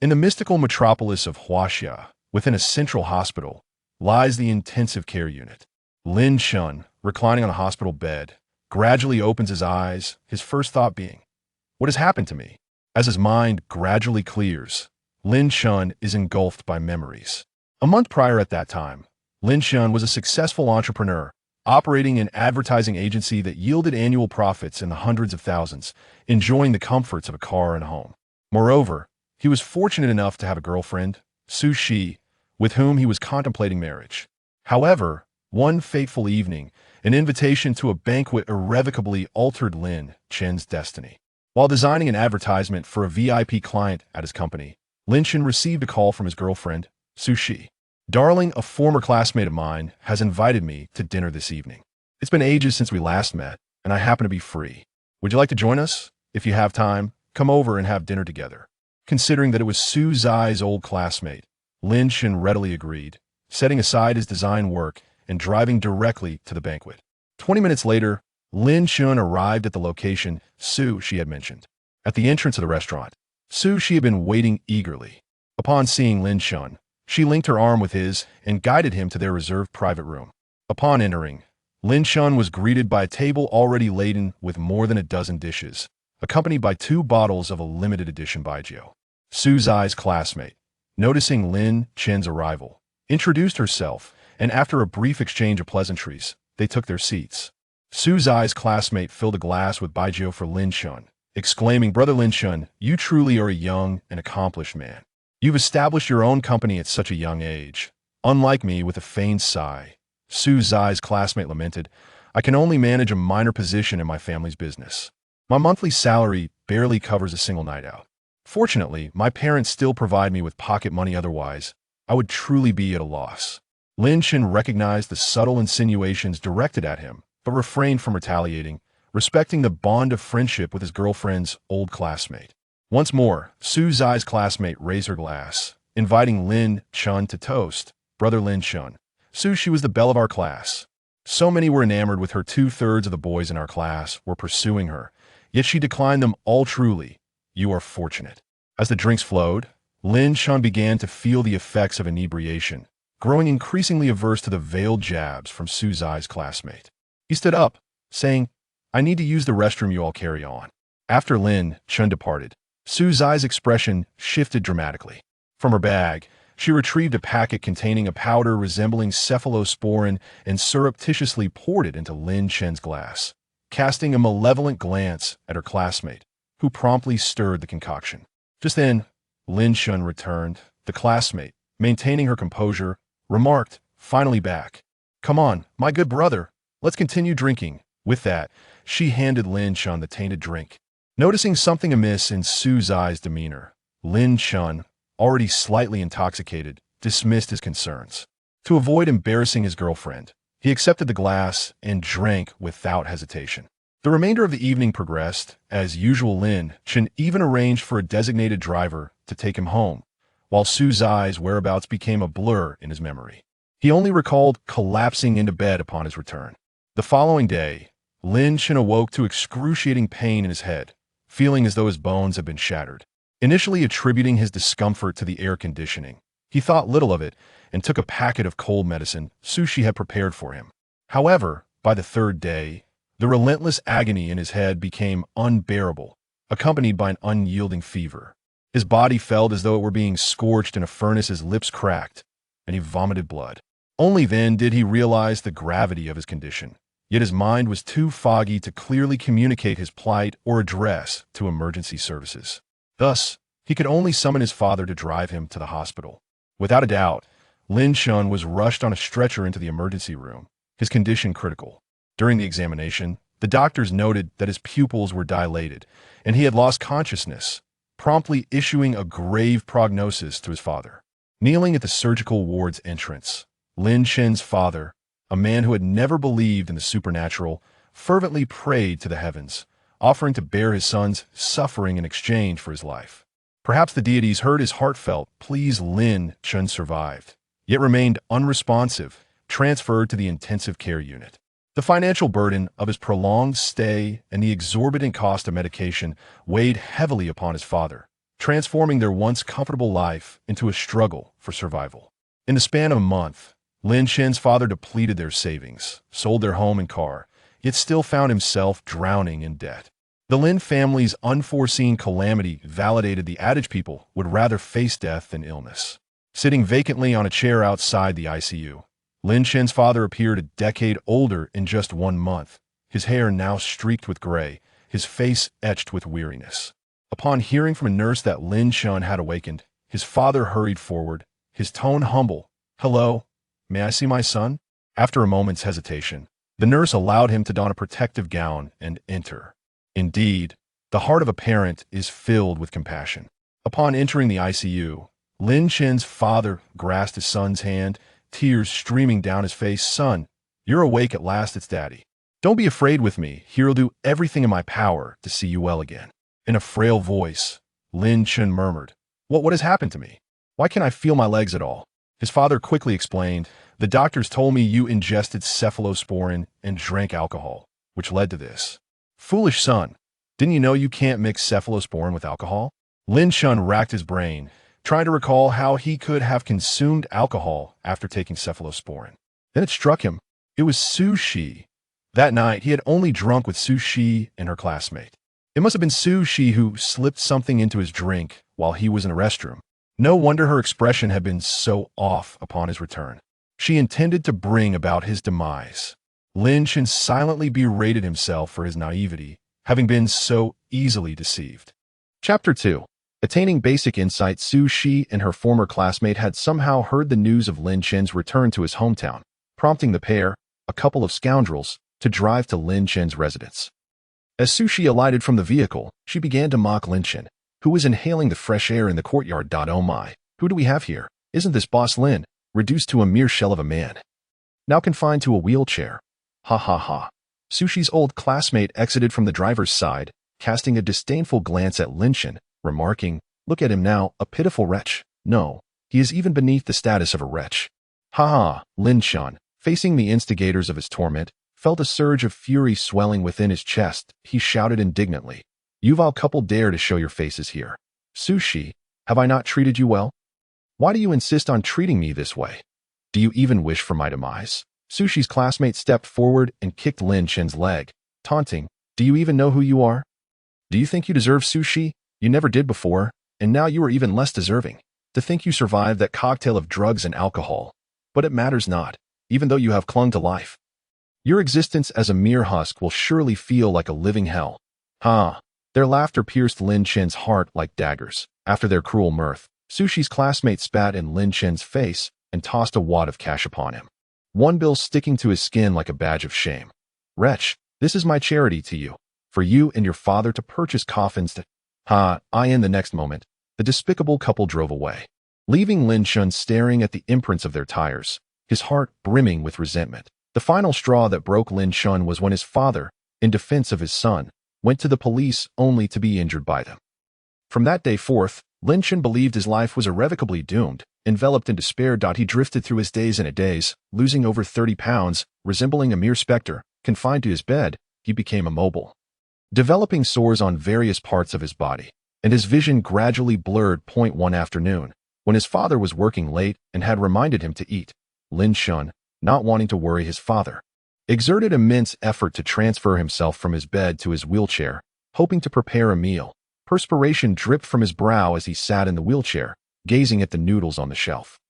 In the mystical metropolis of Huaxia, within a central hospital, lies the intensive care unit. Lin Chun, reclining on a hospital bed, gradually opens his eyes, his first thought being, "What has happened to me?" As his mind gradually clears, Lin Chun is engulfed by memories. A month prior at that time, Lin Chun was a successful entrepreneur, operating an advertising agency that yielded annual profits in the hundreds of thousands, enjoying the comforts of a car and a home. Moreover, he was fortunate enough to have a girlfriend, Su Shi, with whom he was contemplating marriage. However, one fateful evening, an invitation to a banquet irrevocably altered Lin Chen's destiny. While designing an advertisement for a VIP client at his company, Lin Chen received a call from his girlfriend, Su Shi. "Darling, a former classmate of mine has invited me to dinner this evening. It's been ages since we last met, and I happen to be free. Would you like to join us? If you have time, come over and have dinner together." Considering that it was Su Zai's old classmate, Lin Chen readily agreed, setting aside his design work and driving directly to the banquet. 20 minutes later, Lin Chen arrived at the location Su Shi had mentioned. At the entrance of the restaurant, Su Shi had been waiting eagerly. Upon seeing Lin Chen, she linked her arm with his and guided him to their reserved private room. Upon entering, Lin Chen was greeted by a table already laden with more than a dozen dishes, accompanied by 2 bottles of a limited edition baijiu. Su Zai's classmate, noticing Lin Chen's arrival, introduced herself, and after a brief exchange of pleasantries, they took their seats. Su Zai's classmate filled a glass with baijiu for Lin Chen, exclaiming, "Brother Lin Chen, you truly are a young and accomplished man. You've established your own company at such a young age. Unlike me," with a feigned sigh, Su Zai's classmate lamented, "I can only manage a minor position in my family's business. My monthly salary barely covers a single night out. Fortunately, my parents still provide me with pocket money, otherwise, I would truly be at a loss." Lin Chen recognized the subtle insinuations directed at him, but refrained from retaliating, respecting the bond of friendship with his girlfriend's old classmate. Once more, Su Zai's classmate raised her glass, inviting Lin Chen to toast, "Brother Lin Chen, Su Shi was the belle of our class. So many were enamored with her, 2/3 of the boys in our class were pursuing her, yet she declined them all. Truly, you are fortunate." As the drinks flowed, Lin Chen began to feel the effects of inebriation, growing increasingly averse to the veiled jabs from Su Zai's classmate. He stood up, saying, "I need to use the restroom, you all carry on." After Lin Chen departed, Su Zai's expression shifted dramatically. From her bag, she retrieved a packet containing a powder resembling cephalosporin and surreptitiously poured it into Lin Chen's glass, casting a malevolent glance at her classmate, who promptly stirred the concoction. Just then, Lin Chen returned. The classmate, maintaining her composure, remarked, "Finally back. Come on, my good brother, let's continue drinking." With that, she handed Lin Chen the tainted drink. Noticing something amiss in Su Zai's demeanor, Lin Chen, already slightly intoxicated, dismissed his concerns. To avoid embarrassing his girlfriend, he accepted the glass and drank without hesitation. The remainder of the evening progressed. As usual, Lin Chen even arranged for a designated driver to take him home, while Su Zai's whereabouts became a blur in his memory. He only recalled collapsing into bed upon his return. The following day, Lin Chen awoke to excruciating pain in his head, feeling as though his bones had been shattered. Initially attributing his discomfort to the air conditioning, he thought little of it and took a packet of cold medicine Su Shi had prepared for him. However, by the 3rd day, the relentless agony in his head became unbearable, accompanied by an unyielding fever. His body felt as though it were being scorched in a furnace, his lips cracked, and he vomited blood. Only then did he realize the gravity of his condition, yet his mind was too foggy to clearly communicate his plight or address to emergency services. Thus, he could only summon his father to drive him to the hospital. Without a doubt, Lin Chen was rushed on a stretcher into the emergency room, his condition critical. During the examination, the doctors noted that his pupils were dilated, and he had lost consciousness, promptly issuing a grave prognosis to his father. Kneeling at the surgical ward's entrance, Lin Chen's father, a man who had never believed in the supernatural, fervently prayed to the heavens, offering to bear his son's suffering in exchange for his life. Perhaps the deities heard his heartfelt pleas. Lin Chen survived, yet remained unresponsive, transferred to the intensive care unit. The financial burden of his prolonged stay and the exorbitant cost of medication weighed heavily upon his father, transforming their once comfortable life into a struggle for survival. In the span of a month, Lin Shen's father depleted their savings, sold their home and car, yet still found himself drowning in debt. The Lin family's unforeseen calamity validated the adage people would rather face death than illness. Sitting vacantly on a chair outside the ICU, Lin Shen's father appeared a decade older in just 1 month, his hair now streaked with gray, his face etched with weariness. Upon hearing from a nurse that Lin Shen had awakened, his father hurried forward, his tone humble. "Hello, may I see my son?" After a moment's hesitation, the nurse allowed him to don a protective gown and enter. Indeed, the heart of a parent is filled with compassion. Upon entering the ICU, Lin Shen's father grasped his son's hand, tears streaming down his face. "Son, you're awake at last, it's Daddy. Don't be afraid with me. Here'll do everything in my power to see you well again." In a frail voice, Lin Shen murmured, What has happened to me? Why can't I feel my legs at all?" His father quickly explained, "The doctors told me you ingested cephalosporin and drank alcohol, which led to this." "Foolish son, didn't you know you can't mix cephalosporin with alcohol?" Lin Shen racked his brain, trying to recall how he could have consumed alcohol after taking cephalosporin. Then it struck him. It was Su Shi. That night, he had only drunk with Su Shi and her classmate. It must have been Su Shi who slipped something into his drink while he was in the restroom. No wonder her expression had been so off upon his return. She intended to bring about his demise. Lin Shen silently berated himself for his naivety, having been so easily deceived. Chapter 2. Attaining basic insight. Su Shi and her former classmate had somehow heard the news of Lin Shen's return to his hometown, prompting the pair, a couple of scoundrels, to drive to Lin Shen's residence. As Su Shi alighted from the vehicle, she began to mock Lin Shen, who was inhaling the fresh air in the courtyard. "Oh my, who do we have here? Isn't this Boss Lin, reduced to a mere shell of a man? Now confined to a wheelchair. Ha ha ha." Su Shi's old classmate exited from the driver's side, casting a disdainful glance at Lin Shen, remarking, "Look at him now, a pitiful wretch. No, he is even beneath the status of a wretch." Ha ha. Lin Shen, facing the instigators of his torment, felt a surge of fury swelling within his chest. He shouted indignantly, "You vile couple dare to show your faces here. Su Shi, have I not treated you well? Why do you insist on treating me this way? Do you even wish for my demise?" Su Shi's classmate stepped forward and kicked Lin Shen's leg, taunting, "Do you even know who you are? Do you think you deserve Su Shi? You never did before, and now you are even less deserving. To think you survived that cocktail of drugs and alcohol. But it matters not, even though you have clung to life. Your existence as a mere husk will surely feel like a living hell." Ha! Their laughter pierced Lin Shen's heart like daggers. After their cruel mirth, Su Shi's classmate spat in Lin Shen's face and tossed a wad of cash upon him, one bill sticking to his skin like a badge of shame. "Wretch, this is my charity to you, for you and your father to purchase coffins to—" In the next moment, the despicable couple drove away, leaving Lin Shen staring at the imprints of their tires, his heart brimming with resentment. The final straw that broke Lin Shen was when his father, in defense of his son, went to the police only to be injured by them. From that day forth, Lin Shen believed his life was irrevocably doomed. Enveloped in despair, he drifted through his days and a days, losing over 30 pounds, resembling a mere specter. Confined to his bed, he became immobile, developing sores on various parts of his body, and his vision gradually blurred. One afternoon, when his father was working late and had reminded him to eat, Lin Shen, not wanting to worry his father, exerted immense effort to transfer himself from his bed to his wheelchair, hoping to prepare a meal. Perspiration dripped from his brow as he sat in the wheelchair, gazing at the noodles on the shelf.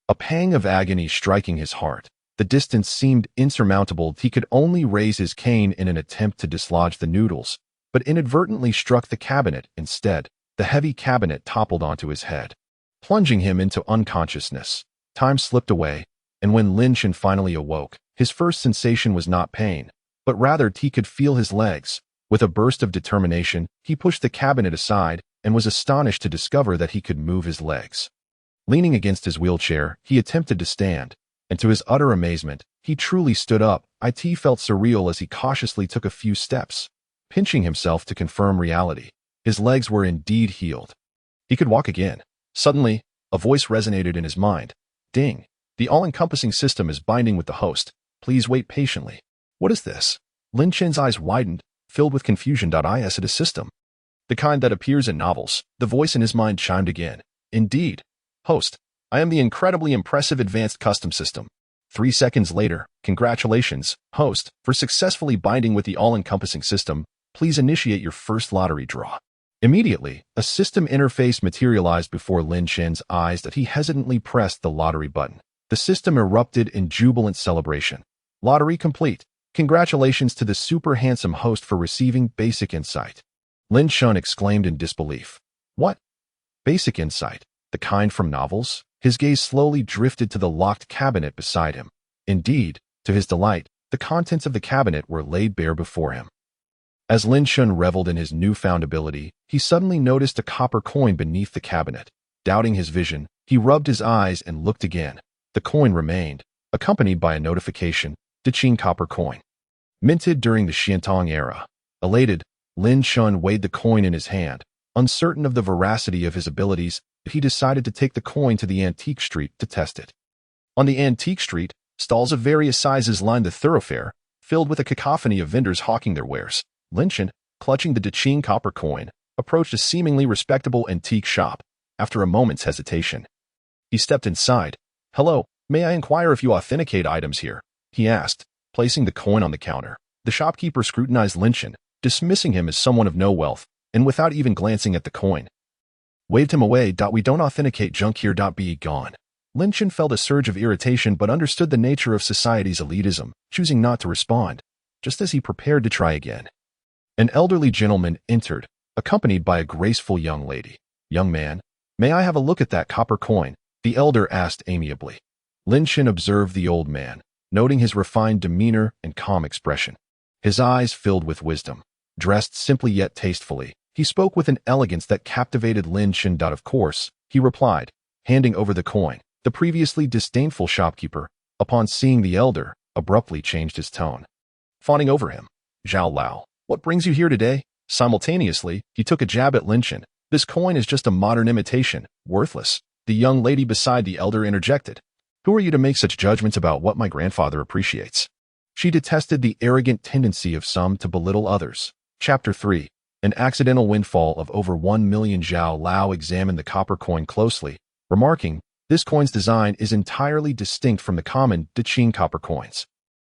A pang of agony striking his heart. The distance seemed insurmountable. He could only raise his cane in an attempt to dislodge the noodles, but inadvertently struck the cabinet instead. The heavy cabinet toppled onto his head, plunging him into unconsciousness. Time slipped away, and when Lin Shen finally awoke, his first sensation was not pain, but rather he could feel his legs. With a burst of determination, he pushed the cabinet aside and was astonished to discover that he could move his legs. Leaning against his wheelchair, he attempted to stand, and to his utter amazement, he truly stood up. It felt surreal as he cautiously took a few steps, pinching himself to confirm reality. His legs were indeed healed. He could walk again. Suddenly, a voice resonated in his mind. "Ding! The all-encompassing system is binding with the host. Please wait patiently." What is this? Lin Shen's eyes widened, filled with confusion. Is it a system? The kind that appears in novels. The voice in his mind chimed again. Indeed. Host, I am the incredibly impressive advanced custom system. 3 seconds later, congratulations, host, for successfully binding with the all-encompassing system. Please initiate your first lottery draw. Immediately, a system interface materialized before Lin Chen's eyes that he hesitantly pressed the lottery button. The system erupted in jubilant celebration. Lottery complete. Congratulations to the super handsome host for receiving basic insight. Lin Chen exclaimed in disbelief. What? Basic insight? The kind from novels? His gaze slowly drifted to the locked cabinet beside him. Indeed, to his delight, the contents of the cabinet were laid bare before him. As Lin Chen reveled in his newfound ability, he suddenly noticed a copper coin beneath the cabinet. Doubting his vision, he rubbed his eyes and looked again. The coin remained, accompanied by a notification, Deqing copper coin. Minted during the Xiantong era. Elated, Lin Chen weighed the coin in his hand. Uncertain of the veracity of his abilities, he decided to take the coin to the antique street to test it. On the antique street, stalls of various sizes lined the thoroughfare, filled with a cacophony of vendors hawking their wares. Lin Chen, clutching the Deqing copper coin, approached a seemingly respectable antique shop. After a moment's hesitation, he stepped inside. Hello, may I inquire if you authenticate items here? He asked, placing the coin on the counter. The shopkeeper scrutinized Lin Chen, dismissing him as someone of no wealth, and without even glancing at the coin, waved him away. We don't authenticate junk here. Be gone. Lin Chen felt a surge of irritation but understood the nature of society's elitism, choosing not to respond, just as he prepared to try again. An elderly gentleman entered, accompanied by a graceful young lady. Young man, may I have a look at that copper coin? The elder asked amiably. Lin Chen observed the old man, noting his refined demeanor and calm expression. His eyes filled with wisdom. Dressed simply yet tastefully, he spoke with an elegance that captivated Lin Chen. Of course, he replied, handing over the coin. The previously disdainful shopkeeper, upon seeing the elder, abruptly changed his tone. Fawning over him. Zhao Lao, what brings you here today? Simultaneously, he took a jab at Lin Chen. This coin is just a modern imitation, worthless. The young lady beside the elder interjected. Who are you to make such judgments about what my grandfather appreciates? She detested the arrogant tendency of some to belittle others. Chapter 3. An accidental windfall of over 1 million. Zhao Lao examined the copper coin closely, remarking, this coin's design is entirely distinct from the common Deqing copper coins.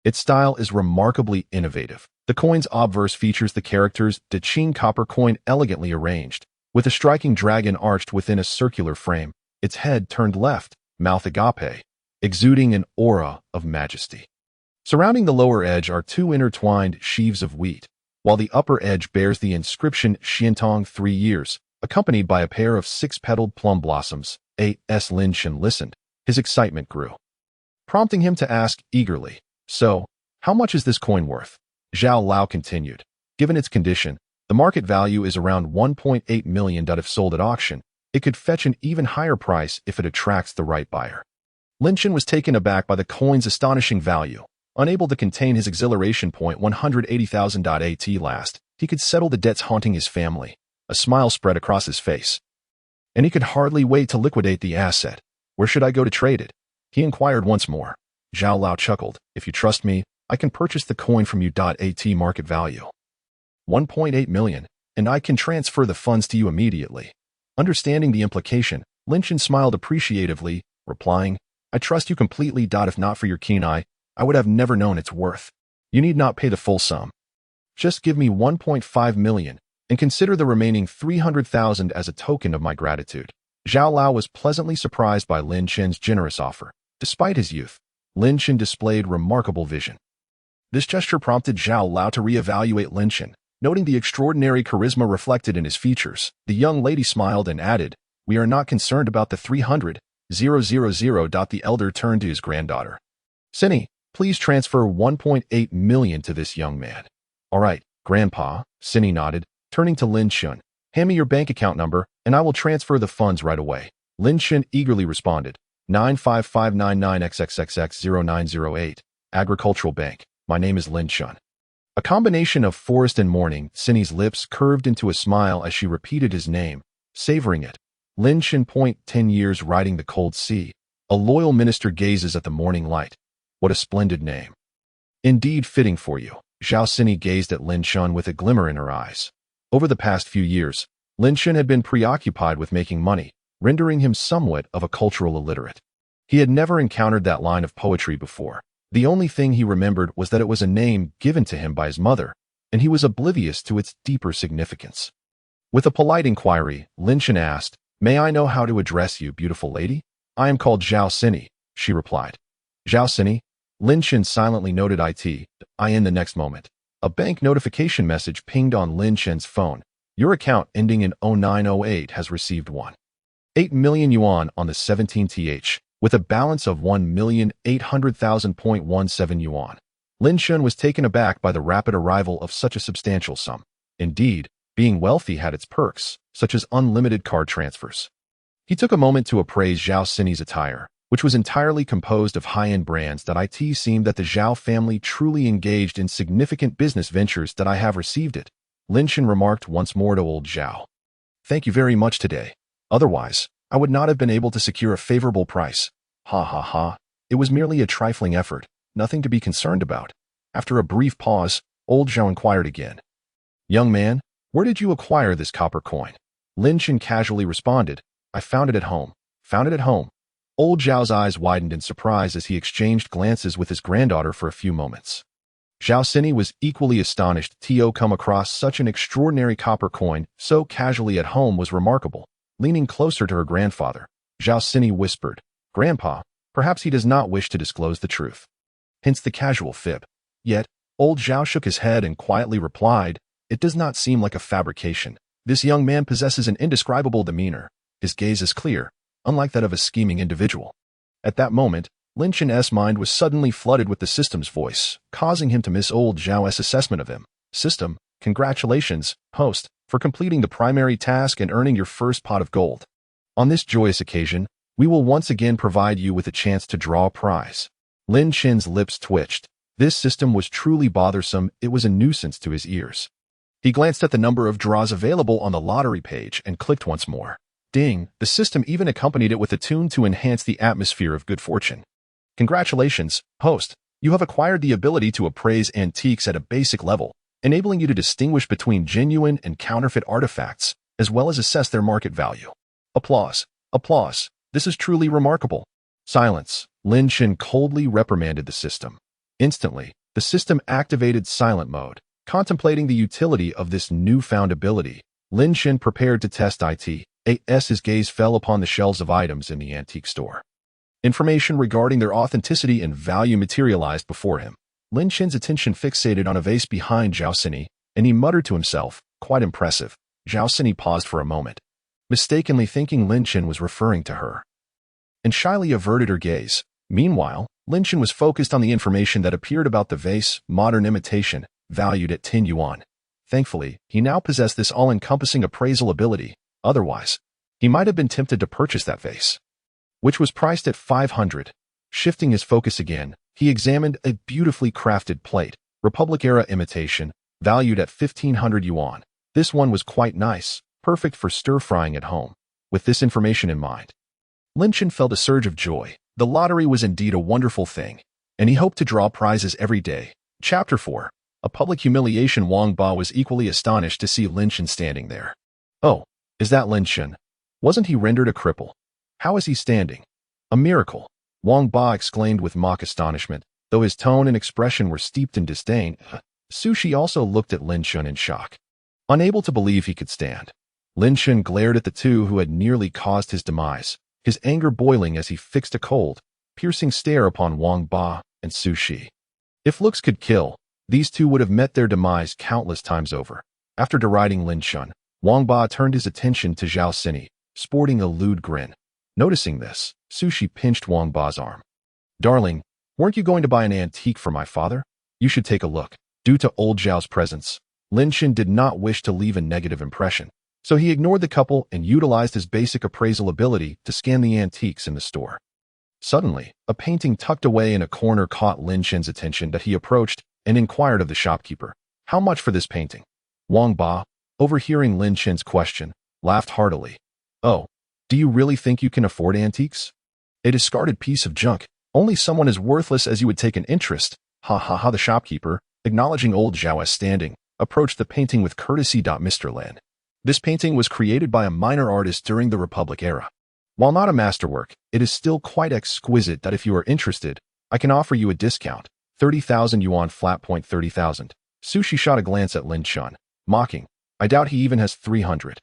Its style is remarkably innovative. The coin's obverse features the characters Deqing copper coin elegantly arranged, with a striking dragon arched within a circular frame, its head turned left, mouth agape, exuding an aura of majesty. Surrounding the lower edge are 2 intertwined sheaves of wheat, while the upper edge bears the inscription Xiantong 3 years, accompanied by a pair of 6-petaled plum blossoms. As Lin Chen listened, his excitement grew, prompting him to ask eagerly, so, how much is this coin worth? Zhao Lao continued. Given its condition, the market value is around 1.8 million. If sold at auction, it could fetch an even higher price if it attracts the right buyer. Lin Chen was taken aback by the coin's astonishing value. Unable to contain his exhilaration. 180,000. At last, he could settle the debts haunting his family. A smile spread across his face, and he could hardly wait to liquidate the asset. Where should I go to trade it? He inquired once more. Zhao Lao chuckled. If you trust me, I can purchase the coin from you. At market value 1.8 million, and I can transfer the funds to you immediately. Understanding the implication, Lin Chen smiled appreciatively, replying, I trust you completely. If not for your keen eye, I would have never known its worth. You need not pay the full sum. Just give me 1.5 million, and consider the remaining 300,000 as a token of my gratitude. Zhao Lao was pleasantly surprised by Lin Chen's generous offer. Despite his youth, Lin Chen displayed remarkable vision. This gesture prompted Zhao Lao to reevaluate Lin Chen, noting the extraordinary charisma reflected in his features. The young lady smiled and added, we are not concerned about the 300,000. The elder turned to his granddaughter. Cindy, please transfer 1.8 million to this young man. All right, Grandpa, Cindy nodded, turning to Lin Chen. Hand me your bank account number, and I will transfer the funds right away. Lin Chen eagerly responded. 95599XXXX0908. Agricultural Bank. My name is Lin Chen. A combination of forest and morning, Cindy's lips curved into a smile as she repeated his name, savoring it. Lin Chen. 10 years riding the cold sea. A loyal minister gazes at the morning light. What a splendid name. Indeed fitting for you. Zhao Cindy gazed at Lin Chen with a glimmer in her eyes. Over the past few years, Lin Shun had been preoccupied with making money, rendering him somewhat of a cultural illiterate. He had never encountered that line of poetry before. The only thing he remembered was that it was a name given to him by his mother, and he was oblivious to its deeper significance. With a polite inquiry, Lin Shun asked, "May I know how to address you, beautiful lady?" "I am called Zhao Sini," she replied. "Zhao Sini?" Lin Shun silently noted in the next moment. A bank notification message pinged on Lin Shun's phone. "Your account ending in 0908 has received 1.8 million yuan on the 17th, with a balance of 1,800,000.17 yuan. Lin Shun was taken aback by the rapid arrival of such a substantial sum. Indeed, being wealthy had its perks, such as unlimited card transfers. He took a moment to appraise Zhao Sini's attire, which was entirely composed of high-end brands. It seemed that the Zhao family truly engaged in significant business ventures. "I have received it," Lin Shun remarked once more to old Zhao. "Thank you very much today. Otherwise, I would not have been able to secure a favorable price." "Ha ha ha. It was merely a trifling effort, nothing to be concerned about." After a brief pause, old Zhao inquired again. "Young man, where did you acquire this copper coin?" Lin Shun casually responded, "I found it at home." "Found it at home?" Old Zhao's eyes widened in surprise as he exchanged glances with his granddaughter for a few moments. Zhao Sini was equally astonished to come across such an extraordinary copper coin so casually at home was remarkable. Leaning closer to her grandfather, Zhao Sini whispered, "Grandpa, perhaps he does not wish to disclose the truth." Hence the casual fib. Yet, old Zhao shook his head and quietly replied, "It does not seem like a fabrication. This young man possesses an indescribable demeanor. His gaze is clear, unlike that of a scheming individual." At that moment, Lin Shun's mind was suddenly flooded with the system's voice, causing him to miss old Zhao's assessment of him. "System, congratulations, host, for completing the primary task and earning your first pot of gold. On this joyous occasion, we will once again provide you with a chance to draw a prize." Lin Shun's lips twitched. This system was truly bothersome. It was a nuisance to his ears. He glanced at the number of draws available on the lottery page and clicked once more. Ding! The system even accompanied it with a tune to enhance the atmosphere of good fortune. "Congratulations, host. You have acquired the ability to appraise antiques at a basic level, enabling you to distinguish between genuine and counterfeit artifacts, as well as assess their market value." Applause. Applause. "This is truly remarkable." Silence. Lin Shun coldly reprimanded the system. Instantly, the system activated silent mode. Contemplating the utility of this newfound ability, Lin Shun prepared to test it. His gaze fell upon the shelves of items in the antique store. Information regarding their authenticity and value materialized before him. Lin Shun's attention fixated on a vase behind Zhao Sini, and he muttered to himself, "Quite impressive." Zhao Sini paused for a moment, mistakenly thinking Lin Shun was referring to her, and shyly averted her gaze. Meanwhile, Lin Shun was focused on the information that appeared about the vase, modern imitation, valued at 10 yuan. Thankfully, he now possessed this all-encompassing appraisal ability. Otherwise, he might have been tempted to purchase that vase, which was priced at 500. Shifting his focus again, he examined a beautifully crafted plate, Republic-era imitation, valued at 1,500 yuan. This one was quite nice, perfect for stir-frying at home. With this information in mind, Lin Shun felt a surge of joy. The lottery was indeed a wonderful thing, and he hoped to draw prizes every day. Chapter 4. A public humiliation. Wang Ba was equally astonished to see Lin Shun standing there. "Oh, is that Lin Shun? Wasn't he rendered a cripple? How is he standing? A miracle!" Wang Ba exclaimed with mock astonishment, though his tone and expression were steeped in disdain. Su Shi also looked at Lin Shun in shock, unable to believe he could stand. Lin Shun glared at the two who had nearly caused his demise, his anger boiling as he fixed a cold, piercing stare upon Wang Ba and Su Shi. If looks could kill, these two would have met their demise countless times over. After deriding Lin Shun, Wang Ba turned his attention to Zhao Sini, sporting a lewd grin. Noticing this, Su Shi pinched Wang Ba's arm. "Darling, weren't you going to buy an antique for my father? You should take a look." Due to old Zhao's presence, Lin Shun did not wish to leave a negative impression, so he ignored the couple and utilized his basic appraisal ability to scan the antiques in the store. Suddenly, a painting tucked away in a corner caught Lin Shun's attention that he approached and inquired of the shopkeeper, "How much for this painting?" Wang Ba, overhearing Lin Shun's question, laughed heartily. "Oh, do you really think you can afford antiques? A discarded piece of junk. Only someone as worthless as you would take an interest." Ha ha ha. The shopkeeper, acknowledging old Zhao as standing, approached the painting with courtesy. Mr. Lin. This painting was created by a minor artist during the Republic era. While not a masterwork, it is still quite exquisite. If you are interested, I can offer you a discount. 30,000 yuan flat. 30,000. Sushi shot a glance at Lin Chun, mocking. I doubt he even has 300.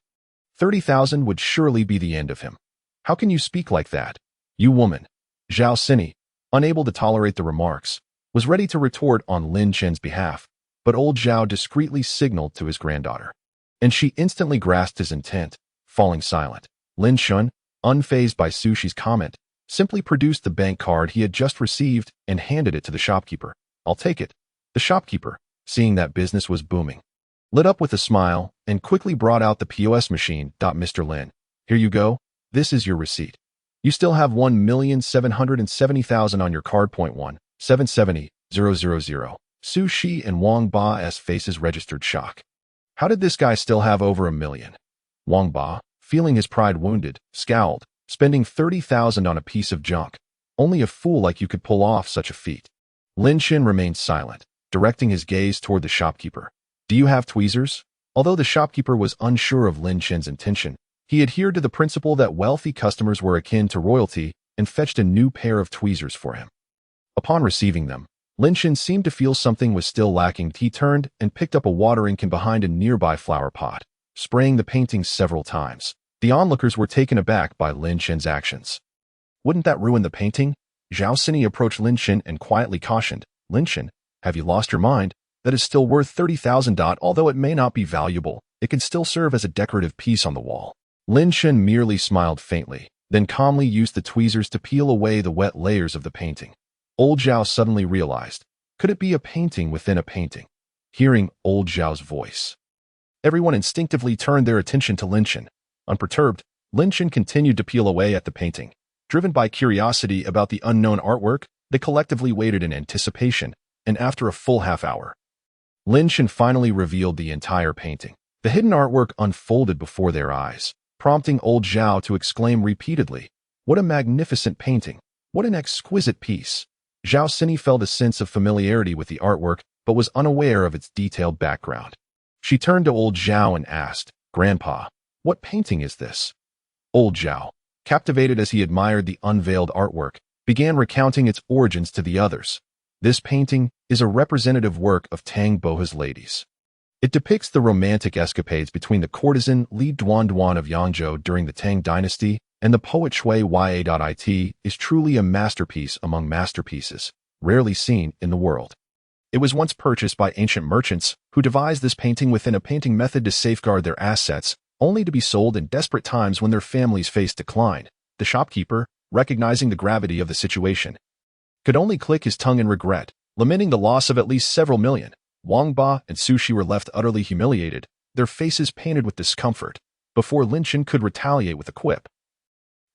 30,000 would surely be the end of him. How can you speak like that? You woman. Zhao Sini, unable to tolerate the remarks, was ready to retort on Lin Chen's behalf, but old Zhao discreetly signaled to his granddaughter, and she instantly grasped his intent, falling silent. Lin Chun, unfazed by Sushi's comment, simply produced the bank card he had just received and handed it to the shopkeeper. I'll take it. The shopkeeper, seeing that business was booming, lit up with a smile and quickly brought out the POS machine. Mr. Lin, here you go. This is your receipt. You still have 1,770,000 on your card. 1,770,000. Su Shi and Wang Ba's faces registered shock. How did this guy still have over 1 million? Wang Ba, feeling his pride wounded, scowled, spending 30,000 on a piece of junk. Only a fool like you could pull off such a feat. Lin Chin remained silent, directing his gaze toward the shopkeeper. Do you have tweezers? Although the shopkeeper was unsure of Lin Chin's intention, he adhered to the principle that wealthy customers were akin to royalty and fetched a new pair of tweezers for him. Upon receiving them, Lin Chin seemed to feel something was still lacking. He turned and picked up a watering can behind a nearby flower pot, spraying the painting several times. The onlookers were taken aback by Lin Chin's actions. Wouldn't that ruin the painting? Zhao Sini approached Lin Chin and quietly cautioned, Lin Chin, have you lost your mind? That is still worth 30,000. Although it may not be valuable, it can still serve as a decorative piece on the wall. Lin Chin merely smiled faintly, then calmly used the tweezers to peel away the wet layers of the painting. Old Zhao suddenly realized, could it be a painting within a painting? Hearing old Zhao's voice, everyone instinctively turned their attention to Lin Chin. Unperturbed, Lin Chin continued to peel away at the painting. Driven by curiosity about the unknown artwork, they collectively waited in anticipation, and after a full half hour, Lin Chin finally revealed the entire painting. The hidden artwork unfolded before their eyes, prompting old Zhao to exclaim repeatedly, what a magnificent painting! What an exquisite piece! Zhao Sini felt a sense of familiarity with the artwork, but was unaware of its detailed background. She turned to old Zhao and asked, Grandpa, what painting is this? Old Zhao, captivated as he admired the unveiled artwork, began recounting its origins to the others. This painting is a representative work of Tang Boha's ladies. It depicts the romantic escapades between the courtesan Li Duanduan of Yangzhou during the Tang dynasty, and the poet Shui Ya.it is truly a masterpiece among masterpieces, rarely seen in the world. It was once purchased by ancient merchants who devised this painting within a painting method to safeguard their assets, only to be sold in desperate times when their families faced decline. The shopkeeper, recognizing the gravity of the situation, could only click his tongue in regret, lamenting the loss of at least several million. Wang Ba and Sushi were left utterly humiliated, their faces painted with discomfort, before Lin Chin could retaliate with a quip.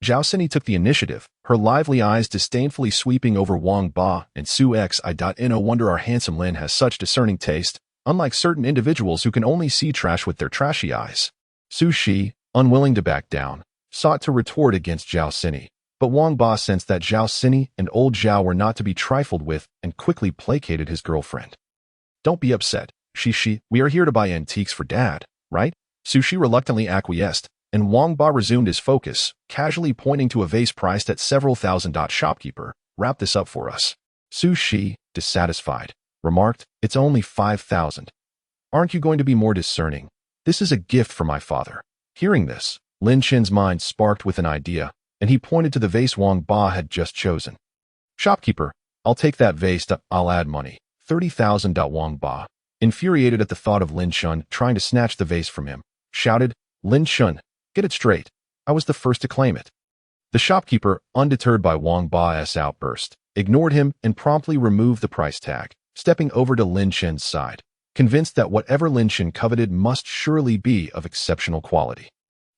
Zhao Sini took the initiative, her lively eyes disdainfully sweeping over Wang Ba and Su Xi. No wonder our handsome Lin has such discerning taste, unlike certain individuals who can only see trash with their trashy eyes. Su Shi, unwilling to back down, sought to retort against Zhao Sini, but Wang Ba sensed that Zhao Sini and old Zhao were not to be trifled with and quickly placated his girlfriend. Don't be upset, Shi, we are here to buy antiques for Dad, right? Su Shi reluctantly acquiesced, and Wang Ba resumed his focus, casually pointing to a vase priced at several thousand. Shopkeeper, wrap this up for us. Su Shi, dissatisfied, remarked, it's only 5,000. Aren't you going to be more discerning? This is a gift for my father. Hearing this, Lin Chin's mind sparked with an idea, and he pointed to the vase Wang Ba had just chosen. Shopkeeper, I'll take that vase. I'll add money. 30,000. Wang Ba, infuriated at the thought of Lin Chun trying to snatch the vase from him, shouted, Lin Chun, get it straight. I was the first to claim it. The shopkeeper, undeterred by Wang Ba's outburst, ignored him and promptly removed the price tag, stepping over to Lin Chin's side, convinced that whatever Lin Chin coveted must surely be of exceptional quality.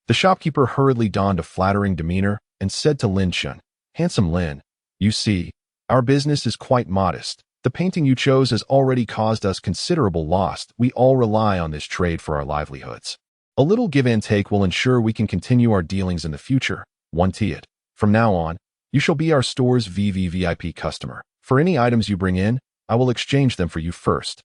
The shopkeeper hurriedly donned a flattering demeanor and said to Lin Chin, Handsome Lin, you see, our business is quite modest. The painting you chose has already caused us considerable loss. We all rely on this trade for our livelihoods. A little give and take will ensure we can continue our dealings in the future. One Tiet. From now on, you shall be our store's VVVIP customer. For any items you bring in, I will exchange them for you first.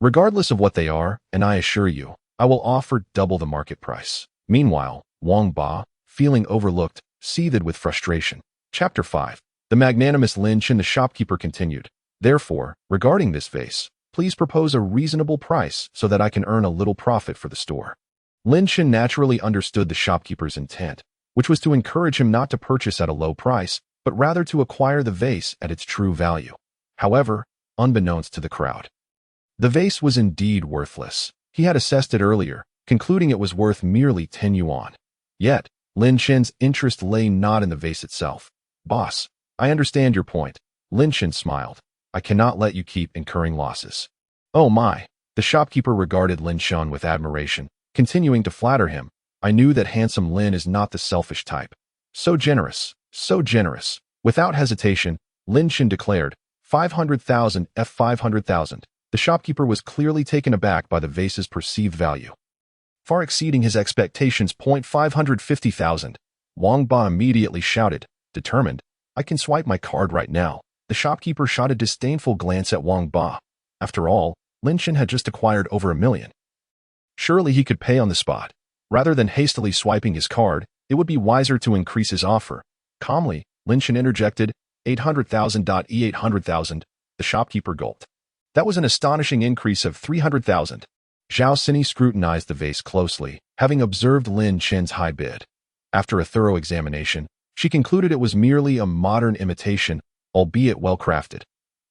regardless of what they are, and I assure you, I will offer double the market price. Meanwhile, Wang Ba, feeling overlooked, seethed with frustration. Chapter 5. The magnanimous Lin Chen, the shopkeeper, continued. Therefore, regarding this vase, please propose a reasonable price so that I can earn a little profit for the store. Lin Chen naturally understood the shopkeeper's intent, which was to encourage him not to purchase at a low price, but rather to acquire the vase at its true value. However, unbeknownst to the crowd, the vase was indeed worthless. He had assessed it earlier, concluding it was worth merely 10 yuan. Yet, Lin Chen's interest lay not in the vase itself. Boss, I understand your point. Lin Chen smiled. I cannot let you keep incurring losses. Oh my. The shopkeeper regarded Lin Chen with admiration, continuing to flatter him. I knew that handsome Lin is not the selfish type. So generous, so generous. Without hesitation, Lin Chen declared, 500,000 F 500,000. The shopkeeper was clearly taken aback by the vase's perceived value, far exceeding his expectations. 550,000. Wang Ba immediately shouted, determined, I can swipe my card right now. The shopkeeper shot a disdainful glance at Wang Ba. After all, Lin Chen had just acquired over 1 million. Surely he could pay on the spot. Rather than hastily swiping his card, it would be wiser to increase his offer. Calmly, Lin Chen interjected, 800,000. 800,000. The shopkeeper gulped. That was an astonishing increase of 300,000. Zhao Sini scrutinized the vase closely, having observed Lin Chen's high bid. After a thorough examination, she concluded it was merely a modern imitation, albeit well-crafted.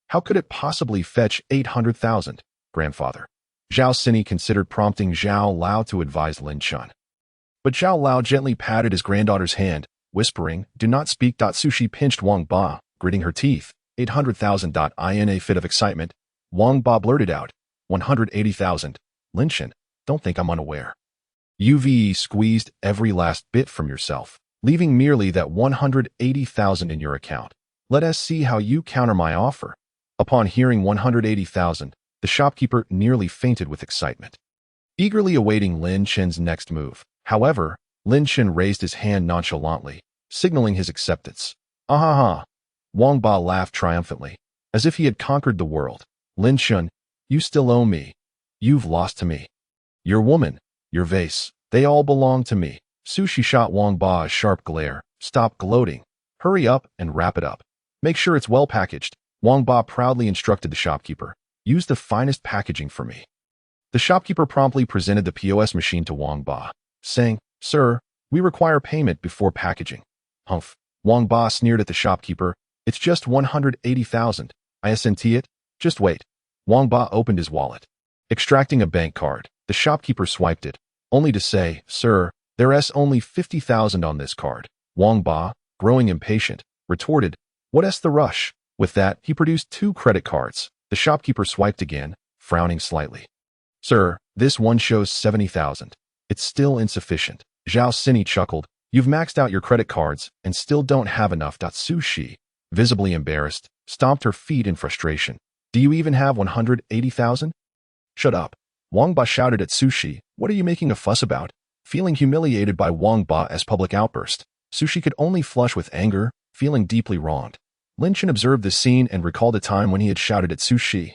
How could it possibly fetch 800,000, grandfather? Zhao Sini considered prompting Zhao Lao to advise Lin Chen. But Zhao Lao gently patted his granddaughter's hand, whispering, do not speak. Sushi pinched Wang Ba, gritting her teeth. 800,000. In a fit of excitement, Wang Ba blurted out, 180,000. Lin Chen, don't think I'm unaware. You've squeezed every last bit from yourself, leaving merely that 180,000 in your account. Let us see how you counter my offer. Upon hearing 180,000, the shopkeeper nearly fainted with excitement, eagerly awaiting Lin Chen's next move. However, Lin Chen raised his hand nonchalantly, signaling his acceptance. Ah ha ha. Wang Ba laughed triumphantly, as if he had conquered the world. Lin Chen, you still owe me. You've lost to me. Your woman, your vase, they all belong to me. Sushi shot Wang Ba a sharp glare. Stop gloating. Hurry up and wrap it up. Make sure it's well packaged. Wang Ba proudly instructed the shopkeeper. Use the finest packaging for me. The shopkeeper promptly presented the POS machine to Wang Ba, saying, Sir, we require payment before packaging. Humph. Wang Ba sneered at the shopkeeper. It's just 180,000. I sent it. Just wait. Wang Ba opened his wallet. Extracting a bank card, the shopkeeper swiped it, only to say, Sir, there's only 50,000 on this card. Wang Ba, growing impatient, retorted, What's the rush? With that, he produced 2 credit cards. The shopkeeper swiped again, frowning slightly. Sir, this one shows 70,000. It's still insufficient. Zhao Sini chuckled. You've maxed out your credit cards and still don't have enough. Sushi, visibly embarrassed, stomped her feet in frustration. Do you even have 180,000? Shut up. Wang Ba shouted at Sushi. What are you making a fuss about? Feeling humiliated by Wang Ba's public outburst, Sushi could only flush with anger, feeling deeply wronged. Lin Chen observed this scene and recalled a time when he had shouted at Sushi.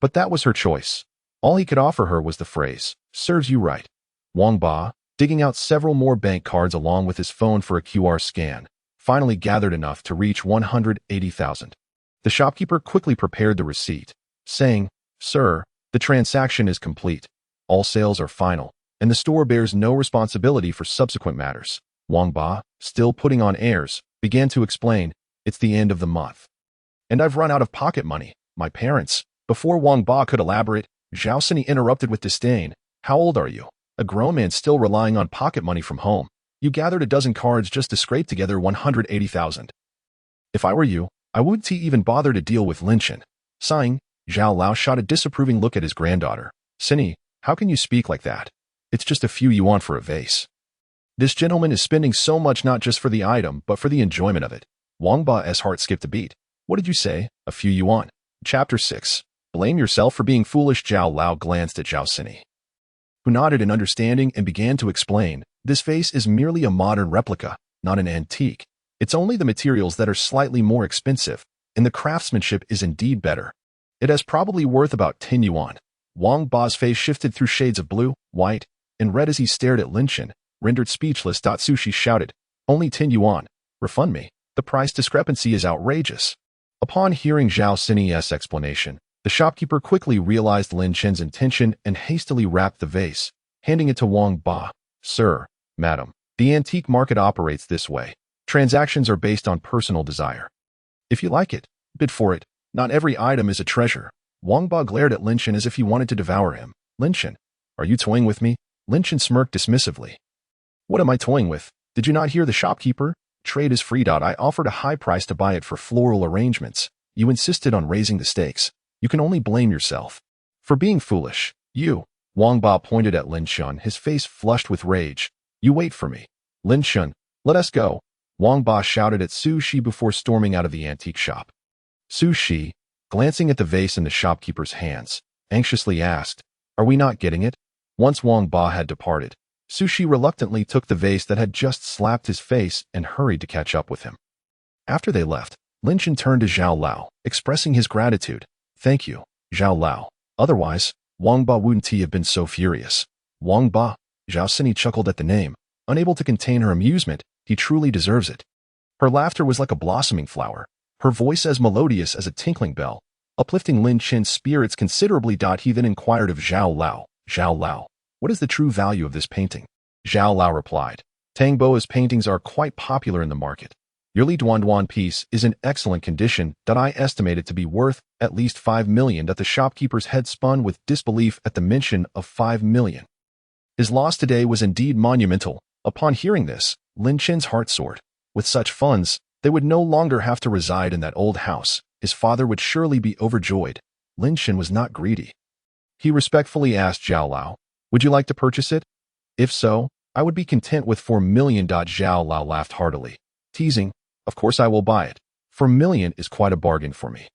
But that was her choice. All he could offer her was the phrase, serves you right. Wang Ba, digging out several more bank cards along with his phone for a QR scan, finally gathered enough to reach 180,000. The shopkeeper quickly prepared the receipt, saying, Sir, the transaction is complete. All sales are final, and the store bears no responsibility for subsequent matters. Wang Ba, still putting on airs, began to explain, It's the end of the month. And I've run out of pocket money. My parents. Before Wang Ba could elaborate, Zhao Sini interrupted with disdain. How old are you? A grown man still relying on pocket money from home. You gathered a dozen cards just to scrape together 180,000. If I were you, I wouldn't even bother to deal with Lin Chen. Sighing, Zhao Lao shot a disapproving look at his granddaughter. Sini, how can you speak like that? It's just a few yuan for a vase. This gentleman is spending so much not just for the item, but for the enjoyment of it. Wang Ba's heart skipped a beat. What did you say? A few yuan. Chapter 6. Blame yourself for being foolish. Zhao Lao glanced at Zhao Sini, who nodded in understanding and began to explain. This vase is merely a modern replica, not an antique. It's only the materials that are slightly more expensive, and the craftsmanship is indeed better. It is probably worth about 10 yuan. Wang Ba's face shifted through shades of blue, white, and red as he stared at Lin Chen, rendered speechless. Sushi shouted, "Only 10 yuan. Refund me. The price discrepancy is outrageous." Upon hearing Zhao Xinyi's explanation, the shopkeeper quickly realized Lin Chen's intention and hastily wrapped the vase, handing it to Wang Ba. "Sir, madam, the antique market operates this way. Transactions are based on personal desire. If you like it, bid for it. Not every item is a treasure." Wang Ba glared at Lin Chen as if he wanted to devour him. "Lin Chen, are you toying with me?" Lin Chen smirked dismissively. "What am I toying with? Did you not hear the shopkeeper? Trade is free. I offered a high price to buy it for floral arrangements. You insisted on raising the stakes. You can only blame yourself for being foolish. You." Wang Ba pointed at Lin Chen, his face flushed with rage. "You wait for me. Lin Chen, let us go." Wang Ba shouted at Su Shi before storming out of the antique shop. Su Shi, glancing at the vase in the shopkeeper's hands, anxiously asked, "Are we not getting it?" Once Wang Ba had departed, Su Shi reluctantly took the vase that had just slapped his face and hurried to catch up with him. After they left, Lin Chen turned to Zhao Lao, expressing his gratitude. "Thank you, Zhao Lao. Otherwise, Wang Ba wouldn't have been so furious." Wang Ba, Zhao Xinyi chuckled at the name, unable to contain her amusement. "He truly deserves it." Her laughter was like a blossoming flower, her voice as melodious as a tinkling bell, uplifting Lin Chen's spirits considerably. He then inquired of Zhao Lao, "Zhao Lao, what is the true value of this painting?" Zhao Lao replied, "Tang Bo's paintings are quite popular in the market. Your Li Duan piece is in excellent condition. I estimate it to be worth at least 5 million." The shopkeeper's head spun with disbelief at the mention of 5 million. His loss today was indeed monumental. Upon hearing this, Lin Chen's heart soared. With such funds, they would no longer have to reside in that old house. His father would surely be overjoyed. Lin Chen was not greedy. He respectfully asked Zhao Lao, "Would you like to purchase it? If so, I would be content with 4 million." Zhao Lao laughed heartily, teasing, "Of course I will buy it. 4 million is quite a bargain for me.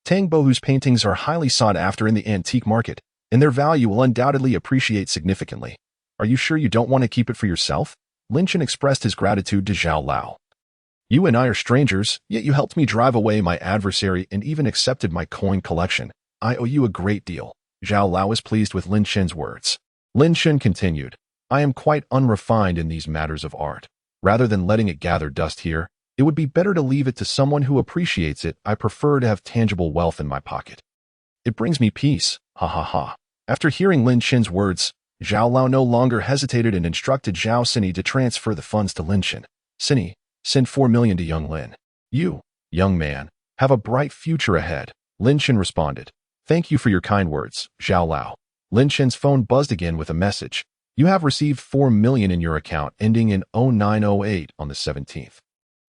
Tang Bo, whose paintings are highly sought after in the antique market, and their value will undoubtedly appreciate significantly. Are you sure you don't want to keep it for yourself?" Lin Chen expressed his gratitude to Zhao Lao. "You and I are strangers, yet you helped me drive away my adversary and even accepted my coin collection. I owe you a great deal." Zhao Lao was pleased with Lin Chen's words. Lin Chen continued, "I am quite unrefined in these matters of art. Rather than letting it gather dust here, it would be better to leave it to someone who appreciates it. I prefer to have tangible wealth in my pocket. It brings me peace. Ha ha ha." After hearing Lin Chen's words, Zhao Lao no longer hesitated and instructed Zhao Xinyi to transfer the funds to Lin Chen. "Xinyi, send 4 million to young Lin. You, young man, have a bright future ahead." Lin Chen responded, "Thank you for your kind words, Zhao Lao." Lin Chen's phone buzzed again with a message. "You have received 4 million in your account ending in 0908 on the 17th.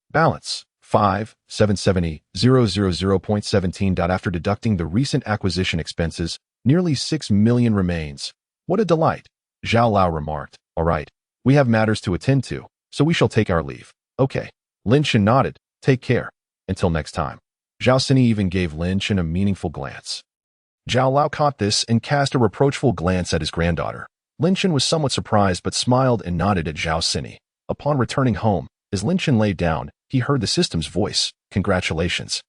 Balance, 5,770,000.17. After deducting the recent acquisition expenses, nearly 6 million remains. What a delight." Zhao Lao remarked. "All right, we have matters to attend to, so we shall take our leave." "Okay." Lin Chen nodded. "Take care. Until next time." Zhao Xinyi even gave Lin Chen a meaningful glance. Zhao Lao caught this and cast a reproachful glance at his granddaughter. Lin Chen was somewhat surprised but smiled and nodded at Zhao Xinyi. Upon returning home, as Lin Chen lay down, he heard the system's voice. "Congratulations,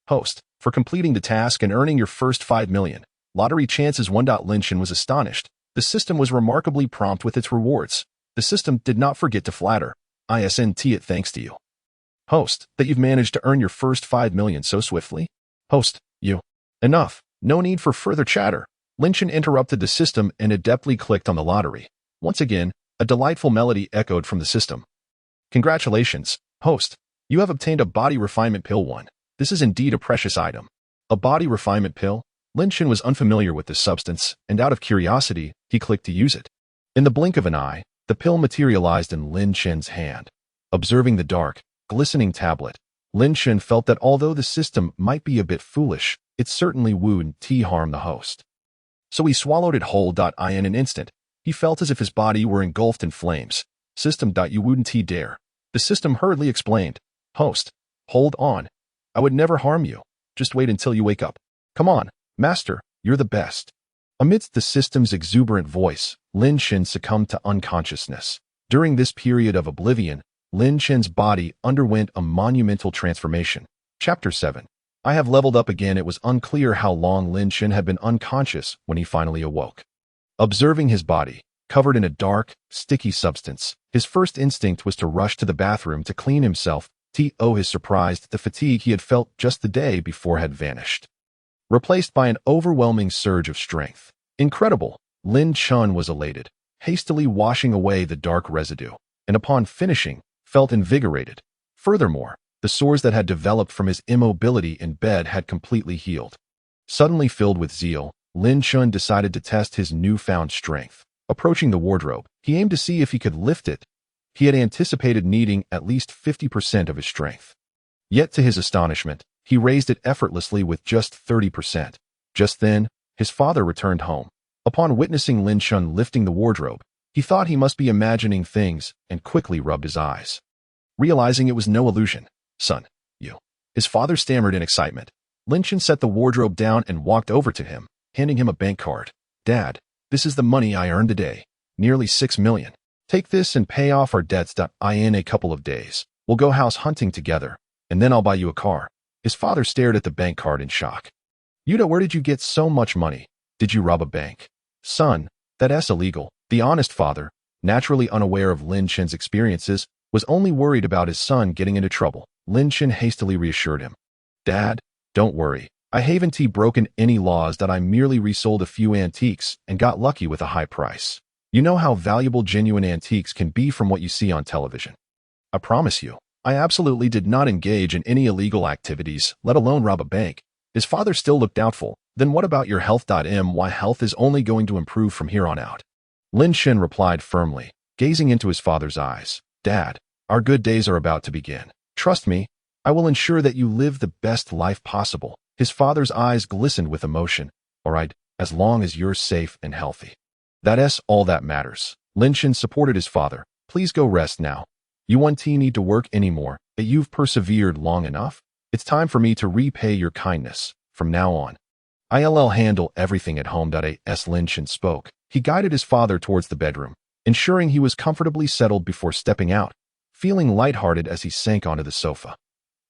host, for completing the task and earning your first 5 million. Lottery chances 1. Lin Chen was astonished. The system was remarkably prompt with its rewards. The system did not forget to flatter. "ISNT it thanks to you, host, that you've managed to earn your first 5 million so swiftly." "Host, you." "Enough. No need for further chatter." Lin Chen interrupted the system and adeptly clicked on the lottery. Once again, a delightful melody echoed from the system. "Congratulations, host. You have obtained a body refinement pill 1. This is indeed a precious item." A body refinement pill? Lin Chen was unfamiliar with this substance, and out of curiosity, he clicked to use it. In the blink of an eye, the pill materialized in Lin Chen's hand. Observing the dark, glistening tablet, Lin Chen felt that although the system might be a bit foolish, it certainly wouldn't harm the host. So he swallowed it whole. In an instant, he felt as if his body were engulfed in flames. "System. You wouldn't dare." The system hurriedly explained. "Host, hold on. I would never harm you. Just wait until you wake up. Come on, master, you're the best." Amidst the system's exuberant voice, Lin Chen succumbed to unconsciousness. During this period of oblivion, Lin Chen's body underwent a monumental transformation. Chapter 7. I have leveled up again. It was unclear how long Lin Shen had been unconscious when he finally awoke. Observing his body, covered in a dark, sticky substance, his first instinct was to rush to the bathroom to clean himself. His surprise that the fatigue he had felt just the day before had vanished, replaced by an overwhelming surge of strength. Incredible! Lin Chun was elated, hastily washing away the dark residue, and upon finishing, felt invigorated. Furthermore, the sores that had developed from his immobility in bed had completely healed. Suddenly filled with zeal, Lin Chun decided to test his newfound strength. Approaching the wardrobe, he aimed to see if he could lift it. He had anticipated needing at least 50% of his strength. Yet to his astonishment, he raised it effortlessly with just 30%. Just then, his father returned home. Upon witnessing Lin Chun lifting the wardrobe, he thought he must be imagining things and quickly rubbed his eyes, realizing it was no illusion. "Son, you." His father stammered in excitement. Lin Chun set the wardrobe down and walked over to him, handing him a bank card. "Dad, this is the money I earned today. Nearly 6 million. Take this and pay off our debts. In a couple of days, we'll go house hunting together, and then I'll buy you a car." His father stared at the bank card in shock. "Yuta, where did you get so much money? Did you rob a bank?" "Son, that's illegal." The honest father, naturally unaware of Lin Chen's experiences, was only worried about his son getting into trouble. Lin Chen hastily reassured him. "Dad, don't worry. I haven't broken any laws. I merely resold a few antiques and got lucky with a high price. You know how valuable genuine antiques can be from what you see on television. I promise you, I absolutely did not engage in any illegal activities, let alone rob a bank." His father still looked doubtful. "Then what about your health? My health is only going to improve from here on out." Lin Chen replied firmly, gazing into his father's eyes. "Dad, our good days are about to begin. Trust me, I will ensure that you live the best life possible." His father's eyes glistened with emotion. "All right, as long as you're safe and healthy. That's all that matters." Lin Chen supported his father. "Please go rest now. You won't need to work anymore. You've persevered long enough. It's time for me to repay your kindness. From now on, I'll handle everything at home." As Lin Chen spoke, he guided his father towards the bedroom, ensuring he was comfortably settled before stepping out, feeling lighthearted as he sank onto the sofa.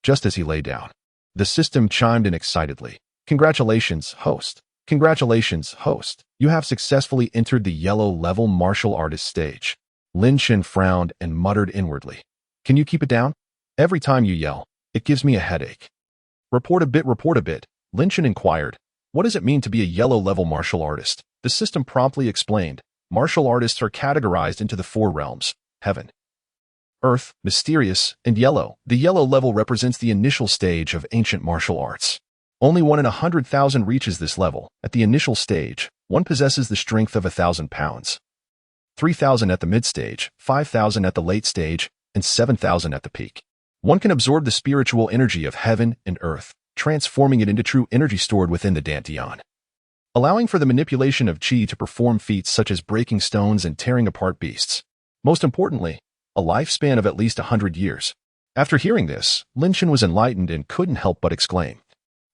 Just as he lay down, the system chimed in excitedly. "Congratulations, host. Congratulations, host. You have successfully entered the yellow-level martial artist stage." Lin Chen frowned and muttered inwardly. "Can you keep it down? Every time you yell, it gives me a headache." Report a bit, Lin Chen inquired. "What does it mean to be a yellow-level martial artist?" The system promptly explained. "Martial artists are categorized into the 4 realms: heaven, earth, mysterious, and yellow. The yellow level represents the initial stage of ancient martial arts. Only 1 in 100,000 reaches this level. At the initial stage, one possesses the strength of 1,000 pounds. 3,000 at the mid-stage, 5,000 at the late stage, and 7,000 at the peak. One can absorb the spiritual energy of heaven and earth, transforming it into true energy stored within the Dantian, allowing for the manipulation of qi to perform feats such as breaking stones and tearing apart beasts. Most importantly, a lifespan of at least 100 years. After hearing this, Lin Chen was enlightened and couldn't help but exclaim,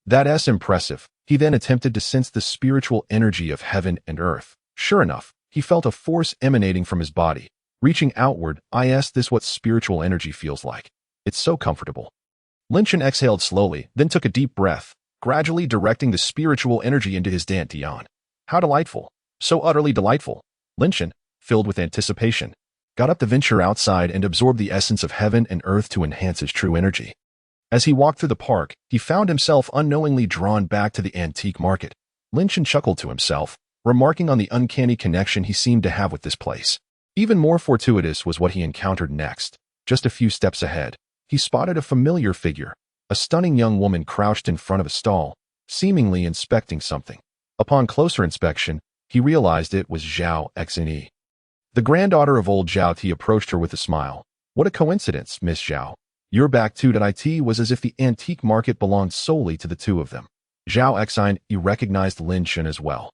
"That's impressive." He then attempted to sense the spiritual energy of heaven and earth. Sure enough, he felt a force emanating from his body, reaching outward. This what spiritual energy feels like. It's so comfortable." Lin Chen exhaled slowly, then took a deep breath, gradually directing the spiritual energy into his Dantian. How delightful. So utterly delightful. Lin Chen, filled with anticipation, got up to venture outside and absorb the essence of heaven and earth to enhance his true energy. As he walked through the park, he found himself unknowingly drawn back to the antique market. Lin Chen chuckled to himself, remarking on the uncanny connection he seemed to have with this place. Even more fortuitous was what he encountered next. Just a few steps ahead, he spotted a familiar figure, a stunning young woman crouched in front of a stall, seemingly inspecting something. Upon closer inspection, he realized it was Zhao Xinyi, the granddaughter of old Zhao Ti. Approached her with a smile. "What a coincidence, Miss Zhao. You're back too." It was as if the antique market belonged solely to the two of them. Zhao Xinyi recognized Lin Chen as well,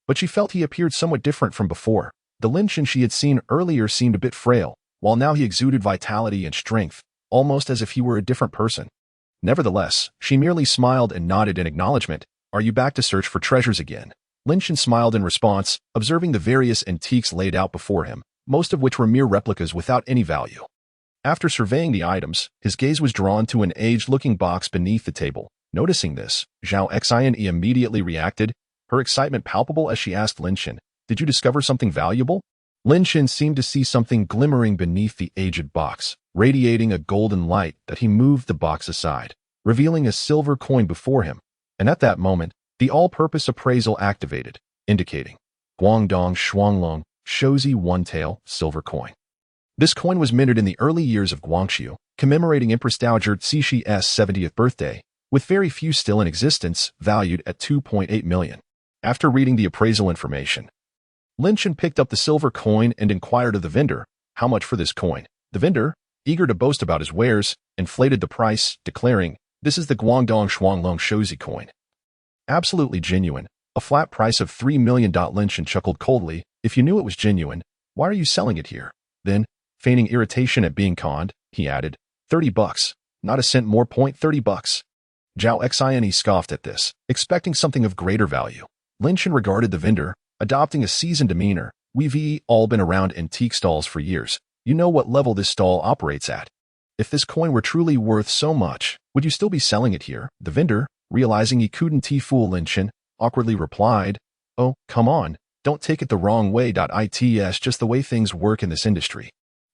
but she felt he appeared somewhat different from before. The Lin Chen she had seen earlier seemed a bit frail, while now he exuded vitality and strength, almost as if he were a different person. Nevertheless, she merely smiled and nodded in acknowledgement. "Are you back to search for treasures again?" Lin Chen smiled in response, observing the various antiques laid out before him, most of which were mere replicas without any value. After surveying the items, his gaze was drawn to an aged-looking box beneath the table. Noticing this, Zhao Xian immediately reacted, her excitement palpable as she asked Lin Shen, "Did you discover something valuable?" Lin Shen seemed to see something glimmering beneath the aged box, radiating a golden light that he moved the box aside, revealing a silver coin before him. And at that moment, the all-purpose appraisal activated, indicating Guangdong Shuanglong Shouzi One-Tail Silver Coin. This coin was minted in the early years of Guangxiu, commemorating Empress Dowager Cixi's 70th birthday, with very few still in existence, valued at 2.8 million. After reading the appraisal information, Lin Shen picked up the silver coin and inquired of the vendor, "How much for this coin?" The vendor, eager to boast about his wares, inflated the price, declaring, "This is the Guangdong Shuanglong Shouzi coin. Absolutely genuine, a flat price of 3 million." Lin Shen chuckled coldly, "If you knew it was genuine, why are you selling it here?" Then, feigning irritation at being conned, he added, $30, not a cent more. $30. Zhao Xian scoffed at this, expecting something of greater value. Lin Shen regarded the vendor, adopting a seasoned demeanor. "We've all been around antique stalls for years. You know what level this stall operates at. If this coin were truly worth so much, would you still be selling it here?" The vendor, realizing he couldn't fool Lin Shen, awkwardly replied, "Oh, come on, don't take it the wrong way. It's just the way things work in this industry.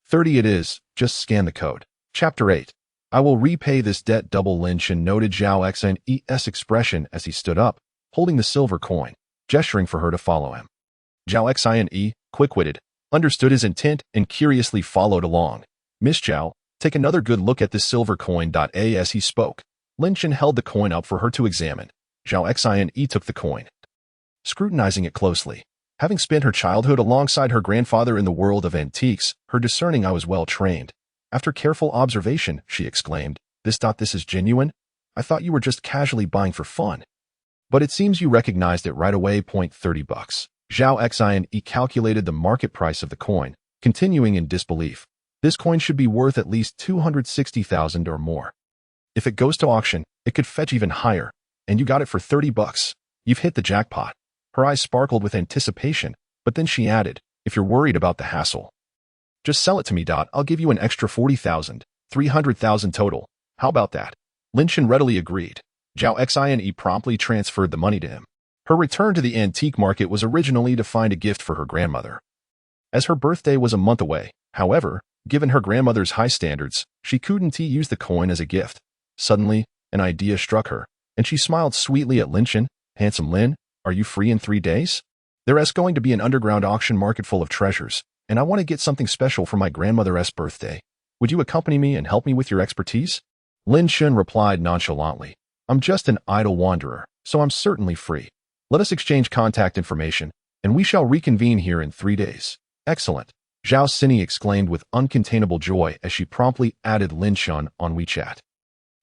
30 it is, just scan the code." Chapter 8. "I will repay this debt double." Lin Shen noted Zhao Xian's expression as he stood up, holding the silver coin, gesturing for her to follow him. Zhao Xian, quick-witted, understood his intent and curiously followed along. "Miss Zhao, take another good look at this silver coin." As he spoke, Lin Shen held the coin up for her to examine. Zhao Xian took the coin, scrutinizing it closely. Having spent her childhood alongside her grandfather in the world of antiques, her discerning eye was well trained. After careful observation, she exclaimed, This is genuine? I thought you were just casually buying for fun. But it seems you recognized it right away. $30. Zhao Xian calculated the market price of the coin, continuing in disbelief. This coin should be worth at least 260,000 or more. If it goes to auction, it could fetch even higher, and you got it for $30. You've hit the jackpot. Her eyes sparkled with anticipation, but then she added, "If you're worried about the hassle, just sell it to me. I'll give you an extra 40,000, 300,000 total. How about that?" Lin Shen readily agreed. Zhao Xian promptly transferred the money to him. Her return to the antique market was originally to find a gift for her grandmother. As her birthday was a month away, however, given her grandmother's high standards, she couldn't use the coin as a gift. Suddenly, an idea struck her, and she smiled sweetly at Lin Shen. "Handsome Lin, are you free in 3 days? There's going to be an underground auction market full of treasures, and I want to get something special for my grandmother's birthday. Would you accompany me and help me with your expertise?" Lin Shen replied nonchalantly, "I'm just an idle wanderer, so I'm certainly free. Let us exchange contact information, and we shall reconvene here in 3 days." "Excellent," Zhao Xini exclaimed with uncontainable joy as she promptly added Lin Shen on WeChat.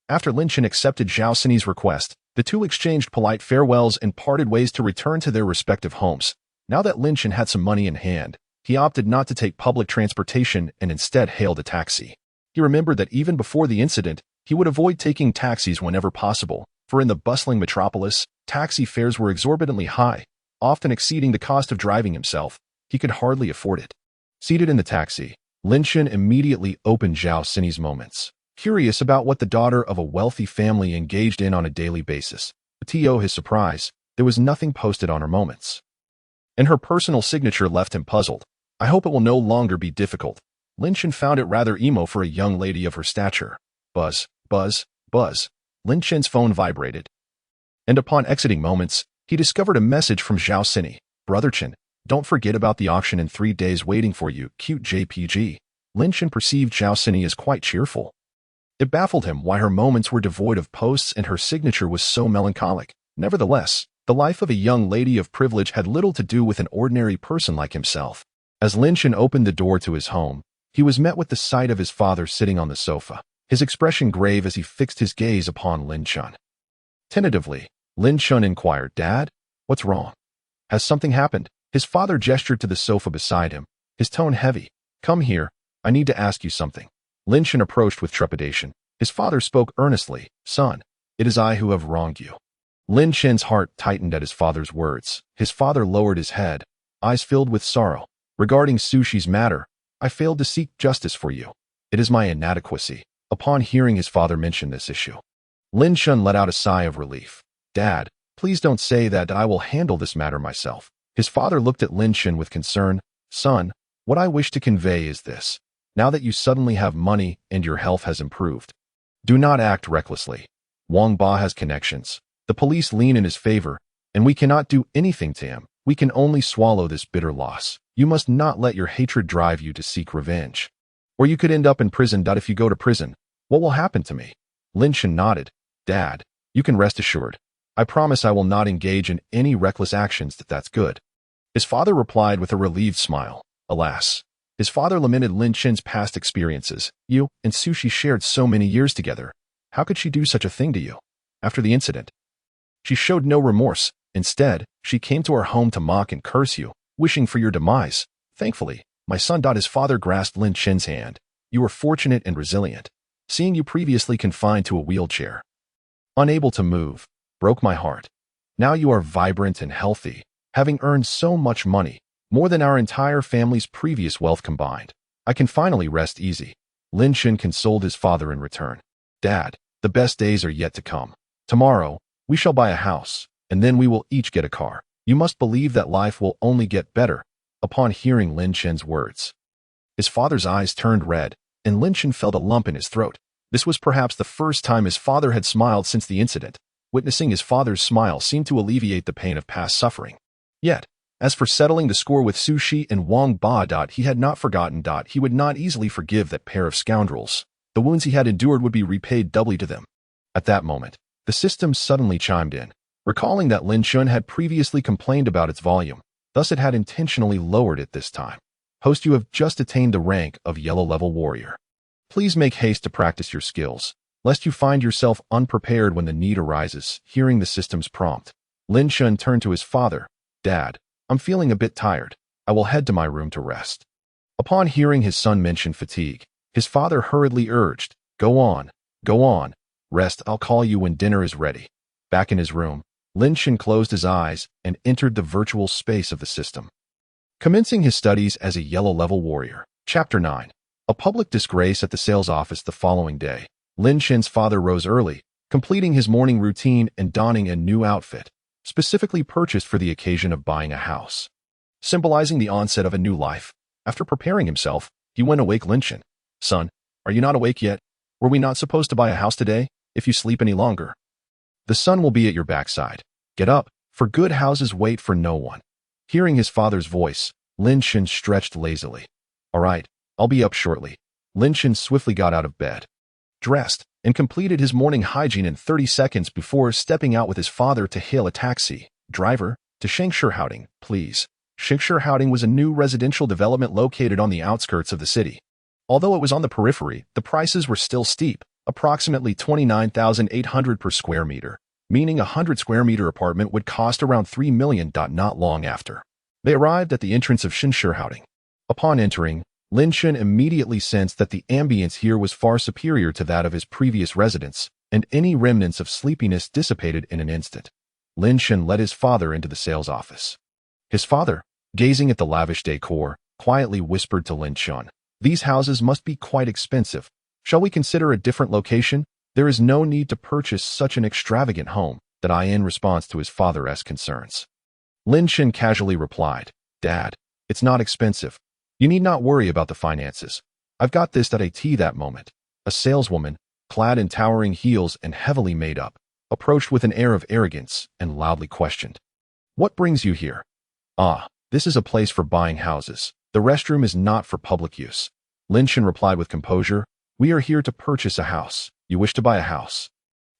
After Lin Shen accepted Zhao Xini's request, the two exchanged polite farewells and parted ways to return to their respective homes. Now that Lin Shen had some money in hand, he opted not to take public transportation and instead hailed a taxi. He remembered that even before the incident, he would avoid taking taxis whenever possible, for in the bustling metropolis, taxi fares were exorbitantly high, often exceeding the cost of driving himself. He could hardly afford it. Seated in the taxi, Lin Shen immediately opened Zhao Xini's Moments, curious about what the daughter of a wealthy family engaged in on a daily basis. To his surprise, there was nothing posted on her Moments, and her personal signature left him puzzled. "I hope it will no longer be difficult." Lin Shen found it rather emo for a young lady of her stature. Buzz, buzz, buzz. Lin Shen's phone vibrated, and upon exiting Moments, he discovered a message from Zhao Xini. "Brother Chen, don't forget about the auction in 3 days waiting for you. Cute JPG." Lin Shen perceived Zhao Xini as quite cheerful. It baffled him why her Moments were devoid of posts and her signature was so melancholic. Nevertheless, the life of a young lady of privilege had little to do with an ordinary person like himself. As Lin Shen opened the door to his home, he was met with the sight of his father sitting on the sofa, his expression grave as he fixed his gaze upon Lin Shen. Tentatively, Lin Shen inquired, "Dad, what's wrong? Has something happened?" His father gestured to the sofa beside him, his tone heavy. "Come here, I need to ask you something." Lin Shen approached with trepidation. His father spoke earnestly, "Son, it is I who have wronged you." Lin Shen's heart tightened at his father's words. His father lowered his head, eyes filled with sorrow. "Regarding Sushi's matter, I failed to seek justice for you. It is my inadequacy." Upon hearing his father mention this issue, Lin Shun let out a sigh of relief. Dad, please don't say that I will handle this matter myself. His father looked at Lin Shun with concern. Son, what I wish to convey is this. Now that you suddenly have money and your health has improved, do not act recklessly. Wang Ba has connections. The police lean in his favor, and we cannot do anything to him. We can only swallow this bitter loss. You must not let your hatred drive you to seek revenge. Or you could end up in prison. If you go to prison, what will happen to me? Lin Shun nodded. Dad, you can rest assured. I promise I will not engage in any reckless actions. That's good. His father replied with a relieved smile. Alas, his father lamented Lin Shun's past experiences. You and Sushi shared so many years together. How could she do such a thing to you? After the incident, she showed no remorse. Instead, she came to our home to mock and curse you, wishing for your demise. Thankfully, my son. His father grasped Lin Shun's hand. You were fortunate and resilient. Seeing you previously confined to a wheelchair, unable to move, broke my heart. Now you are vibrant and healthy, having earned so much money, more than our entire family's previous wealth combined. I can finally rest easy. Lin Shun consoled his father in return. Dad, the best days are yet to come. Tomorrow, we shall buy a house, and then we will each get a car. You must believe that life will only get better. Upon hearing Lin Shun's words, his father's eyes turned red, and Lin Shun felt a lump in his throat. This was perhaps the first time his father had smiled since the incident. Witnessing his father's smile seemed to alleviate the pain of past suffering. Yet, as for settling the score with Sushi and Wang Ba, he had not forgotten. He would not easily forgive that pair of scoundrels. The wounds he had endured would be repaid doubly to them. At that moment, the system suddenly chimed in, recalling that Lin Shun had previously complained about its volume. Thus it had intentionally lowered it this time. Host, you have just attained the rank of Yellow Level Warrior. Please make haste to practice your skills, lest you find yourself unprepared when the need arises. Hearing the system's prompt, Lin Shun turned to his father. Dad, I'm feeling a bit tired. I will head to my room to rest. Upon hearing his son mention fatigue, his father hurriedly urged, Go on, rest. I'll call you when dinner is ready. Back in his room, Lin Shun closed his eyes and entered the virtual space of the system. Commencing his studies as a Yellow Level Warrior. Chapter 9. A public disgrace at the sales office. The following day, Lin Shun's father rose early, completing his morning routine and donning a new outfit, specifically purchased for the occasion of buying a house, symbolizing the onset of a new life. After preparing himself, he went awake. Lin Shun, son, are you not awake yet? Were we not supposed to buy a house today? If you sleep any longer, the sun will be at your backside. Get up, for good houses wait for no one. Hearing his father's voice, Lin Shun stretched lazily. All right, I'll be up shortly. Lin Shun swiftly got out of bed, dressed, and completed his morning hygiene in 30 seconds before stepping out with his father to hail a taxi. Driver, to Shengshihouting, please. Shengshihouting was a new residential development located on the outskirts of the city. Although it was on the periphery, the prices were still steep, approximately 29,800 per square meter, meaning a 100 square meter apartment would cost around 3 million. Not long after, they arrived at the entrance of Shengshihouting. Upon entering, Lin Shun immediately sensed that the ambience here was far superior to that of his previous residence, and any remnants of sleepiness dissipated in an instant. Lin Shun led his father into the sales office. His father, gazing at the lavish decor, quietly whispered to Lin Shun, These houses must be quite expensive. Shall we consider a different location? There is no need to purchase such an extravagant home. In response to his father's concerns, Lin Shun casually replied, Dad, it's not expensive. You need not worry about the finances. I've got this. That moment, a saleswoman, clad in towering heels and heavily made up, approached with an air of arrogance and loudly questioned, What brings you here? Ah, this is a place for buying houses. The restroom is not for public use. Lin Shun replied with composure, We are here to purchase a house. You wish to buy a house?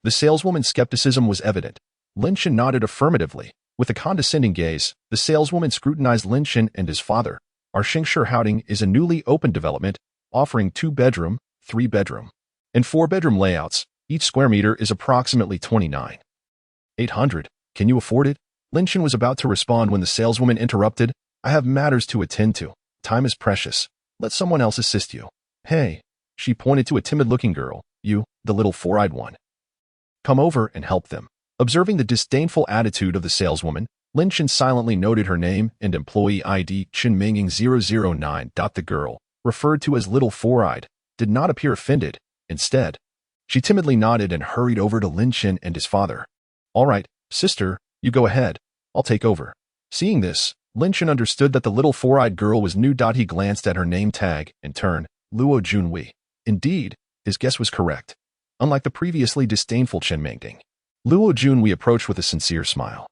The saleswoman's skepticism was evident. Lin Shun nodded affirmatively. With a condescending gaze, the saleswoman scrutinized Lin Shun and his father. Our Shengshihouting is a newly opened development, offering 2-bedroom, 3-bedroom, and 4-bedroom layouts. Each square meter is approximately 29,800. Can you afford it? Lin Shun was about to respond when the saleswoman interrupted. I have matters to attend to. Time is precious. Let someone else assist you. Hey, she pointed to a timid-looking girl. You, the little four-eyed one. Come over and help them. Observing the disdainful attitude of the saleswoman, Lin Shun silently noted her name and employee ID Chen Minging 009. The girl, referred to as Little Four-Eyed, did not appear offended. Instead, She timidly nodded and hurried over to Lin Shen and his father. All right, sister, you go ahead. I'll take over. Seeing this, Lin Shen understood that the little four-eyed girl was new. He glanced at her name tag and turned, Luo Junwei. Indeed, his guess was correct. Unlike the previously disdainful Chen Mingting, Luo Junwei approached with a sincere smile.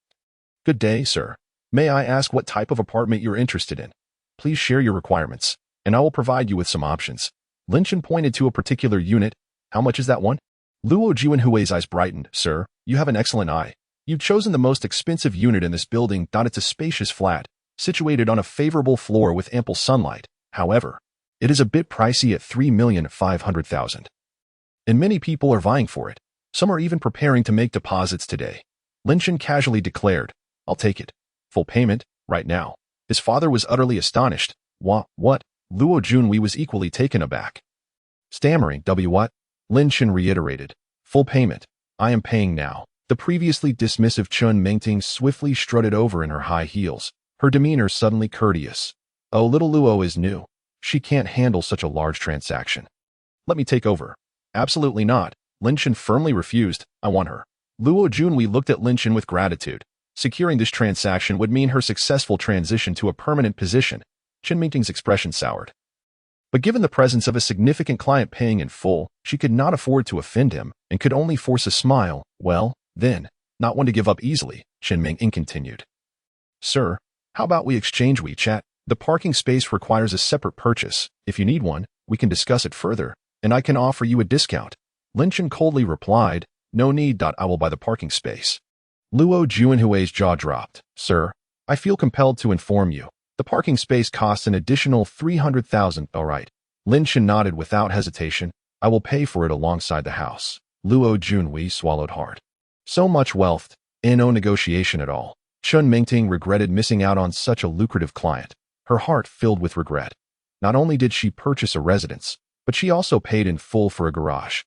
Good day, sir. May I ask what type of apartment you're interested in? Please share your requirements, and I will provide you with some options. Lin Shen pointed to a particular unit. How much is that one? Luo Junwei's eyes brightened. Sir, you have an excellent eye. You've chosen the most expensive unit in this building. It's a spacious flat, situated on a favorable floor with ample sunlight. However, it is a bit pricey at 3,500,000. And many people are vying for it. Some are even preparing to make deposits today. Lin Shen casually declared, I'll take it. Full payment, right now. His father was utterly astonished. What? Luo Junwei was equally taken aback. Stammering, what? Lin Shen reiterated. Full payment. I am paying now. The previously dismissive Chen Mingting swiftly strutted over in her high heels, her demeanor suddenly courteous. Oh, little Luo is new. She can't handle such a large transaction. Let me take over. Absolutely not. Lin Shen firmly refused. I want her. Luo Junwei looked at Lin Shen with gratitude. Securing this transaction would mean her successful transition to a permanent position. Chen Mingting's expression soured. But given the presence of a significant client paying in full, she could not afford to offend him and could only force a smile. Well, then, not one to give up easily, Chen Mingting continued. Sir, how about we exchange WeChat? The parking space requires a separate purchase. If you need one, we can discuss it further, and I can offer you a discount. Lin Shen coldly replied, No need. I will buy the parking space. Luo Junwei's jaw dropped. Sir, I feel compelled to inform you. The parking space costs an additional 300,000. All right. Lin Shen nodded without hesitation. I will pay for it alongside the house. Luo Junwei swallowed hard. So much wealth, and no negotiation at all. Chen Mingting regretted missing out on such a lucrative client. Her heart filled with regret. Not only did she purchase a residence, but she also paid in full for a garage,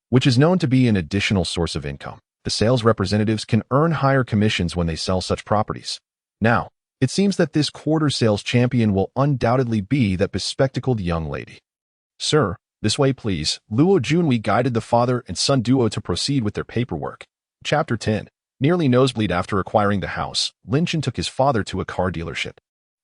which is known to be an additional source of income. The sales representatives can earn higher commissions when they sell such properties. Now, it seems that this quarter sales champion will undoubtedly be that bespectacled young lady. Sir, this way please. Luo Junwei guided the father and son duo to proceed with their paperwork. Chapter 10. Nearly nosebleed after acquiring the house, Lin Shen took his father to a car dealership.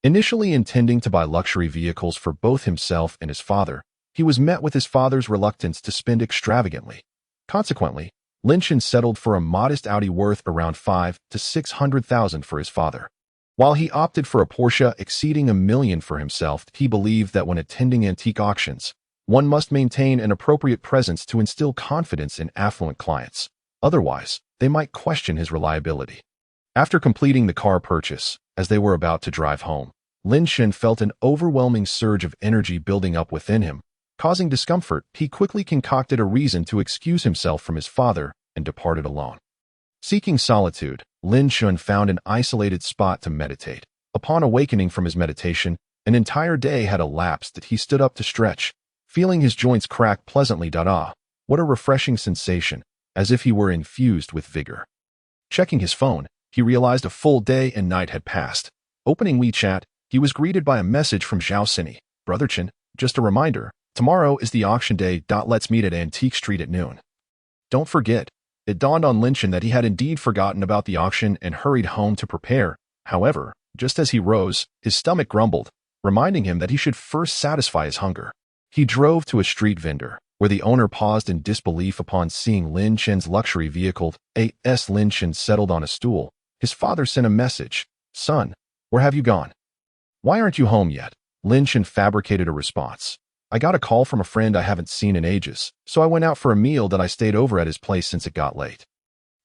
Initially intending to buy luxury vehicles for both himself and his father, he was met with his father's reluctance to spend extravagantly. Consequently, Lin Shen settled for a modest Audi worth around 500,000 to 600,000 for his father. While he opted for a Porsche exceeding $1 million for himself, he believed that when attending antique auctions, one must maintain an appropriate presence to instill confidence in affluent clients. Otherwise, they might question his reliability. After completing the car purchase, as they were about to drive home, Lin Shen felt an overwhelming surge of energy building up within him. Causing discomfort, he quickly concocted a reason to excuse himself from his father and departed alone. Seeking solitude, Lin Shen found an isolated spot to meditate. Upon awakening from his meditation, an entire day had elapsed that he stood up to stretch, feeling his joints crack pleasantly. What a refreshing sensation, as if he were infused with vigor. Checking his phone, he realized a full day and night had passed. Opening WeChat, he was greeted by a message from Zhao Sini. Brother Chen, just a reminder, tomorrow is the auction day. Let's meet at Antique Street at noon. Don't forget. It dawned on Lin Shen that he had indeed forgotten about the auction and hurried home to prepare. However, just as he rose, his stomach grumbled, reminding him that he should first satisfy his hunger. He drove to a street vendor, where the owner paused in disbelief upon seeing Lin Shen's luxury vehicle. As Lin Shen settled on a stool, his father sent a message. Son, where have you gone? Why aren't you home yet? Lin Shen fabricated a response. I got a call from a friend I haven't seen in ages, so I went out for a meal that I stayed over at his place since it got late.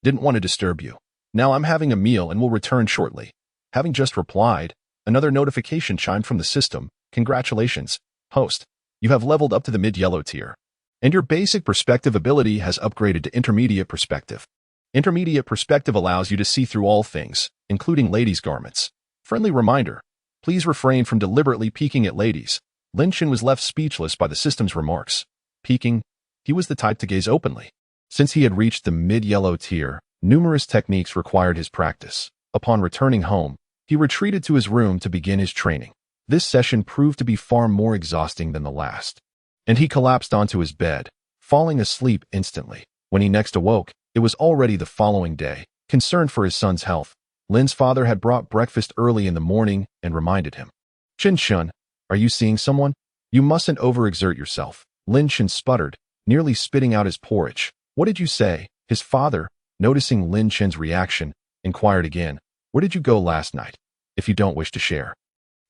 Didn't want to disturb you. Now I'm having a meal and will return shortly. Having just replied, another notification chimed from the system. Congratulations, host. You have leveled up to the mid-yellow tier, and your basic perspective ability has upgraded to intermediate perspective. Intermediate perspective allows you to see through all things, including ladies' garments. Friendly reminder, please refrain from deliberately peeking at ladies. Lin Shen was left speechless by the system's remarks. Peeking? He was the type to gaze openly. Since he had reached the mid-yellow tier, numerous techniques required his practice. Upon returning home, he retreated to his room to begin his training. This session proved to be far more exhausting than the last, and he collapsed onto his bed, falling asleep instantly. When he next awoke, it was already the following day. Concerned for his son's health, Lin's father had brought breakfast early in the morning and reminded him. "Chen Shun, are you seeing someone? You mustn't overexert yourself." Lin Chen sputtered, nearly spitting out his porridge. "What did you say?" His father, noticing Lin Chen's reaction, inquired again. "Where did you go last night? If you don't wish to share,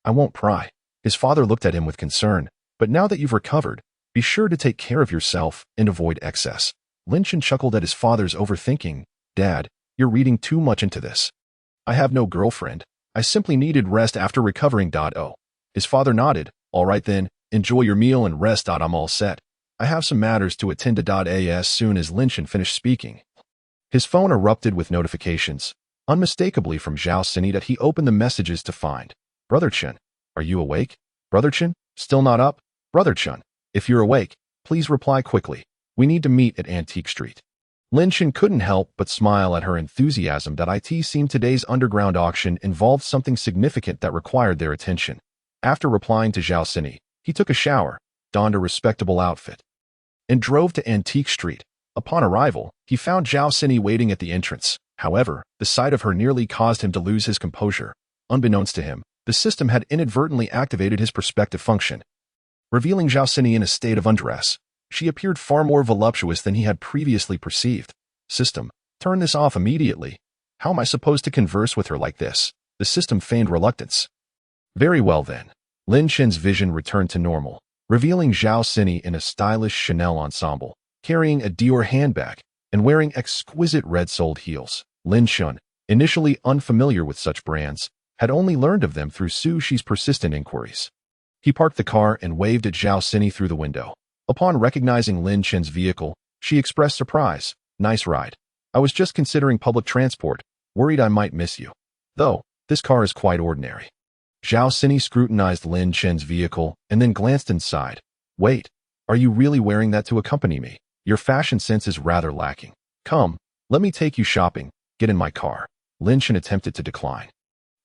I won't pry." His father looked at him with concern. "But now that you've recovered, be sure to take care of yourself and avoid excess." Lin Chen chuckled at his father's overthinking. "Dad, you're reading too much into this. I have no girlfriend. I simply needed rest after recovering. Oh. His father nodded. "All right then, enjoy your meal and rest. I'm all set. I have some matters to attend to. As soon as Lin Chen finished speaking, his phone erupted with notifications, unmistakably from Zhao Sini that he opened the messages to find. "Brother Chen, are you awake? Brother Chen, still not up? Brother Chen, if you're awake, please reply quickly. We need to meet at Antique Street." Lin Chen couldn't help but smile at her enthusiasm. It seemed today's underground auction involved something significant that required their attention. After replying to Zhao Sini, he took a shower, donned a respectable outfit, and drove to Antique Street. Upon arrival, he found Zhao Sini waiting at the entrance. However, the sight of her nearly caused him to lose his composure. Unbeknownst to him, the system had inadvertently activated his perspective function, revealing Zhao Sini in a state of undress. She appeared far more voluptuous than he had previously perceived. "System, turn this off immediately. How am I supposed to converse with her like this?" The system feigned reluctance. "Very well then." Lin Chen's vision returned to normal, revealing Zhao Sini in a stylish Chanel ensemble, carrying a Dior handbag, and wearing exquisite red-soled heels. Lin Chen, initially unfamiliar with such brands, had only learned of them through Su Shi's persistent inquiries. He parked the car and waved at Zhao Sini through the window. Upon recognizing Lin Chen's vehicle, she expressed surprise. "Nice ride. I was just considering public transport, worried I might miss you. Though, this car is quite ordinary." Zhao Sini scrutinized Lin Chen's vehicle and then glanced inside. "Wait, are you really wearing that to accompany me? Your fashion sense is rather lacking. Come, let me take you shopping. Get in my car." Lin Chen attempted to decline,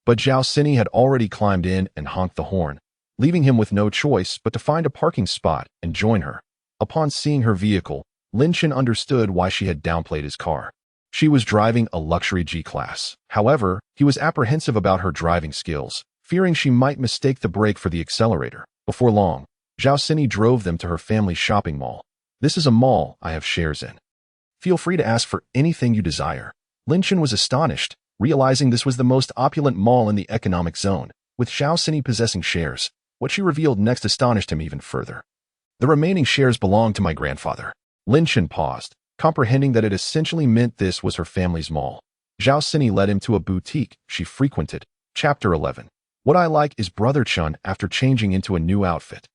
but Zhao Sini had already climbed in and honked the horn, leaving him with no choice but to find a parking spot and join her. Upon seeing her vehicle, Lin Chen understood why she had downplayed his car. She was driving a luxury G-Class. However, he was apprehensive about her driving skills, fearing she might mistake the brake for the accelerator. Before long, Zhao Sini drove them to her family's shopping mall. "This is a mall I have shares in. Feel free to ask for anything you desire." Lin Chen was astonished, realizing this was the most opulent mall in the economic zone, with Zhao Sini possessing shares. What she revealed next astonished him even further. "The remaining shares belong to my grandfather." Lin Chen paused, comprehending that it essentially meant this was her family's mall. Zhao Sini led him to a boutique she frequented. Chapter 11. What I like is Brother Chen after changing into a new outfit.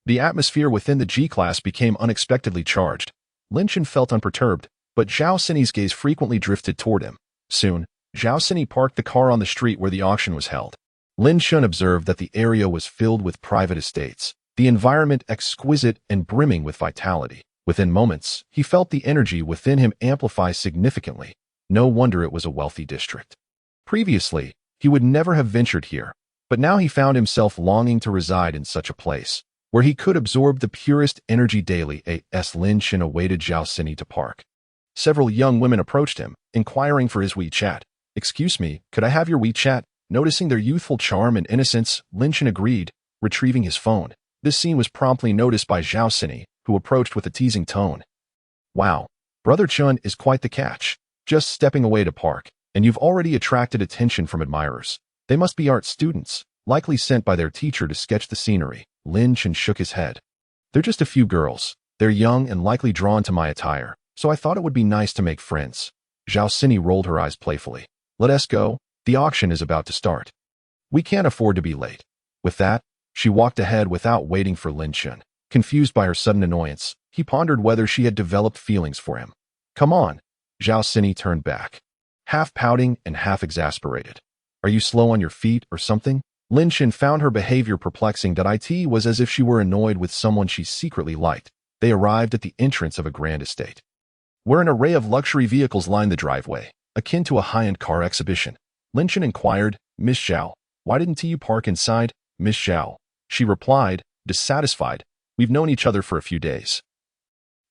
The atmosphere within the G-Class became unexpectedly charged. Lin Chen felt unperturbed, but Zhao Sini's gaze frequently drifted toward him. Soon, Zhao Sini parked the car on the street where the auction was held. Lin Chen observed that the area was filled with private estates, the environment exquisite and brimming with vitality. Within moments, he felt the energy within him amplify significantly. No wonder it was a wealthy district. Previously, he would never have ventured here, but now he found himself longing to reside in such a place, where he could absorb the purest energy daily. As Lin Chen awaited Zhao Sini to park, several young women approached him, inquiring for his WeChat. "Excuse me, could I have your WeChat?" Noticing their youthful charm and innocence, Lin Chen agreed, retrieving his phone. This scene was promptly noticed by Zhao Sini, who approached with a teasing tone. "Wow, Brother Chen is quite the catch. Just stepping away to park, and you've already attracted attention from admirers. They must be art students, likely sent by their teacher to sketch the scenery." Lin Chen shook his head. "They're just a few girls. They're young and likely drawn to my attire, so I thought it would be nice to make friends." Zhao Sini rolled her eyes playfully. "Let us go. The auction is about to start. We can't afford to be late." With that, she walked ahead without waiting for Lin Chen. Confused by her sudden annoyance, he pondered whether she had developed feelings for him. "Come on." Zhao Sini turned back, half pouting and half exasperated. "Are you slow on your feet or something?" Lin Chen found her behavior perplexing. It was as if she were annoyed with someone she secretly liked. They arrived at the entrance of a grand estate, where an array of luxury vehicles lined the driveway, akin to a high-end car exhibition. Lin Chen inquired, "Miss Zhao, why didn't you park inside?" "Miss Zhao," she replied, dissatisfied, "we've known each other for a few days.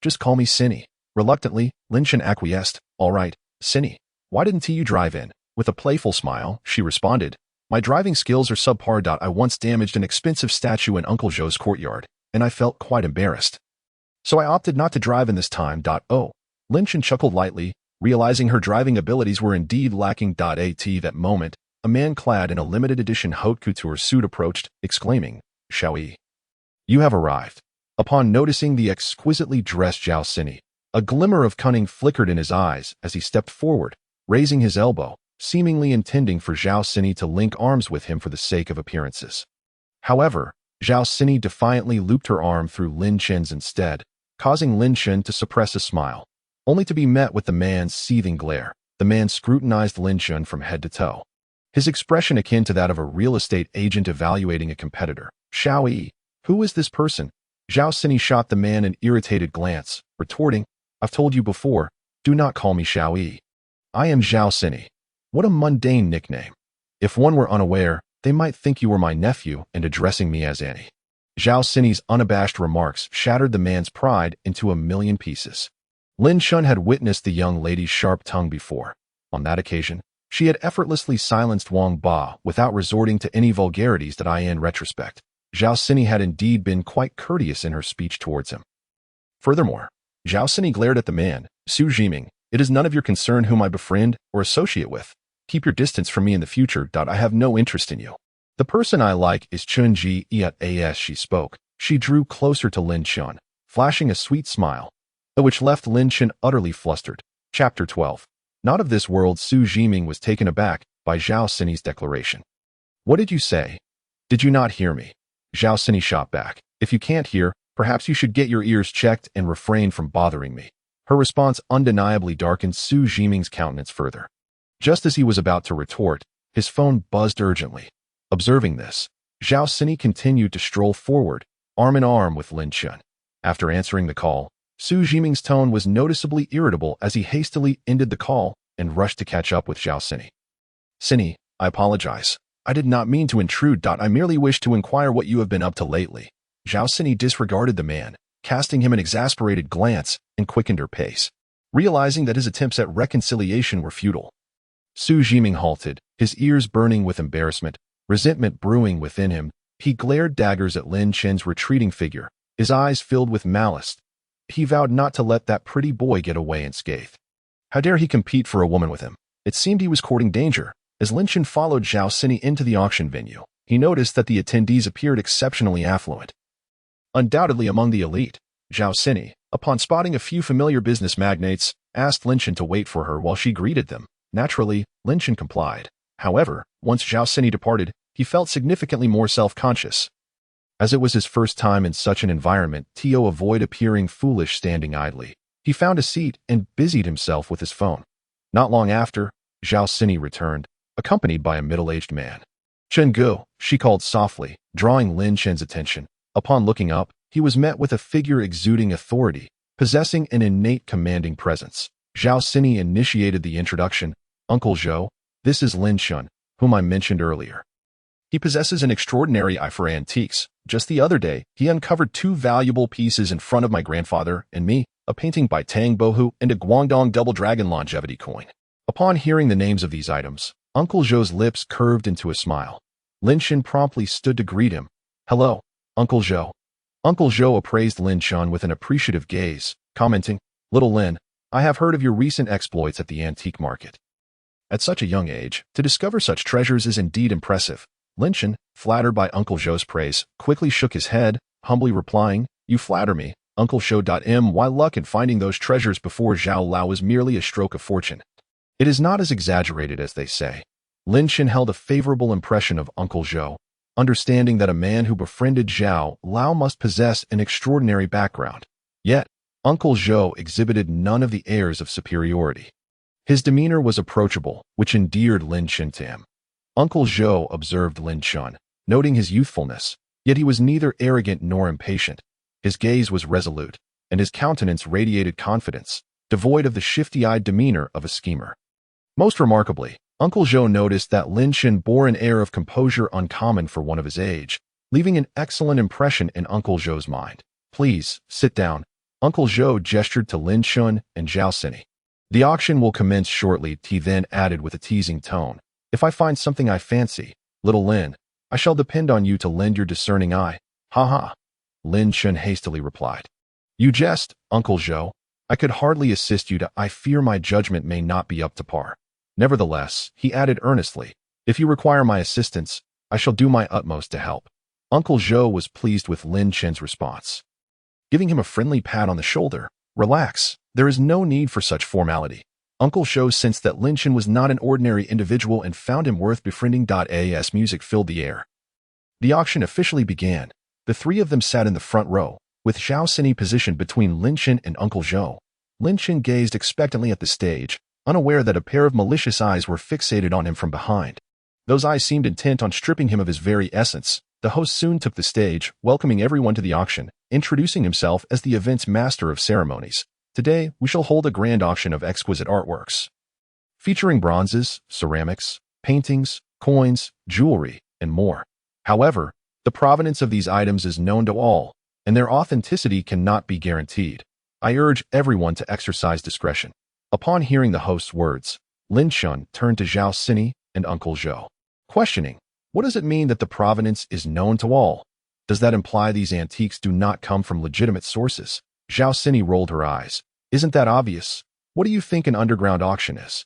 Just call me Cinny. Reluctantly, Lin Shen acquiesced. All right, Cinny. Why didn't you drive in? With a playful smile, she responded, my driving skills are subpar. I once damaged an expensive statue in Uncle Joe's courtyard, and I felt quite embarrassed. So I opted not to drive in this time. Oh. Lin Shen chuckled lightly, realizing her driving abilities were indeed lacking. At that moment, a man clad in a limited edition haute couture suit approached, exclaiming, Xiao Yi. You have arrived. Upon noticing the exquisitely dressed Zhao Cinny, a glimmer of cunning flickered in his eyes as he stepped forward, raising his elbow, seemingly intending for Zhao Cinny to link arms with him for the sake of appearances. However, Zhao Cinny defiantly looped her arm through Lin Shen's instead, causing Lin Shen to suppress a smile, only to be met with the man's seething glare. The man scrutinized Lin Shen from head to toe, his expression akin to that of a real estate agent evaluating a competitor. Xiao Yi, who is this person? Zhao Cinny shot the man an irritated glance, retorting, I've told you before, do not call me Xiao Yi. I am Zhao Cinny. What a mundane nickname. If one were unaware, they might think you were my nephew and addressing me as Annie. Zhao Cinny's unabashed remarks shattered the man's pride into a million pieces. Lin Shen had witnessed the young lady's sharp tongue before. On that occasion, she had effortlessly silenced Wang Ba without resorting to any vulgarities. In retrospect, Zhao Cinny had indeed been quite courteous in her speech towards him. Furthermore, Zhao Cinny glared at the man. Su Jiming, it is none of your concern whom I befriend or associate with. Keep your distance from me in the future. I have no interest in you. The person I like is Chun Ji. As she spoke, she drew closer to Lin Shen, flashing a sweet smile, which left Lin Shen utterly flustered. Chapter 12. Not of this world. Su Jiming was taken aback by Zhao Cinny's declaration. What did you say? Did you not hear me? Zhao Cinny shot back. If you can't hear, perhaps you should get your ears checked and refrain from bothering me. Her response undeniably darkened Su Jiming's countenance further. Just as he was about to retort, his phone buzzed urgently. Observing this, Zhao Cinny continued to stroll forward, arm in arm with Lin Shen. After answering the call, Su Jiming's tone was noticeably irritable as he hastily ended the call and rushed to catch up with Zhao Cinny. Cinny, I apologize. I did not mean to intrude. I merely wished to inquire what you have been up to lately. Zhao Cinny disregarded the man, casting him an exasperated glance, and quickened her pace, realizing that his attempts at reconciliation were futile. Su Jiming halted, his ears burning with embarrassment, resentment brewing within him. He glared daggers at Lin Shen's retreating figure, his eyes filled with malice. He vowed not to let that pretty boy get away unscathed. How dare he compete for a woman with him? It seemed he was courting danger. As Lin Shen followed Zhao Cinny into the auction venue, he noticed that the attendees appeared exceptionally affluent. Undoubtedly among the elite, Zhao Cinny, upon spotting a few familiar business magnates, asked Lin Shen to wait for her while she greeted them. Naturally, Lin Shen complied. However, once Zhao Cinny departed, he felt significantly more self-conscious. As it was his first time in such an environment, to avoid appearing foolish standing idly, he found a seat and busied himself with his phone. Not long after, Zhao Cinny returned, accompanied by a middle-aged man. Chen Gu, she called softly, drawing Lin Shen's attention. Upon looking up, he was met with a figure exuding authority, possessing an innate commanding presence. Zhao Cinny initiated the introduction. Uncle Zhou, this is Lin Shen, whom I mentioned earlier. He possesses an extraordinary eye for antiques. Just the other day, he uncovered 2 valuable pieces in front of my grandfather and me, a painting by Tang Bohu and a Guangdong Double Dragon longevity coin. Upon hearing the names of these items, Uncle Zhou's lips curved into a smile. Lin Shen promptly stood to greet him. Hello, Uncle Zhou. Uncle Zhou appraised Lin Shen with an appreciative gaze, commenting, Little Lin, I have heard of your recent exploits at the antique market. At such a young age, to discover such treasures is indeed impressive. Lin Shen, flattered by Uncle Zhou's praise, quickly shook his head, humbly replying, You flatter me, Uncle Zhou. My luck in finding those treasures before Zhao Lao was merely a stroke of fortune. It is not as exaggerated as they say. Lin Shen held a favorable impression of Uncle Zhou, understanding that a man who befriended Zhao Lao must possess an extraordinary background. Yet, Uncle Zhou exhibited none of the airs of superiority. His demeanor was approachable, which endeared Lin Shen to him. Uncle Zhou observed Lin Shen, noting his youthfulness, yet he was neither arrogant nor impatient. His gaze was resolute, and his countenance radiated confidence, devoid of the shifty-eyed demeanor of a schemer. Most remarkably, Uncle Zhou noticed that Lin Shen bore an air of composure uncommon for one of his age, leaving an excellent impression in Uncle Zhou's mind. Please, sit down. Uncle Zhou gestured to Lin Chun and Zhao Sini. The auction will commence shortly, he then added with a teasing tone. If I find something I fancy, little Lin, I shall depend on you to lend your discerning eye. Ha ha. Lin Chun hastily replied. You jest, Uncle Zhou. I could hardly assist you I fear my judgment may not be up to par. Nevertheless, he added earnestly, if you require my assistance, I shall do my utmost to help. Uncle Zhou was pleased with Lin Chen's response. Giving him a friendly pat on the shoulder, relax, there is no need for such formality. Uncle Zhou sensed that Lin Chen was not an ordinary individual and found him worth befriending. As music filled the air. The auction officially began. The three of them sat in the front row, with Zhao Sini positioned between Lin Chen and Uncle Zhou. Lin Chen gazed expectantly at the stage, unaware that a pair of malicious eyes were fixated on him from behind. Those eyes seemed intent on stripping him of his very essence. The host soon took the stage, welcoming everyone to the auction, introducing himself as the event's master of ceremonies. Today, we shall hold a grand auction of exquisite artworks, featuring bronzes, ceramics, paintings, coins, jewelry, and more. However, the provenance of these items is known to all, and their authenticity cannot be guaranteed. I urge everyone to exercise discretion. Upon hearing the host's words, Lin Chun turned to Zhao Sini and Uncle Zhou, questioning, what does it mean that the provenance is known to all? Does that imply these antiques do not come from legitimate sources? Zhao Sini rolled her eyes. Isn't that obvious? What do you think an underground auction is?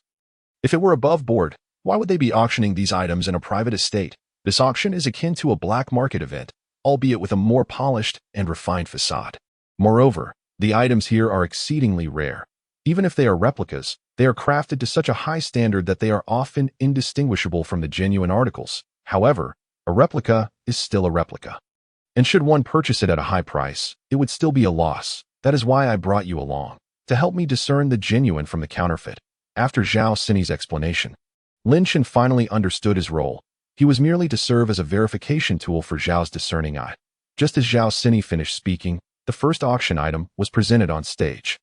If it were above board, why would they be auctioning these items in a private estate? This auction is akin to a black market event, albeit with a more polished and refined facade. Moreover, the items here are exceedingly rare. Even if they are replicas, they are crafted to such a high standard that they are often indistinguishable from the genuine articles. However, a replica is still a replica. And should one purchase it at a high price, it would still be a loss. That is why I brought you along, to help me discern the genuine from the counterfeit. After Zhao Sini's explanation, Lin Chen finally understood his role. He was merely to serve as a verification tool for Zhao's discerning eye. Just as Zhao Sini finished speaking, the first auction item was presented on stage.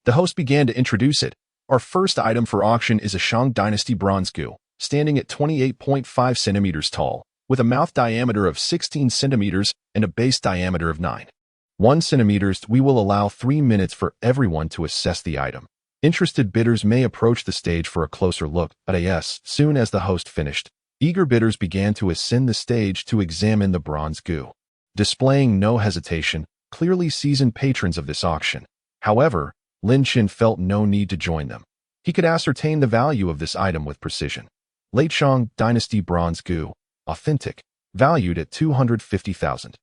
The host began to introduce it. Our first item for auction is a Shang Dynasty bronze gu, standing at 28.5 centimeters tall, with a mouth diameter of 16 centimeters and a base diameter of 9.1 centimeters. We will allow 3 minutes for everyone to assess the item. Interested bidders may approach the stage for a closer look. As soon as the host finished, eager bidders began to ascend the stage to examine the bronze gu. Displaying no hesitation, clearly seasoned patrons of this auction. However, Lin Chen felt no need to join them. He could ascertain the value of this item with precision. Late Shang Dynasty bronze gu, authentic, valued at 250,000.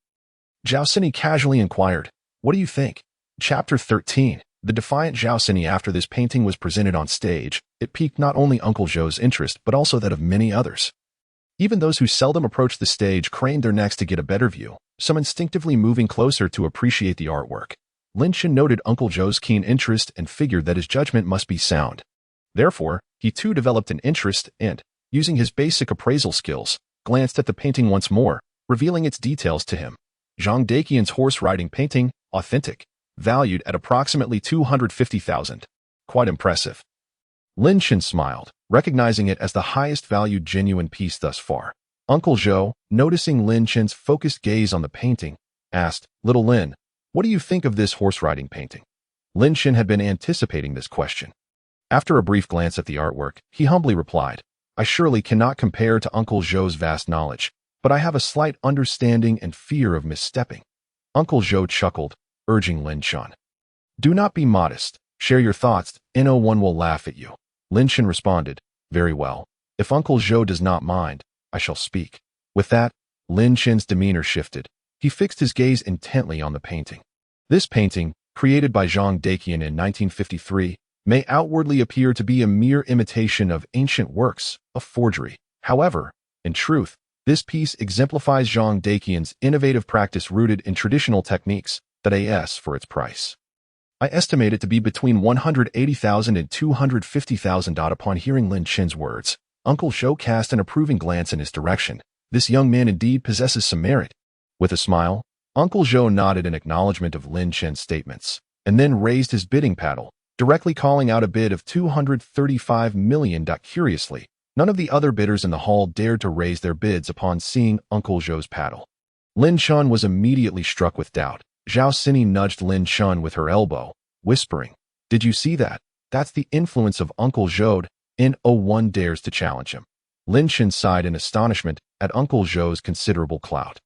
Zhao Sini casually inquired, what do you think? Chapter 13. The defiant Zhao Sini. After this painting was presented on stage, it piqued not only Uncle Zhou's interest but also that of many others. Even those who seldom approached the stage craned their necks to get a better view, some instinctively moving closer to appreciate the artwork. Lin Chen noted Uncle Zhou's keen interest and figured that his judgment must be sound. Therefore, he too developed an interest and, using his basic appraisal skills, glanced at the painting once more, revealing its details to him. Zhang Daqian's horse-riding painting, authentic, valued at approximately 250,000. Quite impressive. Lin Chen smiled, recognizing it as the highest-valued genuine piece thus far. Uncle Zhou, noticing Lin Chen's focused gaze on the painting, asked, Little Lin, what do you think of this horse-riding painting? Lin Chen had been anticipating this question. After a brief glance at the artwork, he humbly replied, I surely cannot compare to Uncle Zhou's vast knowledge, but I have a slight understanding and fear of misstepping. Uncle Zhou chuckled, urging Lin Chen. Do not be modest. Share your thoughts, no one will laugh at you. Lin Chen responded, Very well. If Uncle Zhou does not mind, I shall speak. With that, Lin Chen's demeanor shifted. He fixed his gaze intently on the painting. This painting, created by Zhang Daqian in 1953, may outwardly appear to be a mere imitation of ancient works, a forgery. However, in truth, this piece exemplifies Zhang Daqian's innovative practice rooted in traditional techniques. As for its price, I estimate it to be between 180,000 and 250,000. Upon hearing Lin Chen's words, Uncle Zhou cast an approving glance in his direction. This young man indeed possesses some merit. With a smile, Uncle Zhou nodded in acknowledgement of Lin Chen's statements, and then raised his bidding paddle, directly calling out a bid of 235 million. Curiously, none of the other bidders in the hall dared to raise their bids upon seeing Uncle Zhou's paddle. Lin Chen was immediately struck with doubt. Zhao Sini nudged Lin Chun with her elbow, whispering, "Did you see that? That's the influence of Uncle Zhou. No one dares to challenge him." Lin Chun sighed in astonishment at Uncle Zhou's considerable clout.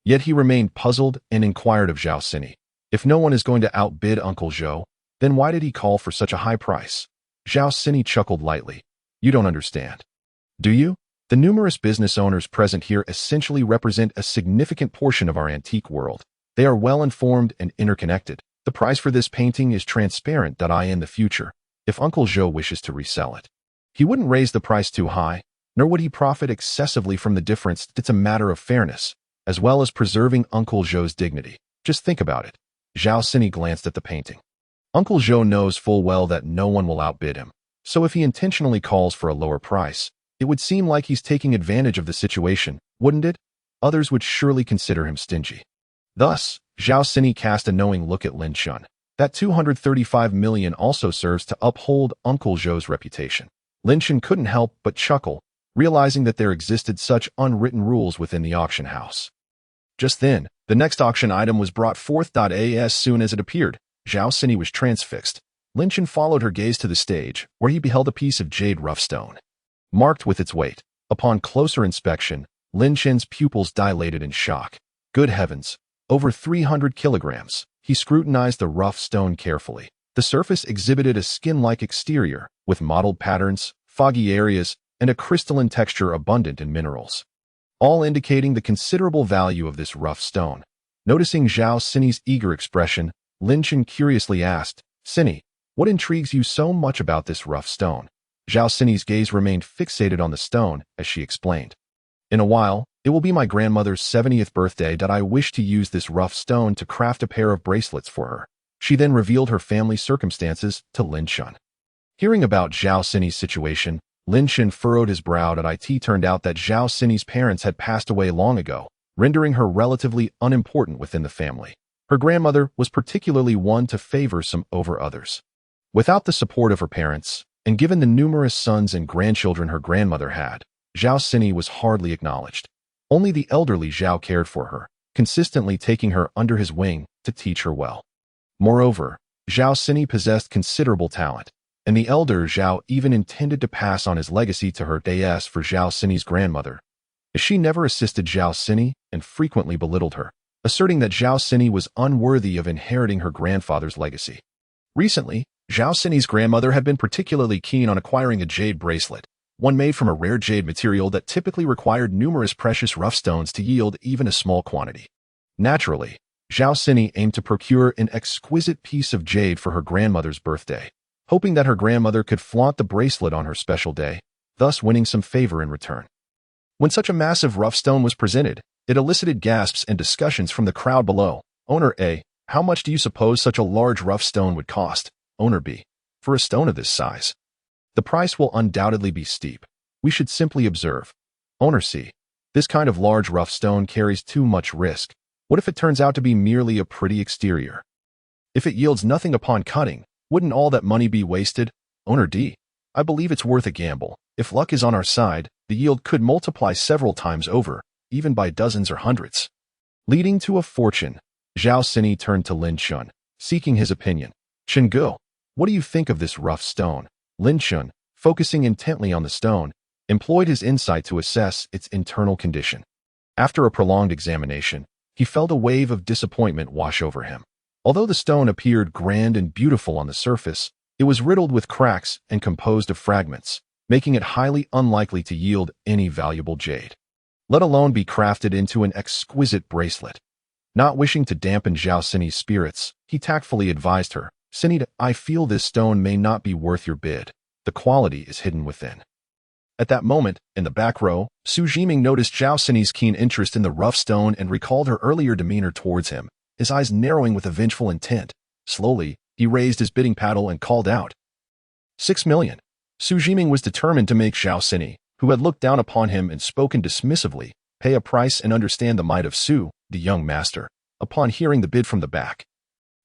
Yet he remained puzzled and inquired of Zhao Sini, "If no one is going to outbid Uncle Zhou, then why did he call for such a high price?" Zhao Sini chuckled lightly. "You don't understand. Do you? The numerous business owners present here essentially represent a significant portion of our antique world. They are well-informed and interconnected. The price for this painting is transparent. In the future, if Uncle Zhou wishes to resell it, he wouldn't raise the price too high, nor would he profit excessively from the difference. It's a matter of fairness, as well as preserving Uncle Zhou's dignity. Just think about it." Zhao Sini glanced at the painting. Uncle Zhou knows full well that no one will outbid him, so if he intentionally calls for a lower price, it would seem like he's taking advantage of the situation, wouldn't it? Others would surely consider him stingy. Thus, Zhao Sini cast a knowing look at Lin Chun. That 235 million also serves to uphold Uncle Zhou's reputation. Lin Chun couldn't help but chuckle, realizing that there existed such unwritten rules within the auction house. Just then, the next auction item was brought forth. As soon as it appeared, Zhao Sini was transfixed. Lin Chun followed her gaze to the stage, where he beheld a piece of jade rough stone, marked with its weight. Upon closer inspection, Lin Chun's pupils dilated in shock. Good heavens! Over 300 kilograms. He scrutinized the rough stone carefully. The surface exhibited a skin-like exterior, with mottled patterns, foggy areas, and a crystalline texture abundant in minerals, all indicating the considerable value of this rough stone. Noticing Zhao Sini's eager expression, Lin Chun curiously asked, "Sini, what intrigues you so much about this rough stone?" Zhao Sini's gaze remained fixated on the stone as she explained, "In a while, it will be my grandmother's 70th birthday. I wish to use this rough stone to craft a pair of bracelets for her." She then revealed her family circumstances to Lin Chun. Hearing about Zhao Sini's situation, Lin Chun furrowed his brow. It turned out that Zhao Sini's parents had passed away long ago, rendering her relatively unimportant within the family. Her grandmother was particularly one to favor some over others. Without the support of her parents, and given the numerous sons and grandchildren her grandmother had, Zhao Sini was hardly acknowledged. Only the elderly Zhao cared for her, consistently taking her under his wing to teach her well. Moreover, Zhao Sini possessed considerable talent, and the elder Zhao even intended to pass on his legacy to her. As for Zhao Sini's grandmother, she never assisted Zhao Sini and frequently belittled her, asserting that Zhao Sini was unworthy of inheriting her grandfather's legacy. Recently, Zhao Sini's grandmother had been particularly keen on acquiring a jade bracelet, one made from a rare jade material that typically required numerous precious rough stones to yield even a small quantity. Naturally, Zhao Sini aimed to procure an exquisite piece of jade for her grandmother's birthday, hoping that her grandmother could flaunt the bracelet on her special day, thus winning some favor in return. When such a massive rough stone was presented, it elicited gasps and discussions from the crowd below. Owner A: "How much do you suppose such a large rough stone would cost?" Owner B: "For a stone of this size, the price will undoubtedly be steep. We should simply observe." Owner C: "This kind of large rough stone carries too much risk. What if it turns out to be merely a pretty exterior? If it yields nothing upon cutting, wouldn't all that money be wasted?" Owner D: "I believe it's worth a gamble. If luck is on our side, the yield could multiply several times over, even by dozens or hundreds, leading to a fortune." Zhao Sini turned to Lin Chun, seeking his opinion. "Chen Gu, what do you think of this rough stone?" Lin Chun, focusing intently on the stone, employed his insight to assess its internal condition. After a prolonged examination, he felt a wave of disappointment wash over him. Although the stone appeared grand and beautiful on the surface, it was riddled with cracks and composed of fragments, making it highly unlikely to yield any valuable jade, let alone be crafted into an exquisite bracelet. Not wishing to dampen Zhao Sini's spirits, he tactfully advised her, "Sini, I feel this stone may not be worth your bid. The quality is hidden within." At that moment, in the back row, Su Jiming noticed Zhao Sini's keen interest in the rough stone and recalled her earlier demeanor towards him, his eyes narrowing with a vengeful intent. Slowly, he raised his bidding paddle and called out, 6 million. Su Jiming was determined to make Zhao Sini, who had looked down upon him and spoken dismissively, pay a price and understand the might of Su, the young master. Upon hearing the bid from the back,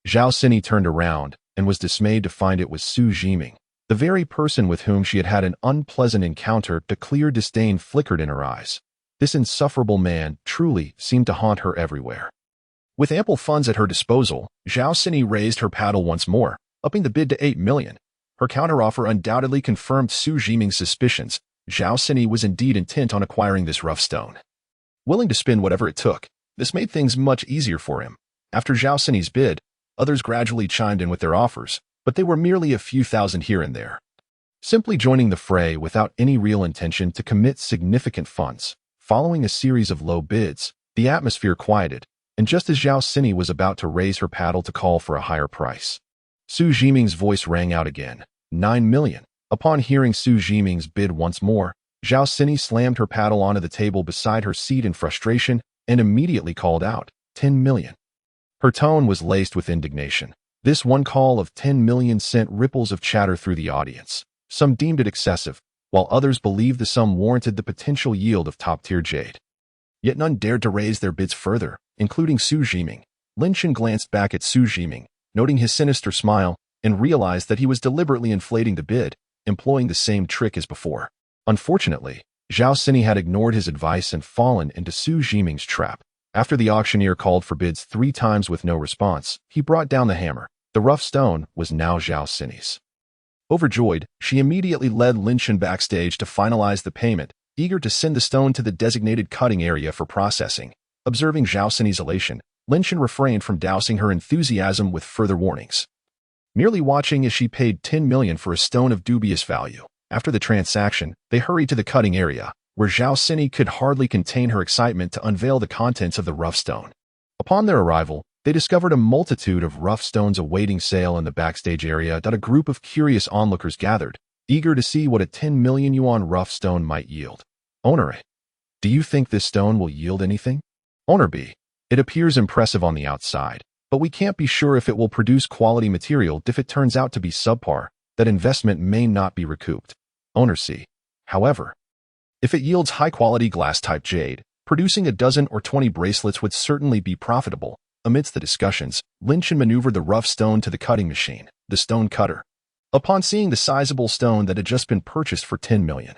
Zhao Sini turned around and was dismayed to find it was Su Jiming, the very person with whom she had had an unpleasant encounter. The clear disdain flickered in her eyes. This insufferable man truly seemed to haunt her everywhere. With ample funds at her disposal, Zhao Sini raised her paddle once more, upping the bid to 8 million. Her counteroffer undoubtedly confirmed Su Jiming's suspicions. Zhao Sini was indeed intent on acquiring this rough stone. Willing to spend whatever it took, this made things much easier for him. After Zhao Sini's bid, others gradually chimed in with their offers, but they were merely a few thousand here and there. Simply joining the fray without any real intention to commit significant funds. Following a series of low bids, the atmosphere quieted, and just as Zhao Sini was about to raise her paddle to call for a higher price, Su Jiming's voice rang out again, 9 million. Upon hearing Su Jiming's bid once more, Zhao Sini slammed her paddle onto the table beside her seat in frustration and immediately called out, 10 million. Her tone was laced with indignation. This one call of 10 million sent ripples of chatter through the audience. Some deemed it excessive, while others believed the sum warranted the potential yield of top-tier jade. Yet none dared to raise their bids further, including Su Jiming. Lin Chen glanced back at Su Jiming, noting his sinister smile, and realized that he was deliberately inflating the bid, employing the same trick as before. Unfortunately, Zhao Sini had ignored his advice and fallen into Su Jiming's trap. After the auctioneer called for bids 3 times with no response, he brought down the hammer. The rough stone was now Zhao Sini's. Overjoyed, she immediately led Lin Chen backstage to finalize the payment, eager to send the stone to the designated cutting area for processing. Observing Zhao Sini's elation, Lin Chen refrained from dousing her enthusiasm with further warnings. Merely watching as she paid 10 million for a stone of dubious value. After the transaction, they hurried to the cutting area, where Zhao Sini could hardly contain her excitement to unveil the contents of the rough stone. Upon their arrival, they discovered a multitude of rough stones awaiting sale in the backstage area. A group of curious onlookers gathered, eager to see what a 10 million yuan rough stone might yield. Owner A, do you think this stone will yield anything? Owner B, it appears impressive on the outside, but we can't be sure if it will produce quality material. If it turns out to be subpar, that investment may not be recouped. Owner C, however, if it yields high-quality glass-type jade, producing a dozen or 20 bracelets would certainly be profitable. Amidst the discussions, Lin Chen maneuvered the rough stone to the cutting machine, the stone cutter. Upon seeing the sizable stone that had just been purchased for 10 million,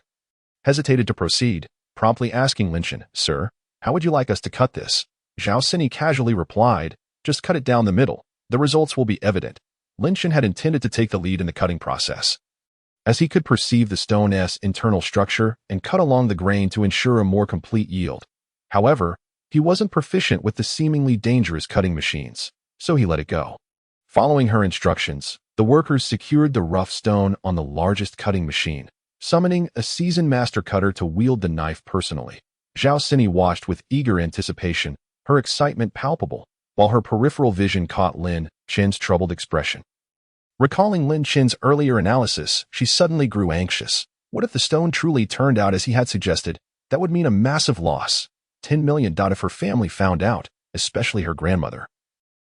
hesitated to proceed, promptly asking Lin Chen, "Sir, how would you like us to cut this?" Zhao Sini casually replied, "Just cut it down the middle. The results will be evident." Lin Chen had intended to take the lead in the cutting process, as he could perceive the stone's internal structure and cut along the grain to ensure a more complete yield. However, he wasn't proficient with the seemingly dangerous cutting machines, so he let it go. Following her instructions, the workers secured the rough stone on the largest cutting machine, summoning a seasoned master cutter to wield the knife personally. Zhao Sini watched with eager anticipation, her excitement palpable, while her peripheral vision caught Lin Chen's troubled expression. Recalling Lin Chen's earlier analysis, she suddenly grew anxious. What if the stone truly turned out as he had suggested? That would mean a massive loss. 10 million. If her family found out, especially her grandmother.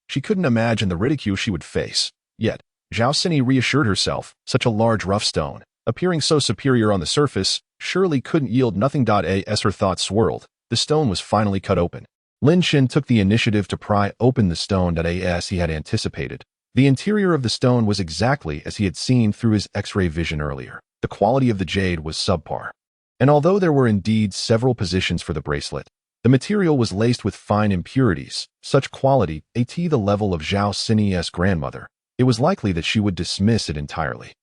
She couldn't imagine the ridicule she would face. Yet, Zhao Sini reassured herself, such a large rough stone, appearing so superior on the surface, surely couldn't yield nothing. As her thoughts swirled, the stone was finally cut open. Lin Chen took the initiative to pry open the stone. As he had anticipated, the interior of the stone was exactly as he had seen through his X-ray vision earlier. The quality of the jade was subpar. And although there were indeed several positions for the bracelet, the material was laced with fine impurities, such quality, at the level of Zhao Sini's grandmother. It was likely that she would dismiss it entirely.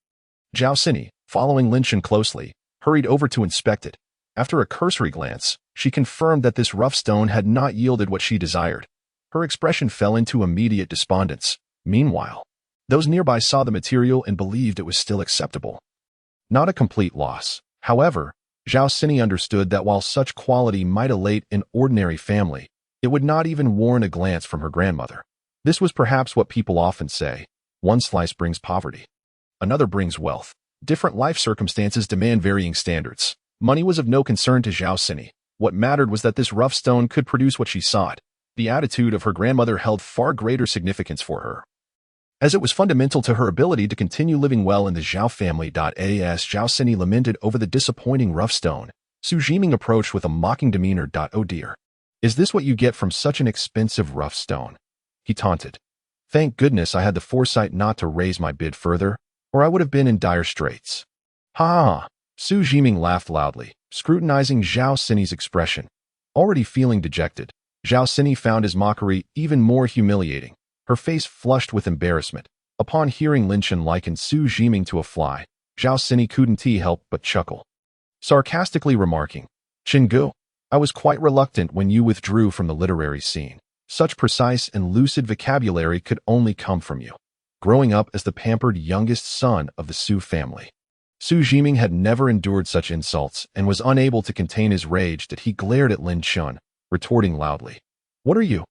Zhao Sini, following Lin Chen closely, hurried over to inspect it. After a cursory glance, she confirmed that this rough stone had not yielded what she desired. Her expression fell into immediate despondence. Meanwhile, those nearby saw the material and believed it was still acceptable. Not a complete loss. However, Zhao Sini understood that while such quality might elate an ordinary family, it would not even warrant a glance from her grandmother. This was perhaps what people often say: one slice brings poverty, another brings wealth. Different life circumstances demand varying standards. Money was of no concern to Zhao Sini. What mattered was that this rough stone could produce what she sought. The attitude of her grandmother held far greater significance for her, as it was fundamental to her ability to continue living well in the Zhao family. As Zhao Sini lamented over the disappointing rough stone, Su Jiming approached with a mocking demeanor. "Oh dear. Is this what you get from such an expensive rough stone?" he taunted. "Thank goodness I had the foresight not to raise my bid further, or I would have been in dire straits." "Ha ha ha." Su Jiming laughed loudly, scrutinizing Zhao Sini's expression. Already feeling dejected, Zhao Sini found his mockery even more humiliating. Her face flushed with embarrassment. Upon hearing Lin Shan liken Su Zhiming to a fly, Zhao Sini couldn't help but chuckle, sarcastically remarking, "Qinggu, I was quite reluctant when you withdrew from the literary scene. Such precise and lucid vocabulary could only come from you. Growing up as the pampered youngest son of the Su family, Su Zhiming had never endured such insults and was unable to contain his rage that he glared at Lin Chun, retorting loudly, "What are you?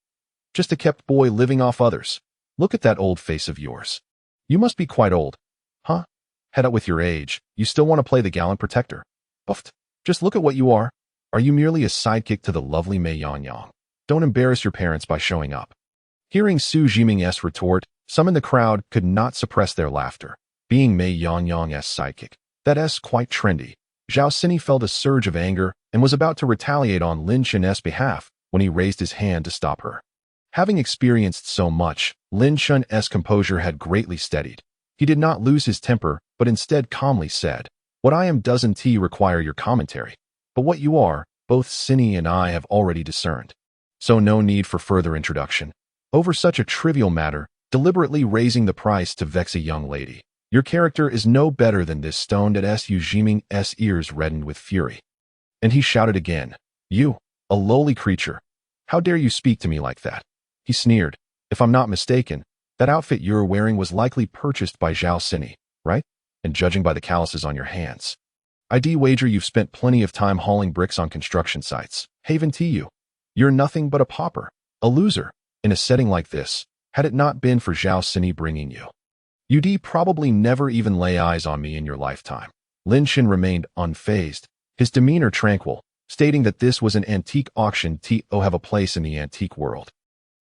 Just a kept boy living off others. Look at that old face of yours. You must be quite old. Huh? Head up with your age. You still want to play the gallant protector? Buffed. Just look at what you are. Are you merely a sidekick to the lovely Mei Yangyang? Don't embarrass your parents by showing up." Hearing Su Zhiming's retort, some in the crowd could not suppress their laughter. Being Mei Yangyang's sidekick, that's quite trendy. Zhao Sini felt a surge of anger and was about to retaliate on Lin Chun's behalf when he raised his hand to stop her. Having experienced so much, Lin Chun's composure had greatly steadied. He did not lose his temper, but instead calmly said, "What I am doesn't require your commentary. But what you are, both Sini and I have already discerned. So no need for further introduction. Over such a trivial matter, deliberately raising the price to vex a young lady. Your character is no better than this stone." At Su Zhiming's ears reddened with fury. And he shouted again, "You, a lowly creature. How dare you speak to me like that?" He sneered, "If I'm not mistaken, that outfit you're wearing was likely purchased by Zhao Sini, right? And judging by the calluses on your hands, I'd wager you've spent plenty of time hauling bricks on construction sites. Haven to you. You're nothing but a pauper, a loser, in a setting like this. Had it not been for Zhao Sini bringing you, you'd probably never even lay eyes on me in your lifetime." Lin Shan remained unfazed, his demeanor tranquil, stating that this was an antique auction to have a place in the antique world.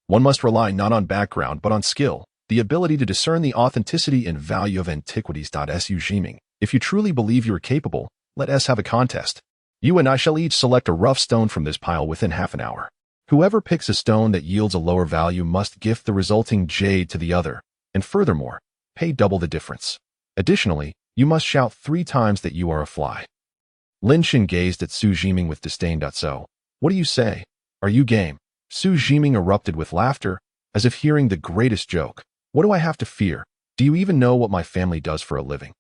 One must rely not on background but on skill, the ability to discern the authenticity and value of antiquities. Su Zhiming, if you truly believe you are capable, let us have a contest. You and I shall each select a rough stone from this pile within half an hour. Whoever picks a stone that yields a lower value must gift the resulting jade to the other, and furthermore, pay double the difference. Additionally, you must shout 3 times that you are a fly. Lin Shan gazed at Su Zhiming with disdain. "So, what do you say? Are you game?" Su Zhiming erupted with laughter, as if hearing the greatest joke. "What do I have to fear? Do you even know what my family does for a living?"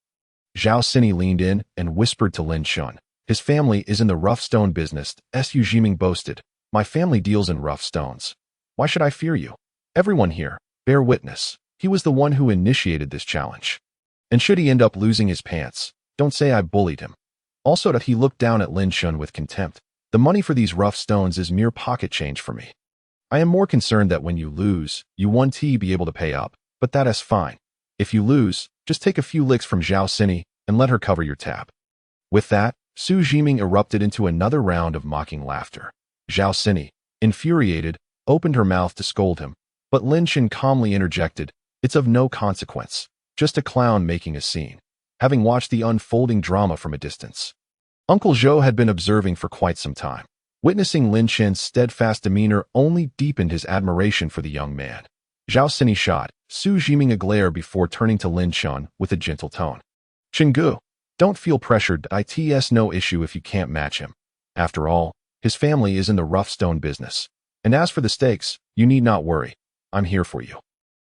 Zhao Sini leaned in and whispered to Lin Shan, "His family is in the rough stone business." Su Zhiming boasted, "My family deals in rough stones. Why should I fear you? Everyone here, bear witness. He was the one who initiated this challenge. And should he end up losing his pants, don't say I bullied him." Also that he looked down at Lin Shan with contempt. "The money for these rough stones is mere pocket change for me. I am more concerned that when you lose, you won't be able to pay up, but that is fine. If you lose, just take a few licks from Zhao Sini and let her cover your tab." With that, Su Zhiming erupted into another round of mocking laughter. Zhao Sini, infuriated, opened her mouth to scold him, but Lin Shan calmly interjected, "It's of no consequence, just a clown making a scene," having watched the unfolding drama from a distance. Uncle Zhou had been observing for quite some time. Witnessing Lin Shan's steadfast demeanor only deepened his admiration for the young man. Zhao Sini shot Su Zhiming a glare before turning to Lin Shan with a gentle tone. "Qinggu, don't feel pressured. It's no issue if you can't match him. After all, his family is in the rough stone business. And as for the stakes, you need not worry. I'm here for you."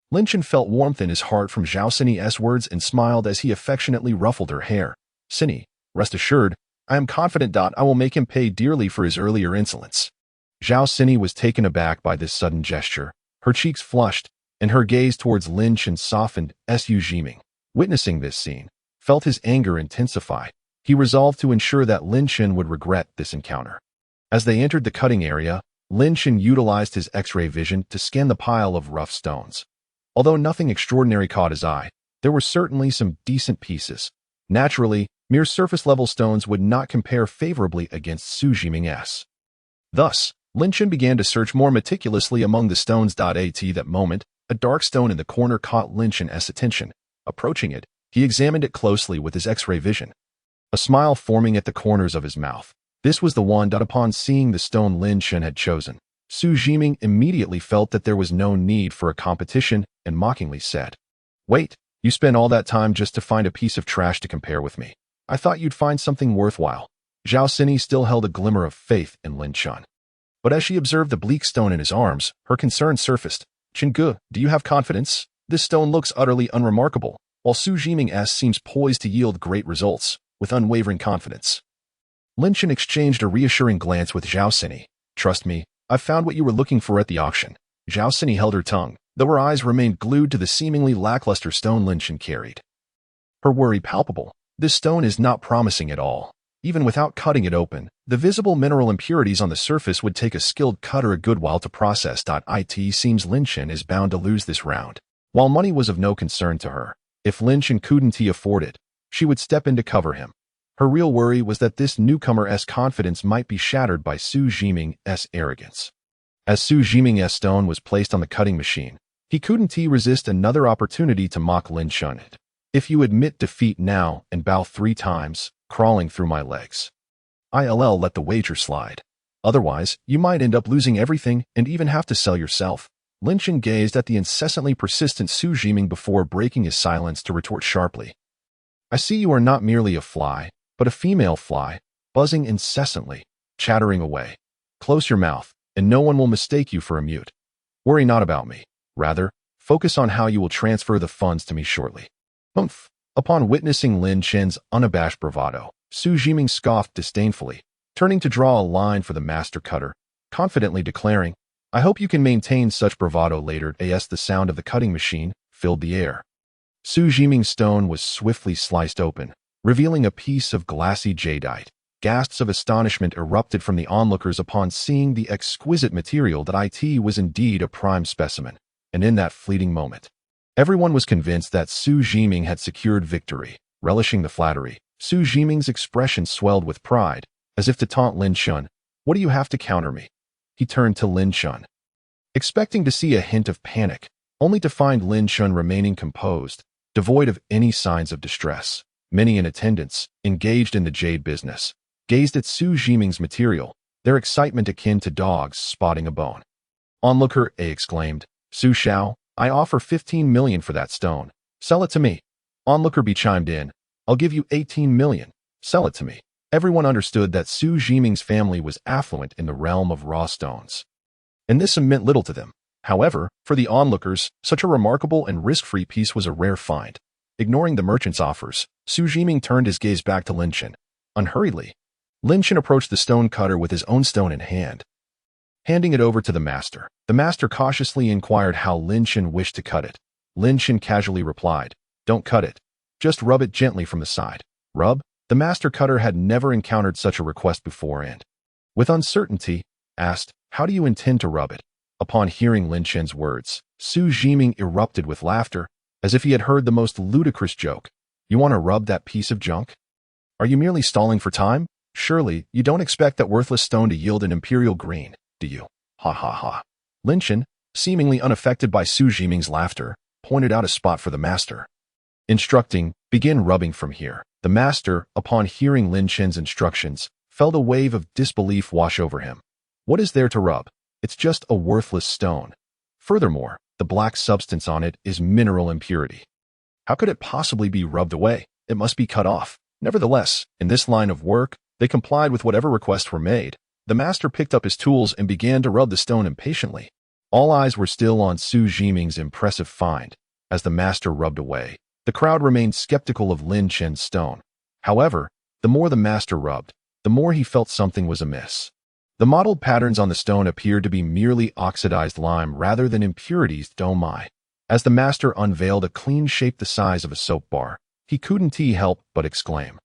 Lin Shan felt warmth in his heart from Zhao Sini's words and smiled as he affectionately ruffled her hair. "Sini, rest assured, I am confident I will make him pay dearly for his earlier insolence." Zhao Sini was taken aback by this sudden gesture. Her cheeks flushed, and her gaze towards Lin Shan softened. Su Zhiming, witnessing this scene, felt his anger intensify. He resolved to ensure that Lin Shan would regret this encounter. As they entered the cutting area, Lin Shan utilized his X-ray vision to scan the pile of rough stones. Although nothing extraordinary caught his eye, there were certainly some decent pieces. Naturally, mere surface-level stones would not compare favorably against Su Zhiming's. Thus, Lin Shan began to search more meticulously among the stones. At that moment, a dark stone in the corner caught Lin Shan's attention. Approaching it, he examined it closely with his X-ray vision, a smile forming at the corners of his mouth. This was the one. Upon seeing the stone Lin Shan had chosen, Su Zhiming immediately felt that there was no need for a competition and mockingly said, "Wait, you spent all that time just to find a piece of trash to compare with me. I thought you'd find something worthwhile." Zhao Sini still held a glimmer of faith in Lin Shan. But as she observed the bleak stone in his arms, her concern surfaced. Qingge, do you have confidence? This stone looks utterly unremarkable, while Su Jiming's seems poised to yield great results, with unwavering confidence. Lin Chen exchanged a reassuring glance with Zhao Sini. Trust me, I've found what you were looking for at the auction. Zhao Sini held her tongue, though her eyes remained glued to the seemingly lackluster stone Lin Chen carried. Her worry palpable. This stone is not promising at all. Even without cutting it open, the visible mineral impurities on the surface would take a skilled cutter a good while to process. It seems Lin Chen is bound to lose this round. While money was of no concern to her, if Lin Chen couldn't afford it, she would step in to cover him. Her real worry was that this newcomer's confidence might be shattered by Su Jiming's arrogance. As Su Jiming's stone was placed on the cutting machine, he couldn't resist another opportunity to mock Lin Chen. If you admit defeat now and bow 3 times, crawling through my legs, I'll let the wager slide. Otherwise, you might end up losing everything and even have to sell yourself. Lin Chen gazed at the incessantly persistent Su Jiming before breaking his silence to retort sharply. I see you are not merely a fly, but a female fly, buzzing incessantly, chattering away. Close your mouth, and no one will mistake you for a mute. Worry not about me. Rather, focus on how you will transfer the funds to me shortly. Humph. Upon witnessing Lin Chen's unabashed bravado, Su Jiming scoffed disdainfully, turning to draw a line for the master cutter, confidently declaring, I hope you can maintain such bravado later. As the sound of the cutting machine filled the air. Su Jiming's stone was swiftly sliced open, revealing a piece of glassy jadeite. Gasps of astonishment erupted from the onlookers upon seeing the exquisite material. That it was indeed a prime specimen, and in that fleeting moment, everyone was convinced that Su Jiming had secured victory. Relishing the flattery, Su Jiming's expression swelled with pride, as if to taunt Lin Chen. What do you have to counter me? He turned to Lin Chen, expecting to see a hint of panic, only to find Lin Chen remaining composed, devoid of any signs of distress. Many in attendance, engaged in the jade business, gazed at Su Jiming's material, their excitement akin to dogs spotting a bone. Onlooker A exclaimed, Su Xiao, I offer 15 million for that stone. Sell it to me. Onlooker B chimed in, I'll give you 18 million. Sell it to me. Everyone understood that Su Jiming's family was affluent in the realm of raw stones, and this meant little to them. However, for the onlookers, such a remarkable and risk-free piece was a rare find. Ignoring the merchant's offers, Su Jiming turned his gaze back to Lin Chen. Unhurriedly, Lin Chen approached the stone cutter with his own stone in hand. Handing it over to the master cautiously inquired how Lin Chen wished to cut it. Lin Chen casually replied, Don't cut it. Just rub it gently from the side. Rub? The master cutter had never encountered such a request before and, with uncertainty, asked, How do you intend to rub it? Upon hearing Lin Chen's words, Su Jiming erupted with laughter, as if he had heard the most ludicrous joke. You want to rub that piece of junk? Are you merely stalling for time? Surely, you don't expect that worthless stone to yield an imperial green, do you? Ha ha ha. Lin Chen, seemingly unaffected by Su Jiming's laughter, pointed out a spot for the master, instructing, Begin rubbing from here. The master, upon hearing Lin Chen's instructions, felt a wave of disbelief wash over him. What is there to rub? It's just a worthless stone. Furthermore, the black substance on it is mineral impurity. How could it possibly be rubbed away? It must be cut off. Nevertheless, in this line of work, they complied with whatever requests were made. The master picked up his tools and began to rub the stone impatiently. All eyes were still on Su Jiming's impressive find. As the master rubbed away, the crowd remained skeptical of Lin Chen's stone. However, the more the master rubbed, the more he felt something was amiss. The mottled patterns on the stone appeared to be merely oxidized lime rather than impurities. Oh my. As the master unveiled a clean shape the size of a soap bar, he couldn't help but exclaim.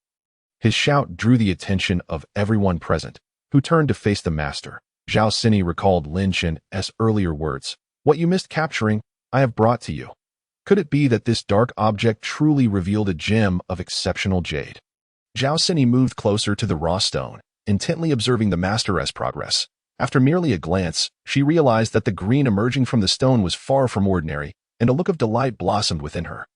His shout drew the attention of everyone present, who turned to face the master. Zhao Sini recalled Lin Chen's earlier words. What you missed capturing, I have brought to you. Could it be that this dark object truly revealed a gem of exceptional jade? Zhao Sini moved closer to the raw stone, intently observing the master's progress. After merely a glance, she realized that the green emerging from the stone was far from ordinary, and a look of delight blossomed within her.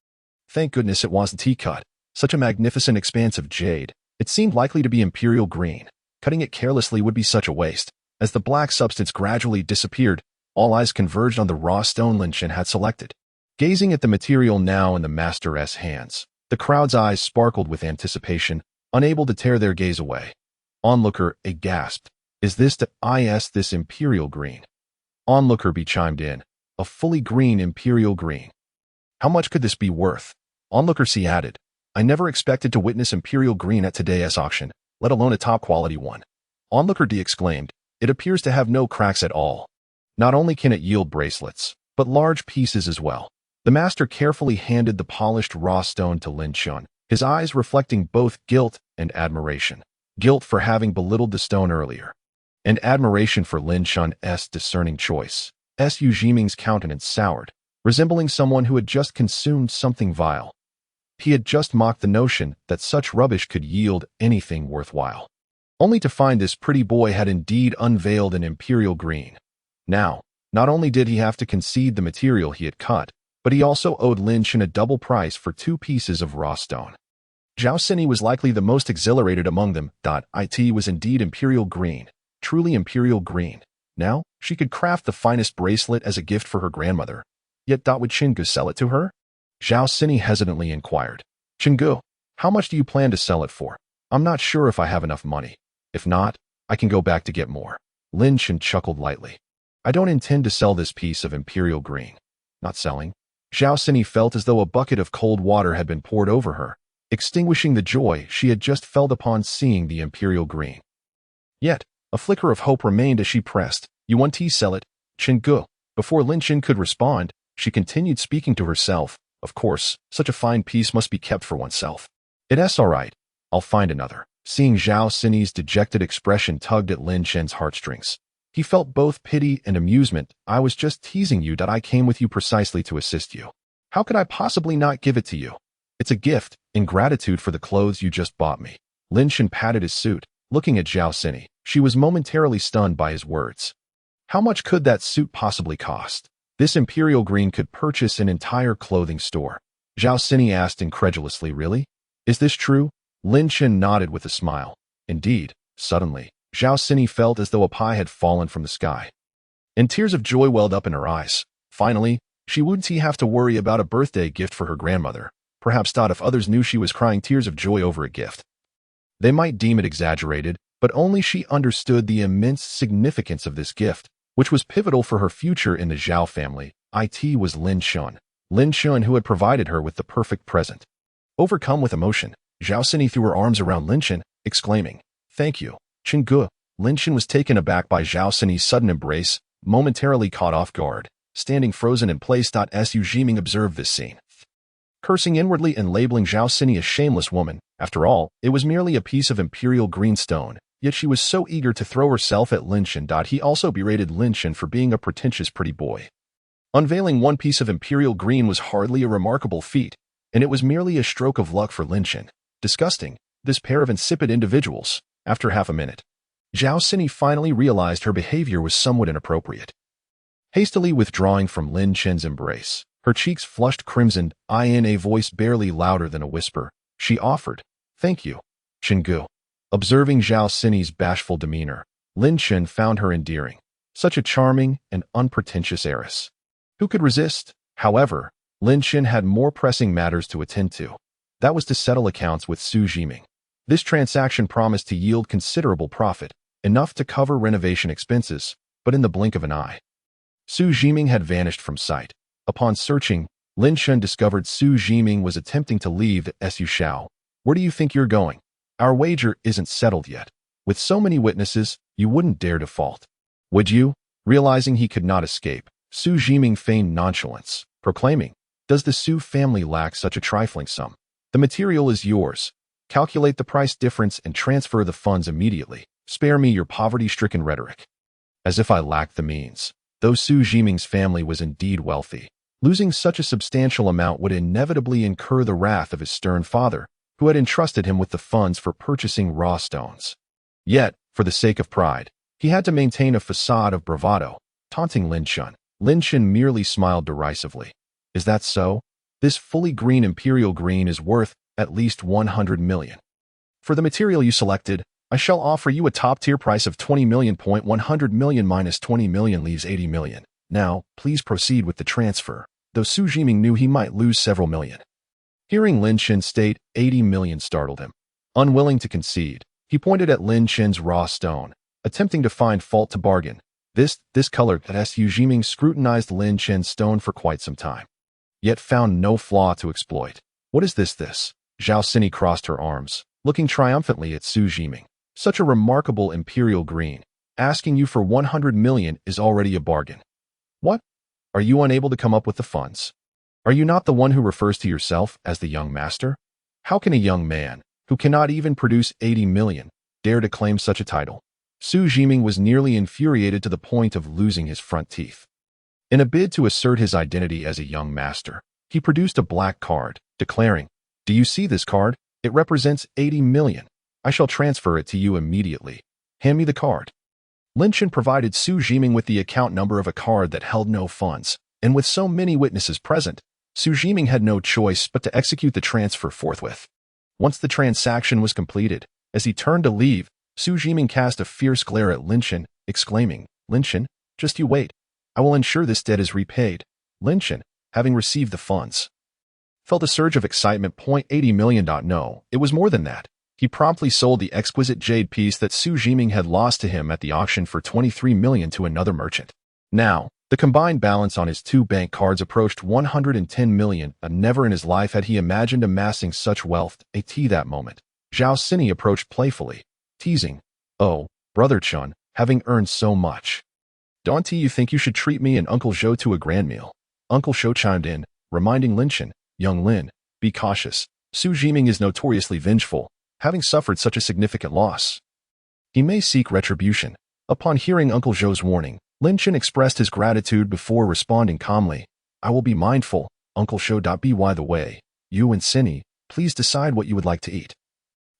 Thank goodness it wasn't cut. Such a magnificent expanse of jade. It seemed likely to be imperial green. Cutting it carelessly would be such a waste. As the black substance gradually disappeared, all eyes converged on the raw stone Lin Chen had selected. Gazing at the material now in the master's hands, the crowd's eyes sparkled with anticipation, unable to tear their gaze away. Onlooker A gasped. Is this this Imperial Green? Onlooker B chimed in. A fully green Imperial Green. How much could this be worth? Onlooker C added. I never expected to witness Imperial Green at today's auction, let alone a top-quality one. Onlooker D exclaimed. It appears to have no cracks at all. Not only can it yield bracelets, but large pieces as well. The master carefully handed the polished raw stone to Lin Chun, his eyes reflecting both guilt and admiration. Guilt for having belittled the stone earlier, and admiration for Lin Chun's discerning choice. Su Jiming's countenance soured, resembling someone who had just consumed something vile. He had just mocked the notion that such rubbish could yield anything worthwhile, only to find this pretty boy had indeed unveiled an Imperial Green. Now, not only did he have to concede the material he had cut, but he also owed Lin Chun a double price for 2 pieces of raw stone. Zhao Sini was likely the most exhilarated among them. It was indeed Imperial Green, truly Imperial Green. Now, she could craft the finest bracelet as a gift for her grandmother. Yet would Qinggu sell it to her? Zhao Sini hesitantly inquired. Qinggu, how much do you plan to sell it for? I'm not sure if I have enough money. If not, I can go back to get more. Lin Chun chuckled lightly. I don't intend to sell this piece of Imperial Green. Not selling. Zhao Sini felt as though a bucket of cold water had been poured over her, extinguishing the joy she had just felt upon seeing the Imperial Green. Yet, a flicker of hope remained as she pressed. You want to sell it? Qinggu. Before Lin Chun could respond, she continued speaking to herself. Of course, such a fine piece must be kept for oneself. It's all right. I'll find another. Seeing Zhao Sini's dejected expression tugged at Lin Chun's heartstrings. He felt both pity and amusement. I was just teasing you. I came with you precisely to assist you. How could I possibly not give it to you? It's a gift, in gratitude for the clothes you just bought me. Lin Chun patted his suit, looking at Zhao Sini. She was momentarily stunned by his words. How much could that suit possibly cost? This Imperial Green could purchase an entire clothing store. Zhao Sini asked incredulously. Really? Is this true? Lin Chun nodded with a smile. Indeed. Suddenly, Zhao Sini felt as though a pie had fallen from the sky, and tears of joy welled up in her eyes. Finally, she wouldn't have to worry about a birthday gift for her grandmother. Perhaps if others knew she was crying tears of joy over a gift, they might deem it exaggerated, but only she understood the immense significance of this gift, which was pivotal for her future in the Zhao family. It was Lin Chun. Lin Chun who had provided her with the perfect present. Overcome with emotion, Zhao Sini threw her arms around Lin Chun, exclaiming, Thank you, Qinggu. Lin Chun was taken aback by Zhao Sini's sudden embrace, momentarily caught off guard. Standing frozen in place. Su Jiming observed this scene, cursing inwardly and labeling Zhao Sini a shameless woman. After all, it was merely a piece of Imperial Green stone, yet she was so eager to throw herself at Lin Chun. He also berated Lin Chun for being a pretentious pretty boy. Unveiling one piece of Imperial Green was hardly a remarkable feat, and it was merely a stroke of luck for Lin Chun. Disgusting, this pair of insipid individuals. After half a minute, Zhao Sini finally realized her behavior was somewhat inappropriate. Hastily withdrawing from Lin Chun's embrace, her cheeks flushed crimson, in a voice barely louder than a whisper, she offered, Thank you, Qinggu. Observing Zhao Sini's bashful demeanor, Lin Chun found her endearing. Such a charming and unpretentious heiress. Who could resist? However, Lin Chun had more pressing matters to attend to. That was to settle accounts with Su Jiming. This transaction promised to yield considerable profit, enough to cover renovation expenses, but in the blink of an eye, Su Jiming had vanished from sight. Upon searching, Lin Chun discovered Su Jiming was attempting to leave the Su Shao. Where do you think you're going? Our wager isn't settled yet. With so many witnesses, you wouldn't dare default, would you? Realizing he could not escape, Su Jiming feigned nonchalance, proclaiming, Does the Su family lack such a trifling sum? The material is yours. Calculate the price difference and transfer the funds immediately. Spare me your poverty-stricken rhetoric. As if I lacked the means. Though Su Jiming's family was indeed wealthy, losing such a substantial amount would inevitably incur the wrath of his stern father, who had entrusted him with the funds for purchasing raw stones. Yet, for the sake of pride, he had to maintain a facade of bravado, taunting Lin Chun. Lin Chun merely smiled derisively. Is that so? This fully green Imperial Green is worth at least 100 million. For the material you selected, I shall offer you a top-tier price of 20 million. 100 million minus 20 million leaves 80 million. Now, please proceed with the transfer, though Su Jiming knew he might lose several million. Hearing Lin Chun state 80 million startled him. Unwilling to concede, he pointed at Lin Chun's raw stone. attempting to find fault to bargain. This color that Su Jiming scrutinized Lin Chen's stone for quite some time, yet found no flaw to exploit. What is this? Zhao Sini crossed her arms, looking triumphantly at Su Jiming. Such a remarkable imperial green. Asking you for 100 million is already a bargain. What? Are you unable to come up with the funds? Are you not the one who refers to yourself as the young master? How can a young man, who cannot even produce 80 million, dare to claim such a title? Su Jiming was nearly infuriated to the point of losing his front teeth. In a bid to assert his identity as a young master, he produced a black card, declaring, "Do you see this card? It represents 80 million. I shall transfer it to you immediately. Hand me the card." Lin Chen provided Su Jiming with the account number of a card that held no funds, and with so many witnesses present, Su Jiming had no choice but to execute the transfer forthwith. Once the transaction was completed, as he turned to leave, Su Jiming cast a fierce glare at Lin Chen, exclaiming, "Lin Chen, just you wait. I will ensure this debt is repaid." Lin Chen, having received the funds, felt a surge of excitement. $80 million. No, it was more than that. He promptly sold the exquisite jade piece that Su Jiming had lost to him at the auction for 23 million to another merchant. Now, the combined balance on his two bank cards approached 110 million, and never in his life had he imagined amassing such wealth. At that moment, Zhao Sini approached playfully, teasing, "Oh, Brother Chun, having earned so much, don't you think you should treat me and Uncle Zhou to a grand meal?" Uncle Zhou chimed in, reminding Lin Chen, "Young Lin, be cautious. Su Jiming is notoriously vengeful, having suffered such a significant loss. He may seek retribution." Upon hearing Uncle Zhou's warning, Lin Chen expressed his gratitude before responding calmly, "I will be mindful, Uncle Zhou. By the way, you and Sini, please decide what you would like to eat.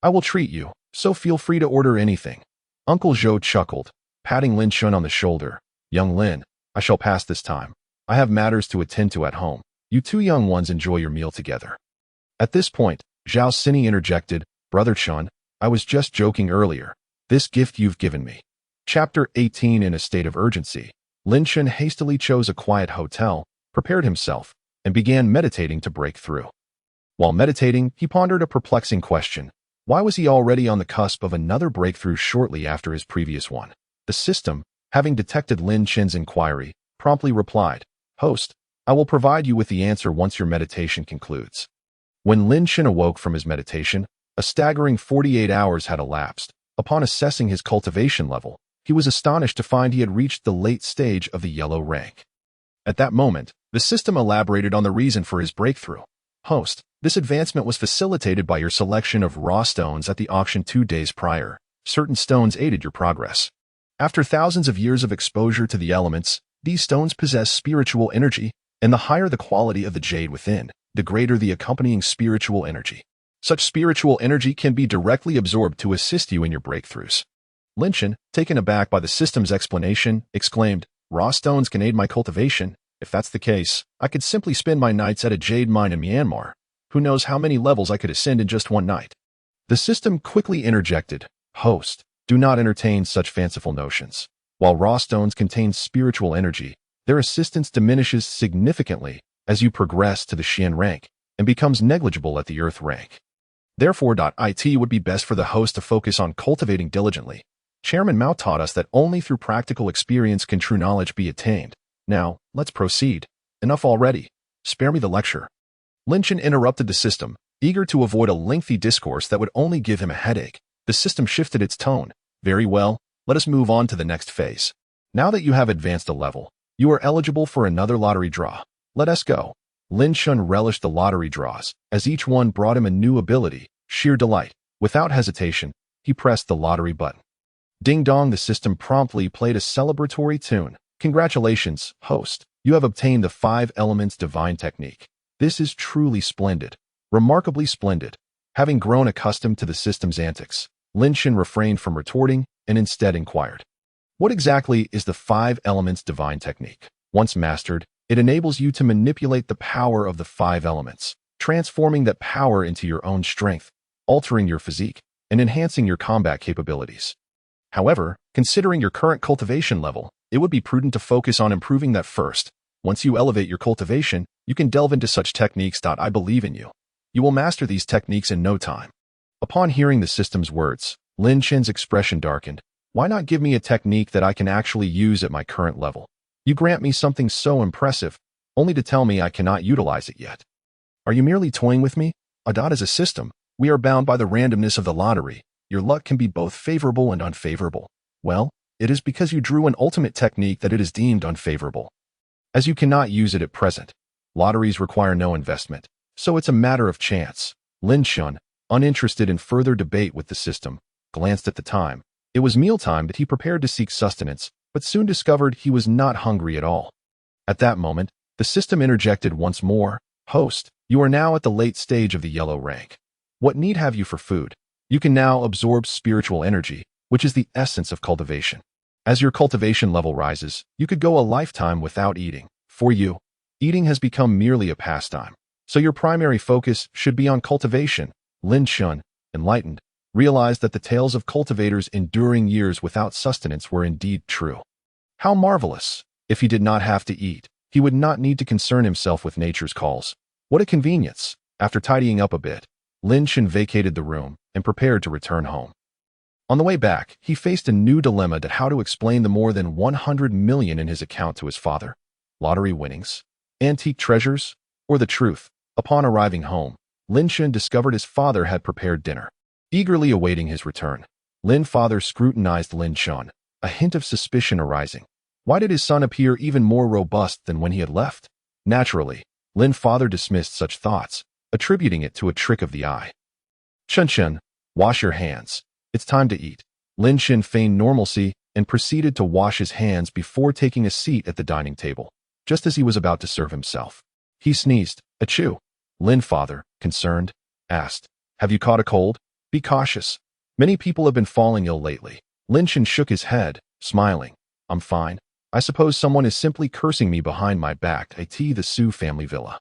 I will treat you, so feel free to order anything." Uncle Zhou chuckled, patting Lin Chen on the shoulder. "Young Lin, I shall pass this time. I have matters to attend to at home. You two young ones enjoy your meal together." At this point, Zhao Sini interjected, "Brother Chun, I was just joking earlier. This gift you've given me." Chapter 18. In a state of urgency, Lin Chen hastily chose a quiet hotel, prepared himself, and began meditating to break through. While meditating, he pondered a perplexing question. Why was he already on the cusp of another breakthrough shortly after his previous one? The system, having detected Lin Chen's inquiry, promptly replied, "Host, I will provide you with the answer once your meditation concludes." When Lin Chen awoke from his meditation, a staggering 48 hours had elapsed. Upon assessing his cultivation level, he was astonished to find he had reached the late stage of the yellow rank. At that moment, the system elaborated on the reason for his breakthrough. "Host, this advancement was facilitated by your selection of raw stones at the auction 2 days prior. Certain stones aided your progress. After thousands of years of exposure to the elements, these stones possess spiritual energy, and the higher the quality of the jade within, the greater the accompanying spiritual energy. Such spiritual energy can be directly absorbed to assist you in your breakthroughs." Lin Chen, taken aback by the system's explanation, exclaimed, "Raw stones can aid my cultivation. If that's the case, I could simply spend my nights at a jade mine in Myanmar. Who knows how many levels I could ascend in just one night?" The system quickly interjected, "Host, do not entertain such fanciful notions. While raw stones contain spiritual energy, their assistance diminishes significantly as you progress to the Xian rank and becomes negligible at the Earth rank. Therefore, it would be best for the host to focus on cultivating diligently. Chairman Mao taught us that only through practical experience can true knowledge be attained. Now, let's proceed. Enough already. Spare me the lecture." Lin Chen interrupted the system, eager to avoid a lengthy discourse that would only give him a headache. The system shifted its tone. "Very well, let us move on to the next phase. Now that you have advanced a level, you are eligible for another lottery draw. Let us go." Lin Chen relished the lottery draws, as each one brought him a new ability, sheer delight. Without hesitation, he pressed the lottery button. Ding dong, the system promptly played a celebratory tune. "Congratulations, host. You have obtained the 5 elements divine technique. This is truly splendid. Remarkably splendid." Having grown accustomed to the system's antics, Lin Chen refrained from retorting and instead inquired, "What exactly is the 5 elements divine technique?" Once mastered, it enables you to manipulate the power of the 5 elements, transforming that power into your own strength, altering your physique, and enhancing your combat capabilities. However, considering your current cultivation level, it would be prudent to focus on improving that first. Once you elevate your cultivation, you can delve into such techniques. I believe in you. You will master these techniques in no time." Upon hearing the system's words, Lin Chen's expression darkened. Why not give me a technique that I can actually use at my current level? You grant me something so impressive, only to tell me I cannot utilize it yet. Are you merely toying with me? Adat is a system. We are bound by the randomness of the lottery. Your luck can be both favorable and unfavorable. Well, it is because you drew an ultimate technique that it is deemed unfavorable, as you cannot use it at present. Lotteries require no investment, so it's a matter of chance. Lin Shun, uninterested in further debate with the system, glanced at the time. It was mealtime that he prepared to seek sustenance, but soon discovered he was not hungry at all. At that moment, the system interjected once more. Host, you are now at the late stage of the yellow rank. What need have you for food? You can now absorb spiritual energy, which is the essence of cultivation. As your cultivation level rises, you could go a lifetime without eating. For you, eating has become merely a pastime, so your primary focus should be on cultivation. Lin Shun, enlightened, realized that the tales of cultivators enduring years without sustenance were indeed true. How marvelous! If he did not have to eat, he would not need to concern himself with nature's calls. What a convenience! After tidying up a bit, Lin Shun vacated the room and prepared to return home. On the way back, he faced a new dilemma that how to explain the more than 100 million in his account to his father. Lottery winnings, antique treasures, or the truth. Upon arriving home, Lin Shun discovered his father had prepared dinner. Eagerly awaiting his return, Lin father scrutinized Lin Shun, a hint of suspicion arising. Why did his son appear even more robust than when he had left? Naturally, Lin father dismissed such thoughts, attributing it to a trick of the eye. Chun, wash your hands. It's time to eat. Lin Shun feigned normalcy and proceeded to wash his hands before taking a seat at the dining table, just as he was about to serve himself. He sneezed. Achoo. Lin father, concerned, asked, have you caught a cold? Be cautious. Many people have been falling ill lately. Lin Shun shook his head, smiling. I'm fine. I suppose someone is simply cursing me behind my back. The Su family villa.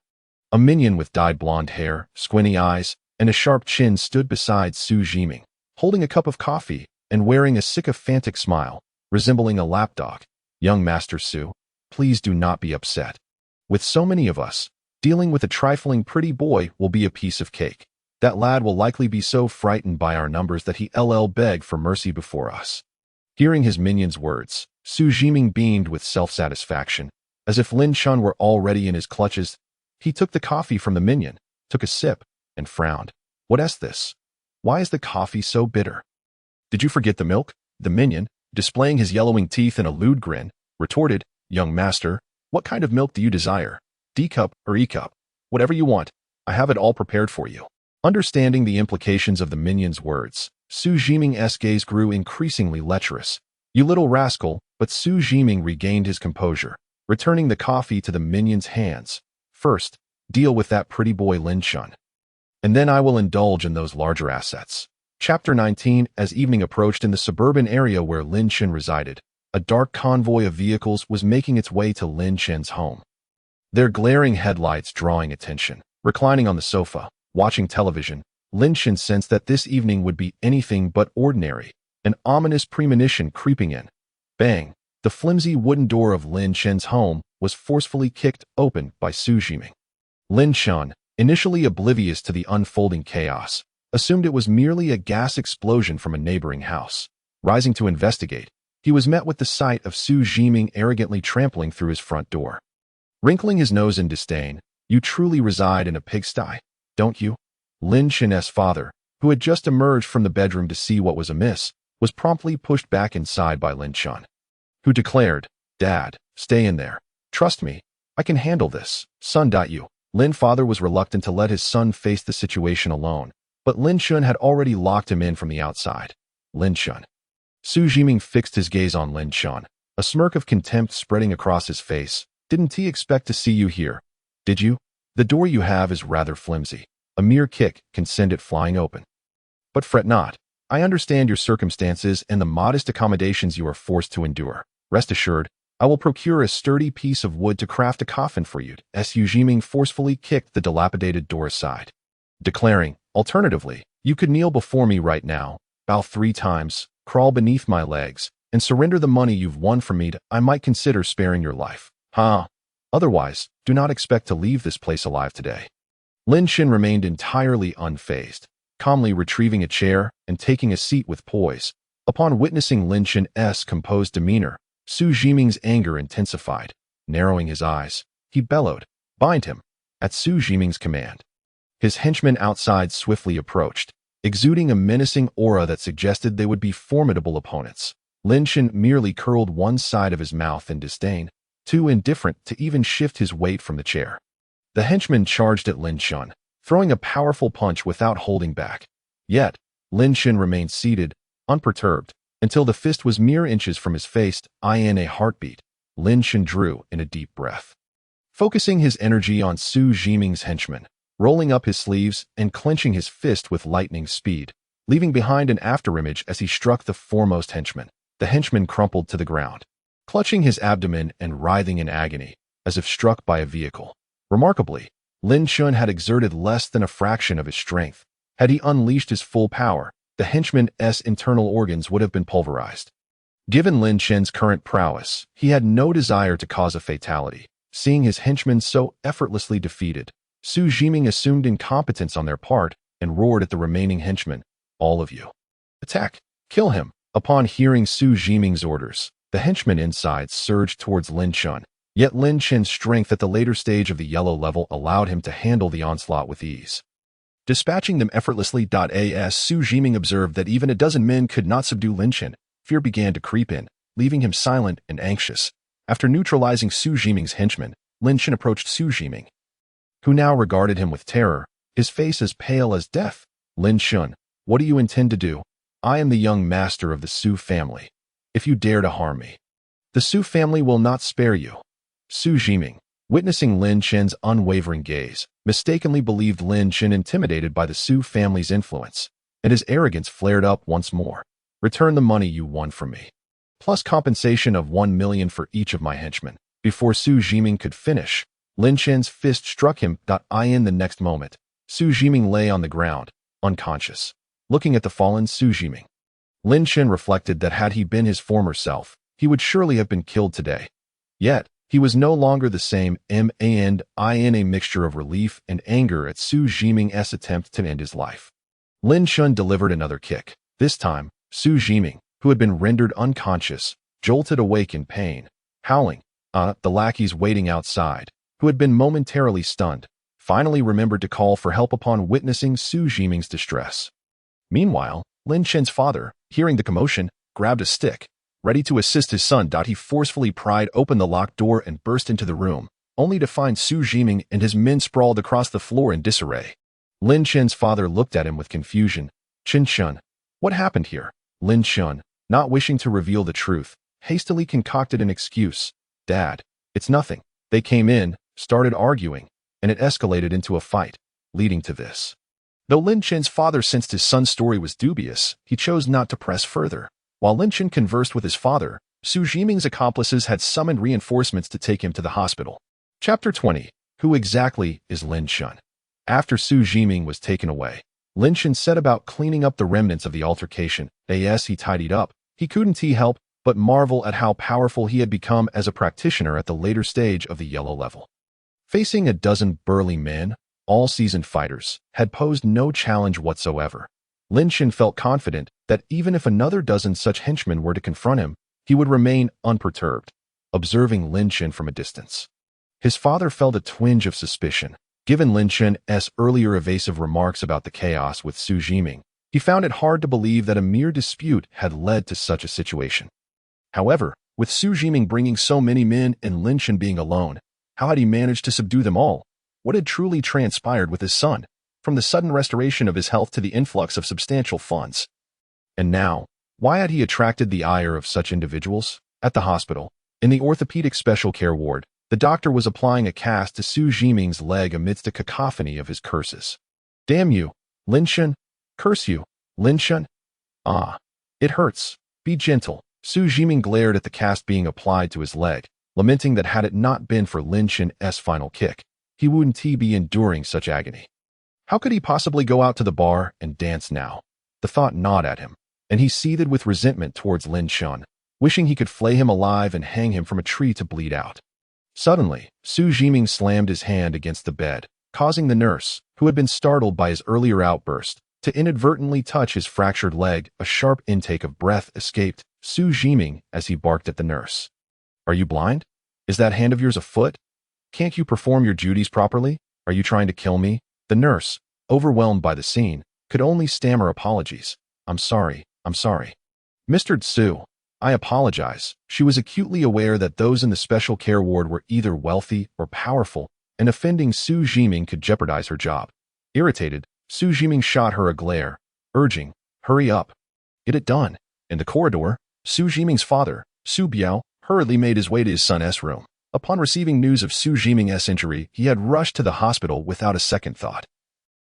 A minion with dyed blonde hair, squinty eyes, and a sharp chin stood beside Su Jiming, holding a cup of coffee and wearing a sycophantic smile, resembling a lapdog. Young Master Su, please do not be upset. With so many of us, dealing with a trifling pretty boy will be a piece of cake. That lad will likely be so frightened by our numbers that he beg for mercy before us. Hearing his minion's words, Su Jiming beamed with self-satisfaction, as if Lin Shun were already in his clutches. He took the coffee from the minion, took a sip, and frowned. What is this? Why is the coffee so bitter? Did you forget the milk? The minion, displaying his yellowing teeth in a lewd grin, retorted, Young master, what kind of milk do you desire? D-cup or E-cup? Whatever you want, I have it all prepared for you. Understanding the implications of the minion's words, Su Jiming's gaze grew increasingly lecherous. You little rascal, but Su Jiming regained his composure, returning the coffee to the minion's hands. First, deal with that pretty boy Lin Shun, and then I will indulge in those larger assets. Chapter 19. As evening approached in the suburban area where Lin Shun resided, a dark convoy of vehicles was making its way to Lin Shun's home, their glaring headlights drawing attention. Reclining on the sofa, watching television, Lin Shun sensed that this evening would be anything but ordinary, an ominous premonition creeping in. Bang! The flimsy wooden door of Lin Shun's home was forcefully kicked open by Su Jiming. Lin Shun, initially oblivious to the unfolding chaos, assumed it was merely a gas explosion from a neighboring house. Rising to investigate, he was met with the sight of Su Jiming arrogantly trampling through his front door. Wrinkling his nose in disdain, you truly reside in a pigsty, don't you? Lin Shun's father, who had just emerged from the bedroom to see what was amiss, was promptly pushed back inside by Lin Shun, who declared, Dad, stay in there. Trust me, I can handle this. Son. You. Lin father was reluctant to let his son face the situation alone, but Lin Shun had already locked him in from the outside. Lin Shun. Su Jiming fixed his gaze on Lin Shun, a smirk of contempt spreading across his face. Didn't he expect to see you here? Did you? The door you have is rather flimsy. A mere kick can send it flying open. But fret not. I understand your circumstances and the modest accommodations you are forced to endure. Rest assured, I will procure a sturdy piece of wood to craft a coffin for you. Su Jiming forcefully kicked the dilapidated door aside, declaring, alternatively, you could kneel before me right now, bow 3 times, crawl beneath my legs, and surrender the money you've won from me. I might consider sparing your life. Otherwise, do not expect to leave this place alive today. Lin Shun remained entirely unfazed, calmly retrieving a chair and taking a seat with poise. Upon witnessing Lin Chen's composed demeanor, Su Jiming's anger intensified. Narrowing his eyes, he bellowed, "Bind him!" at Su Jiming's command. His henchmen outside swiftly approached, exuding a menacing aura that suggested they would be formidable opponents. Lin Chen merely curled one side of his mouth in disdain, too indifferent to even shift his weight from the chair. The henchman charged at Lin Chen, throwing a powerful punch without holding back. Yet, Lin Chen remained seated, unperturbed, until the fist was mere inches from his face. In a heartbeat, Lin Chen drew in a deep breath. Focusing his energy on Su Jiming's henchman, rolling up his sleeves and clenching his fist with lightning speed, leaving behind an afterimage as he struck the foremost henchman. The henchman crumpled to the ground, clutching his abdomen and writhing in agony, as if struck by a vehicle. Remarkably, Lin Chen had exerted less than a fraction of his strength. Had he unleashed his full power, the henchman's internal organs would have been pulverized. Given Lin Chen's current prowess, he had no desire to cause a fatality. Seeing his henchmen so effortlessly defeated, Su Jiming assumed incompetence on their part and roared at the remaining henchmen, "All of you, attack! Kill him!" Upon hearing Su Jiming's orders, the henchmen inside surged towards Lin Chen. Yet Lin Chen's strength at the later stage of the yellow level allowed him to handle the onslaught with ease. Dispatching them effortlessly. As Su Jiming observed that even a dozen men could not subdue Lin Chen, fear began to creep in, leaving him silent and anxious. After neutralizing Su Jiming's henchmen, Lin Chen approached Su Jiming, who now regarded him with terror, his face as pale as death. "Lin Chen, what do you intend to do? I am the young master of the Su family. If you dare to harm me, the Su family will not spare you." Su Jiming, witnessing Lin Chen's unwavering gaze, mistakenly believed Lin Chen intimidated by the Su family's influence, and his arrogance flared up once more. "Return the money you won from me, plus compensation of 1 million for each of my henchmen." Before Su Jiming could finish, Lin Chen's fist struck him. In the next moment, Su Jiming lay on the ground, unconscious. Looking at the fallen Su Jiming, Lin Chen reflected that had he been his former self, he would surely have been killed today. Yet, he was no longer the same. In a mixture of relief and anger at Su Jiming's attempt to end his life, Lin Chen delivered another kick. This time, Su Jiming, who had been rendered unconscious, jolted awake in pain, howling. The lackeys waiting outside, who had been momentarily stunned, finally remembered to call for help upon witnessing Su Jiming's distress. Meanwhile, Lin Chen's father, hearing the commotion, grabbed a stick, ready to assist his son. He forcefully pried open the locked door and burst into the room, only to find Su Jiming and his men sprawled across the floor in disarray. Lin Chen's father looked at him with confusion. "Chen Chen, what happened here?" Lin Chen, not wishing to reveal the truth, hastily concocted an excuse. "Dad, it's nothing. They came in, started arguing, and it escalated into a fight, leading to this." Though Lin Chen's father sensed his son's story was dubious, he chose not to press further. While Lin Chen conversed with his father, Su Jiming's accomplices had summoned reinforcements to take him to the hospital. Chapter 20. Who exactly is Lin Chen? After Su Jiming was taken away, Lin Chen set about cleaning up the remnants of the altercation. As he tidied up, he couldn't help but marvel at how powerful he had become as a practitioner at the later stage of the yellow level. Facing a dozen burly men, all seasoned fighters, had posed no challenge whatsoever. Lin Chen felt confident that even if another dozen such henchmen were to confront him, he would remain unperturbed, observing Lin Chen from a distance. His father felt a twinge of suspicion. Given Lin Chen's earlier evasive remarks about the chaos with Su Jiming, he found it hard to believe that a mere dispute had led to such a situation. However, with Su Jiming bringing so many men and Lin Chen being alone, how had he managed to subdue them all? What had truly transpired with his son, from the sudden restoration of his health to the influx of substantial funds? And now, why had he attracted the ire of such individuals? At the hospital, in the orthopedic special care ward, the doctor was applying a cast to Su Jiming's leg amidst a cacophony of his curses. "Damn you, Lin Chen! Curse you, Lin Chen! Ah, it hurts. Be gentle." Su Jiming glared at the cast being applied to his leg, lamenting that had it not been for Lin Chen's final kick, he wouldn't be enduring such agony. How could he possibly go out to the bar and dance now? The thought gnawed at him, and he seethed with resentment towards Lin Chen, wishing he could flay him alive and hang him from a tree to bleed out. Suddenly, Su Jiming slammed his hand against the bed, causing the nurse, who had been startled by his earlier outburst, To inadvertently touch his fractured leg, a sharp intake of breath escaped Su Jiming as he barked at the nurse. Are you blind? Is that hand of yours a foot? Can't you perform your duties properly? Are you trying to kill me? The nurse, overwhelmed by the scene, could only stammer apologies. I'm sorry. Mr. Tsu, I apologize. She was acutely aware that those in the special care ward were either wealthy or powerful, and offending Su Jiming could jeopardize her job. Irritated, Su Jiming shot her a glare, urging, hurry up. Get it done. In the corridor, Su Jiming's father, Su Biao, hurriedly made his way to his son's room. Upon receiving news of Su Jiming's injury, he had rushed to the hospital without a second thought,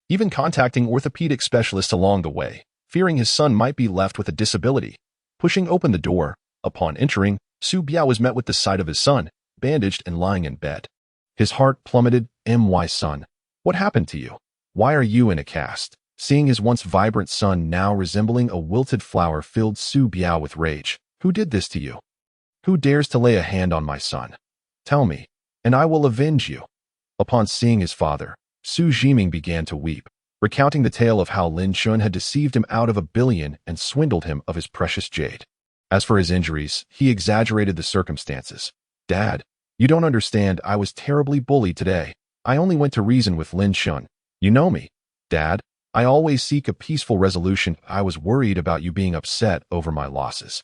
even contacting orthopedic specialists along the way, fearing his son might be left with a disability. Pushing open the door, upon entering, Su Biao was met with the sight of his son, bandaged and lying in bed. His heart plummeted. My son, what happened to you? Why are you in a cast? Seeing his once vibrant son now resembling a wilted flower filled Su Biao with rage. Who did this to you? Who dares to lay a hand on my son? Tell me, and I will avenge you. Upon seeing his father, Su Jiming began to weep, recounting the tale of how Lin Shun had deceived him out of $1 billion and swindled him of his precious jade. As for his injuries, he exaggerated the circumstances. Dad, you don't understand. I was terribly bullied today. I only went to reason with Lin Shun. You know me. Dad, I always seek a peaceful resolution. I was worried about you being upset over my losses.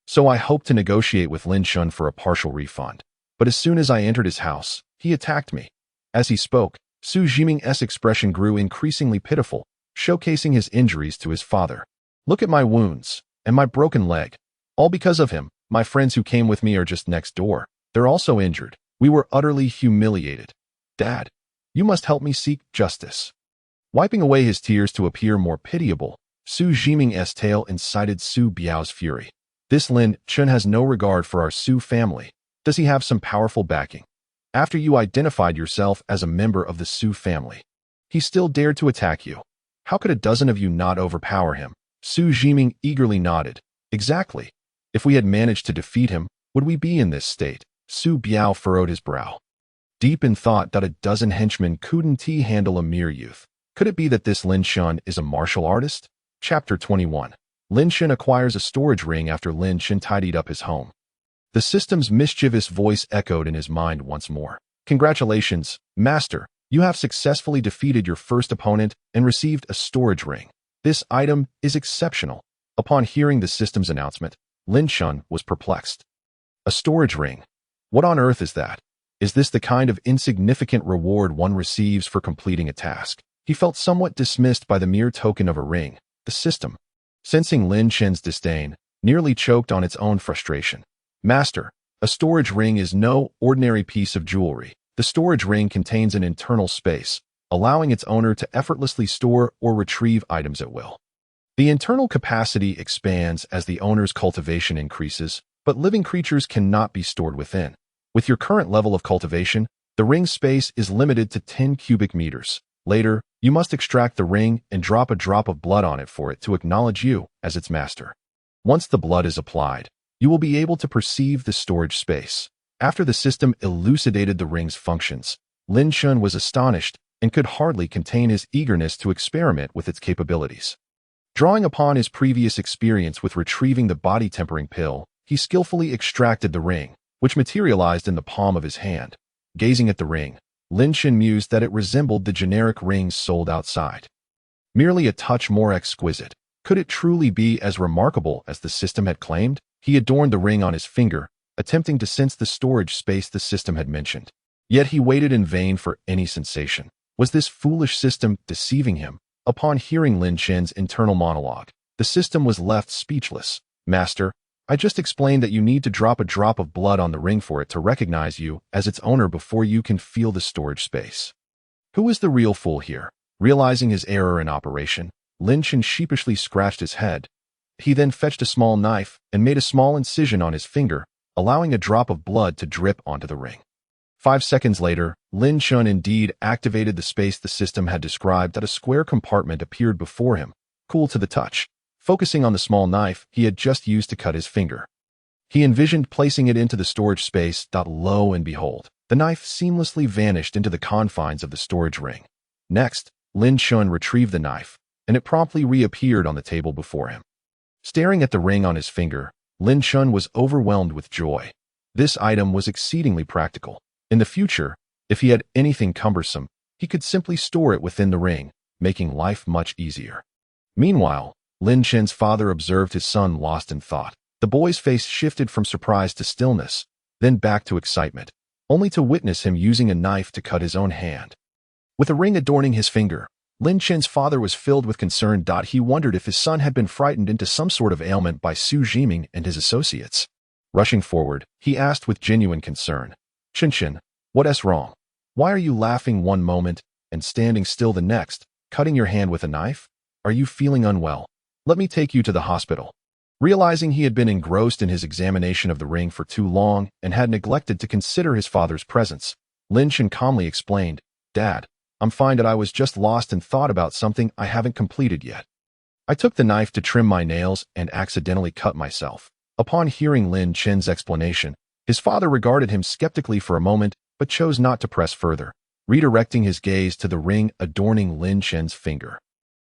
So I hoped to negotiate with Lin Shun for a partial refund. But as soon as I entered his house, he attacked me. As he spoke, Su Jiming's expression grew increasingly pitiful, showcasing his injuries to his father. Look at my wounds, and my broken leg. All because of him. My friends who came with me are just next door. They're also injured. We were utterly humiliated. Dad, you must help me seek justice. Wiping away his tears to appear more pitiable, Su Jiming's tale incited Su Biao's fury. This Lin Shun has no regard for our Su family. Does he have some powerful backing? After you identified yourself as a member of the Su family, he still dared to attack you. How could a dozen of you not overpower him? Su Jiming eagerly nodded. Exactly. If we had managed to defeat him, would we be in this state? Su Biao furrowed his brow, deep in thought that a dozen henchmen couldn't handle a mere youth. Could it be that this Lin Shun is a martial artist? Chapter 21. Lin Shun acquires a storage ring after Lin Shun tidied up his home. The system's mischievous voice echoed in his mind once more. Congratulations, Master. You have successfully defeated your first opponent and received a storage ring. This item is exceptional. Upon hearing the system's announcement, Lin Shun was perplexed. A storage ring? What on earth is that? Is this the kind of insignificant reward one receives for completing a task? He felt somewhat dismissed by the mere token of a ring. The system, sensing Lin Shun's disdain, nearly choked on its own frustration. Master, a storage ring is no ordinary piece of jewelry. The storage ring contains an internal space, allowing its owner to effortlessly store or retrieve items at will. The internal capacity expands as the owner's cultivation increases, but living creatures cannot be stored within. With your current level of cultivation, the ring's space is limited to 10 cubic meters. Later, you must extract the ring and drop a drop of blood on it for it to acknowledge you as its master. Once the blood is applied, you will be able to perceive the storage space. After the system elucidated the ring's functions, Lin Shun was astonished and could hardly contain his eagerness to experiment with its capabilities. Drawing upon his previous experience with retrieving the body-tempering pill, he skillfully extracted the ring, which materialized in the palm of his hand. Gazing at the ring, Lin Shun mused that it resembled the generic rings sold outside. Merely a touch more exquisite. Could it truly be as remarkable as the system had claimed? He adorned the ring on his finger, attempting to sense the storage space the system had mentioned. Yet he waited in vain for any sensation. Was this foolish system deceiving him? Upon hearing Lin Shun's internal monologue, the system was left speechless. Master, I just explained that you need to drop a drop of blood on the ring for it to recognize you as its owner before you can feel the storage space. Who is the real fool here? Realizing his error in operation, Lin Shun sheepishly scratched his head. He then fetched a small knife and made a small incision on his finger, allowing a drop of blood to drip onto the ring. 5 seconds later, Lin Shun indeed activated the space the system had described. That a square compartment appeared before him, cool to the touch. Focusing on the small knife he had just used to cut his finger, he envisioned placing it into the storage space. Lo and behold, the knife seamlessly vanished into the confines of the storage ring. Next, Lin Shun retrieved the knife, and it promptly reappeared on the table before him. Staring at the ring on his finger, Lin Chun was overwhelmed with joy. This item was exceedingly practical. In the future, if he had anything cumbersome, he could simply store it within the ring, making life much easier. Meanwhile, Lin Chen's father observed his son lost in thought. The boy's face shifted from surprise to stillness, then back to excitement, only to witness him using a knife to cut his own hand. With a ring adorning his finger, Lin Chen's father was filled with concern. He wondered if his son had been frightened into some sort of ailment by Su Jiming and his associates. Rushing forward, he asked with genuine concern, "Chen, what's wrong? Why are you laughing one moment and standing still the next, cutting your hand with a knife? Are you feeling unwell? Let me take you to the hospital." Realizing he had been engrossed in his examination of the ring for too long and had neglected to consider his father's presence, Lin Chen calmly explained, "Dad, I'm fine. I was just lost in thought about something I haven't completed yet. I took the knife to trim my nails and accidentally cut myself." Upon hearing Lin Chen's explanation, his father regarded him skeptically for a moment but chose not to press further, redirecting his gaze to the ring adorning Lin Chen's finger.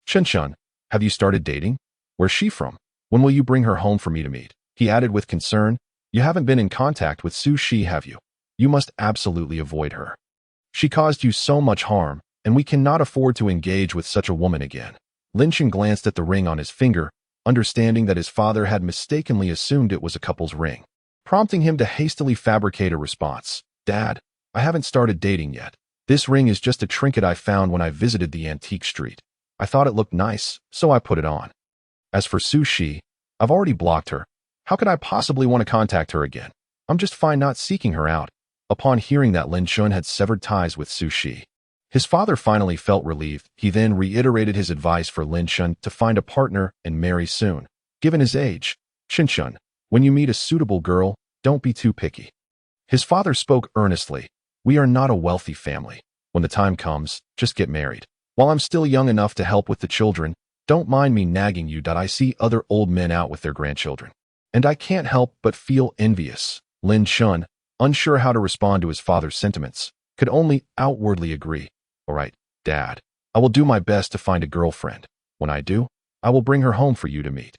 "Chen, have you started dating? Where's she from? When will you bring her home for me to meet?" he added with concern. "You haven't been in contact with Su Shi, have you? You must absolutely avoid her. She caused you so much harm, and we cannot afford to engage with such a woman again." Lin Chen glanced at the ring on his finger, understanding that his father had mistakenly assumed it was a couple's ring, prompting him to hastily fabricate a response. "Dad, I haven't started dating yet. This ring is just a trinket I found when I visited the antique street. I thought it looked nice, so I put it on. As for Su Shi, I've already blocked her. How could I possibly want to contact her again? I'm just fine not seeking her out." Upon hearing that Lin Chun had severed ties with Su Shi, his father finally felt relieved. He then reiterated his advice for Lin Chun to find a partner and marry soon. Given his age, Chen, when you meet a suitable girl, don't be too picky. His father spoke earnestly. "We are not a wealthy family. When the time comes, just get married. While I'm still young enough to help with the children, don't mind me nagging you. I see other old men out with their grandchildren, and I can't help but feel envious." Lin Chun, unsure how to respond to his father's sentiments, could only outwardly agree. "All right, Dad, I will do my best to find a girlfriend. When I do, I will bring her home for you to meet."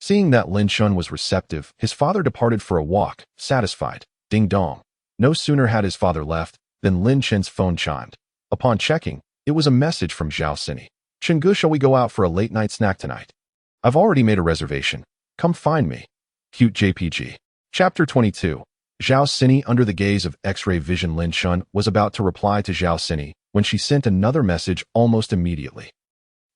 Seeing that Lin Chun was receptive, his father departed for a walk, satisfied. Ding dong. No sooner had his father left than Lin Chen's phone chimed. Upon checking, it was a message from Zhao Sini. "Chenggu, shall we go out for a late-night snack tonight? I've already made a reservation. Come find me. Cute JPG." Chapter 22. Zhao Sini. Under the gaze of X-ray vision, Lin Chun was about to reply to Zhao Sini when she sent another message almost immediately.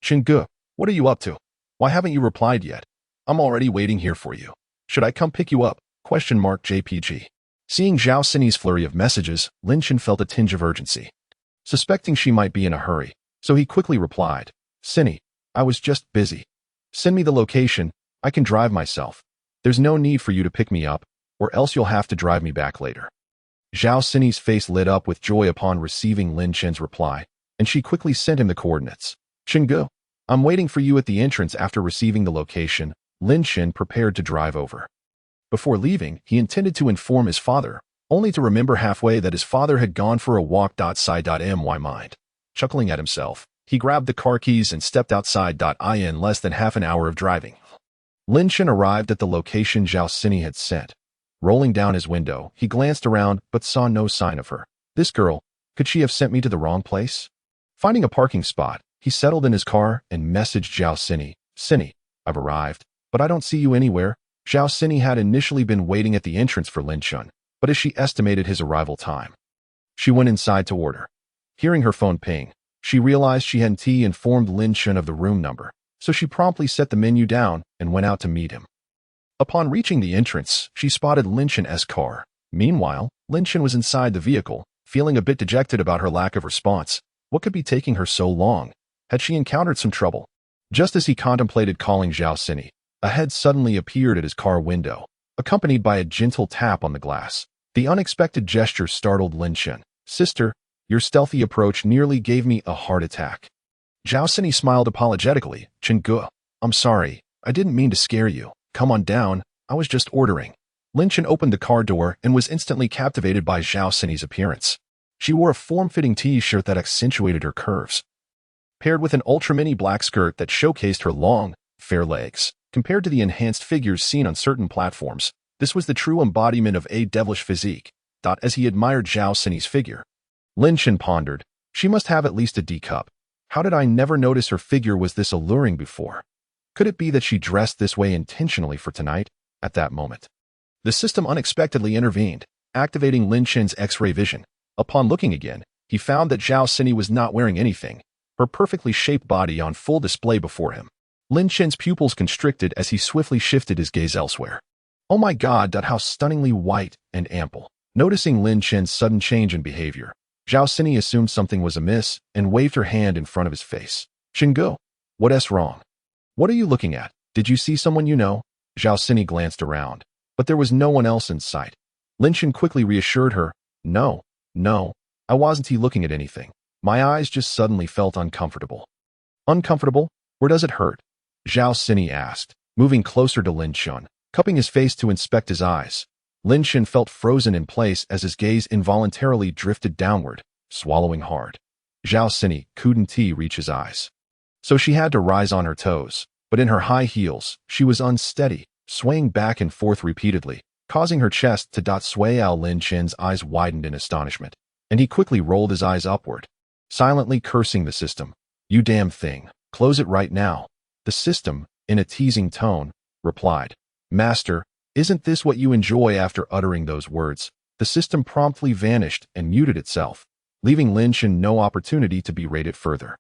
"Chenggu, what are you up to? Why haven't you replied yet? I'm already waiting here for you. Should I come pick you up? JPG. Seeing Zhao Sini's flurry of messages, Lin Chun felt a tinge of urgency. Suspecting she might be in a hurry, so he quickly replied, "Sini, I was just busy. Send me the location, I can drive myself. There's no need for you to pick me up, or else you'll have to drive me back later." Zhao Sini's face lit up with joy upon receiving Lin Chen's reply, and she quickly sent him the coordinates. "Chenggu, I'm waiting for you at the entrance." After receiving the location, Lin Chen prepared to drive over. Before leaving, he intended to inform his father, only to remember halfway that his father had gone for a walk. My mind. Chuckling at himself, he grabbed the car keys and stepped outside. In less than half an hour of driving, Lin Chen arrived at the location Zhao Sini had sent. Rolling down his window, he glanced around but saw no sign of her. This girl, could she have sent me to the wrong place? Finding a parking spot, he settled in his car and messaged Zhao Sini. "Sini, I've arrived, but I don't see you anywhere." Zhao Sini had initially been waiting at the entrance for Lin Chun, but as she estimated his arrival time, she went inside to order. Hearing her phone ping, she realized she hadn't informed Lin Chun of the room number, so she promptly set the menu down and went out to meet him. Upon reaching the entrance, she spotted Lin Chun's car. Meanwhile, Lin Chun was inside the vehicle, feeling a bit dejected about her lack of response. What could be taking her so long? Had she encountered some trouble? Just as he contemplated calling Zhao Sini, a head suddenly appeared at his car window, accompanied by a gentle tap on the glass. The unexpected gesture startled Lin Chun. "Sister, your stealthy approach nearly gave me a heart attack." Zhao Sini smiled apologetically. "Chenggu, I'm sorry. I didn't mean to scare you. Come on down, I was just ordering." Lin Chun opened the car door and was instantly captivated by Zhao Sini's appearance. She wore a form-fitting t-shirt that accentuated her curves. paired with an ultra-mini black skirt that showcased her long, fair legs. Compared to the enhanced figures seen on certain platforms, this was the true embodiment of a devilish physique. As he admired Zhao Sini's figure, Lin Chen pondered, she must have at least a D cup. How did I never notice her figure was this alluring before? Could it be that she dressed this way intentionally for tonight? At that moment, the system unexpectedly intervened, activating Lin Chen's X-ray vision. Upon looking again, he found that Zhao Sini was not wearing anything, her perfectly shaped body on full display before him. Lin Chen's pupils constricted as he swiftly shifted his gaze elsewhere. Oh my God, how stunningly white and ample. Noticing Lin Chen's sudden change in behavior, Zhao Sini assumed something was amiss and waved her hand in front of his face. Chengu, what's wrong? What are you looking at? Did you see someone you know? Zhao Sini glanced around, but there was no one else in sight. Lin Chen quickly reassured her, No, I wasn't looking at anything. My eyes just suddenly felt uncomfortable. Uncomfortable? Where does it hurt? Zhao Sini asked, moving closer to Lin Chen, cupping his face to inspect his eyes. Lin Chen felt frozen in place as his gaze involuntarily drifted downward, swallowing hard. Zhao Sini couldn't reach his eyes, so she had to rise on her toes, but in her high heels, she was unsteady, swaying back and forth repeatedly, causing her chest to sway. Lin Chen's eyes widened in astonishment, and he quickly rolled his eyes upward, silently cursing the system. You damn thing, close it right now. The system, in a teasing tone, replied, Master, isn't this what you enjoy? After uttering those words, the system promptly vanished and muted itself, leaving Lin Chen no opportunity to berate it further.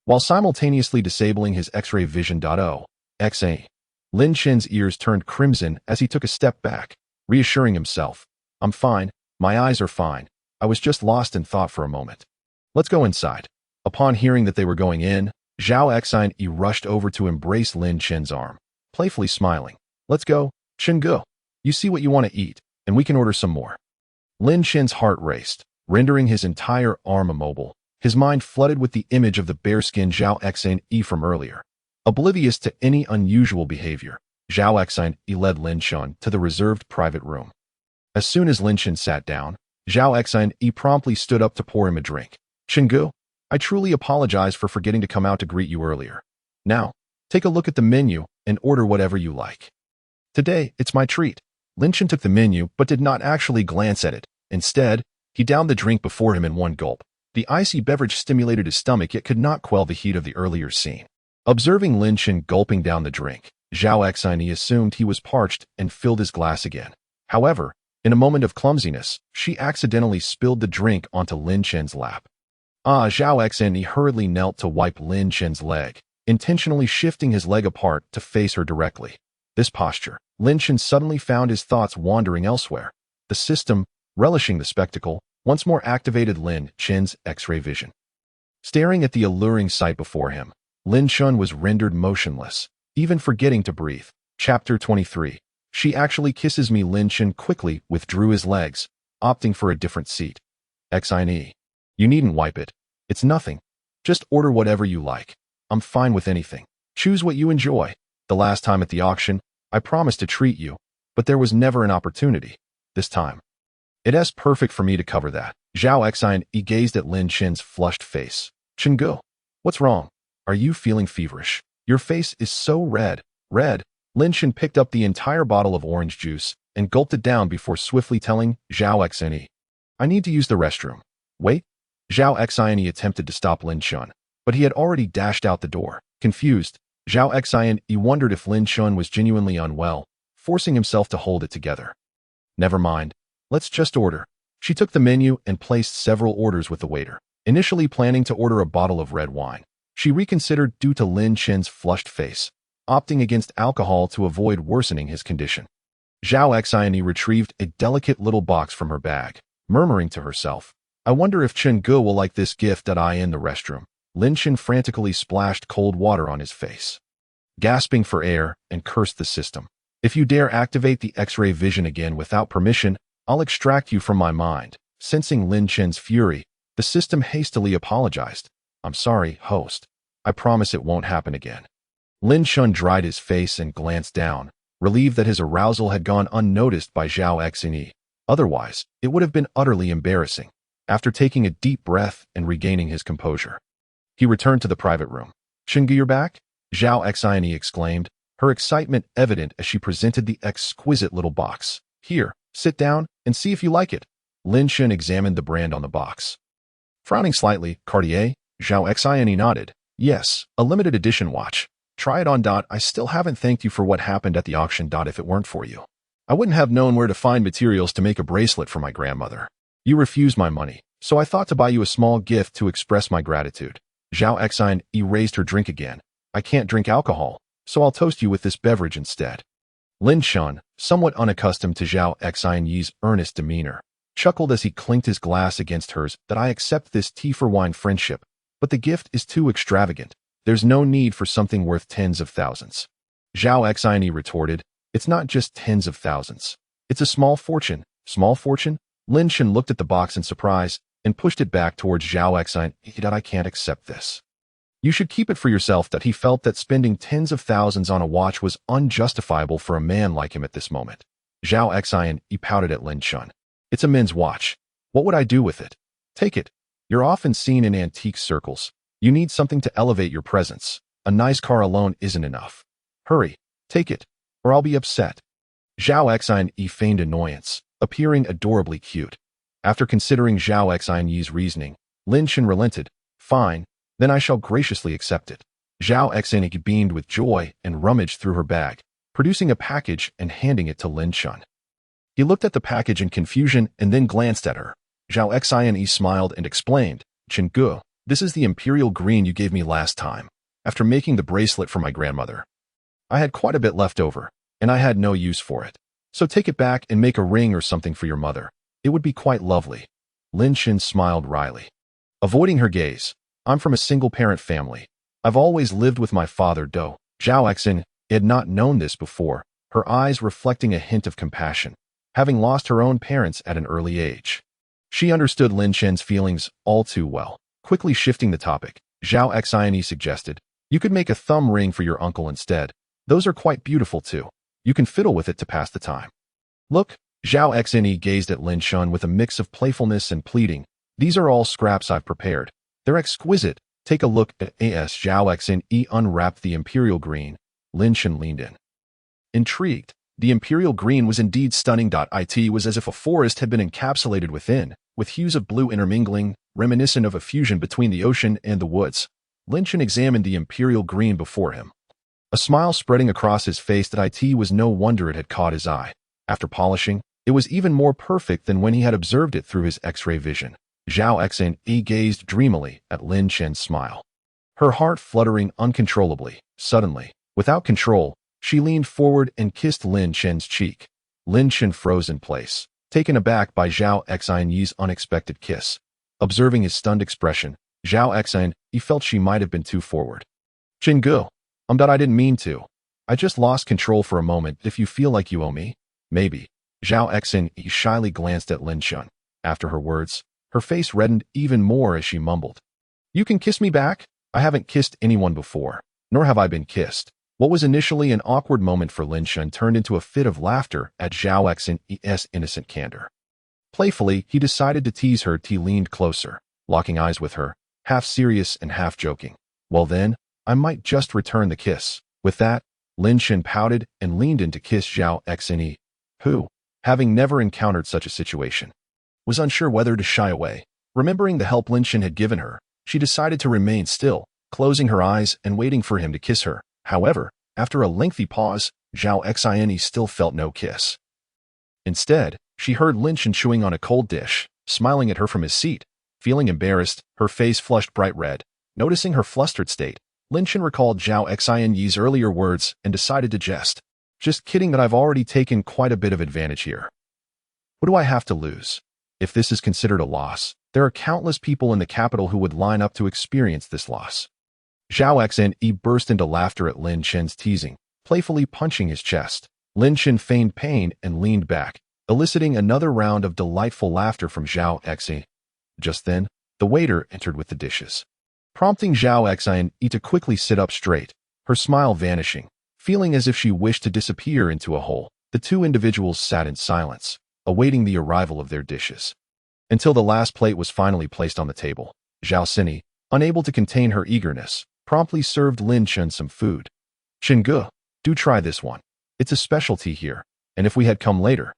While simultaneously disabling his X-ray vision. XA. Lin Chen's ears turned crimson as he took a step back, reassuring himself, I'm fine, my eyes are fine, I was just lost in thought for a moment. Let's go inside. Upon hearing that they were going in, Zhao Xine rushed over to embrace Lin Chen's arm, playfully smiling. Let's go, Chengu. You see what you want to eat, and we can order some more. Lin Chen's heart raced, rendering his entire arm immobile, his mind flooded with the image of the bare-skinned Zhao Xine from earlier. Oblivious to any unusual behavior, Zhao Xine led Lin Chen to the reserved private room. As soon as Lin Chen sat down, Zhao Xine promptly stood up to pour him a drink. Chengu, I truly apologize for forgetting to come out to greet you earlier. Now, take a look at the menu and order whatever you like. Today, it's my treat. Lin Chen took the menu but did not actually glance at it. Instead, he downed the drink before him in one gulp. The icy beverage stimulated his stomach yet could not quell the heat of the earlier scene. Observing Lin Chen gulping down the drink, Zhao Xine assumed he was parched and filled his glass again. However, in a moment of clumsiness, she accidentally spilled the drink onto Lin Chen's lap. Zhao Xine hurriedly knelt to wipe Lin Chen's leg, intentionally shifting his leg apart to face her directly. This posture, Lin Chen suddenly found his thoughts wandering elsewhere. The system, relishing the spectacle, once more activated Lin Chen's X-ray vision. Staring at the alluring sight before him, Lin Chen was rendered motionless, even forgetting to breathe. Chapter 23. She actually kisses me. Lin Chen quickly withdrew his legs, opting for a different seat. Xine. You needn't wipe it. It's nothing. Just order whatever you like. I'm fine with anything. Choose what you enjoy. The last time at the auction, I promised to treat you, but there was never an opportunity. This time, it's perfect for me to cover that. Zhao Xine gazed at Lin Chen's flushed face. Chengu, what's wrong? Are you feeling feverish? Your face is so red. Lin Chen picked up the entire bottle of orange juice and gulped it down before swiftly telling Zhao Xine, I need to use the restroom. Wait. Zhao Xine attempted to stop Lin Chen, but he had already dashed out the door. Confused, Zhao Xine wondered if Lin Chen was genuinely unwell, forcing himself to hold it together. Never mind. Let's just order. She took the menu and placed several orders with the waiter, initially planning to order a bottle of red wine. She reconsidered due to Lin Chen's flushed face, opting against alcohol to avoid worsening his condition. Zhao Xine retrieved a delicate little box from her bag, murmuring to herself, I wonder if Chengu will like this gift. In the restroom, Lin Chen frantically splashed cold water on his face, gasping for air, and cursed the system. If you dare activate the X-ray vision again without permission, I'll extract you from my mind. Sensing Lin Chen's fury, the system hastily apologized. I'm sorry, host. I promise it won't happen again. Lin Chen dried his face and glanced down, relieved that his arousal had gone unnoticed by Zhao Xine. Otherwise, it would have been utterly embarrassing. After taking a deep breath and regaining his composure, He returned to the private room. "Xingu, you're back?" Zhao Xianyi exclaimed, her excitement evident as she presented the exquisite little box. "Here, sit down and see if you like it." Lin Shen examined the brand on the box. Frowning slightly, "Cartier?" Zhao Xianyi nodded. "Yes, a limited edition watch. Try it on. I still haven't thanked you for what happened at the auction. If it weren't for you, I wouldn't have known where to find materials to make a bracelet for my grandmother. You refused my money, so I thought to buy you a small gift to express my gratitude." Zhao Xianyi raised her drink again. "I can't drink alcohol, so I'll toast you with this beverage instead." Lin Shen, somewhat unaccustomed to Zhao Xianyi's earnest demeanor, chuckled as he clinked his glass against hers. "That I accept this tea for wine friendship, but the gift is too extravagant. There's no need for something worth tens of thousands." Zhao Xianyi retorted, "It's not just tens of thousands. It's a small fortune." "Small fortune?" Lin Shen looked at the box in surprise and pushed it back towards Zhao Xianyi. "I can't accept this. You should keep it for yourself." He felt that spending tens of thousands on a watch was unjustifiable for a man like him at this moment. Zhao Xianyi pouted at Lin Shen. "It's a men's watch. What would I do with it?" "Take it. You're often seen in antique circles. You need something to elevate your presence. A nice car alone isn't enough. Hurry, take it, or I'll be upset." Zhao Xianyi feigned annoyance, appearing adorably cute. After considering Zhao Xianyi's reasoning, Lin Shen relented. "Fine, then I shall graciously accept it." Zhao Xianyi beamed with joy and rummaged through her bag, producing a package and handing it to Lin Shen. He looked at the package in confusion and then glanced at her. Zhao Xianyi smiled and explained, "Xingu, this is the imperial green you gave me last time, after making the bracelet for my grandmother. I had quite a bit left over, and I had no use for it. So take it back and make a ring or something for your mother. It would be quite lovely." Lin Shen smiled wryly. Avoiding her gaze, "I'm from a single-parent family. I've always lived with my father, Do." Zhao Xianyi had not known this before, her eyes reflecting a hint of compassion, having lost her own parents at an early age. She understood Lin Shen's feelings all too well. Quickly shifting the topic, Zhao Xianyi suggested, "You could make a thumb ring for your uncle instead. Those are quite beautiful too. You can fiddle with it to pass the time." "Look," Zhao Xianyi gazed at Lin Shen with a mix of playfulness and pleading. "These are all scraps I've prepared. They're exquisite. Take a look at as." Zhao Xianyi unwrapped the imperial green. Lin Shen leaned in. Intrigued, the imperial green was indeed stunning. It was as if a forest had been encapsulated within, with hues of blue intermingling, reminiscent of a fusion between the ocean and the woods. Lin Shen examined the imperial green before him, a smile spreading across his face. It was no wonder it had caught his eye. After polishing, it was even more perfect than when he had observed it through his X-ray vision. Zhao Xianyi gazed dreamily at Lin Shen's smile, her heart fluttering uncontrollably. Suddenly, without control, she leaned forward and kissed Lin Shen's cheek. Lin Shen froze in place, taken aback by Zhao Xianyi's unexpected kiss. Observing his stunned expression, Zhao Xianyi felt she might have been too forward. "Xingu, I didn't mean to. I just lost control for a moment. If you feel like you owe me, maybe." Zhao Xianyi shyly glanced at Lin Shen. After her words, her face reddened even more as she mumbled, "You can kiss me back? I haven't kissed anyone before, nor have I been kissed." What was initially an awkward moment for Lin Shen turned into a fit of laughter at Zhao Xianyi's innocent candor. Playfully, he decided to tease her. He leaned closer, locking eyes with her, half serious and half joking. "Well then, I might just return the kiss." With that, Lin Shen pouted and leaned in to kiss Zhao Xianyi, who, having never encountered such a situation, was unsure whether to shy away. Remembering the help Lin Shen had given her, she decided to remain still, closing her eyes and waiting for him to kiss her. However, after a lengthy pause, Zhao Xianyi still felt no kiss. Instead, she heard Lin Shen chewing on a cold dish, smiling at her from his seat. Feeling embarrassed, her face flushed bright red. Noticing her flustered state, Lin Shen recalled Zhao Xianyi's earlier words and decided to jest. "Just kidding, that I've already taken quite a bit of advantage here. What do I have to lose? If this is considered a loss, there are countless people in the capital who would line up to experience this loss." Zhao Xianyi burst into laughter at Lin Shen's teasing, playfully punching his chest. Lin Shen feigned pain and leaned back, eliciting another round of delightful laughter from Zhao Xianyi. Just then, the waiter entered with the dishes, prompting Zhao Xianyi to quickly sit up straight, her smile vanishing. Feeling as if she wished to disappear into a hole, the two individuals sat in silence, awaiting the arrival of their dishes. Until the last plate was finally placed on the table, Zhao Xianyi, unable to contain her eagerness, promptly served Lin Chen some food. "Chingu, do try this one. It's a specialty here, and if we had come later,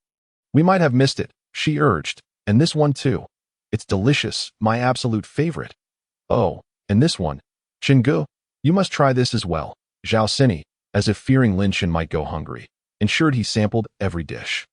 we might have missed it," she urged. "And this one too. It's delicious, my absolute favorite. Oh, and this one. Chingu, you must try this as well." Zhao Sini, as if fearing Lin Chen might go hungry, ensured he sampled every dish.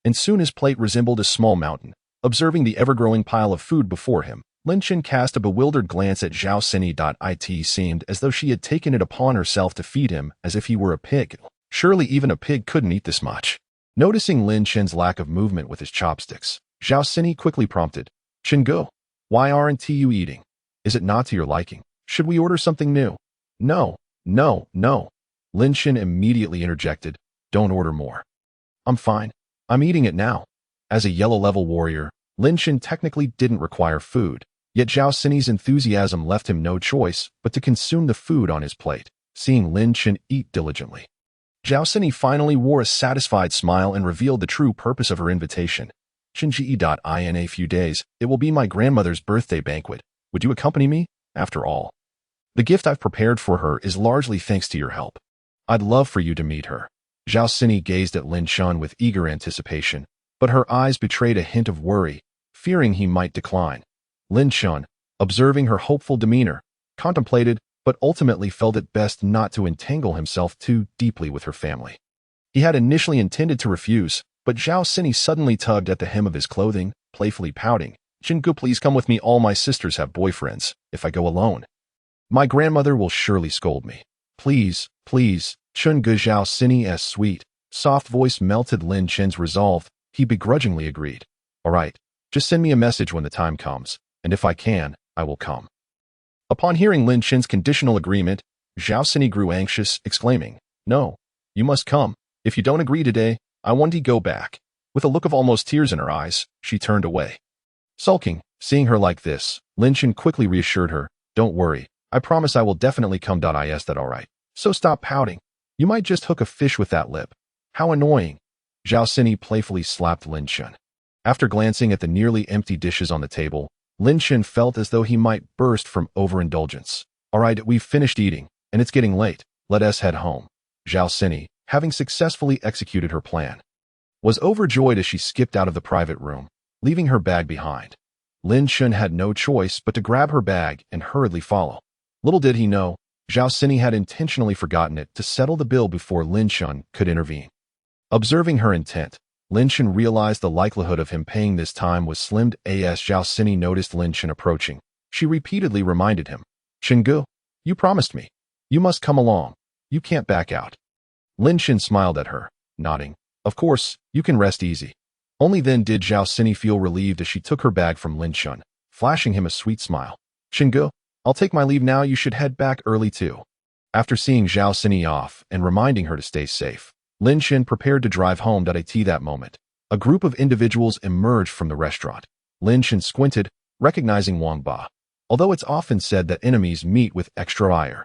And soon his plate resembled a small mountain. Observing the ever-growing pile of food before him, Lin Chen cast a bewildered glance at Zhao Sini. It seemed as though she had taken it upon herself to feed him as if he were a pig. Surely even a pig couldn't eat this much. Noticing Lin Chen's lack of movement with his chopsticks, Zhao Sini quickly prompted, "Chingu, why aren't you eating? Is it not to your liking? Should we order something new?" No. Lin Chen immediately interjected, "Don't order more. I'm fine. I'm eating it now." As a yellow-level warrior, Lin Chen technically didn't require food, yet Zhao Sini's enthusiasm left him no choice but to consume the food on his plate, seeing Lin Chen eat diligently. Zhao Sini finally wore a satisfied smile and revealed the true purpose of her invitation. "In a few days, it will be my grandmother's birthday banquet. Would you accompany me? After all, the gift I've prepared for her is largely thanks to your help. I'd love for you to meet her." Zhao Sini gazed at Lin Chen with eager anticipation, but her eyes betrayed a hint of worry, fearing he might decline. Lin Chen, observing her hopeful demeanor, contemplated but ultimately felt it best not to entangle himself too deeply with her family. He had initially intended to refuse, but Zhao Sini suddenly tugged at the hem of his clothing, playfully pouting, "Chingu, please come with me. All my sisters have boyfriends. If I go alone, my grandmother will surely scold me. Please. Chingu." Zhao Sini's sweet, soft voice melted Lin Chen's resolve. He begrudgingly agreed. "All right, just send me a message when the time comes, and if I can, I will come." Upon hearing Lin Chen's conditional agreement, Zhao Sini grew anxious, exclaiming, "No, you must come. If you don't agree today, I want to go back." With a look of almost tears in her eyes, she turned away. Sulking, seeing her like this, Lin Chen quickly reassured her, "Don't worry, I promise I will definitely come. Is that all right? So stop pouting. You might just hook a fish with that lip." "How annoying." Zhao Sini playfully slapped Lin Chen. After glancing at the nearly empty dishes on the table, Lin Chen felt as though he might burst from overindulgence. "All right, we've finished eating, and it's getting late. Let us head home." Zhao Sini, having successfully executed her plan, was overjoyed as she skipped out of the private room, leaving her bag behind. Lin Chen had no choice but to grab her bag and hurriedly follow. Little did he know, Zhao Sini had intentionally forgotten it to settle the bill before Lin Chen could intervene. Observing her intent, Lin Chen realized the likelihood of him paying this time was slim. As Zhao Sini noticed Lin Chen approaching, she repeatedly reminded him, "Chingu, you promised me. You must come along. You can't back out." Lin Chen smiled at her, nodding, "Of course, you can rest easy." Only then did Zhao Sini feel relieved as she took her bag from Lin Chen, flashing him a sweet smile. "Chingu, I'll take my leave now. You should head back early too." After seeing Zhao Sini off and reminding her to stay safe, Lin Chen prepared to drive home. At that moment, a group of individuals emerged from the restaurant. Lin Chen squinted, recognizing Wang Ba, although it's often said that enemies meet with extra ire.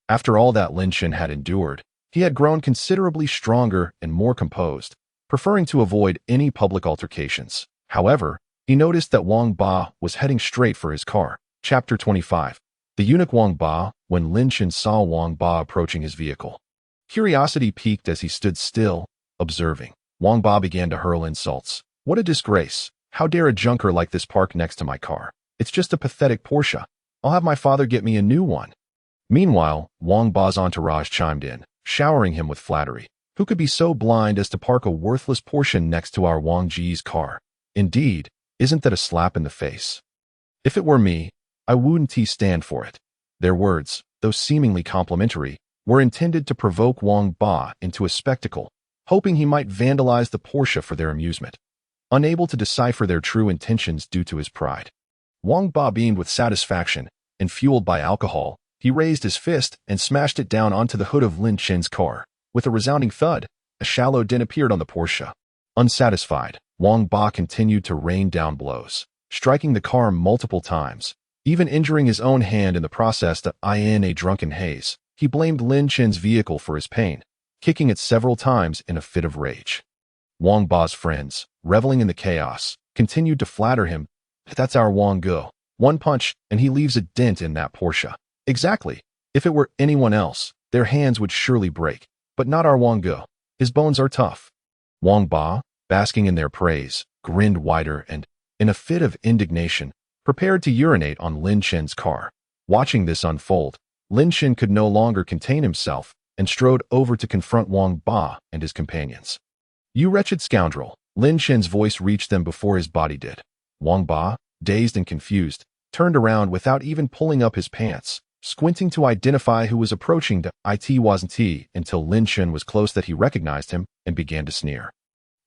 After all that Lin Chen had endured, he had grown considerably stronger and more composed, preferring to avoid any public altercations. However, he noticed that Wang Ba was heading straight for his car. Chapter 25. The eunuch Wang Ba. When Lin Chen saw Wang Ba approaching his vehicle, curiosity piqued as he stood still, observing. Wang Ba began to hurl insults. "What a disgrace. How dare a junker like this park next to my car? It's just a pathetic Porsche. I'll have my father get me a new one." Meanwhile, Wang Ba's entourage chimed in, showering him with flattery. "Who could be so blind as to park a worthless Porsche next to our Wang Ji's car? Indeed, isn't that a slap in the face? If it were me, I wouldn't stand for it." Their words, though seemingly complimentary, were intended to provoke Wang Ba into a spectacle, hoping he might vandalize the Porsche for their amusement. Unable to decipher their true intentions due to his pride, Wang Ba beamed with satisfaction, and fueled by alcohol, he raised his fist and smashed it down onto the hood of Lin Chen's car. With a resounding thud, a shallow dent appeared on the Porsche. Unsatisfied, Wang Ba continued to rain down blows, striking the car multiple times, even injuring his own hand in the process. In a drunken haze, he blamed Lin Chen's vehicle for his pain, kicking it several times in a fit of rage. Wang Ba's friends, reveling in the chaos, continued to flatter him. "That's our Wang Ge. One punch, and he leaves a dent in that Porsche. Exactly. If it were anyone else, their hands would surely break. But not our Wang Ge. His bones are tough. Wang Ba, basking in their praise, grinned wider and, in a fit of indignation, prepared to urinate on Lin Shen's car. Watching this unfold, Lin Shen could no longer contain himself and strode over to confront Wang Ba and his companions. "You wretched scoundrel!" Lin Shen's voice reached them before his body did. Wang Ba, dazed and confused, turned around without even pulling up his pants, squinting to identify who was approaching. It wasn't he until Lin Shen was close that he recognized him and began to sneer.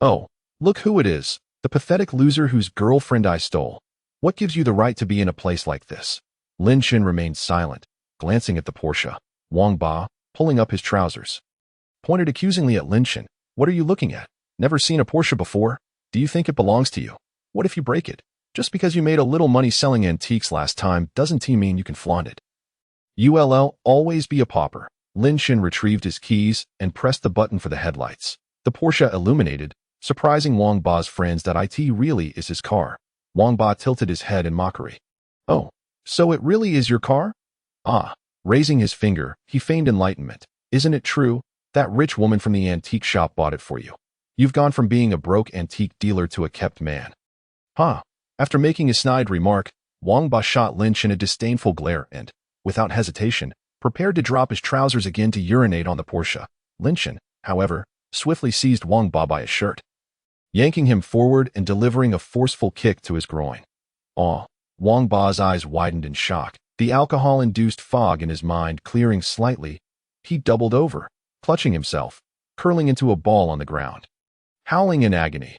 "Oh, look who it is, the pathetic loser whose girlfriend I stole. What gives you the right to be in a place like this?" Lin Shen remained silent, glancing at the Porsche. Wang Ba, pulling up his trousers, pointed accusingly at Lin Shen. "What are you looking at? Never seen a Porsche before? Do you think it belongs to you? What if you break it? Just because you made a little money selling antiques last time doesn't mean you can flaunt it. You'll always be a pauper." Lin Shen retrieved his keys and pressed the button for the headlights. The Porsche illuminated, surprising Wang Ba's friends that it really is his car. Wang Ba tilted his head in mockery. "Oh, so it really is your car?" "Ah." Raising his finger, he feigned enlightenment. "Isn't it true? That rich woman from the antique shop bought it for you. You've gone from being a broke antique dealer to a kept man." "Huh." After making a snide remark, Wang Ba shot Lin Shen a disdainful glare and, without hesitation, prepared to drop his trousers again to urinate on the Porsche. Lin Shen, however, swiftly seized Wang Ba by his shirt, yanking him forward and delivering a forceful kick to his groin. "Aw." Wang Ba's eyes widened in shock, the alcohol-induced fog in his mind clearing slightly. He doubled over, clutching himself, curling into a ball on the ground, howling in agony.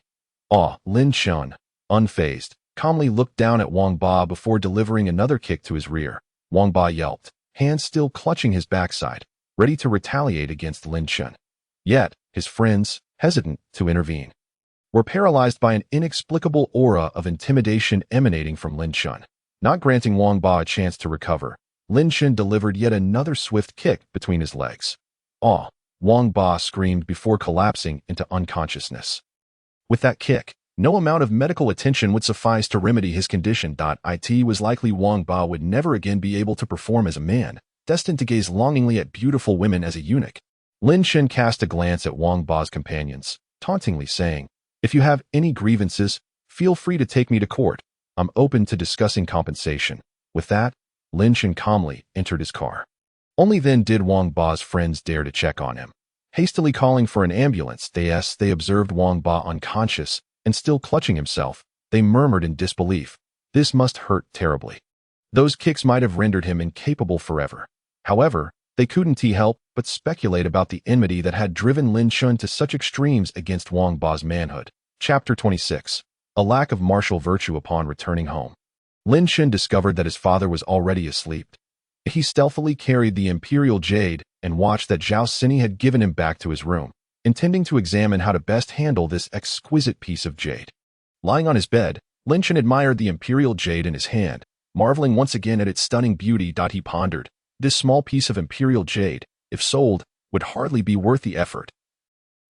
"Aw." Lin Shen, unfazed, calmly looked down at Wang Ba before delivering another kick to his rear. Wang Ba yelped, hands still clutching his backside, ready to retaliate against Lin Shen. Yet, his friends, hesitant to intervene, were paralyzed by an inexplicable aura of intimidation emanating from Lin Shen. Not granting Wang Ba a chance to recover, Lin Shen delivered yet another swift kick between his legs. "Aw." Wang Ba screamed before collapsing into unconsciousness. With that kick, no amount of medical attention would suffice to remedy his condition. It was likely Wang Ba would never again be able to perform as a man, destined to gaze longingly at beautiful women as a eunuch. Lin Shen cast a glance at Wang Ba's companions, tauntingly saying, "If you have any grievances, feel free to take me to court. I'm open to discussing compensation." With that, Lin Shen calmly entered his car. Only then did Wang Ba's friends dare to check on him. Hastily calling for an ambulance, they observed Wang Ba unconscious and still clutching himself. They murmured in disbelief. This must hurt terribly. Those kicks might have rendered him incapable forever. However, they couldn't help but speculate about the enmity that had driven Lin Shen to such extremes against Wang Ba's manhood. Chapter 26. A lack of martial virtue upon returning home. Lin Shen discovered that his father was already asleep. He stealthily carried the Imperial Jade and watched that Zhao Sini had given him back to his room, intending to examine how to best handle this exquisite piece of jade. Lying on his bed, Lin Shen admired the Imperial Jade in his hand, marveling once again at its stunning beauty. He pondered, this small piece of Imperial Jade, if sold, would hardly be worth the effort,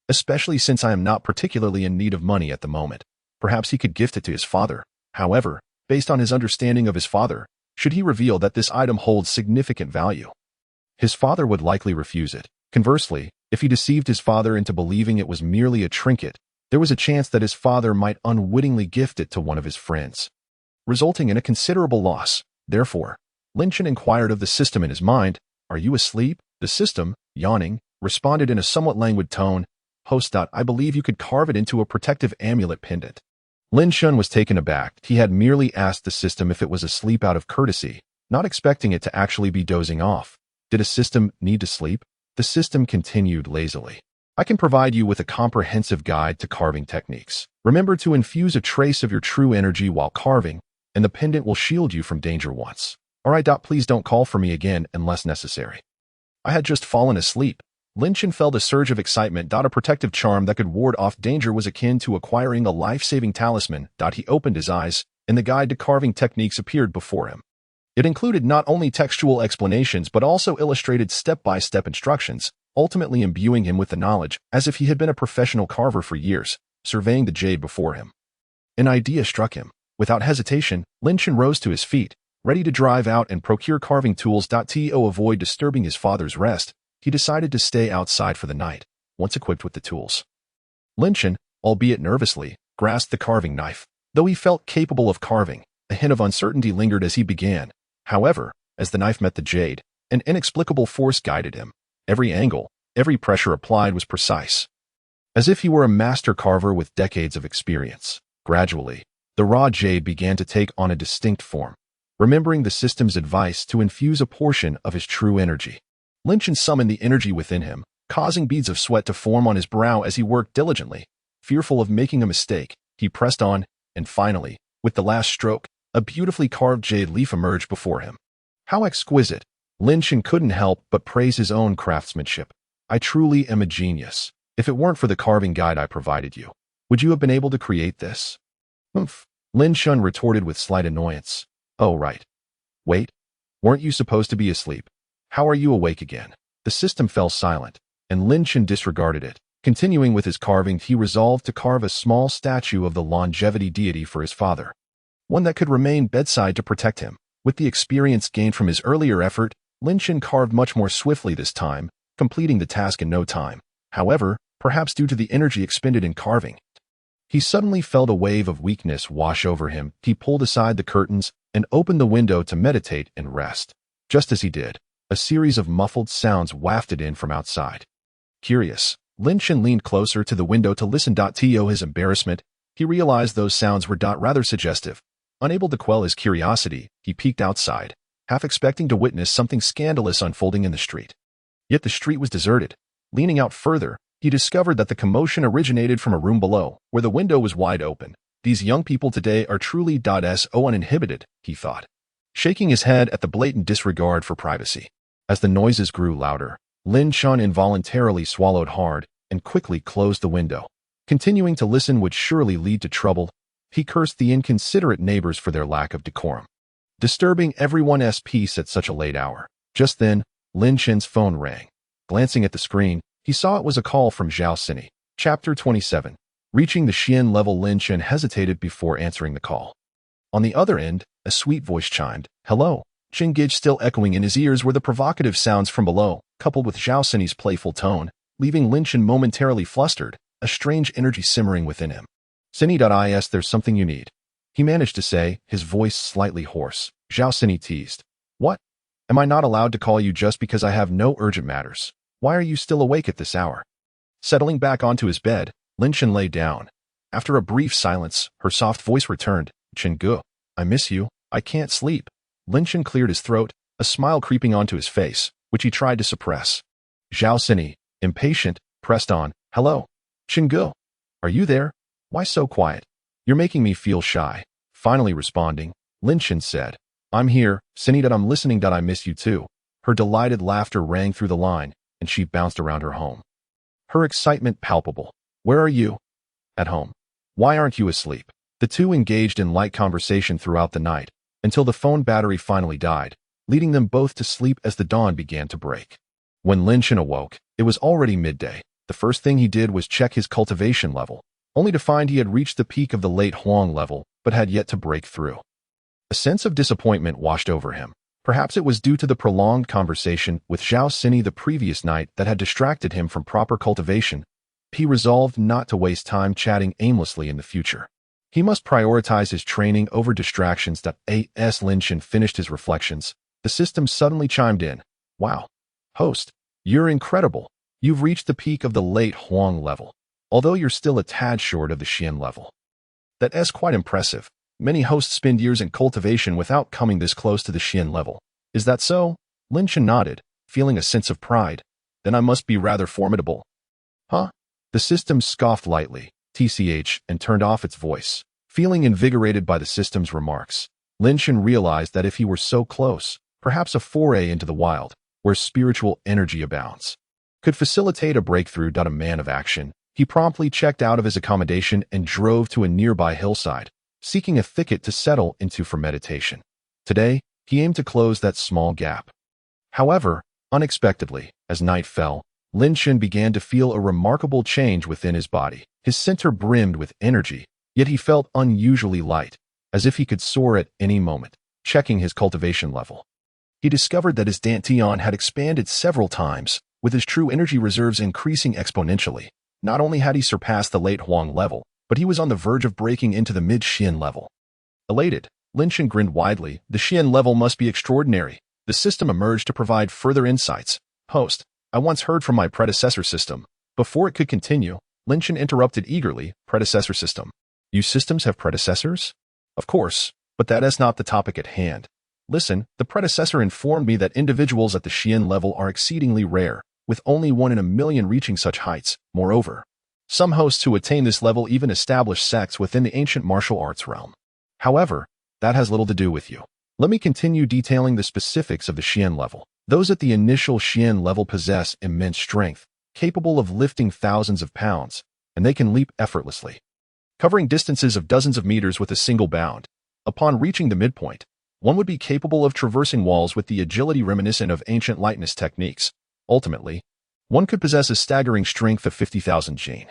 especially since I am not particularly in need of money at the moment. Perhaps he could gift it to his father. However, based on his understanding of his father, should he reveal that this item holds significant value, his father would likely refuse it. Conversely, if he deceived his father into believing it was merely a trinket, there was a chance that his father might unwittingly gift it to one of his friends, resulting in a considerable loss. Therefore, Lin Shen inquired of the system in his mind, "Are you asleep?" The system, yawning, responded in a somewhat languid tone, "Host. I believe you could carve it into a protective amulet pendant." Lin Shen was taken aback. He had merely asked the system if it was asleep out of courtesy, not expecting it to actually be dozing off. Did a system need to sleep? The system continued lazily. "I can provide you with a comprehensive guide to carving techniques. Remember to infuse a trace of your true energy while carving, and the pendant will shield you from danger once. Alright. Please don't call for me again unless necessary." I had just fallen asleep. Lin Shen felt a surge of excitement. A protective charm that could ward off danger was akin to acquiring a life-saving talisman. He opened his eyes, and the guide to carving techniques appeared before him. It included not only textual explanations but also illustrated step-by-step instructions, ultimately imbuing him with the knowledge as if he had been a professional carver for years, surveying the jade before him. An idea struck him. Without hesitation, Lin Chen rose to his feet, ready to drive out and procure carving tools. To avoid disturbing his father's rest, he decided to stay outside for the night, once equipped with the tools. Lin Chen, albeit nervously, grasped the carving knife. Though he felt capable of carving, a hint of uncertainty lingered as he began. However, as the knife met the jade, an inexplicable force guided him. Every angle, every pressure applied was precise, as if he were a master carver with decades of experience. Gradually, the raw jade began to take on a distinct form. Remembering the system's advice to infuse a portion of his true energy, Lin Chen summoned the energy within him, causing beads of sweat to form on his brow as he worked diligently. Fearful of making a mistake, he pressed on, and finally, with the last stroke, a beautifully carved jade leaf emerged before him. How exquisite! Lin Chen couldn't help but praise his own craftsmanship. I truly am a genius. If it weren't for the carving guide I provided you, would you have been able to create this? Humph, Lin Chen retorted with slight annoyance. Oh, right. Wait, weren't you supposed to be asleep? How are you awake again? The system fell silent, and Lin Chen disregarded it. Continuing with his carving, he resolved to carve a small statue of the longevity deity for his father, one that could remain bedside to protect him. With the experience gained from his earlier effort, Lin Chen carved much more swiftly this time, completing the task in no time. However, perhaps due to the energy expended in carving, he suddenly felt a wave of weakness wash over him. He pulled aside the curtains and opened the window to meditate and rest. Just as he did, a series of muffled sounds wafted in from outside. Curious, Lin Chen leaned closer to the window to listen. To his embarrassment, he realized those sounds were rather suggestive. Unable to quell his curiosity, he peeked outside, half expecting to witness something scandalous unfolding in the street. Yet the street was deserted. Leaning out further, he discovered that the commotion originated from a room below, where the window was wide open. These young people today are truly so uninhibited, he thought, shaking his head at the blatant disregard for privacy. As the noises grew louder, Lin Chen involuntarily swallowed hard and quickly closed the window. Continuing to listen would surely lead to trouble. He cursed the inconsiderate neighbors for their lack of decorum, disturbing everyone's peace at such a late hour. Just then, Lin Chen's phone rang. Glancing at the screen, he saw it was a call from Zhao Sini. Chapter 27. Reaching the Xian level, Lin Chen hesitated before answering the call. On the other end, a sweet voice chimed, "Hello." Chingij still echoing in his ears were the provocative sounds from below, coupled with Zhao Sini's playful tone, leaving Lin Chen momentarily flustered, a strange energy simmering within him. "Sini, there's something you need," he managed to say, his voice slightly hoarse. Zhao Sini teased. "What? Am I not allowed to call you just because I have no urgent matters? Why are you still awake at this hour?" Settling back onto his bed, Lin Chen lay down. After a brief silence, her soft voice returned. "Chengge, I miss you. I can't sleep." Lin Chen cleared his throat, a smile creeping onto his face, which he tried to suppress. Zhao Sini, impatient, pressed on. "Hello. Chengge, are you there? Why so quiet? You're making me feel shy." Finally responding, Lin Chen said, "I'm here, Sini, I'm listening. I miss you too." Her delighted laughter rang through the line, and she bounced around her home, her excitement palpable. "Where are you?" "At home." "Why aren't you asleep?" The two engaged in light conversation throughout the night, until the phone battery finally died, leading them both to sleep as the dawn began to break. When Lin Chen awoke, it was already midday. The first thing he did was check his cultivation level, only to find he had reached the peak of the late Huang level, but had yet to break through. A sense of disappointment washed over him. Perhaps it was due to the prolonged conversation with Zhao Sini the previous night that had distracted him from proper cultivation. He resolved not to waste time chatting aimlessly in the future. He must prioritize his training over distractions. As Lin Chen finished his reflections, the system suddenly chimed in. "Wow. Host, you're incredible. You've reached the peak of the late Huang level, although you're still a tad short of the Xian level. That's quite impressive. Many hosts spend years in cultivation without coming this close to the Xian level. Is that so?" Lin Chen nodded, feeling a sense of pride. "Then I must be rather formidable." "Huh?" The system scoffed lightly, and turned off its voice. Feeling invigorated by the system's remarks, Lin Chen realized that if he were so close, perhaps a foray into the wild, where spiritual energy abounds, could facilitate a breakthrough. A man of action, he promptly checked out of his accommodation and drove to a nearby hillside, seeking a thicket to settle into for meditation. Today, he aimed to close that small gap. However, unexpectedly, as night fell, Lin Chen began to feel a remarkable change within his body. His center brimmed with energy, yet he felt unusually light, as if he could soar at any moment. Checking his cultivation level, he discovered that his Dantian had expanded several times, with his true energy reserves increasing exponentially. Not only had he surpassed the late Huang level, but he was on the verge of breaking into the mid-Xian level. Elated, Lin Shan grinned widely. The Xian level must be extraordinary. The system emerged to provide further insights. Host, I once heard from my predecessor system. Before it could continue, Lin Shan interrupted eagerly. Predecessor system. You systems have predecessors? Of course, but that is not the topic at hand. Listen, the predecessor informed me that individuals at the Xian level are exceedingly rare, with only 1 in a million reaching such heights. Moreover, some hosts who attain this level even establish sects within the ancient martial arts realm. However, that has little to do with you. Let me continue detailing the specifics of the Xian level. Those at the initial Xian level possess immense strength, capable of lifting thousands of pounds, and they can leap effortlessly, covering distances of dozens of meters with a single bound. Upon reaching the midpoint, one would be capable of traversing walls with the agility reminiscent of ancient lightness techniques. Ultimately, one could possess a staggering strength of 50,000 Jin.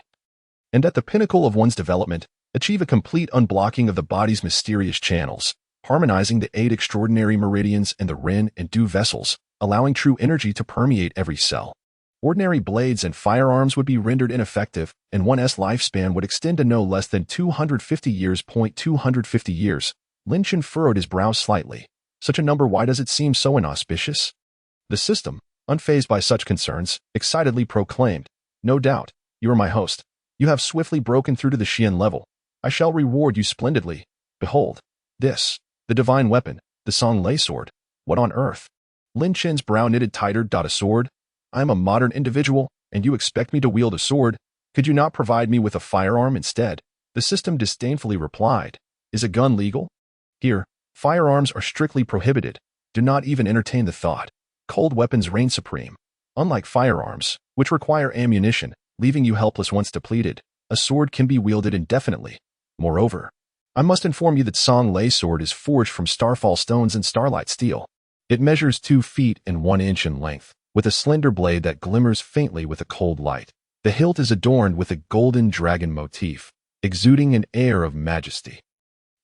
And at the pinnacle of one's development, achieve a complete unblocking of the body's mysterious channels, harmonizing the 8 extraordinary meridians and the Ren and Du vessels, allowing true energy to permeate every cell. Ordinary blades and firearms would be rendered ineffective, and one's lifespan would extend to no less than 250 years. 250 years. Lin Shan furrowed his brow slightly. Such a number, why does it seem so inauspicious? The system, unfazed by such concerns, excitedly proclaimed, No doubt, you are my host. You have swiftly broken through to the Xian level. I shall reward you splendidly. Behold, this, the divine weapon, the Song Lei sword. What on earth? Lin Shan's brow knitted tighter. A sword? I am a modern individual, and you expect me to wield a sword? Could you not provide me with a firearm instead? The system disdainfully replied, Is a gun legal? Here, firearms are strictly prohibited. Do not even entertain the thought. Cold weapons reign supreme. Unlike firearms, which require ammunition, leaving you helpless once depleted, a sword can be wielded indefinitely. Moreover, I must inform you that Song Lei sword is forged from starfall stones and starlight steel. It measures 2 feet and 1 inch in length, with a slender blade that glimmers faintly with a cold light. The hilt is adorned with a golden dragon motif, exuding an air of majesty.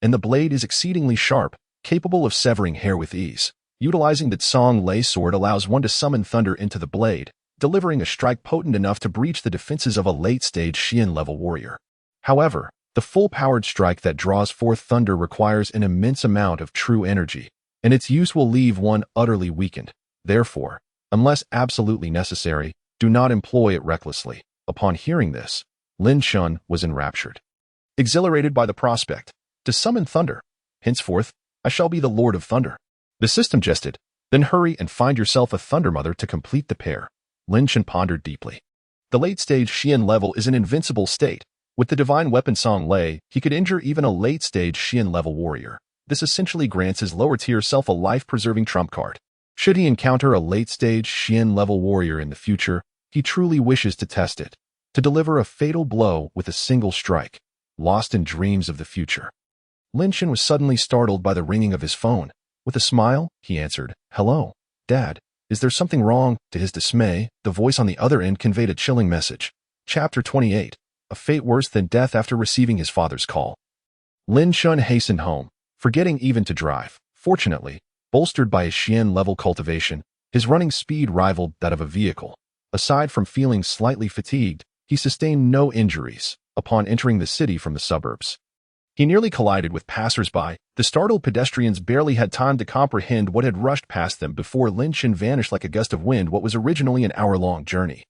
And the blade is exceedingly sharp, capable of severing hair with ease. Utilizing the Song Lei sword allows one to summon thunder into the blade, delivering a strike potent enough to breach the defenses of a late-stage Xian-level warrior. However, the full-powered strike that draws forth thunder requires an immense amount of true energy, and its use will leave one utterly weakened. Therefore, unless absolutely necessary, do not employ it recklessly. Upon hearing this, Lin Shan was enraptured, exhilarated by the prospect. To summon thunder. Henceforth, I shall be the Lord of Thunder. The system jested. Then hurry and find yourself a Thunder Mother to complete the pair. Lin Shan pondered deeply. The late-stage Xian level is an invincible state. With the divine weapon Song Lei, he could injure even a late-stage Xian level warrior. This essentially grants his lower-tier self a life-preserving trump card. Should he encounter a late-stage Xian level warrior in the future, he truly wishes to test it, to deliver a fatal blow with a single strike. Lost in dreams of the future. Lin Shan was suddenly startled by the ringing of his phone. With a smile, he answered, Hello, Dad. Is there something wrong? To his dismay, the voice on the other end conveyed a chilling message. Chapter 28. A fate worse than death after receiving his father's call. Lin Shan hastened home, forgetting even to drive. Fortunately, bolstered by his Xian-level cultivation, his running speed rivaled that of a vehicle. Aside from feeling slightly fatigued, he sustained no injuries upon entering the city from the suburbs. He nearly collided with passers-by. The startled pedestrians barely had time to comprehend what had rushed past them before Lin Shan vanished like a gust of wind what was originally an hour-long journey.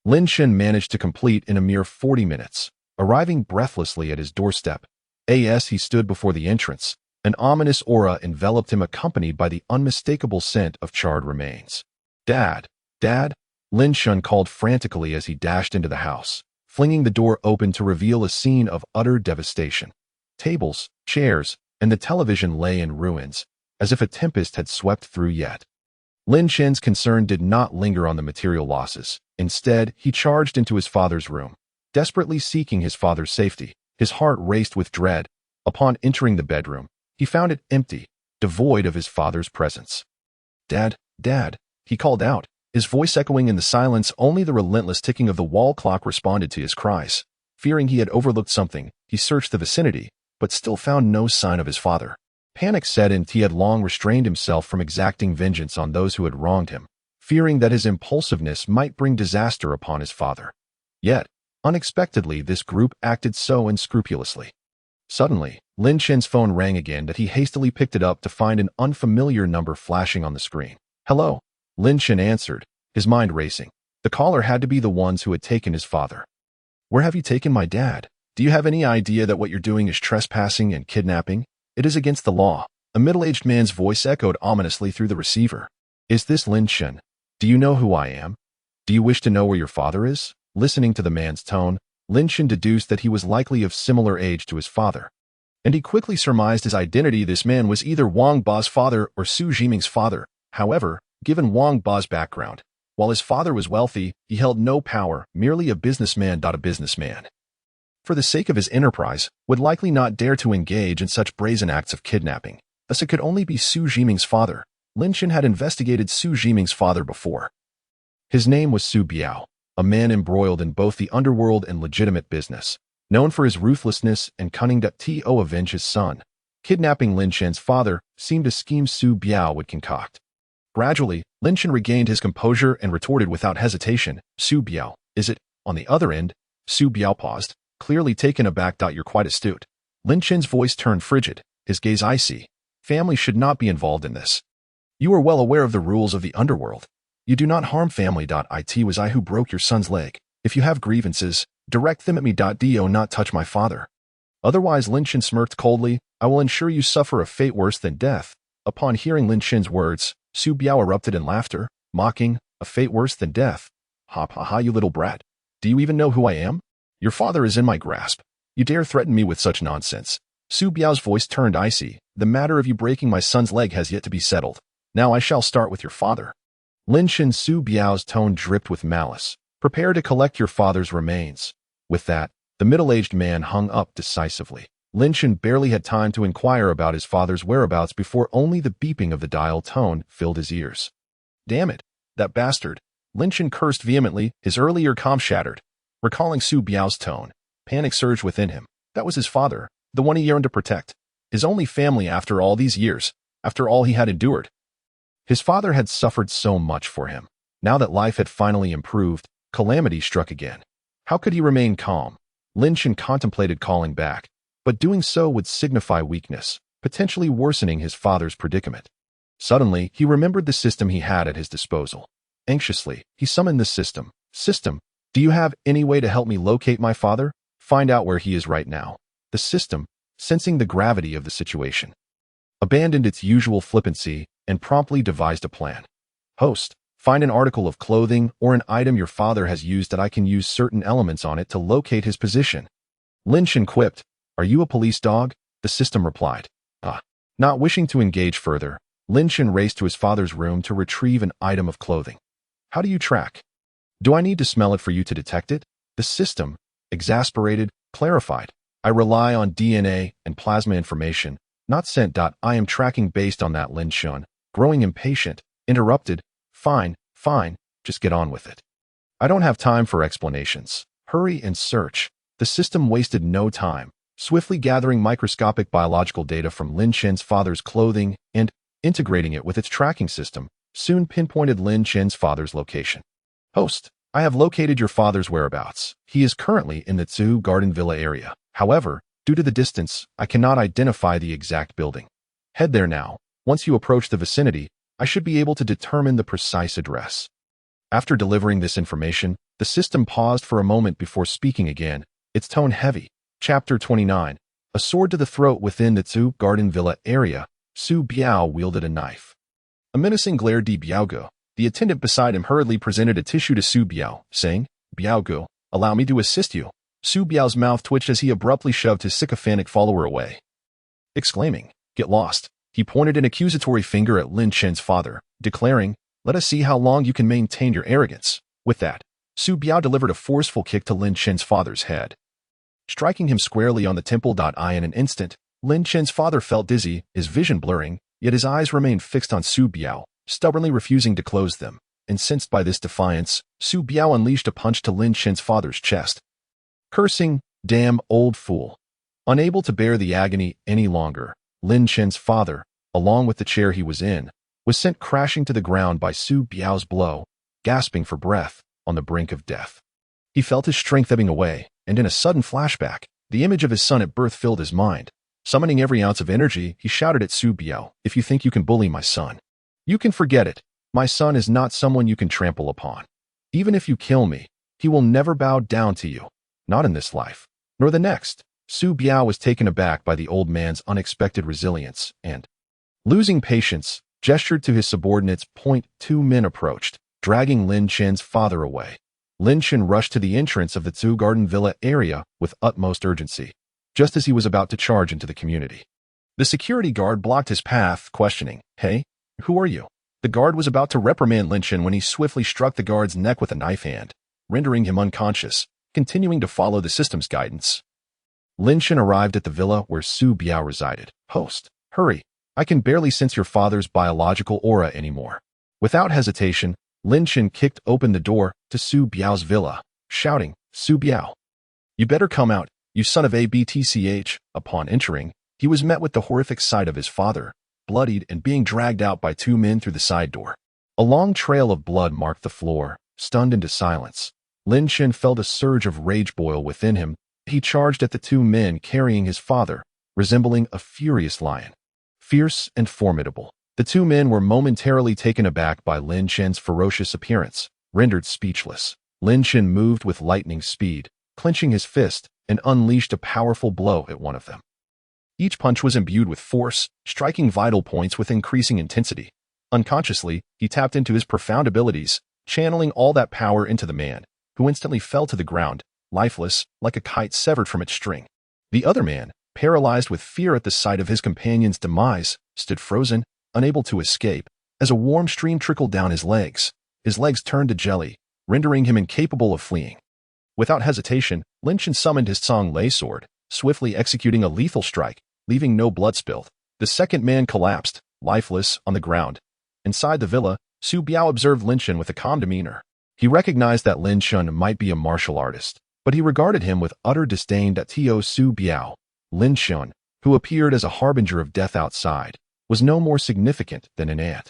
Lin Shan managed to complete in a mere 40 minutes, arriving breathlessly at his doorstep. As he stood before the entrance, an ominous aura enveloped him accompanied by the unmistakable scent of charred remains. Dad! Dad! Lin Shan called frantically as he dashed into the house, flinging the door open to reveal a scene of utter devastation. Tables, chairs, and the television lay in ruins, as if a tempest had swept through yet. Lin Shan's concern did not linger on the material losses. Instead, he charged into his father's room, desperately seeking his father's safety. His heart raced with dread. Upon entering the bedroom, he found it empty, devoid of his father's presence. Dad, Dad, he called out, his voice echoing in the silence. Only the relentless ticking of the wall clock responded to his cries. Fearing he had overlooked something, he searched the vicinity, but still found no sign of his father. Panic set in. He had long restrained himself from exacting vengeance on those who had wronged him, fearing that his impulsiveness might bring disaster upon his father. Yet, unexpectedly, this group acted so unscrupulously. Suddenly, Lin Chen's phone rang again that he hastily picked it up to find an unfamiliar number flashing on the screen. "Hello?" Lin Chen answered, his mind racing. The caller had to be the ones who had taken his father. "Where have you taken my dad? Do you have any idea that what you're doing is trespassing and kidnapping? It is against the law." A middle-aged man's voice echoed ominously through the receiver. "Is this Lin Chen? Do you know who I am? Do you wish to know where your father is?" Listening to the man's tone, Lin Chen deduced that he was likely of similar age to his father, and he quickly surmised his identity. This man was either Wang Ba's father or Su Jiming's father. However, given Wang Ba's background, while his father was wealthy, he held no power, merely a businessman. A businessman, for the sake of his enterprise, would likely not dare to engage in such brazen acts of kidnapping. Thus it could only be Su Jiming's father. Lin Chen had investigated Su Jiming's father before. His name was Su Biao, a man embroiled in both the underworld and legitimate business, known for his ruthlessness and cunning to avenge his son. Kidnapping Lin Chen's father seemed a scheme Su Biao would concoct. Gradually, Lin Chen regained his composure and retorted without hesitation, "Su Biao, is it?" On the other end, Su Biao paused, clearly taken aback. "You're quite astute." Lin Chen's voice turned frigid, his gaze icy. "Family should not be involved in this. You are well aware of the rules of the underworld. You do not harm family. It was I who broke your son's leg. If you have grievances, direct them at me. Do not touch my father. Otherwise," Lin Chen smirked coldly, "I will ensure you suffer a fate worse than death." Upon hearing Lin Chen's words, Su Biao erupted in laughter, mocking, "A fate worse than death? Ha ha ha, you little brat. Do you even know who I am? Your father is in my grasp. You dare threaten me with such nonsense." Su Biao's voice turned icy. "The matter of you breaking my son's leg has yet to be settled. Now I shall start with your father." Lin Chen. Su Biao's tone dripped with malice. "Prepare to collect your father's remains." With that, the middle-aged man hung up decisively. Lin Chen barely had time to inquire about his father's whereabouts before only the beeping of the dial tone filled his ears. "Damn it, that bastard!" Lin Chen cursed vehemently, his earlier calm shattered. Recalling Su Biao's tone, panic surged within him. That was his father, the one he yearned to protect. His only family after all these years, after all he had endured. His father had suffered so much for him. Now that life had finally improved, calamity struck again. How could he remain calm? Lin Chen contemplated calling back, but doing so would signify weakness, potentially worsening his father's predicament. Suddenly, he remembered the system he had at his disposal. Anxiously, he summoned the system. "System, do you have any way to help me locate my father? Find out where he is right now." The system, sensing the gravity of the situation, abandoned its usual flippancy and promptly devised a plan. "Host, find an article of clothing or an item your father has used that I can use certain elements on it to locate his position." Lin Chen quipped, "Are you a police dog?" The system replied. Not wishing to engage further, Lin Chen raced to his father's room to retrieve an item of clothing. "How do you track? Do I need to smell it for you to detect it?" The system, exasperated, clarified. "I rely on DNA and plasma information, not scent. I am tracking based on that." Lin Chen, growing impatient, interrupted, Fine, just get on with it. I don't have time for explanations. Hurry and search." The system wasted no time, swiftly gathering microscopic biological data from Lin Chen's father's clothing and, integrating it with its tracking system, soon pinpointed Lin Chen's father's location. "Host, I have located your father's whereabouts. He is currently in the Zhu Garden Villa area. However, due to the distance, I cannot identify the exact building. Head there now. Once you approach the vicinity, I should be able to determine the precise address." After delivering this information, the system paused for a moment before speaking again, its tone heavy. Chapter 29. A sword to the throat. Within the Zhu Garden Villa area, Su Biao wielded a knife. A menacing glare. Biaogo, the attendant beside him, hurriedly presented a tissue to Su Biao, saying, "Biaogo, allow me to assist you." Su Biao's mouth twitched as he abruptly shoved his sycophantic follower away. Exclaiming, "Get lost!" he pointed an accusatory finger at Lin Chen's father, declaring, "Let us see how long you can maintain your arrogance." With that, Su Biao delivered a forceful kick to Lin Chen's father's head, striking him squarely on the temple. In an instant, Lin Chen's father felt dizzy, his vision blurring, yet his eyes remained fixed on Su Biao, stubbornly refusing to close them. Incensed by this defiance, Su Biao unleashed a punch to Lin Chen's father's chest. Cursing, "Damn old fool. Unable to bear the agony any longer, Lin Chen's father, along with the chair he was in, was sent crashing to the ground by Su Biao's blow, gasping for breath, on the brink of death. He felt his strength ebbing away, and in a sudden flashback, the image of his son at birth filled his mind. Summoning every ounce of energy, he shouted at Su Biao, "If you think you can bully my son, you can forget it. My son is not someone you can trample upon. Even if you kill me, he will never bow down to you. Not in this life, nor the next." Su Biao was taken aback by the old man's unexpected resilience and, losing patience, gestured to his subordinates. Two men approached, dragging Lin Chen's father away. Lin Chen rushed to the entrance of the Two Garden Villa area with utmost urgency, just as he was about to charge into the community. The security guard blocked his path, questioning, "Hey, who are you?" The guard was about to reprimand Lin Chen when he swiftly struck the guard's neck with a knife hand, rendering him unconscious, continuing to follow the system's guidance. Lin Chen arrived at the villa where Su Biao resided. "Host, hurry. I can barely sense your father's biological aura anymore." Without hesitation, Lin Chen kicked open the door to Su Biao's villa, shouting, "Su Biao, you better come out, you son of a bitch." Upon entering, he was met with the horrific sight of his father, bloodied and being dragged out by two men through the side door. A long trail of blood marked the floor. Stunned into silence, Lin Chen felt a surge of rage boil within him. He charged at the two men carrying his father, resembling a furious lion. Fierce and formidable, the two men were momentarily taken aback by Lin Chen's ferocious appearance, rendered speechless. Lin Chen moved with lightning speed, clenching his fist, and unleashed a powerful blow at one of them. Each punch was imbued with force, striking vital points with increasing intensity. Unconsciously, he tapped into his profound abilities, channeling all that power into the man, who instantly fell to the ground, lifeless, like a kite severed from its string. The other man, paralyzed with fear at the sight of his companion's demise, stood frozen, unable to escape, as a warm stream trickled down his legs. His legs turned to jelly, rendering him incapable of fleeing. Without hesitation, Lin Chen summoned his Song Lei sword, swiftly executing a lethal strike, leaving no blood spilled. The second man collapsed, lifeless, on the ground. Inside the villa, Su Biao observed Lin Chen with a calm demeanor. He recognized that Lin Chen might be a martial artist, but he regarded him with utter disdain. Su Biao, Lin Chen, who appeared as a harbinger of death outside, was no more significant than an ant.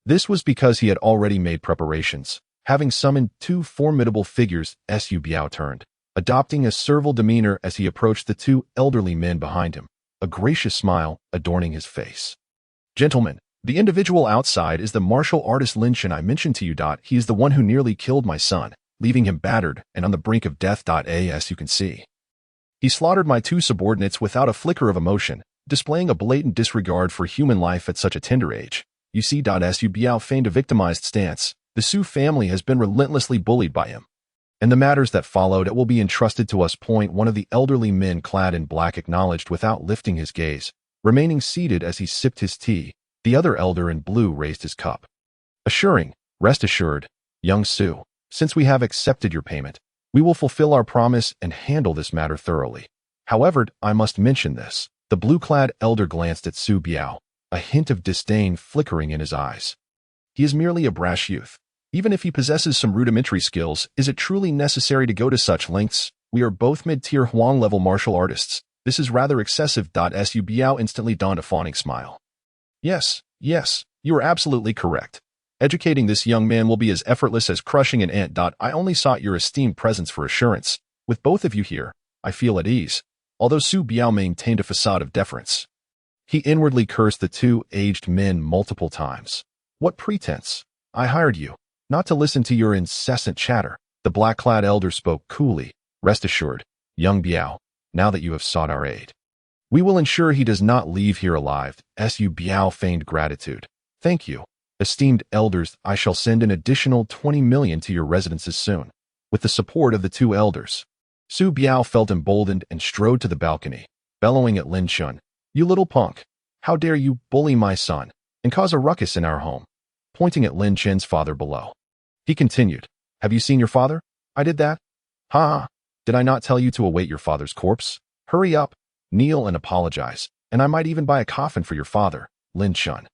This was because he had already made preparations, having summoned two formidable figures. Su Biao turned, adopting a servile demeanor as he approached the two elderly men behind him, a gracious smile adorning his face. "Gentlemen, the individual outside is the martial artist Lin Chen I mentioned to you. He is the one who nearly killed my son, leaving him battered and on the brink of death. As you can see, he slaughtered my two subordinates without a flicker of emotion, displaying a blatant disregard for human life at such a tender age. You see. Su Biao feigned a victimized stance. The Su family has been relentlessly bullied by him, and the matters that followed it will be entrusted to us. One of the elderly men clad in black acknowledged without lifting his gaze, remaining seated as he sipped his tea. The other elder in blue raised his cup, assuring, "Rest assured, young Su, since we have accepted your payment, we will fulfill our promise and handle this matter thoroughly. However, I must mention this." The blue-clad elder glanced at Su Biao, a hint of disdain flickering in his eyes. "He is merely a brash youth. Even if he possesses some rudimentary skills, is it truly necessary to go to such lengths? We are both mid-tier Huang-level martial artists. This is rather excessive." Su Biao instantly donned a fawning smile. Yes, you are absolutely correct. Educating this young man will be as effortless as crushing an ant. I only sought your esteemed presence for assurance. With both of you here, I feel at ease." Although Su Biao maintained a facade of deference, he inwardly cursed the two aged men multiple times. "What pretense? I hired you, not to listen to your incessant chatter." The black-clad elder spoke coolly. "Rest assured, young Biao, now that you have sought our aid, we will ensure he does not leave here alive." Su Biao feigned gratitude. "Thank you, esteemed elders. I shall send an additional 20 million to your residences soon, with the support of the two elders." Su Biao felt emboldened and strode to the balcony, bellowing at Lin Chen, "You little punk! How dare you bully my son and cause a ruckus in our home?" Pointing at Lin Chen's father below, he continued, "Have you seen your father? I did that? Ha! Did I not tell you to await your father's corpse? Hurry up, kneel and apologize, and I might even buy a coffin for your father." Lin Chen,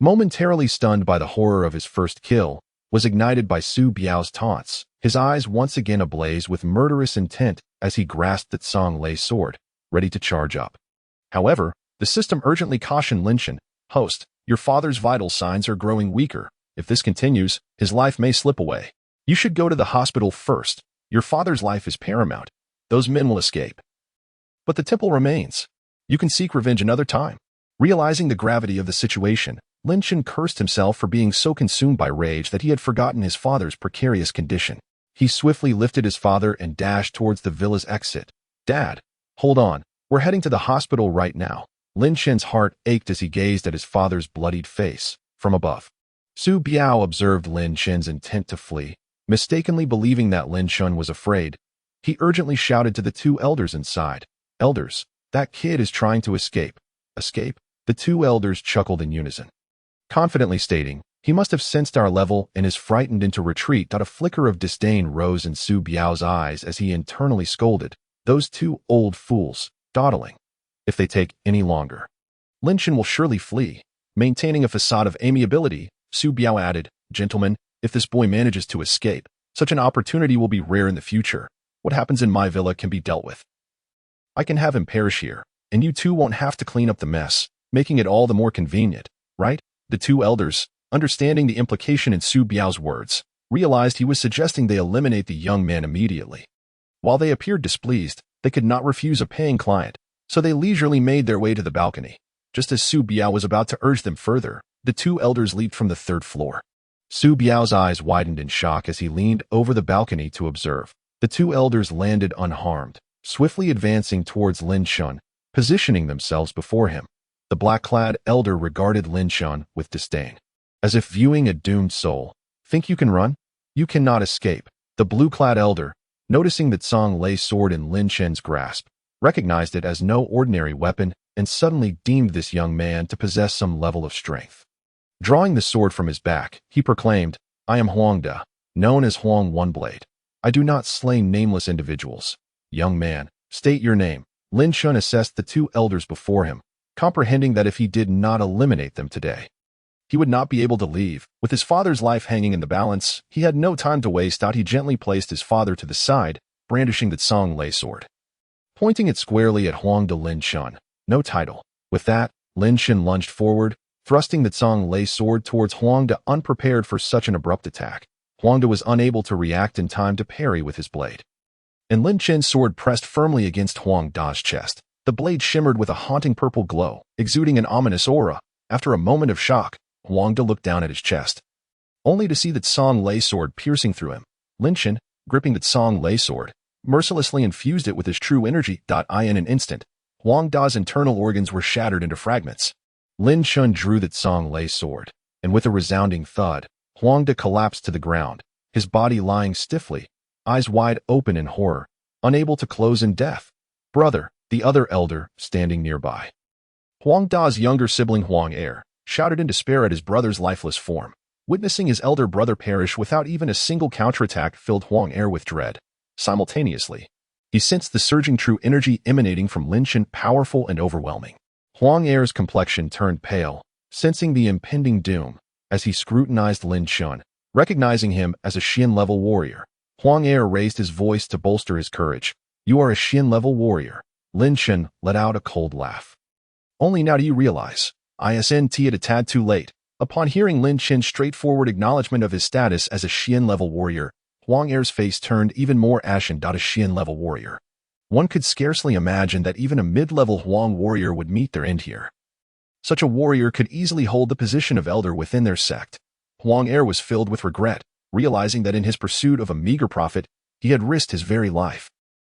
momentarily stunned by the horror of his first kill, was ignited by Su Biao's taunts, his eyes once again ablaze with murderous intent as he grasped the Song Lei sword. ready to charge up. However, the system urgently cautioned Lin Shan, "Host, your father's vital signs are growing weaker. If this continues, his life may slip away. You should go to the hospital first. Your father's life is paramount. Those men will escape. But the temple remains. You can seek revenge another time." Realizing the gravity of the situation, Lin Shan cursed himself for being so consumed by rage that he had forgotten his father's precarious condition. He swiftly lifted his father and dashed towards the villa's exit. "Dad, hold on. We're heading to the hospital right now." Lin Shan's heart ached as he gazed at his father's bloodied face from above. Su Biao observed Lin Shan's intent to flee, mistakenly believing that Lin Shan was afraid. He urgently shouted to the two elders inside, "Elders, that kid is trying to escape." "Escape?" The two elders chuckled in unison, confidently stating, "He must have sensed our level and is frightened into retreat." A flicker of disdain rose in Su Biao's eyes as he internally scolded, "Those two old fools, dawdling. If they take any longer, Lin Shan will surely flee." Maintaining a facade of amiability, Su Biao added, "Gentlemen, if this boy manages to escape, such an opportunity will be rare in the future. What happens in my villa can be dealt with. I can have him perish here, and you two won't have to clean up the mess, making it all the more convenient, right?" The two elders, understanding the implication in Su Biao's words, realized he was suggesting they eliminate the young man immediately. While they appeared displeased, they could not refuse a paying client, so they leisurely made their way to the balcony. Just as Su Biao was about to urge them further, the two elders leaped from the third floor. Su Biao's eyes widened in shock as he leaned over the balcony to observe. The two elders landed unharmed, swiftly advancing towards Lin Shan, positioning themselves before him. The black-clad elder regarded Lin Shan with disdain, as if viewing a doomed soul. "Think you can run? You cannot escape." The blue-clad elder, noticing the Song Lei sword in Lin Shan's grasp, recognized it as no ordinary weapon and suddenly deemed this young man to possess some level of strength. Drawing the sword from his back, he proclaimed, "I am Huang Da, known as Huang One-Blade. I do not slay nameless individuals. Young man, state your name." Lin Shan assessed the two elders before him, comprehending that if he did not eliminate them today, he would not be able to leave. With his father's life hanging in the balance, he had no time to waste. He gently placed his father to the side, brandishing the Song Lei sword, pointing it squarely at Huang Da. Lin Shan, no title. With that, Lin Shan lunged forward, thrusting the Song Lei sword towards Huang Da. Unprepared for such an abrupt attack, Huang Da was unable to react in time to parry with his blade, and Lin Shan's sword pressed firmly against Huang Da's chest. The blade shimmered with a haunting purple glow, exuding an ominous aura. After a moment of shock, Huang Da looked down at his chest, only to see that Song Lei sword piercing through him. Lin Shan, gripping the Song Lei sword, mercilessly infused it with his true energy. In an instant, Huang Da's internal organs were shattered into fragments. Lin Shan drew that Song Lei sword, and with a resounding thud, Huang Da collapsed to the ground, his body lying stiffly, eyes wide open in horror, unable to close in death. "Brother," the other elder, standing nearby, Huang Da's younger sibling Huang Er, shouted in despair at his brother's lifeless form. Witnessing his elder brother perish without even a single counterattack filled Huang Er with dread. Simultaneously, he sensed the surging true energy emanating from Lin Shan, powerful and overwhelming. Huang Er's complexion turned pale, sensing the impending doom, as he scrutinized Lin Shan, recognizing him as a Xian-level warrior. Huang Er raised his voice to bolster his courage. "You are a Xian-level warrior." Lin Shan let out a cold laugh. "Only now do you realize. Isn't it a tad too late?" Upon hearing Lin Shan's straightforward acknowledgement of his status as a Xian-level warrior, Huang Er's face turned even more ashen. A Xian-level warrior. One could scarcely imagine that even a mid-level Huang warrior would meet their end here. Such a warrior could easily hold the position of elder within their sect. Huang Er was filled with regret, realizing that in his pursuit of a meager profit, he had risked his very life.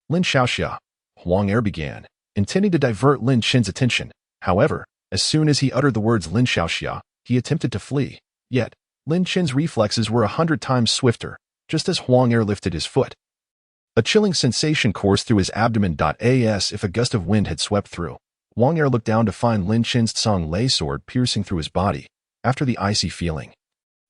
"Lin Xiaoxia," Huang Er began, intending to divert Lin Shan's attention. However, as soon as he uttered the words Lin Xiaoxia, he attempted to flee. Yet, Lin Shan's reflexes were 100 times swifter, just as Huang Er lifted his foot. A chilling sensation coursed through his abdomen. As if a gust of wind had swept through, Huang Er looked down to find Lin Shan's Song Lei sword piercing through his body. After the icy feeling,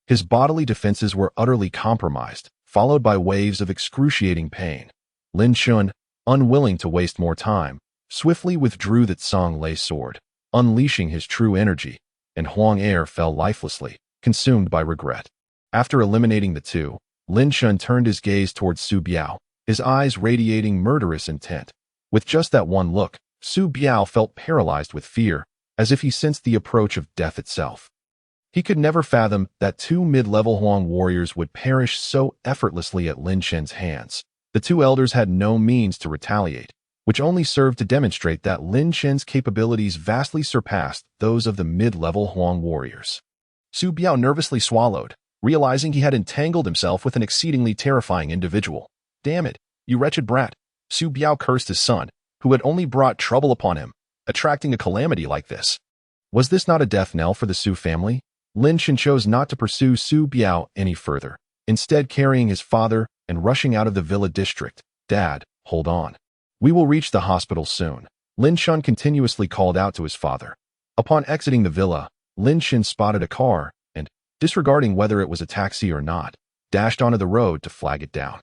his bodily defenses were utterly compromised, followed by waves of excruciating pain. Lin Shan, unwilling to waste more time, swiftly withdrew that Song Lei sword, unleashing his true energy, and Huang Er fell lifelessly, consumed by regret. After eliminating the two, Lin Shan turned his gaze towards Su Biao, his eyes radiating murderous intent. With just that one look, Su Biao felt paralyzed with fear, as if he sensed the approach of death itself. He could never fathom that two mid-level Huang warriors would perish so effortlessly at Lin Shen's hands. The two elders had no means to retaliate, which only served to demonstrate that Lin Shen's capabilities vastly surpassed those of the mid-level Huang warriors. Su Biao nervously swallowed, realizing he had entangled himself with an exceedingly terrifying individual. "Damn it, you wretched brat!" Su Biao cursed his son, who had only brought trouble upon him, attracting a calamity like this. Was this not a death knell for the Su family? Lin Shen chose not to pursue Su Biao any further, instead carrying his father and rushing out of the villa district. "Dad, hold on. We will reach the hospital soon," Lin Shen continuously called out to his father. Upon exiting the villa, Lin Shen spotted a car and, disregarding whether it was a taxi or not, dashed onto the road to flag it down.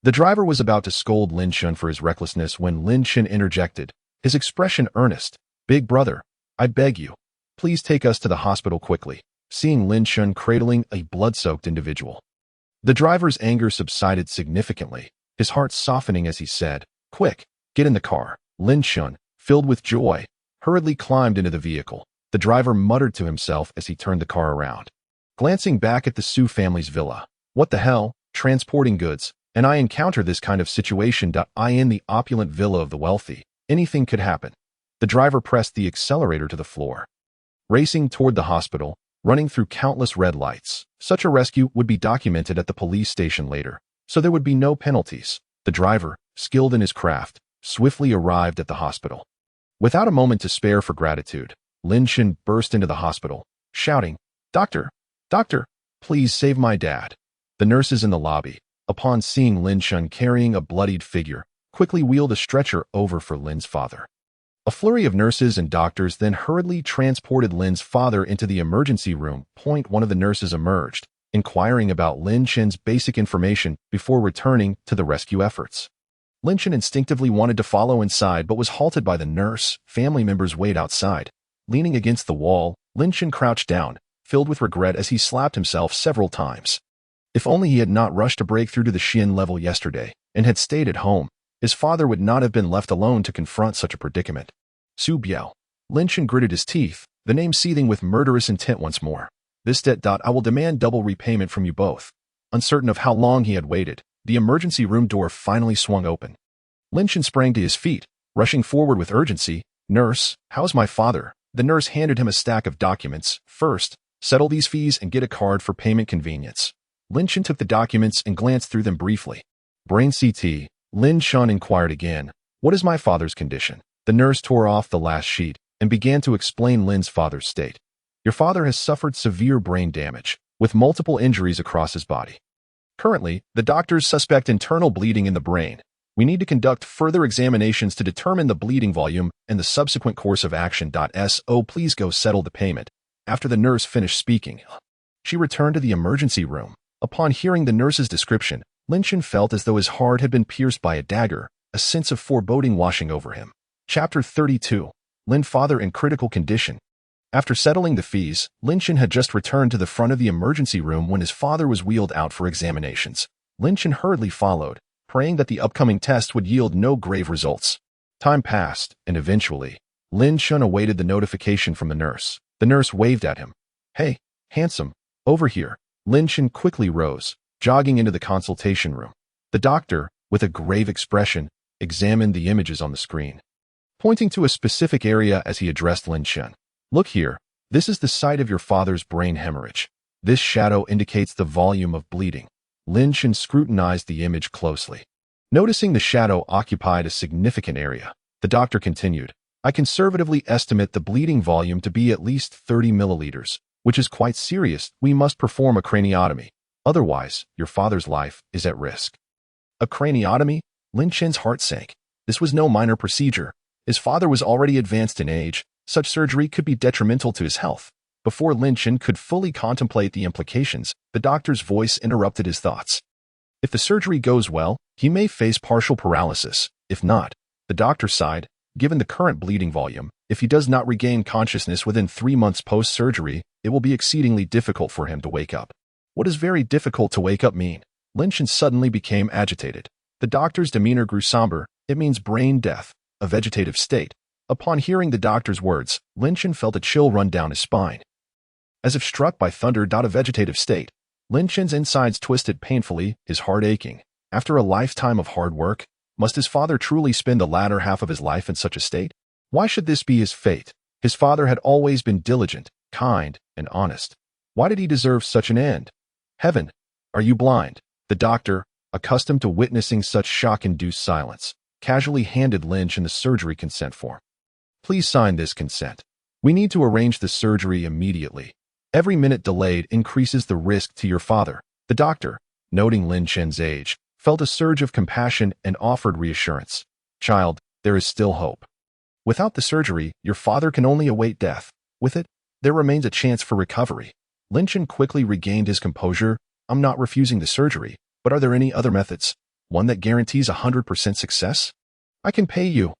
The driver was about to scold Lin Shen for his recklessness when Lin Shen interjected, his expression earnest. "Big brother, I beg you, please take us to the hospital quickly," seeing Lin Shen cradling a blood-soaked individual. The driver's anger subsided significantly, his heart softening as he said, "Quick, get in the car." Lin Shen, filled with joy, hurriedly climbed into the vehicle. The driver muttered to himself as he turned the car around. Glancing back at the Su family's villa, "What the hell, transporting goods, and I encounter this kind of situation. In the opulent villa of the wealthy, anything could happen." The driver pressed the accelerator to the floor. Racing toward the hospital, running through countless red lights. Such a rescue would be documented at the police station later, so there would be no penalties. The driver, skilled in his craft, swiftly arrived at the hospital. Without a moment to spare for gratitude, Lin Shen burst into the hospital, shouting, "Doctor! Doctor! Please save my dad." The nurses in the lobby, upon seeing Lin Shen carrying a bloodied figure, quickly wheeled a stretcher over for Lin's father. A flurry of nurses and doctors then hurriedly transported Lin's father into the emergency room. One of the nurses emerged, inquiring about Lin Shen's basic information before returning to the rescue efforts. Lin Shen instinctively wanted to follow inside but was halted by the nurse. Family members wait outside. Leaning against the wall, Lin Shen crouched down, filled with regret as he slapped himself several times. If only he had not rushed to break through to the Xian level yesterday and had stayed at home, his father would not have been left alone to confront such a predicament. Su Biao. Lin Shen gritted his teeth, the name seething with murderous intent once more. "This debt. I will demand double repayment from you both." Uncertain of how long he had waited, the emergency room door finally swung open. Lin Shen sprang to his feet, rushing forward with urgency. "Nurse, how's my father?" The nurse handed him a stack of documents. "First, settle these fees and get a card for payment convenience." Lin Shen took the documents and glanced through them briefly. "Brain CT." Lin Shen inquired again. "What is my father's condition?" The nurse tore off the last sheet and began to explain Lin's father's state. "Your father has suffered severe brain damage, with multiple injuries across his body. Currently, the doctors suspect internal bleeding in the brain. We need to conduct further examinations to determine the bleeding volume and the subsequent course of action. So please go settle the payment." After the nurse finished speaking, she returned to the emergency room. Upon hearing the nurse's description, Lin Shen felt as though his heart had been pierced by a dagger, a sense of foreboding washing over him. Chapter 32. Lin father in critical condition. After settling the fees, Lin Shen had just returned to the front of the emergency room when his father was wheeled out for examinations. Lin Shen hurriedly followed, praying that the upcoming test would yield no grave results. Time passed, and eventually, Lin Shen awaited the notification from the nurse. The nurse waved at him. "Hey, handsome, over here." Lin Shen quickly rose, jogging into the consultation room. The doctor, with a grave expression, examined the images on the screen, pointing to a specific area as he addressed Lin Shen. "Look here, this is the site of your father's brain hemorrhage. This shadow indicates the volume of bleeding." Lin Shen scrutinized the image closely. Noticing the shadow occupied a significant area, the doctor continued, "I conservatively estimate the bleeding volume to be at least 30 milliliters, which is quite serious. We must perform a craniotomy. Otherwise, your father's life is at risk." A craniotomy? Lin Shen's heart sank. This was no minor procedure. His father was already advanced in age. Such surgery could be detrimental to his health. Before Lin Shen could fully contemplate the implications, the doctor's voice interrupted his thoughts. If the surgery goes well, he may face partial paralysis. If not, the doctor sighed, given the current bleeding volume, if he does not regain consciousness within 3 months post-surgery, it will be exceedingly difficult for him to wake up. What does very difficult to wake up mean? Lin Shen suddenly became agitated. The doctor's demeanor grew somber. It means brain death, a vegetative state. Upon hearing the doctor's words, Lin Chen felt a chill run down his spine. As if struck by thunder. A vegetative state. Lin Chen's insides twisted painfully, his heart aching. After a lifetime of hard work, must his father truly spend the latter half of his life in such a state? Why should this be his fate? His father had always been diligent, kind, and honest. Why did he deserve such an end? Heaven, are you blind? The doctor, accustomed to witnessing such shock-induced silence, casually handed Lin Chen the surgery consent form. Please sign this consent. We need to arrange the surgery immediately. Every minute delayed increases the risk to your father. The doctor, noting Lin Chen's age, felt a surge of compassion and offered reassurance. Child, there is still hope. Without the surgery, your father can only await death. With it, there remains a chance for recovery. Lin Chen quickly regained his composure. I'm not refusing the surgery, but are there any other methods? One that guarantees 100% success? I can pay you.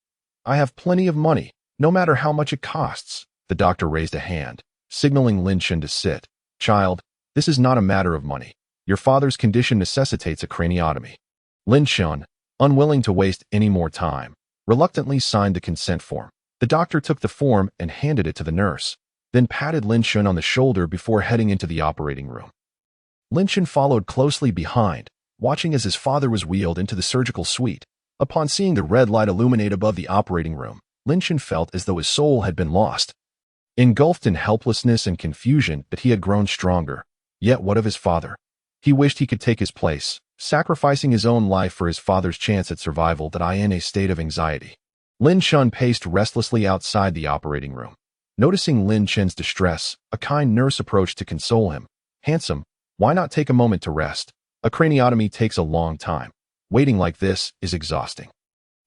I have plenty of money, no matter how much it costs. The doctor raised a hand, signaling Lin Chen to sit. Child, this is not a matter of money. Your father's condition necessitates a craniotomy. Lin Chen, unwilling to waste any more time, reluctantly signed the consent form. The doctor took the form and handed it to the nurse, then patted Lin Chen on the shoulder before heading into the operating room. Lin Chen followed closely behind, watching as his father was wheeled into the surgical suite. Upon seeing the red light illuminate above the operating room, Lin Chen felt as though his soul had been lost. Engulfed in helplessness and confusion, that he had grown stronger. Yet what of his father? He wished he could take his place, sacrificing his own life for his father's chance at survival. In a state of anxiety, Lin Chen paced restlessly outside the operating room. Noticing Lin Chen's distress, a kind nurse approached to console him. Handsome, why not take a moment to rest? A craniotomy takes a long time. Waiting like this is exhausting.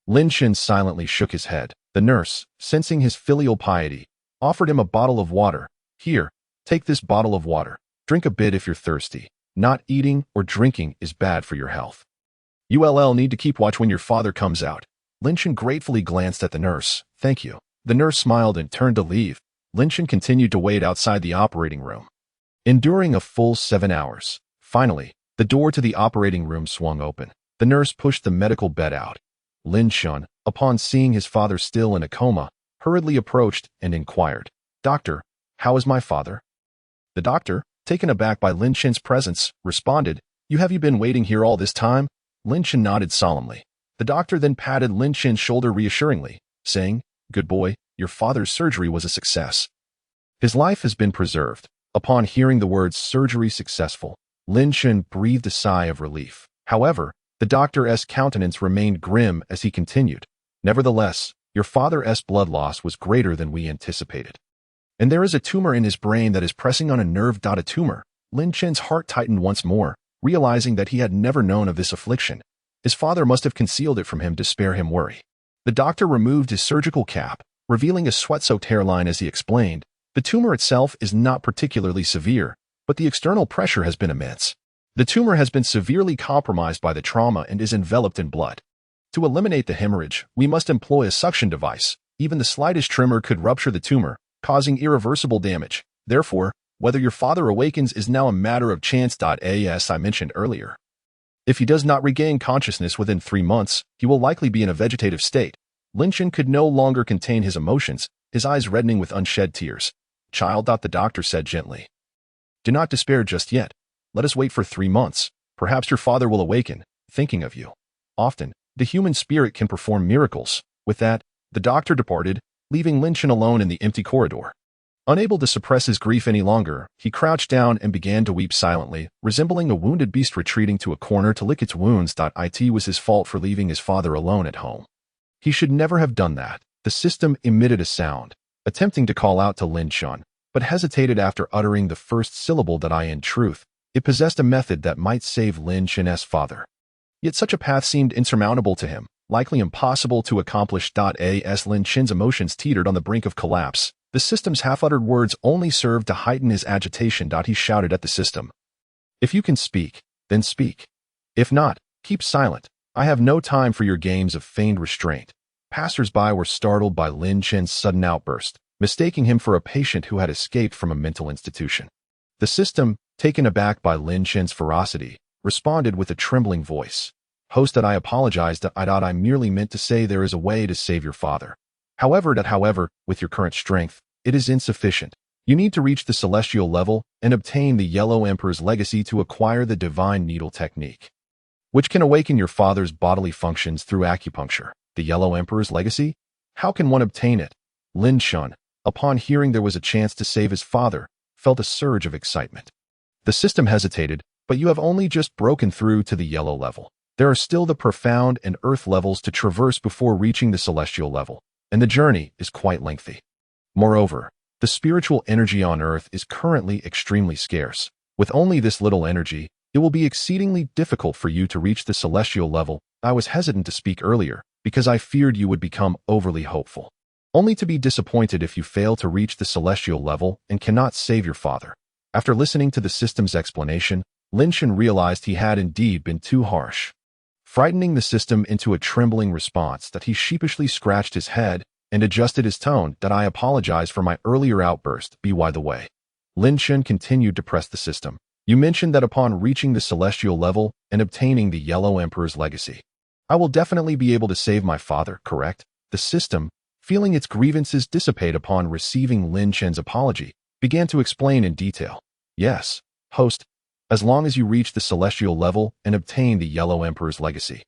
Lin Chen silently shook his head. The nurse, sensing his filial piety, offered him a bottle of water. Here, take this bottle of water. Drink a bit if you're thirsty. Not eating or drinking is bad for your health. You'll need to keep watch when your father comes out. Lin Chen gratefully glanced at the nurse. Thank you. The nurse smiled and turned to leave. Lin Chen continued to wait outside the operating room, enduring a full 7 hours. Finally, the door to the operating room swung open. The nurse pushed the medical bed out. Lin Chen, upon seeing his father still in a coma, hurriedly approached and inquired, Doctor, how is my father? The doctor, taken aback by Lin Chen's presence, responded, Have you been waiting here all this time? Lin Chen nodded solemnly. The doctor then patted Lin Chen's shoulder reassuringly, saying, Good boy, your father's surgery was a success. His life has been preserved. Upon hearing the words surgery successful, Lin Chen breathed a sigh of relief. However, the doctor's countenance remained grim as he continued. Nevertheless, your father's blood loss was greater than we anticipated. And there is a tumor in his brain that is pressing on a nerve. A tumor. Lin Chen's heart tightened once more, realizing that he had never known of this affliction. His father must have concealed it from him to spare him worry. The doctor removed his surgical cap, revealing a sweat-soaked hairline as he explained, The tumor itself is not particularly severe, but the external pressure has been immense. The tumor has been severely compromised by the trauma and is enveloped in blood. To eliminate the hemorrhage, we must employ a suction device. Even the slightest tremor could rupture the tumor, causing irreversible damage. Therefore, whether your father awakens is now a matter of chance. As I mentioned earlier, if he does not regain consciousness within 3 months, he will likely be in a vegetative state. Lin Chen could no longer contain his emotions, his eyes reddening with unshed tears. Child, the doctor said gently. Do not despair just yet. Let us wait for 3 months. Perhaps your father will awaken, thinking of you. Often, the human spirit can perform miracles. With that, the doctor departed, leaving Lin Chen alone in the empty corridor. Unable to suppress his grief any longer, he crouched down and began to weep silently, resembling a wounded beast retreating to a corner to lick its wounds. It was his fault for leaving his father alone at home. He should never have done that. The system emitted a sound, attempting to call out to Lin Chen, but hesitated after uttering the first syllable. In truth, it possessed a method that might save Lin Chen's father. Yet such a path seemed insurmountable to him, likely impossible to accomplish. As Lin Chen's emotions teetered on the brink of collapse, the system's half-uttered words only served to heighten his agitation. He shouted at the system. If you can speak, then speak. If not, keep silent. I have no time for your games of feigned restraint. Passers-by were startled by Lin Chen's sudden outburst, mistaking him for a patient who had escaped from a mental institution. The system, taken aback by Lin Chen's ferocity, responded with a trembling voice. Host, I apologize. I merely meant to say there is a way to save your father. However, with your current strength, it is insufficient. You need to reach the celestial level and obtain the Yellow Emperor's legacy to acquire the Divine Needle technique, which can awaken your father's bodily functions through acupuncture. The Yellow Emperor's legacy? How can one obtain it? Lin Shun, upon hearing there was a chance to save his father, felt a surge of excitement. The system hesitated, but you have only just broken through to the yellow level. There are still the profound and earth levels to traverse before reaching the celestial level, and the journey is quite lengthy. Moreover, the spiritual energy on earth is currently extremely scarce. With only this little energy, it will be exceedingly difficult for you to reach the celestial level. I was hesitant to speak earlier because I feared you would become overly hopeful, only to be disappointed if you fail to reach the celestial level and cannot save your father. After listening to the system's explanation, Lin Shun realized he had indeed been too harsh, frightening the system into a trembling response that he sheepishly scratched his head and adjusted his tone. That I apologize for my earlier outburst. By the way, Lin Shun continued to press the system. You mentioned that upon reaching the celestial level and obtaining the Yellow Emperor's legacy, I will definitely be able to save my father, correct? The system, feeling its grievances dissipate upon receiving Lin Shun's apology, began to explain in detail. Yes, host, as long as you reach the celestial level and obtain the Yellow Emperor's legacy,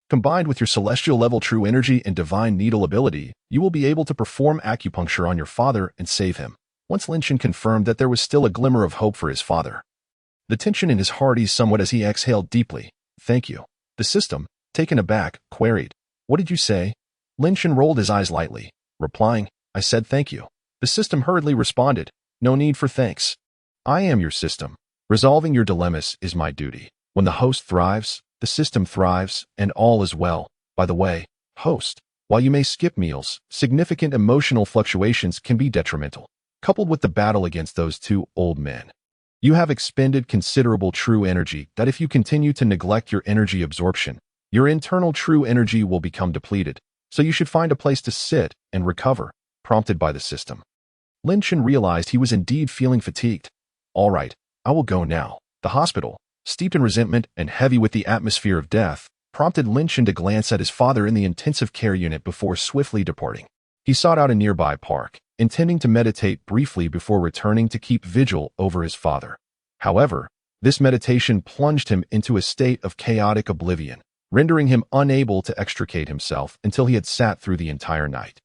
combined with your celestial level true energy and divine needle ability, you will be able to perform acupuncture on your father and save him. Once Lin Shun confirmed that there was still a glimmer of hope for his father, the tension in his heart eased somewhat as he exhaled deeply. Thank you. The system, taken aback, queried, What did you say? Lin Shun rolled his eyes lightly, replying, I said thank you. The system hurriedly responded, No need for thanks. I am your system. Resolving your dilemmas is my duty. When the host thrives, the system thrives, and all is well. By the way, host, while you may skip meals, significant emotional fluctuations can be detrimental. Coupled with the battle against those two old men, you have expended considerable true energy that if you continue to neglect your energy absorption, your internal true energy will become depleted, so you should find a place to sit and recover, prompted by the system. Lin Shun realized he was indeed feeling fatigued. All right, I will go now. The hospital, steeped in resentment and heavy with the atmosphere of death, prompted Lin Shun to glance at his father in the intensive care unit before swiftly departing. He sought out a nearby park, intending to meditate briefly before returning to keep vigil over his father. However, this meditation plunged him into a state of chaotic oblivion, rendering him unable to extricate himself until he had sat through the entire night.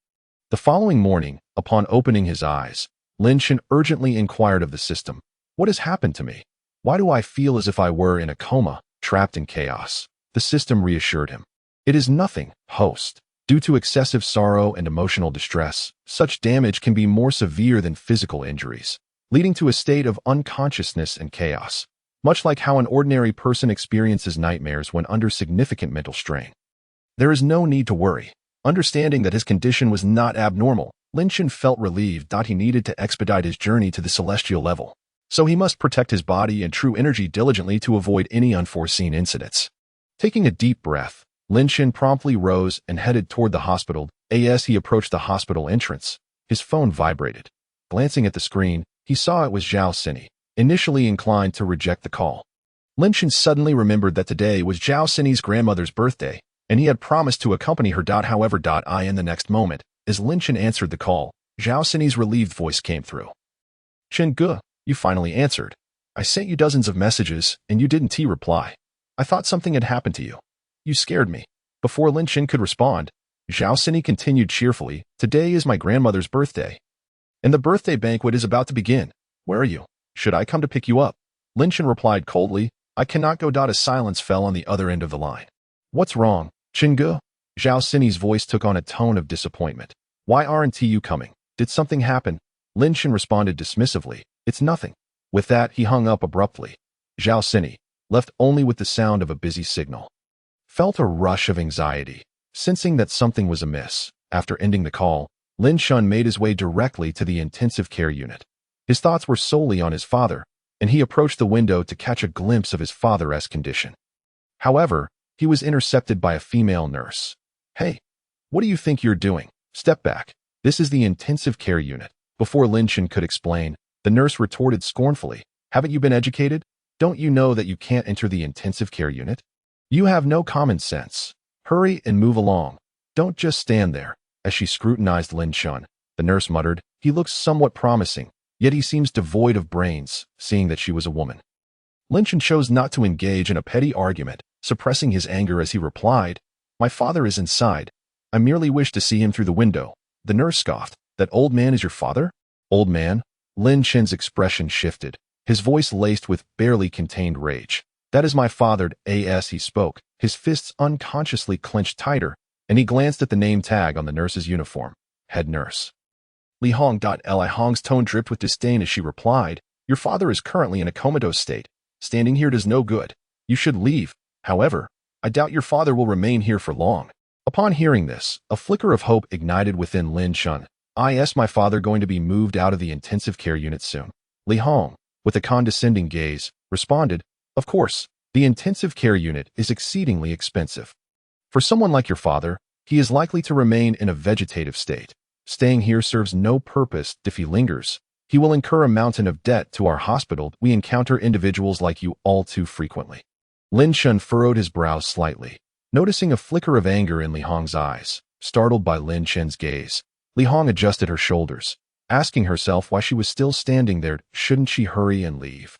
The following morning, upon opening his eyes, Lin Shun urgently inquired of the system, What has happened to me? Why do I feel as if I were in a coma, trapped in chaos? The system reassured him. It is nothing, host. Due to excessive sorrow and emotional distress, such damage can be more severe than physical injuries, leading to a state of unconsciousness and chaos, much like how an ordinary person experiences nightmares when under significant mental strain. There is no need to worry. Understanding that his condition was not abnormal, Lin Shun felt relieved that he needed to expedite his journey to the celestial level, so he must protect his body and true energy diligently to avoid any unforeseen incidents. Taking a deep breath, Lin Shun promptly rose and headed toward the hospital. As he approached the hospital entrance, his phone vibrated. Glancing at the screen, he saw it was Zhao Sini, initially inclined to reject the call. Lin Shun suddenly remembered that today was Zhao Sini's grandmother's birthday, and he had promised to accompany her. However, in the next moment, as Lin Shun answered the call, Zhao Sini's relieved voice came through. Chen Ge, you finally answered. I sent you dozens of messages, and you didn't reply. I thought something had happened to you. You scared me. Before Lin Shun could respond, Zhao Sini continued cheerfully, Today is my grandmother's birthday, and the birthday banquet is about to begin. Where are you? Should I come to pick you up? Lin Shun replied coldly, I cannot go. A silence fell on the other end of the line. What's wrong, Chen Ge? Zhao Sini's voice took on a tone of disappointment. Why aren't you coming? Did something happen? Lin Shun responded dismissively, It's nothing. With that, he hung up abruptly. Zhao Sini, left only with the sound of a busy signal, felt a rush of anxiety. Sensing that something was amiss, after ending the call, Lin Shun made his way directly to the intensive care unit. His thoughts were solely on his father, and he approached the window to catch a glimpse of his father's condition. However, he was intercepted by a female nurse. Hey, what do you think you're doing? Step back. This is the intensive care unit. Before Lin Shun could explain, the nurse retorted scornfully, Haven't you been educated? Don't you know that you can't enter the intensive care unit? You have no common sense. Hurry and move along. Don't just stand there. As she scrutinized Lin Chun, the nurse muttered, "He looks somewhat promising, yet he seems devoid of brains," seeing that she was a woman. Lin Chun chose not to engage in a petty argument, suppressing his anger as he replied, "My father is inside. I merely wish to see him through the window." The nurse scoffed, "That old man is your father?" "Old man?" Lin Chun's expression shifted, his voice laced with barely contained rage. "That is my father." As he spoke, his fists unconsciously clenched tighter, and he glanced at the name tag on the nurse's uniform. Head nurse. Li Hong. Li Hong's tone dripped with disdain as she replied, "Your father is currently in a comatose state. Standing here does no good. You should leave. However, I doubt your father will remain here for long." Upon hearing this, a flicker of hope ignited within Lin Chun. "Is my father going to be moved out of the intensive care unit soon?" Li Hong, with a condescending gaze, responded, "Of course, the intensive care unit is exceedingly expensive. For someone like your father, he is likely to remain in a vegetative state. Staying here serves no purpose. If he lingers, he will incur a mountain of debt to our hospital. We encounter individuals like you all too frequently." Lin Chun furrowed his brows slightly, noticing a flicker of anger in Li Hong's eyes. Startled by Lin Chun's gaze, Li Hong adjusted her shoulders, asking herself why she was still standing there. Shouldn't she hurry and leave?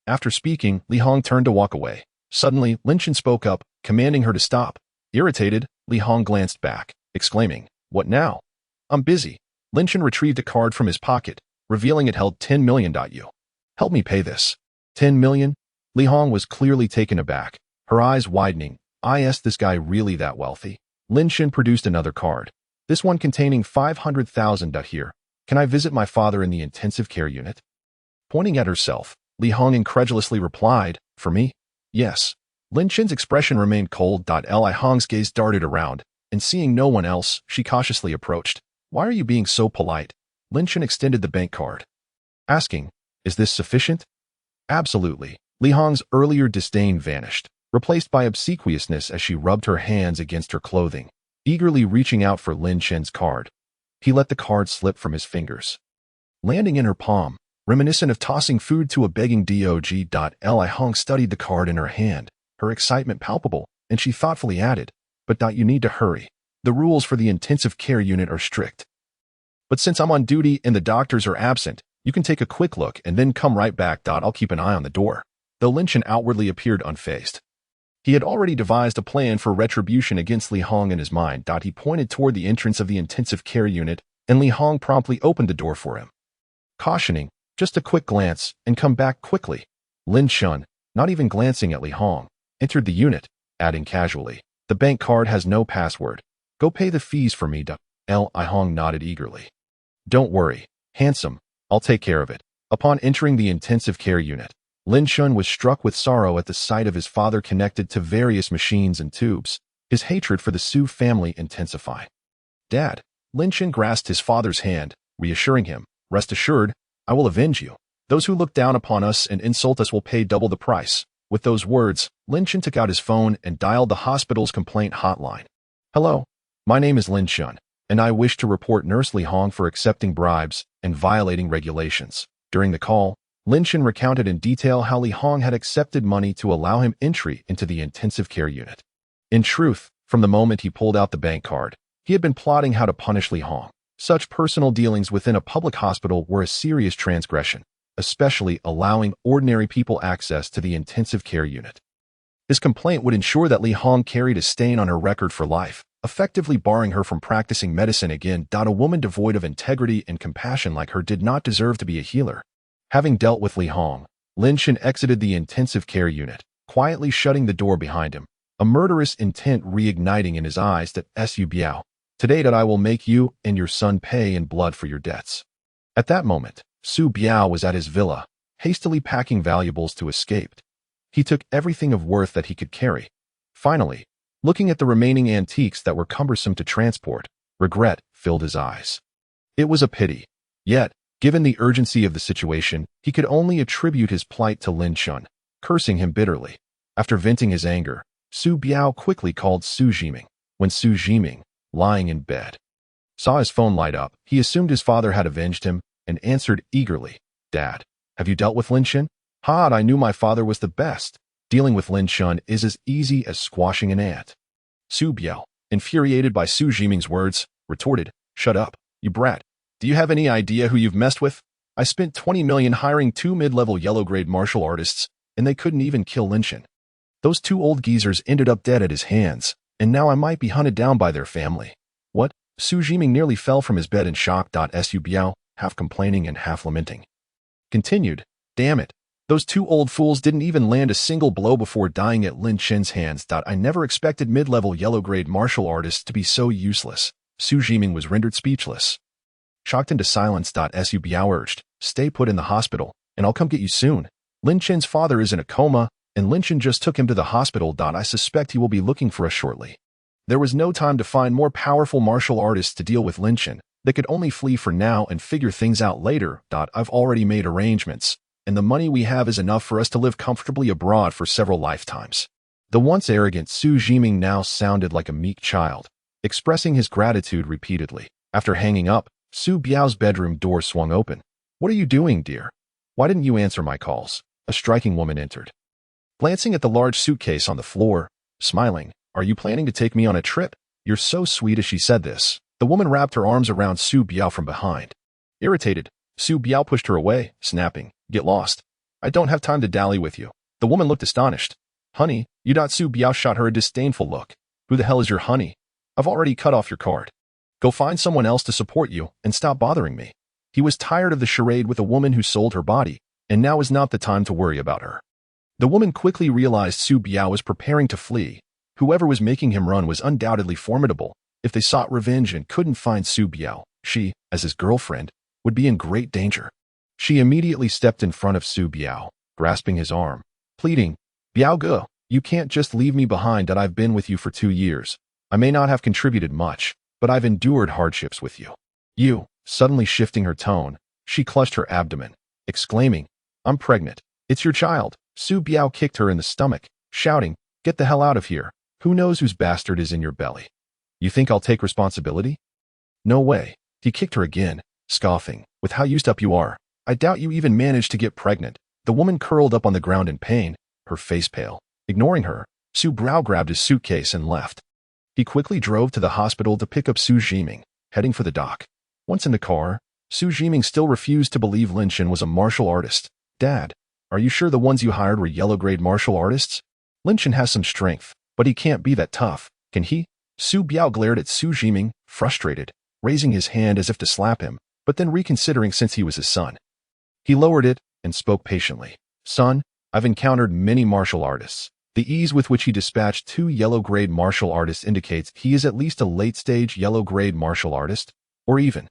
After speaking, Li Hong turned to walk away. Suddenly, Lin Chun spoke up, commanding her to stop. Irritated, Li Hong glanced back, exclaiming, "What now?" "I'm busy." Lin Chun retrieved a card from his pocket, revealing it held 10 million. "You help me pay this." 10 million? Li Hong was clearly taken aback, her eyes widening. "Is this guy really that wealthy?" Lin Chun produced another card, this one containing 500,000. "Here, can I visit my father in the intensive care unit?" Pointing at herself, Li Hong incredulously replied, "For me? Yes." Lin Chun's expression remained cold. Li Hong's gaze darted around, and seeing no one else, she cautiously approached. "Why are you being so polite?" Lin Chun extended the bank card, asking, "Is this sufficient?" "Absolutely." Li Hong's earlier disdain vanished, replaced by obsequiousness as she rubbed her hands against her clothing, eagerly reaching out for Lin Chun's card. He let the card slip from his fingers, landing in her palm, reminiscent of tossing food to a begging dog. Li Hong studied the card in her hand, her excitement palpable, and she thoughtfully added, "But you need to hurry. The rules for the intensive care unit are strict. But since I'm on duty and the doctors are absent, you can take a quick look and then come right back. I'll keep an eye on the door." Though Lin Chun outwardly appeared unfazed, he had already devised a plan for retribution against Li Hong in his mind. He pointed toward the entrance of the intensive care unit, and Li Hong promptly opened the door for him, cautioning, "Just a quick glance, and come back quickly." Lin Chun, not even glancing at Li Hong, entered the unit, adding casually, "The bank card has no password. Go pay the fees for me." Li Hong nodded eagerly. "Don't worry, handsome, I'll take care of it." Upon entering the intensive care unit, Lin Chun was struck with sorrow at the sight of his father connected to various machines and tubes, his hatred for the Su family intensifying. "Dad." Lin Chun grasped his father's hand, reassuring him, "Rest assured, I will avenge you. Those who look down upon us and insult us will pay double the price." With those words, Lin Chun took out his phone and dialed the hospital's complaint hotline. "Hello, my name is Lin Chun, and I wish to report Nurse Li Hong for accepting bribes and violating regulations." During the call, Lin Chun recounted in detail how Li Hong had accepted money to allow him entry into the intensive care unit. In truth, from the moment he pulled out the bank card, he had been plotting how to punish Li Hong. Such personal dealings within a public hospital were a serious transgression, especially allowing ordinary people access to the intensive care unit. His complaint would ensure that Li Hong carried a stain on her record for life, effectively barring her from practicing medicine again. A woman devoid of integrity and compassion like her did not deserve to be a healer. Having dealt with Li Hong, Lin Chun exited the intensive care unit, quietly shutting the door behind him, a murderous intent reigniting in his eyes. "Su Biao, today I will make you and your son pay in blood for your debts." At that moment, Su Biao was at his villa, hastily packing valuables to escape. He took everything of worth that he could carry. Finally, looking at the remaining antiques that were cumbersome to transport, regret filled his eyes. It was a pity. Yet, given the urgency of the situation, he could only attribute his plight to Lin Chun, cursing him bitterly. After venting his anger, Su Biao quickly called Su Jiming. When Su Jiming, lying in bed, saw his phone light up, he assumed his father had avenged him and answered eagerly, "Dad, have you dealt with Lin Chun?" I knew my father was the best. Dealing with Lin Chun is as easy as squashing an ant." Su Biao, infuriated by Su Jiming's words, retorted, "Shut up, you brat. Do you have any idea who you've messed with? I spent 20 million hiring 2 mid-level yellow-grade martial artists, and they couldn't even kill Lin Shan. Those 2 old geezers ended up dead at his hands, and now I might be hunted down by their family." "What?" Su Jiming nearly fell from his bed in shock. Su Biao, half complaining and half lamenting, continued, "Damn it. Those 2 old fools didn't even land a single blow before dying at Lin Shan's hands. I never expected mid-level yellow-grade martial artists to be so useless." Su Jiming was rendered speechless. Shocked into silence. Su Biao urged, "Stay put in the hospital, and I'll come get you soon. Lin Shan's father is in a coma, and Lin Shan just took him to the hospital. I suspect he will be looking for us shortly." There was no time to find more powerful martial artists to deal with Lin Shan. They could only flee for now and figure things out later. "I've already made arrangements, and the money we have is enough for us to live comfortably abroad for several lifetimes." The once arrogant Su Jiming now sounded like a meek child, expressing his gratitude repeatedly. After hanging up, Su Biao's bedroom door swung open. "What are you doing, dear? Why didn't you answer my calls?" A striking woman entered. Glancing at the large suitcase on the floor, smiling, "Are you planning to take me on a trip? You're so sweet." As she said this, the woman wrapped her arms around Su Biao from behind. Irritated, Su Biao pushed her away, snapping, "Get lost. I don't have time to dally with you." The woman looked astonished. "Honey, you." Su Biao shot her a disdainful look. "Who the hell is your honey? I've already cut off your card. Go find someone else to support you and stop bothering me." He was tired of the charade with a woman who sold her body, and now was not the time to worry about her. The woman quickly realized Su Biao was preparing to flee. Whoever was making him run was undoubtedly formidable. If they sought revenge and couldn't find Su Biao, she, as his girlfriend, would be in great danger. She immediately stepped in front of Su Biao, grasping his arm, pleading, "Biao Ge, you can't just leave me behind. I've been with you for 2 years. I may not have contributed much, but I've endured hardships with you." "You," suddenly shifting her tone, she clutched her abdomen, exclaiming, "I'm pregnant. It's your child." Su Biao kicked her in the stomach, shouting, "Get the hell out of here. Who knows whose bastard is in your belly? You think I'll take responsibility? No way." He kicked her again, scoffing, "With how used up you are, I doubt you even managed to get pregnant." The woman curled up on the ground in pain, her face pale. Ignoring her, Su Biao grabbed his suitcase and left. He quickly drove to the hospital to pick up Su Jiming, heading for the dock. Once in the car, Su Jiming still refused to believe Lin Shan was a martial artist. "Dad, are you sure the ones you hired were yellow-grade martial artists? Lin Shan has some strength, but he can't be that tough, can he?" Su Biao glared at Su Jiming, frustrated, raising his hand as if to slap him, but then reconsidering since he was his son. He lowered it and spoke patiently. "Son, I've encountered many martial artists. The ease with which he dispatched 2 yellow-grade martial artists indicates he is at least a late-stage yellow-grade martial artist, or even.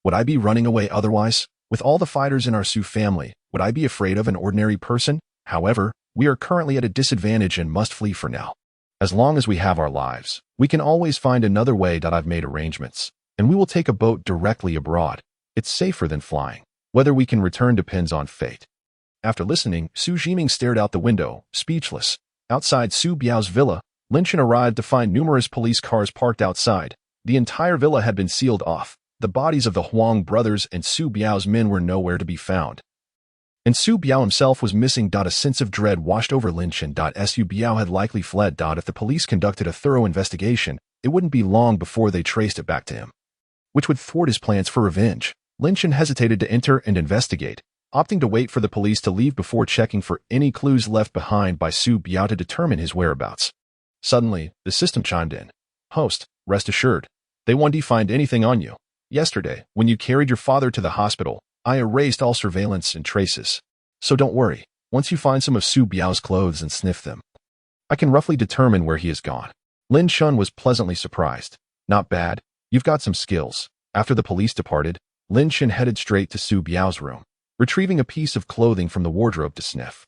Would I be running away otherwise? With all the fighters in our Su family, would I be afraid of an ordinary person? However, we are currently at a disadvantage and must flee for now. As long as we have our lives, we can always find another way. I've made arrangements, and we will take a boat directly abroad. It's safer than flying. Whether we can return depends on fate." After listening, Su Jiming stared out the window, speechless. Outside Su Biao's villa, Lin Shan arrived to find numerous police cars parked outside. The entire villa had been sealed off. The bodies of the Huang brothers and Su Biao's men were nowhere to be found. And Su Biao himself was missing. A sense of dread washed over Lin Shan. Su Biao had likely fled. If the police conducted a thorough investigation, it wouldn't be long before they traced it back to him, which would thwart his plans for revenge. Lin Shan hesitated to enter and investigate, opting to wait for the police to leave before checking for any clues left behind by Su Biao to determine his whereabouts. Suddenly, the system chimed in. "Host, rest assured, they won't find anything on you. Yesterday, when you carried your father to the hospital, I erased all surveillance and traces. So don't worry, once you find some of Su Biao's clothes and sniff them, I can roughly determine where he has gone." Lin Shan was pleasantly surprised. "Not bad, you've got some skills." After the police departed, Lin Shan headed straight to Su Biao's room, retrieving a piece of clothing from the wardrobe to sniff.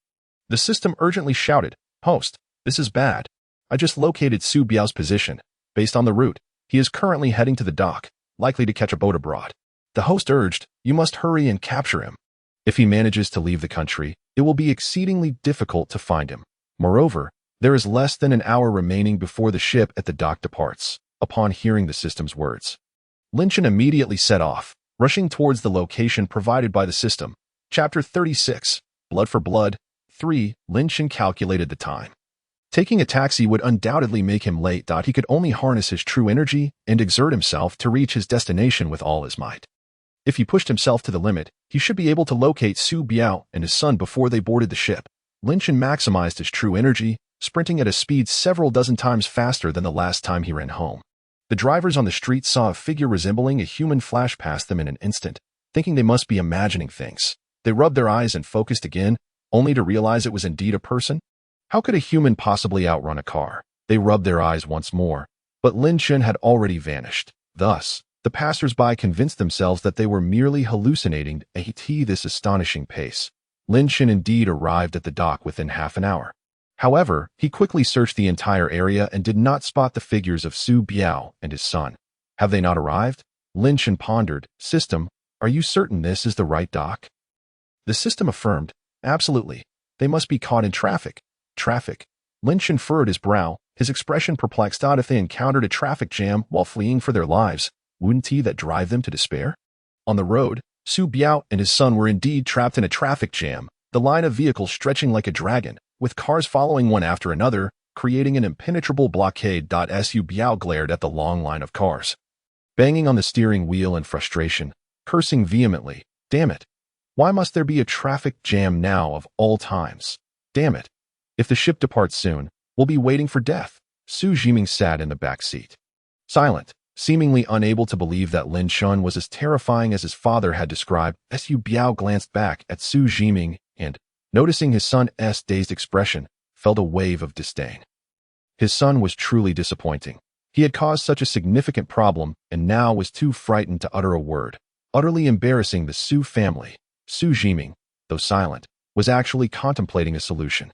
The system urgently shouted, "Host, this is bad. I just located Su Biao's position. Based on the route, he is currently heading to the dock, likely to catch a boat abroad." The host urged, "You must hurry and capture him. If he manages to leave the country, it will be exceedingly difficult to find him. Moreover, there is less than an hour remaining before the ship at the dock departs." Upon hearing the system's words, Lin Shan immediately set off, rushing towards the location provided by the system. Chapter 36, Blood for Blood. 3. Lin Shan calculated the time. Taking a taxi would undoubtedly make him late. He could only harness his true energy and exert himself to reach his destination with all his might. If he pushed himself to the limit, he should be able to locate Su Biao and his son before they boarded the ship. Lin Chen maximized his true energy, sprinting at a speed several dozen times faster than the last time he ran home. The drivers on the street saw a figure resembling a human flash past them in an instant, thinking they must be imagining things. They rubbed their eyes and focused again, only to realize it was indeed a person. How could a human possibly outrun a car? They rubbed their eyes once more, but Lin Chen had already vanished. Thus, the passers-by convinced themselves that they were merely hallucinating at this astonishing pace. Lin Chen indeed arrived at the dock within half an hour. However, he quickly searched the entire area and did not spot the figures of Su Biao and his son. Have they not arrived? Lin Chen pondered. System, are you certain this is the right dock? The system affirmed. Absolutely. They must be caught in traffic. Traffic. Lin Chen furrowed his brow, his expression perplexed. If they encountered a traffic jam while fleeing for their lives, wouldn't that drive them to despair? On the road, Su Biao and his son were indeed trapped in a traffic jam, the line of vehicles stretching like a dragon, with cars following one after another, creating an impenetrable blockade. Su Biao glared at the long line of cars, banging on the steering wheel in frustration, cursing vehemently. Damn it! Why must there be a traffic jam now of all times? Damn it! If the ship departs soon, we'll be waiting for death. Su Jiming sat in the back seat, silent, seemingly unable to believe that Lin Chen was as terrifying as his father had described. Su Biao glanced back at Su Jiming and, noticing his son's dazed expression, felt a wave of disdain. His son was truly disappointing. He had caused such a significant problem and now was too frightened to utter a word, utterly embarrassing the Su family. Su Jiming, though silent, was actually contemplating a solution.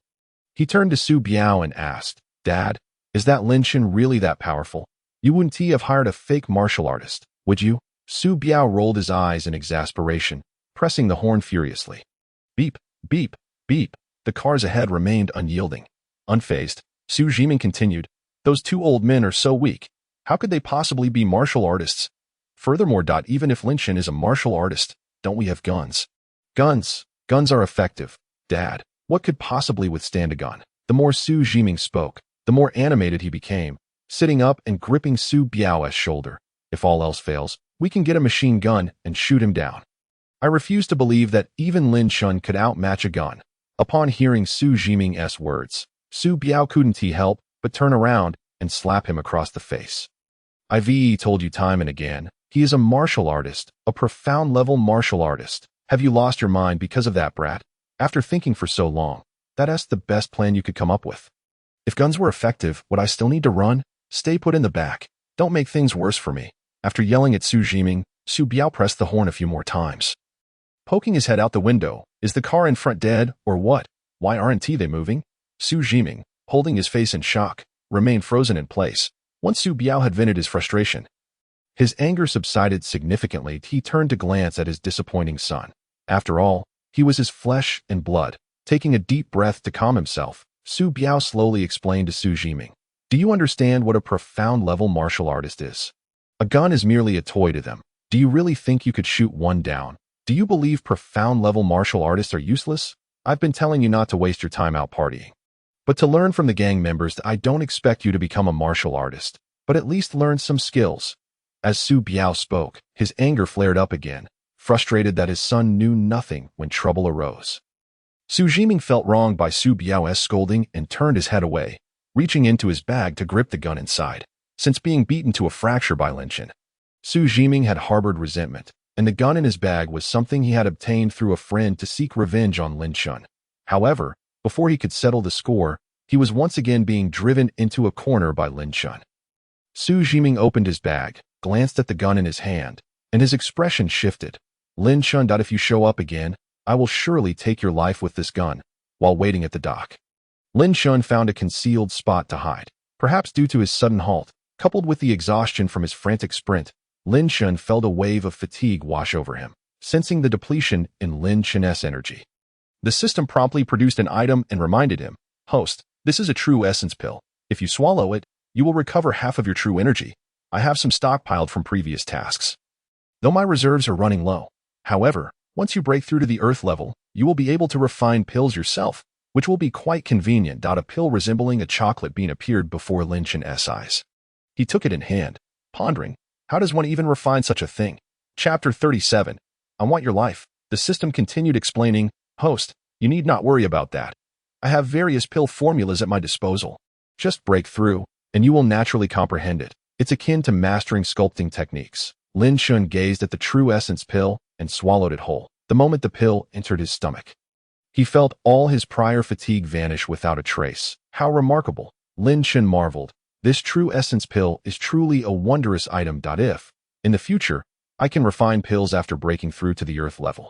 He turned to Su Biao and asked, Dad, is that Lin Chen really that powerful? You wouldn't have hired a fake martial artist, would you? Su Biao rolled his eyes in exasperation, pressing the horn furiously. Beep, beep, beep. The cars ahead remained unyielding. Unfazed, Su Jiming continued, those two old men are so weak. How could they possibly be martial artists? Furthermore, even if Lin Chen is a martial artist, don't we have guns? Guns are effective. Dad, what could possibly withstand a gun? The more Su Jiming spoke, the more animated he became, sitting up and gripping Su Biao's shoulder. If all else fails, we can get a machine gun and shoot him down. I refuse to believe that even Lin Chen could outmatch a gun. Upon hearing Su Jiming's words, Su Biao couldn't help but turn around and slap him across the face. I've told you time and again, he is a martial artist, a profound level martial artist. Have you lost your mind because of that, brat? After thinking for so long, that's the best plan you could come up with. If guns were effective, would I still need to run? Stay put in the back. Don't make things worse for me. After yelling at Su Jiming, Su Biao pressed the horn a few more times. Poking his head out the window, is the car in front dead, or what? Why aren't they moving? Su Jiming, holding his face in shock, remained frozen in place. Once Su Biao had vented his frustration, his anger subsided significantly. He turned to glance at his disappointing son. After all, he was his flesh and blood. Taking a deep breath to calm himself, Su Biao slowly explained to Su Jiming, do you understand what a profound level martial artist is? A gun is merely a toy to them. Do you really think you could shoot one down? Do you believe profound level martial artists are useless? I've been telling you not to waste your time out partying, but to learn from the gang members. I don't expect you to become a martial artist, but at least learn some skills. As Su Biao spoke, his anger flared up again, frustrated that his son knew nothing when trouble arose. Su Jiming felt wronged by Su Biao's scolding and turned his head away, reaching into his bag to grip the gun inside. Since being beaten to a fracture by Lin Chen, Su Jiming had harbored resentment, and the gun in his bag was something he had obtained through a friend to seek revenge on Lin Chen. However, before he could settle the score, he was once again being driven into a corner by Lin Chen. Su Jiming opened his bag, glanced at the gun in his hand, and his expression shifted. Lin Chen, if you show up again, I will surely take your life with this gun. While waiting at the dock, Lin Chen found a concealed spot to hide. Perhaps due to his sudden halt, coupled with the exhaustion from his frantic sprint, Lin Chen felt a wave of fatigue wash over him, sensing the depletion in Lin Chen's energy. The system promptly produced an item and reminded him, Host, this is a true essence pill. If you swallow it, you will recover half of your true energy. I have some stockpiled from previous tasks, though my reserves are running low. However, once you break through to the Earth level, you will be able to refine pills yourself. which will be quite convenient. A pill resembling a chocolate bean appeared before Lin Chen's eyes. He took it in hand, pondering, how does one even refine such a thing? Chapter 37. I want your life. The system continued explaining, Host, you need not worry about that. I have various pill formulas at my disposal. Just break through, and you will naturally comprehend it. It's akin to mastering sculpting techniques. Lin Chen gazed at the true essence pill and swallowed it whole. The moment the pill entered his stomach, he felt all his prior fatigue vanish without a trace. How remarkable! Lin Chen marveled. This true essence pill is truly a wondrous item. If, in the future, I can refine pills after breaking through to the earth level,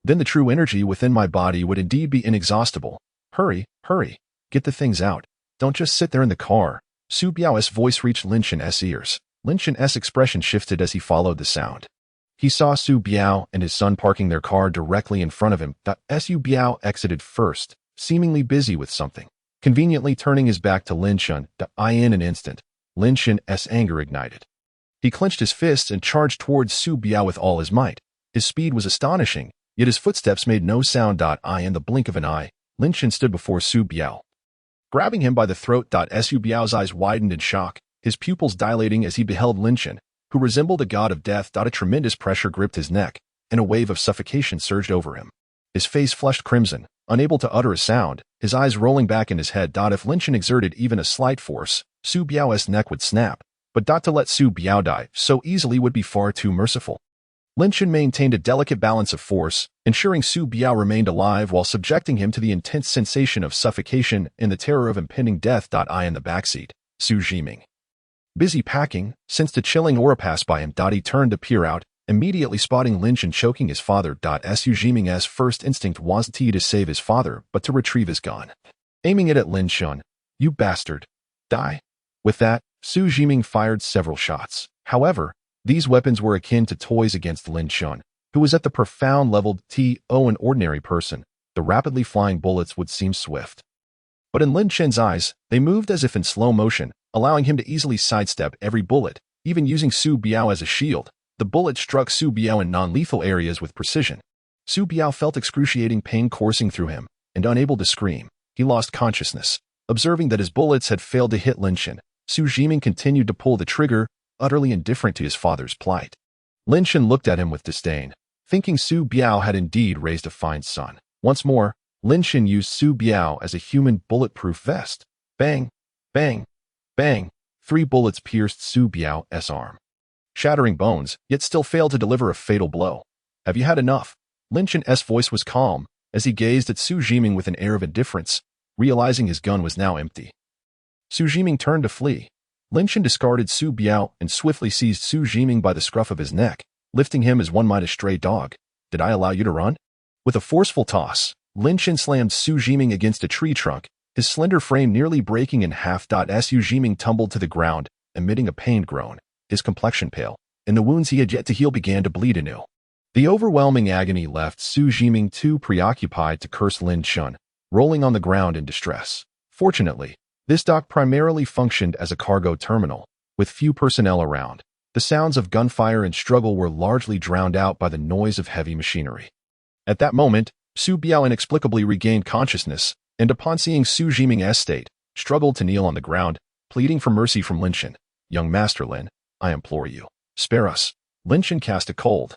then the true energy within my body would indeed be inexhaustible. Hurry, hurry, get the things out. Don't just sit there in the car. Su Biao's voice reached Lin Chen's ears. Lin Chen's expression shifted as he followed the sound. He saw Su Biao and his son parking their car directly in front of him. Su Biao exited first, seemingly busy with something. Conveniently turning his back to Lin Chen, in an instant, Lin Chen's anger ignited. He clenched his fists and charged towards Su Biao with all his might. His speed was astonishing, yet his footsteps made no sound. In the blink of an eye, Lin Chen stood before Su Biao. Grabbing him by the throat, Su Biao's eyes widened in shock, his pupils dilating as he beheld Lin Chen, who resembled a god of death. A tremendous pressure gripped his neck, and a wave of suffocation surged over him. His face flushed crimson, unable to utter a sound, his eyes rolling back in his head. If Lin Chen exerted even a slight force, Su Biao's neck would snap, but to let Su Biao die so easily would be far too merciful. Lin Chen maintained a delicate balance of force, ensuring Su Biao remained alive while subjecting him to the intense sensation of suffocation and the terror of impending death. In the backseat, Su Zhiming, busy packing, sensed a chilling aura pass by him. He turned to peer out, immediately spotting Lin Chen choking his father. Su Zhiming's first instinct wasn't to save his father, but to retrieve his gun. Aiming it at Lin Chen, "You bastard! Die!" With that, Su Zhiming fired several shots. However, these weapons were akin to toys against Lin Chen, who was at the profound level an ordinary person. The rapidly flying bullets would seem swift, but in Lin Chen's eyes, they moved as if in slow motion, allowing him to easily sidestep every bullet. Even using Su Biao as a shield, the bullet struck Su Biao in non-lethal areas with precision. Su Biao felt excruciating pain coursing through him, and unable to scream, he lost consciousness. Observing that his bullets had failed to hit Lin Chen, Su Zhiming continued to pull the trigger, utterly indifferent to his father's plight. Lin Chen looked at him with disdain, thinking Su Biao had indeed raised a fine son. Once more, Lin Chen used Su Biao as a human bulletproof vest. Bang! Bang! Bang! 3 bullets pierced Su Biao's arm, shattering bones, yet still failed to deliver a fatal blow. Have you had enough? Lin Chen's voice was calm, as he gazed at Su Zhiming with an air of indifference, realizing his gun was now empty. Su Zhiming turned to flee. Lin Chen discarded Su Biao and swiftly seized Su Zhiming by the scruff of his neck, lifting him as one might a stray dog. Did I allow you to run? With a forceful toss, Lin Chen slammed Su Zhiming against a tree trunk, his slender frame nearly breaking in half. Su Zhiming tumbled to the ground, emitting a pained groan, his complexion pale, and the wounds he had yet to heal began to bleed anew. The overwhelming agony left Su Zhiming too preoccupied to curse Lin Chen, rolling on the ground in distress. Fortunately, this dock primarily functioned as a cargo terminal, with few personnel around. The sounds of gunfire and struggle were largely drowned out by the noise of heavy machinery. At that moment, Su Biao inexplicably regained consciousness, and upon seeing Su Zhiming's state, struggled to kneel on the ground, pleading for mercy from Lin Chen. "Young Master Lin, I implore you, spare us." Lin Chen cast a cold,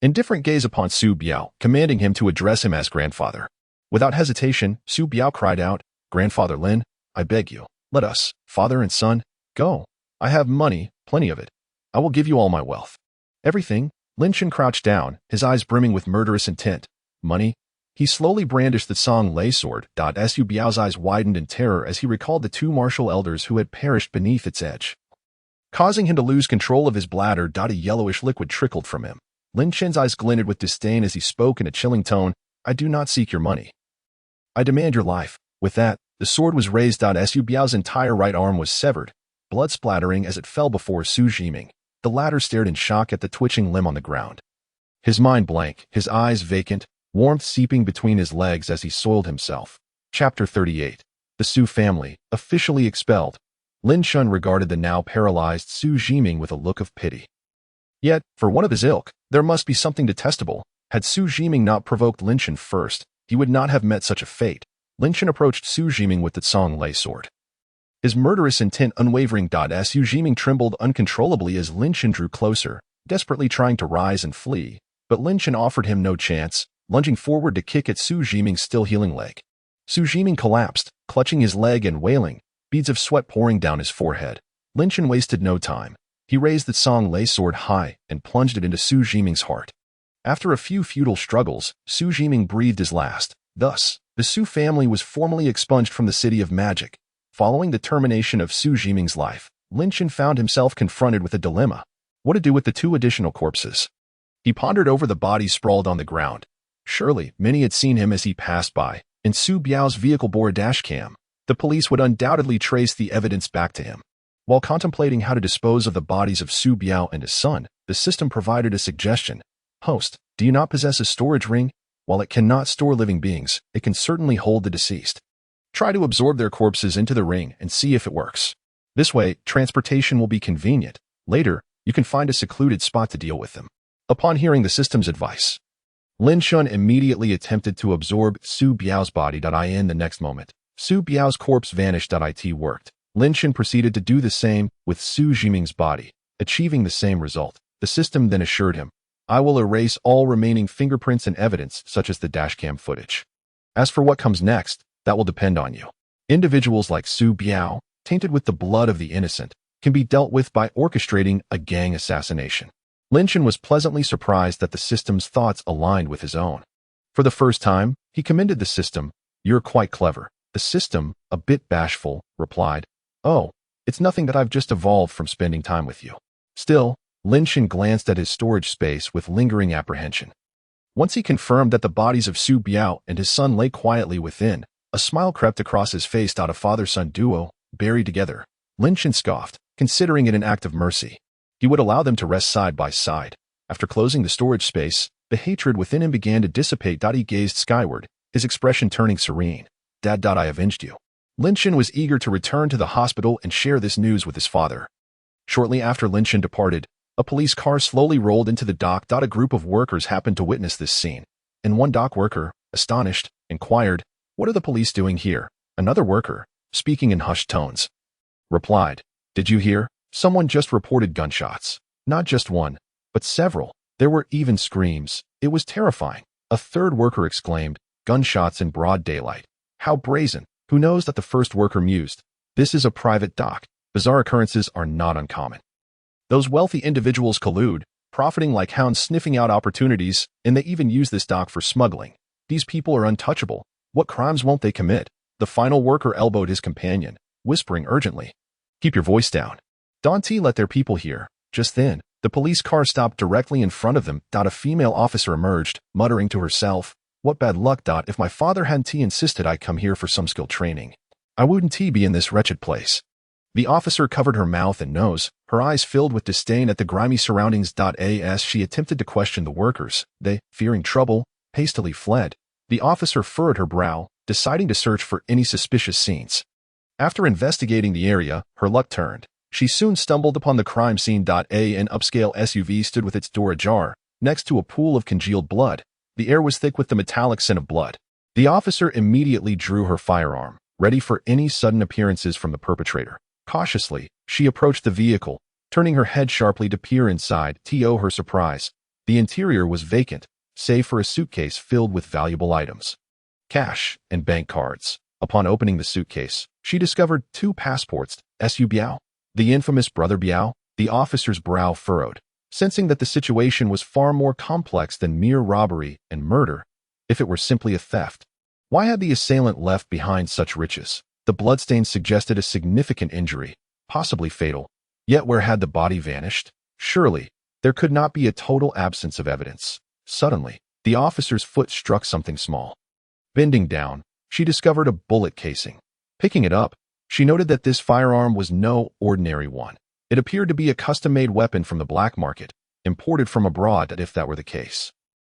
indifferent gaze upon Su Biao, commanding him to address him as grandfather. Without hesitation, Su Biao cried out, "Grandfather Lin, I beg you, let us, father and son, go. I have money, plenty of it. I will give you all my wealth." "Everything?" Lin Chen crouched down, his eyes brimming with murderous intent. "Money?" He slowly brandished the Song Lei sword. Su Biao's eyes widened in terror as he recalled the 2 martial elders who had perished beneath its edge, causing him to lose control of his bladder. A yellowish liquid trickled from him. Lin Chen's eyes glinted with disdain as he spoke in a chilling tone, "I do not seek your money. I demand your life." With that, the sword was raised. Su Biao's entire right arm was severed, blood splattering as it fell before Su Zhiming. The latter stared in shock at the twitching limb on the ground, his mind blank, his eyes vacant, warmth seeping between his legs as he soiled himself. Chapter 38. The Su family, officially expelled. Lin Chen regarded the now paralyzed Su Zhiming with a look of pity. Yet, for one of his ilk, there must be something detestable. Had Su Zhiming not provoked Lin Chen first, he would not have met such a fate. Lin Shan approached Su Jiming with the Tsang Lei sword. His murderous intent unwavering. Su Jiming trembled uncontrollably as Lin Shan drew closer, desperately trying to rise and flee, but Lin Shan offered him no chance, lunging forward to kick at Su Jiming's still healing leg. Su Jiming collapsed, clutching his leg and wailing, beads of sweat pouring down his forehead. Lin Shan wasted no time. He raised the Tsang Lei sword high and plunged it into Su Jiming's heart. After a few futile struggles, Su Jiming breathed his last. Thus, the Su family was formally expunged from the City of Magic. Following the termination of Su Jiming's life, Lin Shan found himself confronted with a dilemma. What to do with the 2 additional corpses? He pondered over the bodies sprawled on the ground. Surely, many had seen him as he passed by, and Su Biao's vehicle bore a dash cam. The police would undoubtedly trace the evidence back to him. While contemplating how to dispose of the bodies of Su Biao and his son, the system provided a suggestion. Host, do you not possess a storage ring? While it cannot store living beings, it can certainly hold the deceased. Try to absorb their corpses into the ring and see if it works. This way, transportation will be convenient. Later, you can find a secluded spot to deal with them. Upon hearing the system's advice, Lin Shan immediately attempted to absorb Su Biao's body. In the next moment, Su Biao's corpse vanished. It worked. Lin Shan proceeded to do the same with Su Jiming's body, achieving the same result. The system then assured him, I will erase all remaining fingerprints and evidence such as the dashcam footage. As for what comes next, that will depend on you. Individuals like Su Biao, tainted with the blood of the innocent, can be dealt with by orchestrating a gang assassination. Lin Shan was pleasantly surprised that the system's thoughts aligned with his own. For the first time, he commended the system. You're quite clever. The system, a bit bashful, replied, Oh, it's nothing that I've just evolved from spending time with you. Still, Lin Shan glanced at his storage space with lingering apprehension. Once he confirmed that the bodies of Su Biao and his son lay quietly within, a smile crept across his face. A father-son duo, buried together. Lin Shan scoffed, considering it an act of mercy. He would allow them to rest side by side. After closing the storage space, the hatred within him began to dissipate. He gazed skyward, his expression turning serene. Dad. I avenged you. Lin Shan was eager to return to the hospital and share this news with his father. Shortly after Lin Shan departed, a police car slowly rolled into the dock. A group of workers happened to witness this scene, and one dock worker, astonished, inquired, What are the police doing here? Another worker, speaking in hushed tones, replied, Did you hear? Someone just reported gunshots. Not just one, but several. There were even screams. It was terrifying. A third worker exclaimed, Gunshots in broad daylight. How brazen. Who knows? That the first worker mused. This is a private dock. Bizarre occurrences are not uncommon. Those wealthy individuals collude, profiting like hounds sniffing out opportunities, and they even use this dock for smuggling. These people are untouchable. What crimes won't they commit? The final worker elbowed his companion, whispering urgently, Keep your voice down. Don't let their people hear. Just then, the police car stopped directly in front of them. A female officer emerged, muttering to herself, What bad luck. If my father hadn't insisted I come here for some skill training, I wouldn't be in this wretched place. The officer covered her mouth and nose, her eyes filled with disdain at the grimy surroundings. As she attempted to question the workers, they, fearing trouble, hastily fled. The officer furrowed her brow, deciding to search for any suspicious scenes. After investigating the area, her luck turned. She soon stumbled upon the crime scene. An upscale SUV stood with its door ajar, next to a pool of congealed blood. The air was thick with the metallic scent of blood. The officer immediately drew her firearm, ready for any sudden appearances from the perpetrator. Cautiously, she approached the vehicle, turning her head sharply to peer inside. To her surprise, the interior was vacant, save for a suitcase filled with valuable items, cash, and bank cards. Upon opening the suitcase, she discovered 2 passports. Su Biao, the infamous brother Biao. The officer's brow furrowed, sensing that the situation was far more complex than mere robbery and murder, if it were simply a theft. Why had the assailant left behind such riches? The bloodstains suggested a significant injury, possibly fatal. Yet where had the body vanished? Surely, there could not be a total absence of evidence. Suddenly, the officer's foot struck something small. Bending down, she discovered a bullet casing. Picking it up, she noted that this firearm was no ordinary one. It appeared to be a custom-made weapon from the black market, imported from abroad. If that were the case,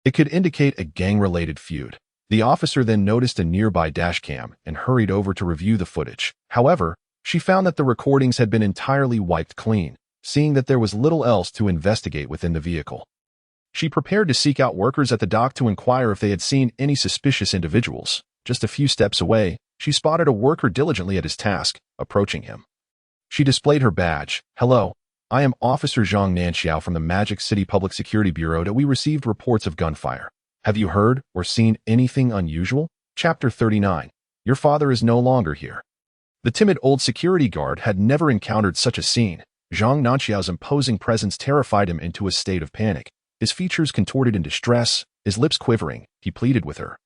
it could indicate a gang-related feud. The officer then noticed a nearby dashcam and hurried over to review the footage. However, she found that the recordings had been entirely wiped clean, seeing that there was little else to investigate within the vehicle. She prepared to seek out workers at the dock to inquire if they had seen any suspicious individuals. Just a few steps away, she spotted a worker diligently at his task, approaching him. She displayed her badge. "Hello, I am Officer Zhang Nanxiao from the Magic City Public Security Bureau that we received reports of gunfire. Have you heard or seen anything unusual?" Chapter 39. Your father is no longer here. The timid old security guard had never encountered such a scene. Zhang Nanxiao's imposing presence terrified him into a state of panic. His features contorted in distress, his lips quivering, he pleaded with her.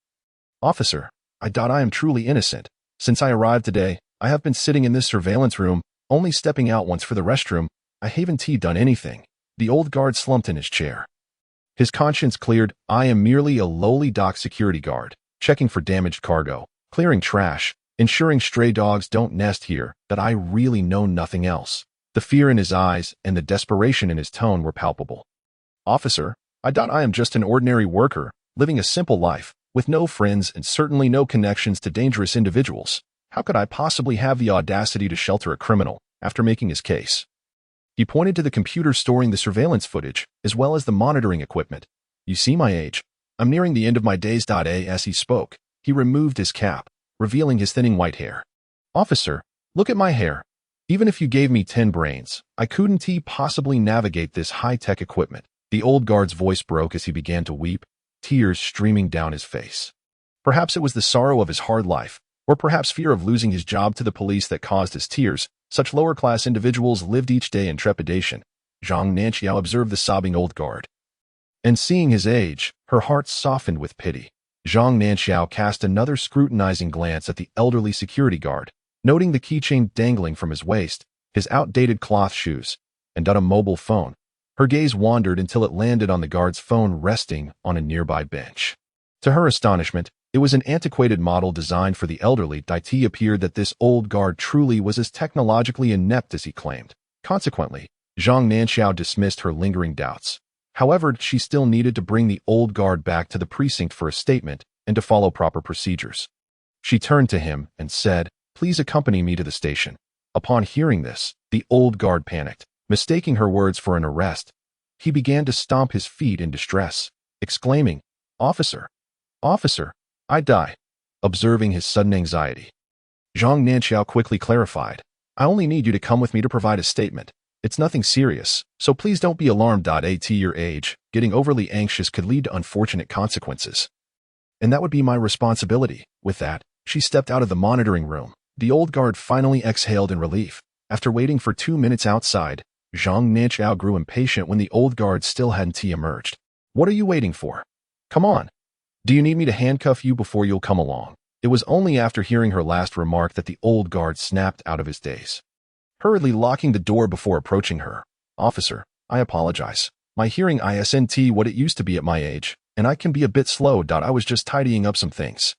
"Officer, I am truly innocent. Since I arrived today, I have been sitting in this surveillance room, only stepping out once for the restroom. I haven't done anything." The old guard slumped in his chair. His conscience cleared. "I am merely a lowly dock security guard, checking for damaged cargo, clearing trash, ensuring stray dogs don't nest here, that I really know nothing else." The fear in his eyes and the desperation in his tone were palpable. "Officer, I am just an ordinary worker, living a simple life, with no friends and certainly no connections to dangerous individuals. How could I possibly have the audacity to shelter a criminal?" After making his case, he pointed to the computer storing the surveillance footage, as well as the monitoring equipment. "You see my age. I'm nearing the end of my days." As he spoke, he removed his cap, revealing his thinning white hair. "Officer, look at my hair. Even if you gave me 10 brains, I couldn't possibly navigate this high-tech equipment." The old guard's voice broke as he began to weep, tears streaming down his face. Perhaps it was the sorrow of his hard life, or perhaps fear of losing his job to the police that caused his tears. Such lower-class individuals lived each day in trepidation. Zhang Nanxiao observed the sobbing old guard, and seeing his age, her heart softened with pity. Zhang Nanxiao cast another scrutinizing glance at the elderly security guard, noting the keychain dangling from his waist, his outdated cloth shoes, and a mobile phone. Her gaze wandered until it landed on the guard's phone resting on a nearby bench. To her astonishment, it was an antiquated model designed for the elderly. It appeared that this old guard truly was as technologically inept as he claimed. Consequently, Zhang Nanxiao dismissed her lingering doubts. However, she still needed to bring the old guard back to the precinct for a statement and to follow proper procedures. She turned to him and said, "Please accompany me to the station." Upon hearing this, the old guard panicked. Mistaking her words for an arrest, he began to stomp his feet in distress, exclaiming, "Officer! Officer! I die!" Observing his sudden anxiety, Zhang Nanxiao quickly clarified, "I only need you to come with me to provide a statement. It's nothing serious, so please don't be alarmed. At your age, getting overly anxious could lead to unfortunate consequences. And that would be my responsibility." With that, she stepped out of the monitoring room. The old guard finally exhaled in relief. After waiting for 2 minutes outside, Zhang Nanxiao grew impatient when the old guard still hadn't emerged. "What are you waiting for? Come on. Do you need me to handcuff you before you'll come along?" It was only after hearing her last remark that the old guard snapped out of his daze, hurriedly locking the door before approaching her. "Officer, I apologize. My hearing isn't what it used to be at my age, and I can be a bit slow. I was just tidying up some things."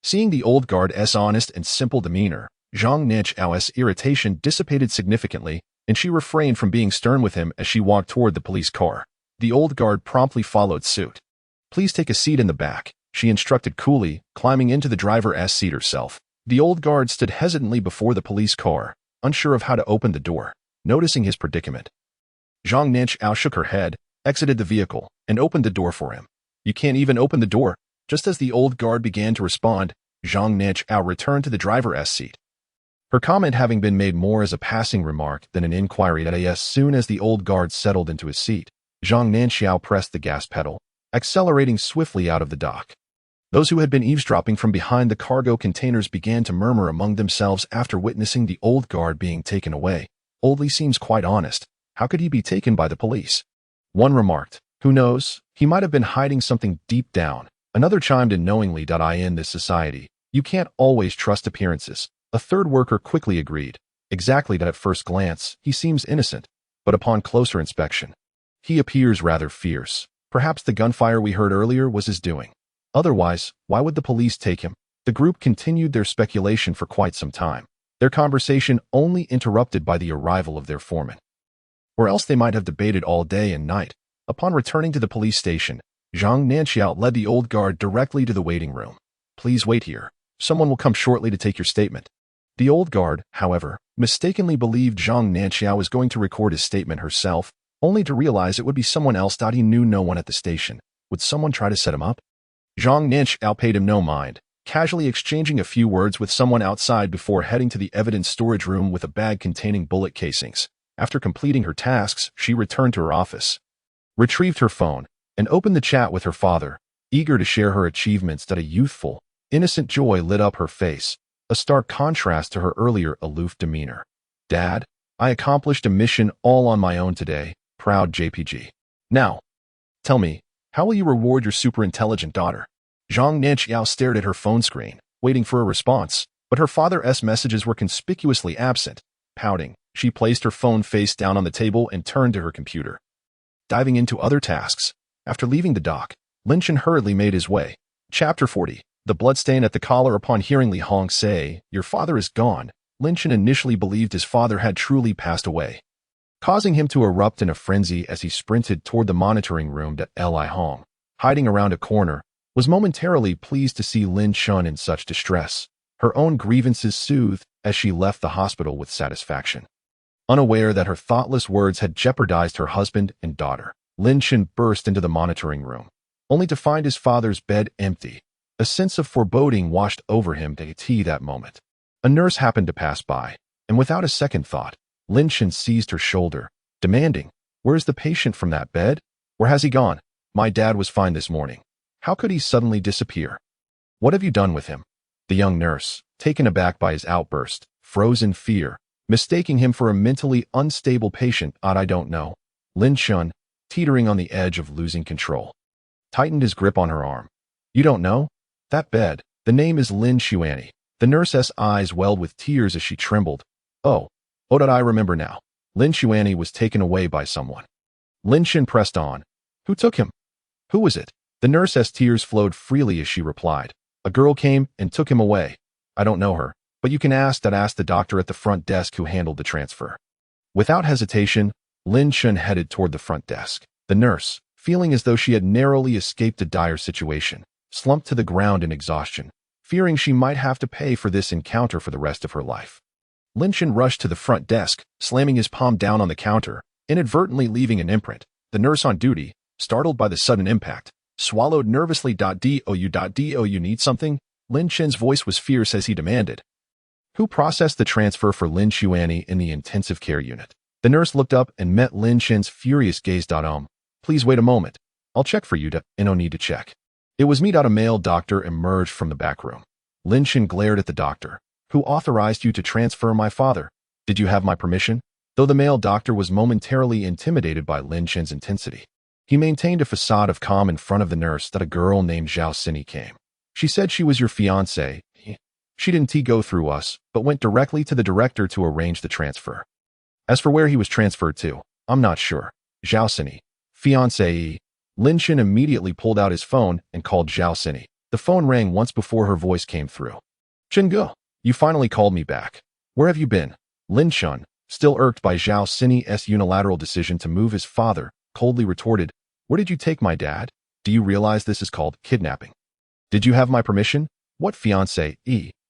Seeing the old guard's honest and simple demeanor, Zhang Nanxiao's irritation dissipated significantly, and she refrained from being stern with him as she walked toward the police car. The old guard promptly followed suit. "Please take a seat in the back," she instructed coolly, climbing into the driver's seat herself. The old guard stood hesitantly before the police car, unsure of how to open the door. Noticing his predicament, Zhang Nanxiao shook her head, exited the vehicle, and opened the door for him. "You can't even open the door." Just as the old guard began to respond, Zhang Nanxiao returned to the driver's seat. Her comment having been made more as a passing remark than an inquiry. As soon as the old guard settled into his seat, Zhang Nanxiao pressed the gas pedal, accelerating swiftly out of the dock. Those who had been eavesdropping from behind the cargo containers began to murmur among themselves after witnessing the old guard being taken away. "Oldly seems quite honest. How could he be taken by the police?" One remarked, "Who knows? He might have been hiding something deep down." Another chimed in knowingly. In this society, you can't always trust appearances." A third worker quickly agreed. "Exactly. At first glance, he seems innocent, but upon closer inspection, he appears rather fierce. Perhaps the gunfire we heard earlier was his doing. Otherwise, why would the police take him?" The group continued their speculation for quite some time, their conversation only interrupted by the arrival of their foreman. Or else they might have debated all day and night. Upon returning to the police station, Zhang Nanxiao led the old guard directly to the waiting room. "Please wait here. Someone will come shortly to take your statement." The old guard, however, mistakenly believed Zhang Nanxiao was going to record his statement herself, only to realize it would be someone else. He knew no one at the station. Would someone try to set him up? Zhang Nanxiao paid him no mind. casually exchanging a few words with someone outside before heading to the evidence storage room with a bag containing bullet casings. After completing her tasks, she returned to her office, retrieved her phone, and opened the chat with her father, eager to share her achievements. That a youthful, innocent joy lit up her face, a stark contrast to her earlier aloof demeanor. "Dad, I accomplished a mission all on my own today, proud JPG. Now, tell me, how will you reward your super intelligent daughter?" Zhang Nianqiao stared at her phone screen, waiting for a response, but her father's messages were conspicuously absent. Pouting, she placed her phone face down on the table and turned to her computer, diving into other tasks. After leaving the dock, Lin Chen hurriedly made his way. Chapter 40. The bloodstain at the collar. Upon hearing Li Hong say, "Your father is gone," Lin Chen initially believed his father had truly passed away, causing him to erupt in a frenzy as he sprinted toward the monitoring room. That Li Hong, hiding around a corner, was momentarily pleased to see Lin Chen in such distress. Her own grievances soothed as she left the hospital with satisfaction. Unaware that her thoughtless words had jeopardized her husband and daughter, Lin Chen burst into the monitoring room, only to find his father's bed empty. A sense of foreboding washed over him at that moment. A nurse happened to pass by, and without a second thought, Lin Chen seized her shoulder, demanding, "Where's the patient from that bed? Where has he gone? My dad was fine this morning. How could he suddenly disappear? What have you done with him?" The young nurse, taken aback by his outburst, froze in fear, mistaking him for a mentally unstable patient. "I don't know." Lin Chen, teetering on the edge of losing control, tightened his grip on her arm. "You don't know? That bed. The name is Lin Xuanyi." The nurse's eyes welled with tears as she trembled. Oh, I remember now. Lin Xuanyi was taken away by someone." Lin Chen pressed on. "Who took him? Who was it?" The nurse's tears flowed freely as she replied. "A girl came and took him away. I don't know her, but you can ask the doctor at the front desk who handled the transfer." Without hesitation, Lin Chen headed toward the front desk. The nurse, feeling as though she had narrowly escaped a dire situation, slumped to the ground in exhaustion, fearing she might have to pay for this encounter for the rest of her life. Lin Chen rushed to the front desk, slamming his palm down on the counter, inadvertently leaving an imprint. The nurse on duty, startled by the sudden impact, swallowed nervously. "Do you need something?" Lin Chen's voice was fierce as he demanded. "Who processed the transfer for Lin Xuanyi in the intensive care unit?" The nurse looked up and met Lin Chen's furious gaze. "Please wait a moment. I'll check for you. No need to check." "It was me." A male doctor emerged from the back room. Lin Chen glared at the doctor. "Who authorized you to transfer my father? Did you have my permission?" Though the male doctor was momentarily intimidated by Lin Chen's intensity, he maintained a facade of calm in front of the nurse. "That a girl named Zhao Sini came. She said she was your fiancé. She didn't go through us, but went directly to the director to arrange the transfer. As for where he was transferred to, I'm not sure." "Zhao Sini, fiancé." Lin Chen immediately pulled out his phone and called Zhao Sini. The phone rang once before her voice came through. "Chengge, you finally called me back. Where have you been?" Lin Chen, still irked by Zhao Sini's unilateral decision to move his father, coldly retorted, "Where did you take my dad? Do you realize this is called kidnapping? Did you have my permission?" "What fiancé?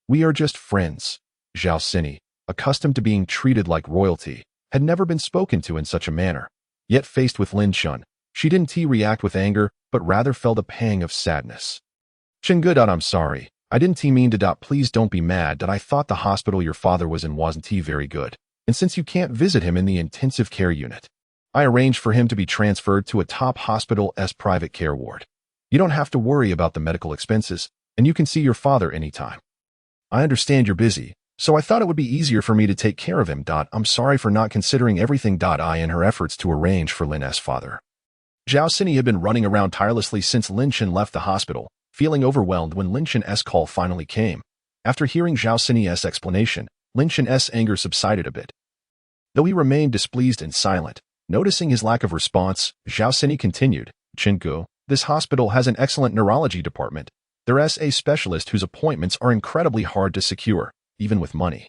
We are just friends." Zhao Sini, accustomed to being treated like royalty, had never been spoken to in such a manner. Yet faced with Lin Chen, she didn't react with anger, but rather felt a pang of sadness. "Chengge, I'm sorry. I didn't mean to. Please don't be mad. I thought the hospital your father was in wasn't very good. And since you can't visit him in the intensive care unit, I arranged for him to be transferred to a top hospital's private care ward. You don't have to worry about the medical expenses, and you can see your father anytime. I understand you're busy, so I thought it would be easier for me to take care of him. I'm sorry for not considering everything. In her efforts to arrange for Lin's father, Zhao Sini had been running around tirelessly since Lin Chen left the hospital, feeling overwhelmed when Lin Chen's call finally came. After hearing Zhao Sini's explanation, Lin Chen's anger subsided a bit. Though he remained displeased and silent, noticing his lack of response, Zhao Sini continued, "Chengge, this hospital has an excellent neurology department. There's a specialist whose appointments are incredibly hard to secure, even with money.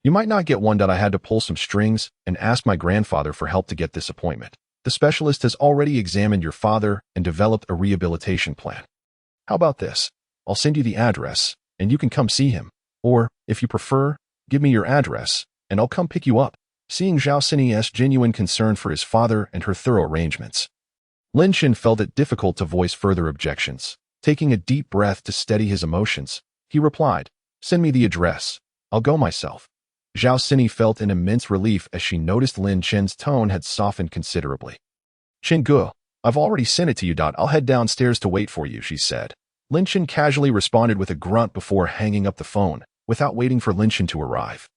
You might not get one. I had to pull some strings and ask my grandfather for help to get this appointment. The specialist has already examined your father and developed a rehabilitation plan. How about this? I'll send you the address, and you can come see him. Or, if you prefer, give me your address, and I'll come pick you up." Seeing Zhao Sini's genuine concern for his father and her thorough arrangements, Lin Chen felt it difficult to voice further objections. Taking a deep breath to steady his emotions, he replied. Send me the address. I'll go myself. Zhao Sini felt an immense relief as she noticed Lin Chen's tone had softened considerably. Chen, I've already sent it to you. I'll head downstairs to wait for you, she said. Lin Chen casually responded with a grunt before hanging up the phone, without waiting for Lin Chen to arrive.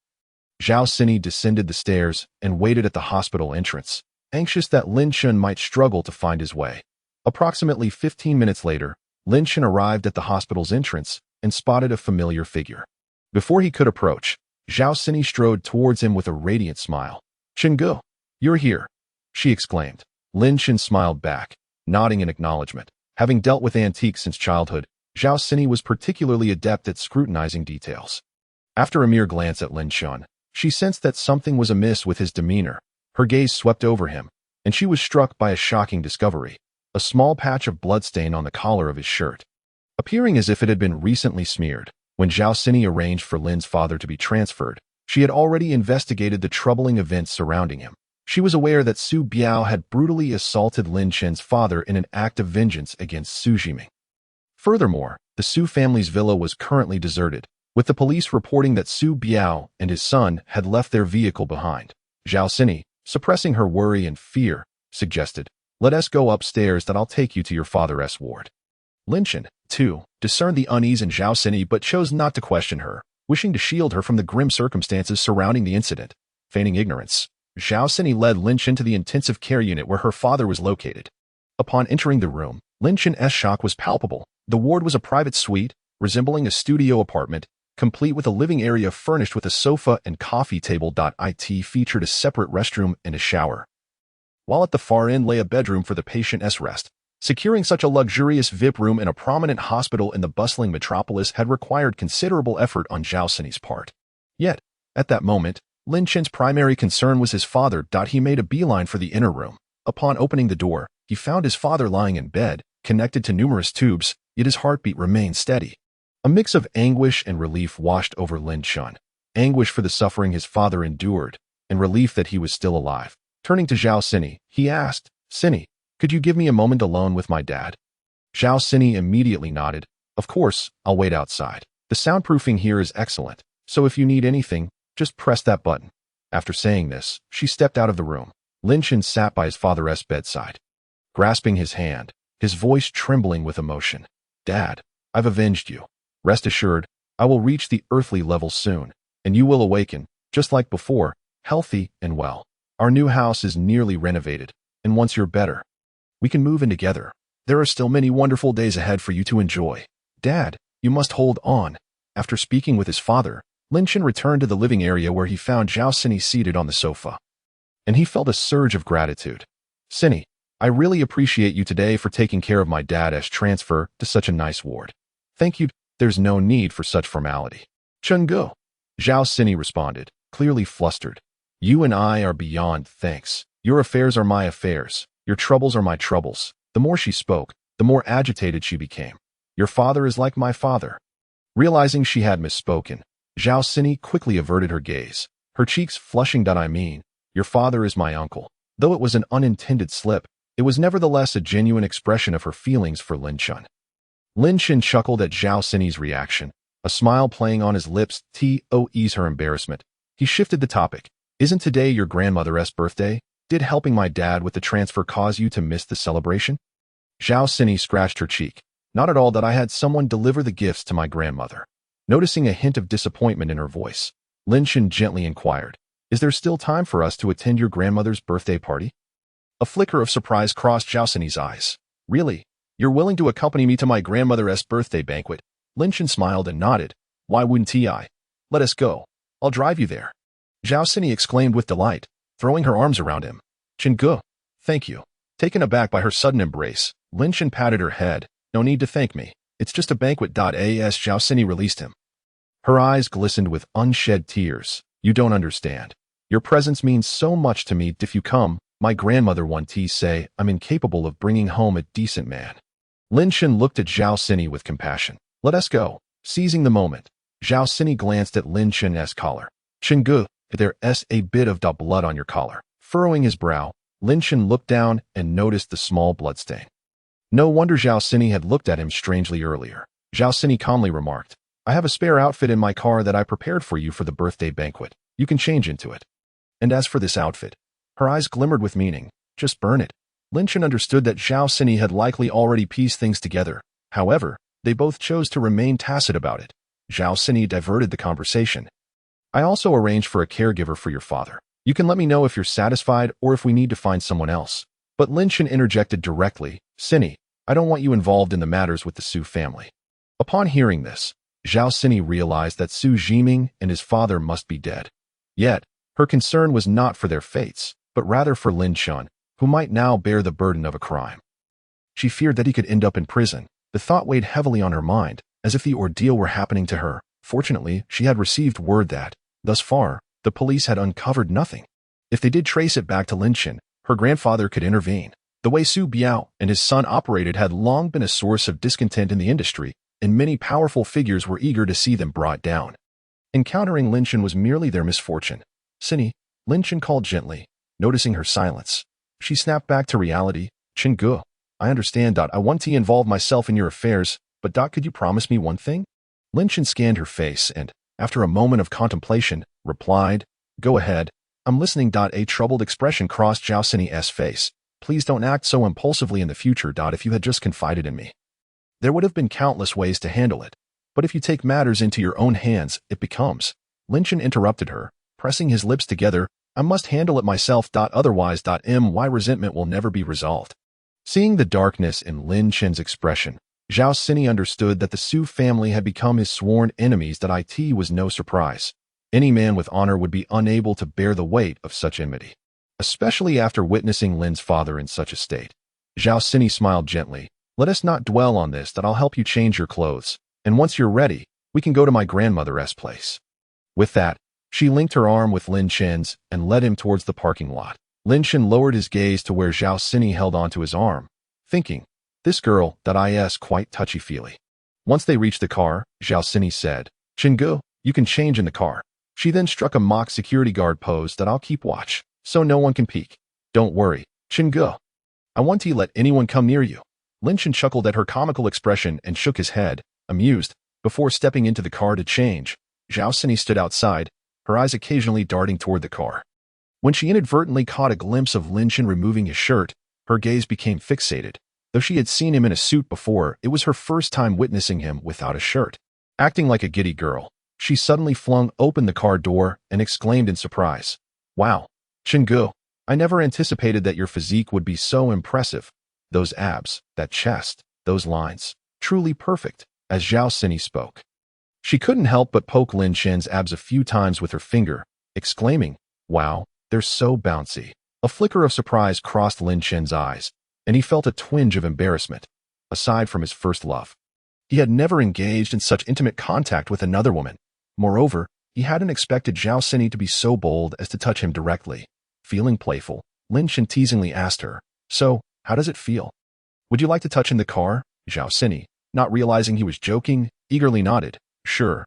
Zhao Sini descended the stairs and waited at the hospital entrance, anxious that Lin Chen might struggle to find his way. Approximately 15 minutes later, Lin Chen arrived at the hospital's entrance and spotted a familiar figure. Before he could approach, Zhao Sini strode towards him with a radiant smile. Chen, you're here, she exclaimed. Lin Chen smiled back, nodding in acknowledgement. Having dealt with antiques since childhood, Zhao Sini was particularly adept at scrutinizing details. After a mere glance at Lin Chen, she sensed that something was amiss with his demeanor. Her gaze swept over him, and she was struck by a shocking discovery: a small patch of bloodstain on the collar of his shirt. Appearing as if it had been recently smeared, when Zhao Sini arranged for Lin's father to be transferred, she had already investigated the troubling events surrounding him. She was aware that Su Biao had brutally assaulted Lin Chen's father in an act of vengeance against Su Jiming. Furthermore, the Su family's villa was currently deserted, with the police reporting that Su Biao and his son had left their vehicle behind. Zhao Sini, suppressing her worry and fear, suggested, "Let us go upstairs that I'll take you to your father's ward." Lin Chen, too, discerned the unease in Zhao Sini but chose not to question her, wishing to shield her from the grim circumstances surrounding the incident. Feigning ignorance, Zhao Sini led Lin Chen to the intensive care unit where her father was located. Upon entering the room, Lin Chen's shock was palpable. The ward was a private suite, resembling a studio apartment, complete with a living area furnished with a sofa and coffee table. It featured a separate restroom and a shower, while at the far end lay a bedroom for the patient's rest. Securing such a luxurious VIP room in a prominent hospital in the bustling metropolis had required considerable effort on Zhao Sini's part. Yet, at that moment, Lin Chen's primary concern was his father. He made a beeline for the inner room. Upon opening the door, he found his father lying in bed, connected to numerous tubes, yet his heartbeat remained steady. A mix of anguish and relief washed over Lin Chen. Anguish for the suffering his father endured, and relief that he was still alive. Turning to Zhao Sini, he asked, "Sini, could you give me a moment alone with my dad?" Zhao Sini immediately nodded. "Of course, I'll wait outside. The soundproofing here is excellent, so if you need anything, just press that button." After saying this, she stepped out of the room. Lin Chen sat by his father's bedside, grasping his hand, his voice trembling with emotion. "Dad, I've avenged you. Rest assured, I will reach the earthly level soon, and you will awaken, just like before, healthy and well. Our new house is nearly renovated, and once you're better, we can move in together. There are still many wonderful days ahead for you to enjoy. Dad, you must hold on." After speaking with his father, Lin Chen returned to the living area where he found Zhao Sini seated on the sofa, and he felt a surge of gratitude. "Sini, I really appreciate you today for taking care of my dad's transfer to such a nice ward." "Thank you. There's no need for such formality." "Chen, Zhao Sini responded, clearly flustered. "You and I are beyond thanks. Your affairs are my affairs. Your troubles are my troubles." The more she spoke, the more agitated she became. "Your father is like my father." Realizing she had misspoken, Zhao Sini quickly averted her gaze, her cheeks flushing. "I mean, your father is my uncle." Though it was an unintended slip, it was nevertheless a genuine expression of her feelings for Lin Chen. Lin Chen chuckled at Zhao Sini's reaction, a smile playing on his lips to ease her embarrassment. He shifted the topic. "Isn't today your grandmother's birthday? Did helping my dad with the transfer cause you to miss the celebration?" Zhao Sini scratched her cheek. "Not at all. That I had someone deliver the gifts to my grandmother." Noticing a hint of disappointment in her voice, Lin Chen gently inquired, "Is there still time for us to attend your grandmother's birthday party?" A flicker of surprise crossed Zhao Sini's eyes. "Really? You're willing to accompany me to my grandmother's birthday banquet?" Lin Chen smiled and nodded. "Why wouldn't I? Let us go. I'll drive you there." Zhao Sini exclaimed with delight, throwing her arms around him. "Chen, thank you." Taken aback by her sudden embrace, Lin Chen patted her head. "No need to thank me. It's just a banquet." As Zhao Sini released him, her eyes glistened with unshed tears. "You don't understand. Your presence means so much to me. If you come, my grandmother once say I'm incapable of bringing home a decent man." Lin Chen looked at Zhao Sini with compassion. "Let us go." Seizing the moment, Zhao Sini glanced at Lin Chen's collar. "Chen, there's a bit of blood on your collar." Furrowing his brow, Lin Chen looked down and noticed the small bloodstain. No wonder Zhao Sini had looked at him strangely earlier. Zhao Sini calmly remarked, I have a spare outfit in my car that I prepared for you for the birthday banquet. You can change into it. And as for this outfit, her eyes glimmered with meaning. Just burn it. Lin Chen understood that Zhao Sini had likely already pieced things together. However, they both chose to remain tacit about it. Zhao Sini diverted the conversation. I also arranged for a caregiver for your father. You can let me know if you're satisfied or if we need to find someone else. But Lin Chen interjected directly, Sini, I don't want you involved in the matters with the Su family. Upon hearing this, Zhao Sini realized that Su Jiming and his father must be dead. Yet, her concern was not for their fates, but rather for Lin Chen, who might now bear the burden of a crime. She feared that he could end up in prison. The thought weighed heavily on her mind, as if the ordeal were happening to her. Fortunately, she had received word that, thus far, the police had uncovered nothing. If they did trace it back to Lin Chen, her grandfather could intervene. The way Su Biao and his son operated had long been a source of discontent in the industry, and many powerful figures were eager to see them brought down. Encountering Lin Chen was merely their misfortune. Sini, Lin Chen called gently, noticing her silence. She snapped back to reality. Chen Ge, I understand. I want to involve myself in your affairs, but could you promise me one thing? Lin Chen scanned her face and, after a moment of contemplation, replied, Go ahead. I'm listening. A troubled expression crossed Zhao Sini's face. Please don't act so impulsively in the future. If you had just confided in me, there would have been countless ways to handle it. But if you take matters into your own hands, it becomes. Lin Chen interrupted her, pressing his lips together. I must handle it myself. Otherwise, my resentment will never be resolved. Seeing the darkness in Lin Chen's expression, Zhao Sini understood that the Su family had become his sworn enemies. It was no surprise. Any man with honor would be unable to bear the weight of such enmity, especially after witnessing Lin's father in such a state. Zhao Sini smiled gently. Let us not dwell on this. I'll help you change your clothes, and once you're ready, we can go to my grandmother's place. With that, she linked her arm with Lin Chen's and led him towards the parking lot. Lin Chen lowered his gaze to where Zhao Sini held onto his arm, thinking, this girl is quite touchy-feely. Once they reached the car, Zhao Sini said, Chen Ge, you can change in the car. She then struck a mock security guard pose. I'll keep watch, so no one can peek. Don't worry, Chen Ge. I want to let anyone come near you. Lin Chen chuckled at her comical expression and shook his head, amused, before stepping into the car to change. Zhao Sini stood outside, her eyes occasionally darting toward the car. When she inadvertently caught a glimpse of Lin Chen removing his shirt, her gaze became fixated. Though she had seen him in a suit before, it was her first time witnessing him without a shirt. Acting like a giddy girl, she suddenly flung open the car door and exclaimed in surprise, Wow, Chen Ge, I never anticipated that your physique would be so impressive. Those abs, that chest, those lines, truly perfect. As Zhao Sini spoke, she couldn't help but poke Lin Chen's abs a few times with her finger, exclaiming, Wow, they're so bouncy. A flicker of surprise crossed Lin Chen's eyes, and he felt a twinge of embarrassment. Aside from his first love, he had never engaged in such intimate contact with another woman. Moreover, he hadn't expected Zhao Sini to be so bold as to touch him directly. Feeling playful, Lin Chen teasingly asked her, So, how does it feel? Would you like to touch in the car? Zhao Sini, not realizing he was joking, eagerly nodded. Sure,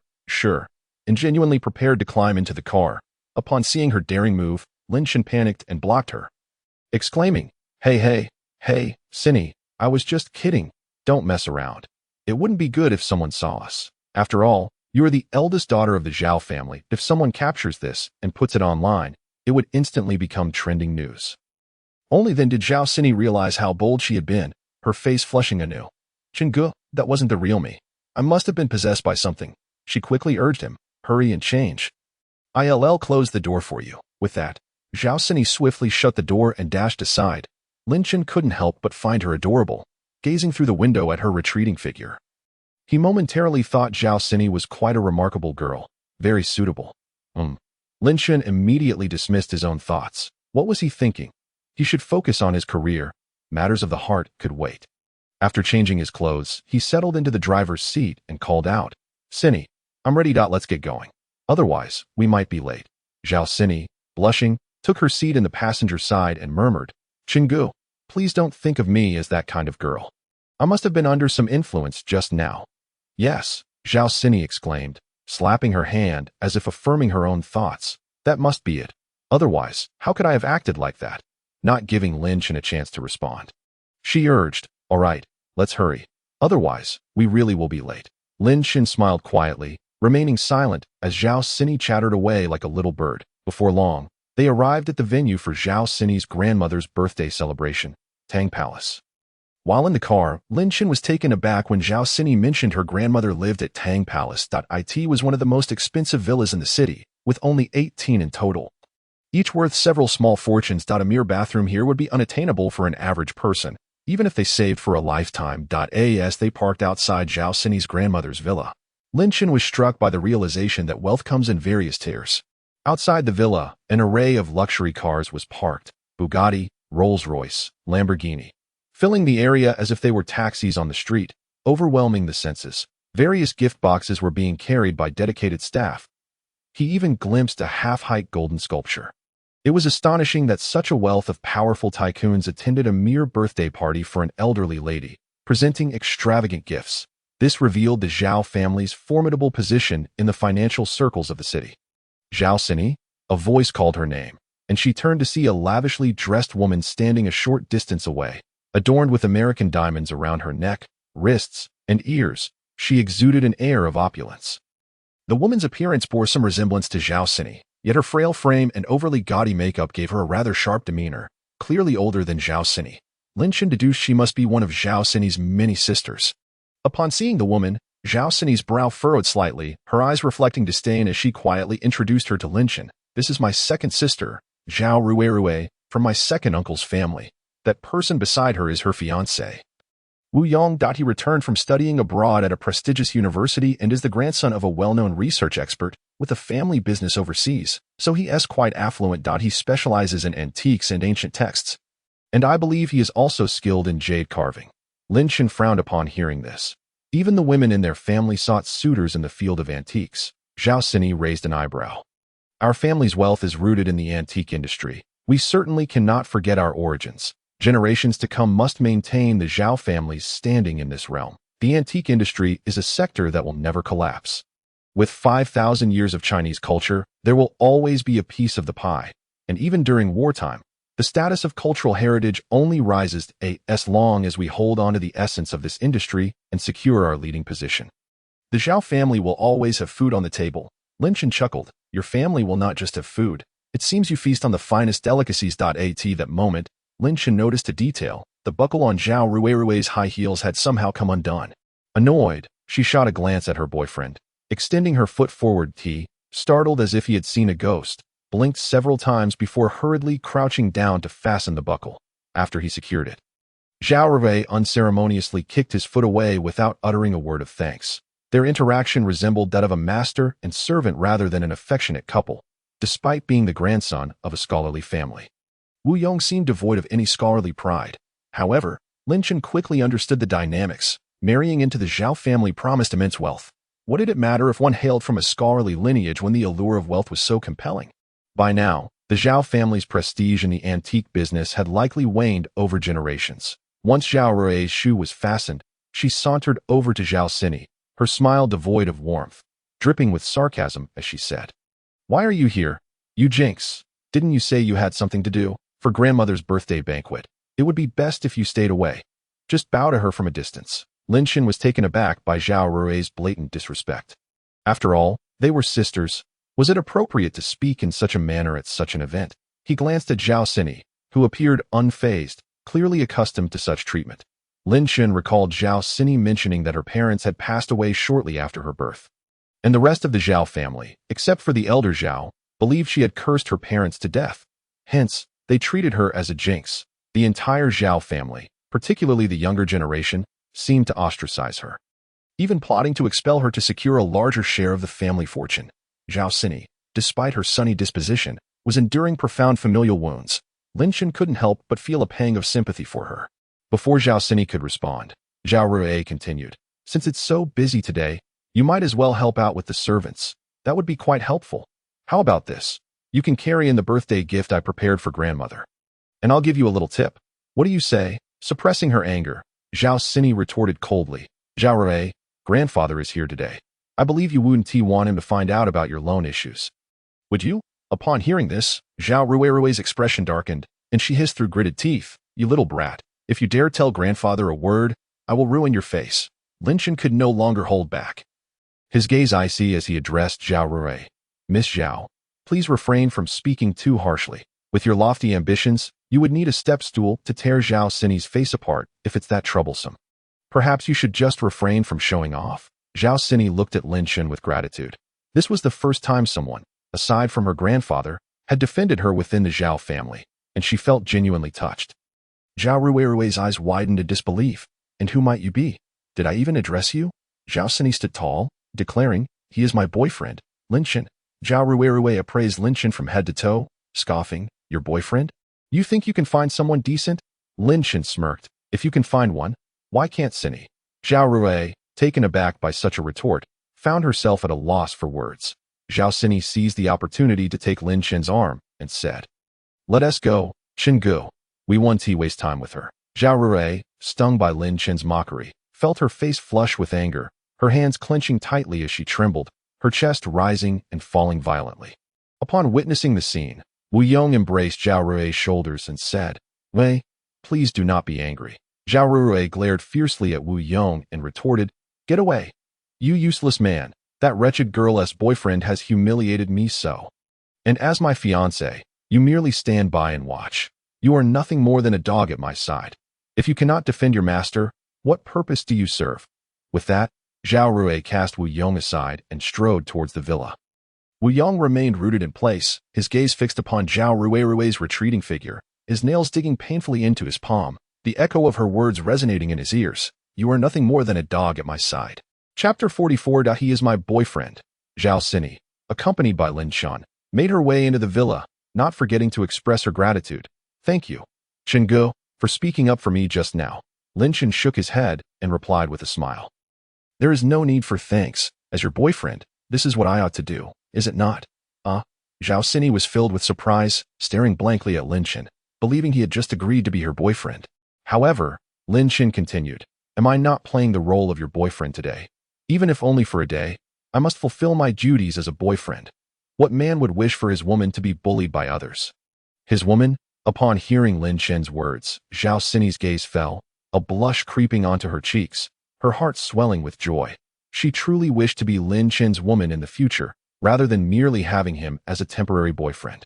and genuinely prepared to climb into the car. Upon seeing her daring move, Lin Chen panicked and blocked her, exclaiming, Hey, Sini, I was just kidding. Don't mess around. It wouldn't be good if someone saw us. After all, you are the eldest daughter of the Zhao family. If someone captures this and puts it online, it would instantly become trending news. Only then did Zhao Sini realize how bold she had been, her face flushing anew. Chen Ge, that wasn't the real me. I must have been possessed by something. She quickly urged him, Hurry and change. I'll close the door for you. With that, Zhao Sini swiftly shut the door and dashed aside. Lin Chen couldn't help but find her adorable, gazing through the window at her retreating figure. He momentarily thought Zhao Sini was quite a remarkable girl, very suitable. Lin Chen immediately dismissed his own thoughts. What was he thinking? He should focus on his career. Matters of the heart could wait. After changing his clothes, he settled into the driver's seat and called out, Sini, I'm ready. Let's get going. Otherwise, we might be late. Zhao Sini, blushing, took her seat in the passenger side and murmured, Chen Ge, please don't think of me as that kind of girl. I must have been under some influence just now. Yes, Zhao Sini exclaimed, slapping her hand as if affirming her own thoughts. That must be it. Otherwise, how could I have acted like that? Not giving Lin Chen a chance to respond, she urged, All right, let's hurry. Otherwise, we really will be late. Lin Shin smiled quietly, remaining silent as Zhao Sini chattered away like a little bird. Before long, they arrived at the venue for Zhao Sini's grandmother's birthday celebration, Tang Palace. While in the car, Lin Shin was taken aback when Zhao Sini mentioned her grandmother lived at Tang Palace. It was one of the most expensive villas in the city, with only 18 in total. Each worth several small fortunes. A mere bathroom here would be unattainable for an average person, even if they saved for a lifetime. As they parked outside Zhao Sini's grandmother's villa, Lin Shin was struck by the realization that wealth comes in various tiers. Outside the villa, an array of luxury cars was parked: Bugatti, Rolls-Royce, Lamborghini, filling the area as if they were taxis on the street, overwhelming the senses. Various gift boxes were being carried by dedicated staff. He even glimpsed a half-height golden sculpture. It was astonishing that such a wealth of powerful tycoons attended a mere birthday party for an elderly lady, presenting extravagant gifts. This revealed the Zhao family's formidable position in the financial circles of the city. Zhao Sini, a voice called her name, and she turned to see a lavishly dressed woman standing a short distance away. Adorned with American diamonds around her neck, wrists, and ears, she exuded an air of opulence. The woman's appearance bore some resemblance to Zhao Sini, yet her frail frame and overly gaudy makeup gave her a rather sharp demeanor. Clearly older than Zhao Sini, Lin Shin deduced she must be one of Zhao Sini's many sisters. Upon seeing the woman, Zhao Sini's brow furrowed slightly, her eyes reflecting disdain as she quietly introduced her to Lin Shin. "This is my second sister, Zhao Ruerue, from my second uncle's family. That person beside her is her fiancé, Wu Yong." He returned from studying abroad at a prestigious university and is the grandson of a well-known research expert with a family business overseas, so he is quite affluent. He specializes in antiques and ancient texts, and I believe he is also skilled in jade carving. Lin Shin frowned upon hearing this. Even the women in their family sought suitors in the field of antiques. Zhao Sini raised an eyebrow. "Our family's wealth is rooted in the antique industry. We certainly cannot forget our origins. Generations to come must maintain the Zhao family's standing in this realm. The antique industry is a sector that will never collapse. With 5,000 years of Chinese culture, there will always be a piece of the pie, and even during wartime, the status of cultural heritage only rises as long as we hold on to the essence of this industry and secure our leading position. The Zhao family will always have food on the table." Lin Shin chuckled. "Your family will not just have food. It seems you feast on the finest delicacies." At that moment, Lin Shin noticed a detail. The buckle on Zhao Ruerue's high heels had somehow come undone. Annoyed, she shot a glance at her boyfriend. Extending her foot forward, he, startled as if he had seen a ghost, blinked several times before hurriedly crouching down to fasten the buckle. After he secured it, Zhao Rue unceremoniously kicked his foot away without uttering a word of thanks. Their interaction resembled that of a master and servant rather than an affectionate couple, despite being the grandson of a scholarly family. Wu Yong seemed devoid of any scholarly pride. However, Lin Shin quickly understood the dynamics. Marrying into the Zhao family promised immense wealth. What did it matter if one hailed from a scholarly lineage when the allure of wealth was so compelling? By now, the Zhao family's prestige in the antique business had likely waned over generations. Once Zhao Rue's shoe was fastened, she sauntered over to Zhao Sini, her smile devoid of warmth, dripping with sarcasm as she said, "Why are you here? You jinx. Didn't you say you had something to do? For grandmother's birthday banquet, it would be best if you stayed away." Just bow to her from a distance. Lin Shin was taken aback by Zhao Rue's blatant disrespect. After all, they were sisters. Was it appropriate to speak in such a manner at such an event? He glanced at Zhao Sini, who appeared unfazed, clearly accustomed to such treatment. Lin Shin recalled Zhao Sini mentioning that her parents had passed away shortly after her birth, and the rest of the Zhao family, except for the elder Zhao, believed she had cursed her parents to death. Hence, they treated her as a jinx. The entire Zhao family, particularly the younger generation, seemed to ostracize her, even plotting to expel her to secure a larger share of the family fortune. Zhao Sini, despite her sunny disposition, was enduring profound familial wounds. Lin Shin couldn't help but feel a pang of sympathy for her. Before Zhao Sini could respond, Zhao Rue continued, "Since it's so busy today, you might as well help out with the servants. That would be quite helpful. How about this? You can carry in the birthday gift I prepared for grandmother, and I'll give you a little tip. What do you say?" Suppressing her anger, Zhao Sini retorted coldly, "Zhao Rue, grandfather is here today. I believe you wouldn't want him to find out about your loan issues. Would you?" Upon hearing this, Zhao Ruerue's expression darkened, and she hissed through gritted teeth, "You little brat. If you dare tell grandfather a word, I will ruin your face." Lin Chen could no longer hold back. His gaze icy as he addressed Zhao Rui. Miss Zhao, please refrain from speaking too harshly. With your lofty ambitions, you would need a step stool to tear Zhao Sini's face apart if it's that troublesome. Perhaps you should just refrain from showing off. Zhao Sini looked at Lin Chen with gratitude. This was the first time someone, aside from her grandfather, had defended her within the Zhao family, and she felt genuinely touched. Zhao Rui's eyes widened in disbelief. And who might you be? Did I even address you? Zhao Sini stood tall, declaring, he is my boyfriend, Lin Chen. Zhao Rui appraised Lin Chen from head to toe, scoffing, your boyfriend? You think you can find someone decent? Lin Chen smirked, if you can find one, why can't Sini? Zhao Rui, taken aback by such a retort, found herself at a loss for words. Zhao Sini seized the opportunity to take Lin Chen's arm and said, let us go, Chen Gu. We won't waste time with her. Zhao Rui, stung by Lin Chen's mockery, felt her face flush with anger, her hands clenching tightly as she trembled, her chest rising and falling violently. Upon witnessing the scene, Wu Yong embraced Zhao Rui's shoulders and said, Wei, please do not be angry. Zhao Rui glared fiercely at Wu Yong and retorted, get away. You useless man, that wretched girl's boyfriend has humiliated me so. And as my fiancé, you merely stand by and watch. You are nothing more than a dog at my side. If you cannot defend your master, what purpose do you serve? With that, Zhao Rui cast Wu Yong aside and strode towards the villa. Wu Yong remained rooted in place, his gaze fixed upon Zhao Rui's retreating figure, his nails digging painfully into his palm, the echo of her words resonating in his ears. You are nothing more than a dog at my side. Chapter 44. He is my boyfriend. Zhao Sini, accompanied by Lin Chen, made her way into the villa, not forgetting to express her gratitude. Thank you, Chen Gu, for speaking up for me just now. Lin Chen shook his head and replied with a smile. There is no need for thanks. As your boyfriend, this is what I ought to do, is it not? Zhao Sini was filled with surprise, staring blankly at Lin Chen, believing he had just agreed to be her boyfriend. However, Lin Chen continued, am I not playing the role of your boyfriend today? Even if only for a day, I must fulfill my duties as a boyfriend. What man would wish for his woman to be bullied by others? His woman? Upon hearing Lin Chen's words, Zhao Sini's gaze fell, a blush creeping onto her cheeks, her heart swelling with joy. She truly wished to be Lin Chen's woman in the future, rather than merely having him as a temporary boyfriend.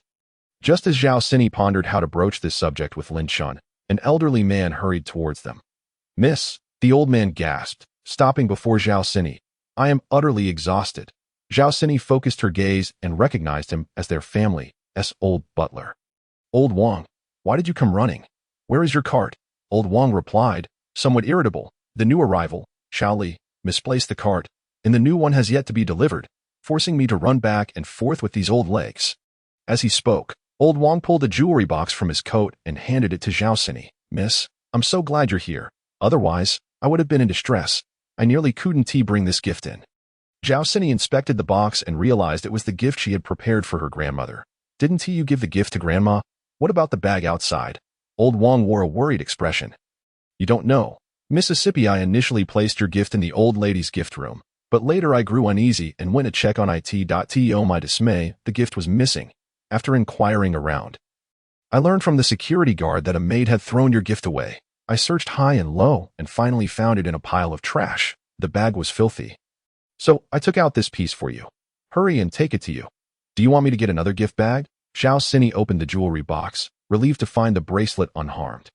Just as Zhao Sini pondered how to broach this subject with Lin Chen, an elderly man hurried towards them. Miss, the old man gasped, stopping before Zhao Sini. I am utterly exhausted. Zhao Sini focused her gaze and recognized him as their family's old butler. Old Wang, why did you come running? Where is your cart? Old Wang replied, somewhat irritable. The new arrival, Xiao Li, misplaced the cart, and the new one has yet to be delivered, forcing me to run back and forth with these old legs. As he spoke, Old Wang pulled a jewelry box from his coat and handed it to Zhao Sini. Miss, I'm so glad you're here. Otherwise, I would have been in distress. I nearly couldn't bring this gift in. Zhao Sini inspected the box and realized it was the gift she had prepared for her grandmother. Didn't you give the gift to Grandma? What about the bag outside? Old Wang wore a worried expression. You don't know. Mississippi, I initially placed your gift in the old lady's gift room, but later I grew uneasy and went to check on it. To my dismay, the gift was missing. After inquiring around, I learned from the security guard that a maid had thrown your gift away. I searched high and low and finally found it in a pile of trash. The bag was filthy. So I took out this piece for you. Hurry and take it to you. Do you want me to get another gift bag? Zhao Sini opened the jewelry box, relieved to find the bracelet unharmed.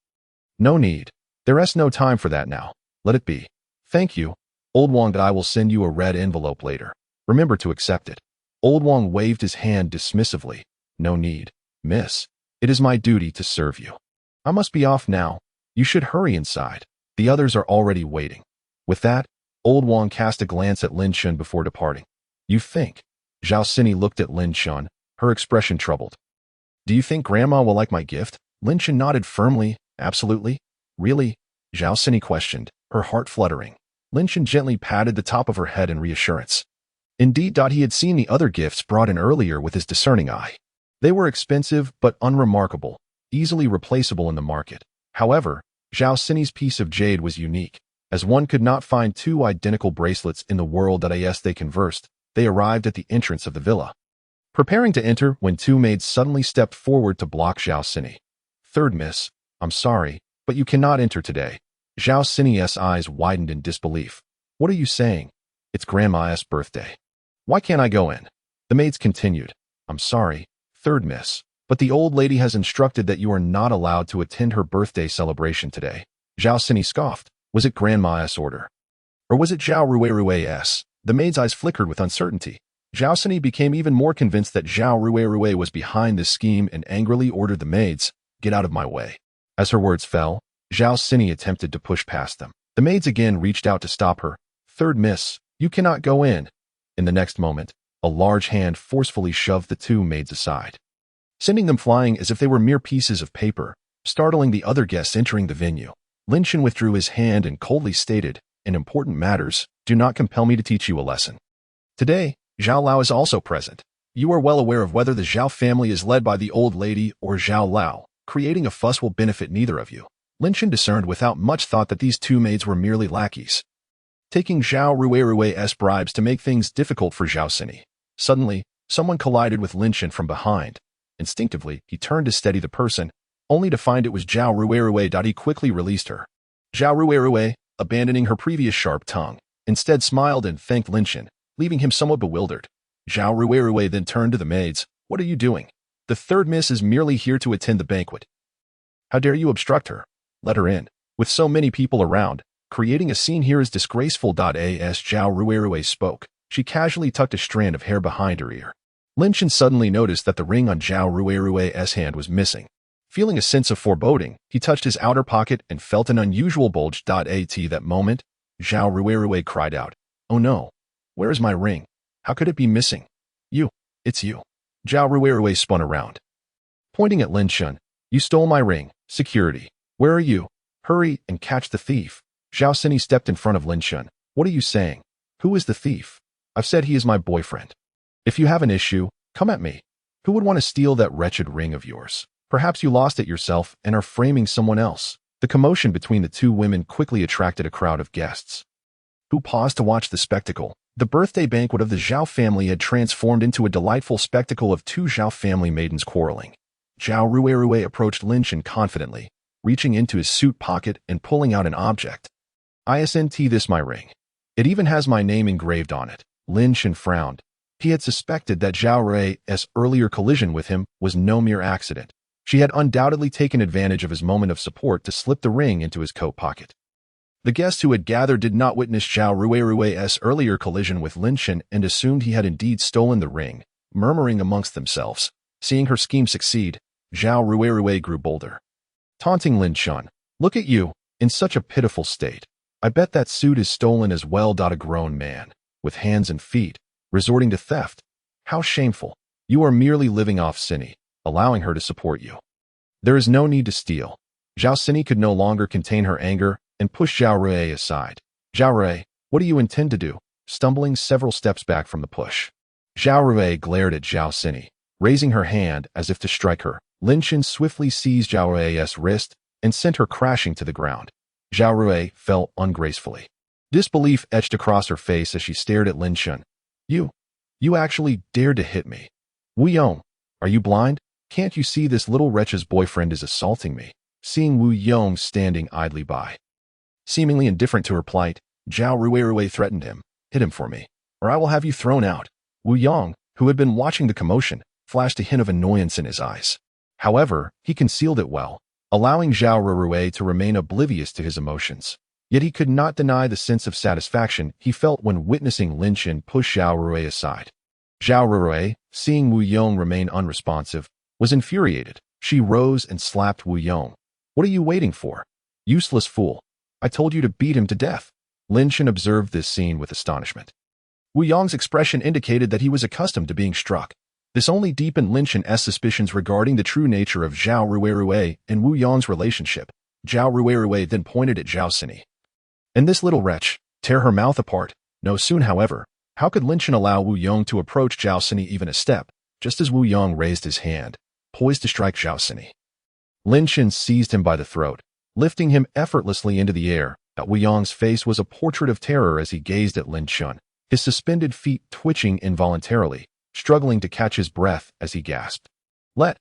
No need. There's no time for that now. Let it be. Thank you. Old Wang, I will send you a red envelope later. Remember to accept it. Old Wang waved his hand dismissively. No need, miss. It is my duty to serve you. I must be off now. You should hurry inside. The others are already waiting. With that, Old Wang cast a glance at Lin Chen before departing. You think? Zhao Sini looked at Lin Chen, her expression troubled. Do you think Grandma will like my gift? Lin Chen nodded firmly. Absolutely. Really? Zhao Sini questioned, her heart fluttering. Lin Chen gently patted the top of her head in reassurance. Indeed, he had seen the other gifts brought in earlier with his discerning eye. They were expensive but unremarkable, easily replaceable in the market. However, Zhao Sini's piece of jade was unique. As one could not find two identical bracelets in the world that they conversed, they arrived at the entrance of the villa. Preparing to enter when two maids suddenly stepped forward to block Zhao Sini. Third miss, I'm sorry, but you cannot enter today. Zhao Sini's eyes widened in disbelief. What are you saying? It's Grandma's birthday. Why can't I go in? The maids continued. I'm sorry, third miss, but the old lady has instructed that you are not allowed to attend her birthday celebration today. Zhao Sini scoffed. Was it Grandma's order? Or was it Zhao Rui's? The maid's eyes flickered with uncertainty. Zhao Sini became even more convinced that Zhao Rui was behind this scheme and angrily ordered the maids, get out of my way. As her words fell, Zhao Sini attempted to push past them. The maids again reached out to stop her. Third miss, you cannot go in. In the next moment, a large hand forcefully shoved the two maids aside, sending them flying as if they were mere pieces of paper, startling the other guests entering the venue. Lin Shen withdrew his hand and coldly stated, in important matters, do not compel me to teach you a lesson. Today, Zhao Lao is also present. You are well aware of whether the Zhao family is led by the old lady or Zhao Lao. Creating a fuss will benefit neither of you. Lin Shen discerned without much thought that these two maids were merely lackeys, taking Zhao Rui's bribes to make things difficult for Zhao Sini. Suddenly, someone collided with Lin Shen from behind. Instinctively, he turned to steady the person, only to find it was Zhao Rui. He quickly released her. Zhao Rui, abandoning her previous sharp tongue, instead smiled and thanked Lin Shen, leaving him somewhat bewildered. Zhao Rui then turned to the maids. What are you doing? The third miss is merely here to attend the banquet. How dare you obstruct her? Let her in. With so many people around, creating a scene here is disgraceful. As Zhao Rui spoke, she casually tucked a strand of hair behind her ear. Lin Shen suddenly noticed that the ring on Zhao Rui's hand was missing. Feeling a sense of foreboding, he touched his outer pocket and felt an unusual bulge. At that moment, Zhao Rui cried out, Oh no! Where is my ring? How could it be missing? You! It's you! Zhao Rui spun around, pointing at Lin Shen. You stole my ring. Security. Where are you? Hurry and catch the thief. Zhao Sini stepped in front of Lin Shen. What are you saying? Who is the thief? I've said he is my boyfriend. If you have an issue, come at me. Who would want to steal that wretched ring of yours? Perhaps you lost it yourself and are framing someone else. The commotion between the two women quickly attracted a crowd of guests, who paused to watch the spectacle. The birthday banquet of the Zhao family had transformed into a delightful spectacle of two Zhao family maidens quarreling. Zhao Rui approached Lin Shen confidently, reaching into his suit pocket and pulling out an object. Isn't this my ring? It even has my name engraved on it. Lin Shen frowned. He had suspected that Zhao Rui's earlier collision with him was no mere accident. She had undoubtedly taken advantage of his moment of support to slip the ring into his coat pocket. The guests who had gathered did not witness Zhao Rui's earlier collision with Lin Shen and assumed he had indeed stolen the ring, murmuring amongst themselves. Seeing her scheme succeed, Zhao Rui grew bolder, taunting Lin Shen. Look at you, in such a pitiful state. I bet that suit is stolen as well. A grown man, with hands and feet, resorting to theft. How shameful. You are merely living off Sini, allowing her to support you. There is no need to steal. Zhao Sini could no longer contain her anger and pushed Zhao Rui aside. Zhao Rui, what do you intend to do? Stumbling several steps back from the push, Zhao Rui glared at Zhao Sini, raising her hand as if to strike her. Lin Shen swiftly seized Zhao Rui's wrist and sent her crashing to the ground. Zhao Rui fell ungracefully. Disbelief etched across her face as she stared at Lin Shen. You actually dared to hit me. Wu Yong, are you blind? Can't you see this little wretch's boyfriend is assaulting me? Seeing Wu Yong standing idly by, seemingly indifferent to her plight, Zhao Rui threatened him. Hit him for me, or I will have you thrown out. Wu Yong, who had been watching the commotion, flashed a hint of annoyance in his eyes. However, he concealed it well, allowing Zhao Rui to remain oblivious to his emotions. Yet he could not deny the sense of satisfaction he felt when witnessing Lin Shen push Zhao Rui aside. Zhao Rui, seeing Wu Yong remain unresponsive, was infuriated. She rose and slapped Wu Yong. What are you waiting for? Useless fool. I told you to beat him to death. Lin Shen observed this scene with astonishment. Wu Yong's expression indicated that he was accustomed to being struck. This only deepened Lin Shen's suspicions regarding the true nature of Zhao Rui and Wu Yong's relationship. Zhao Rui then pointed at Zhao Sini. And this little wretch, tear her mouth apart. No soon, however, how could Lin Shen allow Wu Yong to approach Zhao Sini even a step, just as Wu Yong raised his hand, poised to strike Zhao Sini? Lin Shen seized him by the throat, lifting him effortlessly into the air. Wu Yong's face was a portrait of terror as he gazed at Lin Shen, his suspended feet twitching involuntarily, struggling to catch his breath as he gasped. Let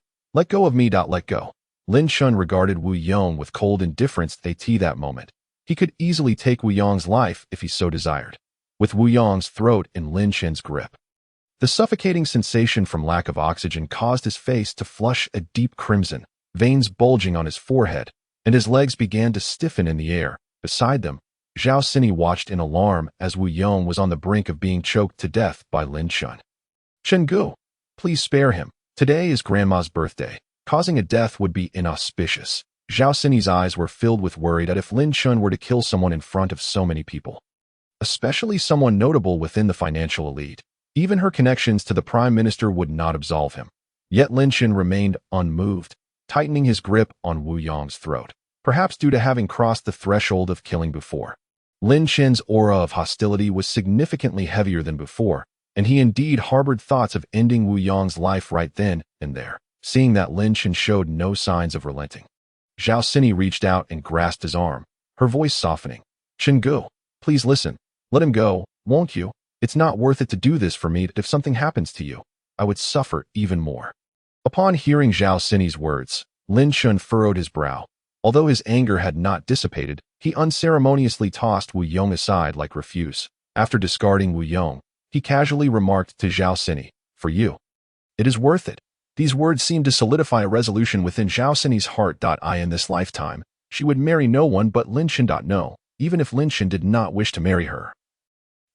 go of me. Let go. Lin Shen regarded Wu Yong with cold indifference at that moment. He could easily take Wu Yong's life if he so desired, with Wu Yong's throat in Lin Shen's grip. The suffocating sensation from lack of oxygen caused his face to flush a deep crimson, veins bulging on his forehead, and his legs began to stiffen in the air. Beside them, Zhao Sini watched in alarm as Wu Yong was on the brink of being choked to death by Lin Shun. "Chen Gu, please spare him. Today is Grandma's birthday. Causing a death would be inauspicious." Zhao Sini's eyes were filled with worry that if Lin Shun were to kill someone in front of so many people, especially someone notable within the financial elite, even her connections to the prime minister would not absolve him. Yet Lin Shun remained unmoved, tightening his grip on Wu Yong's throat, perhaps due to having crossed the threshold of killing before. Lin Shen's aura of hostility was significantly heavier than before, and he indeed harbored thoughts of ending Wu Yong's life right then and there. Seeing that Lin Shen showed no signs of relenting, Zhao Sini reached out and grasped his arm, her voice softening. "Chen Gu, please listen. Let him go, won't you? It's not worth it to do this for me. If something happens to you, I would suffer even more." Upon hearing Zhao Sini's words, Lin Shun furrowed his brow. Although his anger had not dissipated, he unceremoniously tossed Wu Yong aside like refuse. After discarding Wu Yong, he casually remarked to Zhao Sini, "For you, it is worth it." These words seemed to solidify a resolution within Zhao Sini's heart. In this lifetime, she would marry no one but Lin Shen. No, even if Lin Shen did not wish to marry her,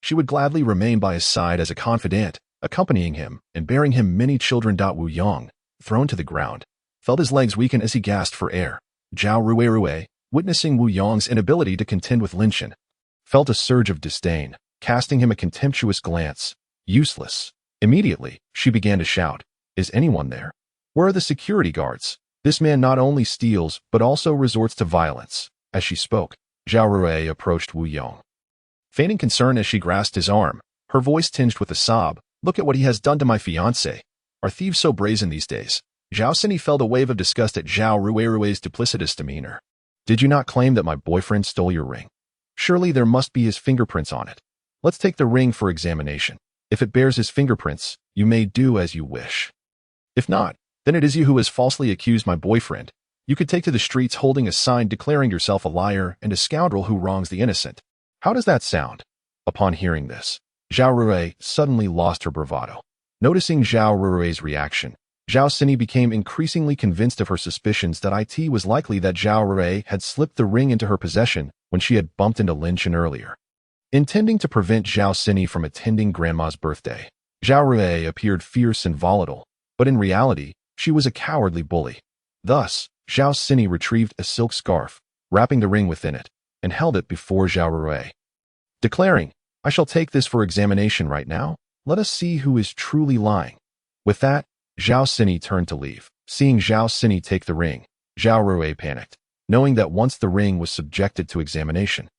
she would gladly remain by his side as a confidant, accompanying him and bearing him many children. Wu Yong, thrown to the ground, felt his legs weaken as he gasped for air. Zhao Rui, witnessing Wu Yong's inability to contend with Lin Shen, felt a surge of disdain, casting him a contemptuous glance. Useless. Immediately, she began to shout, "Is anyone there? Where are the security guards? This man not only steals, but also resorts to violence." As she spoke, Zhao Rui approached Wu Yong, feigning concern as she grasped his arm, her voice tinged with a sob. "Look at what he has done to my fiancée. Are thieves so brazen these days?" Zhao Sini felt a wave of disgust at Zhao Rui's duplicitous demeanor. "Did you not claim that my boyfriend stole your ring? Surely there must be his fingerprints on it. Let's take the ring for examination. If it bears his fingerprints, you may do as you wish. If not, then it is you who has falsely accused my boyfriend. You could take to the streets holding a sign declaring yourself a liar and a scoundrel who wrongs the innocent. How does that sound?" Upon hearing this, Zhao Rui suddenly lost her bravado. Noticing Zhao Rui's reaction, Zhao Sini became increasingly convinced of her suspicions that it was likely that Zhao Rui had slipped the ring into her possession when she had bumped into Lin Shen earlier. Intending to prevent Zhao Sini from attending Grandma's birthday, Zhao Rui appeared fierce and volatile, but in reality, she was a cowardly bully. Thus, Zhao Sini retrieved a silk scarf, wrapping the ring within it, and held it before Zhao Rui, declaring, "I shall take this for examination right now. Let us see who is truly lying." With that, Zhao Sini turned to leave. Seeing Zhao Sini take the ring, Zhao Rui panicked, knowing that once the ring was subjected to examination,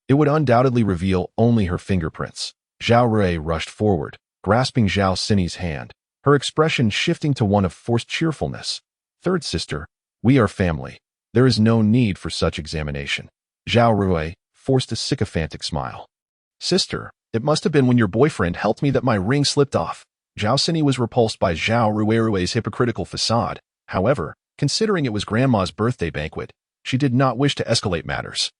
it would undoubtedly reveal only her fingerprints. Zhao Rui rushed forward, grasping Zhao Sini's hand, her expression shifting to one of forced cheerfulness. "Third sister, we are family. There is no need for such examination." Zhao Rui forced a sycophantic smile. "Sister, it must have been when your boyfriend helped me that my ring slipped off." Zhao Sini was repulsed by Zhao Rui's hypocritical facade. However, considering it was Grandma's birthday banquet, she did not wish to escalate matters.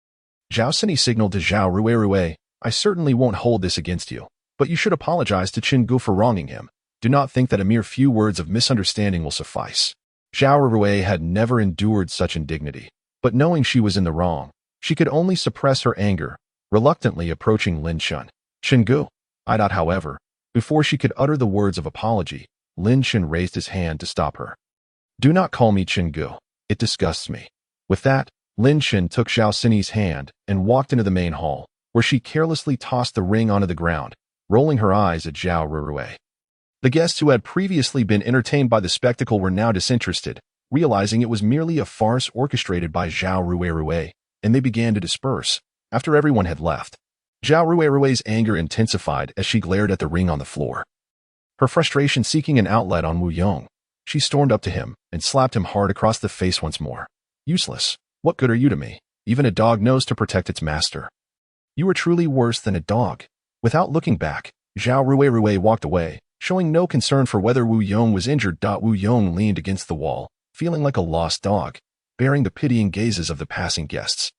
Zhao Sini signaled to Zhao Rui, "I certainly won't hold this against you, but you should apologize to Chen Gu for wronging him. Do not think that a mere few words of misunderstanding will suffice." Zhao Rui had never endured such indignity, but knowing she was in the wrong, she could only suppress her anger, reluctantly approaching Lin Shun. "Chen Gu." However, before she could utter the words of apology, Lin Shen raised his hand to stop her. "Do not call me Chen Gu. It disgusts me." With that, Lin Shen took Zhao Sini's hand and walked into the main hall, where she carelessly tossed the ring onto the ground, rolling her eyes at Zhao Rui. The guests who had previously been entertained by the spectacle were now disinterested, realizing it was merely a farce orchestrated by Zhao Rui, and they began to disperse. After everyone had left, Zhao Rui's anger intensified as she glared at the ring on the floor. Her frustration seeking an outlet on Wu Yong, she stormed up to him and slapped him hard across the face once more. "Useless. What good are you to me? Even a dog knows to protect its master. You are truly worse than a dog." Without looking back, Zhao Rui walked away, showing no concern for whether Wu Yong was injured. Wu Yong leaned against the wall, feeling like a lost dog, bearing the pitying gazes of the passing guests.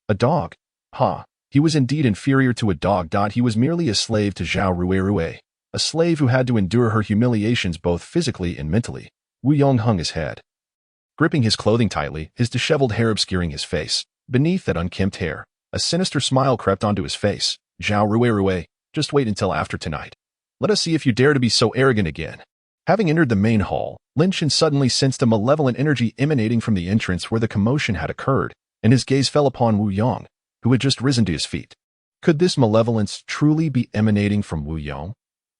"A dog? Ha! He was indeed inferior to a dog. He was merely a slave to Zhao Ruirue, a slave who had to endure her humiliations both physically and mentally. Wu Yong hung his head, gripping his clothing tightly, his disheveled hair obscuring his face. Beneath that unkempt hair, a sinister smile crept onto his face. Zhao Ruirue, just wait until after tonight. Let us see if you dare to be so arrogant again. Having entered the main hall, Lin Shan suddenly sensed a malevolent energy emanating from the entrance where the commotion had occurred, and his gaze fell upon Wu Yong, who had just risen to his feet. Could this malevolence truly be emanating from Wu Yong?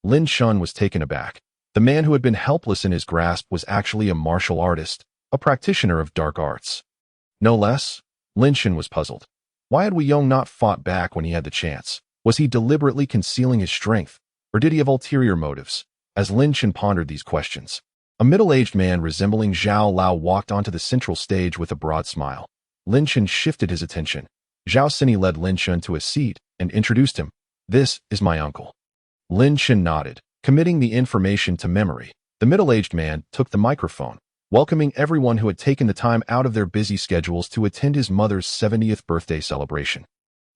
Lin Shan was taken aback. The man who had been helpless in his grasp was actually a martial artist, a practitioner of dark arts. No less? Lin Shan was puzzled. Why had Wu Yong not fought back when he had the chance? Was he deliberately concealing his strength, or did he have ulterior motives? As Lin Shan pondered these questions, a middle-aged man resembling Zhao Lao walked onto the central stage with a broad smile. Lin Shan shifted his attention. Zhao Sini led Lin Shan to a seat and introduced him. This is my uncle. Lin Shan nodded, committing the information to memory. The middle-aged man took the microphone, welcoming everyone who had taken the time out of their busy schedules to attend his mother's 70th birthday celebration,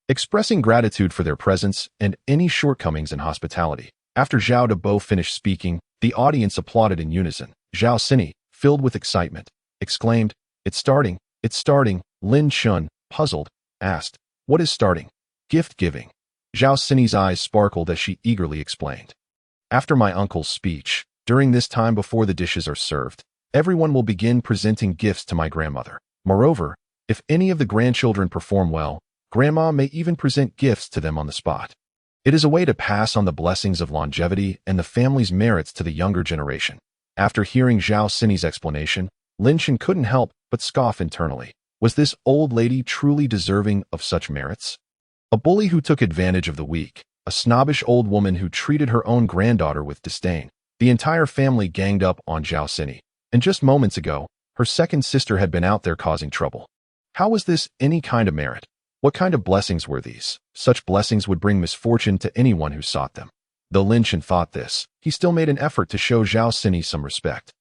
expressing gratitude for their presence and any shortcomings in hospitality. After Zhao Debo finished speaking, the audience applauded in unison. Zhao Sini, filled with excitement, exclaimed, It's starting, it's starting. Lin Shan, puzzled, asked, What is starting? Gift giving. Zhao Sini's eyes sparkled as she eagerly explained. After my uncle's speech, during this time before the dishes are served, everyone will begin presenting gifts to my grandmother. Moreover, if any of the grandchildren perform well, Grandma may even present gifts to them on the spot. It is a way to pass on the blessings of longevity and the family's merits to the younger generation. After hearing Zhao Sini's explanation, Lin Shan couldn't help but scoff internally. Was this old lady truly deserving of such merits? A bully who took advantage of the weak, a snobbish old woman who treated her own granddaughter with disdain. The entire family ganged up on Zhao Sini, and just moments ago, her second sister had been out there causing trouble. How was this any kind of merit? What kind of blessings were these? Such blessings would bring misfortune to anyone who sought them. Though Lin Shan thought this, he still made an effort to show Zhao Sini some respect.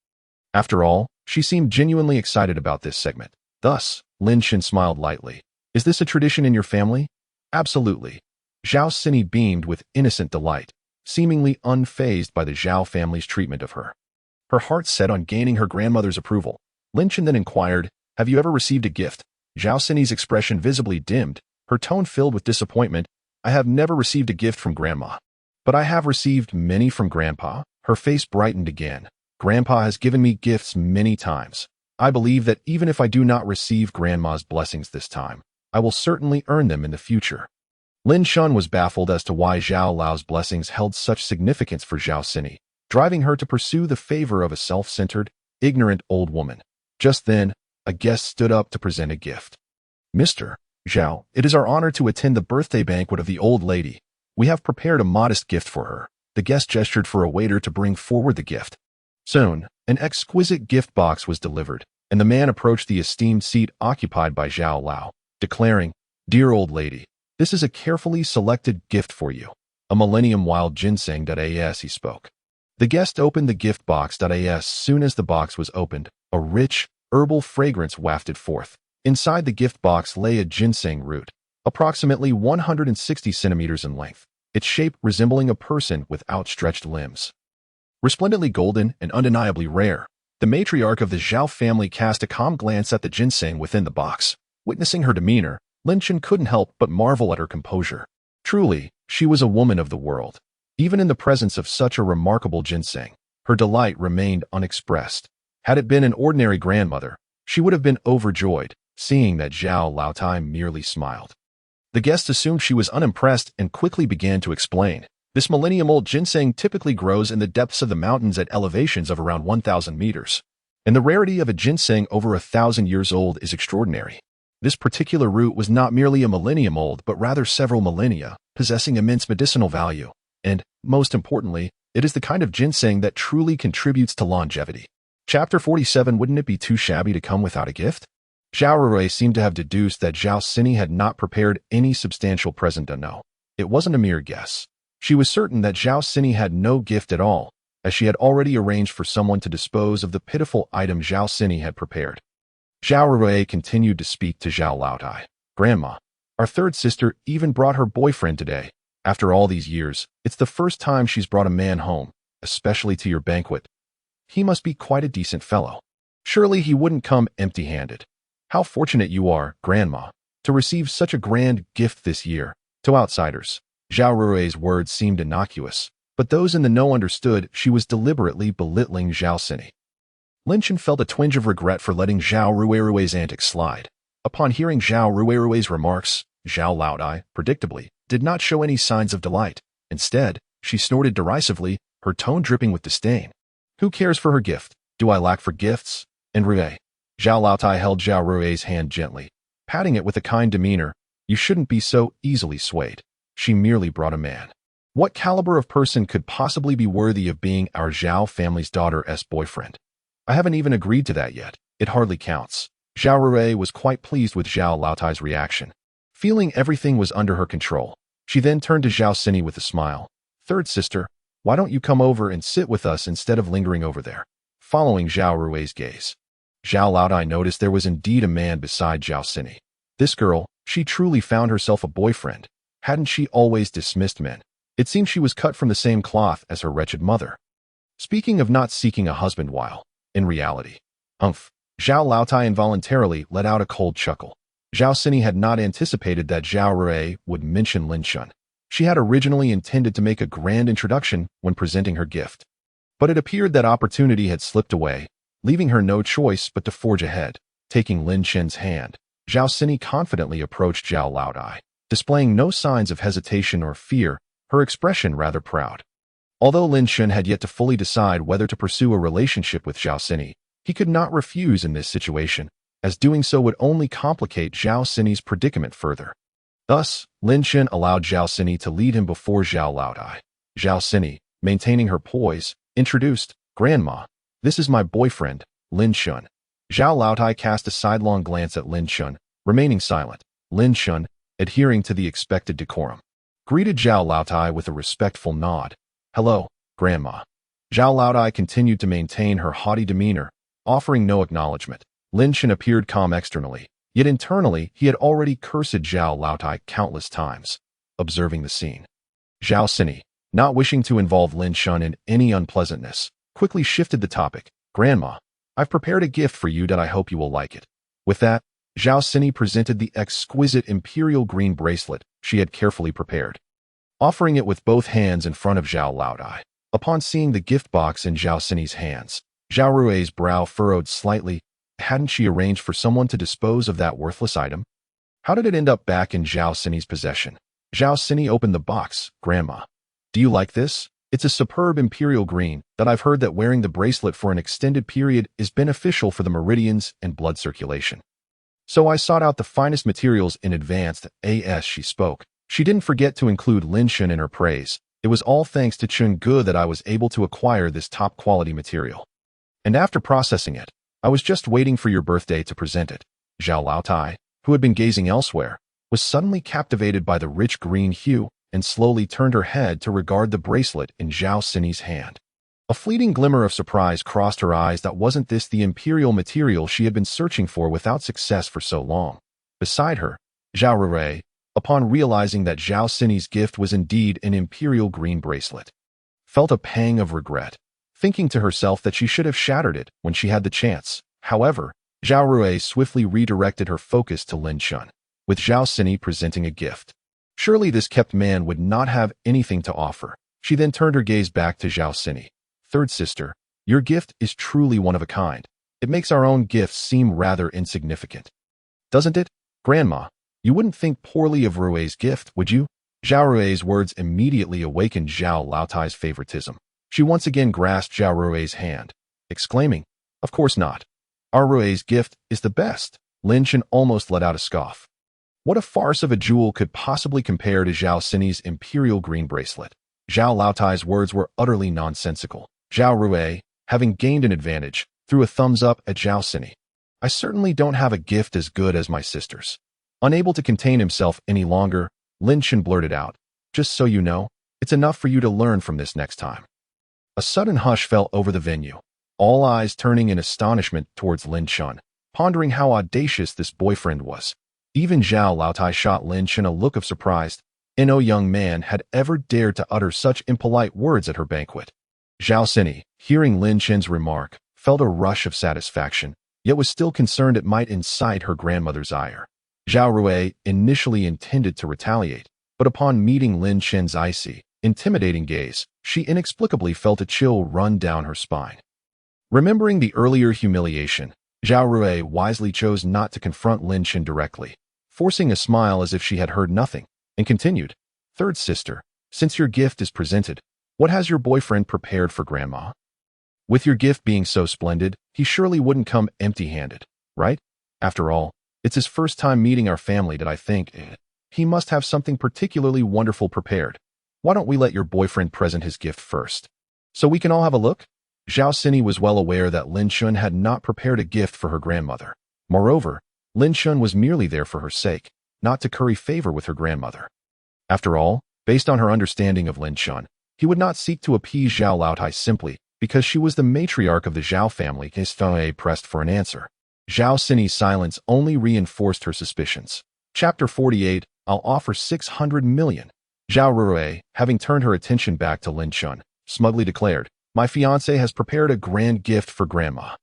After all, she seemed genuinely excited about this segment. Thus, Lin Shan smiled lightly. Is this a tradition in your family? Absolutely. Zhao Sini beamed with innocent delight, seemingly unfazed by the Zhao family's treatment of her. Her heart set on gaining her grandmother's approval. Lin Shan then inquired, Have you ever received a gift? Zhao Sini's expression visibly dimmed, her tone filled with disappointment. I have never received a gift from Grandma. But I have received many from Grandpa. Her face brightened again. Grandpa has given me gifts many times. I believe that even if I do not receive Grandma's blessings this time, I will certainly earn them in the future. Lin Shan was baffled as to why Zhao Lao's blessings held such significance for Zhao Sini, driving her to pursue the favor of a self-centered, ignorant old woman. Just then, a guest stood up to present a gift. Mr. Zhao, it is our honor to attend the birthday banquet of the old lady. We have prepared a modest gift for her. The guest gestured for a waiter to bring forward the gift. Soon, an exquisite gift box was delivered, and the man approached the esteemed seat occupied by Zhao Lao, declaring, Dear old lady, this is a carefully selected gift for you. A Millennium Wild Ginseng.as he spoke. The guest opened the gift box.as. Soon as the box was opened, a rich, herbal fragrance wafted forth. Inside the gift box lay a ginseng root, approximately 160 centimeters in length, its shape resembling a person with outstretched limbs. Resplendently golden and undeniably rare, the matriarch of the Zhao family cast a calm glance at the ginseng within the box. Witnessing her demeanor, Lin Shan couldn't help but marvel at her composure. Truly, she was a woman of the world. Even in the presence of such a remarkable ginseng, her delight remained unexpressed. Had it been an ordinary grandmother, she would have been overjoyed, seeing that Zhao Laotai merely smiled. The guest assumed she was unimpressed and quickly began to explain. This millennium-old ginseng typically grows in the depths of the mountains at elevations of around 1,000 meters, and the rarity of a ginseng over 1,000 years old is extraordinary. This particular root was not merely a millennium old, but rather several millennia, possessing immense medicinal value, and, most importantly, it is the kind of ginseng that truly contributes to longevity. Chapter 47. Wouldn't it be too shabby to come without a gift? Zhao Rui seemed to have deduced that Zhao Sini had not prepared any substantial present. No, it wasn't a mere guess. She was certain that Zhao Sini had no gift at all, as she had already arranged for someone to dispose of the pitiful item Zhao Sini had prepared. Zhao Rui continued to speak to Zhao Laotai. Grandma, Our third sister even brought her boyfriend today. After all these years, it's the first time she's brought a man home, especially to your banquet. He must be quite a decent fellow. Surely he wouldn't come empty-handed. How fortunate you are, Grandma, to receive such a grand gift this year. To outsiders, Zhao Rui's words seemed innocuous, but those in the know understood she was deliberately belittling Zhao Sini. Lin Chen felt a twinge of regret for letting Zhao Rui's antics slide. Upon hearing Zhao Rui's remarks, Zhao Laodai, predictably, did not show any signs of delight. Instead, she snorted derisively, her tone dripping with disdain. Who cares for her gift? Do I lack for gifts? And Rui. Zhao Laotai held Zhao Rui's hand gently, patting it with a kind demeanor. You shouldn't be so easily swayed. She merely brought a man. What caliber of person could possibly be worthy of being our Zhao family's daughter's boyfriend? I haven't even agreed to that yet. It hardly counts. Zhao Rui was quite pleased with Zhao Laotai's reaction. Feeling everything was under her control, she then turned to Zhao Sini with a smile. Third sister, why don't you come over and sit with us instead of lingering over there? Following Zhao Rui's gaze, Zhao Laodai noticed there was indeed a man beside Zhao Sini. This girl, she truly found herself a boyfriend. Hadn't she always dismissed men? It seemed she was cut from the same cloth as her wretched mother. Speaking of not seeking a husband while, in reality, Zhao Laotai involuntarily let out a cold chuckle. Zhao Sini had not anticipated that Zhao Rui would mention Lin Shun. She had originally intended to make a grand introduction when presenting her gift. But it appeared that opportunity had slipped away, leaving her no choice but to forge ahead. Taking Lin Shen's hand, Zhao Sini confidently approached Zhao Laodai, displaying no signs of hesitation or fear, her expression rather proud. Although Lin Shen had yet to fully decide whether to pursue a relationship with Zhao Sini, he could not refuse in this situation, as doing so would only complicate Zhao Sini's predicament further. Thus, Lin Shen allowed Zhao Sini to lead him before Zhao Laodai. Zhao Sini, maintaining her poise, introduced, Grandma, this is my boyfriend, Lin Shun. Zhao Laodai cast a sidelong glance at Lin Shun, remaining silent. Lin Shun, adhering to the expected decorum, greeted Zhao Laodai with a respectful nod. Hello, Grandma. Zhao Laodai continued to maintain her haughty demeanor, offering no acknowledgement. Lin Shen appeared calm externally, yet internally he had already cursed Zhao Laotai countless times. Observing the scene, Zhao Sini, not wishing to involve Lin Shun in any unpleasantness, quickly shifted the topic. Grandma, I've prepared a gift for you that I hope you will like it. With that, Zhao Sini presented the exquisite imperial green bracelet she had carefully prepared, offering it with both hands in front of Zhao Laodai. Upon seeing the gift box in Zhao Sini's hands, Zhao Rui's brow furrowed slightly. Hadn't she arranged for someone to dispose of that worthless item? How did it end up back in Zhao Sini's possession? Zhao Sini opened the box. Grandma, do you like this? It's a superb imperial green that I've heard that wearing the bracelet for an extended period is beneficial for the meridians and blood circulation. So I sought out the finest materials in advance. As she spoke, she didn't forget to include Lin Shen in her praise. It was all thanks to Chun Gu that I was able to acquire this top-quality material. And after processing it, I was just waiting for your birthday to present it. Zhao Laotai, who had been gazing elsewhere, was suddenly captivated by the rich green hue and slowly turned her head to regard the bracelet in Zhao Sini's hand. A fleeting glimmer of surprise crossed her eyes. That wasn't this the imperial material she had been searching for without success for so long. Beside her, Zhao Rui, upon realizing that Zhao Sini's gift was indeed an imperial green bracelet, felt a pang of regret, thinking to herself that she should have shattered it when she had the chance. However, Zhao Rui swiftly redirected her focus to Lin Shun, with Zhao Sini presenting a gift. Surely this kept man would not have anything to offer. She then turned her gaze back to Zhao Sini. Third sister, your gift is truly one of a kind. It makes our own gifts seem rather insignificant. Doesn't it? Grandma, you wouldn't think poorly of Rui's gift, would you? Zhao Rui's words immediately awakened Zhao Laotai's favoritism. She once again grasped Zhao Rui's hand, exclaiming, Of course not. Our Rui's gift is the best. Lin Shen almost let out a scoff. What a farce of a jewel could possibly compare to Zhao Sini's imperial green bracelet? Zhao Laotai's words were utterly nonsensical. Zhao Rui, having gained an advantage, threw a thumbs up at Zhao Sini. I certainly don't have a gift as good as my sister's. Unable to contain himself any longer, Lin Shen blurted out, Just so you know, it's enough for you to learn from this next time. A sudden hush fell over the venue, all eyes turning in astonishment towards Lin Shun, pondering how audacious this boyfriend was. Even Zhao Laotai shot Lin Chen a look of surprise. No young man had ever dared to utter such impolite words at her banquet. Zhao Sini, hearing Lin Chen's remark, felt a rush of satisfaction, yet was still concerned it might incite her grandmother's ire. Zhao Rui initially intended to retaliate, but upon meeting Lin Chen's icy, intimidating gaze, she inexplicably felt a chill run down her spine. Remembering the earlier humiliation, Zhao Rui wisely chose not to confront Lin Chen directly, forcing a smile as if she had heard nothing, and continued, "Third sister, since your gift is presented, what has your boyfriend prepared for Grandma? With your gift being so splendid, he surely wouldn't come empty-handed, right? After all, it's his first time meeting our family that I think he must have something particularly wonderful prepared. Why don't we let your boyfriend present his gift first, so we can all have a look?" Zhao Sini was well aware that Lin Chen had not prepared a gift for her grandmother. Moreover, Lin Chen was merely there for her sake, not to curry favor with her grandmother. After all, based on her understanding of Lin Chen, he would not seek to appease Zhao Laotai simply because she was the matriarch of the Zhao family. His pressed for an answer. Zhao Sini's silence only reinforced her suspicions. Chapter 48, I'll offer 600 million. Zhao Rui, having turned her attention back to Lin Chen, smugly declared, "My fiancé has prepared a grand gift for Grandma.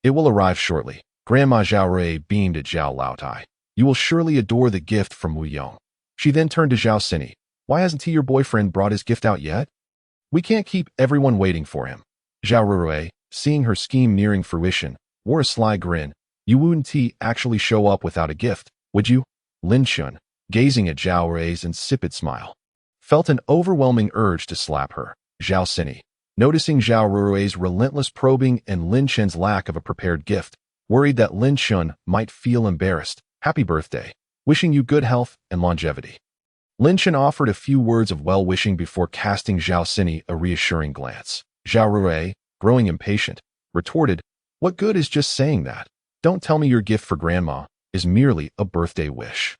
It will arrive shortly." Grandma Zhao Rui beamed at Zhao Laotai. "You will surely adore the gift from Wu Yong." She then turned to Zhao Sini. "Why hasn't your boyfriend brought his gift out yet? We can't keep everyone waiting for him." Zhao Rui, seeing her scheme nearing fruition, wore a sly grin. "You wouldn't actually show up without a gift, would you?" Lin Chen, gazing at Zhao Rui's insipid smile, felt an overwhelming urge to slap her. Zhao Sini, noticing Zhao Rui's relentless probing and Lin Chen's lack of a prepared gift, worried that Lin Chen might feel embarrassed. "Happy birthday. Wishing you good health and longevity." Lin Chen offered a few words of well-wishing before casting Zhao Sini a reassuring glance. Zhao Rui, growing impatient, retorted, "What good is just saying that? Don't tell me your gift for Grandma is merely a birthday wish."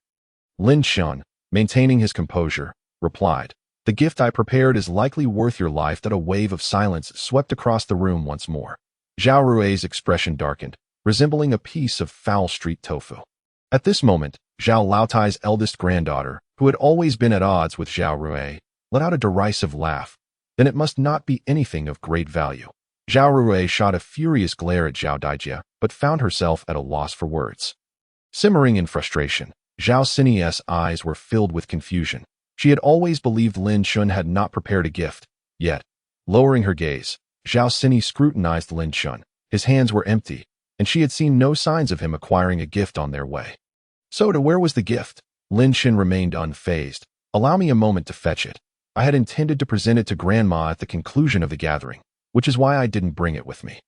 Lin Chen, maintaining his composure, replied, "The gift I prepared is likely worth your life." That a wave of silence swept across the room once more. Zhao Rui's expression darkened, resembling a piece of foul street tofu. At this moment, Zhao Laotai's eldest granddaughter, who had always been at odds with Zhao Rui, let out a derisive laugh. "Then it must not be anything of great value." Zhao Rui shot a furious glare at Zhao Daijia, but found herself at a loss for words. Simmering in frustration, Zhao Sini's eyes were filled with confusion. She had always believed Lin Chen had not prepared a gift, yet, lowering her gaze, Zhao Sini scrutinized Lin Chen. His hands were empty, and she had seen no signs of him acquiring a gift on their way. "So, where was the gift?" Lin Chen remained unfazed. "Allow me a moment to fetch it. I had intended to present it to Grandma at the conclusion of the gathering, which is why I didn't bring it with me."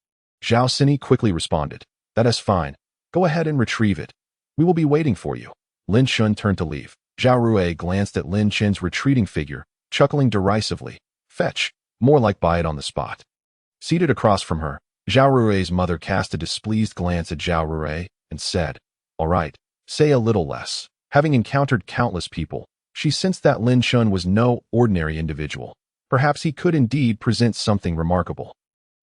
Zhao Sini quickly responded, "That is fine. Go ahead and retrieve it. We will be waiting for you." Lin Chen turned to leave. Zhao Rui glanced at Lin Chen's retreating figure, chuckling derisively. "Fetch, more like buy it on the spot." Seated across from her, Zhao Rui's mother cast a displeased glance at Zhao Rui and said, "All right, say a little less." Having encountered countless people, she sensed that Lin Chen was no ordinary individual. Perhaps he could indeed present something remarkable.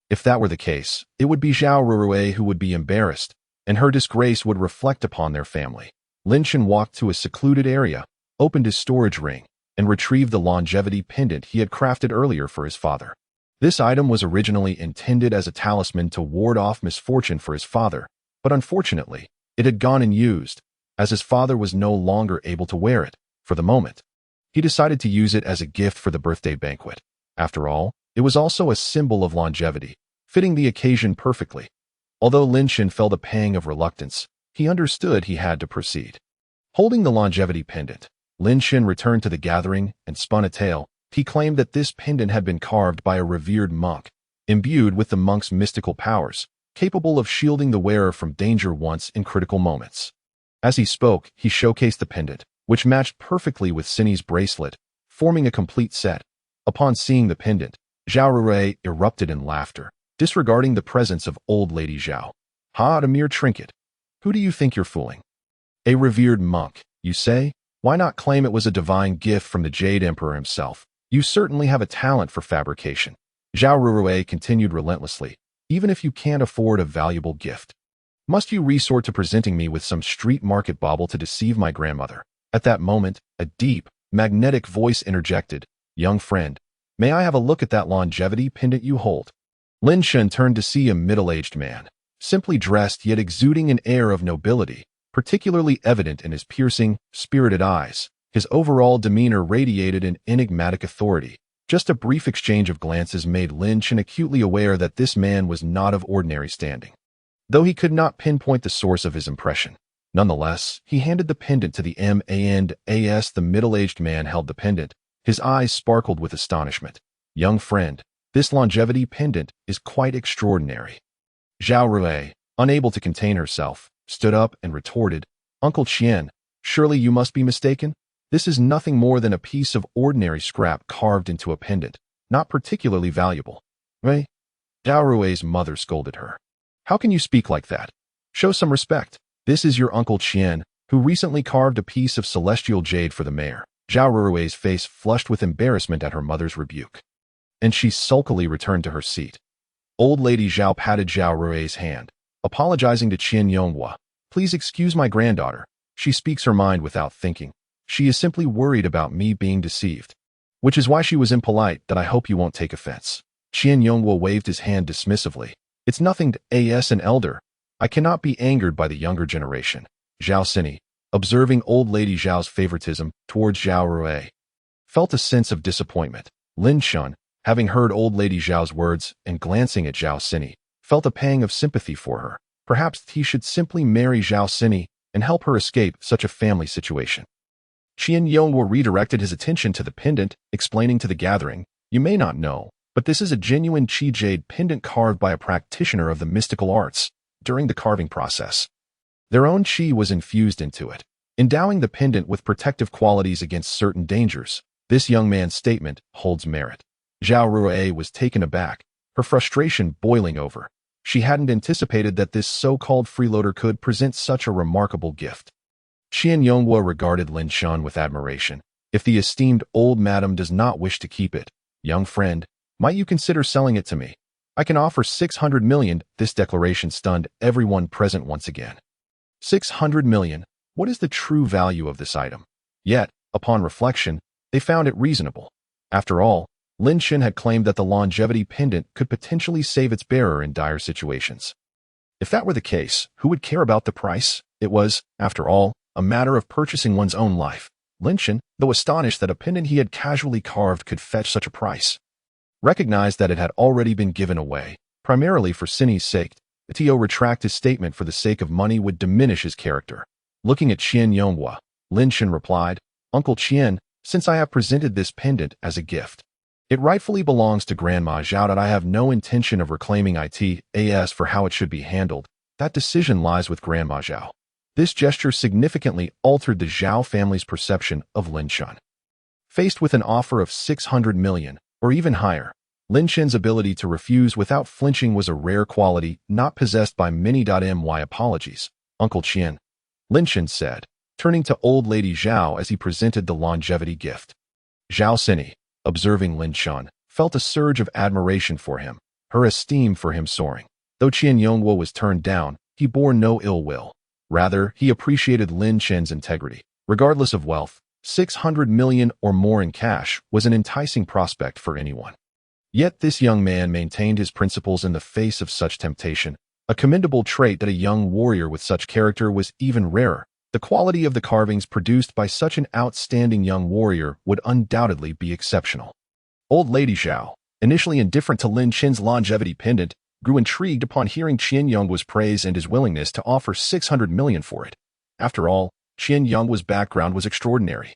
If that were the case, it would be Zhao Rui who would be embarrassed, and her disgrace would reflect upon their family. Lin Chen walked to a secluded area, opened his storage ring, and retrieved the longevity pendant he had crafted earlier for his father. This item was originally intended as a talisman to ward off misfortune for his father, but unfortunately, it had gone unused, as his father was no longer able to wear it, for the moment. He decided to use it as a gift for the birthday banquet. After all, it was also a symbol of longevity, fitting the occasion perfectly. Although Lin Chen felt a pang of reluctance, he understood he had to proceed. Holding the longevity pendant, Lin Chen returned to the gathering and spun a tale. He claimed that this pendant had been carved by a revered monk, imbued with the monk's mystical powers, capable of shielding the wearer from danger once in critical moments. As he spoke, he showcased the pendant, which matched perfectly with Sini's bracelet, forming a complete set. Upon seeing the pendant, Zhao Rui erupted in laughter, disregarding the presence of old Lady Zhao. "Ha, a mere trinket. Who do you think you're fooling? A revered monk, you say? Why not claim it was a divine gift from the Jade Emperor himself? You certainly have a talent for fabrication." Zhao Rui continued relentlessly. "Even if you can't afford a valuable gift, Must you resort to presenting me with some street market bauble to deceive my grandmother? At that moment, a deep, magnetic voice interjected, "Young friend, may I have a look at that longevity pendant you hold?" Lin Shen turned to see a middle-aged man, simply dressed yet exuding an air of nobility, particularly evident in his piercing, spirited eyes. His overall demeanor radiated an enigmatic authority. Just a brief exchange of glances made Lin Shen acutely aware that this man was not of ordinary standing. Though he could not pinpoint the source of his impression, nonetheless, he handed the pendant to the man. The middle-aged man held the pendant. His eyes sparkled with astonishment. "Young friend, this longevity pendant is quite extraordinary." Zhao Rui, unable to contain herself, stood up and retorted, "Uncle Qian, surely you must be mistaken? This is nothing more than a piece of ordinary scrap carved into a pendant, not particularly valuable." "Right?" Zhao Rui's mother scolded her. "How can you speak like that? Show some respect. This is your Uncle Qian, who recently carved a piece of celestial jade for the mayor." Zhao Rui's face flushed with embarrassment at her mother's rebuke, and she sulkily returned to her seat. Old Lady Zhao patted Zhao Rui's hand, apologizing to Qian Yonghua. "Please excuse my granddaughter. She speaks her mind without thinking. She is simply worried about me being deceived, which is why she was impolite. That I hope you won't take offense." Qian Yonghua waved his hand dismissively. "It's nothing to an elder. I cannot be angered by the younger generation." Zhao Sini, observing old lady Zhao's favoritism towards Zhao Rui, felt a sense of disappointment. Lin Shen, having heard old lady Zhao's words and glancing at Zhao Sini, felt a pang of sympathy for her. Perhaps he should simply marry Zhao Sini and help her escape such a family situation. Qian Yonghua redirected his attention to the pendant, explaining to the gathering, "You may not know, but this is a genuine Qi jade pendant carved by a practitioner of the mystical arts. During the carving process, their own Qi was infused into it, endowing the pendant with protective qualities against certain dangers. This young man's statement holds merit." Zhao Rui was taken aback, her frustration boiling over. She hadn't anticipated that this so-called freeloader could present such a remarkable gift. Qian Yonghua regarded Lin Shen with admiration. "If the esteemed old madam does not wish to keep it, young friend, might you consider selling it to me? I can offer 600 million. This declaration stunned everyone present once again. 600 million? What is the true value of this item? Yet, upon reflection, they found it reasonable. After all, Lin Shen had claimed that the longevity pendant could potentially save its bearer in dire situations. If that were the case, who would care about the price? It was, after all, a matter of purchasing one's own life. Lin Shen, though astonished that a pendant he had casually carved could fetch such a price, recognized that it had already been given away, primarily for Sini's sake. To retract his statement for the sake of money would diminish his character. Looking at Qian Yonghua, Lin Shen replied, "Uncle Qian, since I have presented this pendant as a gift, it rightfully belongs to Grandma Zhao. That I have no intention of reclaiming it as for how it should be handled. That decision lies with Grandma Zhao." This gesture significantly altered the Zhao family's perception of Lin Shen. Faced with an offer of 600 million, or even higher, Lin Shen's ability to refuse without flinching was a rare quality not possessed by many. Apologies, Uncle Qian, Lin Shen said, turning to old lady Zhao as he presented the longevity gift. Zhao Sini, observing Lin Shen, felt a surge of admiration for him, her esteem for him soaring. Though Qian Yonghua was turned down, he bore no ill will. Rather, he appreciated Lin Shen's integrity. Regardless of wealth, 600 million or more in cash was an enticing prospect for anyone. Yet this young man maintained his principles in the face of such temptation, a commendable trait that a young warrior with such character was even rarer. The quality of the carvings produced by such an outstanding young warrior would undoubtedly be exceptional. Old Lady Zhao, initially indifferent to Lin Shen's longevity pendant, grew intrigued upon hearing Qian Yonghua's praise and his willingness to offer 600 million for it. After all, Qian Yonghua's background was extraordinary.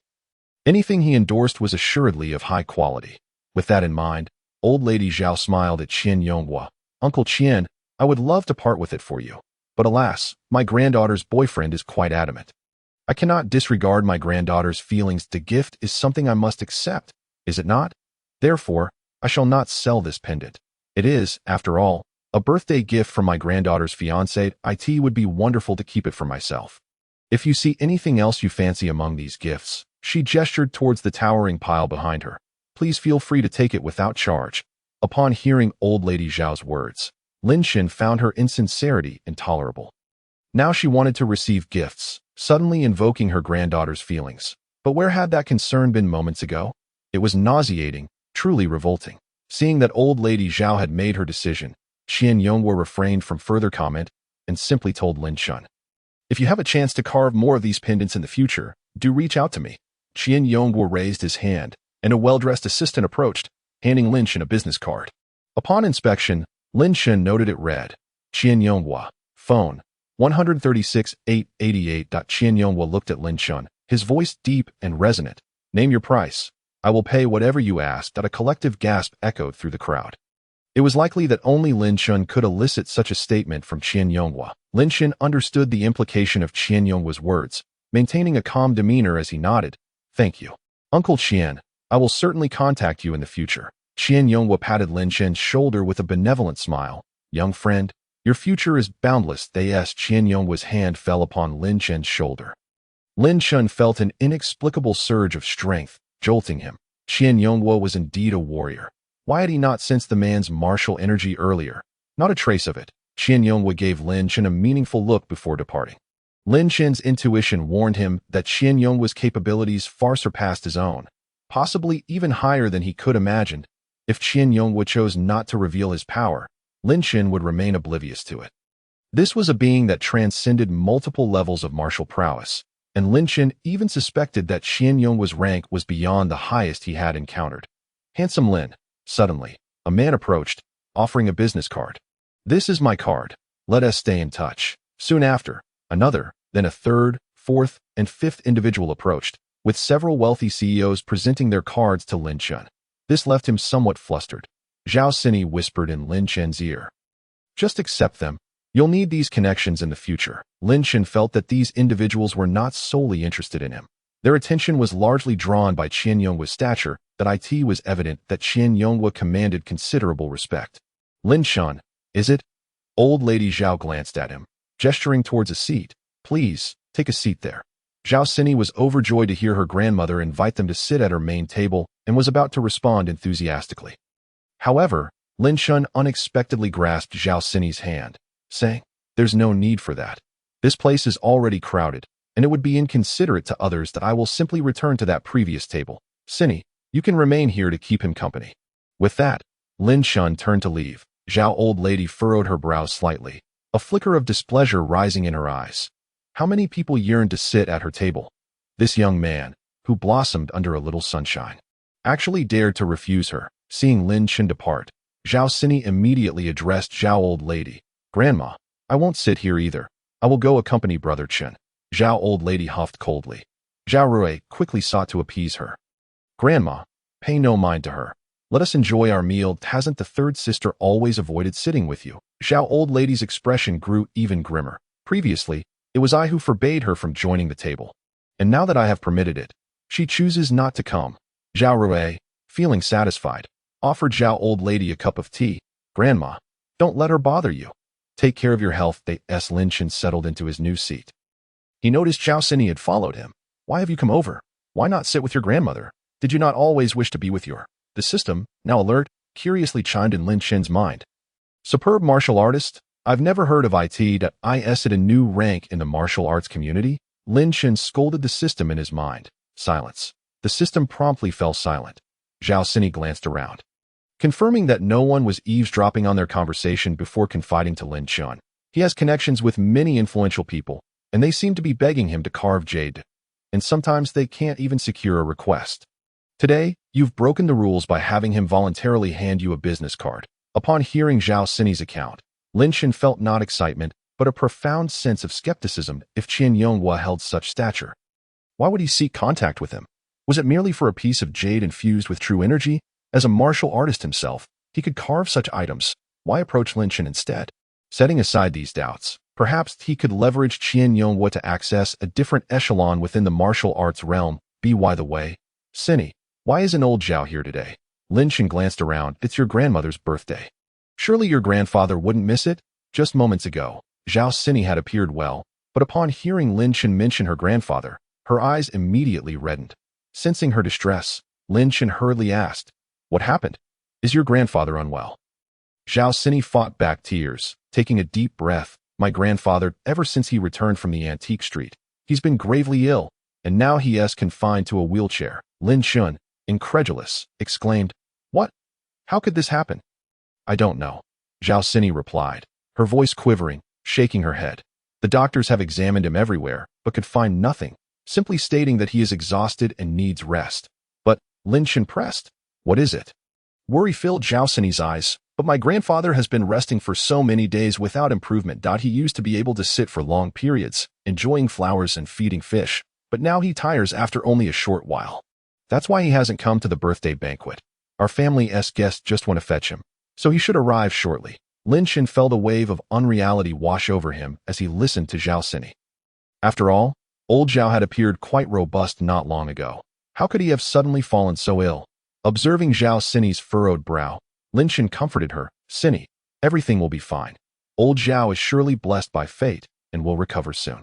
Anything he endorsed was assuredly of high quality. With that in mind, Old Lady Zhao smiled at Qian Yonghua. "Uncle Qian, I would love to part with it for you. But alas, my granddaughter's boyfriend is quite adamant. I cannot disregard my granddaughter's feelings. The gift is something I must accept, is it not? Therefore, I shall not sell this pendant. It is, after all, a birthday gift from my granddaughter's fiancé. It would be wonderful to keep it for myself. If you see anything else you fancy among these gifts," she gestured towards the towering pile behind her, "please feel free to take it without charge." Upon hearing Old Lady Zhao's words, Lin Shen found her insincerity intolerable. Now she wanted to receive gifts, suddenly invoking her granddaughter's feelings. But where had that concern been moments ago? It was nauseating, truly revolting. Seeing that old lady Zhao had made her decision, Qian Yonghua refrained from further comment and simply told Lin Shun, "If you have a chance to carve more of these pendants in the future, do reach out to me." Qian Yonghua raised his hand, and a well-dressed assistant approached, handing Lin Shun a business card. Upon inspection, Lin Shun noted it read, "Qian Yonghua, phone, 136-888." Qian Yonghua looked at Lin Shun, his voice deep and resonant. "Name your price. I will pay whatever you ask." A collective gasp echoed through the crowd. It was likely that only Lin Shun could elicit such a statement from Qian Yonghua. Lin Shun understood the implication of Qian Yonghua's words, maintaining a calm demeanor as he nodded. "Thank you, Uncle Qian. I will certainly contact you in the future." Qian Yonghua patted Lin Shun's shoulder with a benevolent smile. "Young friend, your future is boundless." Qian Yonghua's hand fell upon Lin Shun's shoulder. Lin Shun felt an inexplicable surge of strength, jolting him. Qian Yonghua was indeed a warrior. Why had he not sensed the man's martial energy earlier? Not a trace of it. Qian Yonghua gave Lin Shun a meaningful look before departing. Lin Shun's intuition warned him that Qian Yonghua's capabilities far surpassed his own, possibly even higher than he could imagine. If Qian Yonghua chose not to reveal his power, Lin Shun would remain oblivious to it. This was a being that transcended multiple levels of martial prowess, and Lin Shun even suspected that Qian Yonghua's rank was beyond the highest he had encountered. "Handsome Lin." Suddenly, a man approached, offering a business card. "This is my card. Let us stay in touch." Soon after, another, then a third, fourth, and fifth individual approached, with several wealthy CEOs presenting their cards to Lin Shun. This left him somewhat flustered. Zhao Sini whispered in Lin Shun's ear, "Just accept them. You'll need these connections in the future." Lin Shun felt that these individuals were not solely interested in him. Their attention was largely drawn by Qian Yonghua's stature. That it was evident that Qian Yonghua commanded considerable respect. "Lin Shun, is it?" Old lady Zhao glanced at him, gesturing towards a seat. "Please, take a seat there." Zhao Sini was overjoyed to hear her grandmother invite them to sit at her main table and was about to respond enthusiastically. However, Lin Shun unexpectedly grasped Zhao Sini's hand, saying, "There's no need for that. This place is already crowded, and it would be inconsiderate to others that I will simply return to that previous table. Sini, you can remain here to keep him company." With that, Lin Shun turned to leave. Zhao old lady furrowed her brows slightly, a flicker of displeasure rising in her eyes. How many people yearned to sit at her table? This young man, who blossomed under a little sunshine, actually dared to refuse her. Seeing Lin Shun depart, Zhao Sini immediately addressed Zhao old lady. "Grandma, I won't sit here either. I will go accompany Brother Chen." Zhao old lady huffed coldly. Zhao Rui quickly sought to appease her. "Grandma, pay no mind to her. Let us enjoy our meal. Hasn't the third sister always avoided sitting with you?" Zhao old lady's expression grew even grimmer. "Previously, it was I who forbade her from joining the table. And now that I have permitted it, she chooses not to come." Zhao Rui, feeling satisfied, offered Zhao old lady a cup of tea. "Grandma, don't let her bother you. Take care of your health." Lin Shun settled into his new seat. He noticed Zhao Sini had followed him. "Why have you come over? Why not sit with your grandmother? Did you not always wish to be with your—" The system, now alert, curiously chimed in Lin Shun's mind. "Superb martial artist? I've never heard of it. Is it a new rank in the martial arts community?" Lin Shun scolded the system in his mind. Silence. The system promptly fell silent. Zhao Sini glanced around, confirming that no one was eavesdropping on their conversation before confiding to Lin Shun. "He has connections with many influential people, and they seem to be begging him to carve jade. And sometimes they can't even secure a request. Today, you've broken the rules by having him voluntarily hand you a business card." Upon hearing Zhao Sini's account, Lin Shun felt not excitement, but a profound sense of skepticism. If Qian Yonghua held such stature, why would he seek contact with him? Was it merely for a piece of jade infused with true energy? As a martial artist himself, he could carve such items. Why approach Lin Shun instead? Setting aside these doubts, perhaps he could leverage Qian Yonghua to access a different echelon within the martial arts realm. By the way, Sini, why isn't old Zhao here today? Lin Shun glanced around. "It's your grandmother's birthday. Surely your grandfather wouldn't miss it?" Just moments ago, Zhao Sini had appeared well, but upon hearing Lin Shun mention her grandfather, her eyes immediately reddened. Sensing her distress, Lin Shun hurriedly asked, "What happened? Is your grandfather unwell?" Zhao Sini fought back tears, taking a deep breath. My grandfather, ever since he returned from the antique street, he's been gravely ill, and now he is confined to a wheelchair. Lin Shun, incredulous, exclaimed, What? How could this happen? I don't know. Zhao Sini replied, her voice quivering, shaking her head. The doctors have examined him everywhere, but could find nothing, simply stating that he is exhausted and needs rest. But, Lin Shun pressed, What is it? Worry filled Zhao Sini's eyes. But my grandfather has been resting for so many days without improvement. He used to be able to sit for long periods, enjoying flowers and feeding fish, but now he tires after only a short while. That's why he hasn't come to the birthday banquet. Our family's guests just want to fetch him, so he should arrive shortly. Lin Shin felt a wave of unreality wash over him as he listened to Zhao Sini. After all, old Zhao had appeared quite robust not long ago. How could he have suddenly fallen so ill? Observing Zhao Sini's furrowed brow, Lin Shin comforted her, Sini, everything will be fine. Old Zhao is surely blessed by fate and will recover soon.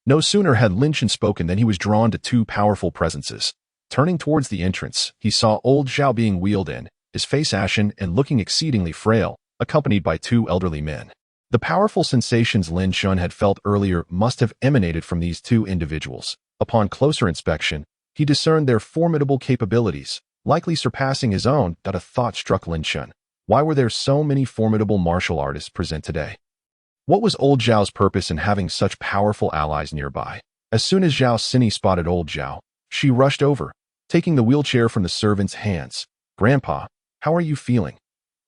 No sooner had Lin Shin spoken than he was drawn to two powerful presences. Turning towards the entrance, he saw old Zhao being wheeled in, his face ashen and looking exceedingly frail, accompanied by two elderly men. The powerful sensations Lin Shun had felt earlier must have emanated from these two individuals. Upon closer inspection, he discerned their formidable capabilities, likely surpassing his own. A thought struck Lin Shun. Why were there so many formidable martial artists present today? What was old Zhao's purpose in having such powerful allies nearby? As soon as Zhao Sini spotted old Zhao, she rushed over, taking the wheelchair from the servant's hands. Grandpa, how are you feeling?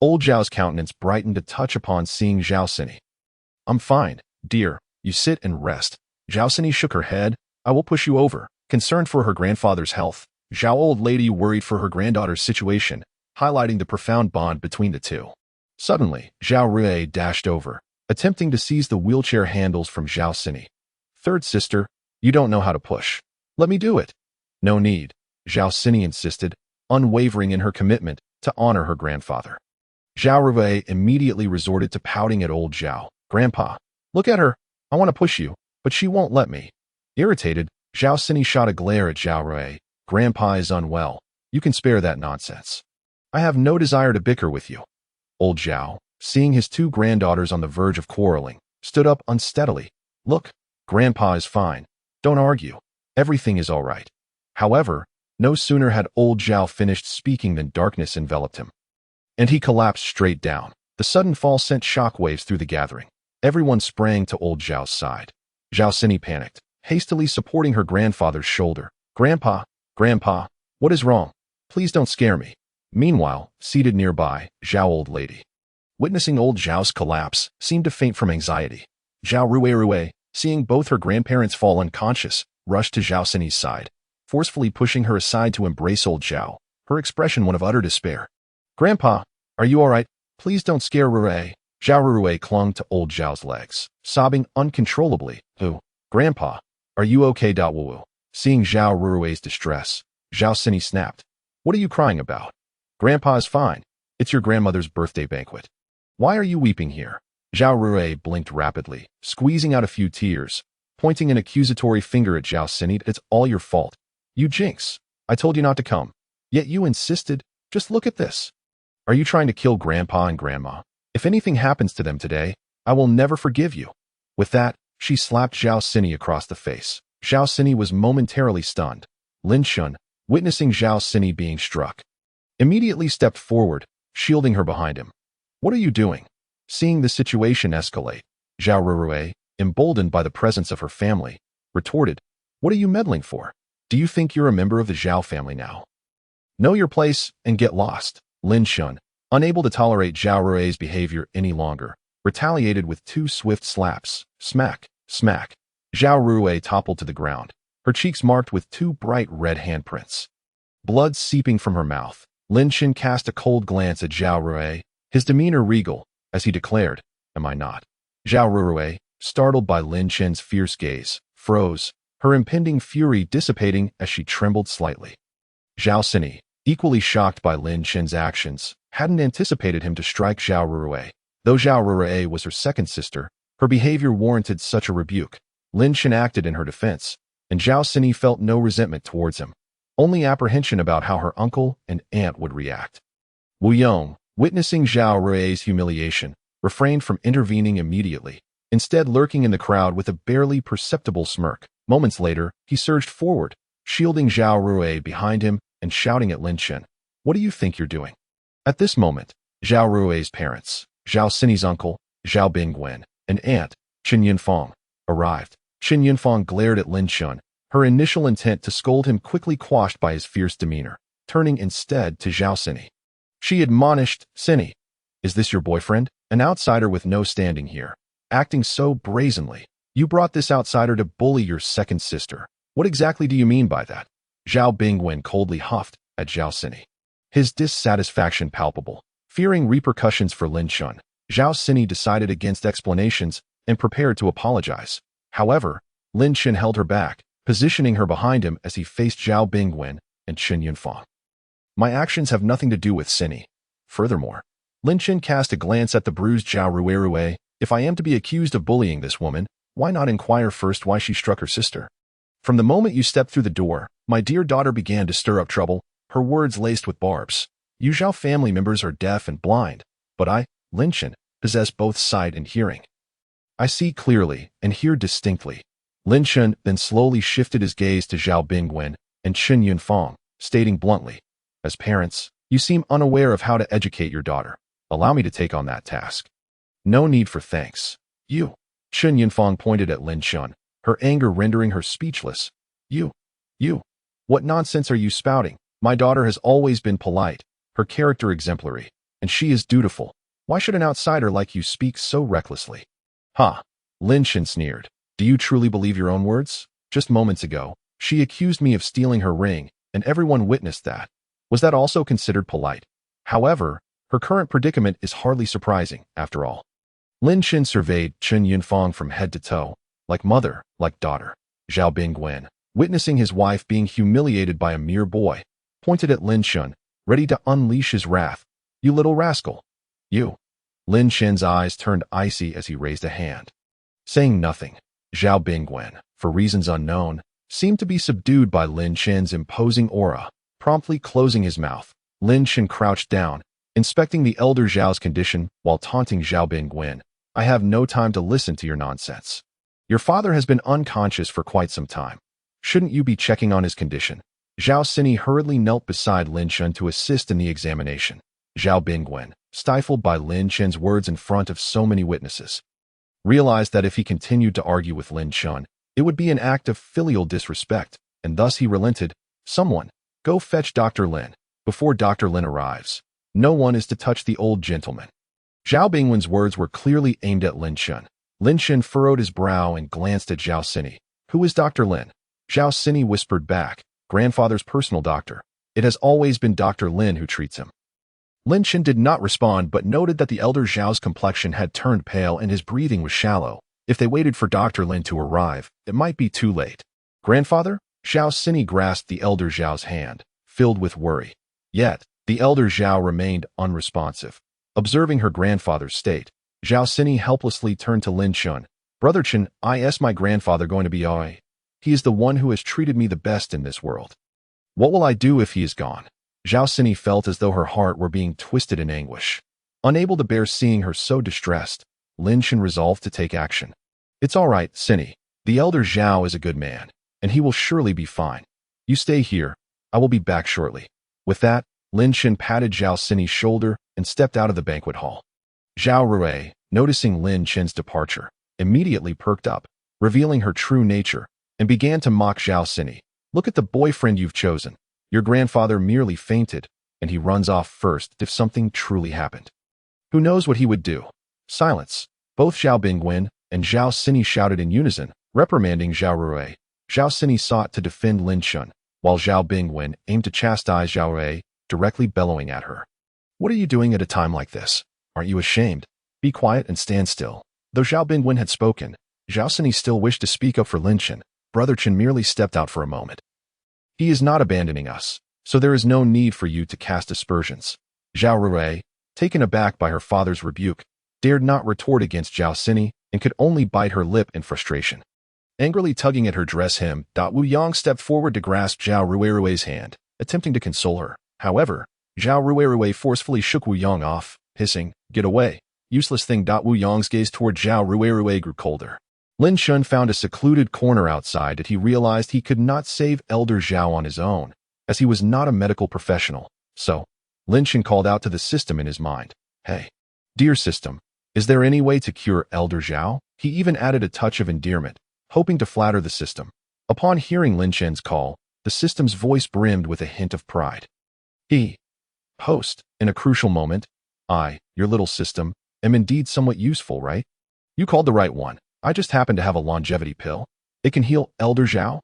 Old Zhao's countenance brightened a touch upon seeing Zhao Sini. I'm fine, dear. You sit and rest. Zhao Sini shook her head. I will push you over. Concerned for her grandfather's health, Zhao old lady worried for her granddaughter's situation, highlighting the profound bond between the two. Suddenly, Zhao Rui dashed over, attempting to seize the wheelchair handles from Zhao Sini. Third sister, you don't know how to push. Let me do it. No need, Zhao Sini insisted, unwavering in her commitment to honor her grandfather. Zhao Rui immediately resorted to pouting at old Zhao. Grandpa, look at her. I want to push you, but she won't let me. Irritated, Zhao Sini shot a glare at Zhao Rui. Grandpa is unwell. You can spare that nonsense. I have no desire to bicker with you. Old Zhao, seeing his two granddaughters on the verge of quarreling, stood up unsteadily. Look, Grandpa is fine. Don't argue. Everything is all right. However, no sooner had old Zhao finished speaking than darkness enveloped him, and he collapsed straight down. The sudden fall sent shockwaves through the gathering. Everyone sprang to old Zhao's side. Zhao Sini panicked, hastily supporting her grandfather's shoulder. Grandpa, Grandpa, what is wrong? Please don't scare me. Meanwhile, seated nearby, Zhao old lady, witnessing old Zhao's collapse, seemed to faint from anxiety. Zhao Rui, seeing both her grandparents fall unconscious, rushed to Zhao Sini's side, forcefully pushing her aside to embrace old Zhao, her expression one of utter despair. Grandpa, are you all right? Please don't scare Rui. Zhao Rui clung to old Zhao's legs, sobbing uncontrollably. Grandpa, are you okay? Woo. Seeing Zhao Rui's distress, Zhao Sini snapped. What are you crying about? Grandpa is fine. It's your grandmother's birthday banquet. Why are you weeping here? Zhao Rui blinked rapidly, squeezing out a few tears, pointing an accusatory finger at Zhao Sini. It's all your fault. You jinx. I told you not to come. Yet you insisted. Just look at this. Are you trying to kill Grandpa and Grandma? If anything happens to them today, I will never forgive you. With that, she slapped Zhao Sini across the face. Zhao Sini was momentarily stunned. Lin Shun, witnessing Zhao Sini being struck, immediately stepped forward, shielding her behind him. What are you doing? Seeing the situation escalate, Zhao Rui, emboldened by the presence of her family, retorted, What are you meddling for? Do you think you're a member of the Zhao family now? Know your place and get lost. Lin Shun, unable to tolerate Zhao Rui's behavior any longer, retaliated with two swift slaps. Smack, smack. Zhao Rui toppled to the ground, her cheeks marked with two bright red handprints. Blood seeping from her mouth, Lin Shin cast a cold glance at Zhao Rui, his demeanor regal, as he declared, Am I not? Zhao Rui, startled by Lin Shin's fierce gaze, froze, her impending fury dissipating as she trembled slightly. Zhao Sini, equally shocked by Lin Shin's actions, hadn't anticipated him to strike Zhao Rui. Though Zhao Rui was her second sister, her behavior warranted such a rebuke. Lin Shin acted in her defense, and Zhao Sini felt no resentment towards him, only apprehension about how her uncle and aunt would react. Wu Yong, witnessing Zhao Rui's humiliation, refrained from intervening immediately, instead lurking in the crowd with a barely perceptible smirk. Moments later, he surged forward, shielding Zhao Rui behind him and shouting at Lin Chen, "What do you think you're doing?" At this moment, Zhao Rui's parents, Zhao Sini's uncle, Zhao Bingwen, and aunt, Chen Yunfang, arrived. Chen Yunfang glared at Lin Chen, her initial intent to scold him quickly quashed by his fierce demeanor, turning instead to Zhao Sini. She admonished, "Sini, is this your boyfriend? An outsider with no standing here, acting so brazenly. You brought this outsider to bully your second sister. What exactly do you mean by that?" Zhao Bingwen coldly huffed at Zhao Sini, his dissatisfaction palpable. Fearing repercussions for Lin Chen, Zhao Sini decided against explanations and prepared to apologize. However, Lin Chen held her back, positioning her behind him as he faced Zhao Bingwen and Chen Yunfang. "My actions have nothing to do with Sini. Furthermore," Lin Chen cast a glance at the bruised Zhao Rui, "if I am to be accused of bullying this woman, why not inquire first why she struck her sister? From the moment you stepped through the door, my dear daughter began to stir up trouble, her words laced with barbs. You Zhao family members are deaf and blind, but I, Lin Chen, possess both sight and hearing. I see clearly and hear distinctly." Lin Chen then slowly shifted his gaze to Zhao Bingwen and Chen Yunfang, stating bluntly, "As parents, you seem unaware of how to educate your daughter. Allow me to take on that task." "No need for thanks. You." Chen Yunfang pointed at Lin Chen, her anger rendering her speechless. You. What nonsense are you spouting? My daughter has always been polite, her character exemplary, and she is dutiful. Why should an outsider like you speak so recklessly?" "Ha!" Lin Chen sneered. "Do you truly believe your own words? Just moments ago, she accused me of stealing her ring, and everyone witnessed that. Was that also considered polite? However, her current predicament is hardly surprising, after all." Lin Chen surveyed Chen Yunfang from head to toe, like mother, like daughter. Zhao Bingwen, witnessing his wife being humiliated by a mere boy, pointed at Lin Chen, ready to unleash his wrath. "You little rascal. You." Lin Chen's eyes turned icy as he raised a hand. Saying nothing, Zhao Bingwen, for reasons unknown, seemed to be subdued by Lin Chen's imposing aura, promptly closing his mouth. Lin Chen crouched down, inspecting the elder Zhao's condition while taunting Zhao Bingwen. "I have no time to listen to your nonsense. Your father has been unconscious for quite some time. Shouldn't you be checking on his condition?" Zhao Sini hurriedly knelt beside Lin Chen to assist in the examination. Zhao Bingwen, stifled by Lin Chen's words in front of so many witnesses, realized that if he continued to argue with Lin Chen, it would be an act of filial disrespect, and thus he relented. "Someone, go fetch Dr. Lin. Before Dr. Lin arrives, no one is to touch the old gentleman." Zhao Bingwen's words were clearly aimed at Lin Chen. Lin Chen furrowed his brow and glanced at Zhao Sini. "Who is Dr. Lin?" Zhao Sini whispered back, "Grandfather's personal doctor. It has always been Dr. Lin who treats him." Lin Chen did not respond but noted that the elder Zhao's complexion had turned pale and his breathing was shallow. If they waited for Dr. Lin to arrive, it might be too late. "Grandfather?" Zhao Sini grasped the elder Zhao's hand, filled with worry. Yet, the elder Zhao remained unresponsive. Observing her grandfather's state, Zhao Sini helplessly turned to Lin Chen. "Brother Chen, is my grandfather going to be alright? He is the one who has treated me the best in this world. What will I do if he is gone?" Zhao Sini felt as though her heart were being twisted in anguish. Unable to bear seeing her so distressed, Lin Chen resolved to take action. "It's all right, Sini. The elder Zhao is a good man, and he will surely be fine. You stay here. I will be back shortly." With that, Lin Chen patted Zhao Sini's shoulder and stepped out of the banquet hall. Zhao Rui, noticing Lin Chen's departure, immediately perked up, revealing her true nature, and began to mock Zhao Sini. "Look at the boyfriend you've chosen. Your grandfather merely fainted, and he runs off first if something truly happened. Who knows what he would do?" Silence. Both Zhao Bingwen and Zhao Sini shouted in unison, reprimanding Zhao Rui. Zhao Sini sought to defend Lin Chen, while Zhao Bingwen aimed to chastise Zhao Rui, directly bellowing at her. "What are you doing at a time like this? Aren't you ashamed? Be quiet and stand still." Though Zhao Bingwen had spoken, Zhao Sini still wished to speak up for Lin Chen. Brother Chen merely stepped out for a moment. "He is not abandoning us, so there is no need for you to cast aspersions." Zhao Rui, taken aback by her father's rebuke, dared not retort against Zhao Sini and could only bite her lip in frustration. Angrily tugging at her dress hem, Wu Yang stepped forward to grasp Zhao Rui's hand, attempting to console her. However, Zhao Rui forcefully shook Wu Yang off, hissing, "Get away. useless thing. Wu Yang's gaze toward Zhao Ruirue grew colder. Lin Shun found a secluded corner outside that he realized he could not save Elder Zhao on his own, as he was not a medical professional. So, Lin Shun called out to the system in his mind. Hey, dear system, is there any way to cure Elder Zhao? He even added a touch of endearment, hoping to flatter the system. Upon hearing Lin Shun's call, the system's voice brimmed with a hint of pride. Host, in a crucial moment, I, your little system, am indeed somewhat useful, right? You called the right one. I just happen to have a longevity pill. It can heal Elder Zhao?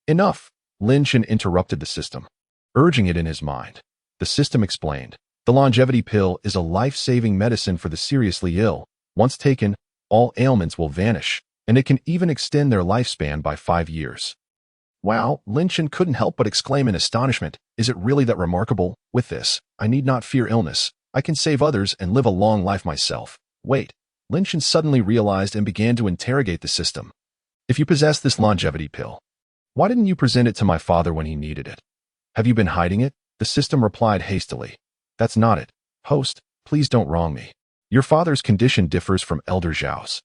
Enough, Lin Shun interrupted the system, urging it in his mind. The system explained. The longevity pill is a life-saving medicine for the seriously ill. Once taken, all ailments will vanish, and it can even extend their lifespan by 5 years. Wow, Lin Shun couldn't help but exclaim in astonishment. Is it really that remarkable? With this, I need not fear illness. I can save others and live a long life myself. Wait, Lin Shun suddenly realized and began to interrogate the system. If you possess this longevity pill, why didn't you present it to my father when he needed it? Have you been hiding it? The system replied hastily. That's not it. Host, please don't wrong me. Your father's condition differs from Elder Zhao's.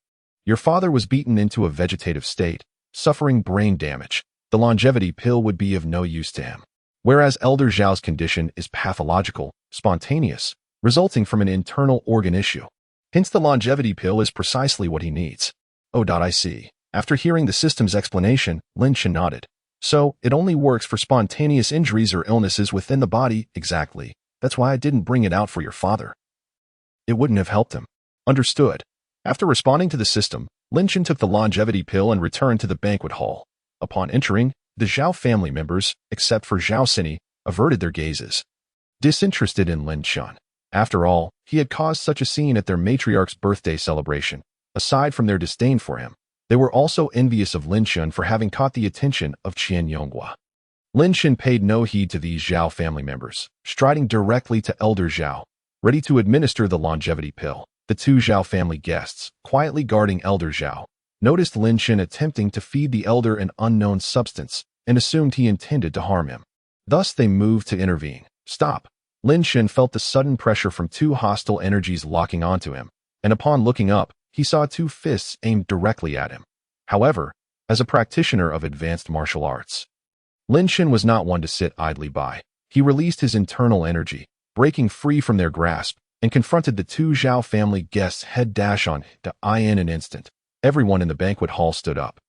Your father was beaten into a vegetative state, suffering brain damage. The longevity pill would be of no use to him. Whereas Elder Zhao's condition is pathological, spontaneous, resulting from an internal organ issue. Hence the longevity pill is precisely what he needs. I see. After hearing the system's explanation, Lin Shun nodded. So, it only works for spontaneous injuries or illnesses within the body. Exactly. That's why I didn't bring it out for your father. It wouldn't have helped him. Understood. After responding to the system, Lin Shun took the longevity pill and returned to the banquet hall. Upon entering, the Zhao family members, except for Zhao Sini, averted their gazes, disinterested in Lin Shun. After all, he had caused such a scene at their matriarch's birthday celebration. Aside from their disdain for him, they were also envious of Lin Shun for having caught the attention of Qian Yonghua. Lin Shun paid no heed to these Zhao family members, striding directly to Elder Zhao, ready to administer the longevity pill. The two Zhao family guests, quietly guarding Elder Zhao, noticed Lin Shun attempting to feed the elder an unknown substance and assumed he intended to harm him. Thus, they moved to intervene. Stop. Lin Shun felt the sudden pressure from two hostile energies locking onto him, and upon looking up, he saw two fists aimed directly at him. However, as a practitioner of advanced martial arts, Lin Shun was not one to sit idly by. He released his internal energy, breaking free from their grasp, and confronted the two Zhao family guests head on to in an instant. Everyone in the banquet hall stood up.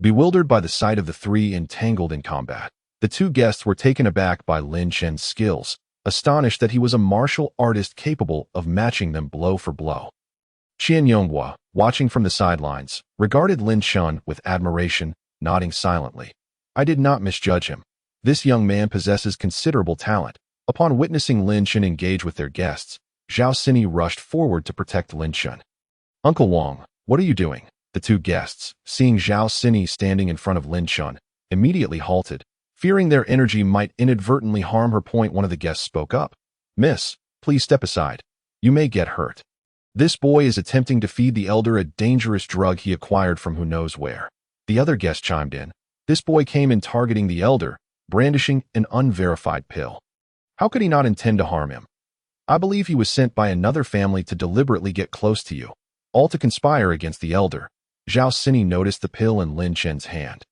Bewildered by the sight of the three entangled in combat, the two guests were taken aback by Lin Shun's skills, astonished that he was a martial artist capable of matching them blow for blow. Qian Yonghua, watching from the sidelines, regarded Lin Shun with admiration, nodding silently. I did not misjudge him. This young man possesses considerable talent. Upon witnessing Lin Shun engage with their guests, Zhao Sini rushed forward to protect Lin Shun. Uncle Wang, what are you doing? The two guests, seeing Zhao Sini standing in front of Lin Shun, immediately halted, fearing their energy might inadvertently harm her. One of the guests spoke up. Miss, please step aside. You may get hurt. This boy is attempting to feed the elder a dangerous drug he acquired from who knows where. The other guest chimed in. This boy came in targeting the elder, brandishing an unverified pill. How could he not intend to harm him? I believe he was sent by another family to deliberately get close to you, all to conspire against the elder. Zhao Sini noticed the pill in Lin Shun's hand.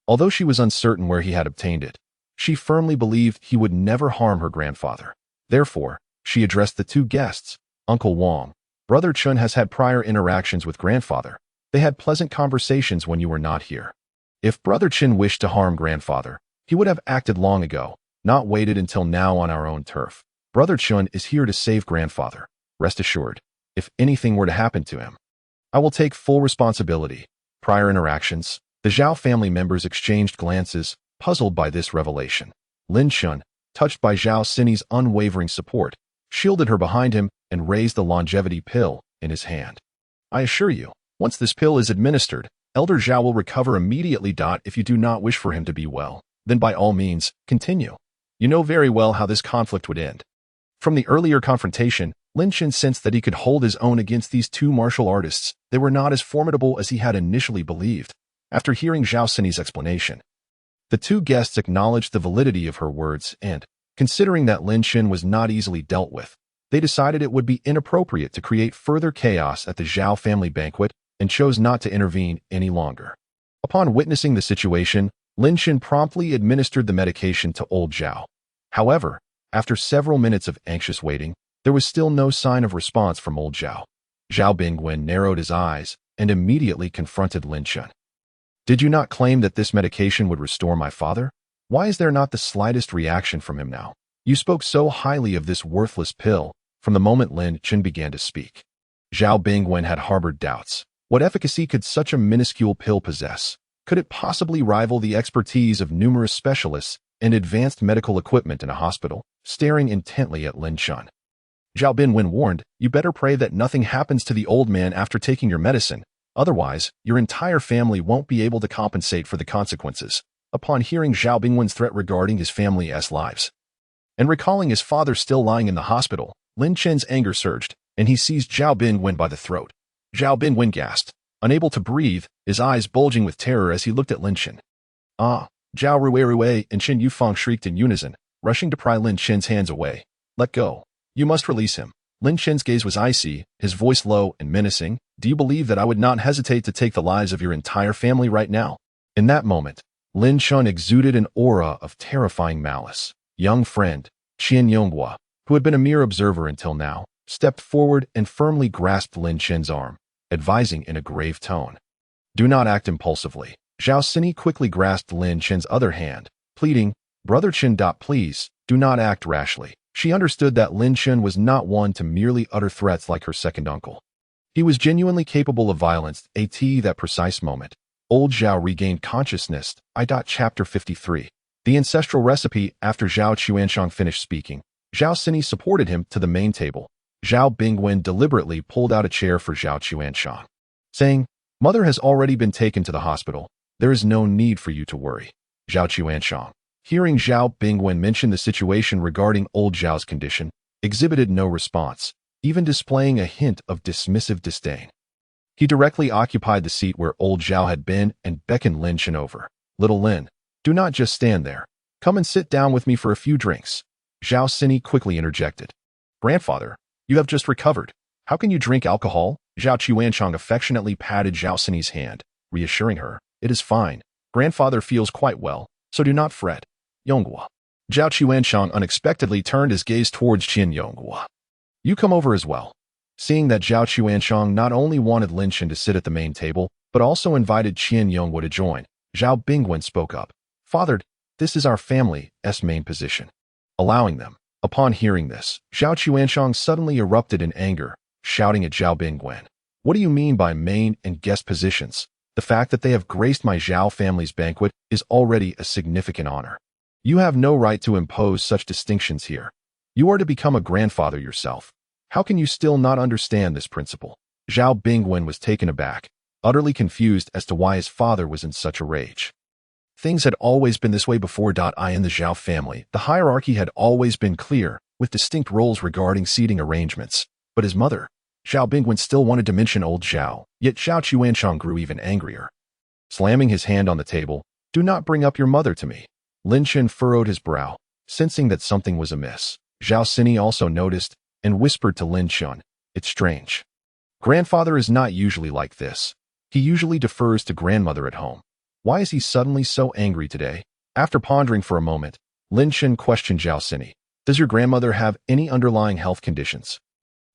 Although she was uncertain where he had obtained it, she firmly believed he would never harm her grandfather. Therefore, she addressed the two guests. Uncle Wang, Brother Chun has had prior interactions with grandfather. They had pleasant conversations when you were not here. If Brother Chin wished to harm grandfather, he would have acted long ago, not waited until now on our own turf. Brother Chun is here to save grandfather. Rest assured, if anything were to happen to him, I will take full responsibility. Prior interactions, the Zhao family members exchanged glances, puzzled by this revelation. Lin Shun, touched by Zhao Sini's unwavering support, shielded her behind him and raised the longevity pill in his hand. I assure you, once this pill is administered, Elder Zhao will recover immediately. If you do not wish for him to be well, then by all means, continue. You know very well how this conflict would end. From the earlier confrontation, Lin Shun sensed that he could hold his own against these two martial artists. They were not as formidable as he had initially believed. After hearing Zhao Sini's explanation, the two guests acknowledged the validity of her words and, considering that Lin Shun was not easily dealt with, They decided it would be inappropriate to create further chaos at the Zhao family banquet and chose not to intervene any longer. Upon witnessing the situation, Lin Xin promptly administered the medication to old Zhao. However, after several minutes of anxious waiting, there was still no sign of response from old Zhao. Zhao Bingwen narrowed his eyes and immediately confronted Lin Xin. "Did you not claim that this medication would restore my father? Why is there not the slightest reaction from him now? You spoke so highly of this worthless pill from the moment Lin Xin began to speak." Zhao Bingwen had harbored doubts. What efficacy could such a minuscule pill possess? Could it possibly rival the expertise of numerous specialists and advanced medical equipment in a hospital? Staring intently at Lin Xin, Zhao Bingwen warned, "You better pray that nothing happens to the old man after taking your medicine. Otherwise, your entire family won't be able to compensate for the consequences." Upon hearing Zhao Bingwen's threat regarding his family's lives, and recalling his father still lying in the hospital, Lin Chen's anger surged, and he seized Zhao Bingwen by the throat. Zhao Bingwen gasped, unable to breathe, his eyes bulging with terror as he looked at Lin Chen. "Ah!" Zhao Rui and Chen Yufang shrieked in unison, rushing to pry Lin Chen's hands away. "Let go. You must release him." Lin Chen's gaze was icy, his voice low and menacing. "Do you believe that I would not hesitate to take the lives of your entire family right now?" In that moment, Lin Chen exuded an aura of terrifying malice. Young friend, Qian Yonghua, who had been a mere observer until now, stepped forward and firmly grasped Lin Chen's arm, advising in a grave tone, "Do not act impulsively." Zhao Sini quickly grasped Lin Chen's other hand, pleading, "Brother Chen. Please, do not act rashly." She understood that Lin Chen was not one to merely utter threats like her second uncle. He was genuinely capable of violence. At that precise moment, old Zhao regained consciousness. Chapter 53. The ancestral recipe. After Zhao Chuanshang finished speaking, Zhao Sini supported him to the main table. Zhao Bingwen deliberately pulled out a chair for Zhao Chuanshang, saying, "Mother has already been taken to the hospital. There is no need for you to worry." Zhao Chuanshang, hearing Zhao Bingwen mention the situation regarding old Zhao's condition, exhibited no response, even displaying a hint of dismissive disdain. He directly occupied the seat where old Zhao had been and beckoned Lin Chen over. "Little Lin, do not just stand there. Come and sit down with me for a few drinks." Zhao Sini quickly interjected. "Grandfather, you have just recovered. How can you drink alcohol?" Zhao Chuanshang affectionately patted Zhao Sini's hand, reassuring her, "It is fine. Grandfather feels quite well, so do not fret." Yonghua. Zhao Chuanshang unexpectedly turned his gaze towards Qian Yonghua. "You come over as well." Seeing that Zhao Chuanshang not only wanted Lin Chen to sit at the main table, but also invited Qian Yonghua to join, Zhao Bingwen spoke up. "Father, this is our family's main position. Allowing them." Upon hearing this, Zhao Chuanshang suddenly erupted in anger, shouting at Zhao Bingwen, "What do you mean by main and guest positions? The fact that they have graced my Zhao family's banquet is already a significant honor. You have no right to impose such distinctions here. You are to become a grandfather yourself. How can you still not understand this principle?" Zhao Bingwen was taken aback, utterly confused as to why his father was in such a rage. Things had always been this way before. In the Zhao family, the hierarchy had always been clear, with distinct roles regarding seating arrangements. But his mother, Zhao Bingwen, still wanted to mention old Zhao, yet Zhao Chuanshang grew even angrier. Slamming his hand on the table, "Do not bring up your mother to me." Lin Chen furrowed his brow, sensing that something was amiss. Zhao Sini also noticed and whispered to Lin Chen, "It's strange. Grandfather is not usually like this. He usually defers to grandmother at home. Why is he suddenly so angry today?" After pondering for a moment, Lin Chen questioned Zhao Sini, "Does your grandmother have any underlying health conditions?"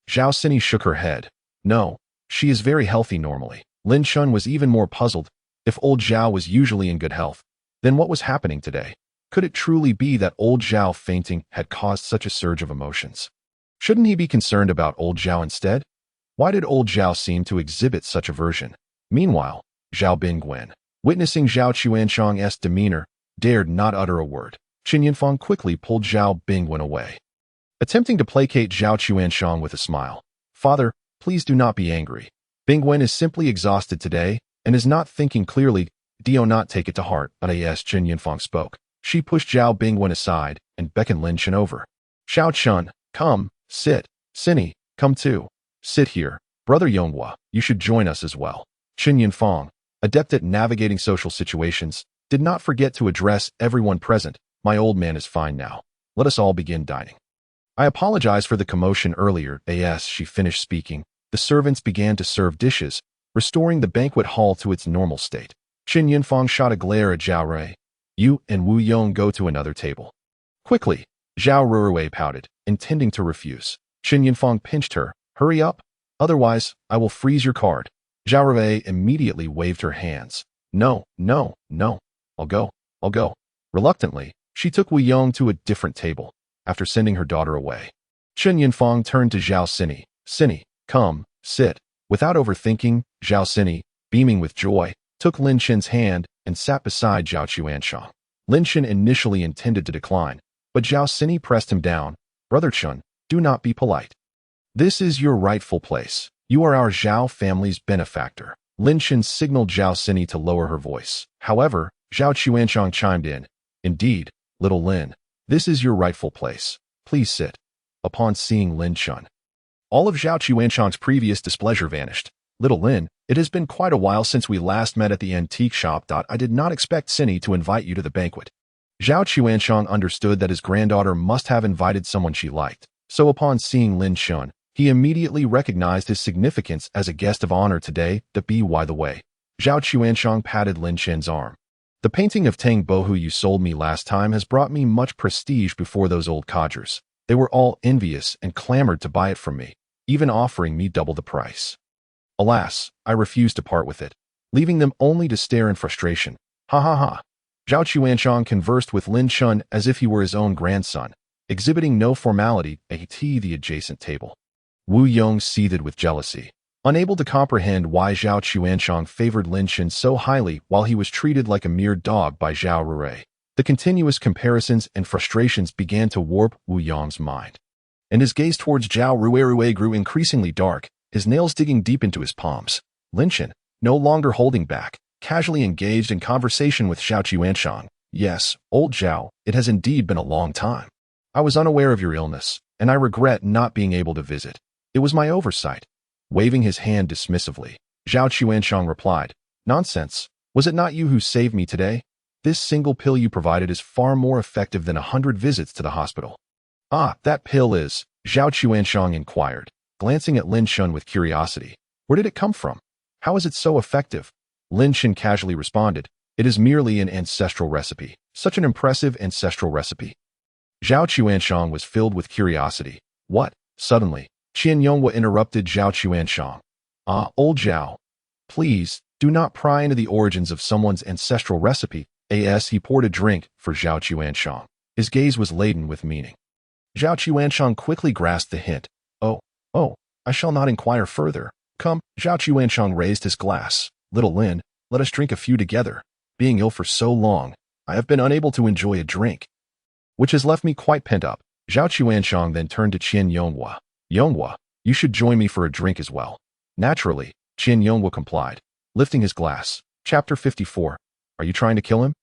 Zhao Sini shook her head. "No, she is very healthy normally." Lin Chen was even more puzzled. If old Zhao was usually in good health, then what was happening today? Could it truly be that old Zhao fainting had caused such a surge of emotions? Shouldn't he be concerned about old Zhao instead? Why did old Zhao seem to exhibit such aversion? Meanwhile, Zhao Bingwen, witnessing Zhao Chuanshang's demeanor, dared not utter a word. Qin Yinfang quickly pulled Zhao Bingwen away, attempting to placate Zhao Chuanshang with a smile. "Father, please do not be angry. Bingwen is simply exhausted today and is not thinking clearly. Do not take it to heart." As Qin Yinfang spoke, she pushed Zhao Bingwen aside and beckoned Lin Chen over. "Xiao Chen, come, sit. Sini, come too. Sit here. Brother Yonghua, you should join us as well." Qin Yinfang, adept at navigating social situations, did not forget to address everyone present. "My old man is fine now. Let us all begin dining." I apologize for the commotion earlier. As she finished speaking, the servants began to serve dishes, restoring the banquet hall to its normal state. Qin Yunfang shot a glare at Zhao Rui. You and Wu Yong go to another table. Quickly, Zhao Rui pouted, intending to refuse. Qin Yunfang pinched her. Hurry up, otherwise I will freeze your card. Zhao Rui immediately waved her hands. No, no, no. I'll go. Reluctantly, she took Wu Yong to a different table, after sending her daughter away. Qin Yunfang turned to Zhao Sini. Sini, come, sit. Without overthinking, Zhao Sini, beaming with joy, took Lin Chen's hand and sat beside Zhao Chuanshang. Lin Chen initially intended to decline, but Zhao Sini pressed him down. Brother Chen, do not be polite. This is your rightful place. You are our Zhao family's benefactor. Lin Chen signaled Zhao Sini to lower her voice. However, Zhao Chuanshang chimed in. Indeed, little Lin, this is your rightful place. Please sit. Upon seeing Lin Chen, all of Zhao Chuanshang's previous displeasure vanished. Little Lin, it has been quite a while since we last met at the antique shop. I did not expect Sini to invite you to the banquet. Zhao Chuanshang understood that his granddaughter must have invited someone she liked, so upon seeing Lin Chen, he immediately recognized his significance as a guest of honor today. By the way, Zhao Chuanshang patted Lin Chen's arm. The painting of Tang Bohu you sold me last time has brought me much prestige before those old codgers. They were all envious and clamored to buy it from me, even offering me double the price. Alas, I refused to part with it, leaving them only to stare in frustration. Ha ha ha. Zhao Chuanshang conversed with Lin Chen as if he were his own grandson, exhibiting no formality at the adjacent table. Wu Yong seethed with jealousy, unable to comprehend why Zhao Chuanshang favored Lin Chen so highly while he was treated like a mere dog by Zhao Rui. The continuous comparisons and frustrations began to warp Wu Yong's mind, and his gaze towards Zhao Rui grew increasingly dark, his nails digging deep into his palms. Lin Chen, no longer holding back, casually engaged in conversation with Zhao Chuanshang. Yes, old Zhao, it has indeed been a long time. I was unaware of your illness, and I regret not being able to visit. It was my oversight. Waving his hand dismissively, Zhao Chuanshang replied, Nonsense. Was it not you who saved me today? This single pill you provided is far more effective than 100 visits to the hospital. Ah, that pill is, Zhao Chuanshang inquired, glancing at Lin Chen with curiosity. Where did it come from? How is it so effective? Lin Chen casually responded, It is merely an ancestral recipe. Such an impressive ancestral recipe. Zhao Chuanshang was filled with curiosity. What? Suddenly, Qian Yonghua interrupted Zhao Chuanshang. Ah, old Zhao. Please, do not pry into the origins of someone's ancestral recipe. As he poured a drink for Zhao Chuanshang. His gaze was laden with meaning. Zhao Chuanshang quickly grasped the hint. Oh, I shall not inquire further. Come, Zhao Chuanshang raised his glass. Little Lin, let us drink a few together. Being ill for so long, I have been unable to enjoy a drink, which has left me quite pent up. Zhao Chuanshang then turned to Qian Yonghua. Yonghua, you should join me for a drink as well. Naturally, Qian Yonghua complied, lifting his glass. Chapter 54. Are you trying to kill him?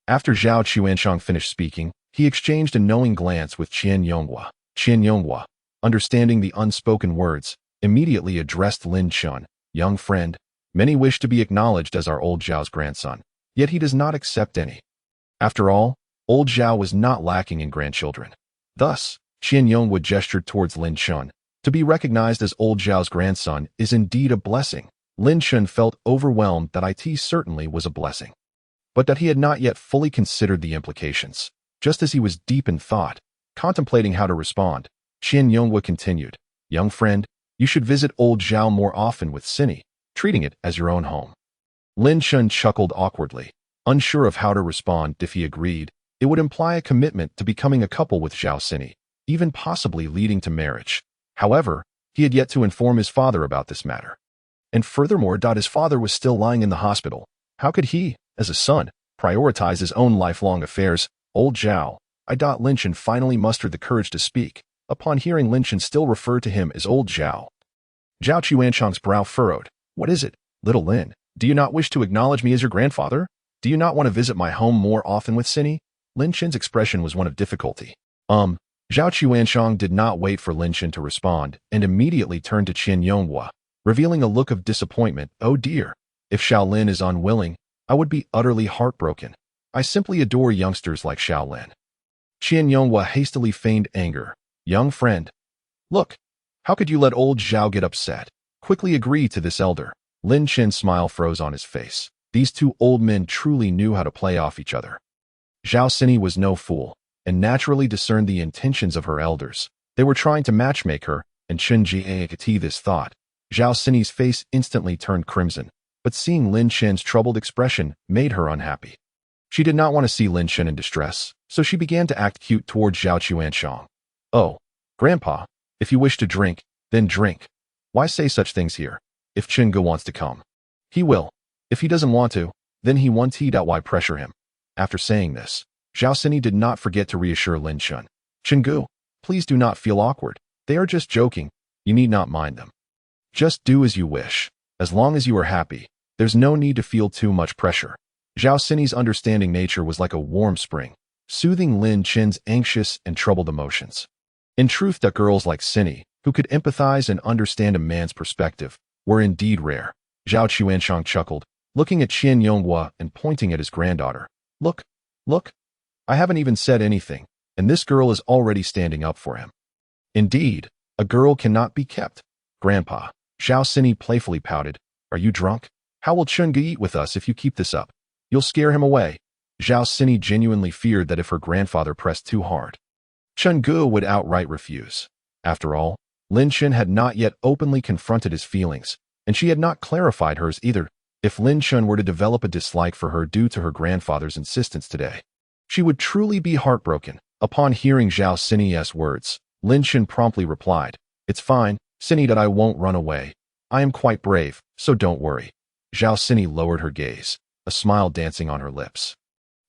After Zhao Chuanshang finished speaking, he exchanged a knowing glance with Qian Yonghua. Qian Yonghua, understanding the unspoken words, immediately addressed Lin Chen. Young friend, many wish to be acknowledged as our old Zhao's grandson, yet he does not accept any. After all, old Zhao was not lacking in grandchildren. Thus, Qian Yonghua gestured towards Lin Chen. To be recognized as old Zhao's grandson is indeed a blessing. Lin Chen felt overwhelmed that it certainly was a blessing, but that he had not yet fully considered the implications. Just as he was deep in thought, contemplating how to respond, Qian Yonghua continued, Young friend, you should visit old Zhao more often with Sini, treating it as your own home. Lin Chen chuckled awkwardly, unsure of how to respond. If he agreed, it would imply a commitment to becoming a couple with Zhao Sini, even possibly leading to marriage. However, he had yet to inform his father about this matter. And furthermore, his father was still lying in the hospital. How could he, as a son, prioritize his own lifelong affairs? Old Zhao. Lin Chen finally mustered the courage to speak, upon hearing Lin Chen still refer to him as old Zhao. Zhao Chuanshang's brow furrowed. What is it, little Lin? Do you not wish to acknowledge me as your grandfather? Do you not want to visit my home more often with Sini? Lin Chen's expression was one of difficulty. Zhao Chuanshang did not wait for Lin Chen to respond and immediately turned to Qian Yonghua, revealing a look of disappointment. Oh dear, if Shaolin is unwilling, I would be utterly heartbroken. I simply adore youngsters like Shaolin. Qian Yonghua hastily feigned anger. Young friend. Look, how could you let old Zhao get upset? Quickly agree to this, elder. Lin Chen's smile froze on his face. These two old men truly knew how to play off each other. Zhao Sini was no fool, and naturally discerned the intentions of her elders. They were trying to matchmake her, and Chen Jie could see this thought. Zhao Sini's face instantly turned crimson, but seeing Lin Chen's troubled expression made her unhappy. She did not want to see Lin Chen in distress, so she began to act cute towards Zhao Chuanshang. Oh, Grandpa, if you wish to drink, then drink. Why say such things here? If Chen Ge wants to come, he will. If he doesn't want to, then he won't. Why pressure him? After saying this, Zhao Sini did not forget to reassure Lin Chen. Chen Ge, please do not feel awkward. They are just joking. You need not mind them. Just do as you wish. As long as you are happy, there's no need to feel too much pressure. Zhao Sini's understanding nature was like a warm spring, soothing Lin Chen's anxious and troubled emotions. In truth, that girls like Sini, who could empathize and understand a man's perspective, were indeed rare. Zhao Chuanshang chuckled, looking at Qian Yonghua and pointing at his granddaughter. Look, look. I haven't even said anything, and this girl is already standing up for him. Indeed, a girl cannot be kept. Grandpa, Zhao Sini playfully pouted. Are you drunk? How will Chen Ge eat with us if you keep this up? You'll scare him away. Zhao Sini genuinely feared that if her grandfather pressed too hard, Chen Ge would outright refuse. After all, Lin Chen had not yet openly confronted his feelings, and she had not clarified hers either. If Lin Chen were to develop a dislike for her due to her grandfather's insistence today, she would truly be heartbroken. Upon hearing Zhao Sini's words, Lin Chen promptly replied, It's fine, Sini, that I won't run away. I am quite brave, so don't worry. Zhao Sini lowered her gaze, a smile dancing on her lips,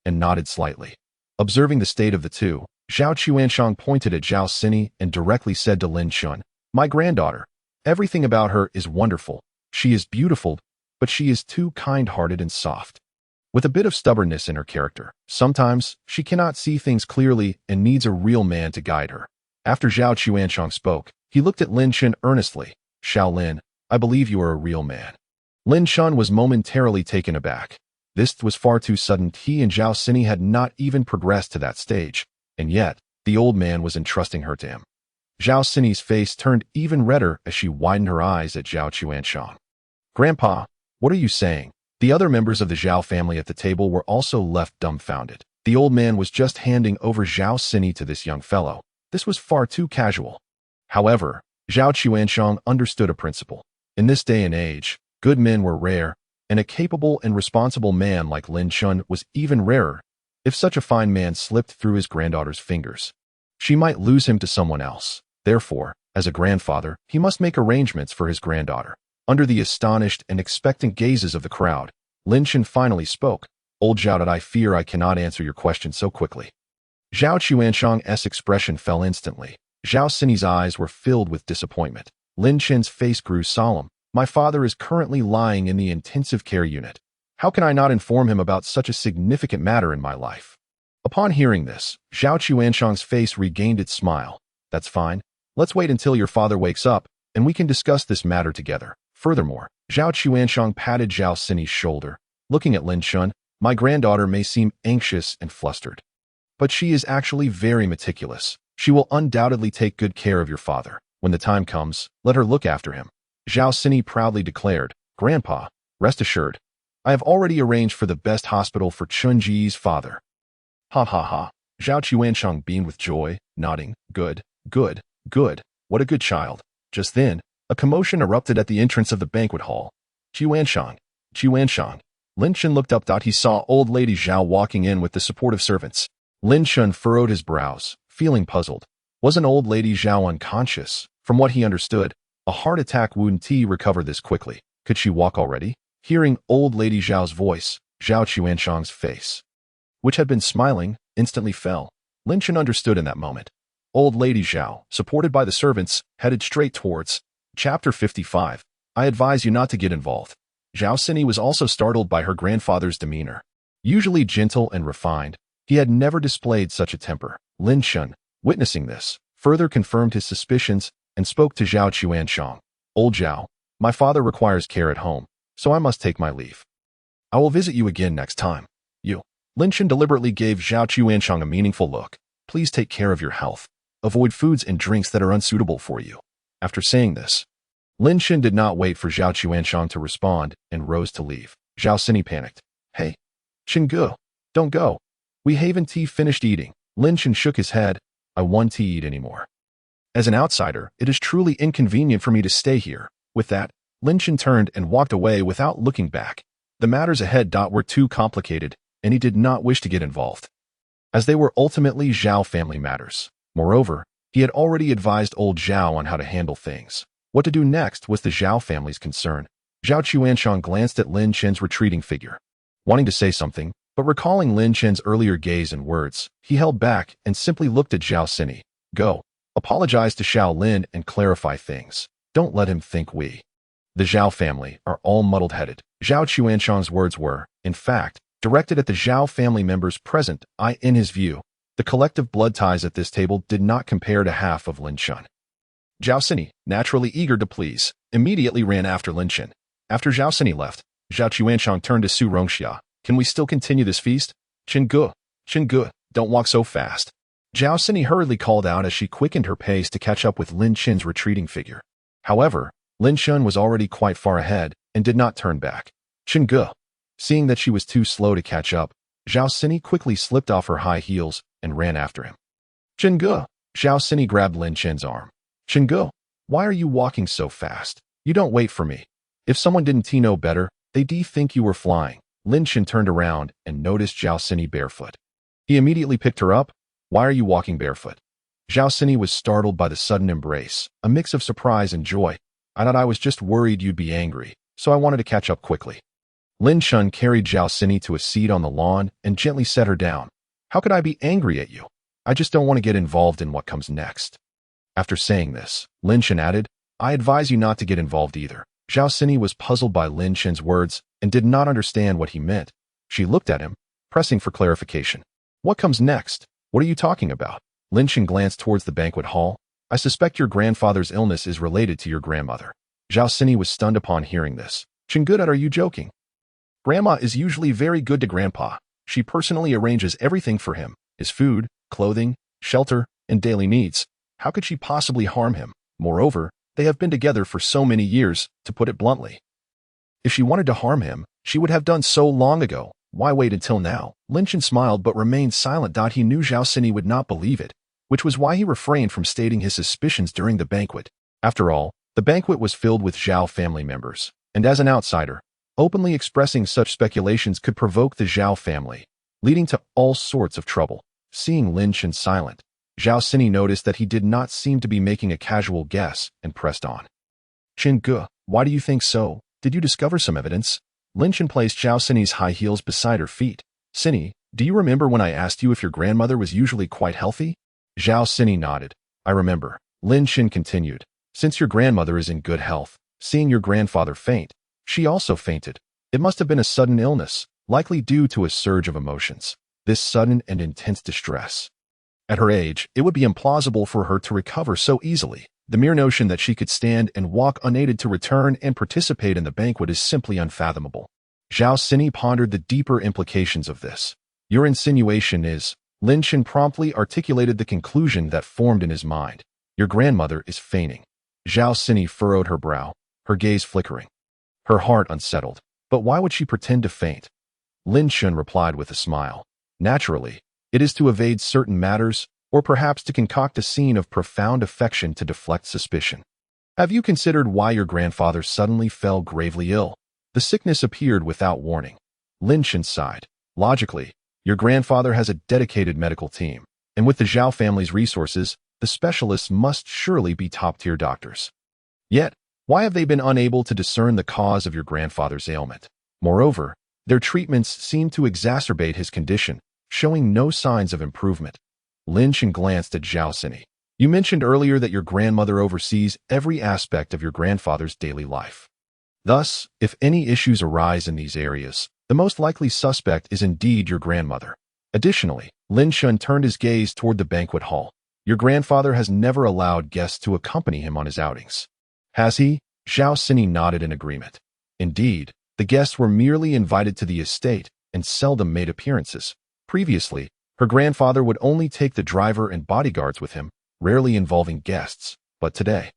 and nodded slightly. Observing the state of the two, Zhao Chuanshang pointed at Zhao Sini and directly said to Lin Chen, My granddaughter, everything about her is wonderful. She is beautiful, but she is too kind-hearted and soft, with a bit of stubbornness in her character. Sometimes, she cannot see things clearly and needs a real man to guide her. After Zhao Chuanshang spoke, he looked at Lin Chen earnestly. Xiao Lin, I believe you are a real man. Lin Chen was momentarily taken aback. This was far too sudden. He and Zhao Sini had not even progressed to that stage, and yet, the old man was entrusting her to him. Zhao Sini's face turned even redder as she widened her eyes at Zhao Chuanshang. Grandpa, what are you saying? The other members of the Zhao family at the table were also left dumbfounded. The old man was just handing over Zhao Sini to this young fellow. This was far too casual. However, Zhao Chuanshang understood a principle. In this day and age, good men were rare, and a capable and responsible man like Lin Chen was even rarer. If such a fine man slipped through his granddaughter's fingers, she might lose him to someone else. Therefore, as a grandfather, he must make arrangements for his granddaughter. Under the astonished and expectant gazes of the crowd, Lin Chen finally spoke. Old Zhao, I fear I cannot answer your question so quickly. Zhao Chuanshang's expression fell instantly. Zhao Sini's eyes were filled with disappointment. Lin Chen's face grew solemn. My father is currently lying in the intensive care unit. How can I not inform him about such a significant matter in my life? Upon hearing this, Zhao Chuanshang's face regained its smile. That's fine. Let's wait until your father wakes up, and we can discuss this matter together. Furthermore, Zhao Chuanshang patted Zhao Sini's shoulder. Looking at Lin Chen, my granddaughter may seem anxious and flustered, but she is actually very meticulous. She will undoubtedly take good care of your father. When the time comes, let her look after him. Zhao Sini proudly declared, Grandpa, rest assured, I have already arranged for the best hospital for Chen Ji's father. Ha ha ha. Zhao Chuanshang beamed with joy, nodding, Good, good, good. What a good child. Just then, a commotion erupted at the entrance of the banquet hall. Chuanshang, Chuanshang. Lin Chen looked up. He saw old lady Zhao walking in with the support of servants. Lin Chen furrowed his brows, feeling puzzled. Wasn't old lady Zhao unconscious? From what he understood, a heart attack wouldn't recover this quickly. Could she walk already? Hearing old lady Zhao's voice, Zhao Chuanshang's face, which had been smiling, instantly fell. Lin Chen understood in that moment. Old lady Zhao, supported by the servants, headed straight towards Chapter 55. I advise you not to get involved. Zhao Sini was also startled by her grandfather's demeanor. Usually gentle and refined, he had never displayed such a temper. Lin Chen, witnessing this, further confirmed his suspicions and spoke to Zhao Chuanshang. Old Zhao, my father requires care at home, so I must take my leave. I will visit you again next time. You. Lin Chen deliberately gave Zhao Chuanshang a meaningful look. Please take care of your health. Avoid foods and drinks that are unsuitable for you. After saying this, Lin Shen did not wait for Zhao Chuanshang to respond and rose to leave. Zhao Sini panicked. Hey, Qingge, don't go. We haven't finished eating. Lin Shen shook his head. I want to eat anymore. As an outsider, it is truly inconvenient for me to stay here. With that, Lin Shen turned and walked away without looking back. The matters ahead were too complicated, and he did not wish to get involved, as they were ultimately Zhao family matters. Moreover, he had already advised old Zhao on how to handle things. What to do next was the Zhao family's concern. Zhao Chuanshang glanced at Lin Shen's retreating figure, wanting to say something, but recalling Lin Shen's earlier gaze and words, he held back and simply looked at Zhao Sini. Go. Apologize to Xiao Lin and clarify things. Don't let him think we, the Zhao family, are all muddled-headed. Zhao Chuanshang's words were, in fact, directed at the Zhao family members present. In his view, the collective blood ties at this table did not compare to half of Lin Shen. Zhao Sini, naturally eager to please, immediately ran after Lin Shen. After Zhao Sini left, Zhao Chuanshang turned to Su Rongxia. Can we still continue this feast? Qingge, don't walk so fast. Zhao Sini hurriedly called out as she quickened her pace to catch up with Lin Shen's retreating figure. However, Lin Shen was already quite far ahead and did not turn back. Qingge. Seeing that she was too slow to catch up, Zhao Sini quickly slipped off her high heels and ran after him. Qingge. Zhao Sini grabbed Lin Shen's arm. Qingge, why are you walking so fast? You don't wait for me. If someone didn't know better, they'd think you were flying. Lin Shen turned around and noticed Zhao Sini barefoot. He immediately picked her up. Why are you walking barefoot? Zhao Sini was startled by the sudden embrace, a mix of surprise and joy. I thought I was just worried you'd be angry, so I wanted to catch up quickly. Lin Shen carried Zhao Sini to a seat on the lawn and gently set her down. How could I be angry at you? I just don't want to get involved in what comes next. After saying this, Lin Shen added, I advise you not to get involved either. Zhao Sini was puzzled by Lin Shen's words and did not understand what he meant. She looked at him, pressing for clarification. What comes next? What are you talking about? Lin Shen glanced towards the banquet hall. I suspect your grandfather's illness is related to your grandmother. Zhao Sini was stunned upon hearing this. Qingge, are you joking? Grandma is usually very good to Grandpa. She personally arranges everything for him, his food, clothing, shelter, and daily needs. How could she possibly harm him? Moreover, they have been together for so many years, to put it bluntly. If she wanted to harm him, she would have done so long ago. Why wait until now? Lin Shen smiled but remained silent. He knew Zhao Sini would not believe it, which was why he refrained from stating his suspicions during the banquet. After all, the banquet was filled with Zhao family members, and as an outsider, openly expressing such speculations could provoke the Zhao family, leading to all sorts of trouble. Seeing Lin Shen silent, Zhao Sini noticed that he did not seem to be making a casual guess and pressed on. Qingge, why do you think so? Did you discover some evidence? Lin Shen placed Zhao Sini's high heels beside her feet. Sini, do you remember when I asked you if your grandmother was usually quite healthy? Zhao Sini nodded. I remember. Lin Shen continued. Since your grandmother is in good health, seeing your grandfather faint, she also fainted. It must have been a sudden illness, likely due to a surge of emotions. This sudden and intense distress. At her age, it would be implausible for her to recover so easily. The mere notion that she could stand and walk unaided to return and participate in the banquet is simply unfathomable. Zhao Sini pondered the deeper implications of this. Your insinuation is, Lin Shen promptly articulated the conclusion that formed in his mind. Your grandmother is fainting. Zhao Sini furrowed her brow, her gaze flickering, her heart unsettled. But why would she pretend to faint? Lin Shen replied with a smile. Naturally, it is to evade certain matters, or perhaps to concoct a scene of profound affection to deflect suspicion. Have you considered why your grandfather suddenly fell gravely ill? The sickness appeared without warning. Lin Shen sighed. Logically, your grandfather has a dedicated medical team, and with the Zhao family's resources, the specialists must surely be top-tier doctors. Yet, why have they been unable to discern the cause of your grandfather's ailment? Moreover, their treatments seem to exacerbate his condition, showing no signs of improvement. Lin Shen glanced at Zhao Sini. You mentioned earlier that your grandmother oversees every aspect of your grandfather's daily life. Thus, if any issues arise in these areas, the most likely suspect is indeed your grandmother. Additionally, Lin Shen turned his gaze toward the banquet hall. Your grandfather has never allowed guests to accompany him on his outings. Has he? Zhao Sini nodded in agreement. Indeed, the guests were merely invited to the estate and seldom made appearances. Previously, her grandfather would only take the driver and bodyguards with him, rarely involving guests, but today.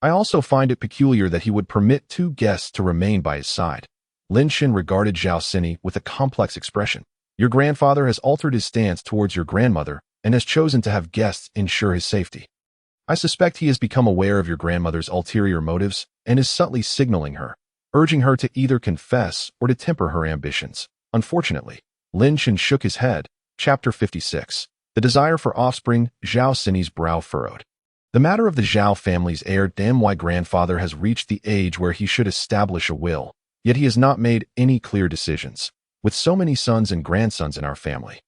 I also find it peculiar that he would permit 2 guests to remain by his side. Lin Shen regarded Zhao Sini with a complex expression. Your grandfather has altered his stance towards your grandmother and has chosen to have guests ensure his safety. I suspect he has become aware of your grandmother's ulterior motives and is subtly signaling her, urging her to either confess or to temper her ambitions. Unfortunately, Lin Shen shook his head. Chapter 56. The desire for offspring. Zhao Sini's brow furrowed. The matter of the Zhao family's heir. Damn, my grandfather has reached the age where he should establish a will, yet he has not made any clear decisions. With so many sons and grandsons in our family,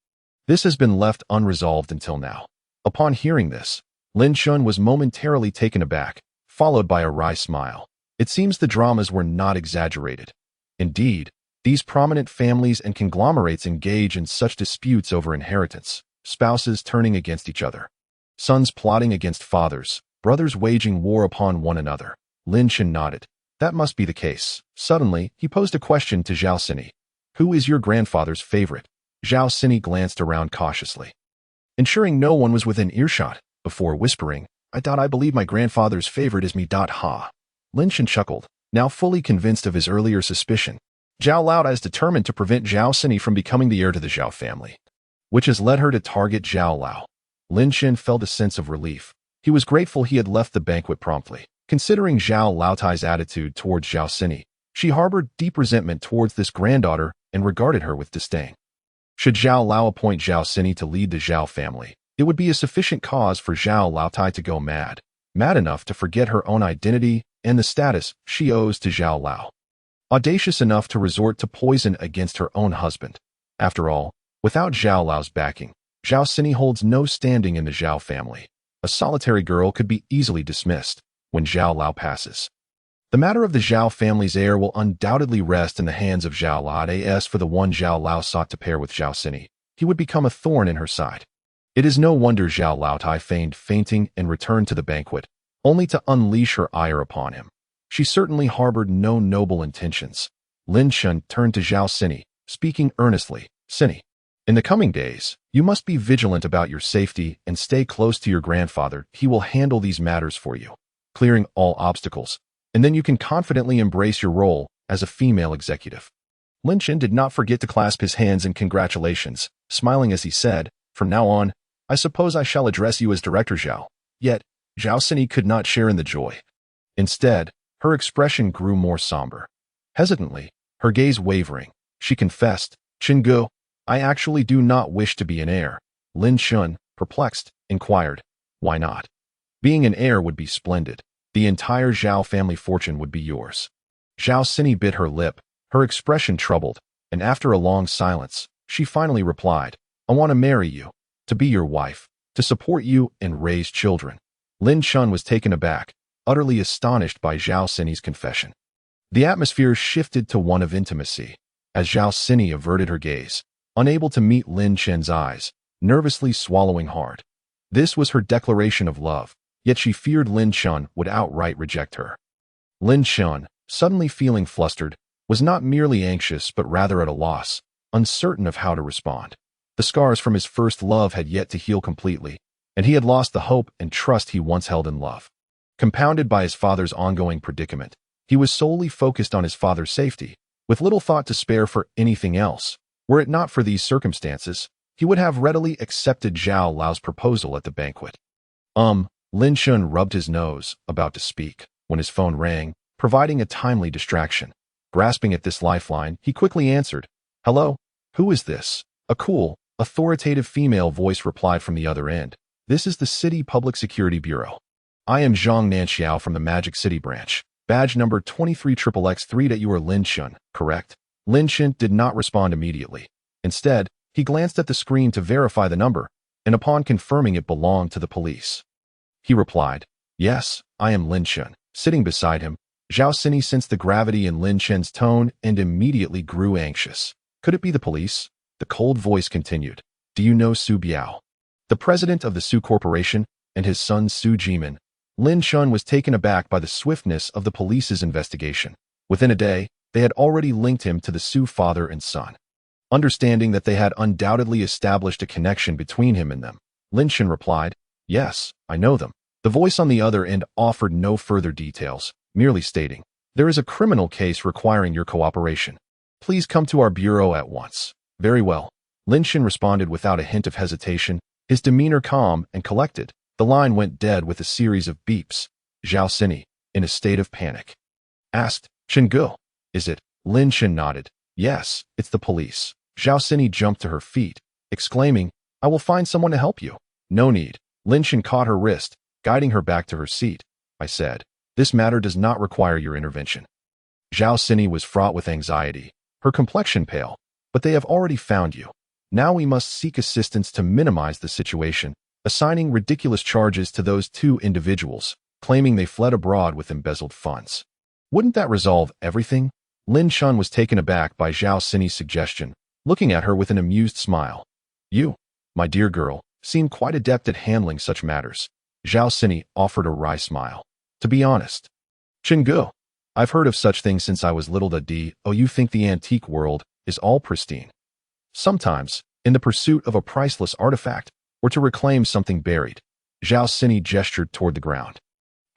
this has been left unresolved until now. Upon hearing this, Lin Shen was momentarily taken aback, followed by a wry smile. It seems the dramas were not exaggerated. Indeed, these prominent families and conglomerates engage in such disputes over inheritance, spouses turning against each other, sons plotting against fathers, brothers waging war upon one another. Lin Shen nodded. That must be the case. Suddenly, he posed a question to Zhao Sini. Who is your grandfather's favorite? Zhao Sini glanced around cautiously, ensuring no one was within earshot, before whispering, I believe my grandfather's favorite is me. Ha. Lin Shen chuckled, now fully convinced of his earlier suspicion. Zhao Lao is determined to prevent Zhao Sini from becoming the heir to the Zhao family, which has led her to target Zhao Lao. Lin Shen felt a sense of relief. He was grateful he had left the banquet promptly. Considering Zhao Laotai's attitude towards Zhao Sini, she harbored deep resentment towards this granddaughter and regarded her with disdain. Should Zhao Lao appoint Zhao Sini to lead the Zhao family, it would be a sufficient cause for Zhao Laotai to go mad enough to forget her own identity and the status she owes to Zhao Lao. Audacious enough to resort to poison against her own husband. After all, without Zhao Lao's backing, Zhao Sini holds no standing in the Zhao family. A solitary girl could be easily dismissed when Zhao Lao passes. The matter of the Zhao family's heir will undoubtedly rest in the hands of Zhao Lao. As for the one Zhao Lao sought to pair with Zhao Sini, he would become a thorn in her side. It is no wonder Zhao Laotai feigned fainting and returned to the banquet, only to unleash her ire upon him. She certainly harbored no noble intentions. Lin Shen turned to Zhao Sini, speaking earnestly. Sini, in the coming days, you must be vigilant about your safety and stay close to your grandfather. He will handle these matters for you, clearing all obstacles, and then you can confidently embrace your role as a female executive. Lin Shen did not forget to clasp his hands in congratulations, smiling as he said, from now on, I suppose I shall address you as Director Zhao. Yet, Zhao Sini could not share in the joy. Instead, her expression grew more somber. Hesitantly, her gaze wavering, she confessed, Qinggu, I actually do not wish to be an heir. Lin Shen, perplexed, inquired, why not? Being an heir would be splendid. The entire Zhao family fortune would be yours. Zhao Sini bit her lip, her expression troubled, and after a long silence, she finally replied, I want to marry you, to be your wife, to support you and raise children. Lin Shen was taken aback, utterly astonished by Zhao Sini's confession. The atmosphere shifted to one of intimacy, as Zhao Sini averted her gaze, unable to meet Lin Shen's eyes, nervously swallowing hard. This was her declaration of love, yet she feared Lin Shen would outright reject her. Lin Shen, suddenly feeling flustered, was not merely anxious but rather at a loss, uncertain of how to respond. The scars from his first love had yet to heal completely, and he had lost the hope and trust he once held in love. Compounded by his father's ongoing predicament, he was solely focused on his father's safety, with little thought to spare for anything else. Were it not for these circumstances, he would have readily accepted Zhao Lao's proposal at the banquet. Lin Shen rubbed his nose, about to speak, when his phone rang, providing a timely distraction. Grasping at this lifeline, he quickly answered, Hello? Who is this? A cool, authoritative female voice replied from the other end. This is the City Public Security Bureau. I am Zhang Nanxiao from the Magic City branch. Badge number 23XXX3. That you are Lin Shen, correct? Lin Shen did not respond immediately. Instead, he glanced at the screen to verify the number, and upon confirming it belonged to the police, he replied, Yes, I am Lin Shen. Sitting beside him, Zhao Sini sensed the gravity in Lin Shen's tone and immediately grew anxious. Could it be the police? The cold voice continued. Do you know Su Biao, the president of the Su Corporation, and his son Su Jimin? Lin Shen was taken aback by the swiftness of the police's investigation. Within a day, they had already linked him to the Su father and son. Understanding that they had undoubtedly established a connection between him and them, Lin Shen replied, Yes, I know them. The voice on the other end offered no further details, merely stating, there is a criminal case requiring your cooperation. Please come to our bureau at once. Very well. Lin Shen responded without a hint of hesitation, his demeanor calm and collected. The line went dead with a series of beeps. Zhao Sini, in a state of panic, asked, Chen Ge, is it? Lin Shen nodded. Yes, it's the police. Zhao Sini jumped to her feet, exclaiming, I will find someone to help you. No need. Lin Shen caught her wrist, guiding her back to her seat. I said, this matter does not require your intervention. Zhao Sini was fraught with anxiety, her complexion pale, but they have already found you. Now we must seek assistance to minimize the situation, assigning ridiculous charges to those two individuals, claiming they fled abroad with embezzled funds. Wouldn't that resolve everything? Lin Shen was taken aback by Zhao Sini's suggestion, looking at her with an amused smile. You, my dear girl, seem quite adept at handling such matters. Zhao Sini offered a wry smile. To be honest, Chen Ge, I've heard of such things since I was little. You think the antique world is all pristine. Sometimes, in the pursuit of a priceless artifact, or to reclaim something buried, Zhao Sini gestured toward the ground.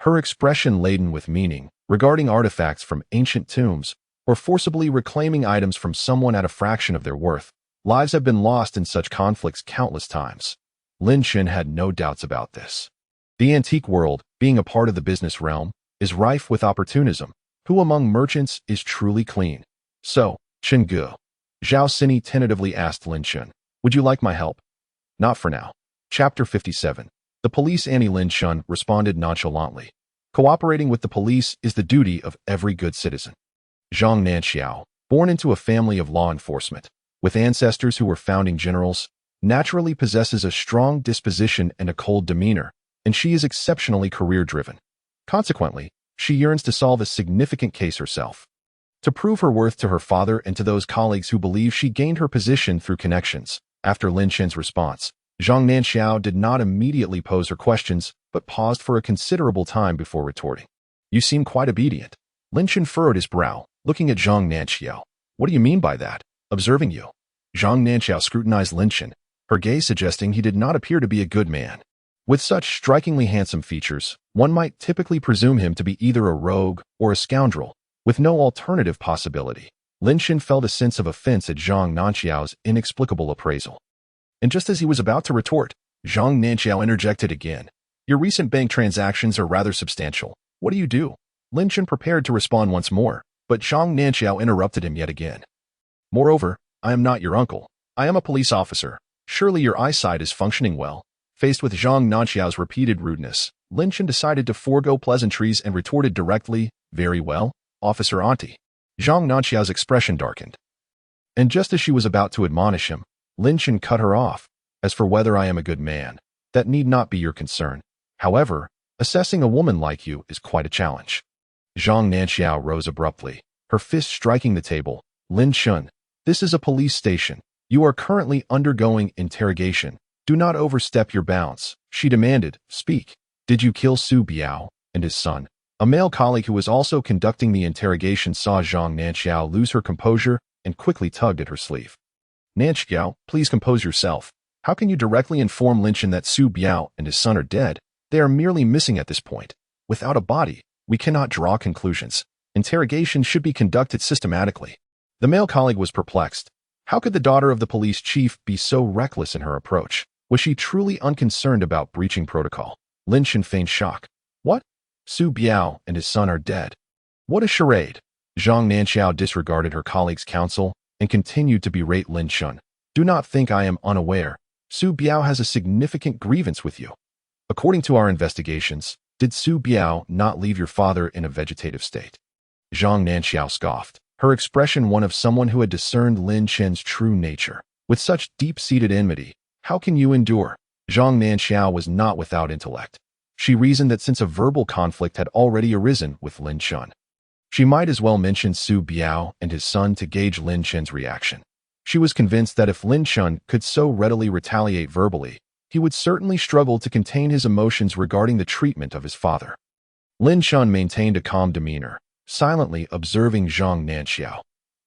Her expression laden with meaning, regarding artifacts from ancient tombs, or forcibly reclaiming items from someone at a fraction of their worth. Lives have been lost in such conflicts countless times. Lin Shen had no doubts about this. The antique world, being a part of the business realm, is rife with opportunism. Who among merchants is truly clean? So, Chen Ge, Zhao Sini tentatively asked Lin Shen, would you like my help? Not for now. Chapter 57. The police. Annie. Lin Shen responded nonchalantly. Cooperating with the police is the duty of every good citizen. Zhang Nanxiao, born into a family of law enforcement, with ancestors who were founding generals, naturally possesses a strong disposition and a cold demeanor, and she is exceptionally career-driven. Consequently, she yearns to solve a significant case herself. To prove her worth to her father and to those colleagues who believe she gained her position through connections. After Lin Shen's response, Zhang Nanxiao did not immediately pose her questions, but paused for a considerable time before retorting. You seem quite obedient. Lin Shen furrowed his brow, looking at Zhang Nanxiao. What do you mean by that? Observing you. Zhang Nanxiao scrutinized Lin Shen, her gaze suggesting he did not appear to be a good man. With such strikingly handsome features, one might typically presume him to be either a rogue or a scoundrel, with no alternative possibility. Lin Shen felt a sense of offense at Zhang Nanxiao's inexplicable appraisal. And just as he was about to retort, Zhang Nanxiao interjected again. Your recent bank transactions are rather substantial. What do you do? Lin Shen prepared to respond once more, but Zhang Nanxiao interrupted him yet again. Moreover, I am not your uncle. I am a police officer. Surely your eyesight is functioning well. Faced with Zhang Nanxiao's repeated rudeness, Lin Shen decided to forego pleasantries and retorted directly, very well, Officer Auntie. Zhang Nanxiao's expression darkened. And just as she was about to admonish him, Lin Shen cut her off. As for whether I am a good man, that need not be your concern. However, assessing a woman like you is quite a challenge. Zhang Nanxiao rose abruptly, her fist striking the table. Lin Shen, this is a police station. You are currently undergoing interrogation. Do not overstep your bounds, she demanded. Speak. Did you kill Su Biao and his son? A male colleague who was also conducting the interrogation saw Zhang Nanxiao lose her composure and quickly tugged at her sleeve. Nanxiao, please compose yourself. How can you directly inform Lin Shen that Su Biao and his son are dead? They are merely missing at this point. Without a body, we cannot draw conclusions. Interrogation should be conducted systematically. The male colleague was perplexed. How could the daughter of the police chief be so reckless in her approach? Was she truly unconcerned about breaching protocol? Lin Shen feigned shock. What? Su Biao and his son are dead. What a charade. Zhang Nanxiao disregarded her colleague's counsel and continued to berate Lin Shen. Do not think I am unaware. Su Biao has a significant grievance with you. According to our investigations, did Su Biao not leave your father in a vegetative state? Zhang Nanxiao scoffed, her expression one of someone who had discerned Lin Shen's true nature. With such deep-seated enmity, how can you endure? Zhang Nanxiao was not without intellect. She reasoned that since a verbal conflict had already arisen with Lin Shen, she might as well mention Su Biao and his son to gauge Lin Shen's reaction. She was convinced that if Lin Shen could so readily retaliate verbally, he would certainly struggle to contain his emotions regarding the treatment of his father. Lin Shen maintained a calm demeanor, silently observing Zhang Nanxiao.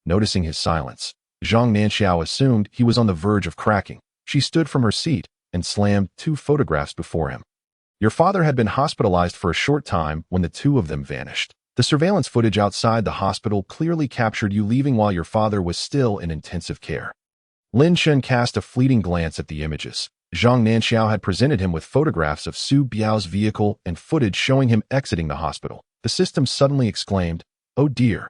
Noticing his silence, Zhang Nanxiao assumed he was on the verge of cracking. She stood from her seat and slammed 2 photographs before him. Your father had been hospitalized for a short time when the two of them vanished. The surveillance footage outside the hospital clearly captured you leaving while your father was still in intensive care. Lin Shen cast a fleeting glance at the images. Zhang Nanxiao had presented him with photographs of Su Biao's vehicle and footage showing him exiting the hospital. The system suddenly exclaimed, "Oh dear.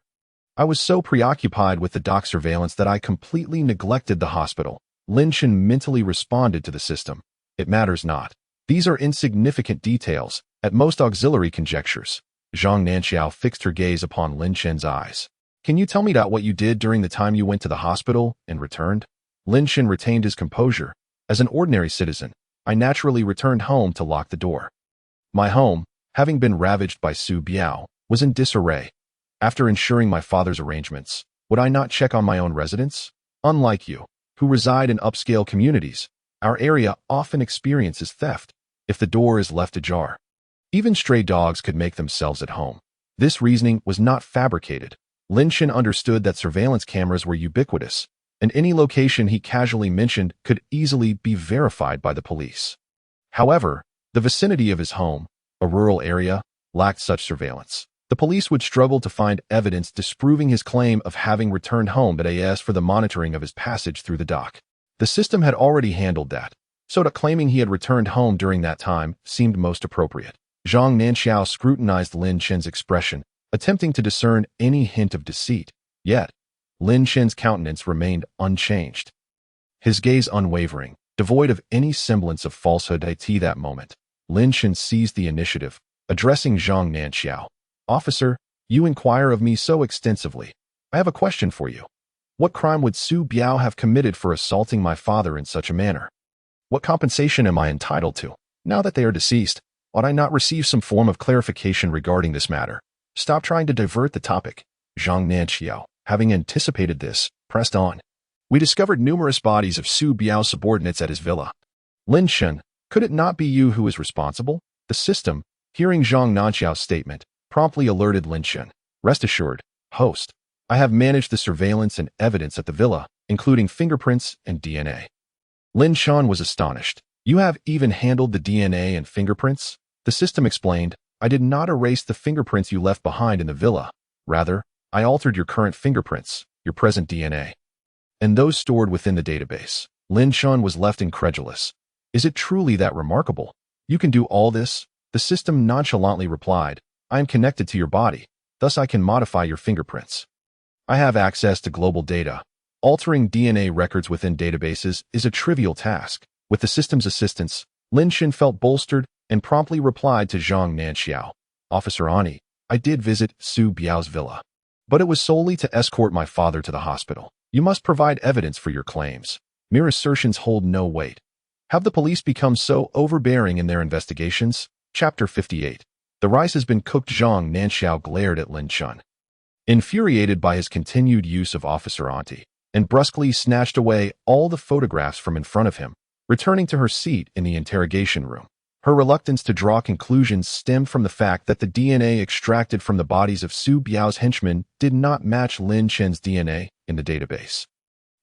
I was so preoccupied with the dock surveillance that I completely neglected the hospital." Lin Shen mentally responded to the system. "It matters not. These are insignificant details, at most auxiliary conjectures." Zhang Nanxiao fixed her gaze upon Lin Shen's eyes. "Can you tell me what you did during the time you went to the hospital and returned?" Lin Shen retained his composure. "As an ordinary citizen, I naturally returned home to lock the door. My home, having been ravaged by Su Biao, was in disarray. After ensuring my father's arrangements, would I not check on my own residence? Unlike you, who reside in upscale communities, our area often experiences theft if the door is left ajar. Even stray dogs could make themselves at home." This reasoning was not fabricated. Lin Shen understood that surveillance cameras were ubiquitous, and any location he casually mentioned could easily be verified by the police. However, the vicinity of his home, a rural area, lacked such surveillance. The police would struggle to find evidence disproving his claim of having returned home, but as for the monitoring of his passage through the dock, the system had already handled that, so that claiming he had returned home during that time seemed most appropriate. Zhang Nanxiao scrutinized Lin Shen's expression, attempting to discern any hint of deceit. Yet, Lin Shen's countenance remained unchanged, his gaze unwavering, devoid of any semblance of falsehood. At that moment, Lin Shen seized the initiative, addressing Zhang Nanxiao. "Officer, you inquire of me so extensively. I have a question for you. What crime would Su Biao have committed for assaulting my father in such a manner? What compensation am I entitled to? Now that they are deceased, ought I not receive some form of clarification regarding this matter?" "Stop trying to divert the topic." Zhang Nanxiao, having anticipated this, pressed on. "We discovered numerous bodies of Su Biao's subordinates at his villa." "Lin Shen, could it not be you who is responsible?" The system, hearing Zhang Nanxiao's statement, promptly alerted Lin Shen. "Rest assured, host, I have managed the surveillance and evidence at the villa, including fingerprints and DNA." Lin Shen was astonished. "You have even handled the DNA and fingerprints?" The system explained, "I did not erase the fingerprints you left behind in the villa. Rather, I altered your current fingerprints, your present DNA, and those stored within the database." Lin Shen was left incredulous. "Is it truly that remarkable? You can do all this?" The system nonchalantly replied, "I am connected to your body, thus I can modify your fingerprints. I have access to global data. Altering DNA records within databases is a trivial task." With the system's assistance, Lin Shen felt bolstered and promptly replied to Zhang Nanxiao. "Officer Ani, I did visit Su Biao's villa, but it was solely to escort my father to the hospital. You must provide evidence for your claims. Mere assertions hold no weight. Have the police become so overbearing in their investigations?" Chapter 58. The rice has been cooked. Zhang Nanxiao glared at Lin Shen, infuriated by his continued use of Officer Auntie, and brusquely snatched away all the photographs from in front of him, returning to her seat in the interrogation room. Her reluctance to draw conclusions stemmed from the fact that the DNA extracted from the bodies of Su Biao's henchmen did not match Lin Shen's DNA in the database.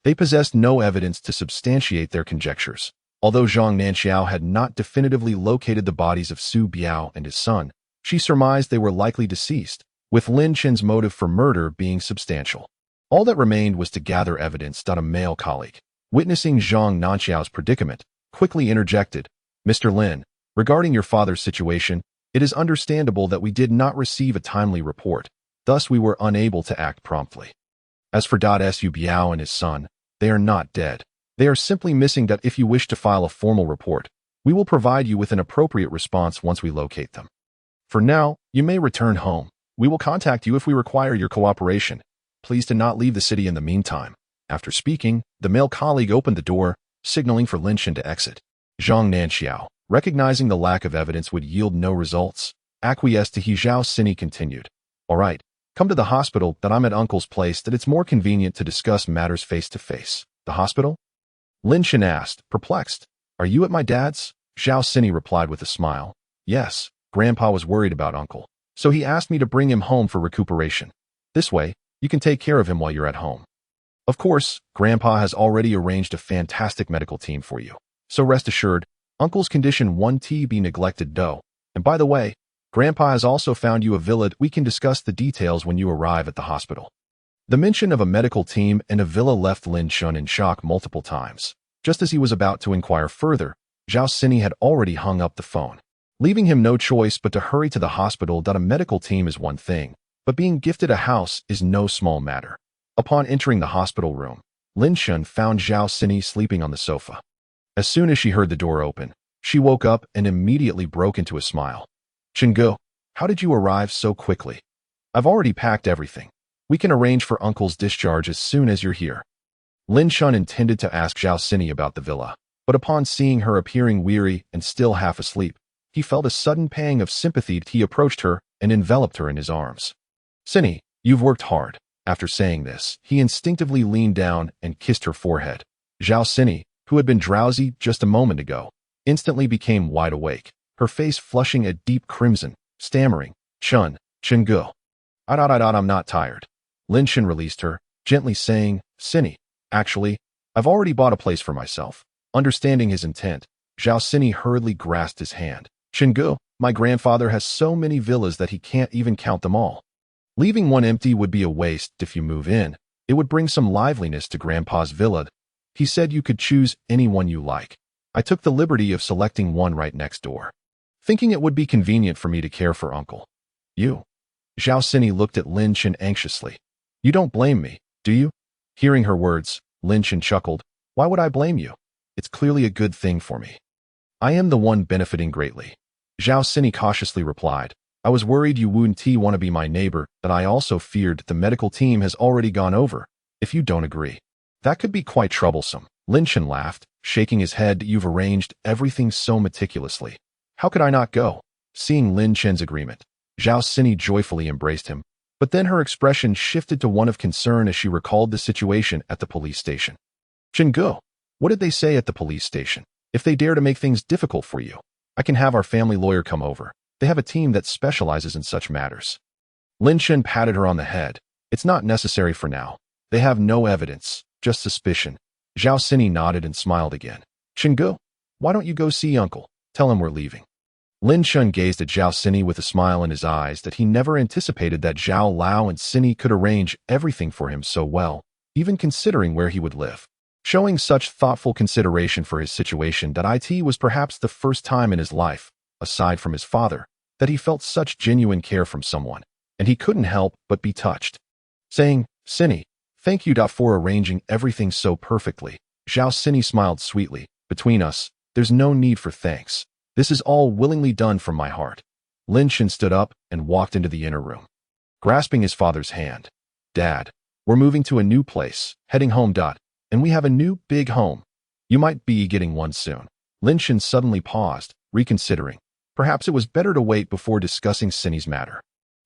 They possessed no evidence to substantiate their conjectures. Although Zhang Nanxiao had not definitively located the bodies of Su Biao and his son, she surmised they were likely deceased, with Lin Shen's motive for murder being substantial. All that remained was to gather evidence. A male colleague, witnessing Zhang Nanxiao's predicament, quickly interjected, "Mr. Lin, regarding your father's situation, it is understandable that we did not receive a timely report, thus we were unable to act promptly. As for Su Biao and his son, they are not dead. They are simply missing. If you wish to file a formal report, we will provide you with an appropriate response once we locate them. For now, you may return home. We will contact you if we require your cooperation. Please do not leave the city in the meantime." After speaking, the male colleague opened the door, signaling for Lin Shen to exit. Zhang Nanxiao, recognizing the lack of evidence would yield no results, acquiesced to Zhao Sini continued, "All right, come to the hospital. I'm at Uncle's place. It's more convenient to discuss matters face to face." "The hospital?" Lin Shen asked, perplexed. "Are you at my dad's?" Zhao Sini replied with a smile. "Yes, Grandpa was worried about Uncle, so he asked me to bring him home for recuperation. This way, you can take care of him while you're at home. Of course, Grandpa has already arranged a fantastic medical team for you, so rest assured, Uncle's condition 1T be neglected dough. And by the way, Grandpa has also found you a villa. We can discuss the details when you arrive at the hospital. The mention of a medical team and a villa left Lin Shun in shock multiple times. Just as he was about to inquire further, Zhao Sini had already hung up the phone, leaving him no choice but to hurry to the hospital. A medical team is one thing, but being gifted a house is no small matter. Upon entering the hospital room, Lin Shun found Zhao Sini sleeping on the sofa. As soon as she heard the door open, she woke up and immediately broke into a smile. Chenggu, how did you arrive so quickly? I've already packed everything. We can arrange for Uncle's discharge as soon as you're here. Lin Shun intended to ask Zhao Sini about the villa, but upon seeing her appearing weary and still half asleep, he felt a sudden pang of sympathy. He approached her and enveloped her in his arms. Sini, you've worked hard. After saying this, he instinctively leaned down and kissed her forehead. Zhao Sini, who had been drowsy just a moment ago, instantly became wide awake, her face flushing a deep crimson, stammering, Chenggu. I'm not tired. Lin Shun released her, gently saying, Sini, actually, I've already bought a place for myself. Understanding his intent, Zhao Sini hurriedly grasped his hand. Chenggu, my grandfather has so many villas that he can't even count them all. Leaving one empty would be a waste. If you move in, it would bring some liveliness to Grandpa's villa. He said you could choose any one you like. I took the liberty of selecting one right next door, thinking it would be convenient for me to care for Uncle. You? Zhao Sini looked at Lin Shun anxiously. You don't blame me, do you? Hearing her words, Lin Shun chuckled. Why would I blame you? It's clearly a good thing for me. I am the one benefiting greatly. Zhao Sini cautiously replied. I was worried you wouldn't want to be my neighbor, but I also feared the medical team has already gone over. If you don't agree, that could be quite troublesome. Lin Shun laughed, shaking his head. You've arranged everything so meticulously. How could I not go? Seeing Lin Shun's agreement, Zhao Sini joyfully embraced him, but then her expression shifted to one of concern as she recalled the situation at the police station. Chenggu, what did they say at the police station? If they dare to make things difficult for you, I can have our family lawyer come over. They have a team that specializes in such matters. Lin Shun patted her on the head. It's not necessary for now. They have no evidence, just suspicion. Zhao Sini nodded and smiled again. Chenggu, why don't you go see Uncle? Tell him we're leaving. Lin Shun gazed at Zhao Sini with a smile in his eyes that he never anticipated that Zhao Lao and Sini could arrange everything for him so well, even considering where he would live. Showing such thoughtful consideration for his situation that it was perhaps the first time in his life, aside from his father, that he felt such genuine care from someone, and he couldn't help but be touched. Saying, Sini, thank you for arranging everything so perfectly. Zhao Sini smiled sweetly. Between us, there's no need for thanks. This is all willingly done from my heart. Lin Shun stood up and walked into the inner room, grasping his father's hand. Dad, we're moving to a new place, heading home. And we have a new big home. You might be getting one soon. Lin Shun suddenly paused, reconsidering. Perhaps it was better to wait before discussing Sini's matter.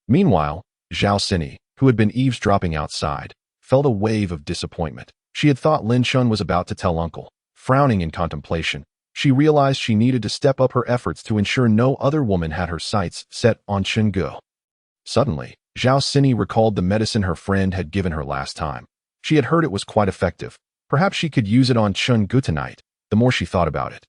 Meanwhile, Zhao Sini, who had been eavesdropping outside, felt a wave of disappointment. She had thought Lin Shun was about to tell Uncle. Frowning in contemplation, she realized she needed to step up her efforts to ensure no other woman had her sights set on Chenggu. Suddenly, Zhao Sini recalled the medicine her friend had given her last time. She had heard it was quite effective. Perhaps she could use it on Chenggu tonight. The more she thought about it,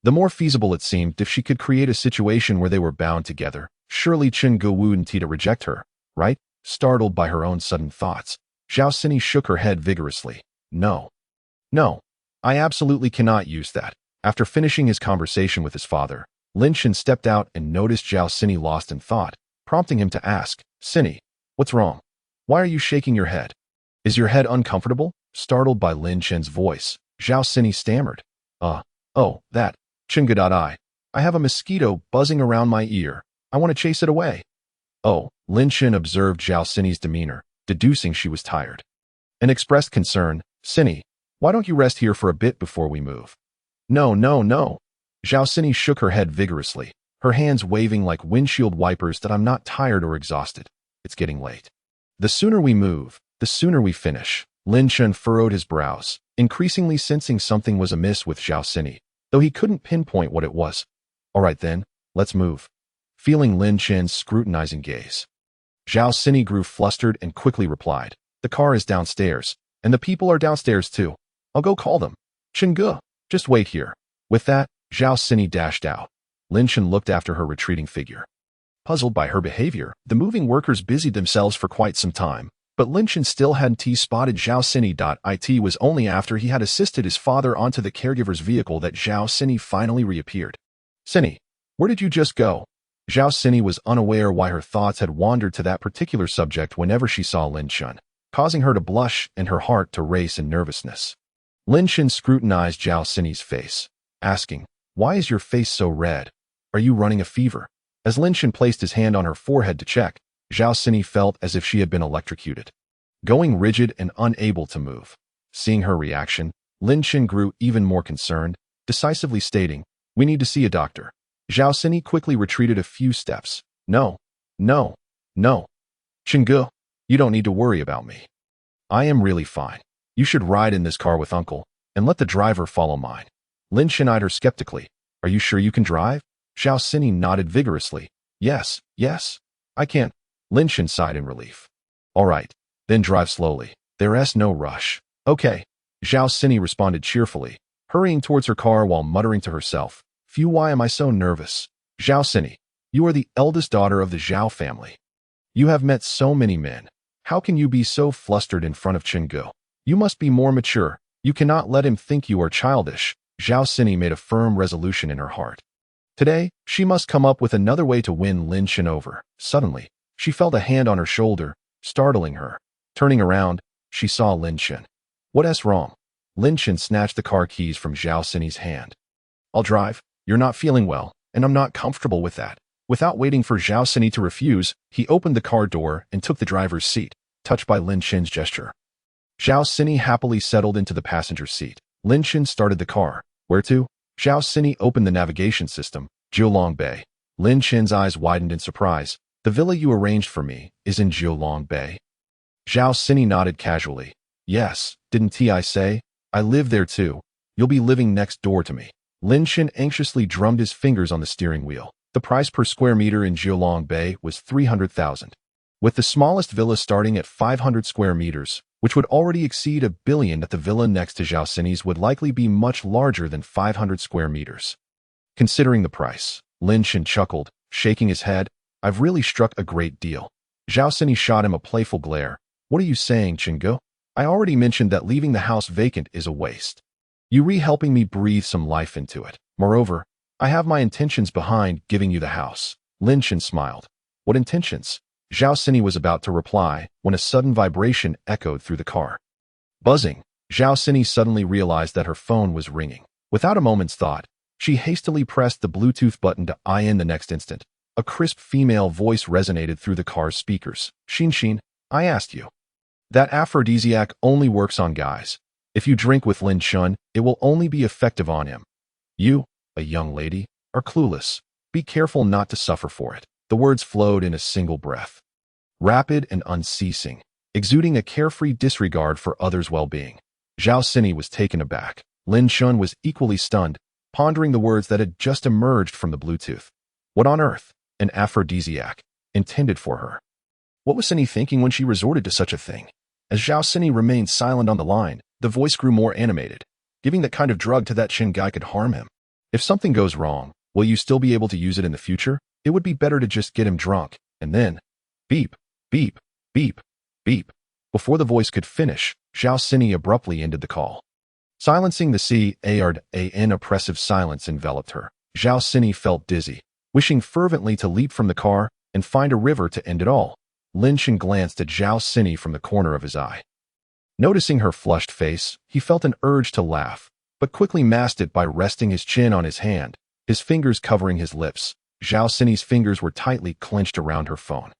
the more feasible it seemed. If she could create a situation where they were bound together, surely Chenggu wouldn't reject her, right? Startled by her own sudden thoughts, Zhao Sini shook her head vigorously. No, I absolutely cannot use that. After finishing his conversation with his father, Lin Shun stepped out and noticed Zhao Sini lost in thought, prompting him to ask, Sini, what's wrong? Why are you shaking your head? Is your head uncomfortable? Startled by Lin Shun's voice, Zhao Sini stammered. That, Chenggu. I have a mosquito buzzing around my ear. I want to chase it away. Oh, Lin Shun observed Zhao Sini's demeanor, deducing she was tired, and expressed concern. Sini, why don't you rest here for a bit before we move? No. Zhao Sini shook her head vigorously, her hands waving like windshield wipers. I'm not tired or exhausted. It's getting late. The sooner we move, the sooner we finish. Lin Shun furrowed his brows, increasingly sensing something was amiss with Zhao Sini, though he couldn't pinpoint what it was. All right then, let's move. Feeling Lin Shun's scrutinizing gaze, Zhao Sini grew flustered and quickly replied, the car is downstairs, and the people are downstairs too. I'll go call them. Chenggu, just wait here. With that, Zhao Sini dashed out. Lin Shen looked after her retreating figure. Puzzled by her behavior, the moving workers busied themselves for quite some time, but Lin Shen still hadn't spotted Zhao Sini. It was only after he had assisted his father onto the caregiver's vehicle that Zhao Sini finally reappeared. Sini, where did you just go? Zhao Sini was unaware why her thoughts had wandered to that particular subject whenever she saw Lin Shen, causing her to blush and her heart to race in nervousness. Lin Shen scrutinized Zhao Sini's face, asking, "Why is your face so red? Are you running a fever?" As Lin Shen placed his hand on her forehead to check, Zhao Sini felt as if she had been electrocuted, going rigid and unable to move. Seeing her reaction, Lin Shen grew even more concerned, decisively stating, "We need to see a doctor." Zhao Sini quickly retreated a few steps. No. Chengge, you don't need to worry about me. I am really fine. You should ride in this car with Uncle, and let the driver follow mine. Lin Shen eyed her skeptically. Are you sure you can drive? Zhao Sini nodded vigorously. Yes, I can. Lin Shen sighed in relief. All right, then drive slowly. There's no rush. Okay. Zhao Sini responded cheerfully, hurrying towards her car while muttering to herself, "Phew, why am I so nervous? Zhao Sini, you are the eldest daughter of the Zhao family. You have met so many men. How can you be so flustered in front of Chengge? You must be more mature. You cannot let him think you are childish." Zhao Sini made a firm resolution in her heart. Today, she must come up with another way to win Lin Shen over. Suddenly, she felt a hand on her shoulder, startling her. Turning around, she saw Lin Shen. What's wrong? Lin Shen snatched the car keys from Zhao Sini's hand. I'll drive. You're not feeling well, and I'm not comfortable with that. Without waiting for Zhao Sini to refuse, he opened the car door and took the driver's seat, touched by Lin Shen's gesture. Zhao Sini happily settled into the passenger seat. Lin Shen started the car. Where to? Zhao Sini opened the navigation system. Jiulong Bay. Lin Shen's eyes widened in surprise. The villa you arranged for me is in Jiulong Bay? Zhao Sini nodded casually. Yes, didn't I say? I live there too. You'll be living next door to me. Lin Shen anxiously drummed his fingers on the steering wheel. The price per square meter in Jiulong Bay was 300,000. With the smallest villa starting at 500 square meters, which would already exceed $1 billion, that the villa next to Zhao Sini's would likely be much larger than 500 square meters. Considering the price, Lin Shen chuckled, shaking his head. I've really struck a great deal. Zhao Sini shot him a playful glare. What are you saying, Chengge? I already mentioned that leaving the house vacant is a waste. You helping me breathe some life into it. Moreover, I have my intentions behind giving you the house. Lin Shen smiled. What intentions? Zhao Sini was about to reply when a sudden vibration echoed through the car. Buzzing, Zhao Sini suddenly realized that her phone was ringing. Without a moment's thought, she hastily pressed the Bluetooth button to in the next instant. A crisp female voice resonated through the car's speakers. Xin, I asked you. That aphrodisiac only works on guys. If you drink with Lin Shen, it will only be effective on him. You, a young lady, are clueless. Be careful not to suffer for it. The words flowed in a single breath. Rapid and unceasing, exuding a carefree disregard for others' well-being. Zhao Sini was taken aback. Lin Shen was equally stunned, pondering the words that had just emerged from the Bluetooth. What on earth? An aphrodisiac, intended for her. What was Sini thinking when she resorted to such a thing? As Zhao Sini remained silent on the line, the voice grew more animated. Giving that kind of drug to that Chengge could harm him. If something goes wrong, will you still be able to use it in the future? It would be better to just get him drunk, and then, beep, beep, beep, beep. Before the voice could finish, Zhao Sini abruptly ended the call. Silencing the an oppressive silence enveloped her. Zhao Sini felt dizzy, wishing fervently to leap from the car and find a river to end it all. Lin Shen glanced at Zhao Sini from the corner of his eye. Noticing her flushed face, he felt an urge to laugh, but quickly masked it by resting his chin on his hand, his fingers covering his lips. Zhao Sini's fingers were tightly clenched around her phone.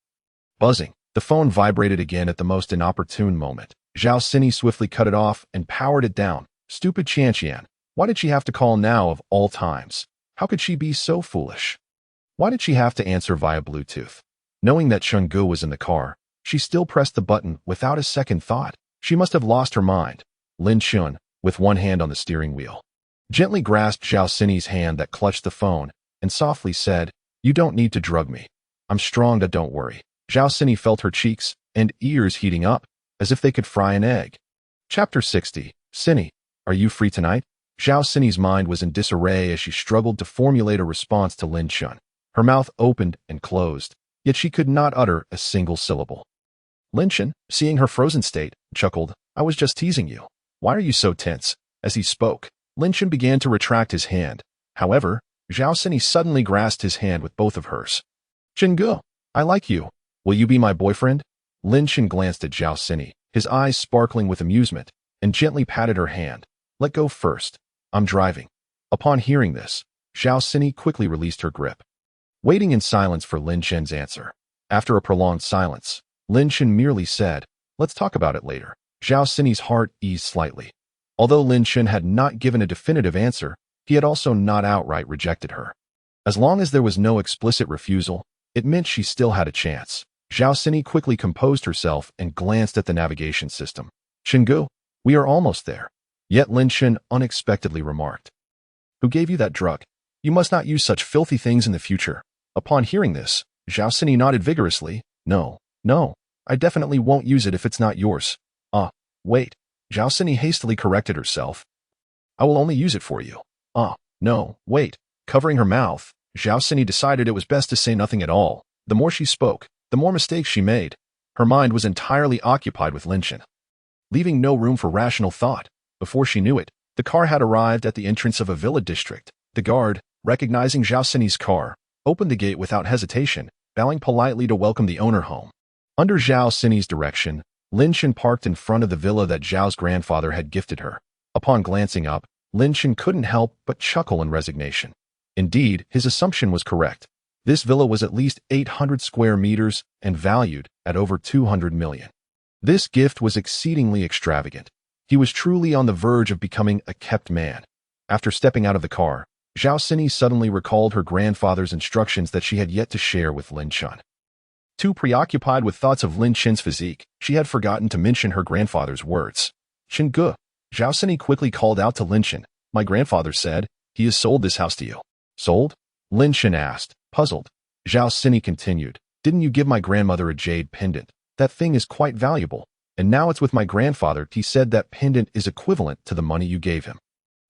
Buzzing, the phone vibrated again at the most inopportune moment. Zhao Sini swiftly cut it off and powered it down. Stupid Qianqian. Why did she have to call now of all times? How could she be so foolish? Why did she have to answer via Bluetooth? Knowing that Chengge was in the car, she still pressed the button without a second thought. She must have lost her mind. Lin Shen, with one hand on the steering wheel, gently grasped Zhao Sini's hand that clutched the phone and softly said, You don't need to drug me. I'm strong, don't worry. Zhao Sini felt her cheeks and ears heating up, as if they could fry an egg. Chapter 60. Sini, are you free tonight? Zhao Sini's mind was in disarray as she struggled to formulate a response to Lin Chun. Her mouth opened and closed, yet she could not utter a single syllable. Lin Chun, seeing her frozen state, chuckled, "I was just teasing you. Why are you so tense?" As he spoke, Lin Chun began to retract his hand. However, Zhao Sini suddenly grasped his hand with both of hers. "Chengge, I like you. Will you be my boyfriend?" Lin Chun glanced at Zhao Sini, his eyes sparkling with amusement, and gently patted her hand. "Let go first. I'm driving." Upon hearing this, Zhao Sini quickly released her grip. Waiting in silence for Lin Chun's answer. After a prolonged silence, Lin Chun merely said, "Let's talk about it later." Zhao Sini's heart eased slightly. Although Lin Chun had not given a definitive answer, he had also not outright rejected her. As long as there was no explicit refusal, it meant she still had a chance. Zhao Sini quickly composed herself and glanced at the navigation system. "Chengge, we are almost there." Yet Lin Chun unexpectedly remarked, "Who gave you that drug? You must not use such filthy things in the future." Upon hearing this, Zhao Sini nodded vigorously. No, I definitely won't use it if it's not yours." Wait. Zhao Sini hastily corrected herself. "I will only use it for you." No, wait. Covering her mouth, Zhao Sini decided it was best to say nothing at all. The more she spoke, the more mistakes she made. Her mind was entirely occupied with Lin Chun, leaving no room for rational thought. Before she knew it, the car had arrived at the entrance of a villa district. The guard, recognizing Zhao Sini's car, opened the gate without hesitation, bowing politely to welcome the owner home. Under Zhao Sini's direction, Lin Chun parked in front of the villa that Zhao's grandfather had gifted her. Upon glancing up, Lin Chun couldn't help but chuckle in resignation. Indeed, his assumption was correct. This villa was at least 800 square meters and valued at over 200 million. This gift was exceedingly extravagant. He was truly on the verge of becoming a kept man. After stepping out of the car, Zhao Sini suddenly recalled her grandfather's instructions that she had yet to share with Lin Chun. Too preoccupied with thoughts of Lin Chun's physique, she had forgotten to mention her grandfather's words. "Chengge," Zhao Sini quickly called out to Lin Chun. "My grandfather said he has sold this house to you." "Sold?" Lin Chun asked, puzzled. Zhao Sini continued, "Didn't you give my grandmother a jade pendant? That thing is quite valuable, and now it's with my grandfather. He said that pendant is equivalent to the money you gave him."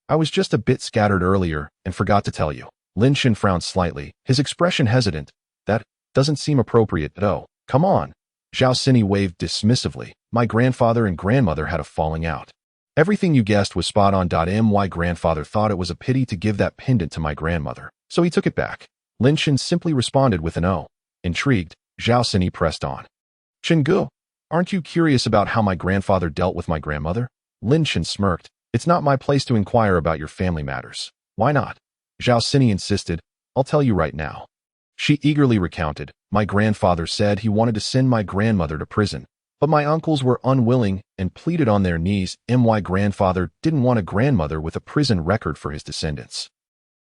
"I was just a bit scattered earlier and forgot to tell you." Lin Chun frowned slightly, his expression hesitant. "That doesn't seem appropriate, though. Come on." Zhao Sini waved dismissively. "My grandfather and grandmother had a falling out. Everything you guessed was spot on. My grandfather thought it was a pity to give that pendant to my grandmother, so he took it back." Lin Chun simply responded with an "Oh." Intrigued, Zhao Sini pressed on. "Chengge, aren't you curious about how my grandfather dealt with my grandmother?" Lin Chun smirked. "It's not my place to inquire about your family matters." "Why not?" Zhao Sini insisted. "I'll tell you right now." She eagerly recounted. "My grandfather said he wanted to send my grandmother to prison, but my uncles were unwilling and pleaded on their knees. My grandfather didn't want a grandmother with a prison record for his descendants,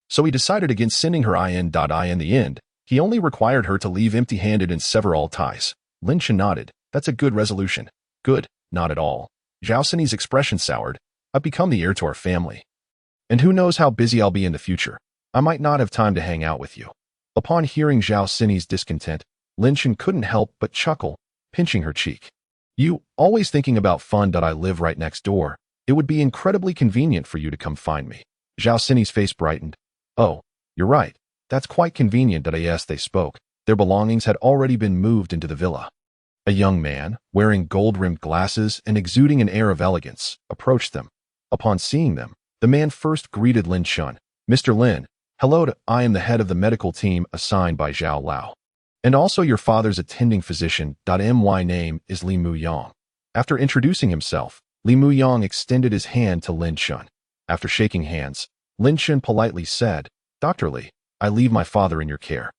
so he decided against sending her. In the end, he only required her to leave empty-handed and sever all ties." Lin Chun nodded. "That's a good resolution." "Good? Not at all." Zhao Sini's expression soured. "I've become the heir to our family, and who knows how busy I'll be in the future. I might not have time to hang out with you." Upon hearing Zhao Sini's discontent, Lin Chun couldn't help but chuckle, pinching her cheek. "You always thinking about fun? I live right next door. It would be incredibly convenient for you to come find me." Zhao Sini's face brightened. "Oh, you're right. That's quite convenient." Yes, they spoke. Their belongings had already been moved into the villa. A young man, wearing gold-rimmed glasses and exuding an air of elegance, approached them. Upon seeing them, the man first greeted Lin Chun. "Mr. Lin, hello. I am the head of the medical team assigned by Zhao Lao, and also your father's attending physician. My name is Li Muyang." After introducing himself, Li Muyang extended his hand to Lin Chun. After shaking hands, Lin Chun politely said, "Dr. Li, I leave my father in your care.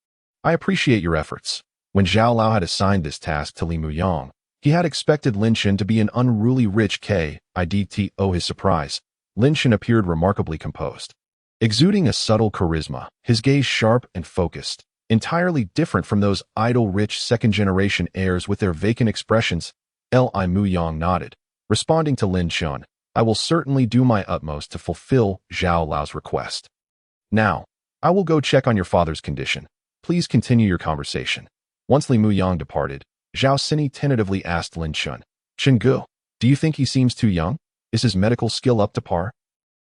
I appreciate your efforts." When Zhao Lao had assigned this task to Li Muyang, he had expected Lin Chun to be an unruly rich kid. To his surprise, Lin Chun appeared remarkably composed, exuding a subtle charisma, his gaze sharp and focused, entirely different from those idle rich second-generation heirs with their vacant expressions. Li Muyang nodded, responding to Lin Chun, "I will certainly do my utmost to fulfill Zhao Lao's request. Now, I will go check on your father's condition. Please continue your conversation." Once Li Muyang departed, Zhao Sini tentatively asked Lin Chun, "Chengge, do you think he seems too young? Is his medical skill up to par?"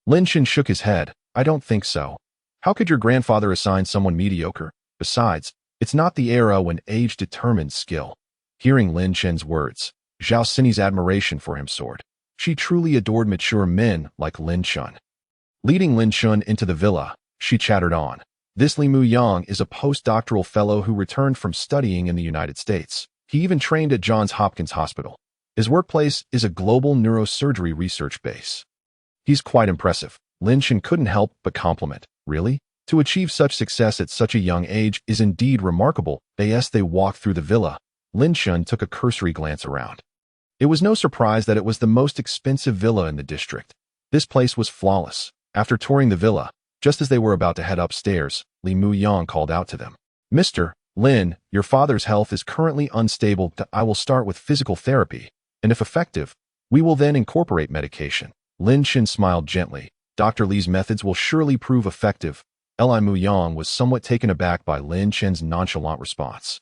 Lin Shen shook his head. I don't think so. How could your grandfather assign someone mediocre? Besides, it's not the era when age determines skill. Hearing Lin Shen's words, Zhao Xinyi's admiration for him soared. She truly adored mature men like Lin Shen. Leading Lin Shen into the villa, she chattered on. This Li Muyang is a postdoctoral fellow who returned from studying in the United States. He even trained at Johns Hopkins Hospital. His workplace is a global neurosurgery research base. He's quite impressive. Lin Shen couldn't help but compliment. Really? To achieve such success at such a young age is indeed remarkable. As they walked through the villa, Lin Shen took a cursory glance around. It was no surprise that it was the most expensive villa in the district. This place was flawless. After touring the villa, just as they were about to head upstairs, Li Muyang called out to them. Mr. Lin, your father's health is currently unstable. I will start with physical therapy, and if effective, we will then incorporate medication. Lin Shen smiled gently. Dr. Li's methods will surely prove effective. Li Muyang was somewhat taken aback by Lin Shen's nonchalant response.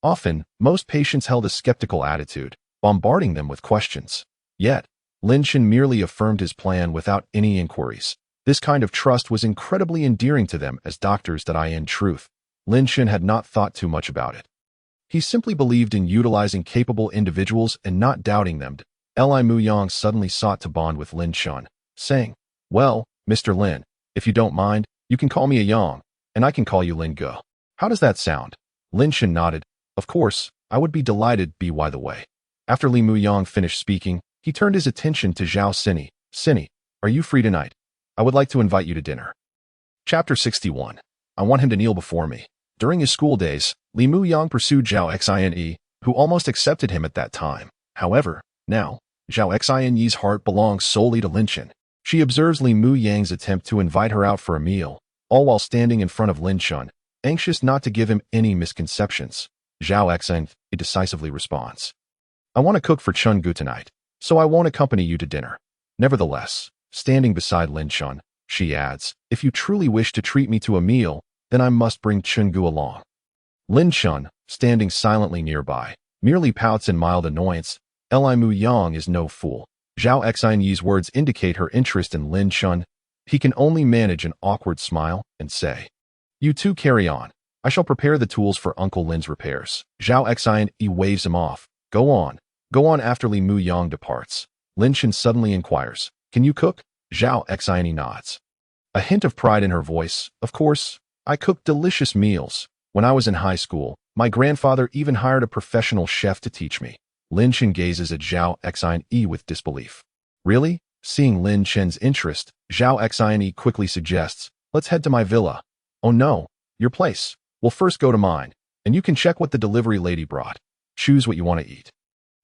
Often, most patients held a skeptical attitude, bombarding them with questions. Yet, Lin Shen merely affirmed his plan without any inquiries. This kind of trust was incredibly endearing to them as doctors. In truth, Lin Shen had not thought too much about it. He simply believed in utilizing capable individuals and not doubting them. Li Muyang suddenly sought to bond with Lin Shen, saying, Well, Mr. Lin, if you don't mind, you can call me a Yang, and I can call you Lin Ge. How does that sound? Lin Shen nodded. Of course, I would be delighted. By the way. After Li Muyang finished speaking, he turned his attention to Zhao Xinyi. Xinyi, are you free tonight? I would like to invite you to dinner. Chapter 61. I want him to kneel before me. During his school days, Li Muyang pursued Zhao Xinyi, who almost accepted him at that time. However, now, Zhao Xinyi's heart belongs solely to Lin Shen. She observes Li Muyang's attempt to invite her out for a meal, all while standing in front of Lin Shen, anxious not to give him any misconceptions. Zhao Xinyi decisively responds. I want to cook for Chungu tonight, so I won't accompany you to dinner. Nevertheless, standing beside Lin Shen, she adds, if you truly wish to treat me to a meal, then I must bring Chungu along. Lin Shen, standing silently nearby, merely pouts in mild annoyance. Li Muyang is no fool. Zhao Xinyi's words indicate her interest in Lin Shen. He can only manage an awkward smile and say, You two carry on. I shall prepare the tools for Uncle Lin's repairs. Zhao Xinyi waves him off. Go on. Go on. After Li Muyang departs, Lin Shen suddenly inquires, Can you cook? Zhao Xinyi nods. A hint of pride in her voice. Of course, I cook delicious meals. When I was in high school, my grandfather even hired a professional chef to teach me. Lin Shen gazes at Zhao Xinyi with disbelief. Really? Seeing Lin Shen's interest, Zhao Xinyi quickly suggests, Let's head to my villa. Oh no, your place. We'll first go to mine, and you can check what the delivery lady brought. Choose what you want to eat.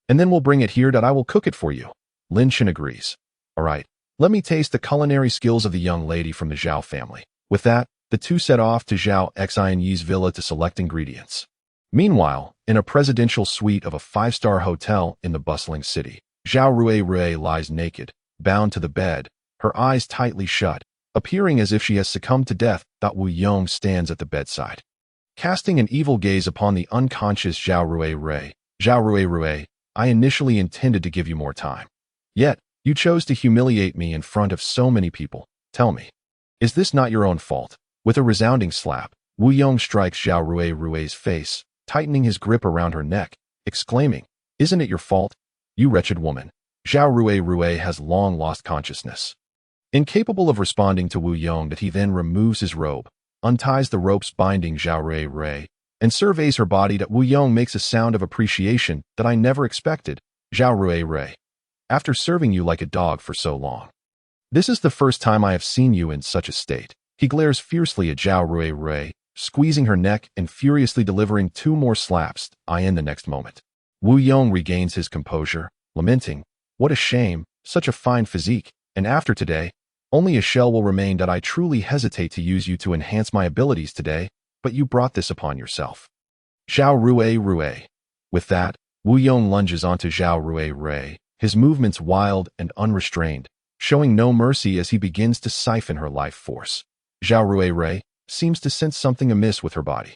And then we'll bring it here. I will cook it for you. Lin Shen agrees. All right, let me taste the culinary skills of the young lady from the Zhao family. With that, the two set off to Zhao Xinyi's villa to select ingredients. Meanwhile, in a presidential suite of a 5-star hotel in the bustling city, Zhao Rui lies naked, bound to the bed, her eyes tightly shut, appearing as if she has succumbed to death. Wu Yong stands at the bedside, casting an evil gaze upon the unconscious Zhao Rui. Zhao Rui, I initially intended to give you more time. Yet, you chose to humiliate me in front of so many people. Tell me, is this not your own fault? With a resounding slap, Wu Yong strikes Zhao Rui's face, tightening his grip around her neck, exclaiming, Isn't it your fault? You wretched woman. Zhao Rui has long lost consciousness. Incapable of responding to Wu Yong, he then removes his robe, unties the ropes binding Zhao Rui, and surveys her body. Wu Yong makes a sound of appreciation that I never expected. Zhao Rui, after serving you like a dog for so long, this is the first time I have seen you in such a state. He glares fiercely at Zhao Rui, squeezing her neck and furiously delivering 2 more slaps. In the next moment, Wu Yong regains his composure, lamenting, What a shame, such a fine physique, and after today, only a shell will remain. I truly hesitate to use you to enhance my abilities today, but you brought this upon yourself. Zhao Rui. With that, Wu Yong lunges onto Zhao Rui, his movements wild and unrestrained, showing no mercy as he begins to siphon her life force. Zhao Rui seems to sense something amiss with her body.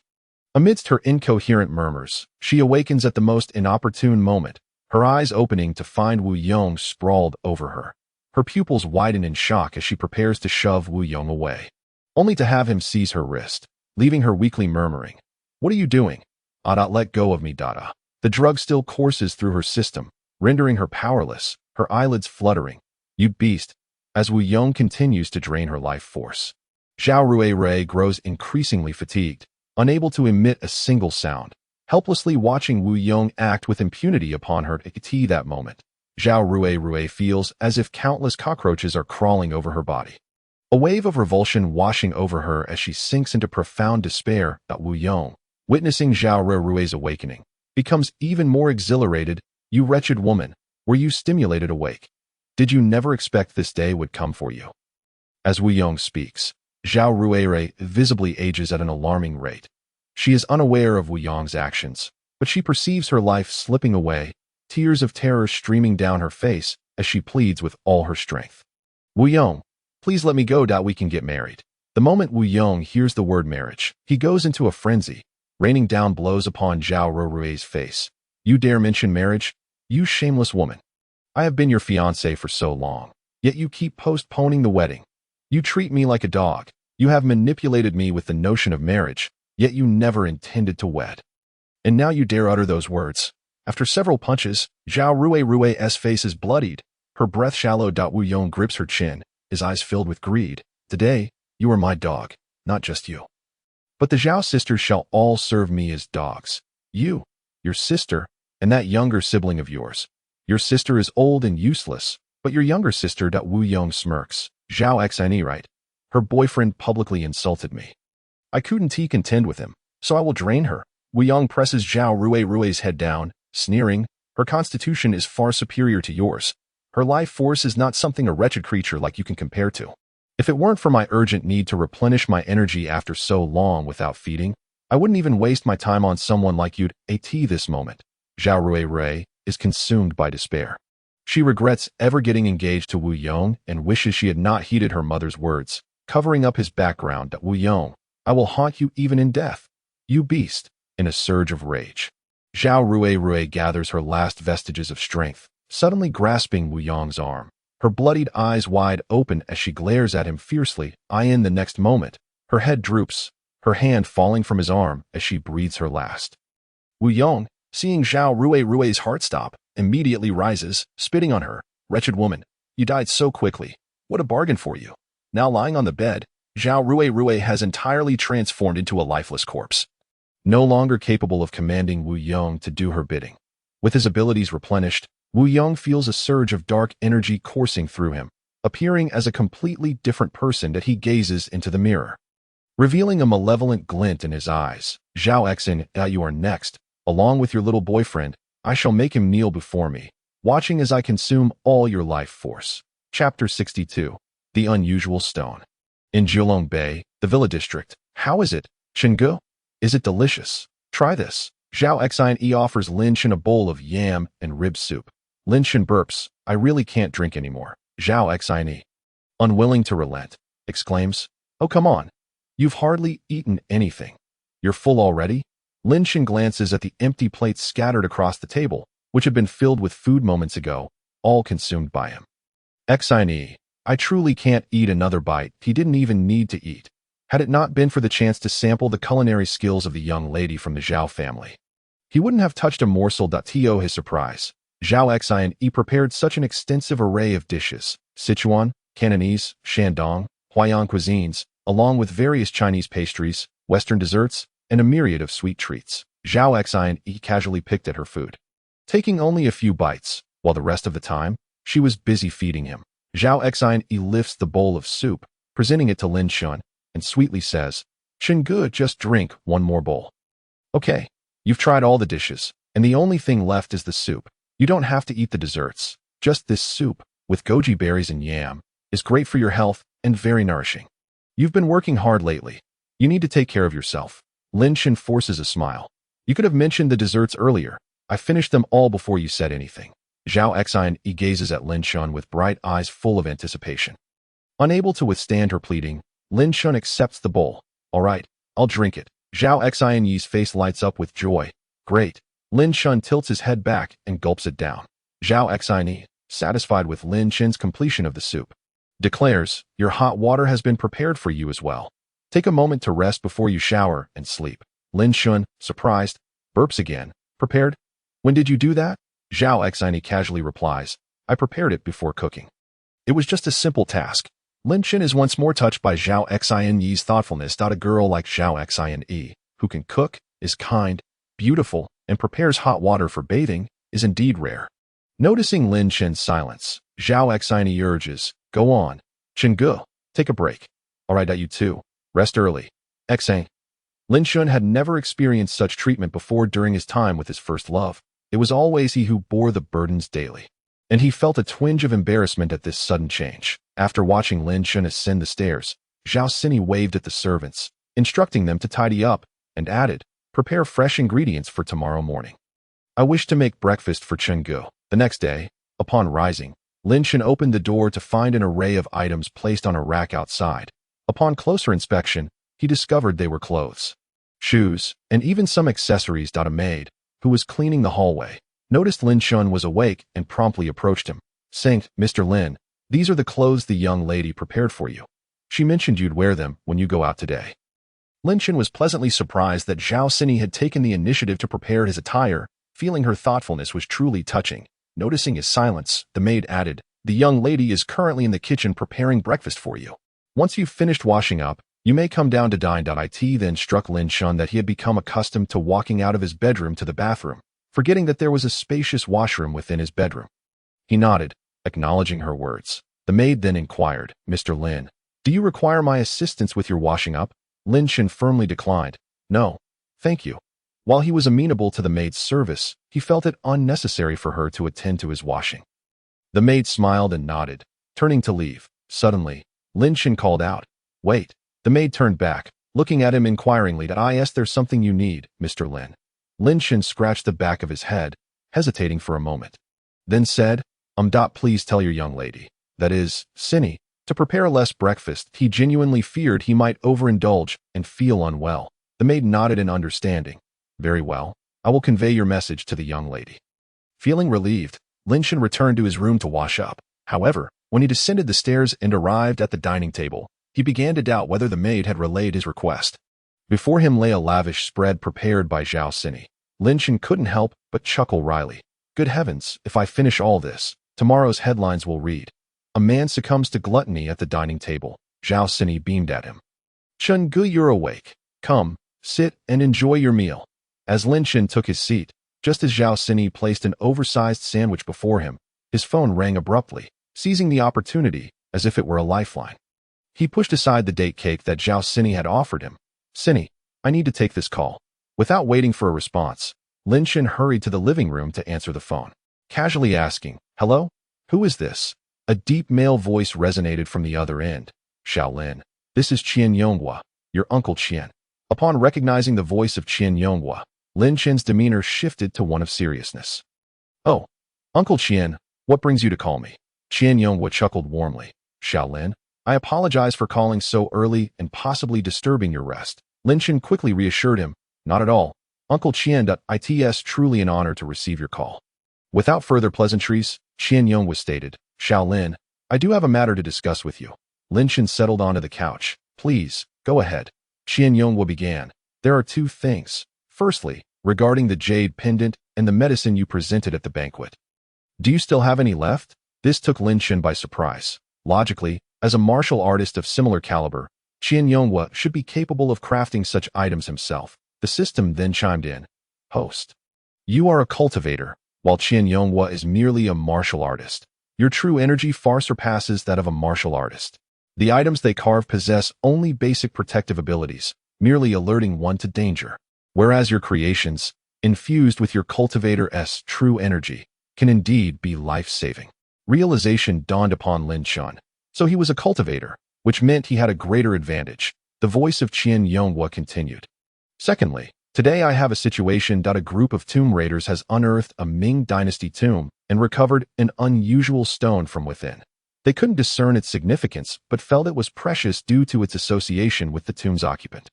Amidst her incoherent murmurs, she awakens at the most inopportune moment, her eyes opening to find Wu Yong sprawled over her. Her pupils widen in shock as she prepares to shove Wu Yong away, only to have him seize her wrist, leaving her weakly murmuring, "What are you doing? Let go of me, Dada." The drug still courses through her system, rendering her powerless, her eyelids fluttering. "You beast," as Wu Yong continues to drain her life force. Zhao Rui grows increasingly fatigued, unable to emit a single sound, helplessly watching Wu Yong act with impunity upon her at that moment. Zhao Rui feels as if countless cockroaches are crawling over her body. A wave of revulsion washing over her as she sinks into profound despair. Wu Yong, witnessing Zhao Rui's awakening, becomes even more exhilarated. "You wretched woman, were you stimulated awake? Did you never expect this day would come for you?" As Wu Yong speaks, Zhao Rui visibly ages at an alarming rate. She is unaware of Wu Yong's actions, but she perceives her life slipping away, tears of terror streaming down her face as she pleads with all her strength. "Wu Yong, please let me go. We can get married." The moment Wu Yong hears the word marriage, he goes into a frenzy, raining down blows upon Zhao Rui's face. "You dare mention marriage? You shameless woman. I have been your fiancé for so long, yet you keep postponing the wedding. You treat me like a dog. You have manipulated me with the notion of marriage, yet you never intended to wed. And now you dare utter those words." After several punches, Zhao Rui's face is bloodied, her breath shallow. Wu Yong grips her chin, his eyes filled with greed. "Today, you are my dog, not just you. But the Zhao sisters shall all serve me as dogs. You, your sister, and that younger sibling of yours. Your sister is old and useless, but your younger sister." Wu Yong smirks. "Zhao Xini, right? Her boyfriend publicly insulted me. I couldn't contend with him, so I will drain her." Wu Yong presses Zhao Rui's head down, sneering, "Her constitution is far superior to yours. Her life force is not something a wretched creature like you can compare to. If it weren't for my urgent need to replenish my energy after so long without feeding, I wouldn't even waste my time on someone like you." At this moment, Zhao Rui is consumed by despair. She regrets ever getting engaged to Wu Yong and wishes she had not heeded her mother's words, covering up his background. "Wu Yong, I will haunt you even in death. You beast." In a surge of rage, Zhao Rui gathers her last vestiges of strength, suddenly grasping Wu Yong's arm, her bloodied eyes wide open as she glares at him fiercely. In the next moment, her head droops, her hand falling from his arm as she breathes her last. Wu Yong, seeing Zhao Rui's heart stop, immediately rises, spitting on her. "Wretched woman, you died so quickly. What a bargain for you." Now lying on the bed, Zhao Rui has entirely transformed into a lifeless corpse. No longer capable of commanding Wu Yong to do her bidding. With his abilities replenished, Wu Yong feels a surge of dark energy coursing through him, appearing as a completely different person that he gazes into the mirror, revealing a malevolent glint in his eyes. "Zhao Xin, you are next. Along with your little boyfriend, I shall make him kneel before me, watching as I consume all your life force." Chapter 62. The Unusual Stone. In Jiulong Bay, the Villa District. "How is it, Chenggu? Is it delicious? Try this." Zhao Xine offers Lin Shen a bowl of yam and rib soup. Lin Shen burps, "I really can't drink anymore." Zhao Xine, unwilling to relent, exclaims, "Oh, come on. You've hardly eaten anything. You're full already?" Lin Shen glances at the empty plates scattered across the table, which had been filled with food moments ago, all consumed by him. Xine, "I truly can't eat another bite." He didn't even need to eat, had it not been for the chance to sample the culinary skills of the young lady from the Zhao family. He wouldn't have touched a morsel. To his surprise, Zhao Xine prepared such an extensive array of dishes, Sichuan, Cantonese, Shandong, Huayan cuisines, along with various Chinese pastries, Western desserts, and a myriad of sweet treats. Zhao Xine casually picked at her food, taking only a few bites, while the rest of the time, she was busy feeding him. Zhao Xine lifts the bowl of soup, presenting it to Lin Shen, and sweetly says, "Chenggu, just drink one more bowl. Okay, you've tried all the dishes, and the only thing left is the soup. You don't have to eat the desserts. Just this soup, with goji berries and yam, is great for your health and very nourishing. You've been working hard lately. You need to take care of yourself." Lin Shen forces a smile. "You could have mentioned the desserts earlier. I finished them all before you said anything." Zhao Xine gazes at Lin Shen with bright eyes full of anticipation. Unable to withstand her pleading, Lin Shen accepts the bowl. "All right, I'll drink it." Zhao Xine's face lights up with joy. "Great." Lin Shen tilts his head back and gulps it down. Zhao Xine, satisfied with Lin Chen's completion of the soup. Declares, your hot water has been prepared for you as well. Take a moment to rest before you shower and sleep. Lin Shun, surprised, burps again. Prepared? When did you do that? Zhao Xini casually replies, I prepared it before cooking. It was just a simple task. Lin Chen is once more touched by Zhao Xine's thoughtfulness. A girl like Zhao Xine, who can cook, is kind, beautiful, and prepares hot water for bathing, is indeed rare. Noticing Lin Chen's silence, Zhao Xine urges, go on. Chengge, take a break. Alright, you too. Rest early. Xang. Lin Shun had never experienced such treatment before during his time with his first love. It was always he who bore the burdens daily. And he felt a twinge of embarrassment at this sudden change. After watching Lin Shun ascend the stairs, Zhao Xini waved at the servants, instructing them to tidy up, and added, prepare fresh ingredients for tomorrow morning. I wish to make breakfast for Chengge. The next day, upon rising, Lin Shun opened the door to find an array of items placed on a rack outside. Upon closer inspection, he discovered they were clothes, shoes, and even some accessories. A maid, who was cleaning the hallway, noticed Lin Shun was awake and promptly approached him, saying, Mr. Lin, these are the clothes the young lady prepared for you. She mentioned you'd wear them when you go out today. Lin Shun was pleasantly surprised that Zhao Xini had taken the initiative to prepare his attire, feeling her thoughtfulness was truly touching. Noticing his silence, the maid added, the young lady is currently in the kitchen preparing breakfast for you. Once you've finished washing up, you may come down to dine. It then struck Lin Shun that he had become accustomed to walking out of his bedroom to the bathroom, forgetting that there was a spacious washroom within his bedroom. He nodded, acknowledging her words. The maid then inquired, Mr. Lin, do you require my assistance with your washing up? Lin Shun firmly declined. No, thank you. While he was amenable to the maid's service, he felt it unnecessary for her to attend to his washing. The maid smiled and nodded, turning to leave. Suddenly, Lin Shun called out, wait. The maid turned back, looking at him inquiringly. Is there something you need, Mr. Lin? Lin Shun scratched the back of his head, hesitating for a moment. Then said, please tell your young lady, that is, Xini, to prepare less breakfast. He genuinely feared he might overindulge and feel unwell. The maid nodded in understanding. Very well, I will convey your message to the young lady. Feeling relieved, Lin Shun returned to his room to wash up. However, when he descended the stairs and arrived at the dining table, he began to doubt whether the maid had relayed his request. Before him lay a lavish spread prepared by Zhao Xini. Lin Shun couldn't help but chuckle wryly. Good heavens, if I finish all this, tomorrow's headlines will read, a man succumbs to gluttony at the dining table. Zhao Xini beamed at him. Chengge, you're awake. Come, sit and enjoy your meal. As Lin Shun took his seat, just as Zhao Xini placed an oversized sandwich before him, his phone rang abruptly, seizing the opportunity as if it were a lifeline. He pushed aside the date cake that Zhao Xini had offered him. Xini, I need to take this call. Without waiting for a response, Lin Shun hurried to the living room to answer the phone, casually asking, hello? Who is this? A deep male voice resonated from the other end. Xiao Lin, this is Qian Yonghua, your uncle Qian. Upon recognizing the voice of Qian Yonghua, Lin Chen's demeanor shifted to one of seriousness. Oh, Uncle Qian, what brings you to call me? Qian Yonghua chuckled warmly. Xiao Lin, I apologize for calling so early and possibly disturbing your rest. Lin Chen quickly reassured him, not at all. Uncle Qian, it's truly an honor to receive your call. Without further pleasantries, Qian Yonghua stated, Xiao Lin, I do have a matter to discuss with you. Lin Chen settled onto the couch. Please, go ahead. Qian Yonghua began. There are two things. Firstly, regarding the jade pendant and the medicine you presented at the banquet. Do you still have any left? This took Lin Chen by surprise. Logically, as a martial artist of similar caliber, Qian Yonghua should be capable of crafting such items himself. The system then chimed in. Host. You are a cultivator, while Qian Yonghua is merely a martial artist. Your true energy far surpasses that of a martial artist. The items they carve possess only basic protective abilities, merely alerting one to danger. Whereas your creations, infused with your cultivator's true energy, can indeed be life-saving. Realization dawned upon Lin Shun. So he was a cultivator, which meant he had a greater advantage. The voice of Qian Yonghua continued. Secondly, today I have a situation that a group of tomb raiders has unearthed a Ming Dynasty tomb and recovered an unusual stone from within. They couldn't discern its significance, but felt it was precious due to its association with the tomb's occupant.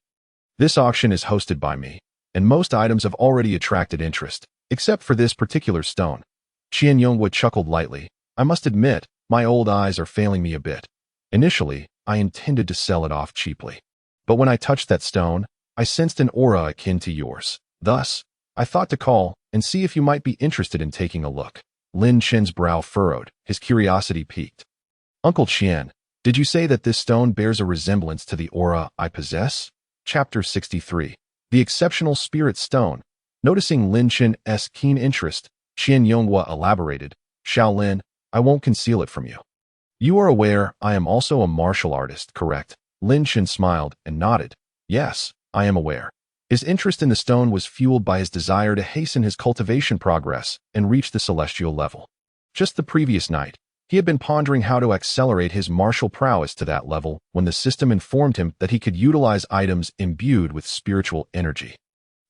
This auction is hosted by me, and most items have already attracted interest, except for this particular stone. Qian Yonghua chuckled lightly. I must admit, my old eyes are failing me a bit. Initially, I intended to sell it off cheaply. But when I touched that stone, I sensed an aura akin to yours. Thus, I thought to call and see if you might be interested in taking a look. Lin Chen's brow furrowed, his curiosity piqued. Uncle Qian, did you say that this stone bears a resemblance to the aura I possess? Chapter 63. The Exceptional Spirit Stone. Noticing Lin Chen's keen interest, Qian Yonghua elaborated, Shaolin, I won't conceal it from you. You are aware I am also a martial artist, correct? Lin Chen smiled and nodded. Yes, I am aware. His interest in the stone was fueled by his desire to hasten his cultivation progress and reach the celestial level. Just the previous night, he had been pondering how to accelerate his martial prowess to that level when the system informed him that he could utilize items imbued with spiritual energy,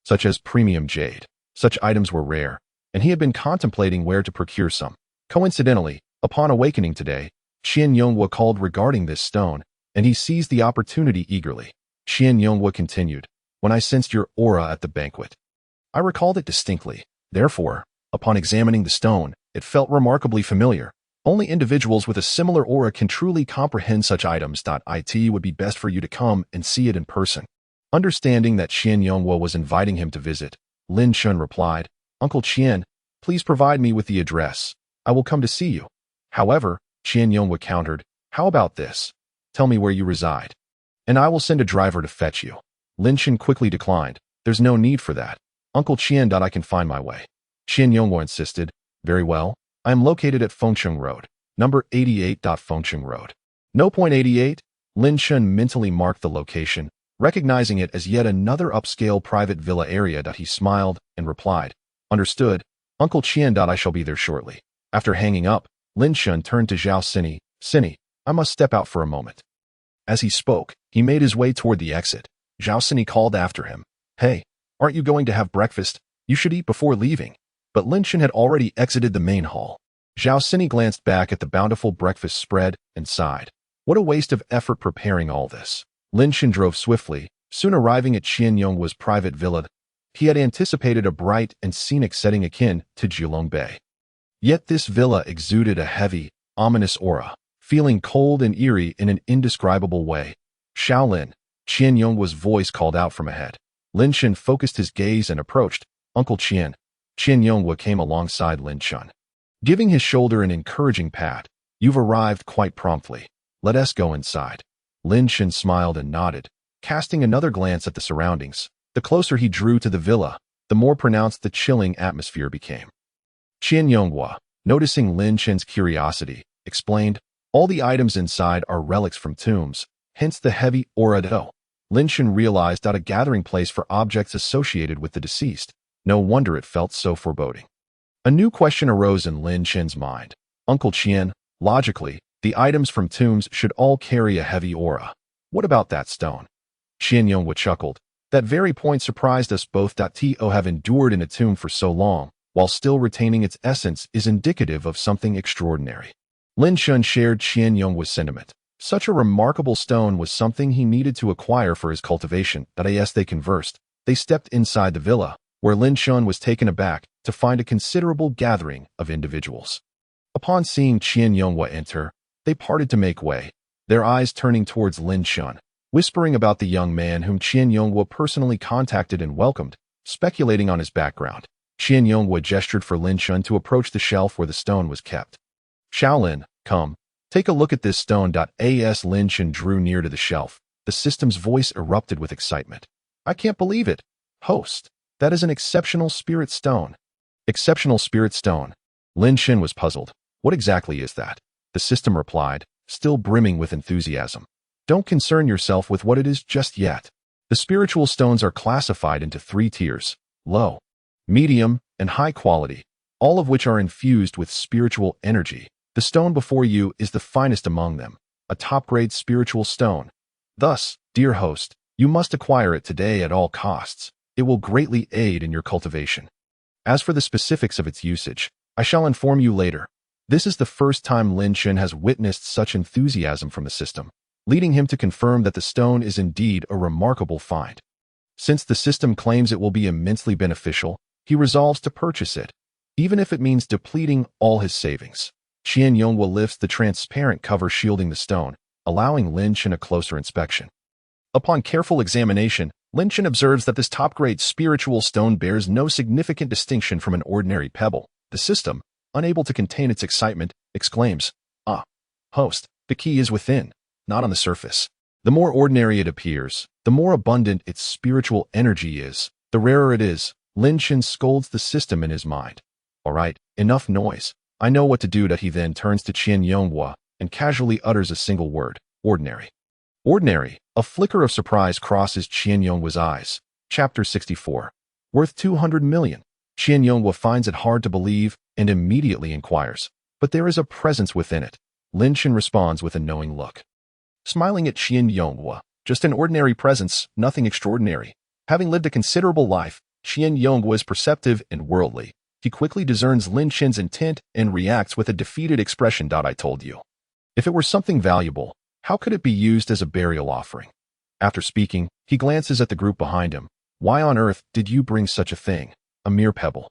such as premium jade. Such items were rare, and he had been contemplating where to procure some. Coincidentally, upon awakening today, Qian Yonghua called regarding this stone, and he seized the opportunity eagerly. Qian Yonghua continued, when I sensed your aura at the banquet, I recalled it distinctly. Therefore, upon examining the stone, it felt remarkably familiar. Only individuals with a similar aura can truly comprehend such items. It would be best for you to come and see it in person. Understanding that Qian Yonghua was inviting him to visit, Lin Chen replied, Uncle Qian, please provide me with the address. I will come to see you. However, Qian Yonghua countered, how about this? Tell me where you reside, and I will send a driver to fetch you. Lin Chen quickly declined. There's no need for that. Uncle Qian. I can find my way. Qian Yonghua insisted. Very well. I am located at Fengcheng Road, number 88. Fengcheng Road. No point 88? Lin Chen mentally marked the location, recognizing it as yet another upscale private villa area. He smiled and replied, understood. Uncle Qian. I shall be there shortly. After hanging up, Lin Chen turned to Zhao Sini. Sini, I must step out for a moment. As he spoke, he made his way toward the exit. Zhao Sini called after him. Hey, aren't you going to have breakfast? You should eat before leaving. But Lin Chen had already exited the main hall. Zhao Sini glanced back at the bountiful breakfast spread and sighed. What a waste of effort preparing all this. Lin Chen drove swiftly, soon arriving at Qian Yonghua's private villa. He had anticipated a bright and scenic setting akin to Jilong Bay. Yet this villa exuded a heavy, ominous aura, feeling cold and eerie in an indescribable way. Shaolin, Qian Yonghua's voice called out from ahead. Lin Chen focused his gaze and approached. Uncle Qian. Qian Yonghua came alongside Lin Chen, giving his shoulder an encouraging pat. You've arrived quite promptly. Let us go inside. Lin Chen smiled and nodded, casting another glance at the surroundings. The closer he drew to the villa, the more pronounced the chilling atmosphere became. Qian Yonghua, noticing Lin Chen's curiosity, explained, all the items inside are relics from tombs, hence the heavy aura. Lin Chen realized that a gathering place for objects associated with the deceased. No wonder it felt so foreboding. A new question arose in Lin Chen's mind. Uncle Qian, logically, the items from tombs should all carry a heavy aura. What about that stone? Qian Yonghua chuckled. That very point surprised us both. To have endured in a tomb for so long, while still retaining its essence, is indicative of something extraordinary. Lin Chen shared Qian Yonghua's sentiment. Such a remarkable stone was something he needed to acquire for his cultivation. As they conversed, they stepped inside the villa, where Lin Chen was taken aback to find a considerable gathering of individuals. Upon seeing Qian Yonghua enter, they parted to make way, their eyes turning towards Lin Chen, whispering about the young man whom Qian Yonghua personally contacted and welcomed, speculating on his background. Qian Yonghua gestured for Lin Chen to approach the shelf where the stone was kept. Shaolin, come, take a look at this stone. As Lin Chen drew near to the shelf, the system's voice erupted with excitement. I can't believe it. Host, that is an exceptional spirit stone. Exceptional spirit stone. Lin Chen was puzzled. What exactly is that? The system replied, still brimming with enthusiasm. Don't concern yourself with what it is just yet. The spiritual stones are classified into 3 tiers, low, medium, and high quality, all of which are infused with spiritual energy. The stone before you is the finest among them, a top-grade spiritual stone. Thus, dear host, you must acquire it today at all costs. It will greatly aid in your cultivation. As for the specifics of its usage, I shall inform you later. This is the first time Lin Chen has witnessed such enthusiasm from the system, leading him to confirm that the stone is indeed a remarkable find. Since the system claims it will be immensely beneficial, he resolves to purchase it, even if it means depleting all his savings. Qian Yonghua lifts the transparent cover shielding the stone, allowing Lin Shan a closer inspection. Upon careful examination, Lin Shan observes that this top-grade spiritual stone bears no significant distinction from an ordinary pebble. The system, unable to contain its excitement, exclaims, "Ah, host, the key is within, not on the surface." The more ordinary it appears, the more abundant its spiritual energy is. The rarer it is. Lin Shan scolds the system in his mind. "All right, enough noise. I know what to do." He then turns to Qian Yonghua and casually utters a single word, "Ordinary." Ordinary. A flicker of surprise crosses Qian Yonghua's eyes. Chapter 64. Worth 200 million. Qian Yonghua finds it hard to believe and immediately inquires, "But there is a presence within it." Lin Shan responds with a knowing look. Smiling at Qian Yonghua, "Just an ordinary presence, nothing extraordinary." Having lived a considerable life, Qian Yonghua is perceptive and worldly. He quickly discerns Lin Shan's intent and reacts with a defeated expression. "I told you. If it were something valuable, how could it be used as a burial offering?" After speaking, he glances at the group behind him. "Why on earth did you bring such a thing? A mere pebble."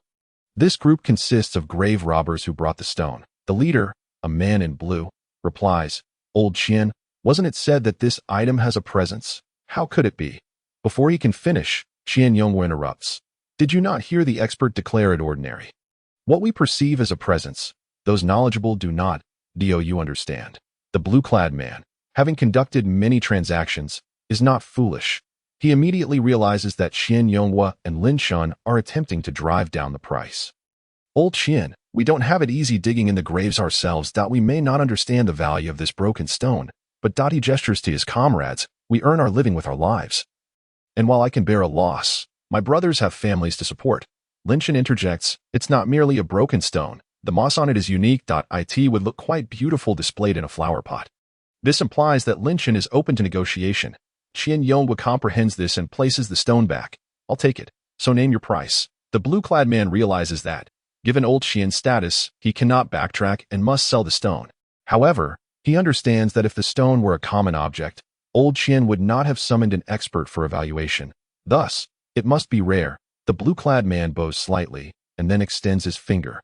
This group consists of grave robbers who brought the stone. The leader, a man in blue, replies, "Old Qian, wasn't it said that this item has a presence? How could it be?" Before he can finish, Qian Yonghua interrupts. "Did you not hear the expert declare it ordinary? What we perceive as a presence, those knowledgeable do not. Do you understand?" The blue-clad man, having conducted many transactions, is not foolish. He immediately realizes that Qian Yonghua and Lin Shan are attempting to drive down the price. "Old Qian, we don't have it easy digging in the graves ourselves. We may not understand the value of this broken stone, but." He gestures to his comrades, "We earn our living with our lives. And while I can bear a loss, my brothers have families to support." Lin Shan interjects, "It's not merely a broken stone. The moss on it is unique. It would look quite beautiful displayed in a flower pot." This implies that Lin Shan is open to negotiation. Qian Yonghua comprehends this and places the stone back. "I'll take it. So name your price." The blue-clad man realizes that, given Old Qian's status, he cannot backtrack and must sell the stone. However, he understands that if the stone were a common object, Old Qian would not have summoned an expert for evaluation. Thus, it must be rare. The blue-clad man bows slightly and then extends his finger.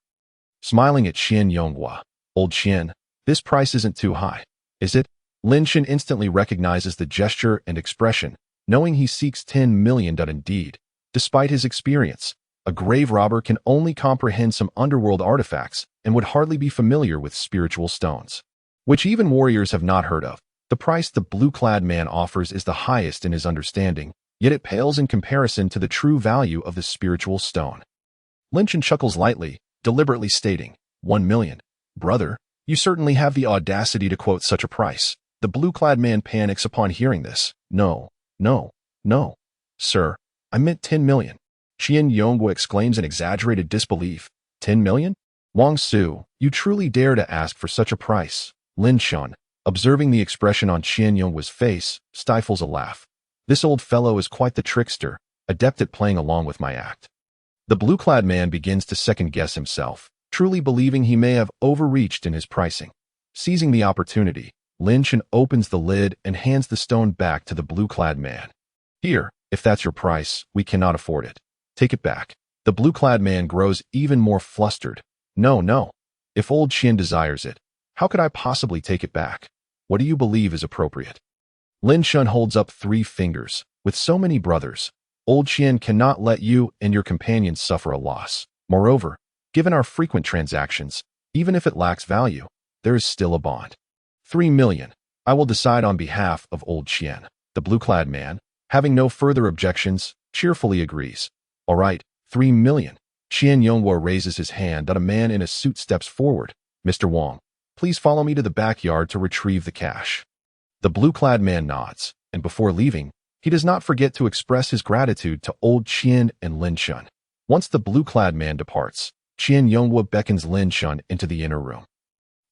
Smiling at Qian Yonghua, "Old Qian, this price isn't too high, is it?" Lin Shan instantly recognizes the gesture and expression, knowing he seeks 10 million. Indeed, despite his experience, a grave robber can only comprehend some underworld artifacts and would hardly be familiar with spiritual stones, which even warriors have not heard of. The price the blue-clad man offers is the highest in his understanding, yet it pales in comparison to the true value of the spiritual stone. Lin Shan chuckles lightly, deliberately stating, 1 million. "Brother, you certainly have the audacity to quote such a price." The blue-clad man panics upon hearing this. No, sir, I meant 10 million. Qian Yonghua exclaims in exaggerated disbelief. 10 million? Wang Su, you truly dare to ask for such a price? Lin Shan, observing the expression on Qian Yonghua's face, stifles a laugh. This old fellow is quite the trickster, adept at playing along with my act. The blue-clad man begins to second-guess himself, truly believing he may have overreached in his pricing. Seizing the opportunity, Lin Shan opens the lid and hands the stone back to the blue-clad man. "Here, if that's your price, we cannot afford it. Take it back." The blue-clad man grows even more flustered. No. If Old Qian desires it, how could I possibly take it back? What do you believe is appropriate? Lin Shan holds up 3 fingers. With so many brothers, Old Qian cannot let you and your companions suffer a loss. Moreover, given our frequent transactions, even if it lacks value, there is still a bond. 3 million. I will decide on behalf of Old Qian. The blue-clad man, having no further objections, cheerfully agrees. All right, 3 million. Qian Yonghua raises his hand. A man in a suit steps forward. "Mr. Wang, please follow me to the backyard to retrieve the cash." The blue-clad man nods, and before leaving, he does not forget to express his gratitude to Old Qian and Lin Shan. Once the blue-clad man departs, Qian Yonghua beckons Lin Shan into the inner room.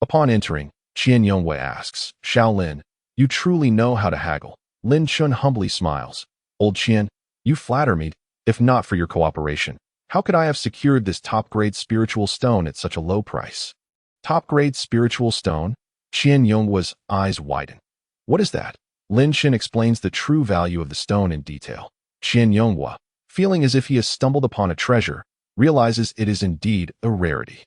Upon entering, Qian Yonghua asks, "Shaolin, you truly know how to haggle." Lin Shan humbly smiles. "Old Qian, you flatter me. If not for your cooperation, how could I have secured this top-grade spiritual stone at such a low price?" Top-grade spiritual stone? Qian Yonghua's eyes widen. "What is that?" Lin Shan explains the true value of the stone in detail. Qian Yonghua, feeling as if he has stumbled upon a treasure, realizes it is indeed a rarity.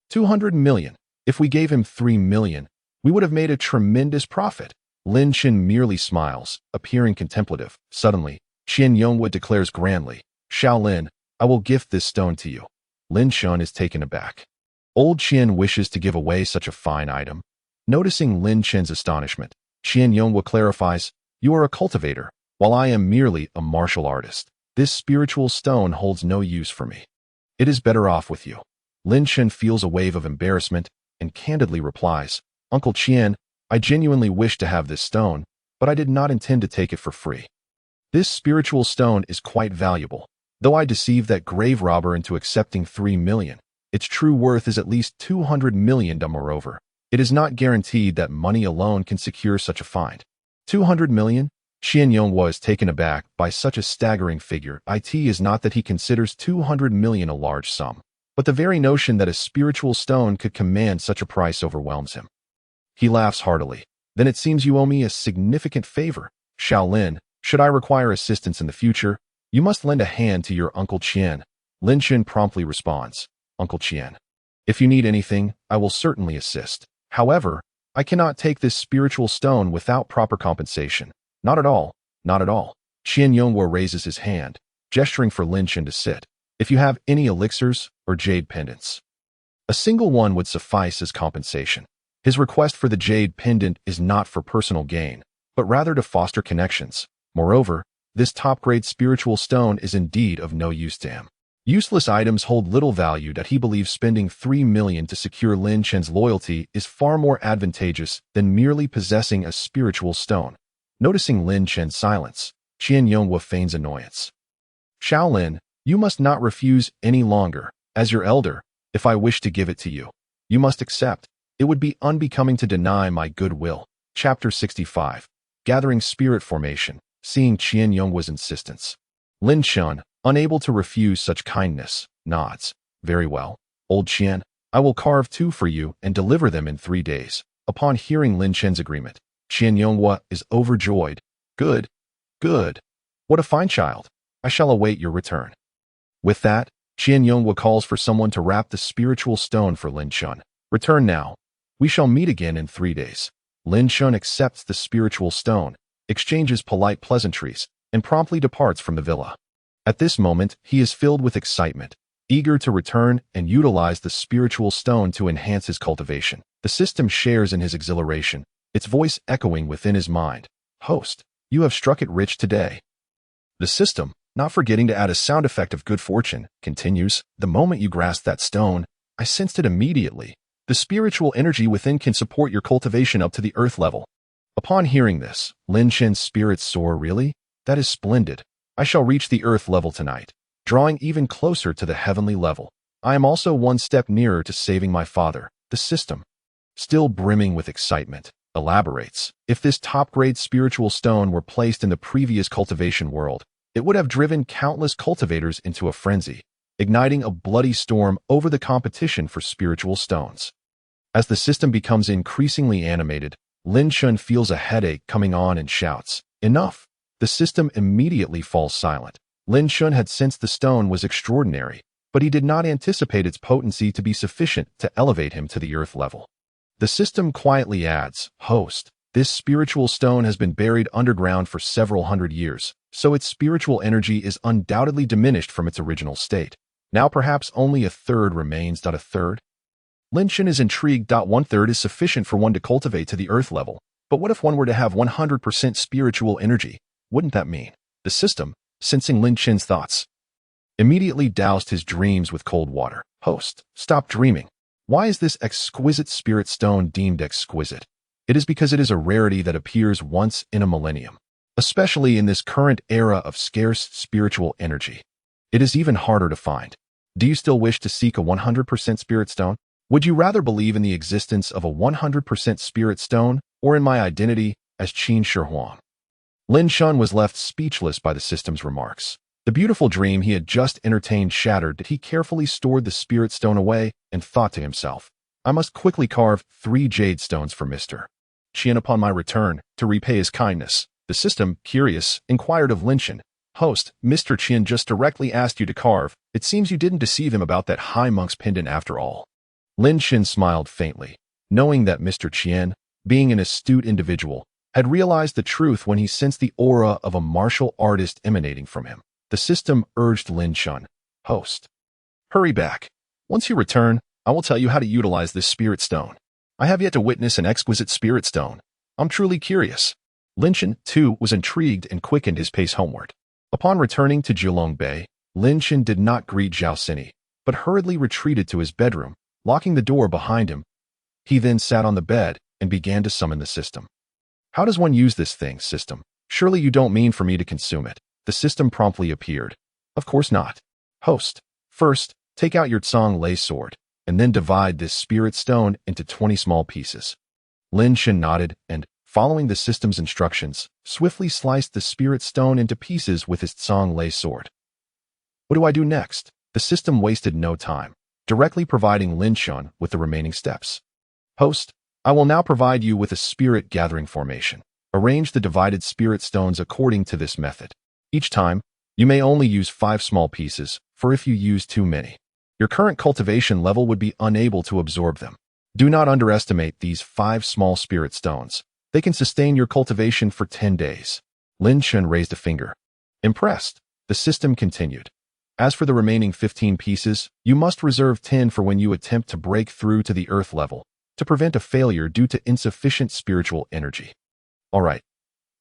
200 million. If we gave him 3 million, we would have made a tremendous profit. Lin Chen merely smiles, appearing contemplative. Suddenly, Qian Yonghua declares grandly, Shaolin, I will gift this stone to you. Lin Chen is taken aback. Old Qian wishes to give away such a fine item. Noticing Lin Chen's astonishment, Qian Yonghua clarifies, you are a cultivator, while I am merely a martial artist. This spiritual stone holds no use for me. It is better off with you. Lin Chen feels a wave of embarrassment and candidly replies, Uncle Qian, I genuinely wish to have this stone, but I did not intend to take it for free. This spiritual stone is quite valuable. Though I deceived that grave robber into accepting 3 million, its true worth is at least 200 million. Moreover, it is not guaranteed that money alone can secure such a find. 200 million? Qian Yonghua is taken aback by such a staggering figure. It is not that he considers 200 million a large sum, but the very notion that a spiritual stone could command such a price overwhelms him. He laughs heartily. Then it seems you owe me a significant favor. Shaolin, should I require assistance in the future, you must lend a hand to your Uncle Qian. Lin Chen promptly responds, Uncle Qian. If you need anything, I will certainly assist. However, I cannot take this spiritual stone without proper compensation. Not at all, not at all. Qian Yonghua raises his hand, gesturing for Lin Chen to sit. If you have any elixirs or jade pendants, a single one would suffice as compensation. His request for the jade pendant is not for personal gain, but rather to foster connections. Moreover, this top-grade spiritual stone is indeed of no use to him. Useless items hold little value that he believes spending 3 million to secure Lin Chen's loyalty is far more advantageous than merely possessing a spiritual stone. Noticing Lin Chen's silence, Qian Yonghua feigns annoyance. Shaolin, you must not refuse any longer. As your elder, if I wish to give it to you, you must accept. It would be unbecoming to deny my goodwill. Chapter 65. Gathering Spirit Formation. Seeing Qian Yonghua's insistence, Lin Chen, unable to refuse such kindness, nods. Very well, old Qian, I will carve 2 for you and deliver them in 3 days. Upon hearing Lin Chen's agreement, Qian Yonghua is overjoyed. Good, good. What a fine child. I shall await your return. With that, Qian Yonghua calls for someone to wrap the spiritual stone for Lin Chen. Return now. We shall meet again in 3 days. Lin Chen accepts the spiritual stone, exchanges polite pleasantries, and promptly departs from the villa. At this moment, he is filled with excitement, eager to return and utilize the spiritual stone to enhance his cultivation. The system shares in his exhilaration, its voice echoing within his mind. Host, you have struck it rich today. The system, not forgetting to add a sound effect of good fortune, continues, the moment you grasp that stone, I sensed it immediately. The spiritual energy within can support your cultivation up to the earth level. Upon hearing this, Lin Chen's spirits soar. Really? That is splendid. I shall reach the earth level tonight, drawing even closer to the heavenly level. I am also one step nearer to saving my father. The system, still brimming with excitement, elaborates. If this top-grade spiritual stone were placed in the previous cultivation world, it would have driven countless cultivators into a frenzy, igniting a bloody storm over the competition for spiritual stones. As the system becomes increasingly animated, Lin Chen feels a headache coming on and shouts, Enough! The system immediately falls silent. Lin Chen had sensed the stone was extraordinary, but he did not anticipate its potency to be sufficient to elevate him to the earth level. The system quietly adds, Host, this spiritual stone has been buried underground for several hundred years, so its spiritual energy is undoubtedly diminished from its original state. Now perhaps only a third remains. A third? Lin Chen is intrigued. 1/3 is sufficient for one to cultivate to the earth level, but what if one were to have 100% spiritual energy? Wouldn't that mean? The system, sensing Lin Chen's thoughts, immediately doused his dreams with cold water. Host, stop dreaming. Why is this exquisite spirit stone deemed exquisite? It is because it is a rarity that appears once in a millennium, especially in this current era of scarce spiritual energy. It is even harder to find. Do you still wish to seek a 100% spirit stone? Would you rather believe in the existence of a 100% spirit stone or in my identity as Qin Shi Huang? Lin Chen was left speechless by the system's remarks. The beautiful dream he had just entertained shattered. He carefully stored the spirit stone away and thought to himself, I must quickly carve 3 jade stones for Mr. Qian upon my return to repay his kindness. The system, curious, inquired of Lin Chen, Host, Mr. Qian just directly asked you to carve. It seems you didn't deceive him about that high monk's pendant after all. Lin Shen smiled faintly, knowing that Mr. Qian, being an astute individual, had realized the truth when he sensed the aura of a martial artist emanating from him. The system urged Lin Shen, "Host, hurry back. Once you return, I will tell you how to utilize this spirit stone. I have yet to witness an exquisite spirit stone. I'm truly curious." Lin Shen, too, was intrigued and quickened his pace homeward. Upon returning to Jilong Bay, Lin Shen did not greet Zhao Sini, but hurriedly retreated to his bedroom, locking the door behind him. He then sat on the bed and began to summon the system. "How does one use this thing, system? Surely you don't mean for me to consume it." The system promptly appeared. "Of course not. Host, first, take out your Tsang Lei sword, and then divide this spirit stone into 20 small pieces." Lin Shen nodded and, following the system's instructions, swiftly sliced the spirit stone into pieces with his Tsang Lei sword. "What do I do next?" The system wasted no time, directly providing Lin Shen with the remaining steps. "Host, I will now provide you with a spirit gathering formation. Arrange the divided spirit stones according to this method. Each time, you may only use 5 small pieces, for if you use too many, your current cultivation level would be unable to absorb them. Do not underestimate these 5 small spirit stones. They can sustain your cultivation for 10 days. Lin Shen raised a finger. Impressed, the system continued. As for the remaining 15 pieces, you must reserve 10 for when you attempt to break through to the earth level, to prevent a failure due to insufficient spiritual energy. All right.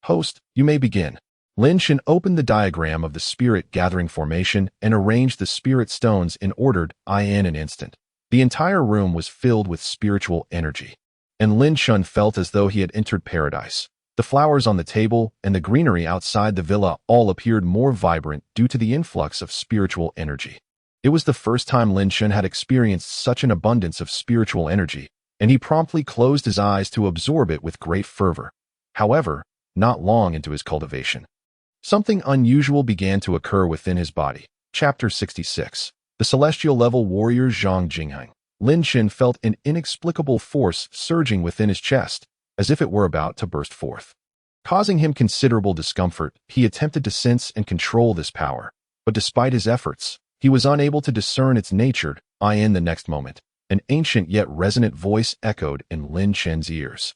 Host, you may begin. Lin Shen opened the diagram of the spirit gathering formation and arranged the spirit stones in order in an instant. The entire room was filled with spiritual energy, and Lin Shen felt as though he had entered paradise. The flowers on the table and the greenery outside the villa all appeared more vibrant due to the influx of spiritual energy. It was the first time Lin Shen had experienced such an abundance of spiritual energy, and he promptly closed his eyes to absorb it with great fervor. However, not long into his cultivation, something unusual began to occur within his body. Chapter 66. The Celestial Level Warrior Zhang Jingheng. Lin Shen felt an inexplicable force surging within his chest, as if it were about to burst forth. Causing him considerable discomfort, he attempted to sense and control this power, but despite his efforts, he was unable to discern its nature. In the next moment, an ancient yet resonant voice echoed in Lin Shen's ears.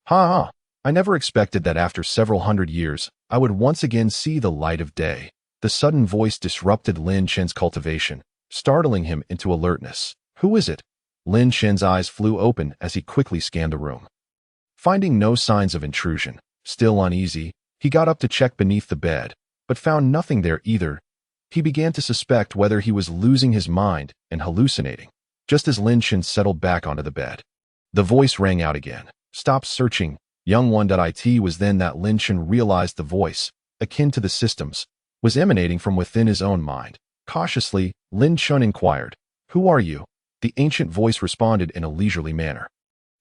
"Ha ha! I never expected that after several hundred years, I would once again see the light of day." The sudden voice disrupted Lin Shen's cultivation, startling him into alertness. "Who is it?" Lin Shen's eyes flew open as he quickly scanned the room. Finding no signs of intrusion, still uneasy, he got up to check beneath the bed, but found nothing there either. He began to suspect whether he was losing his mind and hallucinating. Just as Lin Shen settled back onto the bed, the voice rang out again. "Stop searching, young one." It was then that Lin Shen realized the voice, akin to the system's, was emanating from within his own mind. Cautiously, Lin Shen inquired, "Who are you?" The ancient voice responded in a leisurely manner,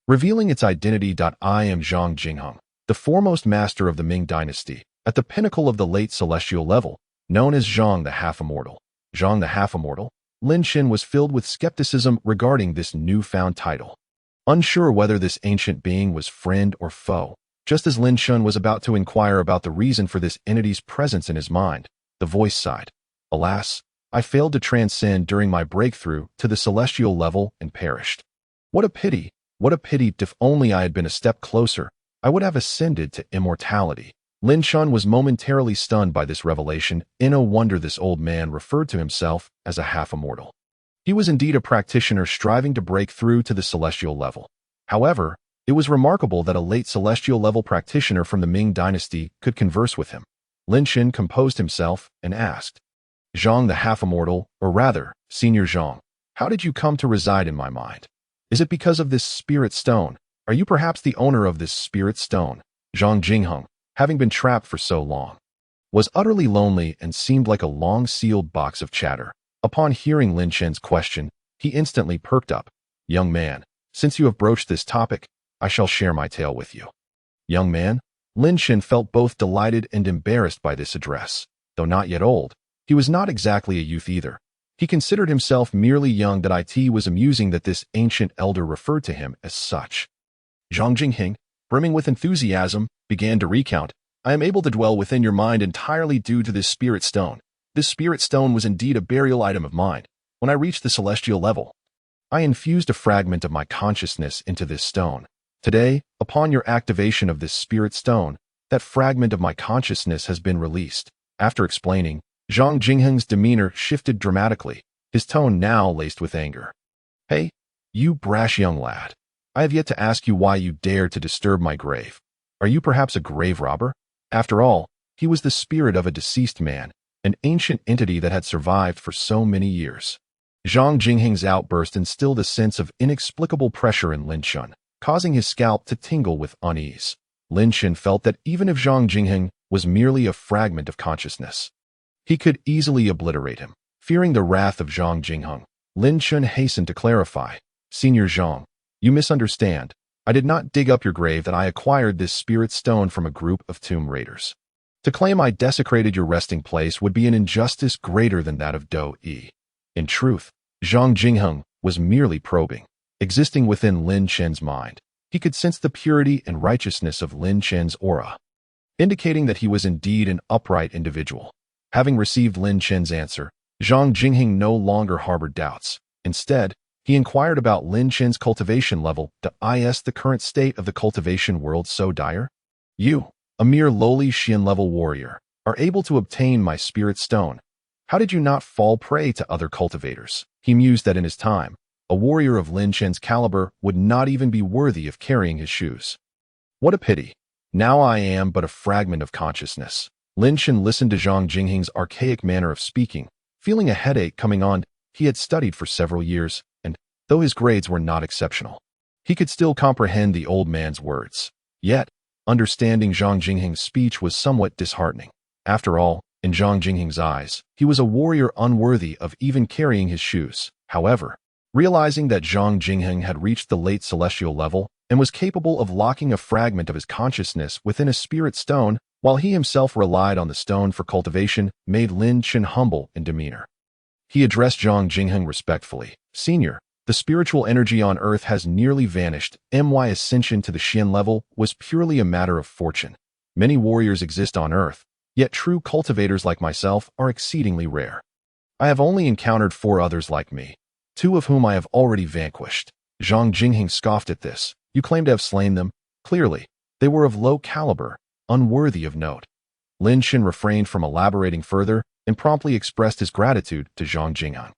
revealing its identity. "I am Zhang Jingheng, the foremost master of the Ming dynasty, at the pinnacle of the late celestial level, known as Zhang the Half-Immortal." Zhang the Half-Immortal? Lin Shen was filled with skepticism regarding this newfound title, unsure whether this ancient being was friend or foe. Just as Lin Shen was about to inquire about the reason for this entity's presence in his mind, the voice sighed. "Alas, I failed to transcend during my breakthrough to the celestial level and perished. What a pity, what a pity. If only I had been a step closer, I would have ascended to immortality." Lin Shen was momentarily stunned by this revelation. No wonder this old man referred to himself as a half-immortal. He was indeed a practitioner striving to break through to the celestial level. However, it was remarkable that a late celestial level practitioner from the Ming dynasty could converse with him. Lin Shen composed himself and asked, "Zhang the Half-Immortal, or rather, Senior Zhang, how did you come to reside in my mind? Is it because of this spirit stone? Are you perhaps the owner of this spirit stone?" Zhang Jingheng, having been trapped for so long, was utterly lonely and seemed like a long sealed box of chatter. Upon hearing Lin Shen's question, he instantly perked up. "Young man, since you have broached this topic, I shall share my tale with you." Young man? Lin Shen felt both delighted and embarrassed by this address. Though not yet old, he was not exactly a youth either. He considered himself merely young. It was amusing that this ancient elder referred to him as such. Zhang Jingheng, brimming with enthusiasm, began to recount. "I am able to dwell within your mind entirely due to this spirit stone. This spirit stone was indeed a burial item of mine when I reached the celestial level. I infused a fragment of my consciousness into this stone. Today, upon your activation of this spirit stone, that fragment of my consciousness has been released. After explaining, Zhang Jingheng's demeanor shifted dramatically, his tone now laced with anger. Hey, you brash young lad. I have yet to ask you why you dare to disturb my grave. Are you perhaps a grave robber? After all, he was the spirit of a deceased man, an ancient entity that had survived for so many years. Zhang Jingheng's outburst instilled a sense of inexplicable pressure in Lin Shun, causing his scalp to tingle with unease. Lin Shun felt that even if Zhang Jingheng was merely a fragment of consciousness, he could easily obliterate him. Fearing the wrath of Zhang Jingheng, Lin Shun hastened to clarify, Senior Zhang, you misunderstand. I did not dig up your grave, that I acquired this spirit stone from a group of tomb raiders. To claim I desecrated your resting place would be an injustice greater than that of Do Yi. In truth, Zhang Jingheng was merely probing, existing within Lin Chen's mind. He could sense the purity and righteousness of Lin Chen's aura, indicating that he was indeed an upright individual. Having received Lin Chen's answer, Zhang Jingheng no longer harbored doubts. Instead, he inquired about Lin Chen's cultivation level. Is the current state of the cultivation world so dire? You, a mere lowly Xian-level warrior, are able to obtain my spirit stone. How did you not fall prey to other cultivators? He mused that in his time, a warrior of Lin Chen's caliber would not even be worthy of carrying his shoes. What a pity. Now I am but a fragment of consciousness. Lin Chen listened to Zhang Jingheng's archaic manner of speaking, feeling a headache coming on. He had studied for several years, and, though his grades were not exceptional, he could still comprehend the old man's words. Yet, understanding Zhang Jingheng's speech was somewhat disheartening. After all, in Zhang Jingheng's eyes, he was a warrior unworthy of even carrying his shoes. However, realizing that Zhang Jingheng had reached the late celestial level and was capable of locking a fragment of his consciousness within a spirit stone, while he himself relied on the stone for cultivation, made Lin Chen humble in demeanor. He addressed Zhang Jingheng respectfully. Senior, the spiritual energy on earth has nearly vanished. My ascension to the Xian level was purely a matter of fortune. Many warriors exist on earth, yet true cultivators like myself are exceedingly rare. I have only encountered 4 others like me, 2 of whom I have already vanquished. Zhang Jingheng scoffed at this. You claim to have slain them. Clearly, they were of low caliber, unworthy of note. Lin Chen refrained from elaborating further and promptly expressed his gratitude to Zhang Jingheng.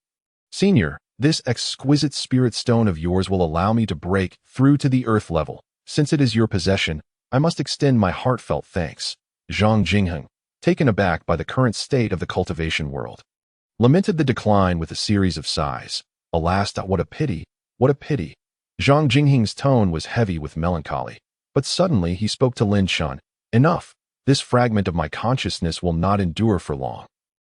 Senior, this exquisite spirit stone of yours will allow me to break through to the earth level. Since it is your possession, I must extend my heartfelt thanks. Zhang Jingheng, taken aback by the current state of the cultivation world, lamented the decline with a series of sighs. Alas, what a pity, what a pity. Zhang Jingheng's tone was heavy with melancholy, but suddenly he spoke to Lin Shun. Enough, this fragment of my consciousness will not endure for long.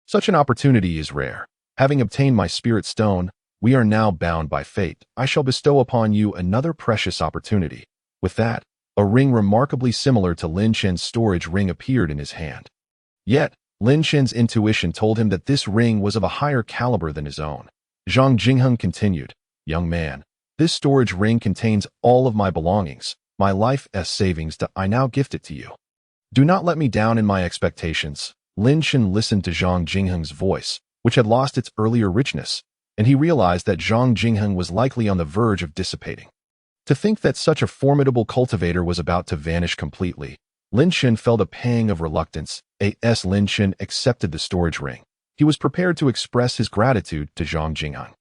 Such an opportunity is rare. Having obtained my spirit stone, we are now bound by fate. I shall bestow upon you another precious opportunity. With that, a ring remarkably similar to Lin Chen's storage ring appeared in his hand. Yet, Lin Chen's intuition told him that this ring was of a higher caliber than his own. Zhang Jingheng continued, Young man, this storage ring contains all of my belongings, my life's savings. I now gift it to you. Do not let me down in my expectations. Lin Chen listened to Zhang Jingheng's voice, which had lost its earlier richness, and he realized that Zhang Jingheng was likely on the verge of dissipating. To think that such a formidable cultivator was about to vanish completely, Lin Chen felt a pang of reluctance. As Lin Chen accepted the storage ring, he was prepared to express his gratitude to Zhang Jingheng,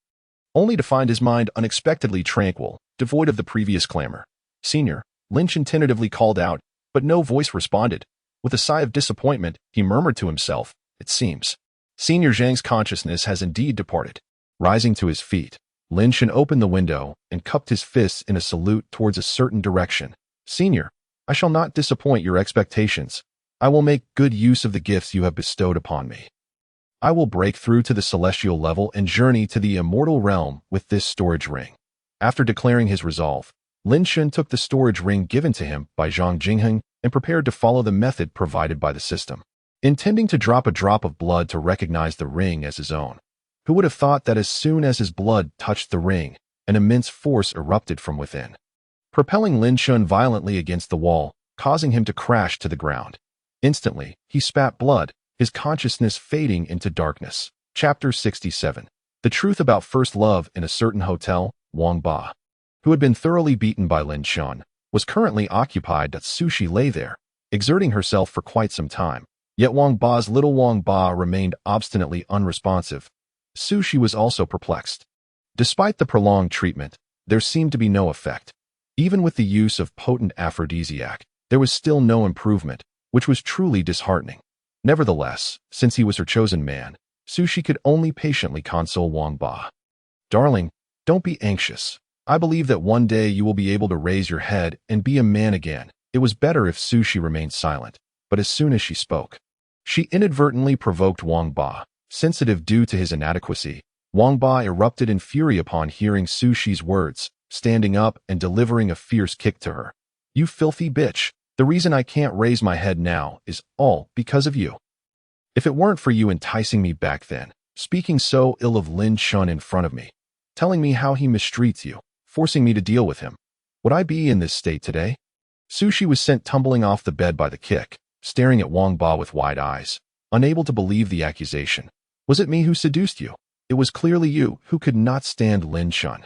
only to find his mind unexpectedly tranquil, devoid of the previous clamor. Senior, Lin Chen tentatively called out, but no voice responded. With a sigh of disappointment, he murmured to himself, It seems Senior Zhang's consciousness has indeed departed. Rising to his feet, Lin Chen opened the window and cupped his fists in a salute towards a certain direction. Senior, I shall not disappoint your expectations. I will make good use of the gifts you have bestowed upon me. I will break through to the celestial level and journey to the immortal realm with this storage ring. After declaring his resolve, Lin Chen took the storage ring given to him by Zhang Jingheng and prepared to follow the method provided by the system, intending to drop a drop of blood to recognize the ring as his own. Who would have thought that as soon as his blood touched the ring, an immense force erupted from within, propelling Lin Chen violently against the wall, causing him to crash to the ground. Instantly, he spat blood, his consciousness fading into darkness. Chapter 67. The The truth about first love in a certain hotel, Wang Ba, who had been thoroughly beaten by Lin Shun, was currently occupied. Sushi lay there, exerting herself for quite some time. Yet Wang Ba's little Wang Ba remained obstinately unresponsive. Sushi was also perplexed. Despite the prolonged treatment, there seemed to be no effect. Even with the use of potent aphrodisiac, there was still no improvement, which was truly disheartening. Nevertheless, since he was her chosen man, Sushi could only patiently console Wang Ba. Darling, don't be anxious. I believe that one day you will be able to raise your head and be a man again. It was better if Sushi remained silent, but as soon as she spoke, she inadvertently provoked Wang Ba. Sensitive due to his inadequacy, Wang Ba erupted in fury upon hearing Sushi's words, standing up and delivering a fierce kick to her. You filthy bitch! The reason I can't raise my head now is all because of you. If it weren't for you enticing me back then, speaking so ill of Lin Shun in front of me, telling me how he mistreats you, forcing me to deal with him, would I be in this state today? Sushi was sent tumbling off the bed by the kick, staring at Wang Ba with wide eyes, unable to believe the accusation. Was it me who seduced you? It was clearly you who could not stand Lin Shun.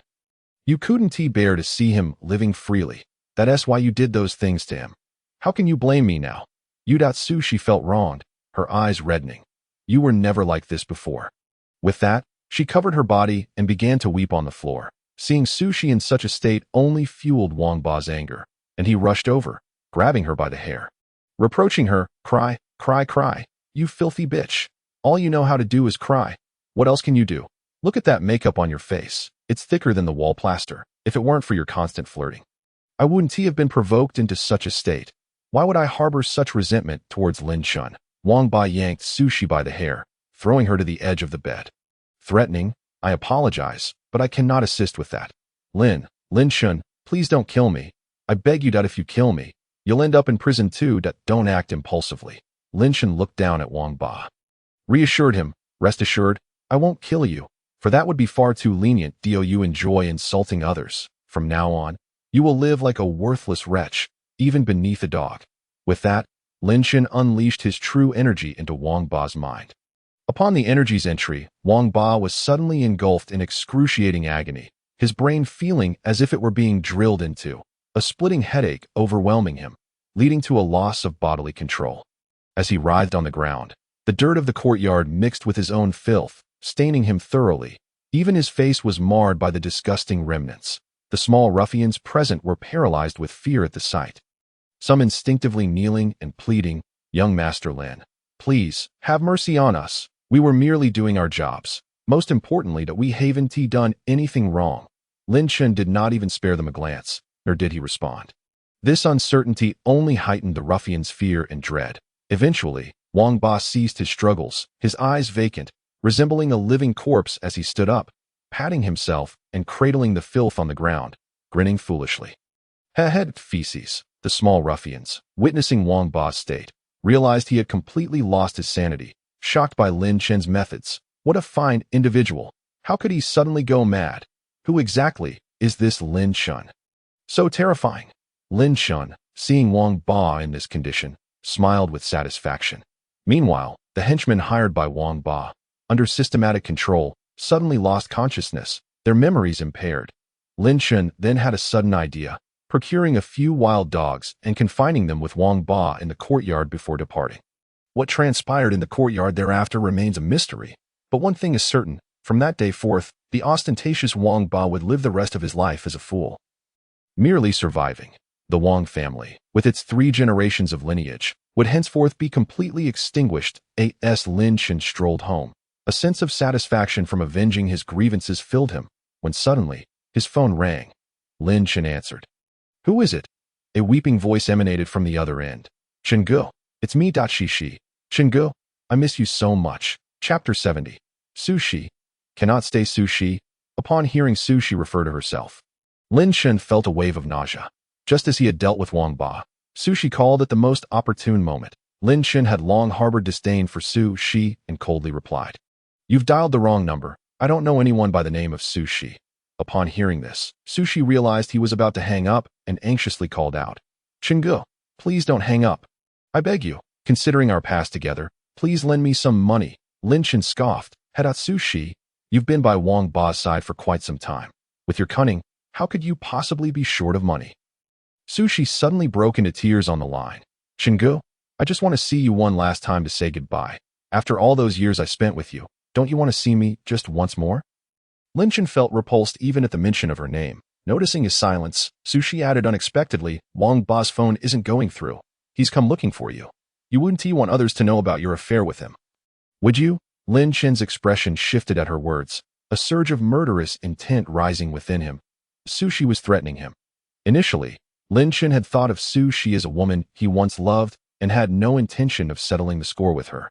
You couldn't bear to see him living freely. That's why you did those things to him. How can you blame me now? Sushi felt wronged, her eyes reddening. You were never like this before. With that, she covered her body and began to weep on the floor. Seeing Sushi in such a state only fueled Wang Ba's anger, and he rushed over, grabbing her by the hair, reproaching her. Cry, cry, cry, you filthy bitch. All you know how to do is cry. What else can you do? Look at that makeup on your face. It's thicker than the wall plaster. If it weren't for your constant flirting, I wouldn't have been provoked into such a state. Why would I harbor such resentment towards Lin Shun? Wang Ba yanked Sushi by the hair, throwing her to the edge of the bed. Threatening, I apologize, but I cannot assist with that. Lin Shun, please don't kill me. I beg you that if you kill me, you'll end up in prison too. Don't act impulsively. Lin Shun looked down at Wang Ba, reassured him, rest assured, I won't kill you, for that would be far too lenient. Do you enjoy insulting others? From now on, you will live like a worthless wretch, even beneath a dog. With that, Lin Shun unleashed his true energy into Wang Ba's mind. Upon the energy's entry, Wang Ba was suddenly engulfed in excruciating agony, his brain feeling as if it were being drilled into, a splitting headache overwhelming him, leading to a loss of bodily control. As he writhed on the ground, the dirt of the courtyard mixed with his own filth, staining him thoroughly. Even his face was marred by the disgusting remnants. The small ruffians present were paralyzed with fear at the sight. Some instinctively kneeling and pleading, Young Master Lin, please, have mercy on us. We were merely doing our jobs. Most importantly, that we haven't done anything wrong. Lin Shun did not even spare them a glance, nor did he respond. This uncertainty only heightened the ruffians' fear and dread. Eventually, Wang Ba ceased his struggles, his eyes vacant, resembling a living corpse as he stood up, patting himself and cradling the filth on the ground, grinning foolishly. Head feces. The small ruffians, witnessing Wang Ba's state, realized he had completely lost his sanity, shocked by Lin Shun's methods. What a fine individual. How could he suddenly go mad? Who exactly is this Lin Shun? So terrifying. Lin Shun, seeing Wang Ba in this condition, smiled with satisfaction. Meanwhile, the henchmen hired by Wang Ba, under systematic control, suddenly lost consciousness, their memories impaired. Lin Shun then had a sudden idea, procuring a few wild dogs and confining them with Wang Ba in the courtyard before departing. What transpired in the courtyard thereafter remains a mystery, but one thing is certain, from that day forth, the ostentatious Wang Ba would live the rest of his life as a fool, merely surviving. The Wang family, with its 3 generations of lineage, would henceforth be completely extinguished. As Lin Shun strolled home, a sense of satisfaction from avenging his grievances filled him, when suddenly, his phone rang. Lin Shun answered. Who is it? A weeping voice emanated from the other end. Chenggu, it's me. Shishi. Chenggu, I miss you so much. Chapter 70. Sushi. Cannot stay Sushi. Upon hearing Sushi refer to herself, Lin Shun felt a wave of nausea. Just as he had dealt with Wang Ba, Sushi called at the most opportune moment. Lin Shun had long harbored disdain for Sushi and coldly replied, You've dialed the wrong number. I don't know anyone by the name of Sushi. Upon hearing this, Sushi realized he was about to hang up and anxiously called out, Chenggu, please don't hang up. I beg you, considering our past together, please lend me some money. Lin Shun scoffed, Sushi, You've been by Wang Ba's side for quite some time. With your cunning, how could you possibly be short of money? Su Shi suddenly broke into tears on the line. Chenggu, I just want to see you one last time to say goodbye. After all those years I spent with you, don't you want to see me just once more? Lin Chen felt repulsed even at the mention of her name. Noticing his silence, Su Shi added unexpectedly, Wang Ba's phone isn't going through. He's come looking for you. You wouldn't want others to know about your affair with him. Would you? Lin Chen's expression shifted at her words, a surge of murderous intent rising within him. Su Shi was threatening him. Initially, Lin Chen had thought of Su Shi as a woman he once loved and had no intention of settling the score with her.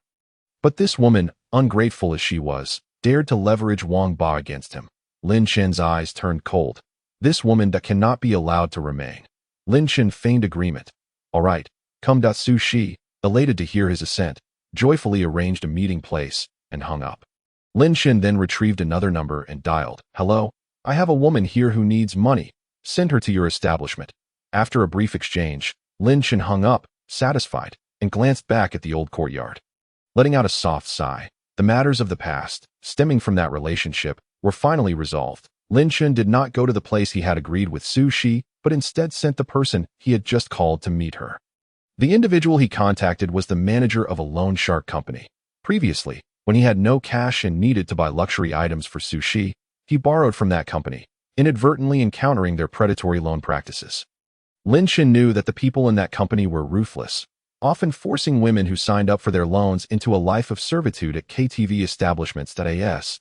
But this woman, ungrateful as she was, dared to leverage Wang Ba against him. Lin Chen's eyes turned cold. This woman that cannot be allowed to remain. Lin Chen feigned agreement. All right, come. Su Shi, elated to hear his assent, joyfully arranged a meeting place and hung up. Lin Chen then retrieved another number and dialed. Hello, I have a woman here who needs money. Send her to your establishment. After a brief exchange, Lin Chen hung up, satisfied, and glanced back at the old courtyard. Letting out a soft sigh, the matters of the past, stemming from that relationship, were finally resolved. Lin Chen did not go to the place he had agreed with Su Shi, but instead sent the person he had just called to meet her. The individual he contacted was the manager of a loan shark company. Previously, when he had no cash and needed to buy luxury items for Su Shi, he borrowed from that company, inadvertently encountering their predatory loan practices. Lin Chen knew that the people in that company were ruthless, often forcing women who signed up for their loans into a life of servitude at KTV establishments.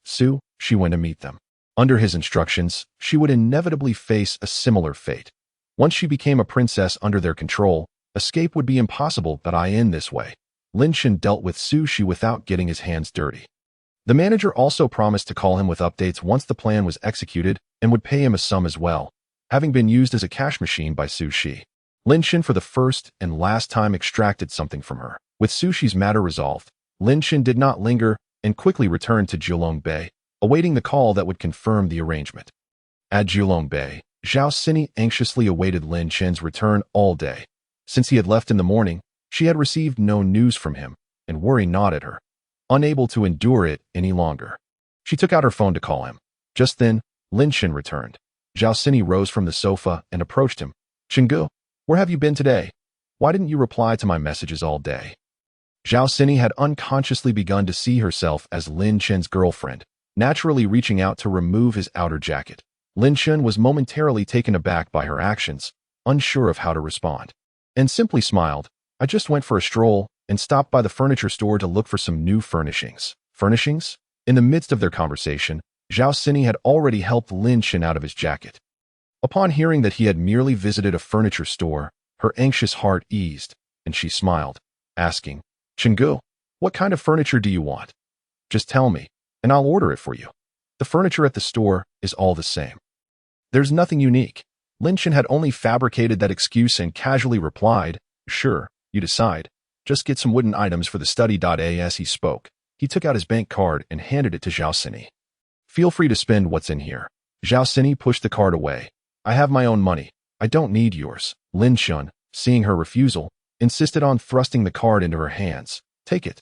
Su Shi went to meet them. Under his instructions, she would inevitably face a similar fate. Once she became a princess under their control, escape would be impossible. In this way, Lin Chen dealt with Su Shi without getting his hands dirty. The manager also promised to call him with updates once the plan was executed and would pay him a sum as well, having been used as a cash machine by Su Shi. Lin Chen for the first and last time extracted something from her. With Su Shi's matter resolved, Lin Chen did not linger and quickly returned to Julong Bay, awaiting the call that would confirm the arrangement. At Julong Bay, Zhao Sini anxiously awaited Lin Chen's return all day. Since he had left in the morning, she had received no news from him, and worry gnawed at her. Unable to endure it any longer, she took out her phone to call him. Just then, Lin Chen returned. Zhao Sini rose from the sofa and approached him. Chenggu, where have you been today? Why didn't you reply to my messages all day? Zhao Sini had unconsciously begun to see herself as Lin Chen's girlfriend, naturally reaching out to remove his outer jacket. Lin Chen was momentarily taken aback by her actions, unsure of how to respond, and simply smiled. I just went for a stroll and stopped by the furniture store to look for some new furnishings. Furnishings? In the midst of their conversation, Zhao Sini had already helped Lin Chen out of his jacket. Upon hearing that he had merely visited a furniture store, her anxious heart eased, and she smiled, asking, Chenggu, what kind of furniture do you want? Just tell me, and I'll order it for you. The furniture at the store is all the same. There's nothing unique. Lin Chen had only fabricated that excuse and casually replied, Sure, you decide. Just get some wooden items for the study. As he spoke, he took out his bank card and handed it to Zhao Sini. Feel free to spend what's in here. Zhao Sini pushed the card away. I have my own money. I don't need yours. Lin Chen, seeing her refusal, insisted on thrusting the card into her hands. Take it.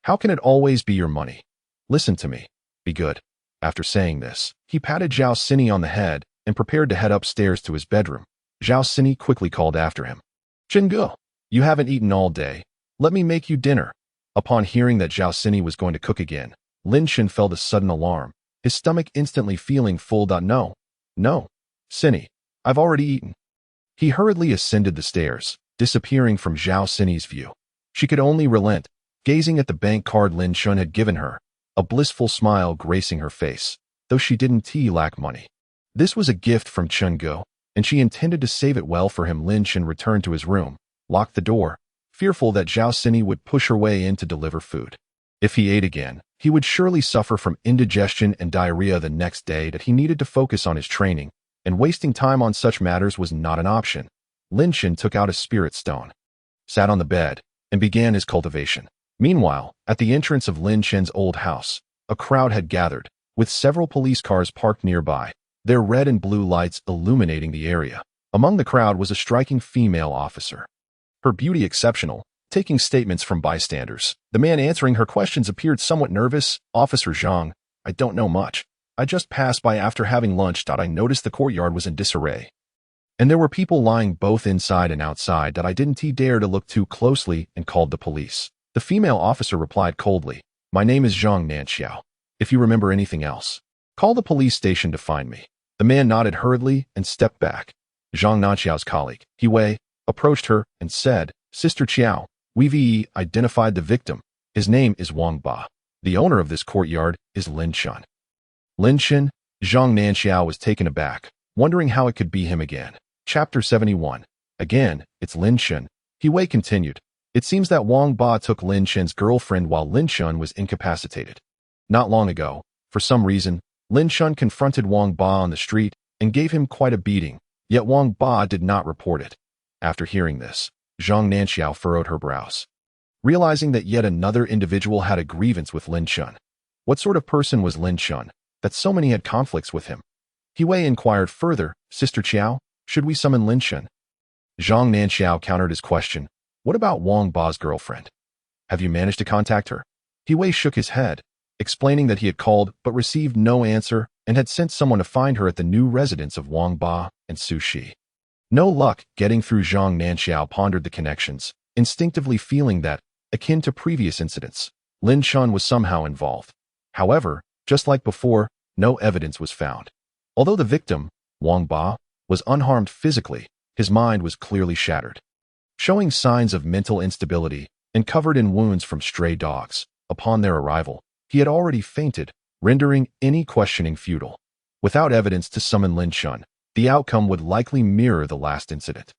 How can it always be your money? Listen to me. Be good. After saying this, he patted Zhao Sini on the head and prepared to head upstairs to his bedroom. Zhao Sini quickly called after him. Chenggu, you haven't eaten all day. Let me make you dinner. Upon hearing that Zhao Sini was going to cook again, Lin Chen felt a sudden alarm, his stomach instantly feeling full. No, Sini, I've already eaten. He hurriedly ascended the stairs, disappearing from Zhao Sini's view. She could only relent, gazing at the bank card Lin Chen had given her, a blissful smile gracing her face, though she didn't lack money. This was a gift from Chenggu, and she intended to save it well for him. Lin Chen returned to his room, locked the door, fearful that Zhao Sini would push her way in to deliver food. If he ate again, he would surely suffer from indigestion and diarrhea the next day. That he needed to focus on his training, and wasting time on such matters was not an option. Lin Chen took out a spirit stone, sat on the bed, and began his cultivation. Meanwhile, at the entrance of Lin Chen's old house, a crowd had gathered, with several police cars parked nearby, their red and blue lights illuminating the area. Among the crowd was a striking female officer, her beauty exceptional, taking statements from bystanders. The man answering her questions appeared somewhat nervous. Officer Zhang, I don't know much. I just passed by after having lunch. I noticed the courtyard was in disarray. And there were people lying both inside and outside that I didn't dare to look too closely and called the police. The female officer replied coldly, "My name is Zhang Nanxiao. If you remember anything else, call the police station to find me." The man nodded hurriedly and stepped back. Zhang Nanxiao's colleague, He Wei, approached her and said, "Sister Qiao, we've identified the victim. His name is Wang Ba. The owner of this courtyard is Lin Shun." Lin Shun? Zhang Nanxiao was taken aback, wondering how it could be him again. Chapter 71. Again, it's Lin Shun. He Wei continued. It seems that Wang Ba took Lin Shun's girlfriend while Lin Shun was incapacitated. Not long ago, for some reason, Lin Shun confronted Wang Ba on the street and gave him quite a beating, yet Wang Ba did not report it. After hearing this, Zhang Nanxiao furrowed her brows, realizing that yet another individual had a grievance with Lin Shun. What sort of person was Lin Shun, that so many had conflicts with him? He Wei inquired further, "Sister Qiao, should we summon Lin Shun?" Zhang Nanxiao countered his question. "What about Wang Ba's girlfriend? Have you managed to contact her?" He Wei shook his head, explaining that he had called but received no answer and had sent someone to find her at the new residence of Wang Ba and Su Shi. No luck getting through. Zhang Nanxiao pondered the connections, instinctively feeling that, akin to previous incidents, Lin Shun was somehow involved. However, just like before, no evidence was found. Although the victim, Wang Ba, was unharmed physically, his mind was clearly shattered. Showing signs of mental instability and covered in wounds from stray dogs, upon their arrival, he had already fainted, rendering any questioning futile. Without evidence to summon Lin Shun, the outcome would likely mirror the last incident,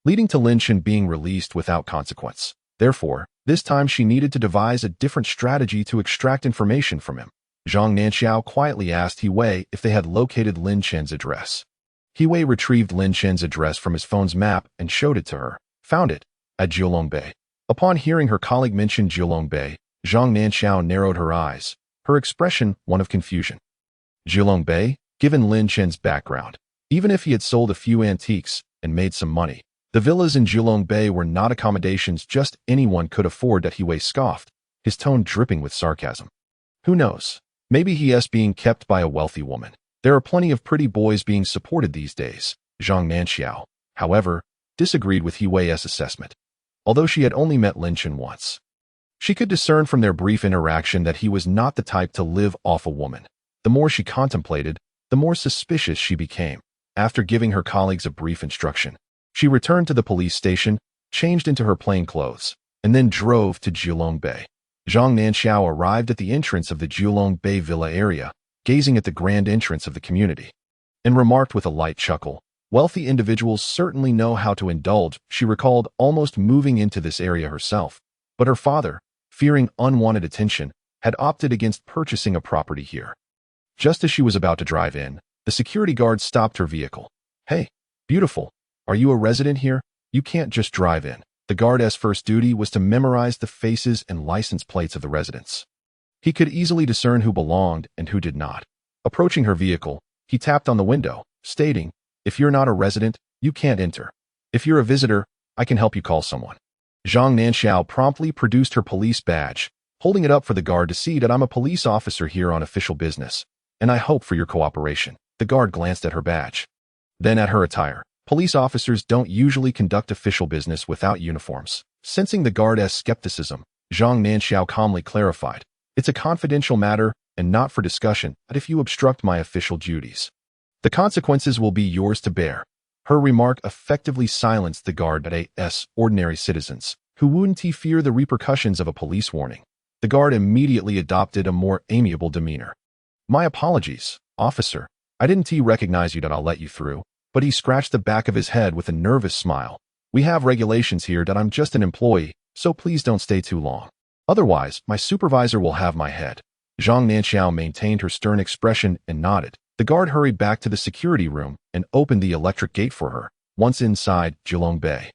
leading to Lin Shun being released without consequence. Therefore, this time she needed to devise a different strategy to extract information from him. Zhang Nanxiao quietly asked He Wei if they had located Lin Shen's address. He Wei retrieved Lin Shen's address from his phone's map and showed it to her. Found it, at Jiulongbei. Upon hearing her colleague mention Jiulongbei, Zhang Nanxiao narrowed her eyes, her expression one of confusion. Jiulongbei, given Lin Shen's background, even if he had sold a few antiques and made some money, the villas in Jiulongbei were not accommodations just anyone could afford. That He Wei scoffed, his tone dripping with sarcasm. Who knows? Maybe he is being kept by a wealthy woman. There are plenty of pretty boys being supported these days. Zhang Nanxiao, however, disagreed with He Wei's assessment. Although she had only met Lin Shun once, she could discern from their brief interaction that he was not the type to live off a woman. The more she contemplated, the more suspicious she became. After giving her colleagues a brief instruction, she returned to the police station, changed into her plain clothes, and then drove to Jiulongbei. Zhang Nanxiao arrived at the entrance of the Jiulongbei villa area, gazing at the grand entrance of the community, and remarked with a light chuckle, "Wealthy individuals certainly know how to indulge." She recalled almost moving into this area herself, but her father, fearing unwanted attention, had opted against purchasing a property here. Just as she was about to drive in, the security guard stopped her vehicle. "Hey, beautiful, are you a resident here? You can't just drive in." The guard's first duty was to memorize the faces and license plates of the residents. He could easily discern who belonged and who did not. Approaching her vehicle, he tapped on the window, stating, "If you're not a resident, you can't enter. If you're a visitor, I can help you call someone." Zhang Nanxiao promptly produced her police badge, holding it up for the guard to see that "I'm a police officer here on official business, and I hope for your cooperation." The guard glanced at her badge, then at her attire. Police officers don't usually conduct official business without uniforms. Sensing the guard's skepticism, Zhang Nanxiao calmly clarified, "It's a confidential matter and not for discussion, but if you obstruct my official duties, the consequences will be yours to bear." Her remark effectively silenced the guard's ordinary citizens, who wouldn't fear the repercussions of a police warning. The guard immediately adopted a more amiable demeanor. "My apologies, officer. I didn't recognize you. That I'll let you through." But he scratched the back of his head with a nervous smile. "We have regulations here that I'm just an employee, so please don't stay too long. Otherwise, my supervisor will have my head." Zhang Nanxiao maintained her stern expression and nodded. The guard hurried back to the security room and opened the electric gate for her. Once inside Jiulongbei,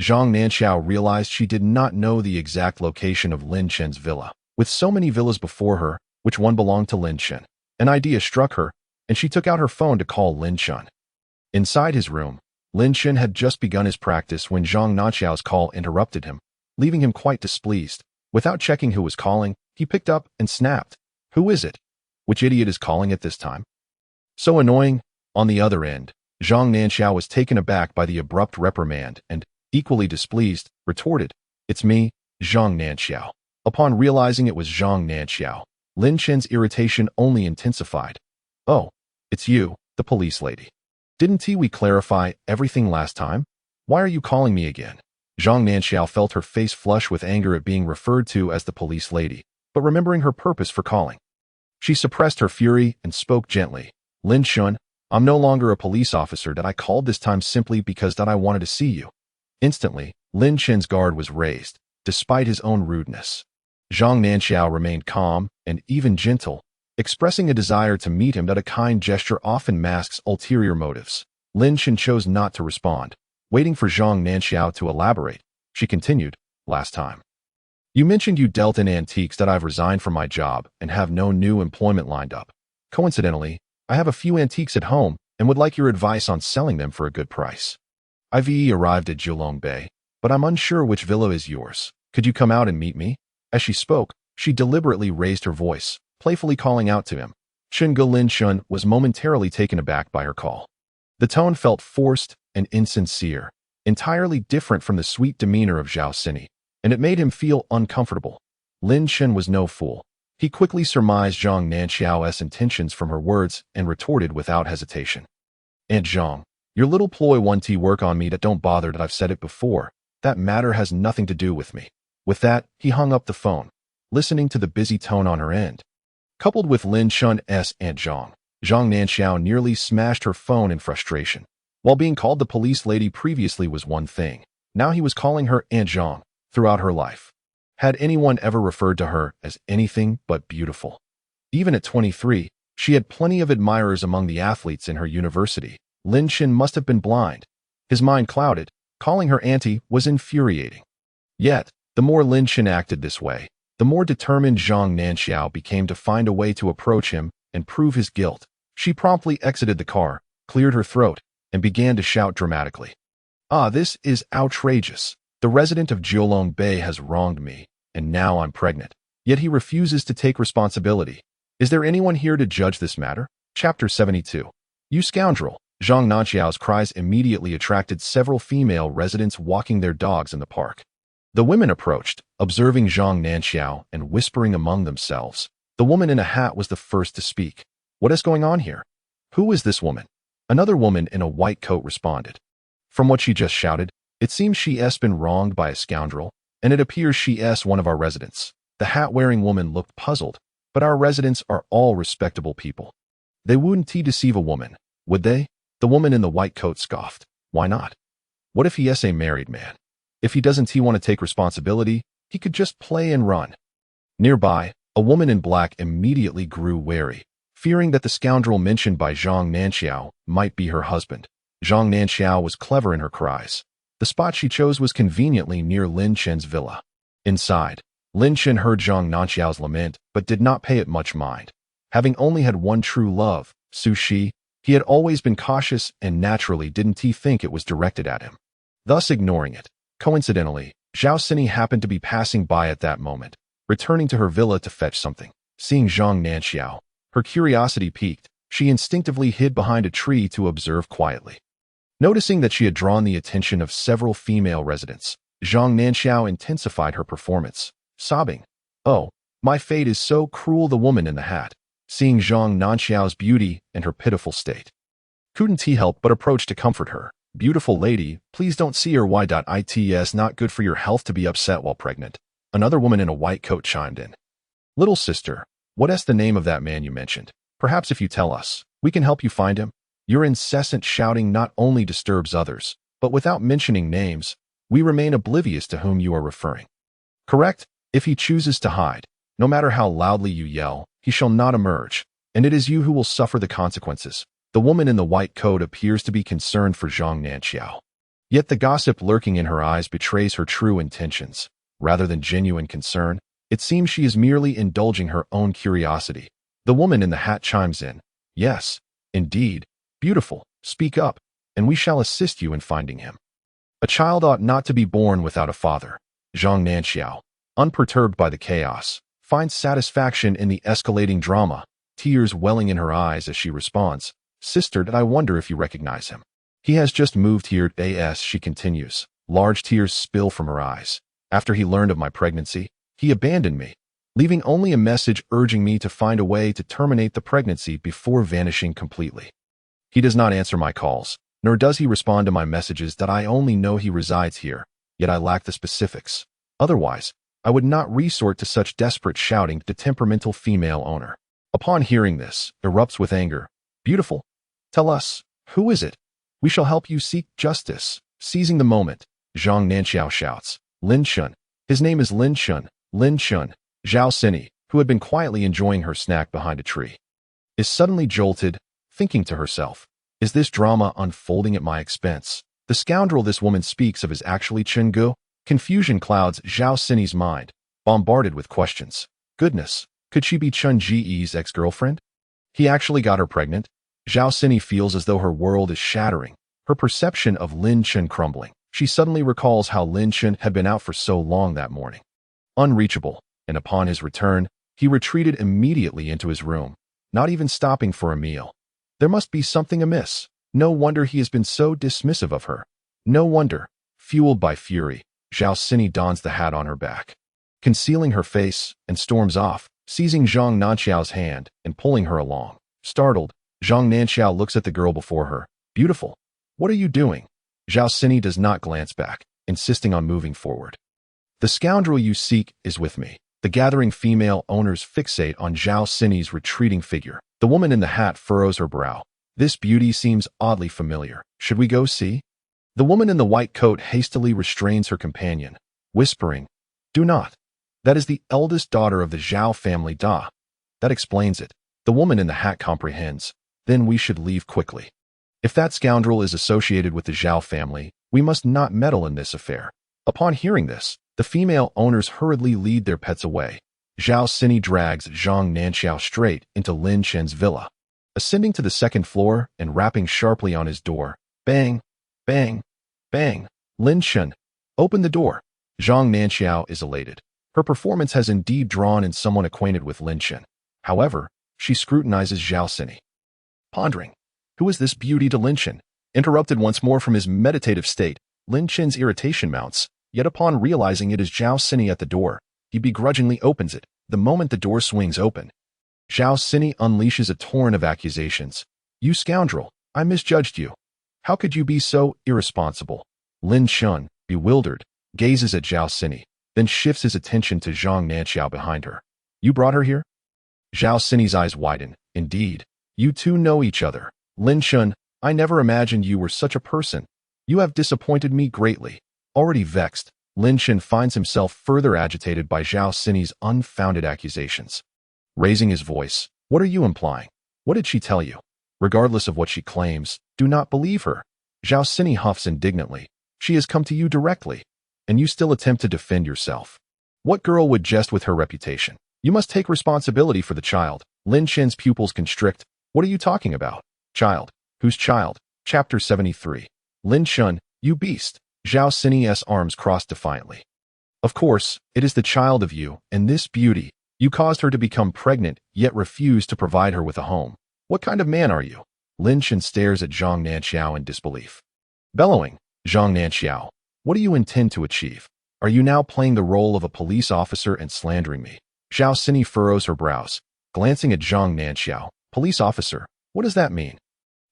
Zhang Nanxiao realized she did not know the exact location of Lin Shen's villa. With so many villas before her, which one belonged to Lin Shen? An idea struck her, and she took out her phone to call Lin Shun. Inside his room, Lin Shen had just begun his practice when Zhang Nanxiao's call interrupted him, leaving him quite displeased. Without checking who was calling, he picked up and snapped, "Who is it?" Which idiot is calling at this time? So annoying. On the other end, Zhang Nanxiao was taken aback by the abrupt reprimand and, equally displeased, retorted, "It's me, Zhang Nanxiao." Upon realizing it was Zhang Nanxiao, Lin Chen's irritation only intensified. "Oh, it's you, the police lady. Didn't we clarify everything last time? Why are you calling me again?" Zhang Nanxiao felt her face flush with anger at being referred to as the police lady, but remembering her purpose for calling, she suppressed her fury and spoke gently. "Lin Shun, I'm no longer a police officer. That I called this time simply because that I wanted to see you." Instantly, Lin Chen's guard was raised, despite his own rudeness. Zhang Nanxiao remained calm and even gentle, expressing a desire to meet him. That a kind gesture often masks ulterior motives. Lin Chen chose not to respond. Waiting for Zhang Nanxiao to elaborate, she continued, "Last time, you mentioned you dealt in antiques. That I've resigned from my job and have no new employment lined up. Coincidentally, I have a few antiques at home and would like your advice on selling them for a good price. I've arrived at Jiulong Bay, but I'm unsure which villa is yours. Could you come out and meet me?" As she spoke, she deliberately raised her voice, playfully calling out to him. Chunge Lin Shun was momentarily taken aback by her call. The tone felt forced and insincere, entirely different from the sweet demeanor of Zhao Sini, and it made him feel uncomfortable. Lin Chen was no fool. He quickly surmised Zhang Nanxiao's intentions from her words and retorted without hesitation. "Aunt Zhang, your little ploy won't work on me. That don't bother. That I've said it before. That matter has nothing to do with me." With that, he hung up the phone, listening to the busy tone on her end. Coupled with Lin Chun's Aunt Zhang, Zhang Nanxiao nearly smashed her phone in frustration. While being called the police lady previously was one thing, now he was calling her Aunt Zhang throughout her life. Had anyone ever referred to her as anything but beautiful? Even at 23, she had plenty of admirers among the athletes in her university. Lin Chen must have been blind. His mind clouded. Calling her auntie was infuriating. Yet, the more Lin Chen acted this way, the more determined Zhang Nanxiao became to find a way to approach him and prove his guilt. She promptly exited the car, cleared her throat, and began to shout dramatically. "Ah, this is outrageous. The resident of Jiulong Bay has wronged me, and now I'm pregnant. Yet he refuses to take responsibility. Is there anyone here to judge this matter?" Chapter 72. "You scoundrel!" Zhang Nanxiao's cries immediately attracted several female residents walking their dogs in the park. The women approached, observing Zhang Nanxiao and whispering among themselves. The woman in a hat was the first to speak. "What is going on here? Who is this woman?" Another woman in a white coat responded. "From what she just shouted, it seems she's been wronged by a scoundrel, and it appears she's one of our residents." The hat-wearing woman looked puzzled, but our residents are all respectable people. They wouldn't deceive a woman, would they? The woman in the white coat scoffed. Why not? What if he's a married man? If he doesn't want to take responsibility, he could just play and run. Nearby, a woman in black immediately grew wary, fearing that the scoundrel mentioned by Zhang Nanxiao might be her husband. Zhang Nanxiao was clever in her cries. The spot she chose was conveniently near Lin Chen's villa. Inside, Lin Chen heard Zhang Nanxiao's lament, but did not pay it much mind. Having only had one true love, Su Shi, he had always been cautious and naturally didn't think it was directed at him, thus ignoring it. Coincidentally, Zhao Sini happened to be passing by at that moment, returning to her villa to fetch something. Seeing Zhang Nanxiao, her curiosity piqued. She instinctively hid behind a tree to observe quietly. Noticing that she had drawn the attention of several female residents, Zhang Nanxiao intensified her performance, sobbing, "Oh, my fate is so cruel." The woman in the hat, seeing Zhang Nanxiao's beauty and her pitiful state, couldn't help but approach to comfort her. "Beautiful lady, please don't see her. It's not good for your health to be upset while pregnant." Another woman in a white coat chimed in. "Little sister, what's the name of that man you mentioned? Perhaps if you tell us, we can help you find him." Your incessant shouting not only disturbs others, but without mentioning names, we remain oblivious to whom you are referring. Correct? If he chooses to hide, no matter how loudly you yell, he shall not emerge, and it is you who will suffer the consequences. The woman in the white coat appears to be concerned for Zhang Nanxiao. Yet the gossip lurking in her eyes betrays her true intentions. Rather than genuine concern, it seems she is merely indulging her own curiosity. The woman in the hat chimes in. "Yes, indeed. Beautiful, speak up, and we shall assist you in finding him." A child ought not to be born without a father. Zhang Nanxiao, unperturbed by the chaos, finds satisfaction in the escalating drama. tears welling in her eyes as she responds, "Sister, did I wonder if you recognize him? He has just moved here, as," she continues. Large tears spill from her eyes. "After he learned of my pregnancy, he abandoned me, leaving only a message urging me to find a way to terminate the pregnancy before vanishing completely. He does not answer my calls, nor does he respond to my messages. That I only know he resides here, yet I lack the specifics. Otherwise, I would not resort to such desperate shouting to the temperamental female owner." Upon hearing this, erupts with anger. "Beautiful, tell us, who is it? We shall help you seek justice." Seizing the moment, Zhang Nanxiao shouts, "Lin Shun." His name is Lin Shun. Lin Shun. Zhao Sini, who had been quietly enjoying her snack behind a tree, is suddenly jolted, thinking to herself, "Is this drama unfolding at my expense? The scoundrel this woman speaks of is actually Chen Gu?" Confusion clouds Zhao Sini's mind, bombarded with questions. Goodness, could she be Chen Ji's ex-girlfriend? He actually got her pregnant? Zhao Sini feels as though her world is shattering, her perception of Lin Chen crumbling. She suddenly recalls how Lin Chen had been out for so long that morning, unreachable, and upon his return, he retreated immediately into his room, not even stopping for a meal. There must be something amiss. No wonder he has been so dismissive of her. No wonder. Fueled by fury, Zhao Sini dons the hat on her back, concealing her face, and storms off, seizing Zhang Nanxiao's hand and pulling her along. Startled, Zhang Nanxiao looks at the girl before her. "Beautiful, what are you doing?" Zhao Sini does not glance back, insisting on moving forward. "The scoundrel you seek is with me." The gathering female owners fixate on Zhao Sini's retreating figure. The woman in the hat furrows her brow. "This beauty seems oddly familiar. Should we go see?" The woman in the white coat hastily restrains her companion, whispering, "Do not. That is the eldest daughter of the Zhao family Da." That explains it. The woman in the hat comprehends. "Then we should leave quickly. If that scoundrel is associated with the Zhao family, we must not meddle in this affair." Upon hearing this, the female owners hurriedly lead their pets away. Zhao Sini drags Zhang Nanxiao straight into Lin Chen's villa. Ascending to the second floor and rapping sharply on his door, bang, bang, bang. "Lin Chen, open the door." Zhang Nanxiao is elated. Her performance has indeed drawn in someone acquainted with Lin Chen. However, she scrutinizes Zhao Sini, pondering, "Who is this beauty to Lin Chen?" Interrupted once more from his meditative state, Lin Chen's irritation mounts, yet upon realizing it is Zhao Sini at the door, he begrudgingly opens it. The moment the door swings open, Zhao Sini unleashes a torrent of accusations. "You scoundrel, I misjudged you. How could you be so irresponsible?" Lin Shun, bewildered, gazes at Zhao Sini, then shifts his attention to Zhang Nanxiao behind her. "You brought her here?" Zhao Sini's eyes widen. "Indeed, you two know each other." "Lin Shun, I never imagined you were such a person. You have disappointed me greatly." Already vexed, Lin Chen finds himself further agitated by Zhao Sini's unfounded accusations. Raising his voice, "What are you implying? What did she tell you?" "Regardless of what she claims, do not believe her." Zhao Sini huffs indignantly. "She has come to you directly, and you still attempt to defend yourself. What girl would jest with her reputation? You must take responsibility for the child." Lin Chen's pupils constrict. "What are you talking about? Child? Whose child?" Chapter 73. "Lin Shun, you beast." Zhao Sini's arms crossed defiantly. "Of course, it is the child of you, and this beauty. You caused her to become pregnant, yet refused to provide her with a home. What kind of man are you?" Lin Chen stares at Zhang Nanxiao in disbelief. Bellowing, "Zhang Nanxiao, what do you intend to achieve? Are you now playing the role of a police officer and slandering me?" Zhao Sini furrows her brows, glancing at Zhang Nanxiao. "Police officer, what does that mean?"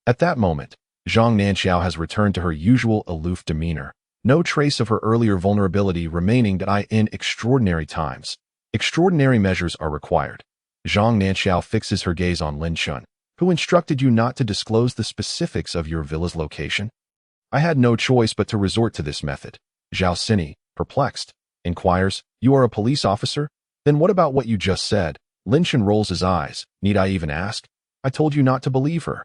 At that moment, Zhang Nanxiao has returned to her usual aloof demeanor, no trace of her earlier vulnerability remaining. That in extraordinary times, extraordinary measures are required. Zhang Nanxiao fixes her gaze on Lin Shun. "Who instructed you not to disclose the specifics of your villa's location?" "I had no choice but to resort to this method." Zhao Sini, perplexed, inquires, "You are a police officer? Then what about what you just said?" Lin Shun rolls his eyes. "Need I even ask? I told you not to believe her."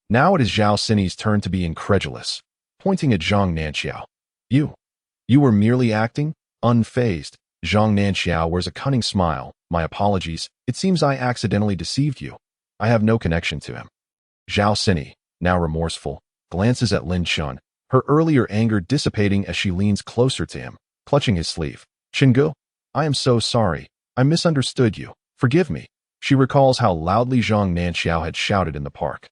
Now it is Zhao Sini's turn to be incredulous, pointing at Zhang Nanxiao. You were merely acting?" Unfazed, Zhang Nanxiao wears a cunning smile. "My apologies, it seems I accidentally deceived you. I have no connection to him." Zhao Sini, now remorseful, glances at Lin Shun, her earlier anger dissipating as she leans closer to him, clutching his sleeve. "Chengu, I am so sorry. I misunderstood you. Forgive me." She recalls how loudly Zhang Nanxiao had shouted in the park,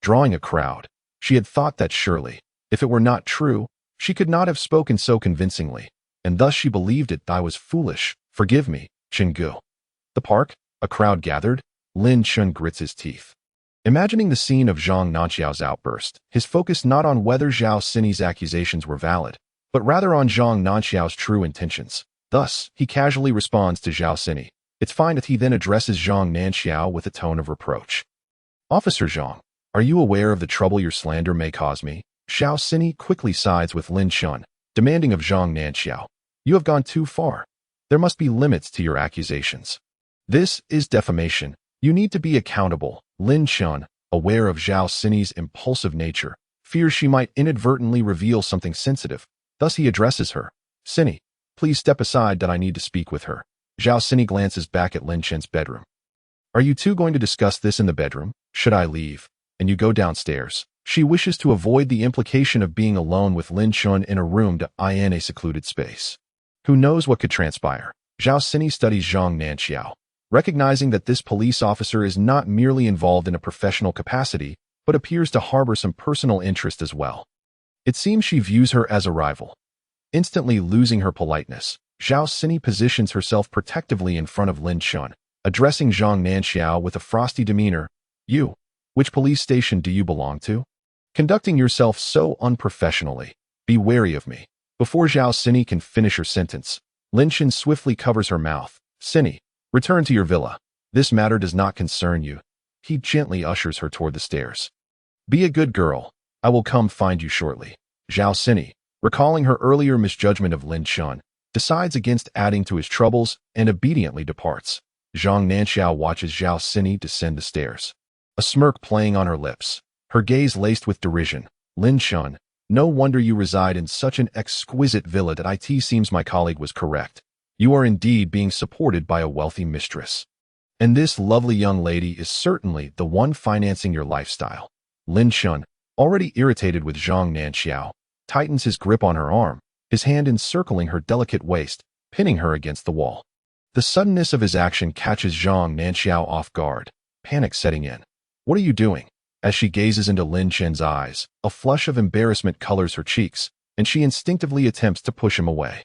drawing a crowd. She had thought that surely, if it were not true, she could not have spoken so convincingly, and thus she believed it. I was foolish. Forgive me, Chengu. The park, a crowd gathered. Lin Chun grits his teeth, imagining the scene of Zhang Nanxiao's outburst, his focus not on whether Zhao Sini's accusations were valid, but rather on Zhang Nanxiao's true intentions. Thus, he casually responds to Zhao Sini. It's fine that he then addresses Zhang Nanxiao with a tone of reproach. Officer Zhang, are you aware of the trouble your slander may cause me? Zhao Sini quickly sides with Lin Chun, demanding of Zhang Nanxiao. You have gone too far. There must be limits to your accusations. This is defamation. You need to be accountable. Lin Chun, aware of Zhao Sini's impulsive nature, fears she might inadvertently reveal something sensitive. Thus he addresses her. Sini, please step aside that I need to speak with her. Zhao Sini glances back at Lin Chun's bedroom. Are you two going to discuss this in the bedroom? Should I leave? And you go downstairs. She wishes to avoid the implication of being alone with Lin Chun in a room in a secluded space. Who knows what could transpire? Zhao Sini studies Zhang Nanxiao, recognizing that this police officer is not merely involved in a professional capacity, but appears to harbor some personal interest as well. It seems she views her as a rival. Instantly losing her politeness, Zhao Sini positions herself protectively in front of Lin Chun, addressing Zhang Nanxiao with a frosty demeanor. You, which police station do you belong to? Conducting yourself so unprofessionally. Be wary of me. Before Zhao Sini can finish her sentence, Lin Chun swiftly covers her mouth. Sini, return to your villa. This matter does not concern you. He gently ushers her toward the stairs. Be a good girl. I will come find you shortly. Zhao Sini, recalling her earlier misjudgment of Lin Chun, decides against adding to his troubles and obediently departs. Zhang Nanxiao watches Zhao Sini descend the stairs, a smirk playing on her lips, her gaze laced with derision. Lin Chun, no wonder you reside in such an exquisite villa. That it seems my colleague was correct. You are indeed being supported by a wealthy mistress. And this lovely young lady is certainly the one financing your lifestyle. Lin Chun, already irritated with Zhang Nanxiao, tightens his grip on her arm, his hand encircling her delicate waist, pinning her against the wall. The suddenness of his action catches Zhang Nanxiao off guard, panic setting in. What are you doing? As she gazes into Lin Chun's eyes, a flush of embarrassment colors her cheeks, and she instinctively attempts to push him away.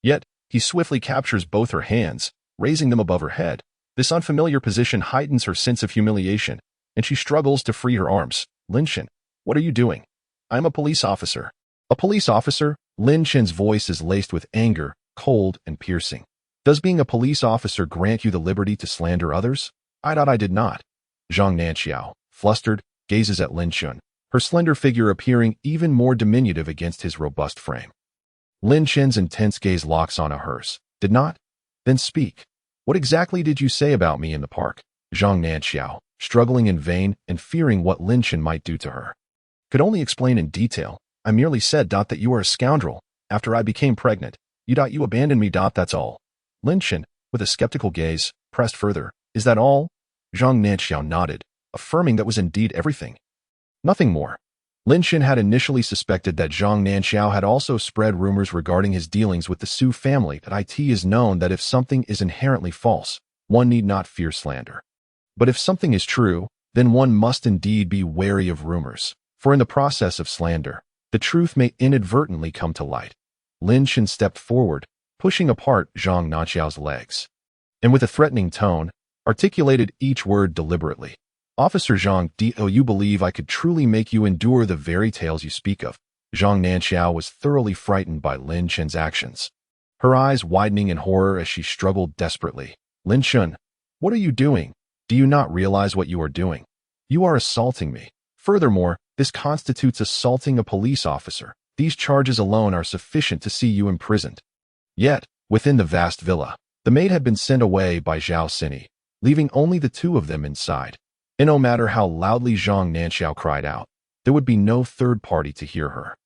Yet, he swiftly captures both her hands, raising them above her head. This unfamiliar position heightens her sense of humiliation, and she struggles to free her arms. Lin Chun, what are you doing? I am a police officer. A police officer? Lin Chun's voice is laced with anger, cold and piercing. Does being a police officer grant you the liberty to slander others? I did not. Zhang Nanxiao, flustered, gazes at Lin Chun, her slender figure appearing even more diminutive against his robust frame. Lin Chun's intense gaze locks on hers. Did not? Then speak. What exactly did you say about me in the park? Zhang Nanxiao, struggling in vain and fearing what Lin Chun might do to her, could only explain in detail. I merely said that you are a scoundrel. After I became pregnant, you abandoned me. That's all. Lin Chun, with a skeptical gaze, pressed further. Is that all? Zhang Nanxiao nodded, affirming that was indeed everything. Nothing more. Lin Chun had initially suspected that Zhang Nanxiao had also spread rumors regarding his dealings with the Su family. It is known that if something is inherently false, one need not fear slander. But if something is true, then one must indeed be wary of rumors, for in the process of slander, the truth may inadvertently come to light. Lin Chun stepped forward, pushing apart Zhang Nanxiao's legs, and with a threatening tone, articulated each word deliberately. Officer Zhang, do you believe I could truly make you endure the very tales you speak of? Zhang Nanxiao was thoroughly frightened by Lin Chun's actions, her eyes widening in horror as she struggled desperately. Lin Chun, what are you doing? Do you not realize what you are doing? You are assaulting me. Furthermore, this constitutes assaulting a police officer. These charges alone are sufficient to see you imprisoned. Yet, within the vast villa, the maid had been sent away by Zhao Sini, leaving only the two of them inside. And no matter how loudly Zhang Nanxiao cried out, there would be no third party to hear her.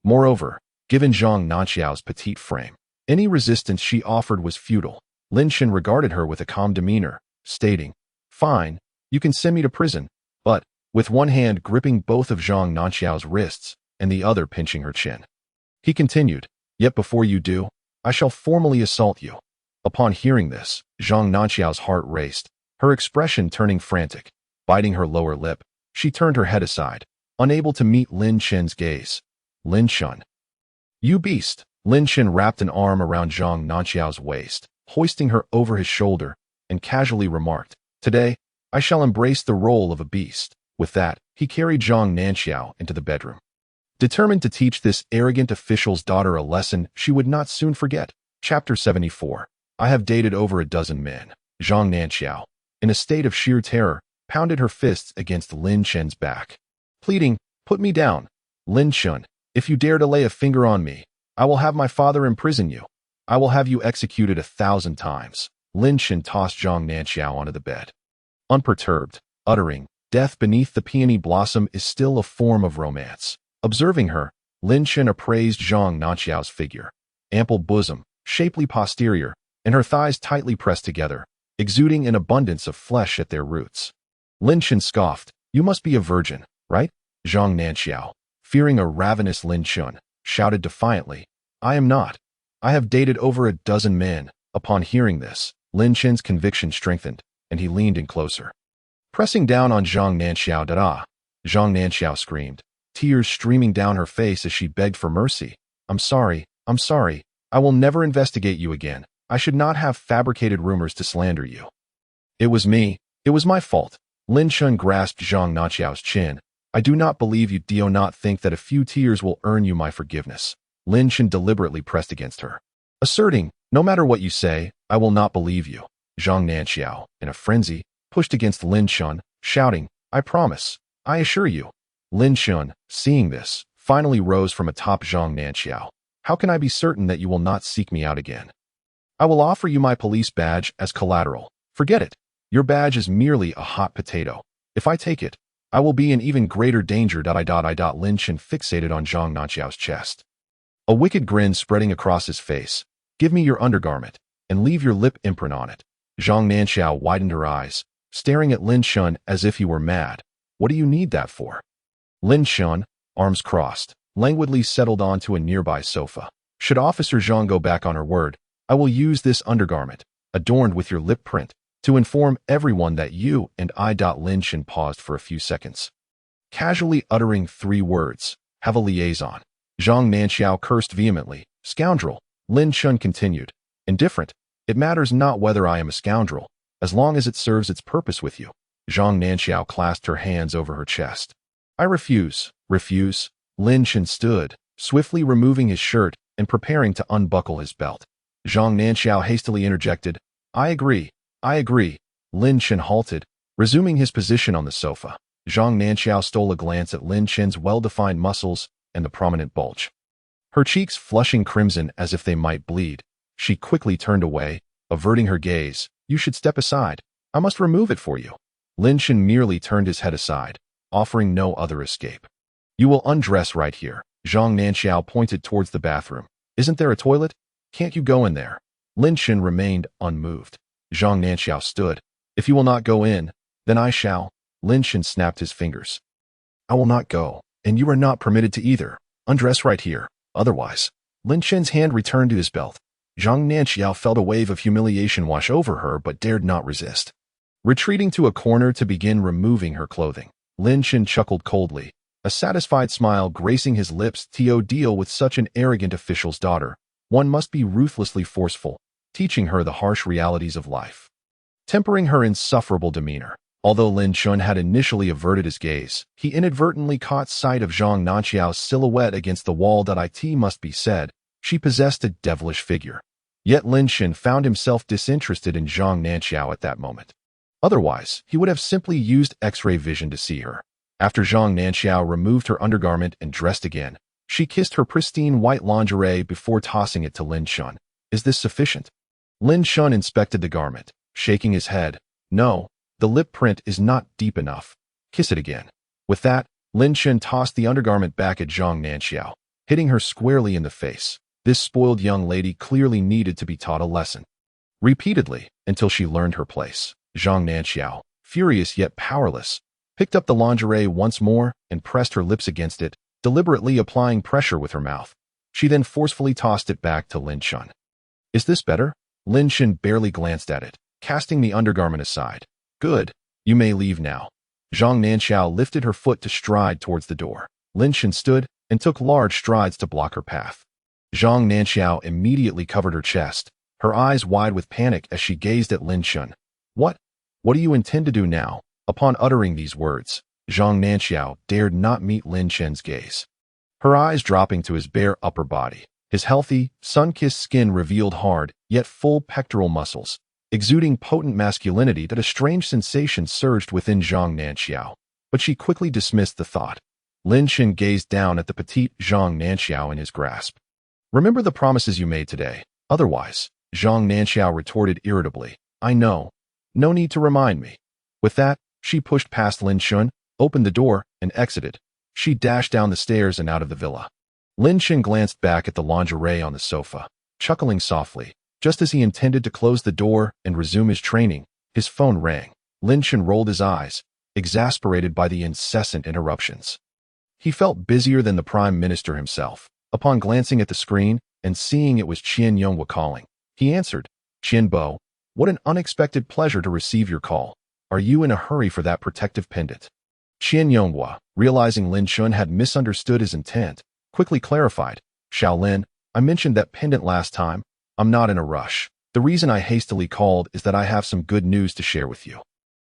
Moreover, given Zhang Nanxiao's petite frame, any resistance she offered was futile. Lin Chun regarded her with a calm demeanor, stating, Fine, you can send me to prison, but, with one hand gripping both of Zhang Nanxiao's wrists and the other pinching her chin, he continued, Yet before you do, I shall formally assault you. Upon hearing this, Zhang Nanxiao's heart raced, her expression turning frantic. Biting her lower lip, she turned her head aside, unable to meet Lin Chen's gaze. Lin Chen. You beast! Lin Chen wrapped an arm around Zhang Nanxiao's waist, hoisting her over his shoulder, and casually remarked, Today, I shall embrace the role of a beast. With that, he carried Zhang Nanxiao into the bedroom. Determined to teach this arrogant official's daughter a lesson she would not soon forget. Chapter 74. I have dated over a dozen men. Zhang Nanxiao, in a state of sheer terror, pounded her fists against Lin Chen's back, pleading, Put me down. Lin Chen, if you dare to lay a finger on me, I will have my father imprison you. I will have you executed 1,000 times. Lin Chen tossed Zhang Nanxiao onto the bed. Unperturbed, uttering, Death beneath the peony blossom is still a form of romance. Observing her, Lin Chen appraised Zhang Nanxiao's figure. Ample bosom, shapely posterior, and her thighs tightly pressed together, exuding an abundance of flesh at their roots. Lin Chen scoffed, You must be a virgin, right? Zhang Nanxiao, fearing a ravenous Lin Chen, shouted defiantly, I am not. I have dated over a dozen men. Upon hearing this, Lin Chen's conviction strengthened, and he leaned in closer. Pressing down on Zhang Nanxiao, Dada! Zhang Nanxiao screamed, tears streaming down her face as she begged for mercy. I'm sorry. I will never investigate you again. I should not have fabricated rumors to slander you. It was me. It was my fault. Lin Chen grasped Zhang Nanxiao's chin. I do not believe you. Do not think that a few tears will earn you my forgiveness. Lin Chen deliberately pressed against her, asserting, No matter what you say, I will not believe you. Zhang Nanxiao, in a frenzy, pushed against Lin Chen, shouting, I promise. I assure you. Lin Chen, seeing this, finally rose from atop Zhang Nanxiao. How can I be certain that you will not seek me out again? I will offer you my police badge as collateral. Forget it. Your badge is merely a hot potato. If I take it, I will be in even greater danger. Lin Chen fixated on Zhang Nanxiao's chest, a wicked grin spreading across his face. Give me your undergarment, and leave your lip imprint on it. Zhang Nanxiao widened her eyes, staring at Lin Chen as if he were mad. What do you need that for? Lin Chen, arms crossed, languidly settled onto a nearby sofa. Should Officer Zhang go back on her word, I will use this undergarment, adorned with your lip print, to inform everyone that you and I. Lin Chen paused for a few seconds, casually uttering 3 words, have a liaison. Zhang Nanxiao cursed vehemently. Scoundrel. Lin Chen continued, Indifferent. It matters not whether I am a scoundrel, as long as it serves its purpose with you. Zhang Nanxiao clasped her hands over her chest. I refuse. Refuse. Lin Chen stood, swiftly removing his shirt and preparing to unbuckle his belt. Zhang Nanxiao hastily interjected, I agree. Lin Chen halted, resuming his position on the sofa. Zhang Nanxiao stole a glance at Lin Chen's well-defined muscles and the prominent bulge. Her cheeks flushing crimson as if they might bleed, she quickly turned away, averting her gaze. You should step aside. I must remove it for you. Lin Chen merely turned his head aside, offering no other escape. You will undress right here. Zhang Nanxiao pointed towards the bathroom. Isn't there a toilet? Can't you go in there? Lin Chen remained unmoved. Zhang Nanxiao stood. If you will not go in, then I shall. Lin Chen snapped his fingers. I will not go, and you are not permitted to either. Undress right here. Otherwise, Lin Chen's hand returned to his belt. Zhang Nanxiao felt a wave of humiliation wash over her but dared not resist. Retreating to a corner to begin removing her clothing, Lin Chen chuckled coldly, a satisfied smile gracing his lips. To deal with such an arrogant official's daughter, one must be ruthlessly forceful, teaching her the harsh realities of life. Tempering her insufferable demeanor, although Lin Chen had initially averted his gaze, he inadvertently caught sight of Zhang Nanxiao's silhouette against the wall. It must be said, she possessed a devilish figure. Yet Lin Chen found himself disinterested in Zhang Nanxiao at that moment. Otherwise, he would have simply used X-ray vision to see her. After Zhang Nanxiao removed her undergarment and dressed again, she kissed her pristine white lingerie before tossing it to Lin Chen. Is this sufficient? Lin Chen inspected the garment, shaking his head. No, the lip print is not deep enough. Kiss it again. With that, Lin Chen tossed the undergarment back at Zhang Nanxiao, hitting her squarely in the face. This spoiled young lady clearly needed to be taught a lesson. Repeatedly, until she learned her place, Zhang Nanxiao, furious yet powerless, picked up the lingerie once more and pressed her lips against it, deliberately applying pressure with her mouth. She then forcefully tossed it back to Lin Chen. Is this better? Lin Chen barely glanced at it, casting the undergarment aside. Good. You may leave now. Zhang Nanxiao lifted her foot to stride towards the door. Lin Shen stood and took large strides to block her path. Zhang Nanxiao immediately covered her chest, her eyes wide with panic as she gazed at Lin Shen. What? What do you intend to do now? Upon uttering these words, Zhang Nanxiao dared not meet Lin Shen's gaze. Her eyes dropping to his bare upper body. His healthy, sun-kissed skin revealed hard, yet full pectoral muscles, exuding potent masculinity that a strange sensation surged within Zhang Nanxiao. But she quickly dismissed the thought. Lin Shen gazed down at the petite Zhang Nanxiao in his grasp. Remember the promises you made today. Otherwise, Zhang Nanxiao retorted irritably. I know. No need to remind me. With that, she pushed past Lin Shen, opened the door, and exited. She dashed down the stairs and out of the villa. Lin Shen glanced back at the lingerie on the sofa, chuckling softly. Just as he intended to close the door and resume his training, his phone rang. Lin Shen rolled his eyes, exasperated by the incessant interruptions. He felt busier than the Prime Minister himself. Upon glancing at the screen and seeing it was Qian Yonghua calling, he answered, Qian Bo, what an unexpected pleasure to receive your call. Are you in a hurry for that protective pendant? Qian Yonghua, realizing Lin Shen had misunderstood his intent, quickly clarified, Shaolin, I mentioned that pendant last time. I'm not in a rush. The reason I hastily called is that I have some good news to share with you.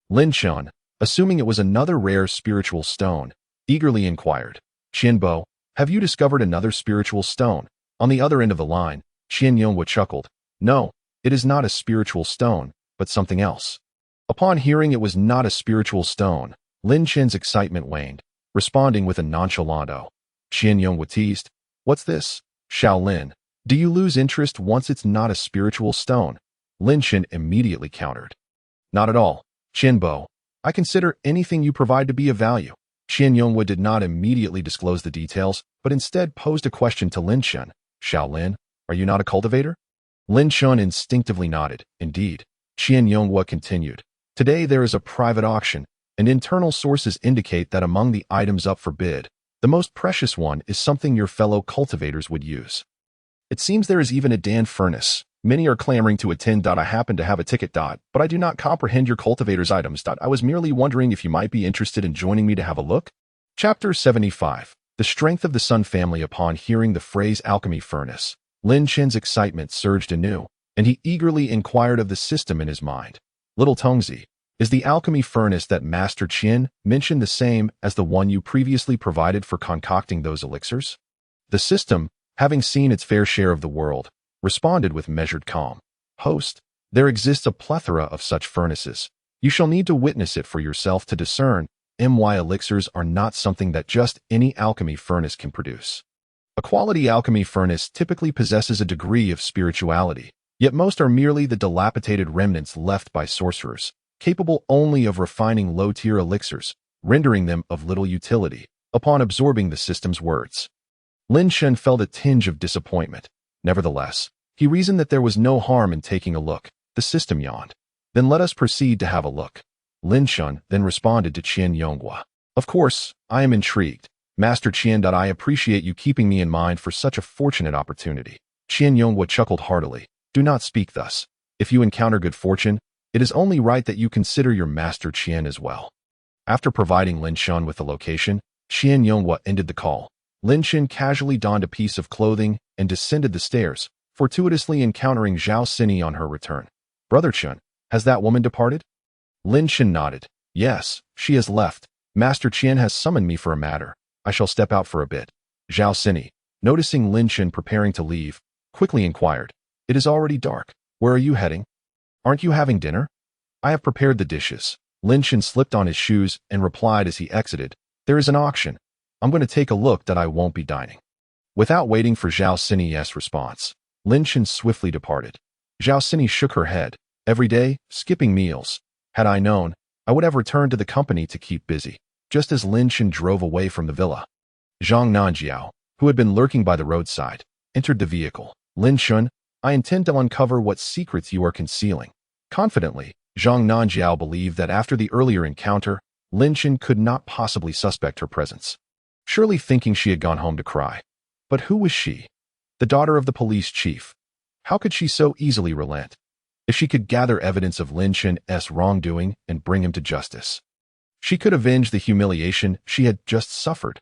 Lin Shen, assuming it was another rare spiritual stone, eagerly inquired, Qian Bo, have you discovered another spiritual stone? On the other end of the line, Qian Yonghua chuckled, no, it is not a spiritual stone, but something else. Upon hearing it was not a spiritual stone, Lin Shen's excitement waned, responding with a nonchalant "Oh." Qian Yonghua teased, what's this? Shaolin, do you lose interest once it's not a spiritual stone? Lin Shen immediately countered. Not at all. Qian Bo, I consider anything you provide to be of value. Qian Yonghua did not immediately disclose the details, but instead posed a question to Lin Shen. Shaolin, are you not a cultivator? Lin Shen instinctively nodded. Indeed. Qian Yonghua continued. Today there is a private auction, and internal sources indicate that among the items up for bid, the most precious one is something your fellow cultivators would use. It seems there is even a Dan furnace. Many are clamoring to attend. I happen to have a ticket. But I do not comprehend your cultivator's items. I was merely wondering if you might be interested in joining me to have a look. Chapter 75. The strength of the Sun family. Upon hearing the phrase alchemy furnace, Lin Shen's excitement surged anew, and he eagerly inquired of the system in his mind. Little Tongzi, is the alchemy furnace that Master Qian mentioned the same as the one you previously provided for concocting those elixirs? The system, having seen its fair share of the world, responded with measured calm. Host, there exists a plethora of such furnaces. You shall need to witness it for yourself to discern. Elixirs are not something that just any alchemy furnace can produce. A quality alchemy furnace typically possesses a degree of spirituality, yet most are merely the dilapidated remnants left by sorcerers, capable only of refining low-tier elixirs, rendering them of little utility. Upon absorbing the system's words, Lin Shen felt a tinge of disappointment. Nevertheless, he reasoned that there was no harm in taking a look. The system yawned. Then let us proceed to have a look. Lin Shen then responded to Qian Yonghua. Of course, I am intrigued. Master Qian. I appreciate you keeping me in mind for such a fortunate opportunity. Qian Yonghua chuckled heartily. Do not speak thus. If you encounter good fortune, it is only right that you consider your Master Qian as well. After providing Lin Shen with the location, Qian Yonghua ended the call. Lin Shen casually donned a piece of clothing and descended the stairs, fortuitously encountering Zhao Sini on her return. Brother Chen, has that woman departed? Lin Shen nodded. Yes, she has left. Master Qian has summoned me for a matter. I shall step out for a bit. Zhao Sini, noticing Lin Shen preparing to leave, quickly inquired. It is already dark. Where are you heading? Aren't you having dinner? I have prepared the dishes. Lin Shen slipped on his shoes and replied as he exited. There is an auction. I'm going to take a look. I won't be dining. Without waiting for Zhao Sini's response, Lin Shen swiftly departed. Zhao Sini shook her head. Every day, skipping meals. Had I known, I would have returned to the company to keep busy. Just as Lin Shen drove away from the villa, Zhang Nanjiao, who had been lurking by the roadside, entered the vehicle. Lin Shen, I intend to uncover what secrets you are concealing. Confidently, Zhang Nanjiao believed that after the earlier encounter, Lin Shen could not possibly suspect her presence. Surely thinking she had gone home to cry. But who was she? The daughter of the police chief. How could she so easily relent? if she could gather evidence of Lin Chen's wrongdoing and bring him to justice. She could avenge the humiliation she had just suffered.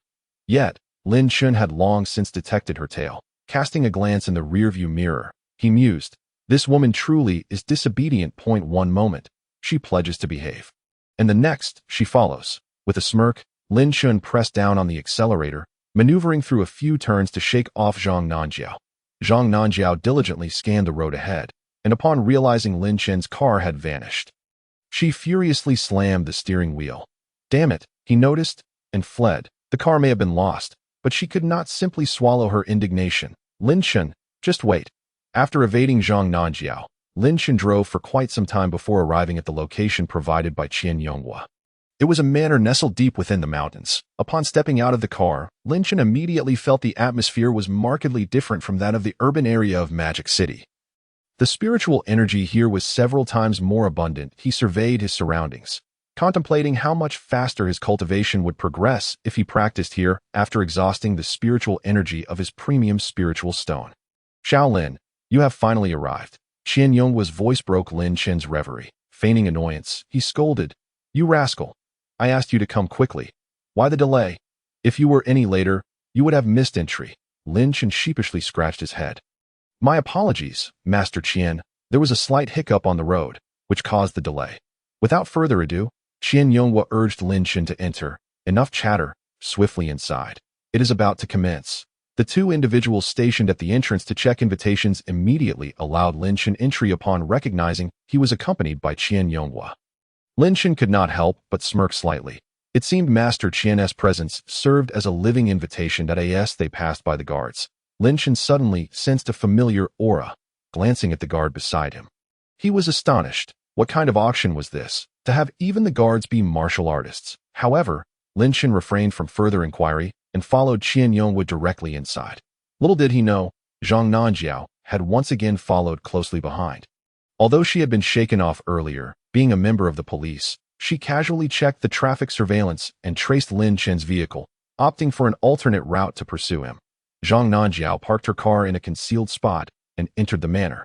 Yet, Lin Chen had long since detected her tale. Casting a glance in the rearview mirror, he mused, "This woman truly is disobedient. One moment, she pledges to behave. And the next, she follows." With a smirk, Lin Chen pressed down on the accelerator, maneuvering through a few turns to shake off Zhang Nanjiao. Zhang Nanjiao diligently scanned the road ahead, and upon realizing Lin Chen's car had vanished, she furiously slammed the steering wheel. Damn it, he noticed, and fled. The car may have been lost, but she could not simply swallow her indignation. Lin Chen, just wait. After evading Zhang Nanjiao, Lin Chen drove for quite some time before arriving at the location provided by Qian Yonghua. It was a manor nestled deep within the mountains. Upon stepping out of the car, Lin Chen immediately felt the atmosphere was markedly different from that of the urban area of Magic City. The spiritual energy here was several times more abundant. He surveyed his surroundings, contemplating how much faster his cultivation would progress if he practiced here after exhausting the spiritual energy of his premium spiritual stone. "Shaolin, you have finally arrived." Qian Yonghua's voice broke Lin Chen's reverie. Feigning annoyance, he scolded, "You rascal! I asked you to come quickly. Why the delay? If you were any later, you would have missed entry." Lin Chen sheepishly scratched his head. "My apologies, Master Qian. There was a slight hiccup on the road, which caused the delay." Without further ado, Qian Yonghua urged Lin Chen to enter. "Enough chatter, swiftly inside. It is about to commence." The two individuals stationed at the entrance to check invitations immediately allowed Lin Chen entry upon recognizing he was accompanied by Qian Yonghua. Lin Chen could not help but smirk slightly. It seemed Master Qian's presence served as a living invitation as they passed by the guards. Lin Chen suddenly sensed a familiar aura, glancing at the guard beside him. He was astonished. What kind of auction was this, to have even the guards be martial artists? However, Lin Chen refrained from further inquiry and followed Qian Yonghua directly inside. Little did he know, Zhang Nanjiao had once again followed closely behind. Although she had been shaken off earlier, being a member of the police, she casually checked the traffic surveillance and traced Lin Chen's vehicle, opting for an alternate route to pursue him. Zhang Nanjiao parked her car in a concealed spot and entered the manor,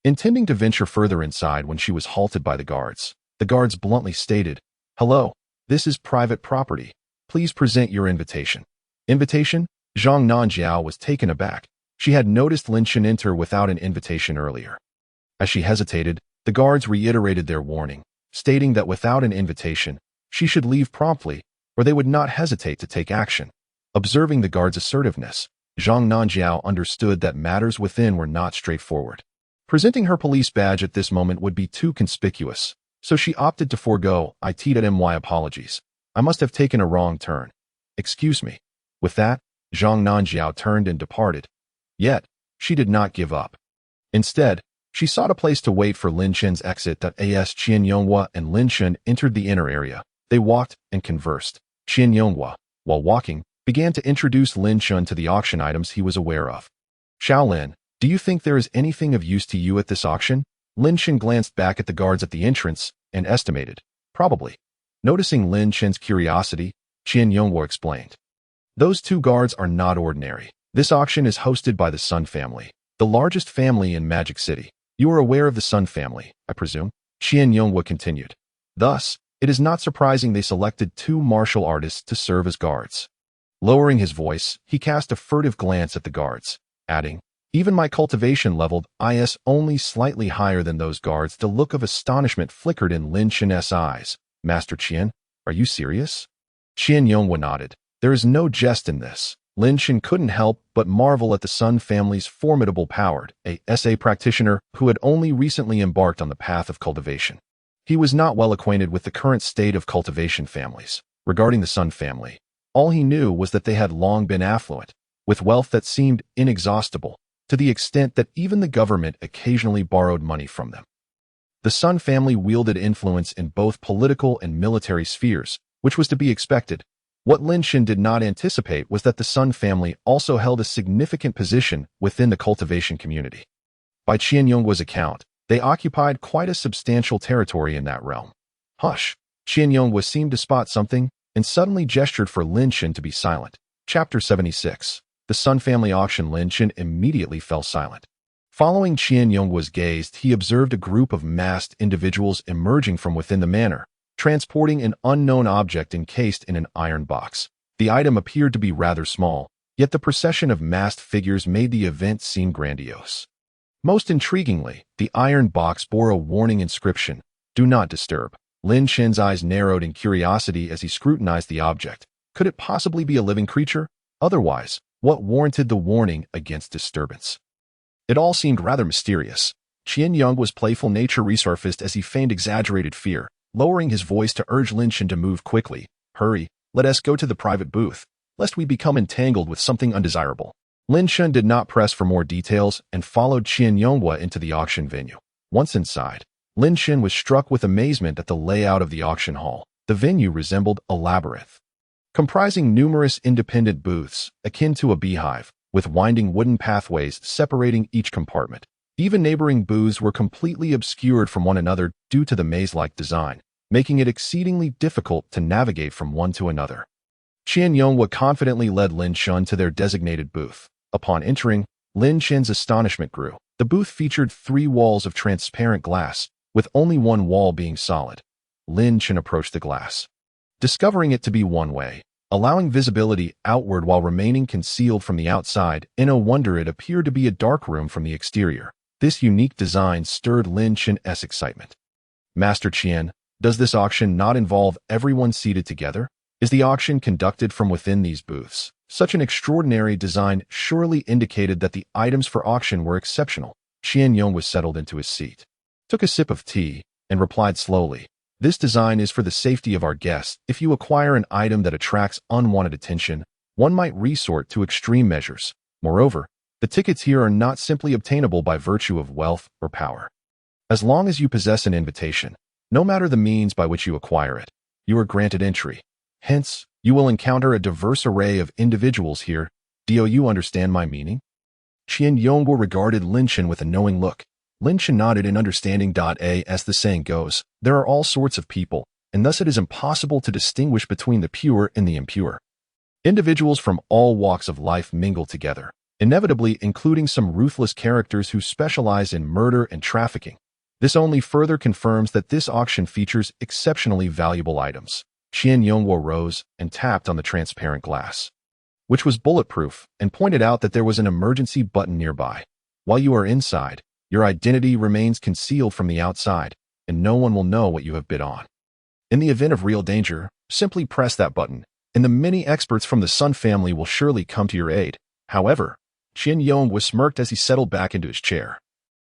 intending to venture further inside when she was halted by the guards. The guards bluntly stated, "Hello, this is private property. Please present your invitation." Invitation? Zhang Nanjiao was taken aback. She had noticed Lin Chen enter without an invitation earlier. As she hesitated, the guards reiterated their warning, stating that without an invitation, she should leave promptly, or they would not hesitate to take action. Observing the guards' assertiveness, Zhang Nanjiao understood that matters within were not straightforward. Presenting her police badge at this moment would be too conspicuous, so she opted to forego my apologies. "I must have taken a wrong turn. Excuse me." With that, Zhang Nanjiao turned and departed. Yet, she did not give up. Instead, she sought a place to wait for Lin Chen's exit. As Qian Yonghua and Lin Chen entered the inner area, they walked and conversed. Qian Yonghua, while walking, began to introduce Lin Chen to the auction items he was aware of. "Shaolin, do you think there is anything of use to you at this auction?" Lin Chen glanced back at the guards at the entrance and estimated, "Probably." Noticing Lin Chen's curiosity, Qian Yonghua explained, "Those two guards are not ordinary. This auction is hosted by the Sun family, the largest family in Magic City. You are aware of the Sun family, I presume?" Qian Yonghua continued. "Thus, it is not surprising they selected two martial artists to serve as guards." Lowering his voice, he cast a furtive glance at the guards, adding, "Even my cultivation leveled is only slightly higher than those guards." The look of astonishment flickered in Lin Chen's eyes. "Master Qian, are you serious?" Qian Yonghua nodded. "There is no jest in this." Lin Chen couldn't help but marvel at the Sun family's formidable power, a SA practitioner who had only recently embarked on the path of cultivation. He was not well acquainted with the current state of cultivation families. Regarding the Sun family, all he knew was that they had long been affluent, with wealth that seemed inexhaustible, to the extent that even the government occasionally borrowed money from them. The Sun family wielded influence in both political and military spheres, which was to be expected. What Lin Chen did not anticipate was that the Sun family also held a significant position within the cultivation community. By Qian Yonghua's account, they occupied quite a substantial territory in that realm. "Hush!" Qian Yonghua seemed to spot something and suddenly gestured for Lin Chen to be silent. Chapter 76. The Sun family auction. Lin Chen immediately fell silent. Following Qian Yonghua's gaze, he observed a group of masked individuals emerging from within the manor, transporting an unknown object encased in an iron box. The item appeared to be rather small, yet the procession of masked figures made the event seem grandiose. Most intriguingly, the iron box bore a warning inscription, "Do not disturb." Lin Shen's eyes narrowed in curiosity as he scrutinized the object. Could it possibly be a living creature? Otherwise, what warranted the warning against disturbance? It all seemed rather mysterious. Qian Yonghua's playful nature resurfaced as he feigned exaggerated fear, lowering his voice to urge Lin Shen to move quickly. "Hurry, let us go to the private booth, lest we become entangled with something undesirable." Lin Shen did not press for more details and followed Qian Yonghua into the auction venue. Once inside, Lin Shen was struck with amazement at the layout of the auction hall. The venue resembled a labyrinth, comprising numerous independent booths, akin to a beehive, with winding wooden pathways separating each compartment. Even neighboring booths were completely obscured from one another due to the maze-like design, making it exceedingly difficult to navigate from one to another. Qian Yonghua confidently led Lin Shen to their designated booth. Upon entering, Lin Shen's astonishment grew. The booth featured 3 walls of transparent glass, with only one wall being solid. Lin Shen approached the glass, discovering it to be one-way, allowing visibility outward while remaining concealed from the outside. In a wonder, it appeared to be a dark room from the exterior. This unique design stirred Lin Shen's excitement. "Master Qian, does this auction not involve everyone seated together? Is the auction conducted from within these booths?" Such an extraordinary design surely indicated that the items for auction were exceptional. Qian Yonghua settled into his seat, took a sip of tea, and replied slowly, "This design is for the safety of our guests. If you acquire an item that attracts unwanted attention, one might resort to extreme measures. Moreover, the tickets here are not simply obtainable by virtue of wealth or power. As long as you possess an invitation, no matter the means by which you acquire it, you are granted entry. Hence, you will encounter a diverse array of individuals here. Do you understand my meaning?" Qian Yonghua regarded Lin Shen with a knowing look. Lin Shen nodded in understanding. As the saying goes, there are all sorts of people, and thus it is impossible to distinguish between the pure and the impure. Individuals from all walks of life mingle together, inevitably including some ruthless characters who specialize in murder and trafficking. This only further confirms that this auction features exceptionally valuable items. Qian Yonghua rose and tapped on the transparent glass, which was bulletproof, and pointed out that there was an emergency button nearby. While you are inside, your identity remains concealed from the outside, and no one will know what you have bid on. In the event of real danger, simply press that button, and the many experts from the Sun family will surely come to your aid. However, Qian Yonghua smirked as he settled back into his chair,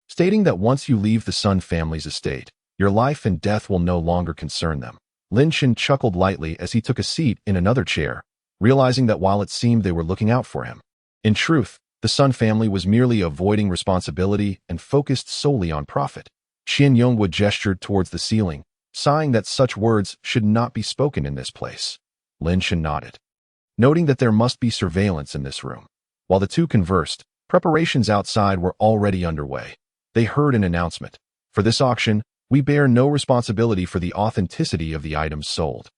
stating that once you leave the Sun family's estate, your life and death will no longer concern them. Lin Shen chuckled lightly as he took a seat in another chair, realizing that while it seemed they were looking out for him, in truth, the Sun family was merely avoiding responsibility and focused solely on profit. Qian Yonghua gestured towards the ceiling, sighing that such words should not be spoken in this place. Lin Shen nodded, noting that there must be surveillance in this room. While the two conversed, preparations outside were already underway. They heard an announcement. "For this auction, we bear no responsibility for the authenticity of the items sold."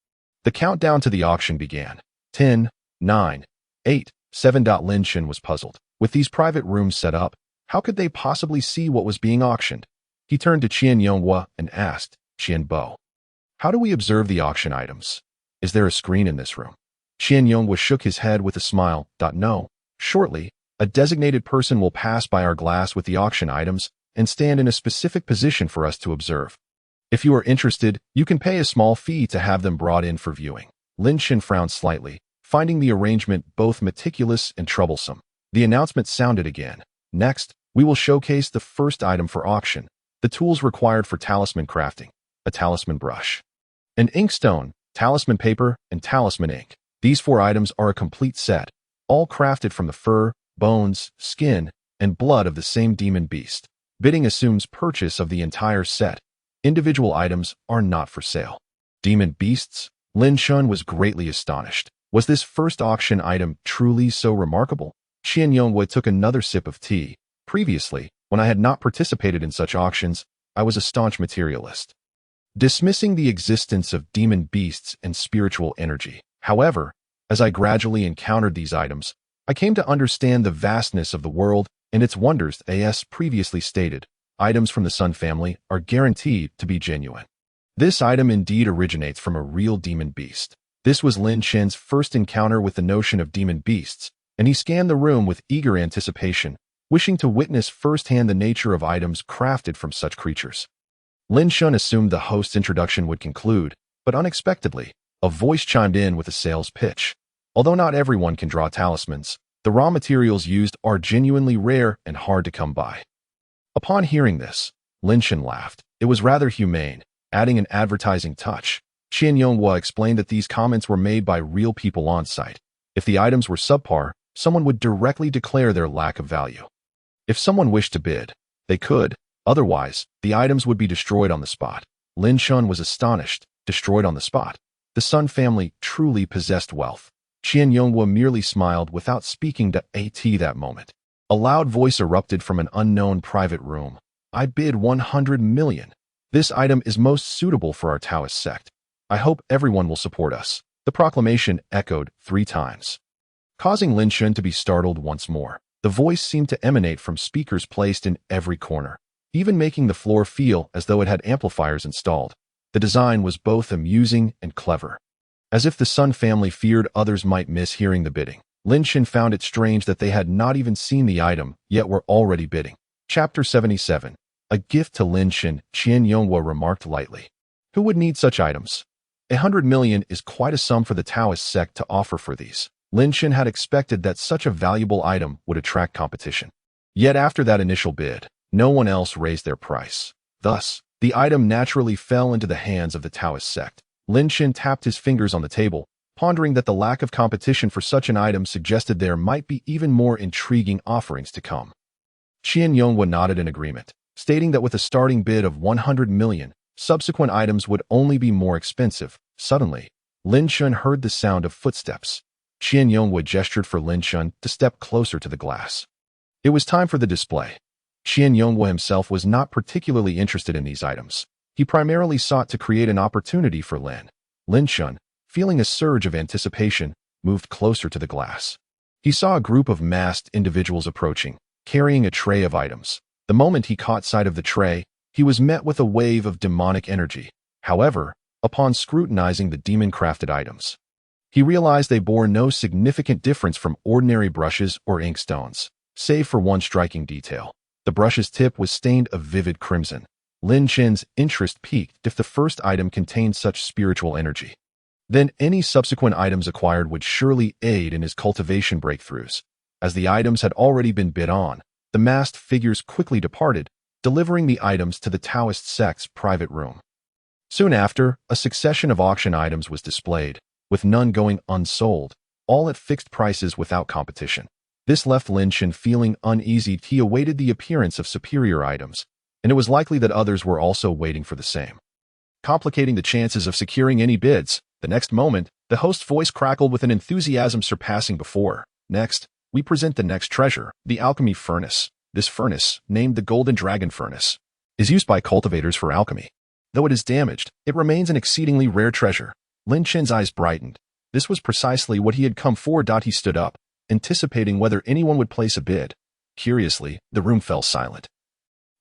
The countdown to the auction began. 10, 9, 8, 7. Lin Shen was puzzled. With these private rooms set up, how could they possibly see what was being auctioned? He turned to Qian Yonghua and asked, "Qian Bo, how do we observe the auction items? Is there a screen in this room?" Qian Yonghua shook his head with a smile. "No. Shortly, a designated person will pass by our glass with the auction items and stand in a specific position for us to observe. If you are interested, you can pay a small fee to have them brought in for viewing." Lin Shen frowned slightly, finding the arrangement both meticulous and troublesome. The announcement sounded again. "Next, we will showcase the first item for auction, the tools required for talisman crafting, a talisman brush, an inkstone, talisman paper, and talisman ink. These 4 items are a complete set, all crafted from the fur, bones, skin, and blood of the same demon beast. Bidding assumes purchase of the entire set. Individual items are not for sale." Demon beasts? Lin Shen was greatly astonished. Was this first auction item truly so remarkable? Qian Yonghua took another sip of tea. "Previously, when I had not participated in such auctions, I was a staunch materialist, dismissing the existence of demon beasts and spiritual energy. However, as I gradually encountered these items, I came to understand the vastness of the world and its wonders. As previously stated, items from the Sun family are guaranteed to be genuine. This item indeed originates from a real demon beast. This was Lin Chen's first encounter with the notion of demon beasts, and he scanned the room with eager anticipation, wishing to witness firsthand the nature of items crafted from such creatures. Lin Shen assumed the host's introduction would conclude, but unexpectedly, a voice chimed in with a sales pitch. Although not everyone can draw talismans, the raw materials used are genuinely rare and hard to come by. Upon hearing this, Lin Shen laughed. It was rather humane, adding an advertising touch. Qian Yonghua explained that these comments were made by real people on site. If the items were subpar, someone would directly declare their lack of value. If someone wished to bid, they could. Otherwise, the items would be destroyed on the spot. Lin Shen was astonished. Destroyed on the spot. The Sun family truly possessed wealth. Qian Yonghua merely smiled without speaking to AT that moment. A loud voice erupted from an unknown private room. I bid 100 million. This item is most suitable for our Taoist sect. I hope everyone will support us. The proclamation echoed 3 times, causing Lin Shen to be startled once more. The voice seemed to emanate from speakers placed in every corner, even making the floor feel as though it had amplifiers installed. The design was both amusing and clever. As if the Sun family feared others might miss hearing the bidding, Lin Shen found it strange that they had not even seen the item, yet were already bidding. Chapter 77. A gift to Lin Shen, Qian Yonghua remarked lightly. Who would need such items? 100 million is quite a sum for the Taoist sect to offer for these. Lin Shen had expected that such a valuable item would attract competition. Yet after that initial bid, no one else raised their price. Thus, the item naturally fell into the hands of the Taoist sect. Lin Shen tapped his fingers on the table, pondering that the lack of competition for such an item suggested there might be even more intriguing offerings to come. Qian Yonghua nodded in agreement, stating that with a starting bid of 100 million, subsequent items would only be more expensive. Suddenly, Lin Shen heard the sound of footsteps. Qian Yonghua gestured for Lin Shen to step closer to the glass. It was time for the display. Qian Yonghua himself was not particularly interested in these items. He primarily sought to create an opportunity for Lin. Lin Shen, feeling a surge of anticipation, moved closer to the glass. He saw a group of masked individuals approaching, carrying a tray of items. The moment he caught sight of the tray, he was met with a wave of demonic energy. However, upon scrutinizing the demon-crafted items, he realized they bore no significant difference from ordinary brushes or inkstones, save for one striking detail. The brush's tip was stained a vivid crimson. Lin Shen's interest peaked if the first item contained such spiritual energy. Then any subsequent items acquired would surely aid in his cultivation breakthroughs. As the items had already been bid on, the masked figures quickly departed, delivering the items to the Taoist sect's private room. Soon after, a succession of auction items was displayed, with none going unsold, all at fixed prices without competition. This left Lin Shen feeling uneasy. He awaited the appearance of superior items, and it was likely that others were also waiting for the same, complicating the chances of securing any bids. The next moment, the host's voice crackled with an enthusiasm surpassing before. Next, we present the next treasure, the alchemy furnace. This furnace, named the Golden Dragon Furnace, is used by cultivators for alchemy. Though it is damaged, it remains an exceedingly rare treasure. Lin Shen's eyes brightened. This was precisely what he had come for. He stood up, anticipating whether anyone would place a bid. Curiously, the room fell silent.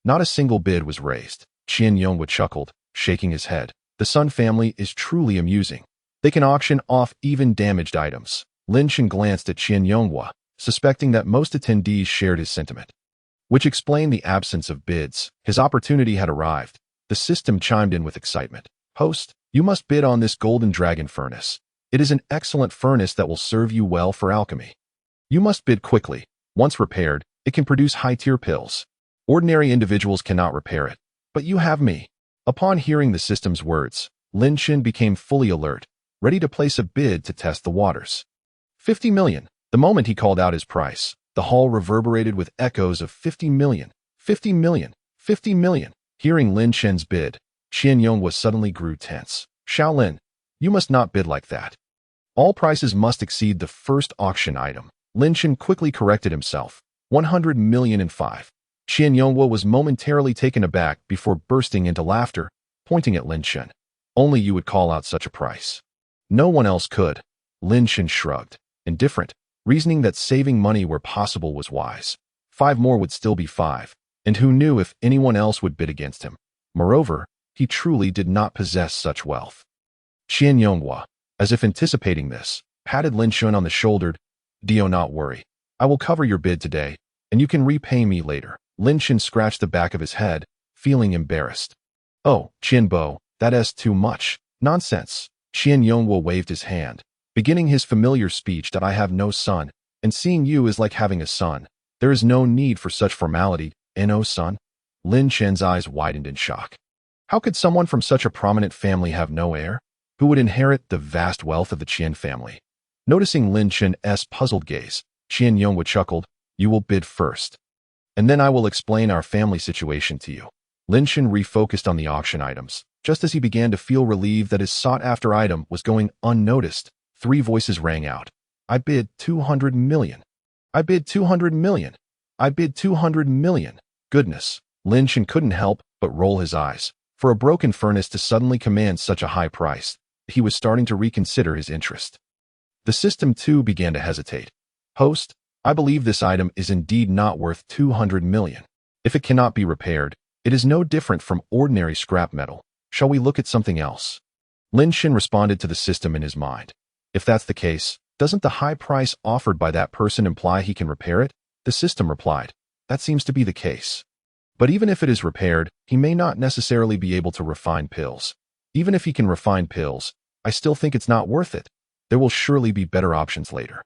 Not a single bid was raised. Qian Yonghua chuckled, shaking his head. The Sun family is truly amusing. They can auction off even damaged items. Lin Shen glanced at Qian Yonghua, suspecting that most attendees shared his sentiment, which explained the absence of bids. His opportunity had arrived. The system chimed in with excitement. Host, you must bid on this Golden Dragon Furnace. It is an excellent furnace that will serve you well for alchemy. You must bid quickly. Once repaired, it can produce high-tier pills. Ordinary individuals cannot repair it. But you have me. Upon hearing the system's words, Lin Shen became fully alert, ready to place a bid to test the waters. 50 million. The moment he called out his price, the hall reverberated with echoes of 50 million, 50 million, 50 million. Hearing Lin Shen's bid, Qian Yonghua suddenly grew tense. Shaolin, you must not bid like that. All prices must exceed the first auction item. Lin Shen quickly corrected himself. 100 million and 5. Qian Yonghua was momentarily taken aback before bursting into laughter, pointing at Lin Shen. Only you would call out such a price. No one else could. Lin Shen shrugged, indifferent, reasoning that saving money where possible was wise. 5 more would still be 5, and who knew if anyone else would bid against him. Moreover, he truly did not possess such wealth. Qian Yonghua, as if anticipating this, patted Lin Shun on the shoulder. "Do not worry. I will cover your bid today, and you can repay me later." Lin Shun scratched the back of his head, feeling embarrassed. "Oh, Qian Bo, that is too much. Nonsense." Qian Yonghua waved his hand, beginning his familiar speech that I have no son, and seeing you is like having a son. There is no need for such formality, no son. Lin Chen's eyes widened in shock. How could someone from such a prominent family have no heir? Who would inherit the vast wealth of the Qian family? Noticing Lin Chen's puzzled gaze, Qian Yonghua chuckled, "You will bid first, and then I will explain our family situation to you." Lin Chen refocused on the auction items. Just as he began to feel relieved that his sought-after item was going unnoticed, 3 voices rang out. "I bid 200 million. I bid 200 million. I bid 200 million. Goodness. Lin Chen couldn't help but roll his eyes. For a broken furnace to suddenly command such a high price, he was starting to reconsider his interest. The system too began to hesitate. "Host, I believe this item is indeed not worth 200 million. If it cannot be repaired, it is no different from ordinary scrap metal. Shall we look at something else?" Lin Chen responded to the system in his mind. "If that's the case, doesn't the high price offered by that person imply he can repair it?" The system replied, "That seems to be the case. But even if it is repaired, he may not necessarily be able to refine pills. Even if he can refine pills, I still think it's not worth it. There will surely be better options later.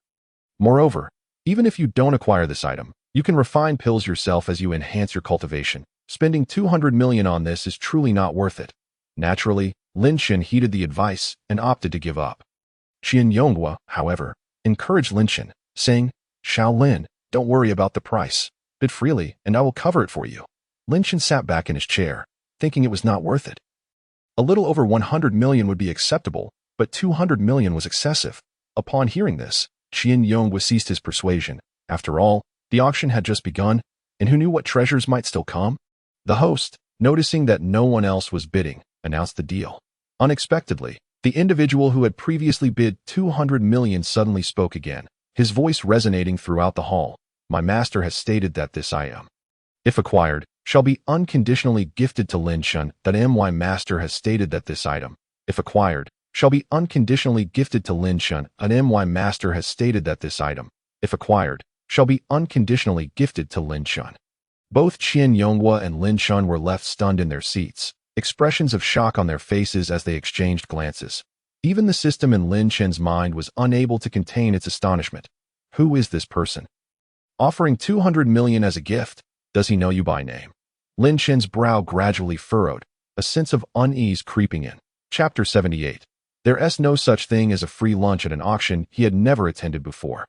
Moreover, even if you don't acquire this item, you can refine pills yourself as you enhance your cultivation. Spending 200 million on this is truly not worth it." Naturally, Lin Chen heeded the advice and opted to give up. Qian Yonghua, however, encouraged Lin Chen, saying, "Xiao Lin, don't worry about the price. Bid freely, and I will cover it for you." Lin Chen sat back in his chair, thinking it was not worth it. A little over 100 million would be acceptable, but 200 million was excessive. Upon hearing this, Qian Yonghua ceased his persuasion. After all, the auction had just begun, and who knew what treasures might still come? The host, noticing that no one else was bidding, announced the deal. Unexpectedly, the individual who had previously bid 200 million suddenly spoke again, his voice resonating throughout the hall. "My master has stated that this item, if acquired, shall be unconditionally gifted to Lin Shun. That my master has stated that this item, if acquired, shall be unconditionally gifted to Lin Shun. My master has stated that this item, if acquired, shall be unconditionally gifted to Lin Shun." Both Qian Yonghua and Lin Shun were left stunned in their seats, expressions of shock on their faces as they exchanged glances. Even the system in Lin Chen's mind was unable to contain its astonishment. Who is this person? Offering 200 million as a gift? Does he know you by name? Lin Chen's brow gradually furrowed, a sense of unease creeping in. Chapter 78. There is no such thing as a free lunch at an auction he had never attended before.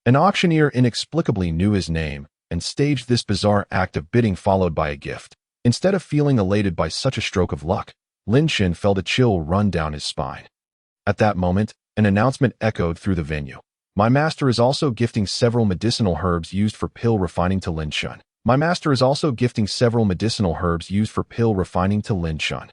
An auctioneer inexplicably knew his name and staged this bizarre act of bidding followed by a gift. Instead of feeling elated by such a stroke of luck, Lin Chen felt a chill run down his spine. At that moment, an announcement echoed through the venue. "My master is also gifting several medicinal herbs used for pill refining to Lin Shun. My master is also gifting several medicinal herbs used for pill refining to Lin Shun.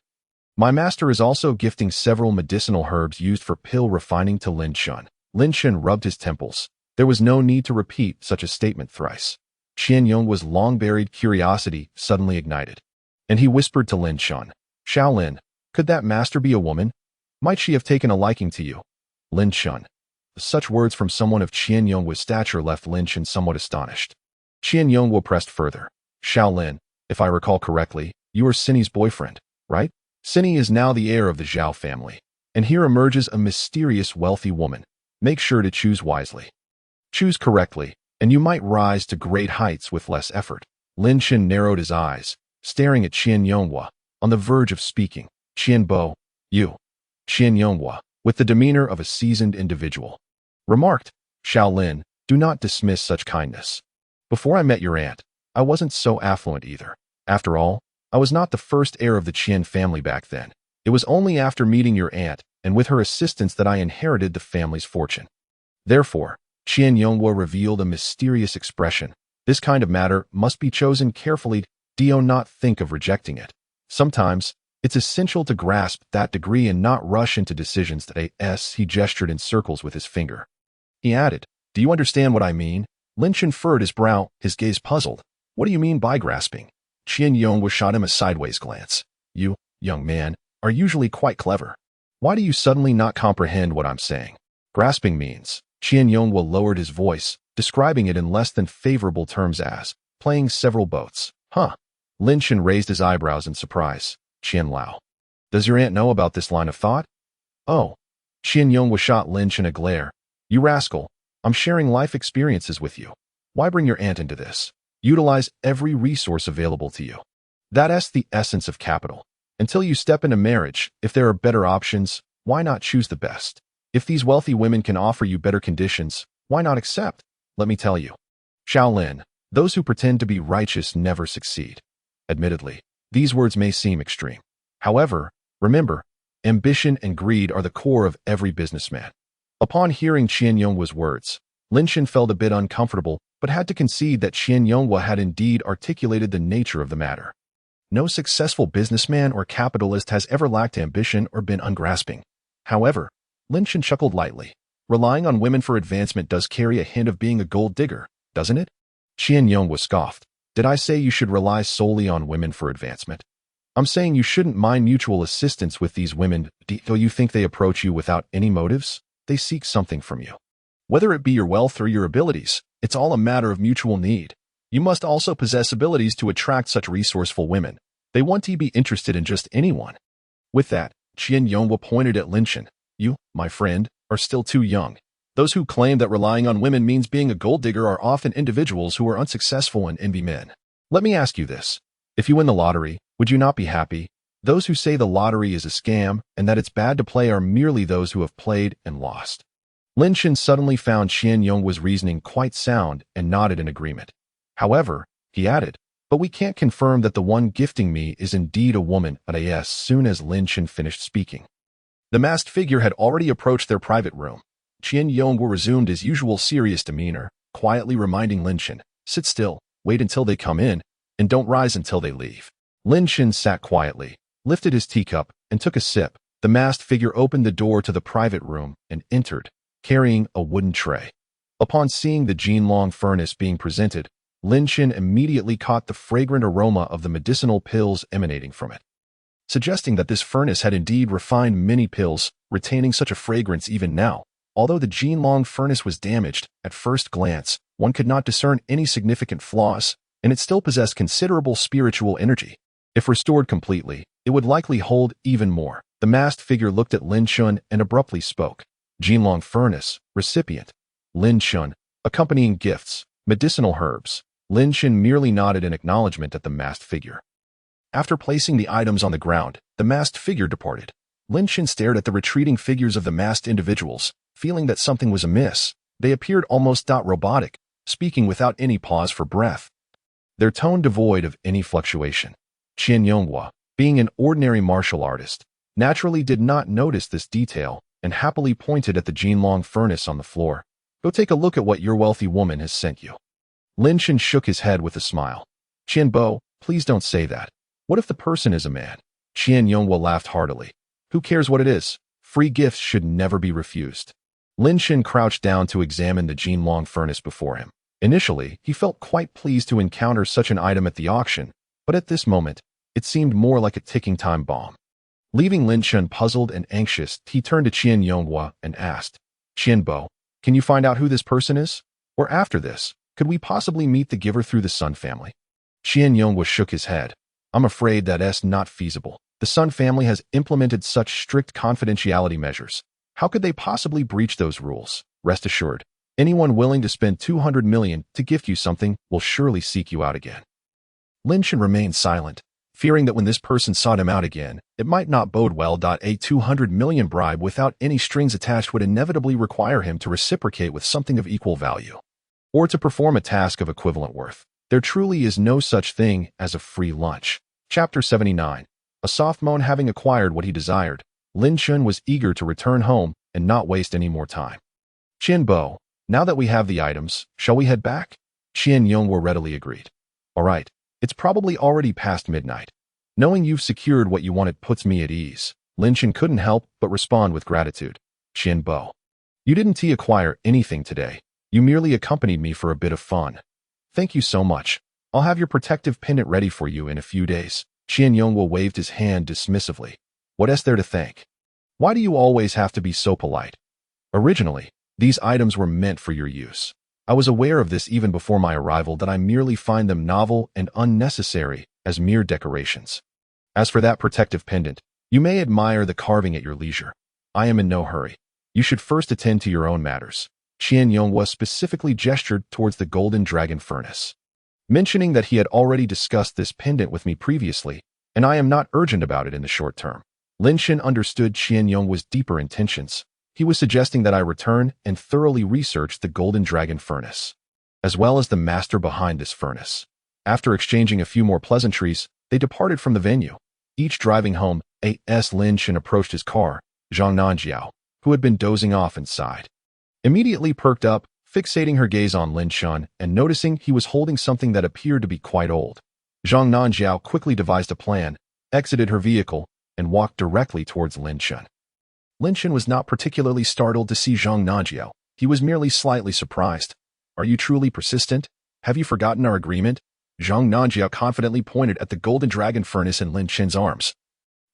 My master is also gifting several medicinal herbs used for pill refining to Lin Shun." Lin Chen rubbed his temples. There was no need to repeat such a statement thrice. Qian Yonghua's long-buried curiosity suddenly ignited, and he whispered to Lin Shun, "Xiao Lin, could that master be a woman? Might she have taken a liking to you?" Lin Shun. Such words from someone of Qian Yonghua's stature left Lin Chen somewhat astonished. Qian Yonghua pressed further. "Xiao Lin, if I recall correctly, you are Cindy's boyfriend, right? Cindy is now the heir of the Zhao family, and here emerges a mysterious wealthy woman. Make sure to choose wisely. Choose correctly, and you might rise to great heights with less effort." Lin Chen narrowed his eyes, staring at Qian Yonghua, on the verge of speaking. "Qian Bo, you." Qian Yonghua, with the demeanor of a seasoned individual, remarked, "Xiao Lin, do not dismiss such kindness. Before I met your aunt, I wasn't so affluent either. After all, I was not the first heir of the Qian family back then. It was only after meeting your aunt and with her assistance that I inherited the family's fortune." Therefore, Qian Yonghua revealed a mysterious expression. This kind of matter must be chosen carefully. Do not think of rejecting it. Sometimes, it's essential to grasp that degree and not rush into decisions that he gestured in circles with his finger. He added, "Do you understand what I mean?" Lin Chen furrowed his brow, his gaze puzzled. What do you mean by grasping? Qian Yongwu shot him a sideways glance. You, young man, are usually quite clever. Why do you suddenly not comprehend what I'm saying? Grasping means, Qian Yongwu lowered his voice, describing it in less than favorable terms as, playing several boats. Huh. Lin Chen raised his eyebrows in surprise. Qian Lao. Does your aunt know about this line of thought? Oh. Qian Yongwu shot Lin Chen a glare. You rascal. I'm sharing life experiences with you. Why bring your aunt into this? Utilize every resource available to you. That's the essence of capital. Until you step into marriage, if there are better options, why not choose the best? If these wealthy women can offer you better conditions, why not accept? Let me tell you. Shaolin, those who pretend to be righteous never succeed. Admittedly, these words may seem extreme. However, remember, ambition and greed are the core of every businessman. Upon hearing Qian Yongwu's words, Lin Chen felt a bit uncomfortable, but had to concede that Qian Yongwu had indeed articulated the nature of the matter. No successful businessman or capitalist has ever lacked ambition or been ungrasping. However, Lin Chen chuckled lightly. Relying on women for advancement does carry a hint of being a gold digger, doesn't it? Qian Yongwu scoffed. Did I say you should rely solely on women for advancement? I'm saying you shouldn't mind mutual assistance with these women, though you think they approach you without any motives. They seek something from you. Whether it be your wealth or your abilities, it's all a matter of mutual need. You must also possess abilities to attract such resourceful women. They want to be interested in just anyone. With that, Qian Yongwu pointed at Lin Chen. You, my friend, are still too young. Those who claim that relying on women means being a gold digger are often individuals who are unsuccessful and envy men. Let me ask you this. If you win the lottery, would you not be happy? Those who say the lottery is a scam and that it's bad to play are merely those who have played and lost. Lin Chen suddenly found Qian Yongwu's reasoning quite sound and nodded in agreement. However, he added, but we can't confirm that the one gifting me is indeed a woman. As soon as Lin Chen finished speaking, the masked figure had already approached their private room. Qian Yongwu resumed his usual serious demeanor, quietly reminding Lin Chen, sit still, wait until they come in, and don't rise until they leave. Lin Chen sat quietly, lifted his teacup, and took a sip. The masked figure opened the door to the private room and entered, carrying a wooden tray. Upon seeing the Jinlong furnace being presented, Lin Chen immediately caught the fragrant aroma of the medicinal pills emanating from it, suggesting that this furnace had indeed refined many pills, retaining such a fragrance even now. Although the Jinlong furnace was damaged, at first glance, one could not discern any significant flaws, and it still possessed considerable spiritual energy. If restored completely, it would likely hold even more. The masked figure looked at Lin Chen and abruptly spoke. Jinlong furnace, recipient. Lin Chen, accompanying gifts, medicinal herbs. Lin Chen merely nodded in acknowledgement at the masked figure. After placing the items on the ground, the masked figure departed. Lin Chen stared at the retreating figures of the masked individuals, feeling that something was amiss. They appeared almost robotic, speaking without any pause for breath, their tone devoid of any fluctuation. Qian Yongwu, being an ordinary martial artist, naturally did not notice this detail and happily pointed at the Jinlong furnace on the floor. Go take a look at what your wealthy woman has sent you. Lin Chen shook his head with a smile. Qian Bo, please don't say that. What if the person is a man? Qian Yongwu laughed heartily. Who cares what it is? Free gifts should never be refused. Lin Chen crouched down to examine the Jinlong furnace before him. Initially, he felt quite pleased to encounter such an item at the auction, but at this moment, it seemed more like a ticking time bomb. Leaving Lin Chen puzzled and anxious, he turned to Qian Yongwu and asked, Qian Bo, can you find out who this person is? Or after this, could we possibly meet the giver through the Sun family? Qian Yongwu shook his head. I'm afraid that's not feasible. The Sun family has implemented such strict confidentiality measures. How could they possibly breach those rules? Rest assured, anyone willing to spend 200 million to gift you something will surely seek you out again. Lin Chen remained silent, fearing that when this person sought him out again, it might not bode well. A 200 million bribe without any strings attached would inevitably require him to reciprocate with something of equal value, or to perform a task of equivalent worth. There truly is no such thing as a free lunch. Chapter 79. A soft moan. Having acquired what he desired, Lin Chen was eager to return home and not waste any more time. Qian Bo, now that we have the items, shall we head back? Qian Yongwu readily agreed. All right, it's probably already past midnight. Knowing you've secured what you wanted puts me at ease. Lin Chen couldn't help but respond with gratitude. Qian Bo, you didn't acquire anything today. You merely accompanied me for a bit of fun. Thank you so much. I'll have your protective pendant ready for you in a few days. Qian Yongwu waved his hand dismissively. What is there to thank? Why do you always have to be so polite? Originally, these items were meant for your use. I was aware of this even before my arrival that I merely find them novel and unnecessary as mere decorations. As for that protective pendant, you may admire the carving at your leisure. I am in no hurry. You should first attend to your own matters. Qian Yongwu specifically gestured towards the golden dragon furnace, mentioning that he had already discussed this pendant with me previously, and I am not urgent about it in the short term. Lin Shen understood Qian Yongwu's deeper intentions. He was suggesting that I return and thoroughly research the golden dragon furnace, as well as the master behind this furnace. After exchanging a few more pleasantries, they departed from the venue. Each driving home, A.S. Lin Shen approached his car. Zhang Nanjiao, who had been dozing off inside, immediately perked up, fixating her gaze on Lin Shen and noticing he was holding something that appeared to be quite old. Zhang Nanjiao quickly devised a plan, exited her vehicle, and walked directly towards Lin Shen. Lin Shen was not particularly startled to see Zhang Nanjiao. He was merely slightly surprised. Are you truly persistent? Have you forgotten our agreement? Zhang Nanjiao confidently pointed at the golden dragon furnace in Lin Shen's arms,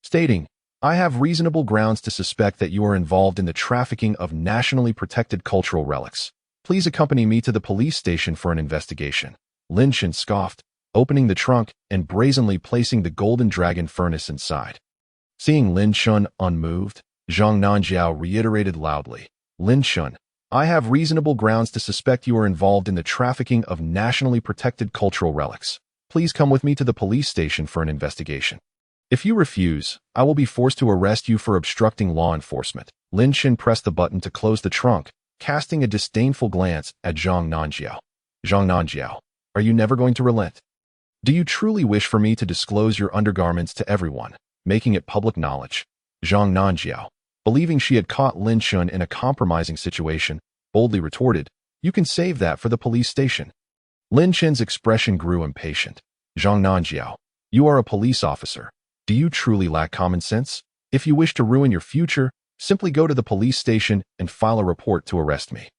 stating, I have reasonable grounds to suspect that you are involved in the trafficking of nationally protected cultural relics. Please accompany me to the police station for an investigation. Lin Shen scoffed, opening the trunk and brazenly placing the golden dragon furnace inside. Seeing Lin Shen unmoved, Zhang Nanjiao reiterated loudly, Lin Shen, I have reasonable grounds to suspect you are involved in the trafficking of nationally protected cultural relics. Please come with me to the police station for an investigation. If you refuse, I will be forced to arrest you for obstructing law enforcement. Lin Shen pressed the button to close the trunk, casting a disdainful glance at Zhang Nanjiao. Zhang Nanjiao, are you never going to relent? Do you truly wish for me to disclose your undergarments to everyone, making it public knowledge? Zhang Nanjiao, believing she had caught Lin Shen in a compromising situation, boldly retorted, you can save that for the police station. Lin Shen's expression grew impatient. Zhang Nanjiao, you are a police officer. Do you truly lack common sense? If you wish to ruin your future, simply go to the police station and file a report to arrest me.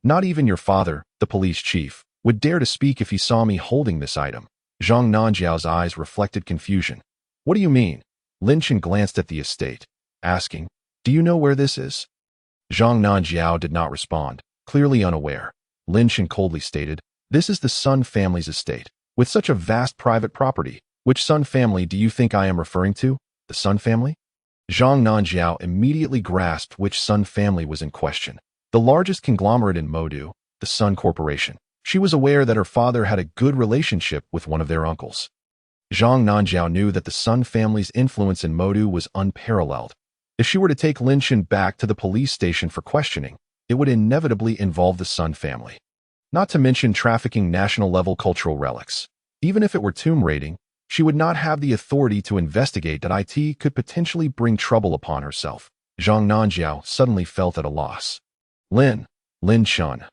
Not even your father, the police chief, would dare to speak if he saw me holding this item. Zhang Nanjiao's eyes reflected confusion. What do you mean? Lin Shen glanced at the estate, asking, do you know where this is? Zhang Nanjiao did not respond, clearly unaware. Lin Shen coldly stated, this is the Sun family's estate. With such a vast private property, which Sun family do you think I am referring to? The Sun family? Zhang Nanjiao immediately grasped which Sun family was in question. The largest conglomerate in Modu, the Sun Corporation. She was aware that her father had a good relationship with one of their uncles. Zhang Nanjiao knew that the Sun family's influence in Modu was unparalleled. If she were to take Lin Shen back to the police station for questioning, it would inevitably involve the Sun family. Not to mention trafficking national-level cultural relics. Even if it were tomb raiding, she would not have the authority to investigate that it could potentially bring trouble upon herself. Zhang Nanjiao suddenly felt at a loss. Lin Shen.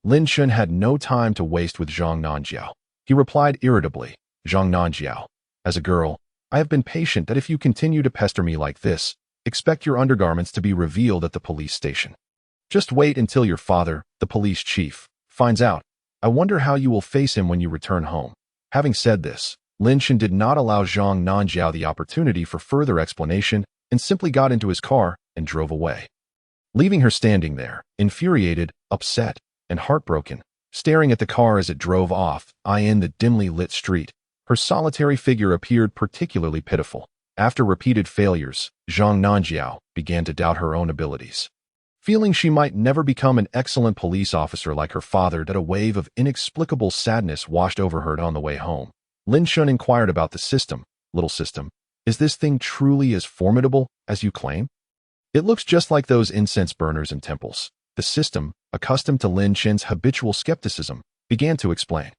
Lin Shen had no time to waste with Zhang Nanjiao. He replied irritably, Zhang Nanjiao, as a girl, I have been patient that if you continue to pester me like this, expect your undergarments to be revealed at the police station. Just wait until your father, the police chief, finds out. I wonder how you will face him when you return home. Having said this, Lin Shen did not allow Zhang Nanjiao the opportunity for further explanation and simply got into his car and drove away. Leaving her standing there, infuriated, upset, and heartbroken, staring at the car as it drove off, in the dimly lit street, her solitary figure appeared particularly pitiful. After repeated failures, Zhang Nanjiao began to doubt her own abilities. Feeling she might never become an excellent police officer like her father, that a wave of inexplicable sadness washed over her on the way home. Lin Shen inquired about the system. Little system, is this thing truly as formidable as you claim? It looks just like those incense burners in temples. The system, accustomed to Lin Shen's habitual skepticism, began to explain.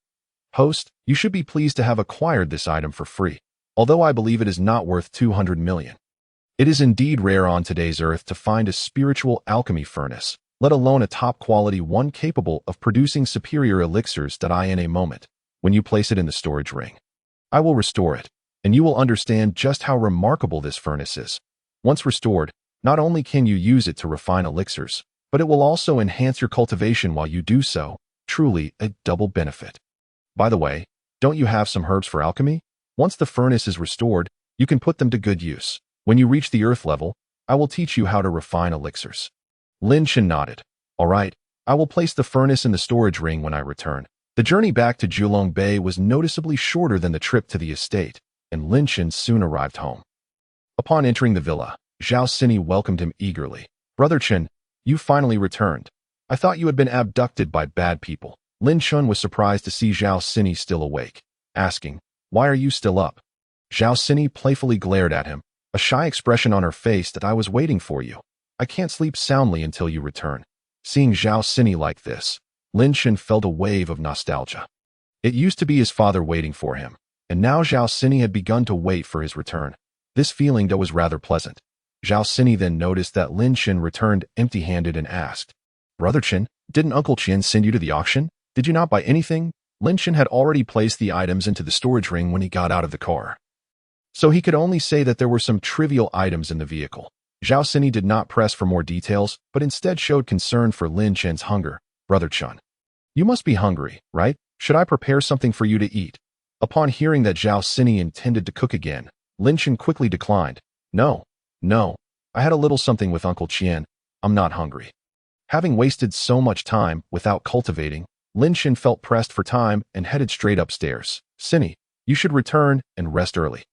Host, you should be pleased to have acquired this item for free, although I believe it is not worth 200 million. It is indeed rare on today's earth to find a spiritual alchemy furnace, let alone a top-quality one capable of producing superior elixirs that in a moment, when you place it in the storage ring. I will restore it, and you will understand just how remarkable this furnace is. Once restored, not only can you use it to refine elixirs, but it will also enhance your cultivation while you do so. Truly a double benefit. By the way, don't you have some herbs for alchemy? Once the furnace is restored, you can put them to good use. When you reach the earth level, I will teach you how to refine elixirs. Lin Shen nodded. All right, I will place the furnace in the storage ring when I return. The journey back to Julong Bay was noticeably shorter than the trip to the estate, and Lin Shen soon arrived home. Upon entering the villa, Zhao Sini welcomed him eagerly. Brother Chen, you finally returned. I thought you had been abducted by bad people. Lin Shen was surprised to see Zhao Sini still awake, asking, Why are you still up? Zhao Sini playfully glared at him, a shy expression on her face that I was waiting for you. I can't sleep soundly until you return. Seeing Zhao Sini like this, Lin Shen felt a wave of nostalgia. It used to be his father waiting for him, and now Zhao Sini had begun to wait for his return. This feeling was rather pleasant. Zhao Sini then noticed that Lin Shen returned empty-handed and asked, Brother Chen, didn't Uncle Chen send you to the auction? Did you not buy anything? Lin Shen had already placed the items into the storage ring when he got out of the car, so he could only say that there were some trivial items in the vehicle. Zhao Sini did not press for more details, but instead showed concern for Lin Shen's hunger. Brother Chen, you must be hungry, right? Should I prepare something for you to eat? Upon hearing that Zhao Sini intended to cook again, Lin Shen quickly declined. No, I had a little something with Uncle Qian. I'm not hungry. Having wasted so much time without cultivating, Lin Shen felt pressed for time and headed straight upstairs. Sini, you should return and rest early.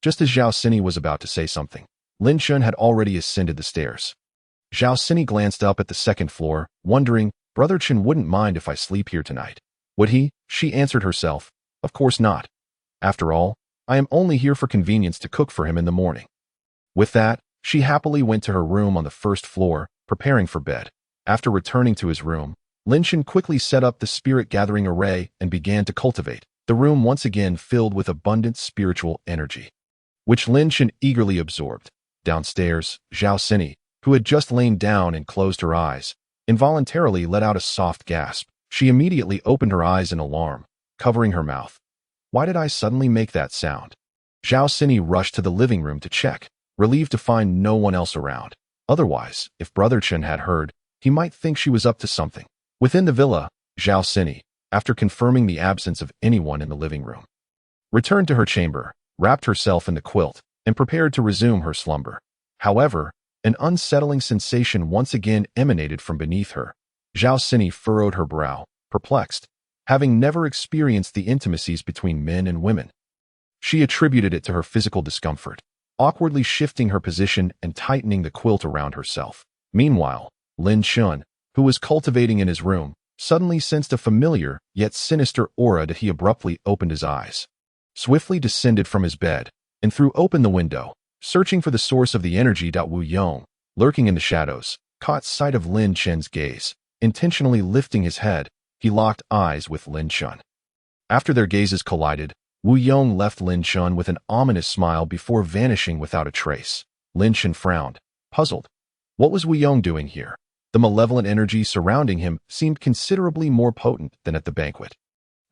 Just as Zhao Sini was about to say something, Lin Shen had already ascended the stairs. Zhao Sini glanced up at the second floor, wondering, Brother Chen wouldn't mind if I sleep here tonight. Would he? She answered herself, Of course not. After all, I am only here for convenience to cook for him in the morning. With that, she happily went to her room on the first floor, preparing for bed. After returning to his room, Lin Shen quickly set up the spirit-gathering array and began to cultivate. The room once again filled with abundant spiritual energy, which Lin Shen eagerly absorbed. Downstairs, Zhao Sini, who had just lain down and closed her eyes, involuntarily let out a soft gasp. She immediately opened her eyes in alarm, covering her mouth. Why did I suddenly make that sound? Zhao Sini rushed to the living room to check, relieved to find no one else around. Otherwise, if Brother Chen had heard, he might think she was up to something. Within the villa, Zhao Sini, after confirming the absence of anyone in the living room, returned to her chamber, wrapped herself in the quilt, and prepared to resume her slumber. However, an unsettling sensation once again emanated from beneath her. Zhao Sini furrowed her brow, perplexed, having never experienced the intimacies between men and women. She attributed it to her physical discomfort, awkwardly shifting her position and tightening the quilt around herself. Meanwhile, Lin Shen, who was cultivating in his room, suddenly sensed a familiar yet sinister aura that he abruptly opened his eyes, swiftly descended from his bed, and threw open the window, searching for the source of the energy. Wu Yong, lurking in the shadows, caught sight of Lin Shen's gaze. Intentionally lifting his head, he locked eyes with Lin Shen. After their gazes collided, Wu Yong left Lin Shen with an ominous smile before vanishing without a trace. Lin Shen frowned, puzzled. What was Wu Yong doing here? The malevolent energy surrounding him seemed considerably more potent than at the banquet.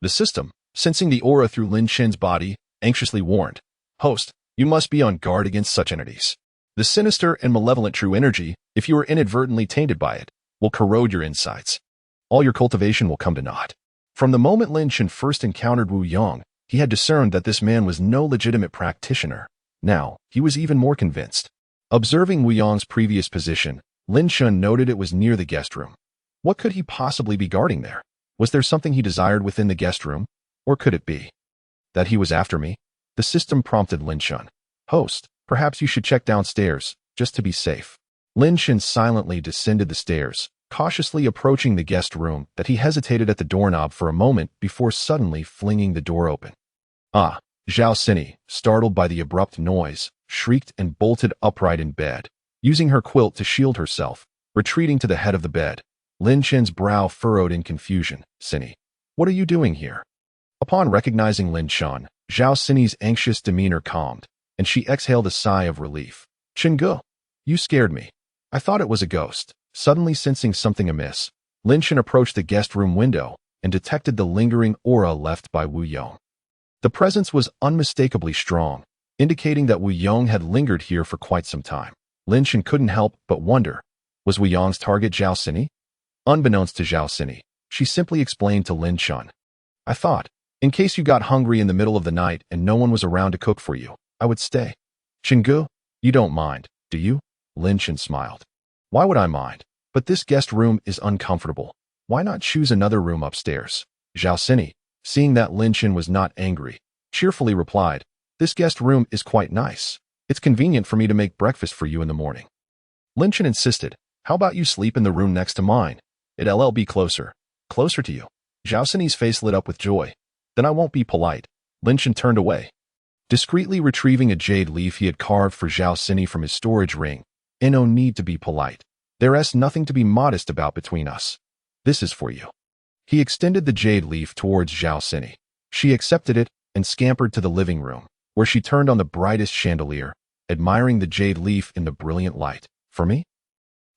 The system, sensing the aura through Lin Shen's body, anxiously warned, Host, you must be on guard against such entities. The sinister and malevolent true energy, if you are inadvertently tainted by it, will corrode your insides. All your cultivation will come to naught. From the moment Lin Shen first encountered Wu Yong, he had discerned that this man was no legitimate practitioner. Now, he was even more convinced. Observing Wu Yong's previous position, Lin Shen noted it was near the guest room. What could he possibly be guarding there? Was there something he desired within the guest room? Or could it be that he was after me? The system prompted Lin Shen. Host, perhaps you should check downstairs, just to be safe. Lin Shen silently descended the stairs, cautiously approaching the guest room that he hesitated at the doorknob for a moment before suddenly flinging the door open. Ah! Zhao Sini, startled by the abrupt noise, shrieked and bolted upright in bed, using her quilt to shield herself, retreating to the head of the bed. Lin Shen's brow furrowed in confusion. Sini, what are you doing here? Upon recognizing Lin Shen, Zhao Sini's anxious demeanor calmed, and she exhaled a sigh of relief. Chengge, you scared me. I thought it was a ghost. Suddenly sensing something amiss, Lin Shen approached the guest room window and detected the lingering aura left by Wu Yong. The presence was unmistakably strong, indicating that Wu Yong had lingered here for quite some time. Lin Shen couldn't help but wonder, Was Wu Yang's target Zhao Sini? Unbeknownst to Zhao Sini, she simply explained to Lin Chun. I thought, in case you got hungry in the middle of the night and no one was around to cook for you, I would stay. Chingu, you don't mind, do you? Lin Chun smiled. Why would I mind? But this guest room is uncomfortable. Why not choose another room upstairs? Zhao Sini, seeing that Lin Chun was not angry, cheerfully replied, this guest room is quite nice. It's convenient for me to make breakfast for you in the morning. Lin Chun insisted, how about you sleep in the room next to mine? It'll be closer. Closer to you. Zhao Sini's face lit up with joy. Then I won't be polite. Lin Chun turned away. Discreetly retrieving a jade leaf he had carved for Zhao Sini from his storage ring. No need to be polite. There's nothing to be modest about between us. This is for you. He extended the jade leaf towards Zhao Sini. She accepted it and scampered to the living room, where she turned on the brightest chandelier, admiring the jade leaf in the brilliant light. For me?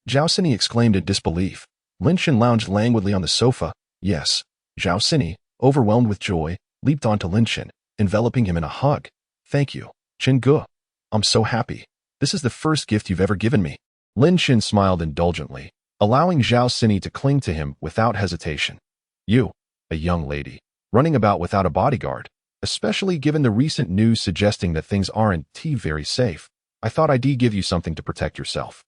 Zhao Sini exclaimed in disbelief. Lin Chun lounged languidly on the sofa. Yes. Zhao Sini, overwhelmed with joy, leaped onto Lin Chun, enveloping him in a hug. Thank you, Chingu. I'm so happy. This is the first gift you've ever given me. Lin Chun smiled indulgently, allowing Zhao Sini to cling to him without hesitation. You, a young lady, running about without a bodyguard, especially given the recent news suggesting that things aren't very safe. I thought I'd give you something to protect yourself.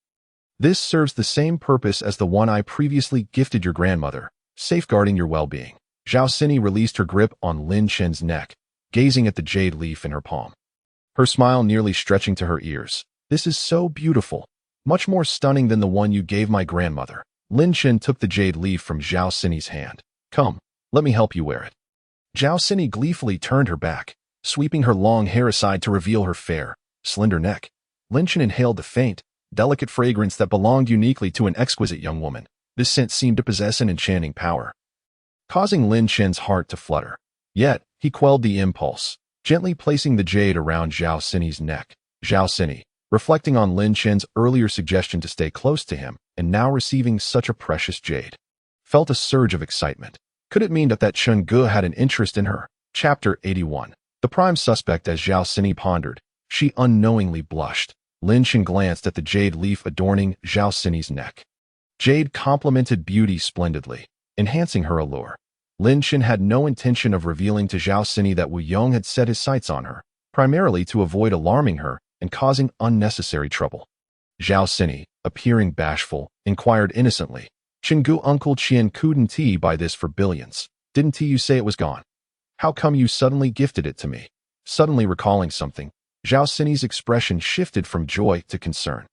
This serves the same purpose as the one I previously gifted your grandmother, safeguarding your well-being. Zhao Sini released her grip on Lin Chun's neck, gazing at the jade leaf in her palm. Her smile nearly stretching to her ears. This is so beautiful, much more stunning than the one you gave my grandmother. Lin Chun took the jade leaf from Zhao Sini's hand. Come, let me help you wear it. Zhao Sini gleefully turned her back, sweeping her long hair aside to reveal her fair, slender neck. Lin Chun inhaled the faint, delicate fragrance that belonged uniquely to an exquisite young woman. This scent seemed to possess an enchanting power, causing Lin Chun's heart to flutter. Yet, he quelled the impulse, gently placing the jade around Zhao Sini's neck. Zhao Sini, reflecting on Lin Chun's earlier suggestion to stay close to him, and now receiving such a precious jade, felt a surge of excitement. Could it mean that Chingu had an interest in her? Chapter 81. The prime suspect. As Zhao Sini pondered, she unknowingly blushed. Lin Chun glanced at the jade leaf adorning Zhao Sini's neck. Jade complemented beauty splendidly, enhancing her allure. Lin Chun had no intention of revealing to Zhao Sini that Wu Yong had set his sights on her, primarily to avoid alarming her and causing unnecessary trouble. Zhao Sini, appearing bashful, inquired innocently, Chingu Uncle Qian couldn't buy this for billions. Didn't you say it was gone? How come you suddenly gifted it to me? Suddenly recalling something, Zhao Sini's expression shifted from joy to concern.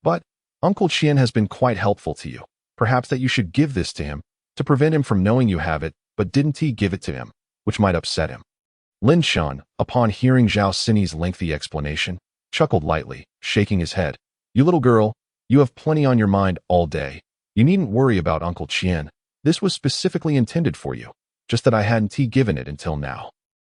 But, Uncle Qian has been quite helpful to you. Perhaps that you should give this to him, to prevent him from knowing you have it, but didn't give it to him, which might upset him. Lin Chun, upon hearing Zhao Sini's lengthy explanation, chuckled lightly, shaking his head. You little girl, you have plenty on your mind all day. You needn't worry about Uncle Qian. This was specifically intended for you, just that I hadn't given it until now.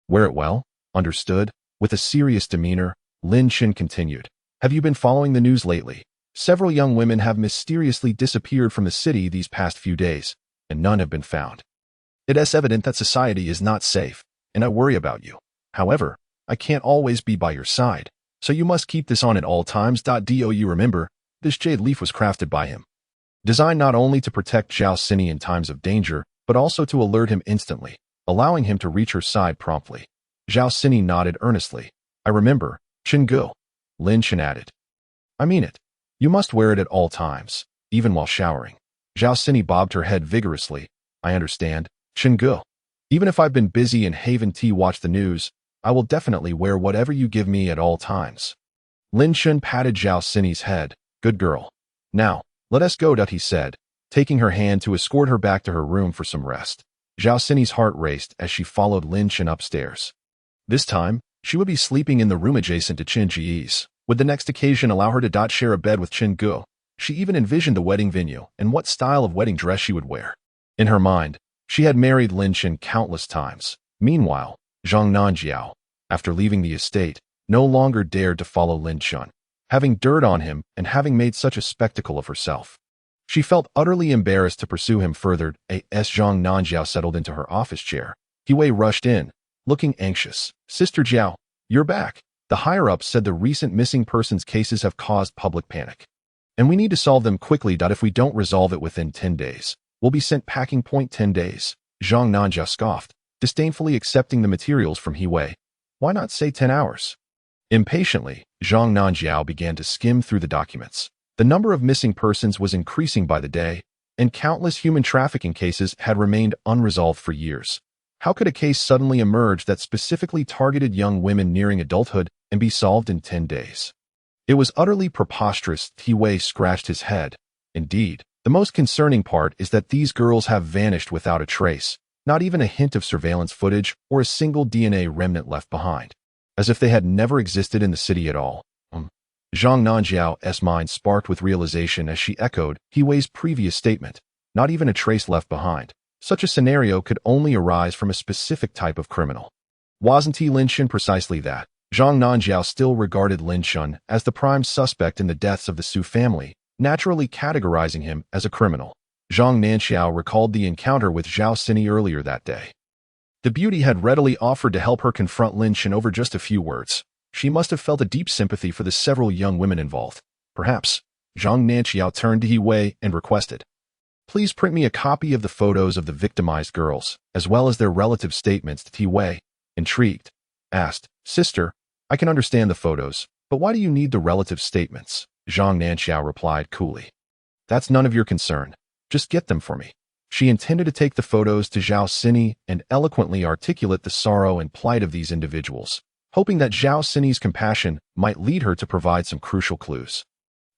Wear it well, understood? With a serious demeanor, Lin Chun continued. Have you been following the news lately? Several young women have mysteriously disappeared from the city these past few days, and none have been found. It is evident that society is not safe, and I worry about you. However, I can't always be by your side, so you must keep this on at all times. Do you remember, this jade leaf was crafted by him, designed not only to protect Zhao Sini in times of danger, but also to alert him instantly, allowing him to reach her side promptly. Zhao Sini nodded earnestly. I remember, Chingu. Lin Chun added. I mean it. You must wear it at all times, even while showering. Zhao Sini bobbed her head vigorously. I understand, Chingu. Even if I've been busy and haven't watched the news, I will definitely wear whatever you give me at all times. Lin Chun patted Zhao Sini's head. Good girl. Now, let us go, he said, taking her hand to escort her back to her room for some rest. Zhao Sini's heart raced as she followed Lin Chun upstairs. This time, she would be sleeping in the room adjacent to Qin Ji's. Would the next occasion allow her to share a bed with Chingu? She even envisioned the wedding venue and what style of wedding dress she would wear. In her mind, she had married Lin Chun countless times. Meanwhile, Zhang Nanjiao, after leaving the estate, no longer dared to follow Lin Chun, having dirt on him and having made such a spectacle of herself. She felt utterly embarrassed to pursue him further. As Zhang Nanjiao settled into her office chair, He Wei rushed in, looking anxious. Sister Jiao, you're back. The higher-ups said the recent missing persons cases have caused public panic, and we need to solve them quickly. If we don't resolve it within 10 days, we'll be sent packing. 10 days, Zhang Nanjia scoffed, disdainfully accepting the materials from He Wei. Why not say 10 hours? Impatiently, Zhang Nanjiao began to skim through the documents. The number of missing persons was increasing by the day, and countless human trafficking cases had remained unresolved for years. How could a case suddenly emerge that specifically targeted young women nearing adulthood and be solved in 10 days? It was utterly preposterous. He Wei scratched his head. Indeed, the most concerning part is that these girls have vanished without a trace, not even a hint of surveillance footage or a single DNA remnant left behind, as if they had never existed in the city at all. Zhang Nanjiao's mind sparked with realization as she echoed He Wei's previous statement. Not even a trace left behind. Such a scenario could only arise from a specific type of criminal. Wasn't Lin Shun precisely that? Zhang Nanjiao still regarded Lin Shun as the prime suspect in the deaths of the Su family, naturally categorizing him as a criminal. Zhang Nanjiao recalled the encounter with Zhao Sini earlier that day. The beauty had readily offered to help her confront Lin Shun over just a few words. She must have felt a deep sympathy for the several young women involved. Perhaps, Zhang Nanjiao turned to He Wei and requested, "Please print me a copy of the photos of the victimized girls, as well as their relative statements." He Wei, intrigued, asked, "Sister, I can understand the photos, but why do you need the relative statements?" Zhang Nanjiao replied coolly, "That's none of your concern. Just get them for me." She intended to take the photos to Zhao Sini and eloquently articulate the sorrow and plight of these individuals, hoping that Zhao Sini's compassion might lead her to provide some crucial clues.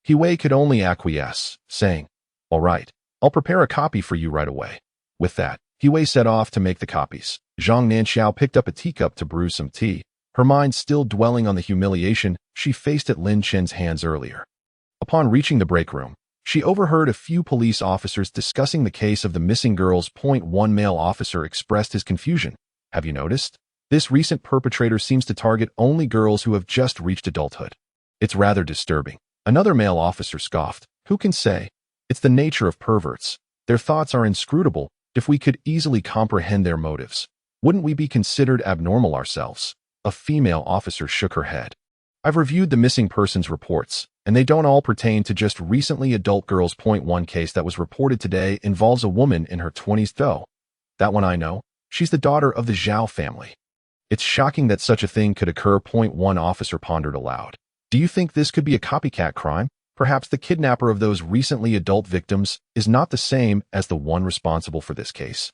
He Wei could only acquiesce, saying, "All right, I'll prepare a copy for you right away." With that, He Wei set off to make the copies. Zhang Nanjiao picked up a teacup to brew some tea, her mind still dwelling on the humiliation she faced at Lin Chen's hands earlier. Upon reaching the break room, she overheard a few police officers discussing the case of the missing girls. One male officer expressed his confusion. "Have you noticed? This recent perpetrator seems to target only girls who have just reached adulthood. It's rather disturbing." Another male officer scoffed. "Who can say? It's the nature of perverts. Their thoughts are inscrutable. If we could easily comprehend their motives, wouldn't we be considered abnormal ourselves?" A female officer shook her head. "I've reviewed the missing persons reports, and they don't all pertain to just recently adult girls. One case that was reported today involves a woman in her 20s though. That one I know. She's the daughter of the Zhao family. It's shocking that such a thing could occur." One officer pondered aloud. "Do you think this could be a copycat crime? Perhaps the kidnapper of those recently adult victims is not the same as the one responsible for this case."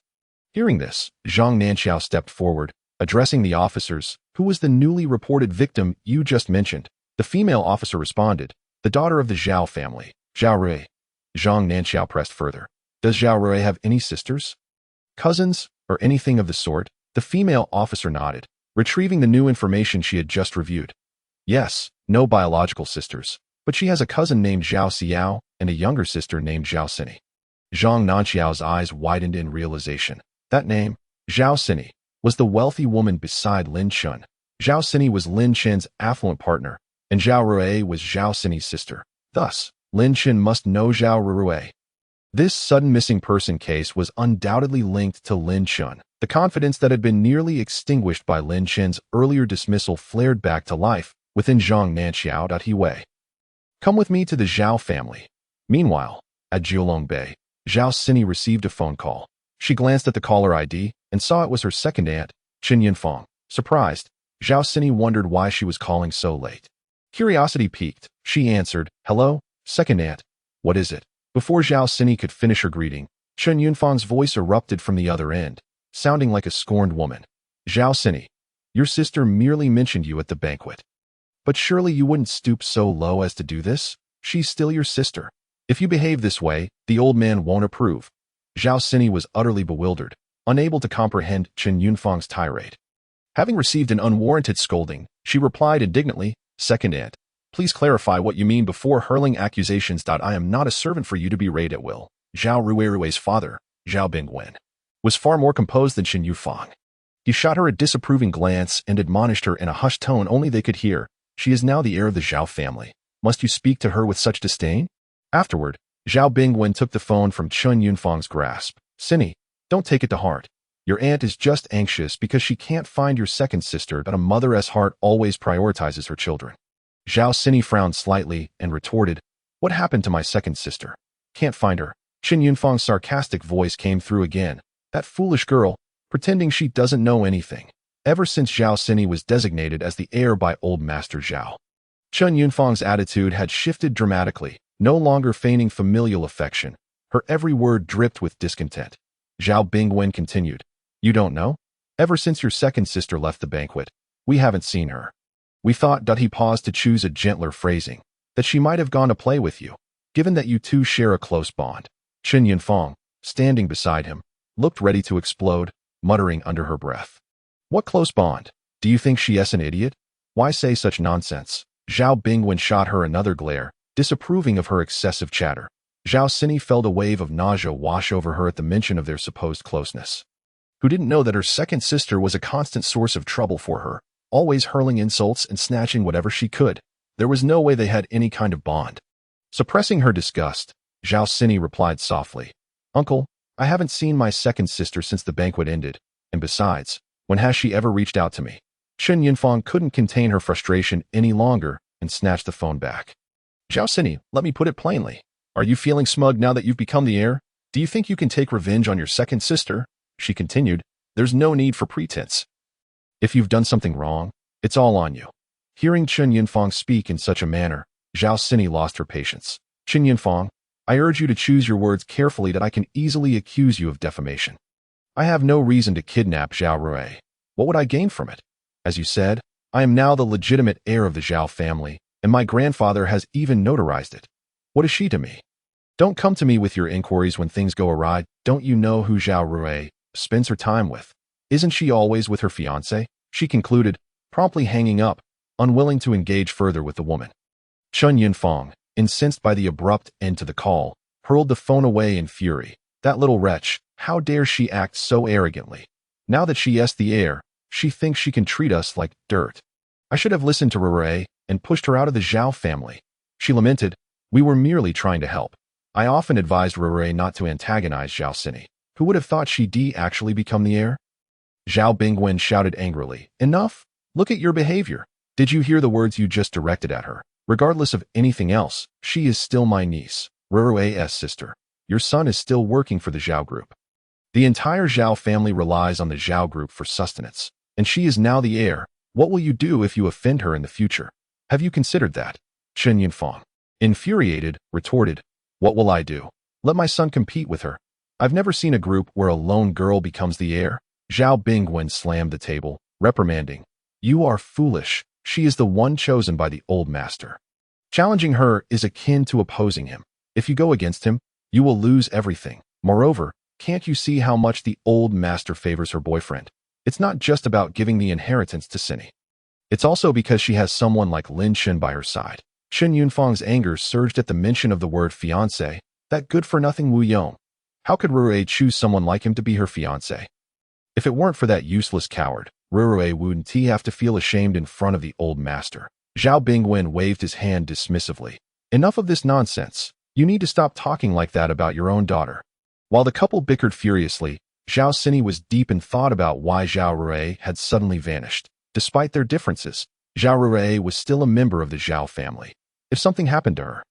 Hearing this, Zhang Nanjiao stepped forward, addressing the officers. "Who was the newly reported victim you just mentioned?" The female officer responded, "The daughter of the Zhao family, Zhao Rui." Zhang Nanjiao pressed further. "Does Zhao Rui have any sisters, cousins, or anything of the sort?" The female officer nodded, retrieving the new information she had just reviewed. "Yes, no biological sisters, but she has a cousin named Zhao Xiao and a younger sister named Zhao Sini." Zhang Nanjiao's eyes widened in realization. That name, Zhao Sini, was the wealthy woman beside Lin Shun. Zhao Sini was Lin Chen's affluent partner, and Zhao Rui was Zhao Sini's sister. Thus, Lin Chen must know Zhao Rui. This sudden missing person case was undoubtedly linked to Lin Shun. The confidence that had been nearly extinguished by Lin Chen's earlier dismissal flared back to life within Zhang Nanjiao. He Wei, "Come with me to the Zhao family." Meanwhile, at Jiulongbei, Zhao Sini received a phone call. She glanced at the caller ID and saw it was her second aunt, Chen Yunfang. Surprised, Zhao Sini wondered why she was calling so late. Curiosity piqued, she answered, "Hello, second aunt. What is it?" Before Zhao Sini could finish her greeting, Chen Yunfang's voice erupted from the other end, sounding like a scorned woman. "Zhao Sini, your sister merely mentioned you at the banquet. But surely you wouldn't stoop so low as to do this? She's still your sister. If you behave this way, the old man won't approve." Zhao Sini was utterly bewildered, unable to comprehend Chen Yunfang's tirade. Having received an unwarranted scolding, she replied indignantly, "Second aunt, please clarify what you mean before hurling accusations. I am not a servant for you to berate at will." Zhao Rui's father, Zhao Bingwen, was far more composed than Chen Yunfang. He shot her a disapproving glance and admonished her in a hushed tone only they could hear. "She is now the heir of the Zhao family. Must you speak to her with such disdain?" Afterward, Zhao Bingwen took the phone from Chen Yunfang's grasp. "Sini, don't take it to heart. Your aunt is just anxious because she can't find your second sister, but a mother's heart always prioritizes her children." Zhao Sini frowned slightly and retorted, What happened to my second sister? Can't find her. Chen Yunfang's sarcastic voice came through again. That foolish girl, pretending she doesn't know anything. Ever since Zhao Sini was designated as the heir by old Master Zhao, Chen Yunfang's attitude had shifted dramatically, no longer feigning familial affection. Her every word dripped with discontent. Zhao Bingwen continued, "You don't know? Ever since your second sister left the banquet, we haven't seen her. We thought," he paused to choose a gentler phrasing, "that she might have gone to play with you, given that you two share a close bond." Chen Yunfang, standing beside him, looked ready to explode, muttering under her breath, "What close bond? Do you think she's an idiot? Why say such nonsense?" Zhao Bingwen shot her another glare, disapproving of her excessive chatter. Zhao Sini felt a wave of nausea wash over her at the mention of their supposed closeness. Who didn't know that her second sister was a constant source of trouble for her, always hurling insults and snatching whatever she could? There was no way they had any kind of bond. Suppressing her disgust, Zhao Sini replied softly, "Uncle, I haven't seen my second sister since the banquet ended, and besides, when has she ever reached out to me?" Chen Yunfang couldn't contain her frustration any longer and snatched the phone back. "Zhao Sini, let me put it plainly. Are you feeling smug now that you've become the heir? Do you think you can take revenge on your second sister?" She continued, "There's no need for pretense. If you've done something wrong, it's all on you." Hearing Chen Yunfang speak in such a manner, Zhao Sini lost her patience. "Chen Yunfang, I urge you to choose your words carefully that I can easily accuse you of defamation. I have no reason to kidnap Zhao Rui. What would I gain from it? As you said, I am now the legitimate heir of the Zhao family, and my grandfather has even notarized it. What is she to me? Don't come to me with your inquiries when things go awry. Don't you know who Zhao Rui spends her time with? Isn't she always with her fiancé?" She concluded, promptly hanging up, unwilling to engage further with the woman. Chen Yunfang, incensed by the abrupt end to the call, hurled the phone away in fury. That little wretch, how dare she act so arrogantly? Now that she is the heir, she thinks she can treat us like dirt. I should have listened to Rui and pushed her out of the Zhao family. She lamented, "We were merely trying to help. I often advised Rui not to antagonize Zhao Sini. Who would have thought she'd actually become the heir?" Zhao Bingwen shouted angrily, "Enough! Look at your behavior. Did you hear the words you just directed at her? Regardless of anything else, she is still my niece, Rui's sister. Your son is still working for the Zhao Group. The entire Zhao family relies on the Zhao Group for sustenance, and she is now the heir. What will you do if you offend her in the future? Have you considered that?" Chen Yunfang, infuriated, retorted, "What will I do? Let my son compete with her. I've never seen a group where a lone girl becomes the heir." Zhao Bingwen slammed the table, reprimanding, "You are foolish. She is the one chosen by the old master. Challenging her is akin to opposing him. If you go against him, you will lose everything. Moreover, can't you see how much the old master favors her boyfriend? It's not just about giving the inheritance to Sini. It's also because she has someone like Lin Shen by her side." Chen Yunfang's anger surged at the mention of the word fiancé, that good-for-nothing Wu Yong. How could Rui choose someone like him to be her fiancé? If it weren't for that useless coward, Rui wouldn't he have to feel ashamed in front of the old master? Zhao Bingwen waved his hand dismissively. "Enough of this nonsense. You need to stop talking like that about your own daughter." While the couple bickered furiously, Zhao Sini was deep in thought about why Zhao Rui had suddenly vanished. Despite their differences, Zhao Rui was still a member of the Zhao family. If something happened to her,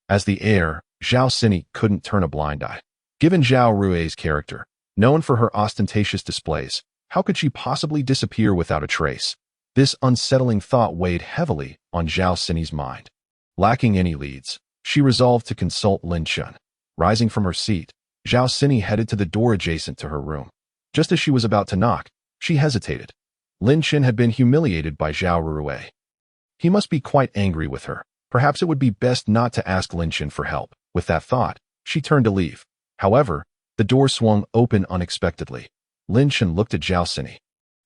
as the heir, Zhao Sini couldn't turn a blind eye. Given Zhao Rui's character, known for her ostentatious displays, how could she possibly disappear without a trace? This unsettling thought weighed heavily on Zhao Sini's mind. Lacking any leads, she resolved to consult Lin Chun. Rising from her seat, Zhao Sini headed to the door adjacent to her room. Just as she was about to knock, she hesitated. Lin Chen had been humiliated by Zhao Rui. He must be quite angry with her. Perhaps it would be best not to ask Lin Chen for help. With that thought, she turned to leave. However, the door swung open unexpectedly. Lin Chen looked at Zhao Sini.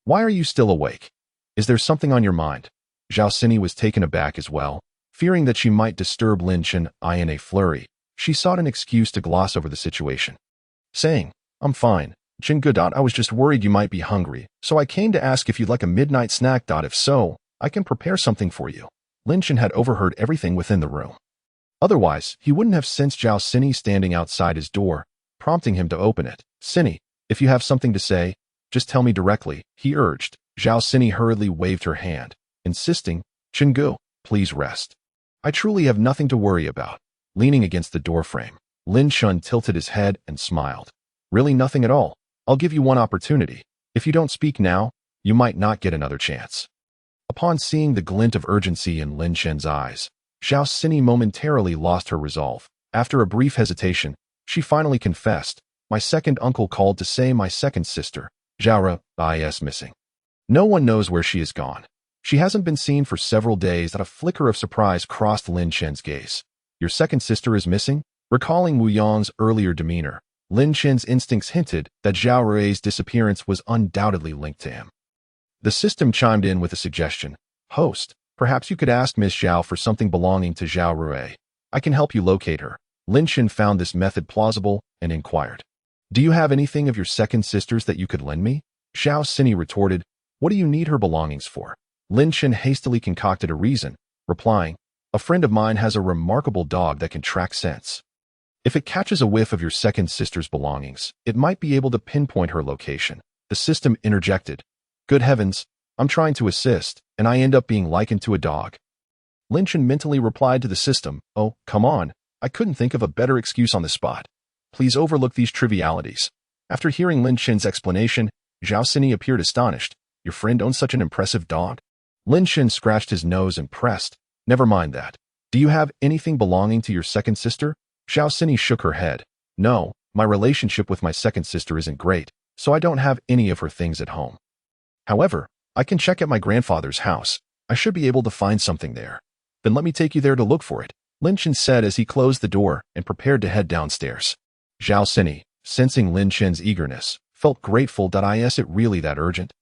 "Why are you still awake? Is there something on your mind?" Zhao Sini was taken aback as well. Fearing that she might disturb Lin Chen in a flurry, she sought an excuse to gloss over the situation, saying, "I'm fine. Chen Gu. I was just worried you might be hungry, so I came to ask if you'd like a midnight snack. If so, I can prepare something for you." Lin Chen had overheard everything within the room. Otherwise, he wouldn't have sensed Zhao Sini standing outside his door, prompting him to open it. "Sini, if you have something to say, just tell me directly," he urged. Zhao Sini hurriedly waved her hand, insisting, "Chen Gu, please rest. I truly have nothing to worry about. Leaning against the doorframe, Lin Shun tilted his head and smiled. Really nothing at all. I'll give you one opportunity. If you don't speak now, you might not get another chance. Upon seeing the glint of urgency in Lin Shen's eyes, Zhao Sini momentarily lost her resolve. After a brief hesitation, she finally confessed, my second uncle called to say my second sister, Zhao Ru, is missing. No one knows where she is gone. She hasn't been seen for several days. That a flicker of surprise crossed Lin Shen's gaze. Your second sister is missing? Recalling Wu Yang's earlier demeanor, Lin Shen's instincts hinted that Zhao Rui's disappearance was undoubtedly linked to him. The system chimed in with a suggestion. Host, perhaps you could ask Miss Zhao for something belonging to Zhao Rui. I can help you locate her. Lin Shen found this method plausible and inquired. Do you have anything of your second sister's that you could lend me? Zhao Sini retorted, what do you need her belongings for? Lin Shen hastily concocted a reason, replying, a friend of mine has a remarkable dog that can track scents. If it catches a whiff of your second sister's belongings, it might be able to pinpoint her location. The system interjected. Good heavens, I'm trying to assist, and I end up being likened to a dog. Lin Shen mentally replied to the system, oh, come on, I couldn't think of a better excuse on the spot. Please overlook these trivialities. After hearing Lin Shen's explanation, Zhao Sini appeared astonished. Your friend owns such an impressive dog? Lin Shen scratched his nose and pressed. Never mind that. Do you have anything belonging to your second sister? Zhao Sini shook her head. No, my relationship with my second sister isn't great, so I don't have any of her things at home. However, I can check at my grandfather's house. I should be able to find something there. Then let me take you there to look for it, Lin Shen said as he closed the door and prepared to head downstairs. Zhao Sini, sensing Lin Shen's eagerness, felt grateful that is it really that urgent?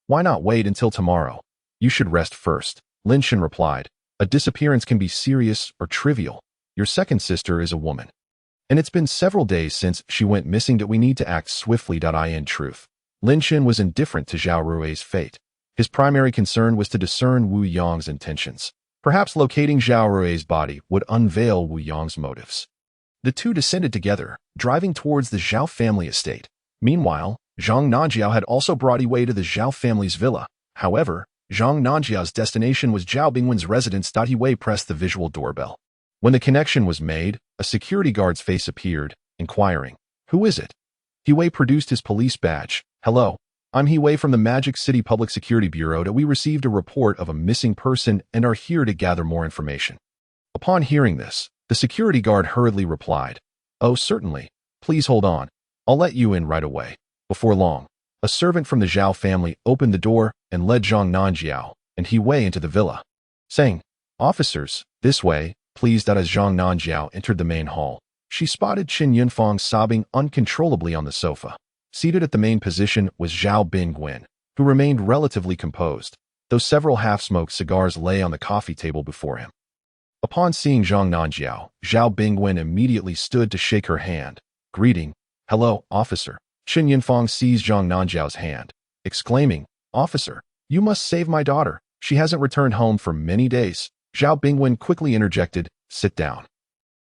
Why not wait until tomorrow? You should rest first, Lin Shen replied. A disappearance can be serious or trivial. Your second sister is a woman. And it's been several days since she went missing that we need to act swiftly. In truth, Lin Shen was indifferent to Zhao Rui's fate. His primary concern was to discern Wu Yang's intentions. Perhaps locating Zhao Rui's body would unveil Wu Yang's motives. The two descended together, driving towards the Zhao family estate. Meanwhile, Zhang Nanjiao had also brought Yi to the Zhao family's villa. However, Zhang Nanjiao's destination was Zhao Bingwen's residence. Yi pressed the visual doorbell. When the connection was made, a security guard's face appeared, inquiring, who is it? Yi produced his police badge. Hello, I'm Yi from the Magic City Public Security Bureau. We received a report of a missing person and are here to gather more information. Upon hearing this, the security guard hurriedly replied, oh, certainly. Please hold on. I'll let you in right away. Before long, a servant from the Zhao family opened the door and led Zhang Nanjiao and Yi into the villa, saying, officers, this way, please. As Zhang Nanjiao entered the main hall, she spotted Qin Yunfang sobbing uncontrollably on the sofa. Seated at the main position was Zhao Bingwen, who remained relatively composed, though several half-smoked cigars lay on the coffee table before him. Upon seeing Zhang Nanjiao, Zhao Bingwen immediately stood to shake her hand, greeting, hello, officer. Qin Yunfang seized Zhang Nanjiao's hand, exclaiming, officer, you must save my daughter. She hasn't returned home for many days. Zhao Bingwen quickly interjected, sit down.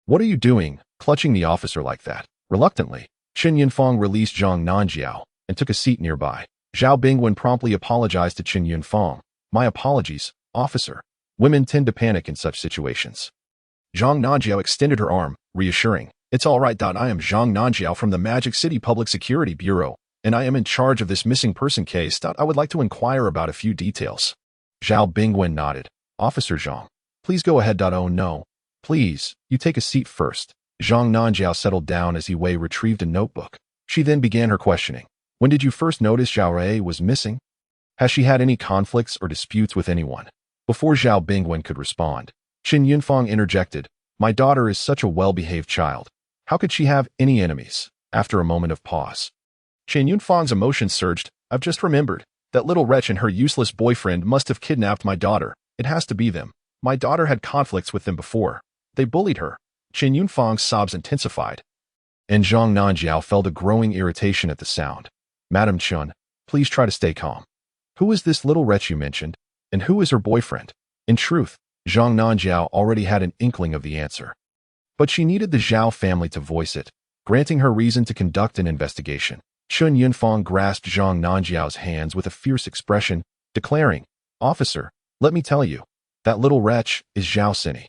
What are you doing, clutching the officer like that? Reluctantly, Qin Yunfang released Zhang Nanjiao and took a seat nearby. Zhao Bingwen promptly apologized to Qin Yunfang. My apologies, officer. Women tend to panic in such situations. Zhang Nanjiao extended her arm, reassuring, it's all right. I am Zhang Nanjiao from the Magic City Public Security Bureau, and I am in charge of this missing person case. I would like to inquire about a few details. Zhao Bingwen nodded. Officer Zhang, please go ahead. Oh no. Please, you take a seat first. Zhang Nanjiao settled down as Yi retrieved a notebook. She then began her questioning. When did you first notice Zhao Rui was missing? Has she had any conflicts or disputes with anyone? Before Zhao Bingwen could respond, Qin Yunfang interjected, my daughter is such a well-behaved child. How could she have any enemies? After a moment of pause, Qin Yunfang's emotions surged. I've just remembered. That little wretch and her useless boyfriend must have kidnapped my daughter. It has to be them. My daughter had conflicts with them before. They bullied her. Qin Yunfang's sobs intensified, and Zhang Nanjiao felt a growing irritation at the sound. Madam Chun, please try to stay calm. Who is this little wretch you mentioned? And who is her boyfriend? In truth, Zhang Nanjiao already had an inkling of the answer. But she needed the Zhao family to voice it, granting her reason to conduct an investigation. Qin Yunfang grasped Zhang Nanjiao's hands with a fierce expression, declaring, officer, let me tell you, that little wretch is Zhao Sini,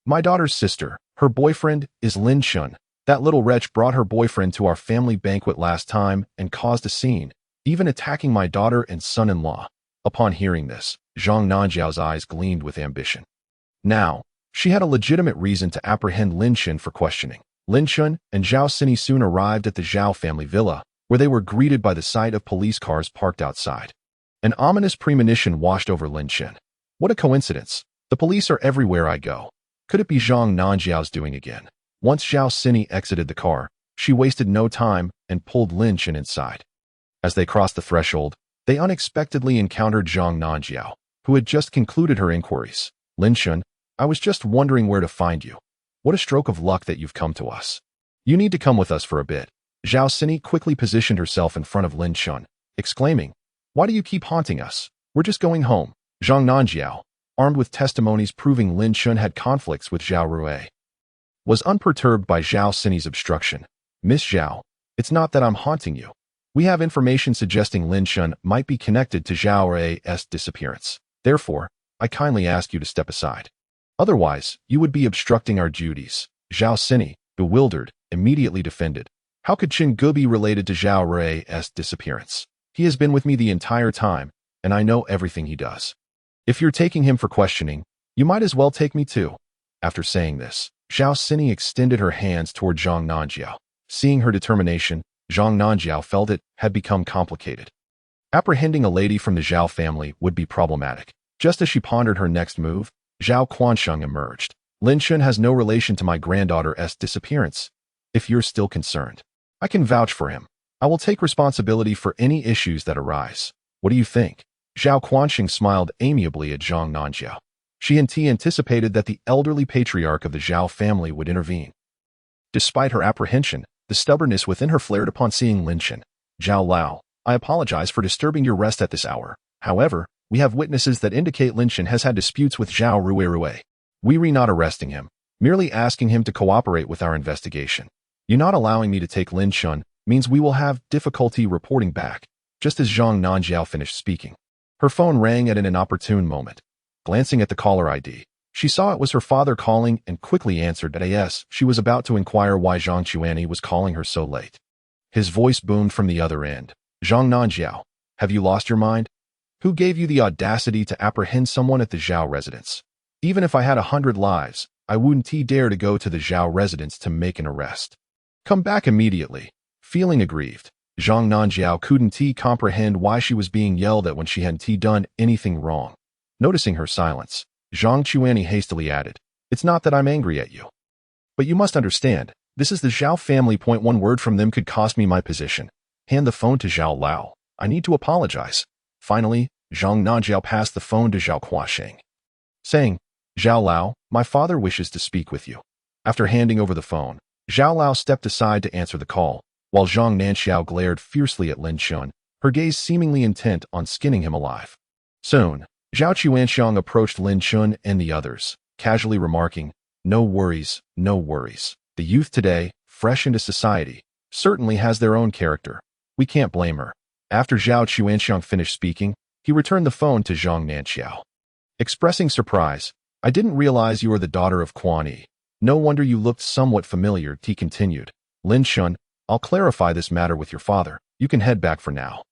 my daughter's sister, Her boyfriend is Lin Shun. That little wretch brought her boyfriend to our family banquet last time and caused a scene, even attacking my daughter and son-in-law. Upon hearing this, Zhang Nanjiao's eyes gleamed with ambition. Now, she had a legitimate reason to apprehend Lin Shun for questioning. Lin Shun and Zhao Sini soon arrived at the Zhao family villa, where they were greeted by the sight of police cars parked outside. An ominous premonition washed over Lin Shun. What a coincidence. The police are everywhere I go. Could it be Zhang Nanjiao's doing again? Once Zhao Sini exited the car, she wasted no time and pulled Lin Shun inside. As they crossed the threshold, they unexpectedly encountered Zhang Nanjiao, who had just concluded her inquiries. Lin Shun, I was just wondering where to find you. What a stroke of luck that you've come to us. You need to come with us for a bit. Zhao Sini quickly positioned herself in front of Lin Shun, exclaiming, Why do you keep haunting us? We're just going home. Zhang Nanjiao, armed with testimonies proving Lin Shun had conflicts with Zhao Rui, was unperturbed by Zhao Sini's obstruction. Miss Zhao, it's not that I'm haunting you. We have information suggesting Lin Shun might be connected to Zhao Rui's disappearance. Therefore, I kindly ask you to step aside. Otherwise, you would be obstructing our duties. Zhao Sini, bewildered, immediately defended. How could Qin Gu be related to Zhao Rui's disappearance? He has been with me the entire time, and I know everything he does. If you're taking him for questioning, you might as well take me too. After saying this, Zhao Sini extended her hands toward Zhang Nanjiao. Seeing her determination, Zhang Nanjiao felt it had become complicated. Apprehending a lady from the Zhao family would be problematic. Just as she pondered her next move, Zhao Quansheng emerged. Lin Shun has no relation to my granddaughter's disappearance. If you're still concerned, I can vouch for him. I will take responsibility for any issues that arise. What do you think? Zhao Quansheng smiled amiably at Zhang Nanjiao. She anticipated that the elderly patriarch of the Zhao family would intervene. Despite her apprehension, the stubbornness within her flared upon seeing Lin Shun. Zhao Lao, I apologize for disturbing your rest at this hour. However, we have witnesses that indicate Lin Shun has had disputes with Zhao Rui. We're not arresting him, merely asking him to cooperate with our investigation. You not allowing me to take Lin Shun means we will have difficulty reporting back. Just as Zhang Nanjiao finished speaking, her phone rang at an inopportune moment. Glancing at the caller ID, she saw it was her father calling and quickly answered that yes, she was about to inquire why Zhang Chuanyi was calling her so late. His voice boomed from the other end. Zhang Nanjiao, have you lost your mind? Who gave you the audacity to apprehend someone at the Zhao residence? Even if I had 100 lives, I wouldn't dare to go to the Zhao residence to make an arrest. Come back immediately. Feeling aggrieved, Zhang Nanjiao couldn't comprehend why she was being yelled at when she hadn't done anything wrong. Noticing her silence, Zhang Chuanyi hastily added, It's not that I'm angry at you. But you must understand, this is the Zhao family. One word from them could cost me my position. Hand the phone to Zhao Lao. I need to apologize. Finally, Zhang Nanjiao passed the phone to Zhao Quansheng, saying, Zhao Lao, my father wishes to speak with you. After handing over the phone, Zhao Lao stepped aside to answer the call, while Zhang Nanjiao glared fiercely at Lin Shun, her gaze seemingly intent on skinning him alive. Soon, Zhao Quansheng approached Lin Shun and the others, casually remarking, No worries, no worries. The youth today, fresh into society, certainly has their own character. We can't blame her. After Zhao Quansheng finished speaking, he returned the phone to Zhang Nanjiao. Expressing surprise, I didn't realize you were the daughter of Quan Yi. No wonder you looked somewhat familiar, he continued. Lin Shun, I'll clarify this matter with your father. You can head back for now.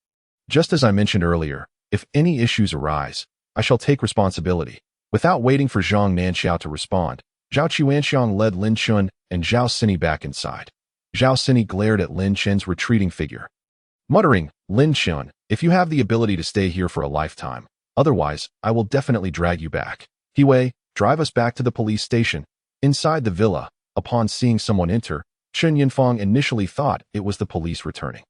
Just as I mentioned earlier, if any issues arise, I shall take responsibility. Without waiting for Zhang Nanjiao to respond, Zhao Quansheng led Lin Shun and Zhao Sini back inside. Zhao Sini glared at Lin Shun's retreating figure, muttering, Lin Shun, if you have the ability to stay here for a lifetime, otherwise, I will definitely drag you back. Hiwei, drive us back to the police station. Inside the villa, upon seeing someone enter, Chen Yinfang initially thought it was the police returning.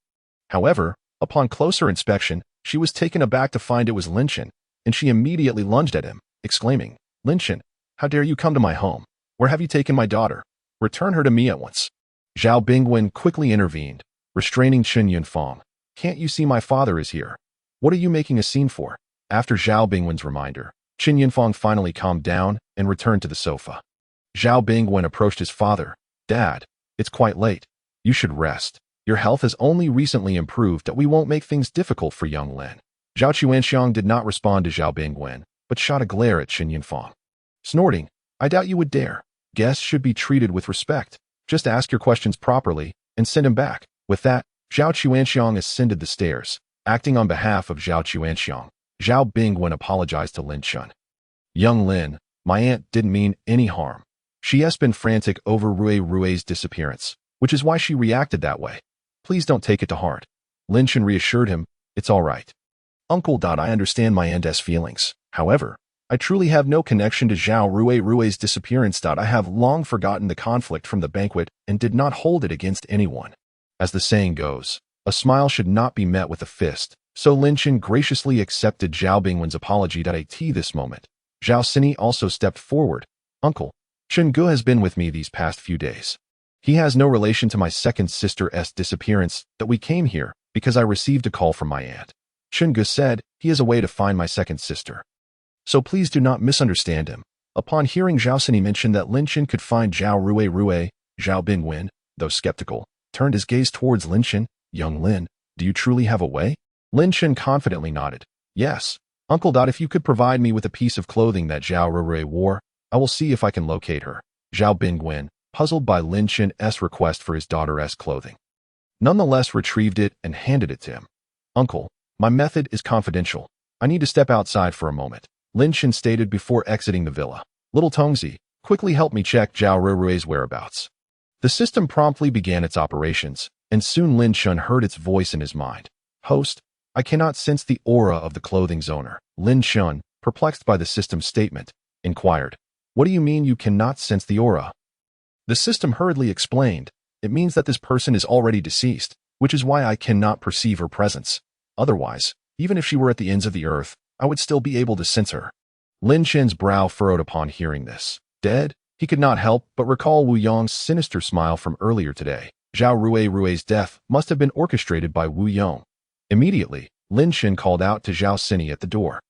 However, upon closer inspection, she was taken aback to find it was Lin Shun, and she immediately lunged at him, exclaiming, Lin Shun, how dare you come to my home? Where have you taken my daughter? Return her to me at once. Zhao Bingwen quickly intervened, restraining Chen Yinfang. Can't you see my father is here? What are you making a scene for? After Zhao Bingwen's reminder, Chen Yinfang finally calmed down and returned to the sofa. Zhao Bingwen approached his father. Dad, it's quite late. You should rest. Your health has only recently improved that we won't make things difficult for young Lin. Zhao Quansheng did not respond to Zhao Bingwen, but shot a glare at Chen Yinfang. Snorting, I doubt you would dare. Guests should be treated with respect. Just ask your questions properly and send him back. With that, Zhao Chuanxiang ascended the stairs. Acting on behalf of Zhao Chuanxiang, Zhao Bingwen apologized to Lin Chun. Young Lin, my aunt didn't mean any harm. She has been frantic over Rui's disappearance, which is why she reacted that way. Please don't take it to heart. Lin Chun reassured him, it's all right. Uncle. I understand my aunt's feelings. However, I truly have no connection to Zhao Rui's disappearance. I have long forgotten the conflict from the banquet and did not hold it against anyone. As the saying goes, a smile should not be met with a fist, so Lin Chun graciously accepted Zhao Bingwen's apology. At this moment, Zhao Sini also stepped forward. Uncle, Chen Ge has been with me these past few days. He has no relation to my second sister's disappearance. That we came here because I received a call from my aunt. Chen Ge said he is a way to find my second sister. So please do not misunderstand him. Upon hearing Zhao Sini mention that Lin Chun could find Zhao Rui, Zhao Bingwen, though skeptical, turned his gaze towards Lin Chun. Young Lin, do you truly have a way? Lin Chun confidently nodded. Yes, Uncle. If you could provide me with a piece of clothing that Zhao Rui wore, I will see if I can locate her. Zhao Bingwen, puzzled by Lin Chun's request for his daughter's clothing, nonetheless retrieved it and handed it to him. Uncle, my method is confidential. I need to step outside for a moment, Lin Chun stated before exiting the villa. Little Tongzi, quickly help me check Zhao Rui's whereabouts. The system promptly began its operations, and soon Lin Chun heard its voice in his mind. Host, I cannot sense the aura of the clothing's owner. Lin Chun, perplexed by the system's statement, inquired, what do you mean you cannot sense the aura? The system hurriedly explained, it means that this person is already deceased, which is why I cannot perceive her presence. Otherwise, even if she were at the ends of the earth, I would still be able to sense her. Lin Chun's brow furrowed upon hearing this. Dead? He could not help but recall Wu Yong's sinister smile from earlier today. Zhao Rui's death must have been orchestrated by Wu Yong. Immediately, Lin Chun called out to Zhao Sini at the door.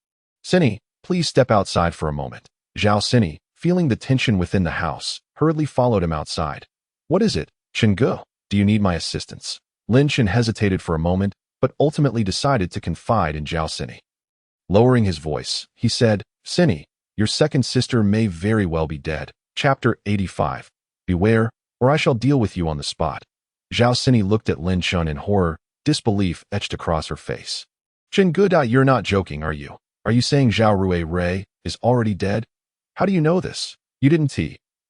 Sini, please step outside for a moment. Zhao Sini, feeling the tension within the house, hurriedly followed him outside. What is it, Chen Ge? Do you need my assistance? Lin Chun hesitated for a moment, but ultimately decided to confide in Zhao Sini. Lowering his voice, he said, Sini, your second sister may very well be dead. Chapter 85. Beware, or I shall deal with you on the spot. Zhao Sini looked at Lin Chun in horror, disbelief etched across her face. Chen Ge, you're not joking, are you? Are you saying Zhao Rui is already dead? How do you know this? You didn't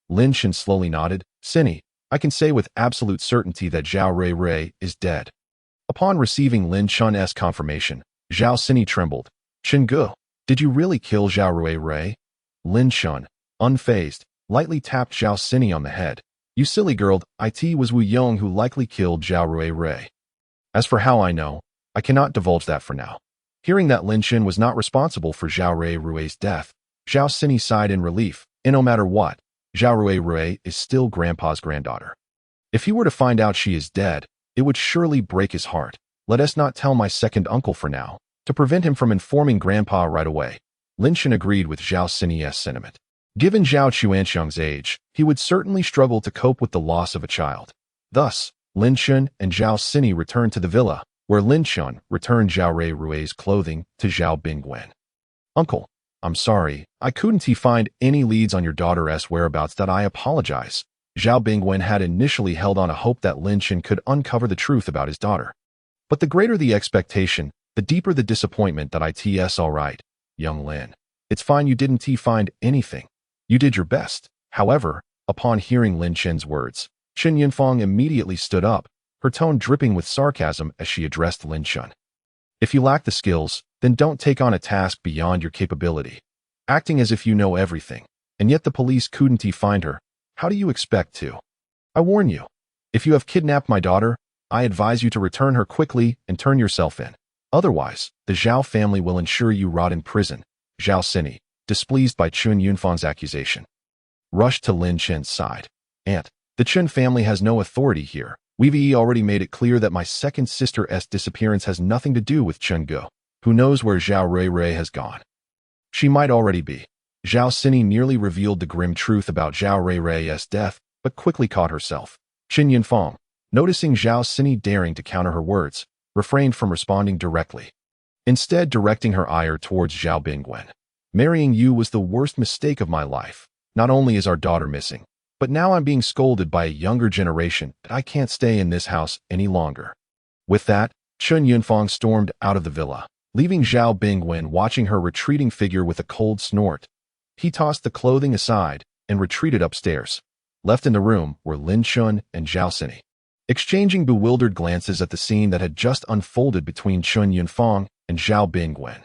Lin Chun slowly nodded. Sini, I can say with absolute certainty that Zhao Rui is dead. Upon receiving Lin Chun's confirmation, Zhao Sini trembled. Chen Ge, did you really kill Zhao Rui? Lin Chun, unfazed, lightly tapped Zhao Sini on the head. You silly girl, it was Wu Yong who likely killed Zhao Rui. As for how I know, I cannot divulge that for now. Hearing that Lin Chun was not responsible for Zhao Rui's death, Zhao Sini sighed in relief, and no matter what, Zhao Rui is still Grandpa's granddaughter. If he were to find out she is dead, it would surely break his heart. Let us not tell my second uncle for now, to prevent him from informing Grandpa right away. Lin Chun agreed with Zhao Sini's sentiment. Given Zhao Chuanxiang's age, he would certainly struggle to cope with the loss of a child. Thus, Lin Chun and Zhao Sini returned to the villa, where Lin Chun returned Zhao Rui's clothing to Zhao Bingwen. Uncle, I'm sorry, I couldn't find any leads on your daughter's whereabouts. I apologize. Zhao Bingwen had initially held on a hope that Lin Chun could uncover the truth about his daughter. But the greater the expectation, the deeper the disappointment. It's all right, young Lin. It's fine you didn't find anything. You did your best. However, upon hearing Lin Chun's words, Chen Yunfang immediately stood up, her tone dripping with sarcasm as she addressed Lin Chun. If you lack the skills, then don't take on a task beyond your capability. Acting as if you know everything, and yet the police couldn't find her, how do you expect to? I warn you, if you have kidnapped my daughter, I advise you to return her quickly and turn yourself in. Otherwise, the Zhao family will ensure you rot in prison. Zhao Sini, displeased by Chen Yunfang's accusation, rushed to Lin Chun's side. Aunt, the Chen family has no authority here. We've already made it clear that my second sister's disappearance has nothing to do with Chen Ge. Who knows where Zhao Rui has gone? She might already be. Zhao Sini nearly revealed the grim truth about Zhao Rui's death, but quickly caught herself. Chen Yunfang, noticing Zhao Sini daring to counter her words, refrained from responding directly, instead directing her ire towards Zhao Bingwen. Marrying you was the worst mistake of my life. Not only is our daughter missing, But now I'm being scolded by a younger generation that I can't stay in this house any longer. With that, Chen Yunfang stormed out of the villa, leaving Zhao Bingwen watching her retreating figure with a cold snort. He tossed the clothing aside and retreated upstairs. Left in the room were Lin Chun and Zhao Sini, exchanging bewildered glances at the scene that had just unfolded between Chen Yunfang and Zhao Bingwen.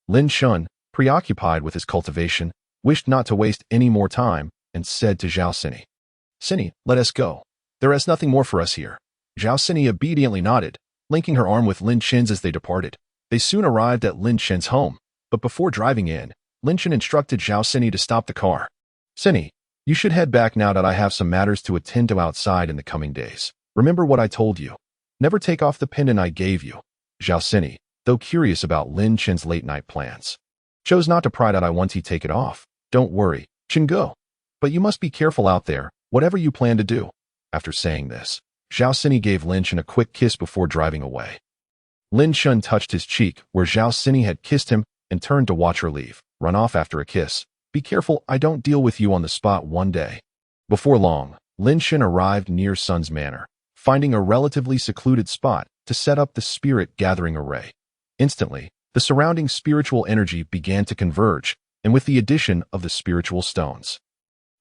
Lin Chun, preoccupied with his cultivation, wished not to waste any more time and said to Zhao Sini, "Sini, let us go. There is nothing more for us here." Zhao Sini obediently nodded, linking her arm with Lin Chen's as they departed. They soon arrived at Lin Chen's home, but before driving in, Lin Chen instructed Zhao Sini to stop the car. "Sini, you should head back now that I have some matters to attend to outside in the coming days. Remember what I told you. Never take off the pendant I gave you." Zhao Sini, though curious about Lin Chen's late-night plans, chose not to pry that I once he take it off. "Don't worry, Chen go. But you must be careful out there, whatever you plan to do." After saying this, Zhao Sini gave Lin Chen a quick kiss before driving away. Lin Chen touched his cheek where Zhao Sini had kissed him and turned to watch her leave. "Run off after a kiss. Be careful I don't deal with you on the spot one day." Before long, Lin Chen arrived near Sun's Manor, finding a relatively secluded spot to set up the spirit gathering array. Instantly, the surrounding spiritual energy began to converge, and with the addition of the spiritual stones,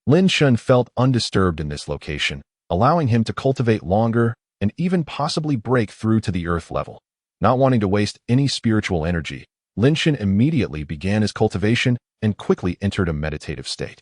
Lin Chen felt undisturbed in this location, allowing him to cultivate longer and even possibly break through to the earth level. Not wanting to waste any spiritual energy, Lin Chen immediately began his cultivation and quickly entered a meditative state.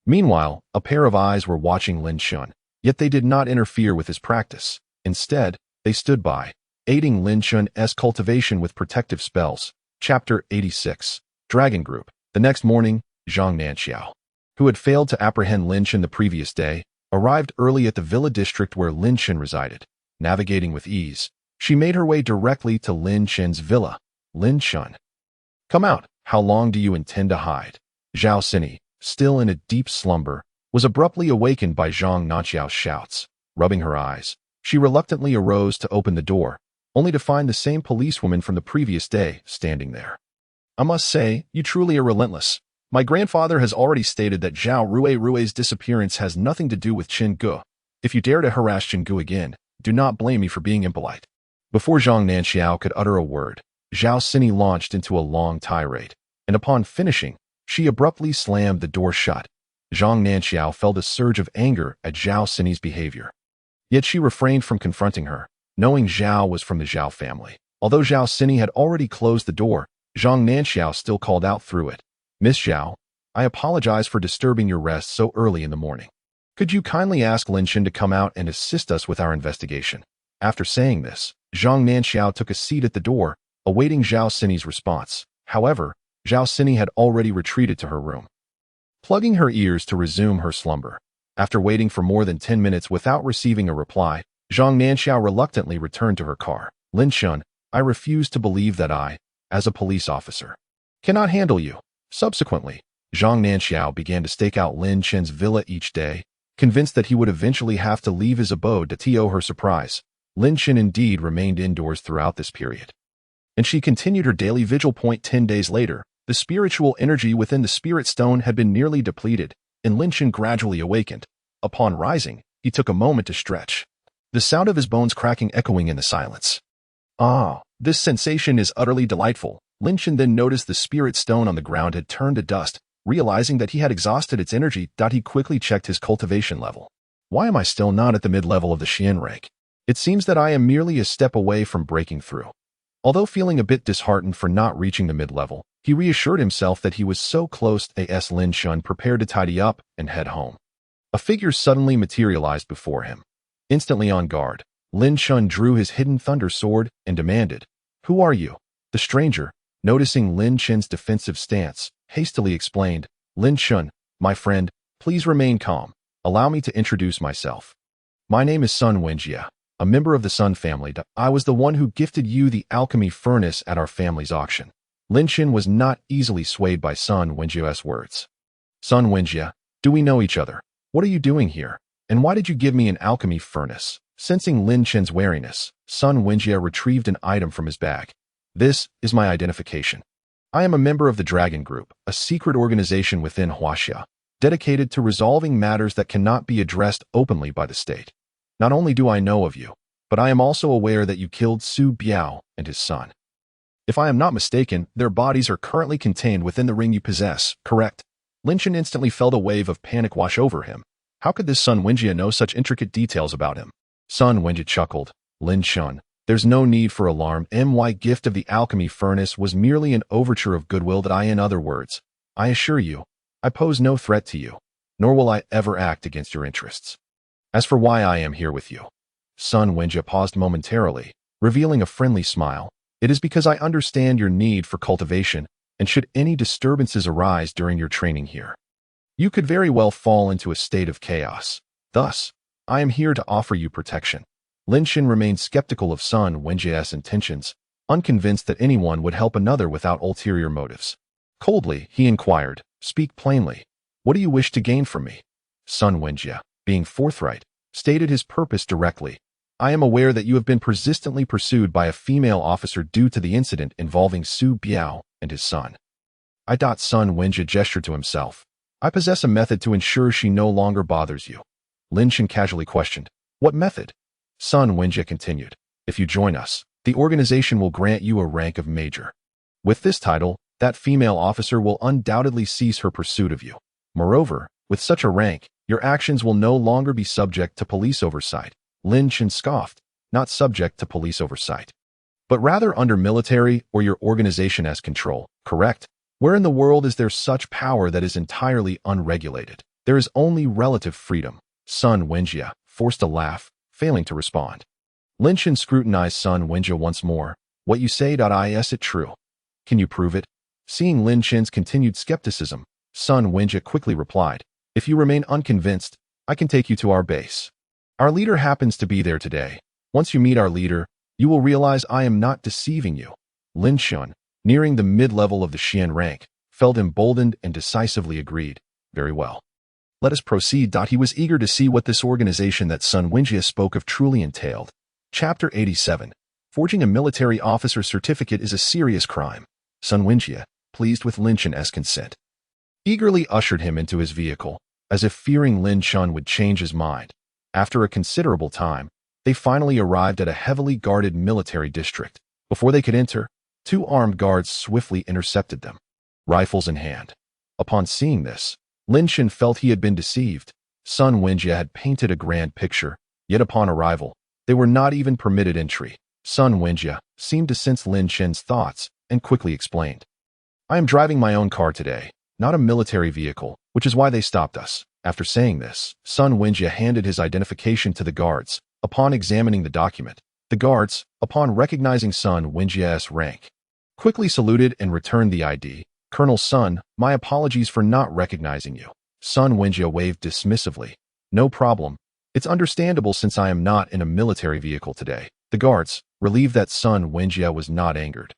Meanwhile, a pair of eyes were watching Lin Chen, yet they did not interfere with his practice. Instead, they stood by, aiding Lin Chen's cultivation with protective spells. Chapter 86. Dragon Group. The next morning, Zhang Nanxiao, who had failed to apprehend Lin Chen the previous day, arrived early at the villa district where Lin Chen resided. Navigating with ease, she made her way directly to Lin Chen's villa. "Lin Chen, come out. How long do you intend to hide?" Zhao Sini, still in a deep slumber, was abruptly awakened by Zhang Nanxiao's shouts. Rubbing her eyes, she reluctantly arose to open the door, only to find the same policewoman from the previous day standing there. "I must say, you truly are relentless. My grandfather has already stated that Zhao Rui's disappearance has nothing to do with Chen Gu. If you dare to harass Chen Gu again, do not blame me for being impolite." Before Zhang Nanxiao could utter a word, Zhao Sini launched into a long tirade, and upon finishing, she abruptly slammed the door shut. Zhang Nanxiao felt a surge of anger at Zhao Sini's behavior. Yet she refrained from confronting her, knowing Zhao was from the Zhao family. Although Zhao Sini had already closed the door, Zhang Nanxiao still called out through it. "Miss Zhao, I apologize for disturbing your rest so early in the morning. Could you kindly ask Lin Chen to come out and assist us with our investigation?" After saying this, Zhang Nanxiao took a seat at the door, awaiting Zhao Sini's response. However, Zhao Sini had already retreated to her room, plugging her ears to resume her slumber. After waiting for more than 10 minutes without receiving a reply, Zhang Nanxiao reluctantly returned to her car. "Lin Chen, I refuse to believe that I, as a police officer, cannot handle you." Subsequently, Zhang Nanxiao began to stake out Lin Chen's villa each day, convinced that he would eventually have to leave his abode to her surprise. Lin Chen indeed remained indoors throughout this period, and she continued her daily vigil. 10 days later, the spiritual energy within the spirit stone had been nearly depleted, and Lin Chen gradually awakened. Upon rising, he took a moment to stretch, the sound of his bones cracking echoing in the silence. "Ah, this sensation is utterly delightful." Lin Chen then noticed the spirit stone on the ground had turned to dust. Realizing that he had exhausted its energy, he quickly checked his cultivation level. "Why am I still not at the mid-level of the Xian rank? It seems that I am merely a step away from breaking through." Although feeling a bit disheartened for not reaching the mid-level, he reassured himself that he was so close. As Lin Chen prepared to tidy up and head home, a figure suddenly materialized before him. Instantly on guard, Lin Chen drew his hidden thunder sword and demanded, "Who are you?" The stranger, noticing Lin Chen's defensive stance, hastily explained, "Lin Chen, my friend, please remain calm. Allow me to introduce myself. My name is Sun Wenjie, a member of the Sun family. I was the one who gifted you the alchemy furnace at our family's auction." Lin Chen was not easily swayed by Sun Wenjie's words. "Sun Wenjie, do we know each other? What are you doing here? And why did you give me an alchemy furnace?" Sensing Lin Chen's wariness, Sun Wenjie retrieved an item from his bag. "This is my identification. I am a member of the Dragon Group, a secret organization within Huaxia. dedicated to resolving matters that cannot be addressed openly by the state. Not only do I know of you, but I am also aware that you killed Su Biao and his son. If I am not mistaken, their bodies are currently contained within the ring you possess, correct? Lin Chen instantly felt a wave of panic wash over him. How could this Sun Wenjie know such intricate details about him? Sun Wenjie chuckled. Lin Chen, there's no need for alarm. My gift of the alchemy furnace was merely an overture of goodwill that in other words, I assure you, I pose no threat to you, nor will I ever act against your interests. As for why I am here with you, Sun Wenjie paused momentarily, revealing a friendly smile. It is because I understand your need for cultivation, and should any disturbances arise during your training here, you could very well fall into a state of chaos. Thus, I am here to offer you protection. Lin Chen remained skeptical of Sun Wenjie's intentions, unconvinced that anyone would help another without ulterior motives. Coldly, he inquired, speak plainly. What do you wish to gain from me? Sun Wenjie, being forthright, stated his purpose directly. I am aware that you have been persistently pursued by a female officer due to the incident involving Su Biao and his son. Sun Wenjie gestured to himself. I possess a method to ensure she no longer bothers you. Lin Chen casually questioned, what method? Sun Wenjie continued, if you join us, the organization will grant you a rank of major. With this title, that female officer will undoubtedly cease her pursuit of you. Moreover, with such a rank, your actions will no longer be subject to police oversight. Lin Chen scoffed, not subject to police oversight, but rather under military or your organization as control, correct? Where in the world is there such power that is entirely unregulated? There is only relative freedom. Sun Wenjie forced a laugh, failing to respond. Lin Chen scrutinized Sun Wenjie once more. What you say, is it true? Can you prove it? Seeing Lin Chen's continued skepticism, Sun Wenjie quickly replied, if you remain unconvinced, I can take you to our base. Our leader happens to be there today. Once you meet our leader, you will realize I am not deceiving you. Lin Chen, nearing the mid-level of the Xian rank, felt emboldened and decisively agreed. Very well. Let us proceed. He was eager to see what this organization that Sun Wenjie spoke of truly entailed. Chapter 87. Forging a military officer certificate is a serious crime. Sun Wenjie, pleased with Lin Chen's consent, eagerly ushered him into his vehicle, as if fearing Lin Chen would change his mind. After a considerable time, they finally arrived at a heavily guarded military district. Before they could enter, two armed guards swiftly intercepted them, rifles in hand. Upon seeing this, Lin Chen felt he had been deceived. Sun Wenjie had painted a grand picture, yet upon arrival, they were not even permitted entry. Sun Wenjie seemed to sense Lin Chen's thoughts and quickly explained, I am driving my own car today, not a military vehicle, which is why they stopped us. After saying this, Sun Wenjie handed his identification to the guards. Upon examining the document, the guards, upon recognizing Sun Wenjie's rank, quickly saluted and returned the ID. Colonel Sun, my apologies for not recognizing you. Sun Wenjie waved dismissively. No problem. It's understandable since I am not in a military vehicle today. The guards, relieved that Sun Wenjie was not angered,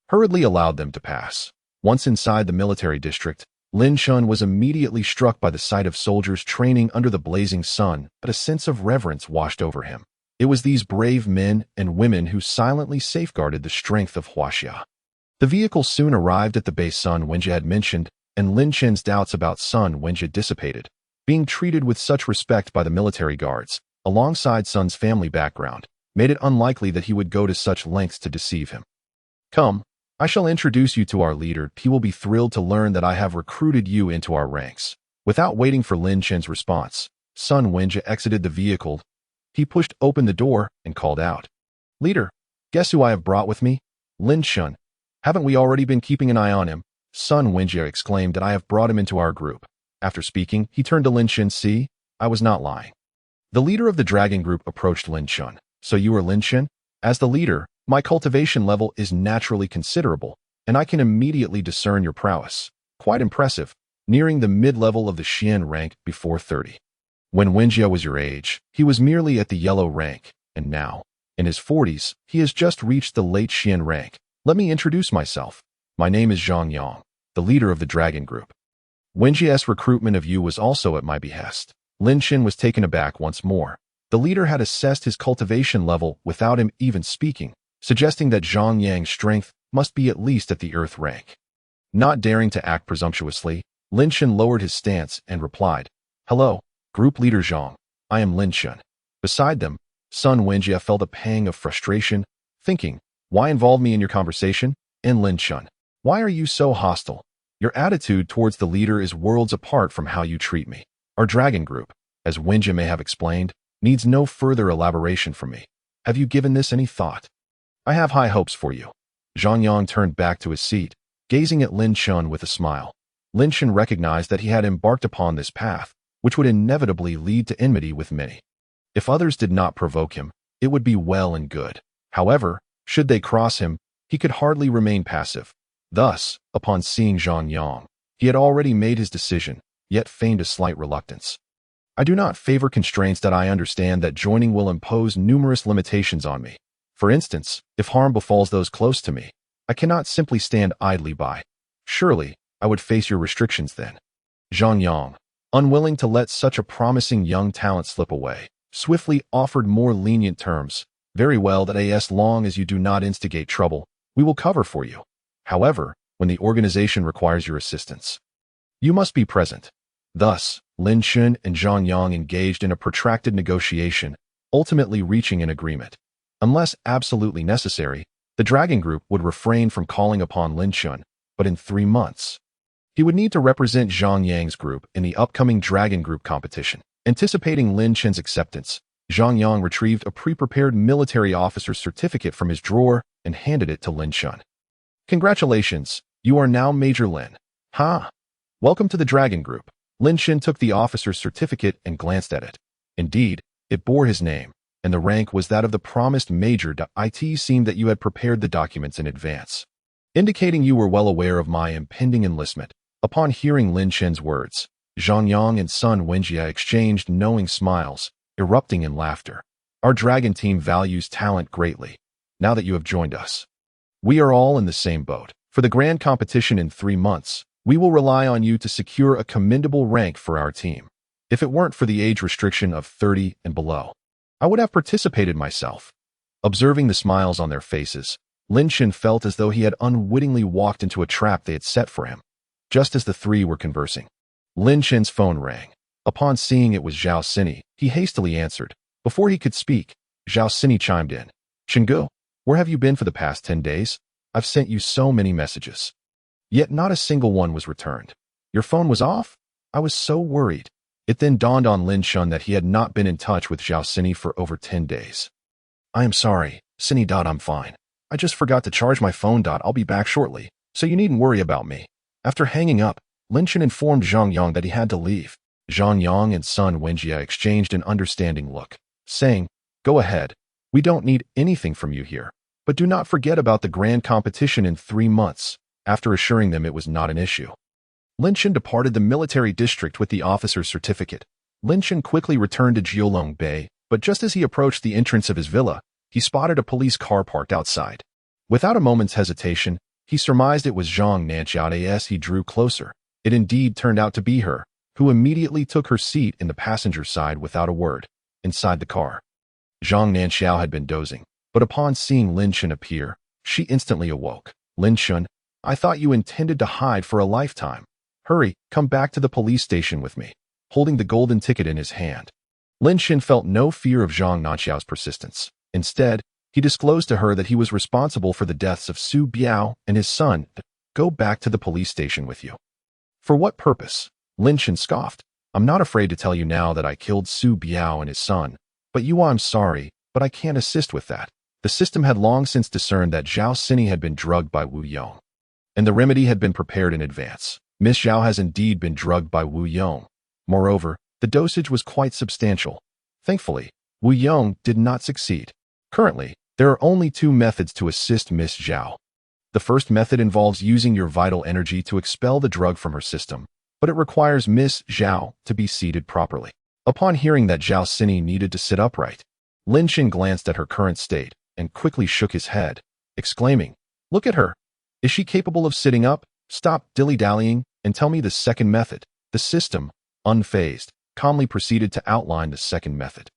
hurriedly allowed them to pass. Once inside the military district, Lin Chen was immediately struck by the sight of soldiers training under the blazing sun, but a sense of reverence washed over him. It was these brave men and women who silently safeguarded the strength of Huaxia. The vehicle soon arrived at the base Sun Wenjie had mentioned, and Lin Chen's doubts about Sun Wenjie dissipated. Being treated with such respect by the military guards, alongside Sun's family background, made it unlikely that he would go to such lengths to deceive him. Come, I shall introduce you to our leader. He will be thrilled to learn that I have recruited you into our ranks. Without waiting for Lin Chen's response, Sun Wenjie exited the vehicle. He pushed open the door and called out, Leader, guess who I have brought with me? Lin Chen. Haven't we already been keeping an eye on him? Sun Wenjie exclaimed that I have brought him into our group. After speaking, he turned to Lin Chen. See, I was not lying. The leader of the dragon group approached Lin Chen. So you are Lin Chen? As the leader, my cultivation level is naturally considerable, and I can immediately discern your prowess. Quite impressive, nearing the mid-level of the Xian rank before 30. When Wenjie was your age, he was merely at the yellow rank, and now, in his 40s, he has just reached the late Xian rank. Let me introduce myself. My name is Zhang Yang, the leader of the dragon group. Wenjie's recruitment of you was also at my behest. Lin Chen was taken aback once more. The leader had assessed his cultivation level without him even speaking, suggesting that Zhang Yang's strength must be at least at the earth rank. Not daring to act presumptuously, Lin Shen lowered his stance and replied, "Hello, Group Leader Zhang. I am Lin Shen." Beside them, Sun Wenjie felt a pang of frustration, thinking, "Why involve me in your conversation? And Lin Shen, why are you so hostile? Your attitude towards the leader is worlds apart from how you treat me. Our dragon group, as Wenjie may have explained, needs no further elaboration from me. Have you given this any thought? I have high hopes for you." Zhang Yang turned back to his seat, gazing at Lin Shen with a smile. Lin Shen recognized that he had embarked upon this path, which would inevitably lead to enmity with many. If others did not provoke him, it would be well and good. However, should they cross him, he could hardly remain passive. Thus, upon seeing Zhang Yang, he had already made his decision, yet feigned a slight reluctance. "I do not favor constraints that I understand that joining will impose numerous limitations on me. For instance, if harm befalls those close to me, I cannot simply stand idly by. Surely, I would face your restrictions then." Zhang Yang, unwilling to let such a promising young talent slip away, swiftly offered more lenient terms. "Very well, that as long as you do not instigate trouble, we will cover for you. However, when the organization requires your assistance, you must be present." Thus, Lin Shen and Zhang Yang engaged in a protracted negotiation, ultimately reaching an agreement. Unless absolutely necessary, the Dragon Group would refrain from calling upon Lin Shen, but in 3 months, he would need to represent Zhang Yang's group in the upcoming Dragon Group competition. Anticipating Lin Shen's acceptance, Zhang Yang retrieved a pre-prepared military officer's certificate from his drawer and handed it to Lin Shen. "Congratulations, you are now Major Lin. Ha! Welcome to the Dragon Group." Lin Shen took the officer's certificate and glanced at it. Indeed, it bore his name, and the rank was that of the promised Major. It seemed that you had prepared the documents in advance, indicating you were well aware of my impending enlistment. Upon hearing Lin Shen's words, Zhang Yang and Sun Wenjie exchanged knowing smiles, erupting in laughter. "Our dragon team values talent greatly. Now that you have joined us, we are all in the same boat. For the grand competition in 3 months, we will rely on you to secure a commendable rank for our team. If it weren't for the age restriction of 30 and below, I would have participated myself." Observing the smiles on their faces, Lin Shen felt as though he had unwittingly walked into a trap they had set for him. Just as the three were conversing, Lin Shen's phone rang. Upon seeing it was Zhao Sini, he hastily answered. Before he could speak, Zhao Sini chimed in. "Chenggu, where have you been for the past 10 days? I've sent you so many messages, yet not a single one was returned. Your phone was off? I was so worried." It then dawned on Lin Shen that he had not been in touch with Zhao Sini for over 10 days. "I am sorry, Sini. I'm fine. I just forgot to charge my phone. I'll be back shortly, so you needn't worry about me." After hanging up, Lin Shen informed Zhang Yang that he had to leave. Zhang Yang and Sun Wenjie exchanged an understanding look, saying, "Go ahead. We don't need anything from you here, but do not forget about the grand competition in 3 months." After assuring them it was not an issue, Lin Shen departed the military district with the officer's certificate. Lin Shen quickly returned to Jiulong Bay, but just as he approached the entrance of his villa, he spotted a police car parked outside. Without a moment's hesitation, he surmised it was Zhang Nanxiao. As he drew closer, it indeed turned out to be her, who immediately took her seat in the passenger side without a word. Inside the car, Zhang Nanxiao had been dozing, but upon seeing Lin Shen appear, she instantly awoke. "Lin Shen, I thought you intended to hide for a lifetime. Hurry, come back to the police station with me." Holding the golden ticket in his hand, Lin Shen felt no fear of Zhang Nanxiao's persistence. Instead, he disclosed to her that he was responsible for the deaths of Su Biao and his son. "Go back to the police station with you." "For what purpose?" Lin Shen scoffed. "I'm not afraid to tell you now that I killed Su Biao and his son, but I'm sorry, but I can't assist with that." The system had long since discerned that Zhao Sini had been drugged by Wu Yong, and the remedy had been prepared in advance. Miss Zhao has indeed been drugged by Wu Yong. Moreover, the dosage was quite substantial. Thankfully, Wu Yong did not succeed. Currently, there are only 2 methods to assist Miss Zhao. The first method involves using your vital energy to expel the drug from her system, but it requires Miss Zhao to be seated properly. Upon hearing that Zhao Sini needed to sit upright, Lin Shen glanced at her current state and quickly shook his head, exclaiming, "Look at her. Is she capable of sitting up? Stop dilly-dallying and tell me the second method." The system, unfazed, calmly proceeded to outline the second method.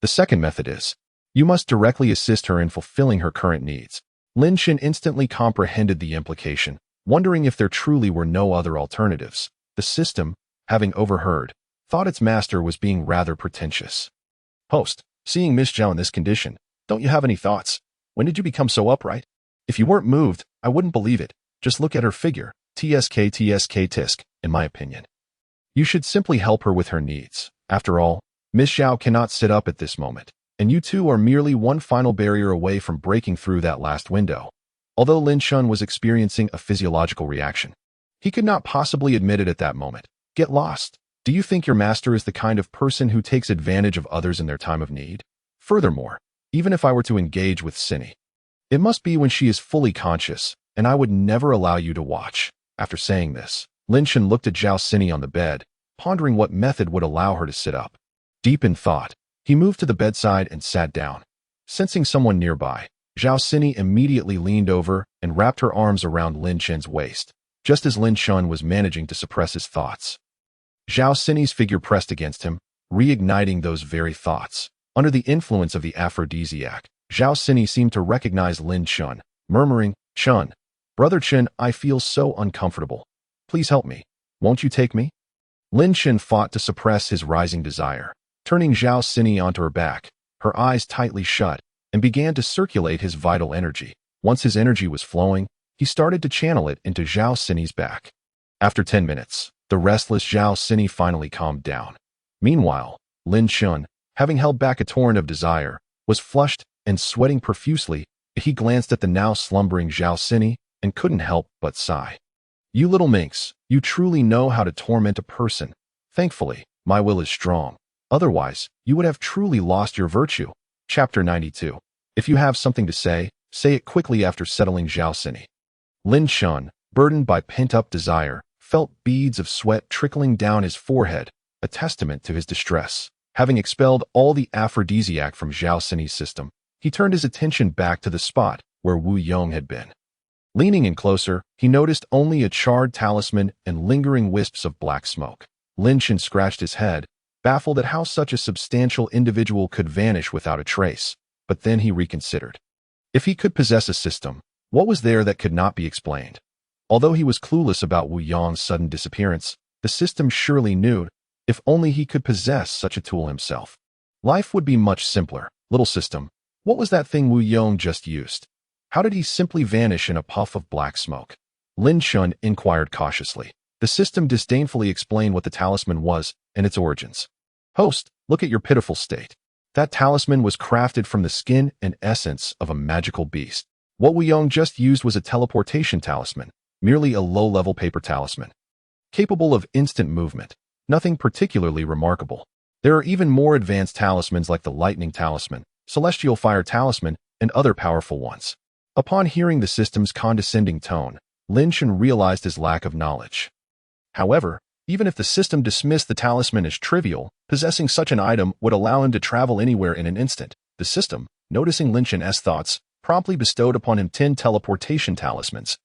"The second method is, you must directly assist her in fulfilling her current needs." Lin Shen instantly comprehended the implication, wondering if there truly were no other alternatives. The system, having overheard, thought its master was being rather pretentious. Host, seeing Miss Zhao in this condition, don't you have any thoughts? When did you become so upright? If you weren't moved, I wouldn't believe it. Just look at her figure. Tisk, in my opinion. You should simply help her with her needs. After all, Miss Zhao cannot sit up at this moment, and you two are merely one final barrier away from breaking through that last window. Although Lin Shun was experiencing a physiological reaction, he could not possibly admit it at that moment. Get lost. Do you think your master is the kind of person who takes advantage of others in their time of need? Furthermore, even if I were to engage with Cindy, it must be when she is fully conscious, and I would never allow you to watch. After saying this, Lin Shun looked at Zhao Cini on the bed, pondering what method would allow her to sit up. Deep in thought, he moved to the bedside and sat down. Sensing someone nearby, Zhao Cini immediately leaned over and wrapped her arms around Lin Shun's waist, just as Lin Shun was managing to suppress his thoughts. Zhao Cini's figure pressed against him, reigniting those very thoughts. Under the influence of the aphrodisiac, Zhao Cini seemed to recognize Lin Shun, murmuring, "Shun, Brother Chen, I feel so uncomfortable. Please help me. Won't you take me?" Lin Shun fought to suppress his rising desire, turning Zhao Cini onto her back, her eyes tightly shut, and began to circulate his vital energy. Once his energy was flowing, he started to channel it into Zhao Cini's back. After 10 minutes, the restless Zhao Cini finally calmed down. Meanwhile, Lin Shun, having held back a torrent of desire, was flushed and sweating profusely. He glanced at the now slumbering Zhao Cini and couldn't help but sigh. You little minx, you truly know how to torment a person. Thankfully, my will is strong. Otherwise, you would have truly lost your virtue. Chapter 92. If you have something to say it quickly. After settling Zhao Cini, Lin Shun, burdened by pent-up desire, felt beads of sweat trickling down his forehead, a testament to his distress. Having expelled all the aphrodisiac from Zhao Cini's system, he turned his attention back to the spot where Wu Yong had been. Leaning in closer, he noticed only a charred talisman and lingering wisps of black smoke. Lin Shun scratched his head, baffled at how such a substantial individual could vanish without a trace, but then he reconsidered. If he could possess a system, what was there that could not be explained? Although he was clueless about Wu Yong's sudden disappearance, the system surely knew. If only he could possess such a tool himself, life would be much simpler. Little system, what was that thing Wu Yong just used? How did he simply vanish in a puff of black smoke? Lin Shun inquired cautiously. The system disdainfully explained what the talisman was and its origins. Host, look at your pitiful state. That talisman was crafted from the skin and essence of a magical beast. What Wu Yong just used was a teleportation talisman, merely a low-level paper talisman, capable of instant movement. Nothing particularly remarkable. There are even more advanced talismans like the lightning talisman, celestial fire talisman, and other powerful ones. Upon hearing the system's condescending tone, Lin Shun realized his lack of knowledge. However, even if the system dismissed the talisman as trivial, possessing such an item would allow him to travel anywhere in an instant. The system, noticing Lin Shun's thoughts, promptly bestowed upon him 10 teleportation talismans,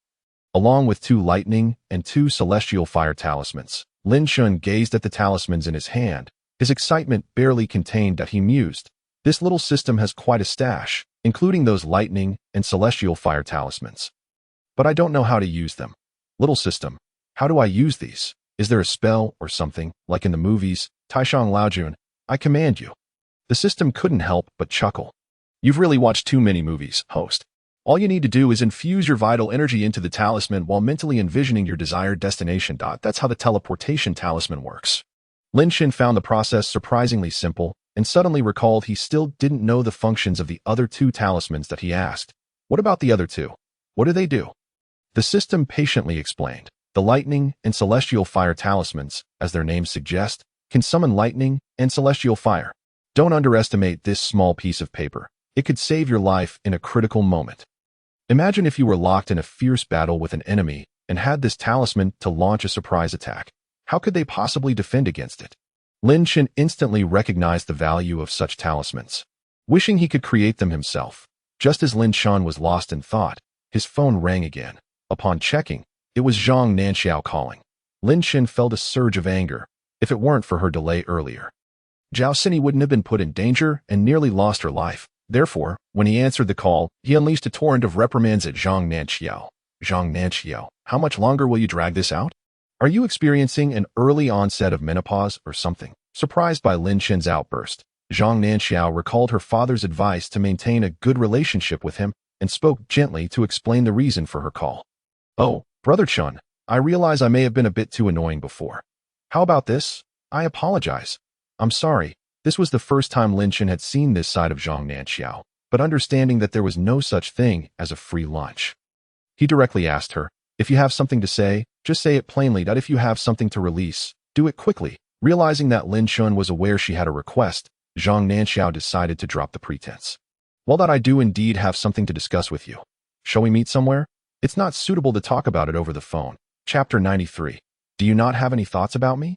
along with 2 lightning and 2 celestial fire talismans. Lin Shun gazed at the talismans in his hand. His excitement barely contained that he mused. This little system has quite a stash, including those lightning and celestial fire talismans. But I don't know how to use them. Little system, how do I use these? Is there a spell or something, like in the movies? Taishang Laojun, I command you. The system couldn't help but chuckle. You've really watched too many movies, host. All you need to do is infuse your vital energy into the talisman while mentally envisioning your desired destination. That's how the teleportation talisman works. Lin Shun found the process surprisingly simple and suddenly recalled he still didn't know the functions of the other 2 talismans that he asked. What about the other 2? What do they do? The system patiently explained. The lightning and celestial fire talismans, as their names suggest, can summon lightning and celestial fire. Don't underestimate this small piece of paper. It could save your life in a critical moment. Imagine if you were locked in a fierce battle with an enemy and had this talisman to launch a surprise attack. How could they possibly defend against it? Lin Shun instantly recognized the value of such talismans, wishing he could create them himself. Just as Lin Shun was lost in thought, his phone rang again. Upon checking, it was Zhang Nanxiao calling. Lin Shun felt a surge of anger. If it weren't for her delay earlier, Zhao Cini wouldn't have been put in danger and nearly lost her life. Therefore, when he answered the call, he unleashed a torrent of reprimands at Zhang Nanxiao. Zhang Nanxiao, how much longer will you drag this out? Are you experiencing an early onset of menopause or something? Surprised by Lin Chen's outburst, Zhang Nanxiao recalled her father's advice to maintain a good relationship with him and spoke gently to explain the reason for her call. Oh, Brother Chun, I realize I may have been a bit too annoying before. How about this? I apologize. I'm sorry. This was the first time Lin Chen had seen this side of Zhang Nanxiao, but understanding that there was no such thing as a free lunch. He directly asked her, if you have something to say, just say it plainly. That if you have something to release, do it quickly. Realizing that Lin Chen was aware she had a request, Zhang Nanxiao decided to drop the pretense. Well, that I do indeed have something to discuss with you. Shall we meet somewhere? It's not suitable to talk about it over the phone. Chapter 93. Do you not have any thoughts about me?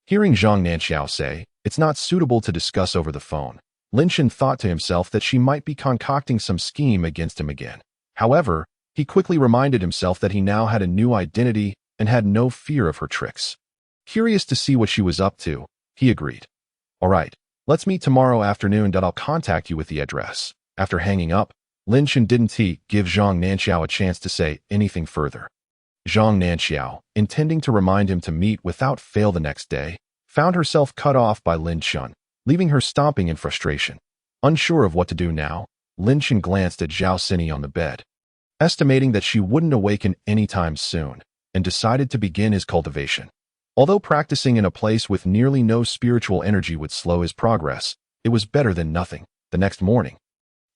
Hearing Zhang Nanxiao say, it's not suitable to discuss over the phone, Lin Chen thought to himself that she might be concocting some scheme against him again. However, he quickly reminded himself that he now had a new identity and had no fear of her tricks. Curious to see what she was up to, he agreed. All right, let's meet tomorrow afternoon. I'll contact you with the address. After hanging up, Lin Chen didn't give Zhang Nanxiao a chance to say anything further. Zhang Nanxiao, intending to remind him to meet without fail the next day, found herself cut off by Lin Chen, leaving her stomping in frustration. Unsure of what to do now, Lin Chen glanced at Zhao Sini on the bed, estimating that she wouldn't awaken anytime soon, and decided to begin his cultivation. Although practicing in a place with nearly no spiritual energy would slow his progress, it was better than nothing. The next morning,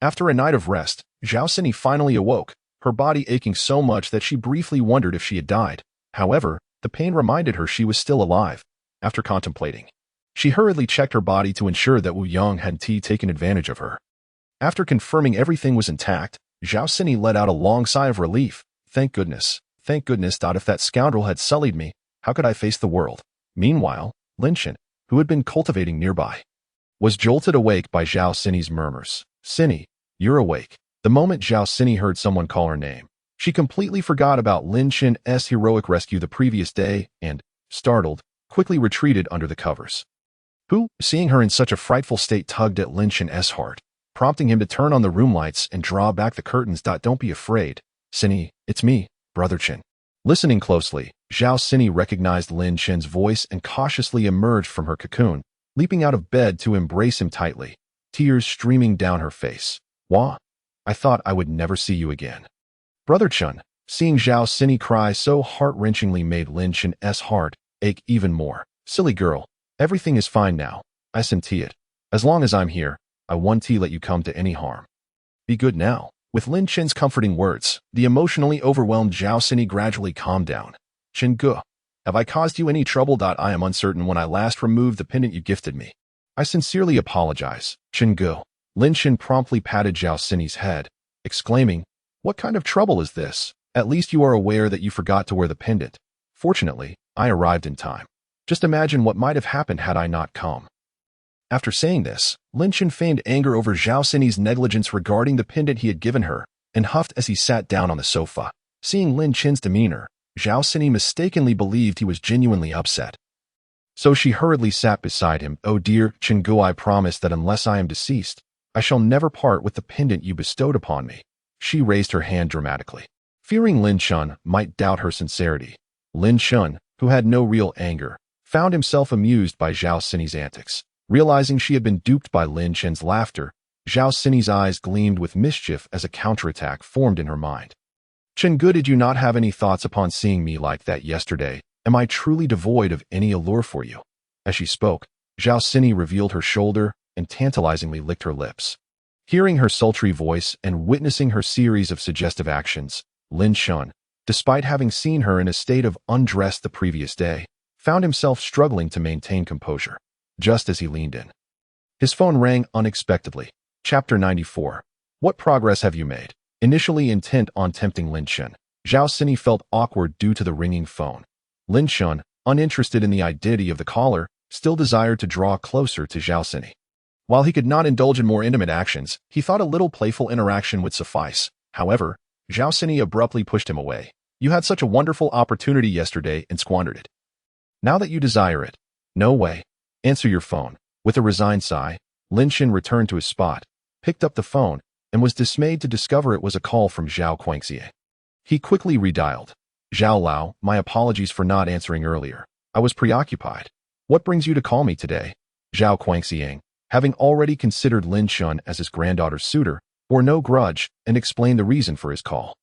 after a night of rest, Zhao Sini finally awoke, her body aching so much that she briefly wondered if she had died. However, the pain reminded her she was still alive. After contemplating, she hurriedly checked her body to ensure that Wu Yang hadn't taken advantage of her. After confirming everything was intact, Zhao Sini let out a long sigh of relief. Thank goodness. Thank goodness. If that scoundrel had sullied me, how could I face the world? Meanwhile, Lin Chen, who had been cultivating nearby, was jolted awake by Zhao Sini's murmurs. Sini, you're awake. The moment Zhao Sini heard someone call her name, she completely forgot about Lin Chen's heroic rescue the previous day and, startled, quickly retreated under the covers. Who, seeing her in such a frightful state, tugged at Lin Chen's heart, prompting him to turn on the room lights and draw back the curtains. Don't be afraid. Sini, it's me, Brother Chen. Listening closely, Zhao Sini recognized Lin Chen's voice and cautiously emerged from her cocoon, leaping out of bed to embrace him tightly, tears streaming down her face. Wah! I thought I would never see you again. Brother Chen, seeing Zhao Sini cry so heart-wrenchingly made Lin Chen's heart ache even more. Silly girl, everything is fine now. I senti it. As long as I'm here, I won't let you come to any harm. Be good now. With Lin Chen's comforting words, the emotionally overwhelmed Zhao Sini gradually calmed down. Chen Ge, have I caused you any trouble? I am uncertain when I last removed the pendant you gifted me. I sincerely apologize, Chen Ge. Lin Chen promptly patted Zhao Sini's head, exclaiming, what kind of trouble is this? At least you are aware that you forgot to wear the pendant. Fortunately, I arrived in time. Just imagine what might have happened had I not come. After saying this, Lin Chen feigned anger over Zhao Sini's negligence regarding the pendant he had given her, and huffed as he sat down on the sofa. Seeing Lin Chen's demeanor, Zhao Sini mistakenly believed he was genuinely upset. So she hurriedly sat beside him. Oh dear, Chen Ge, I promise that unless I am deceased, I shall never part with the pendant you bestowed upon me. She raised her hand dramatically. Fearing Lin Chen might doubt her sincerity, Lin Chen, who had no real anger, found himself amused by Zhao Sini's antics. Realizing she had been duped by Lin Chen's laughter, Zhao Sini's eyes gleamed with mischief as a counterattack formed in her mind. Chen Ge, did you not have any thoughts upon seeing me like that yesterday? Am I truly devoid of any allure for you? As she spoke, Zhao Sini revealed her shoulder and tantalizingly licked her lips. Hearing her sultry voice and witnessing her series of suggestive actions, Lin Chen, despite having seen her in a state of undress the previous day, found himself struggling to maintain composure. Just as he leaned in, his phone rang unexpectedly. Chapter 94. What progress have you made? Initially intent on tempting Lin Chen, Zhao Sini felt awkward due to the ringing phone. Lin Chen, uninterested in the identity of the caller, still desired to draw closer to Zhao Sini. While he could not indulge in more intimate actions, he thought a little playful interaction would suffice. However, Zhao Sini abruptly pushed him away. You had such a wonderful opportunity yesterday and squandered it. Now that you desire it, no way. Answer your phone. With a resigned sigh, Lin Chen returned to his spot, picked up the phone, and was dismayed to discover it was a call from Zhao Guangxie. He quickly redialed. Zhao Lao, my apologies for not answering earlier. I was preoccupied. What brings you to call me today? Zhao Guangxiang, having already considered Lin Shun as his granddaughter's suitor, bore no grudge and explained the reason for his call.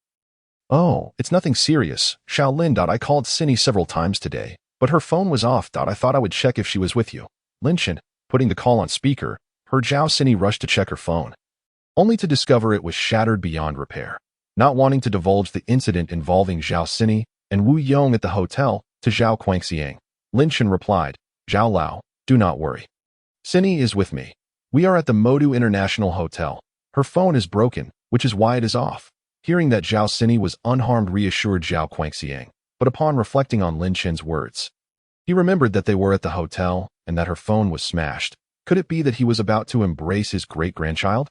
Oh, it's nothing serious. Xiao Lin. I called Cindy several times today, but her phone was off. I thought I would check if she was with you. Lin Shun, putting the call on speaker, heard Zhao Cindy rush to check her phone, only to discover it was shattered beyond repair. Not wanting to divulge the incident involving Zhao Cindy and Wu Yong at the hotel to Zhao Guangxiang, Lin Shun replied, Zhao Lao, do not worry. Cindy is with me. We are at the Modu International Hotel. Her phone is broken, which is why it is off. Hearing that Zhao Cindy was unharmed reassured Zhao Guangxiang, but upon reflecting on Lin Shun's words, he remembered that they were at the hotel and that her phone was smashed. Could it be that he was about to embrace his great-grandchild?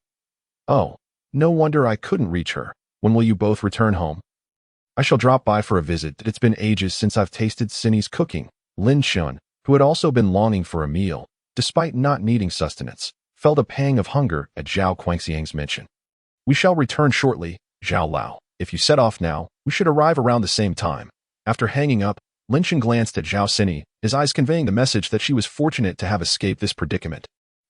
Oh, no wonder I couldn't reach her. When will you both return home? I shall drop by for a visit. It's been ages since I've tasted Cindy's cooking. Lin Shun, who had also been longing for a meal, despite not needing sustenance, felt a pang of hunger at Zhao Guangxiang's mention. We shall return shortly, Zhao Lao. If you set off now, we should arrive around the same time. After hanging up, Lin Shun glanced at Zhao Cindy, his eyes conveying the message that she was fortunate to have escaped this predicament.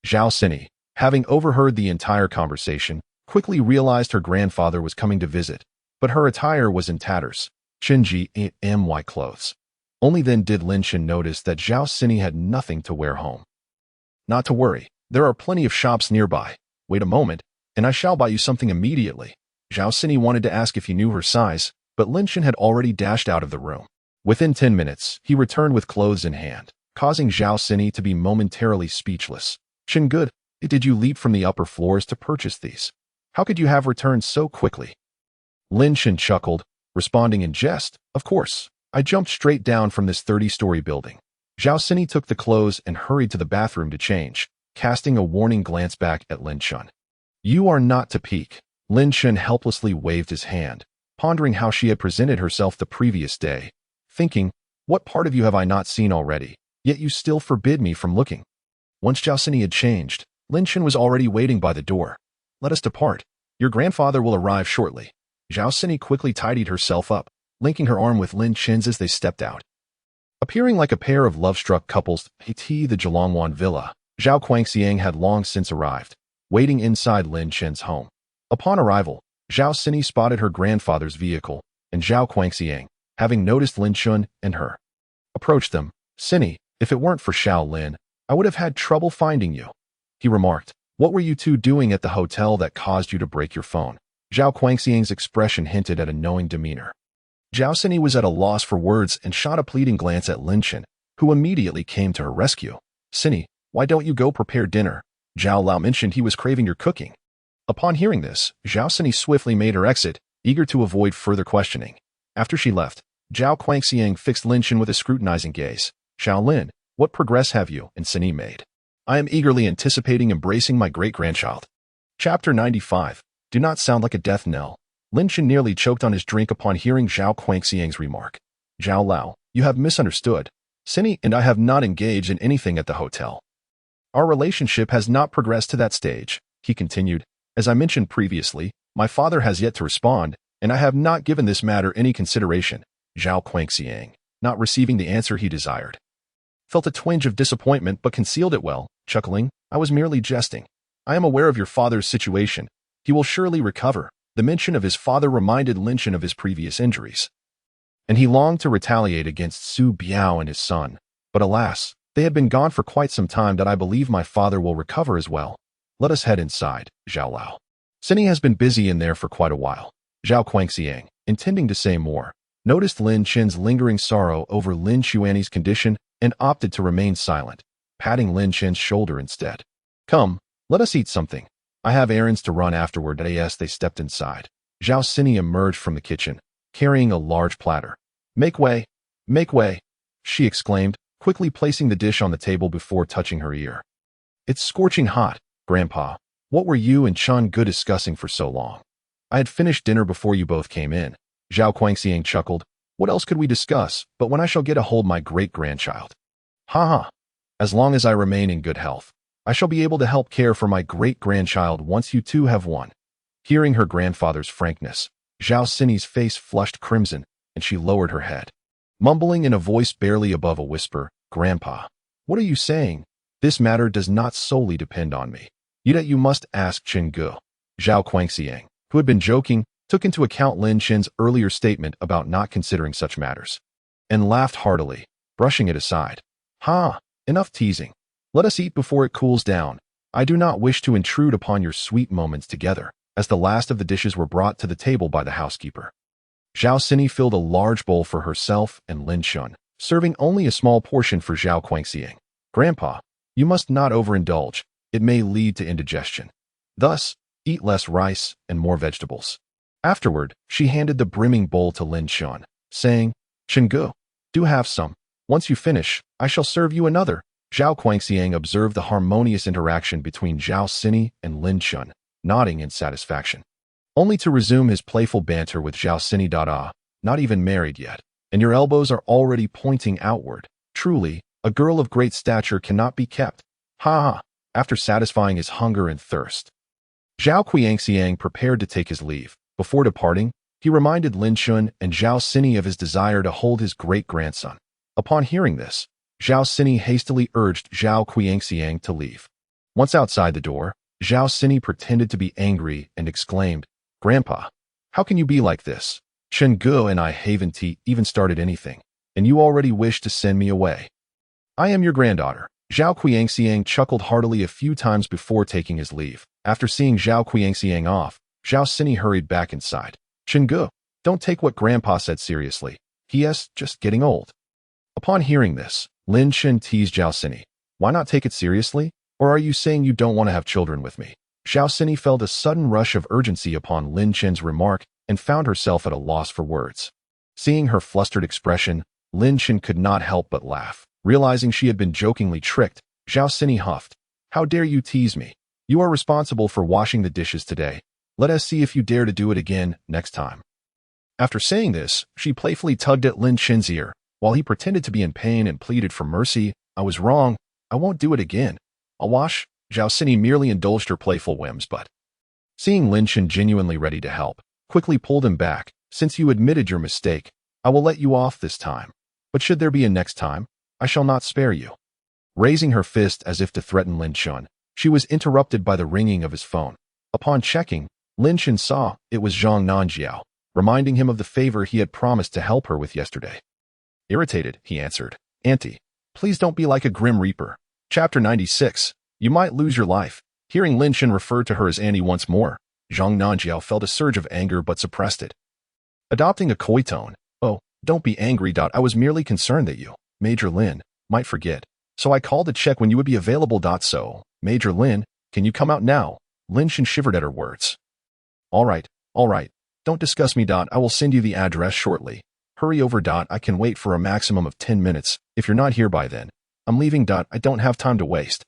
Zhao Cindy, having overheard the entire conversation, quickly realized her grandfather was coming to visit, but her attire was in tatters, Chinji my clothes. Only then did Lin Shun notice that Zhao Cindy had nothing to wear home. Not to worry, there are plenty of shops nearby. Wait a moment, and I shall buy you something immediately. Zhao Cindy wanted to ask if he knew her size, but Lin Shun had already dashed out of the room. Within 10 minutes, he returned with clothes in hand, causing Zhao Cindy to be momentarily speechless. Chin good, did you leap from the upper floors to purchase these? How could you have returned so quickly? Lin Shun chuckled, responding in jest, of course, I jumped straight down from this 30-story building. Zhao Cindy took the clothes and hurried to the bathroom to change, casting a warning glance back at Lin Shun. You are not to peek. Lin Shun helplessly waved his hand, pondering how she had presented herself the previous day, thinking, what part of you have I not seen already, yet you still forbid me from looking? Once Zhao Cindy had changed, Lin Shun was already waiting by the door. Let us depart. Your grandfather will arrive shortly. Zhao Cindy quickly tidied herself up, linking her arm with Lin Shun's as they stepped out. Appearing like a pair of love-struck couples at the Zhelongwan Villa, Zhao Guangxiang had long since arrived, waiting inside Lin Shun's home. Upon arrival, Zhao Cindy spotted her grandfather's vehicle, and Zhao Guangxiang, having noticed Lin Shun and her, approached them. Cindy, if it weren't for Xiao Lin, I would have had trouble finding you. He remarked, what were you two doing at the hotel that caused you to break your phone? Zhao Guangxiang's expression hinted at a knowing demeanor. Zhao Cindy was at a loss for words and shot a pleading glance at Lin Shun, who immediately came to her rescue. Cindy, why don't you go prepare dinner? Zhao Lao mentioned he was craving your cooking. Upon hearing this, Zhao Cindy swiftly made her exit, eager to avoid further questioning. After she left, Zhao Guangxiang fixed Lin Shun with a scrutinizing gaze. Xiao Lin, what progress have you and Cindy made? I am eagerly anticipating embracing my great-grandchild. Chapter 95. Do not sound like a death knell. Lin Shun nearly choked on his drink upon hearing Zhao Guangxiang's remark. Zhao Lao, you have misunderstood. Cindy and I have not engaged in anything at the hotel. Our relationship has not progressed to that stage, he continued. As I mentioned previously, my father has yet to respond, and I have not given this matter any consideration. Zhao Guangxiang, not receiving the answer he desired, felt a twinge of disappointment but concealed it well, chuckling, I was merely jesting. I am aware of your father's situation. He will surely recover. The mention of his father reminded Lin Shun of his previous injuries, and he longed to retaliate against Su Biao and his son. But alas, they had been gone for quite some time. That I believe my father will recover as well. Let us head inside, Zhao Lao. Cindy has been busy in there for quite a while. Zhao Guangxiang, intending to say more, noticed Lin Shun's lingering sorrow over Lin Xuanyi's condition and opted to remain silent, patting Lin Shun's shoulder instead. Come, let us eat something. I have errands to run afterward. As they stepped inside, Zhao Cindy emerged from the kitchen, carrying a large platter. Make way! Make way! She exclaimed, quickly placing the dish on the table before touching her ear. It's scorching hot, Grandpa. What were you and Chun Gu discussing for so long? I had finished dinner before you both came in. Zhao Guangxiang chuckled. What else could we discuss but when I shall get a hold of my great-grandchild? Ha ha! As long as I remain in good health, I shall be able to help care for my great-grandchild once you two have one. Hearing her grandfather's frankness, Zhao Cindy's face flushed crimson, and she lowered her head. Mumbling in a voice barely above a whisper, "Grandpa, what are you saying? This matter does not solely depend on me. Yet you must ask Chen Ge." Zhao Guangxiang, who had been joking, took into account Lin Chen's earlier statement about not considering such matters, and laughed heartily, brushing it aside. "Ha, enough teasing. Let us eat before it cools down. I do not wish to intrude upon your sweet moments together," as the last of the dishes were brought to the table by the housekeeper. Zhao Sini filled a large bowl for herself and Lin Shun, serving only a small portion for Zhao Guangxiang. "Grandpa, you must not overindulge. It may lead to indigestion. Thus, eat less rice and more vegetables." Afterward, she handed the brimming bowl to Lin Shun, saying, "Chen Ge, do have some. Once you finish, I shall serve you another." Zhao Guangxiang observed the harmonious interaction between Zhao Sini and Lin Shun, nodding in satisfaction, only to resume his playful banter with Zhao Sini. "Not even married yet, and your elbows are already pointing outward. Truly, a girl of great stature cannot be kept. Ha ha." After satisfying his hunger and thirst, Zhao Guangxiang prepared to take his leave. Before departing, he reminded Lin Shun and Zhao Sini of his desire to hold his great-grandson. Upon hearing this, Zhao Sini hastily urged Zhao Guangxiang to leave. Once outside the door, Zhao Sini pretended to be angry and exclaimed, "Grandpa, how can you be like this? Chen Ge and I haven't even started anything, and you already wish to send me away. I am your granddaughter." Zhao Guangxiang chuckled heartily a few times before taking his leave. After seeing Zhao Guangxiang off, Zhao Sini hurried back inside. "Chen Ge, don't take what Grandpa said seriously. He is just getting old." Upon hearing this, Lin Chen teased Zhao Sini. "Why not take it seriously? Or are you saying you don't want to have children with me?" Zhao Sini felt a sudden rush of urgency upon Lin Chen's remark and found herself at a loss for words. Seeing her flustered expression, Lin Chen could not help but laugh. Realizing she had been jokingly tricked, Zhao Sini huffed, "How dare you tease me? You are responsible for washing the dishes today. Let us see if you dare to do it again next time." After saying this, she playfully tugged at Lin Chen's ear, while he pretended to be in pain and pleaded for mercy. "I was wrong. I won't do it again. I'll wash." Zhao Sini merely indulged her playful whims, but seeing Lin Chen genuinely ready to help, quickly pulled him back. "Since you admitted your mistake, I will let you off this time. But should there be a next time, I shall not spare you." Raising her fist as if to threaten Lin Chen, she was interrupted by the ringing of his phone. Upon checking, Lin Chen saw it was Zhang Nanjiao, reminding him of the favor he had promised to help her with yesterday. Irritated, he answered, "Auntie, please don't be like a grim reaper." Chapter 96. You might lose your life. Hearing Lin Chen refer to her as Annie once more, Zhang Nanjiao felt a surge of anger but suppressed it. Adopting a coy tone, "Oh, don't be angry. I was merely concerned that you, Major Lin, might forget. So I called to check when you would be available. So, Major Lin, can you come out now?" Lin Chen shivered at her words. All right. Don't discuss me. I will send you the address shortly. Hurry over. I can wait for a maximum of 10 minutes. If you're not here by then, I'm leaving. I don't have time to waste."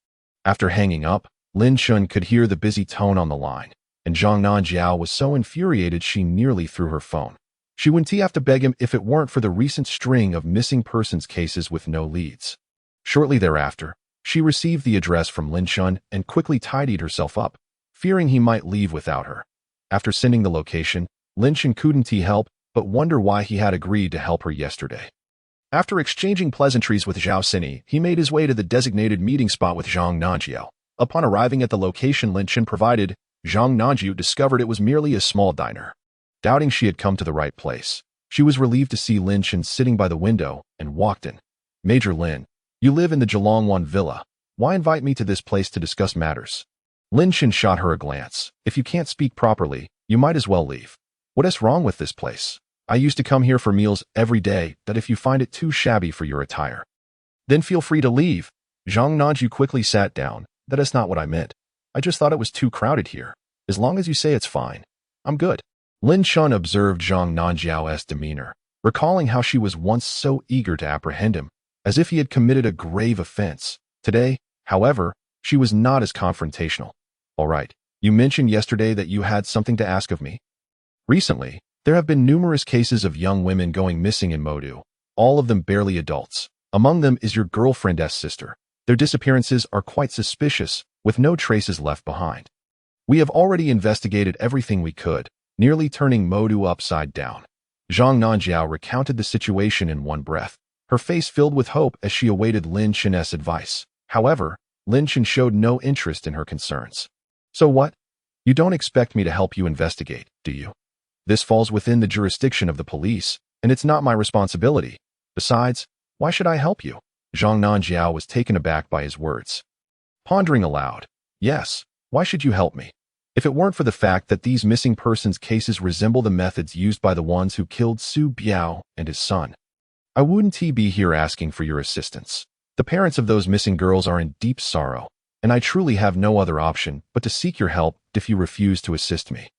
After hanging up, Lin Chen could hear the busy tone on the line, and Zhang Nanjiao was so infuriated she nearly threw her phone. She wouldn't have to beg him if it weren't for the recent string of missing persons cases with no leads. Shortly thereafter, she received the address from Lin Chen and quickly tidied herself up, fearing he might leave without her. After sending the location, Lin Chen couldn't help but wonder why he had agreed to help her yesterday. After exchanging pleasantries with Zhao Sini, he made his way to the designated meeting spot with Zhang Nanjiao. Upon arriving at the location Lin Chen provided, Zhang Nanjiao discovered it was merely a small diner. Doubting she had come to the right place, she was relieved to see Lin Chen sitting by the window and walked in. "Major Lin, you live in the Zhelongwan Villa. Why invite me to this place to discuss matters?" Lin Chen shot her a glance. "If you can't speak properly, you might as well leave. What is wrong with this place? I used to come here for meals every day. If you find it too shabby for your attire, then feel free to leave." Zhang Nanjiao quickly sat down. "That is not what I meant. I just thought it was too crowded here. As long as you say it's fine, I'm good." Lin Chen observed Zhang Nanjiao's demeanor, recalling how she was once so eager to apprehend him, as if he had committed a grave offense. Today, however, she was not as confrontational. "All right, you mentioned yesterday that you had something to ask of me." Recently, there have been numerous cases of young women going missing in Modu, all of them barely adults. Among them is your girlfriend's sister. Their disappearances are quite suspicious, with no traces left behind. We have already investigated everything we could, nearly turning Modu upside down. Zhang Nanjiao recounted the situation in one breath, her face filled with hope as she awaited Lin Chen's advice. However, Lin Chen showed no interest in her concerns. So what? You don't expect me to help you investigate, do you? This falls within the jurisdiction of the police, and it's not my responsibility. Besides, why should I help you? Zhang Nanjiao was taken aback by his words. Pondering aloud, yes, why should you help me? If it weren't for the fact that these missing persons cases resemble the methods used by the ones who killed Su Biao and his son, I wouldn't be here asking for your assistance. The parents of those missing girls are in deep sorrow, and I truly have no other option but to seek your help if you refuse to assist me.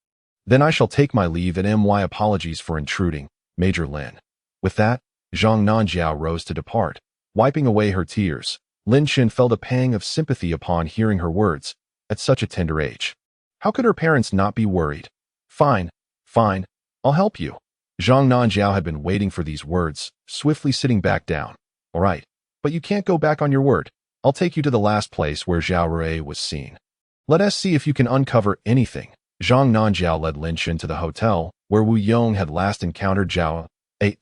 Then I shall take my leave and my apologies for intruding, Major Lin. With that, Zhang Nanjiao rose to depart. Wiping away her tears, Lin Chen felt a pang of sympathy upon hearing her words. At such a tender age, how could her parents not be worried? Fine, I'll help you. Zhang Nanjiao had been waiting for these words, swiftly sitting back down. All right, but you can't go back on your word. I'll take you to the last place where Zhao Rui was seen. Let us see if you can uncover anything. Zhang Nanjiao led Lin Chen to the hotel where Wu Yong had last encountered Zhao.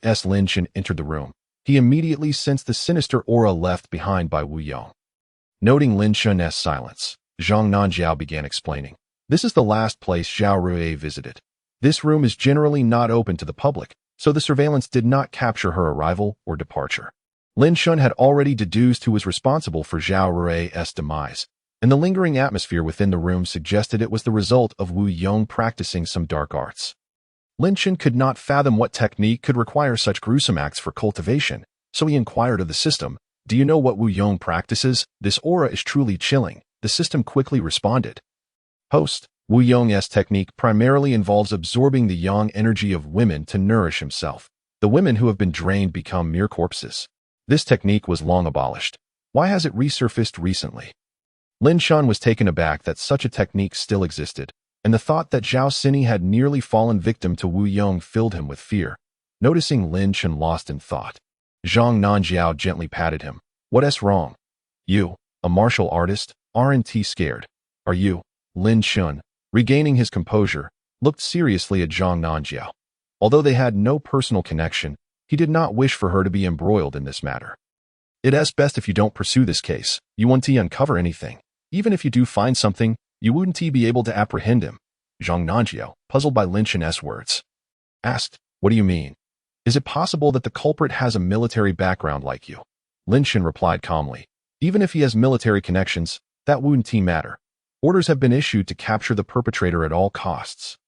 As Lin Chen entered the room, he immediately sensed the sinister aura left behind by Wu Yong. Noting Lin Chen's silence, Zhang Nanjiao began explaining. This is the last place Zhao Rui visited. This room is generally not open to the public, so the surveillance did not capture her arrival or departure. Lin Chen had already deduced who was responsible for Zhao Rui's demise, and the lingering atmosphere within the room suggested it was the result of Wu Yong practicing some dark arts. Lin Chen could not fathom what technique could require such gruesome acts for cultivation, so he inquired of the system, "Do you know what Wu Yong practices? This aura is truly chilling." The system quickly responded. Host, Wu Yong's technique primarily involves absorbing the yang energy of women to nourish himself. The women who have been drained become mere corpses. This technique was long abolished. Why has it resurfaced recently? Lin Chen was taken aback that such a technique still existed, and the thought that Zhao Xini had nearly fallen victim to Wu Yong filled him with fear. Noticing Lin Chen lost in thought, Zhang Nanjiao gently patted him. "What's wrong? You, a martial artist, aren't scared, are you?" Lin Chen, regaining his composure, looked seriously at Zhang Nanjiao. Although they had no personal connection, he did not wish for her to be embroiled in this matter. "It's best if you don't pursue this case. You won't uncover anything. Even if you do find something, you wouldn't be able to apprehend him." Zhang Nanjiao, puzzled by Lin Chen's words, asked, "What do you mean? Is it possible that the culprit has a military background like you?" Lin Chen replied calmly, "Even if he has military connections, that wouldn't matter. Orders have been issued to capture the perpetrator at all costs.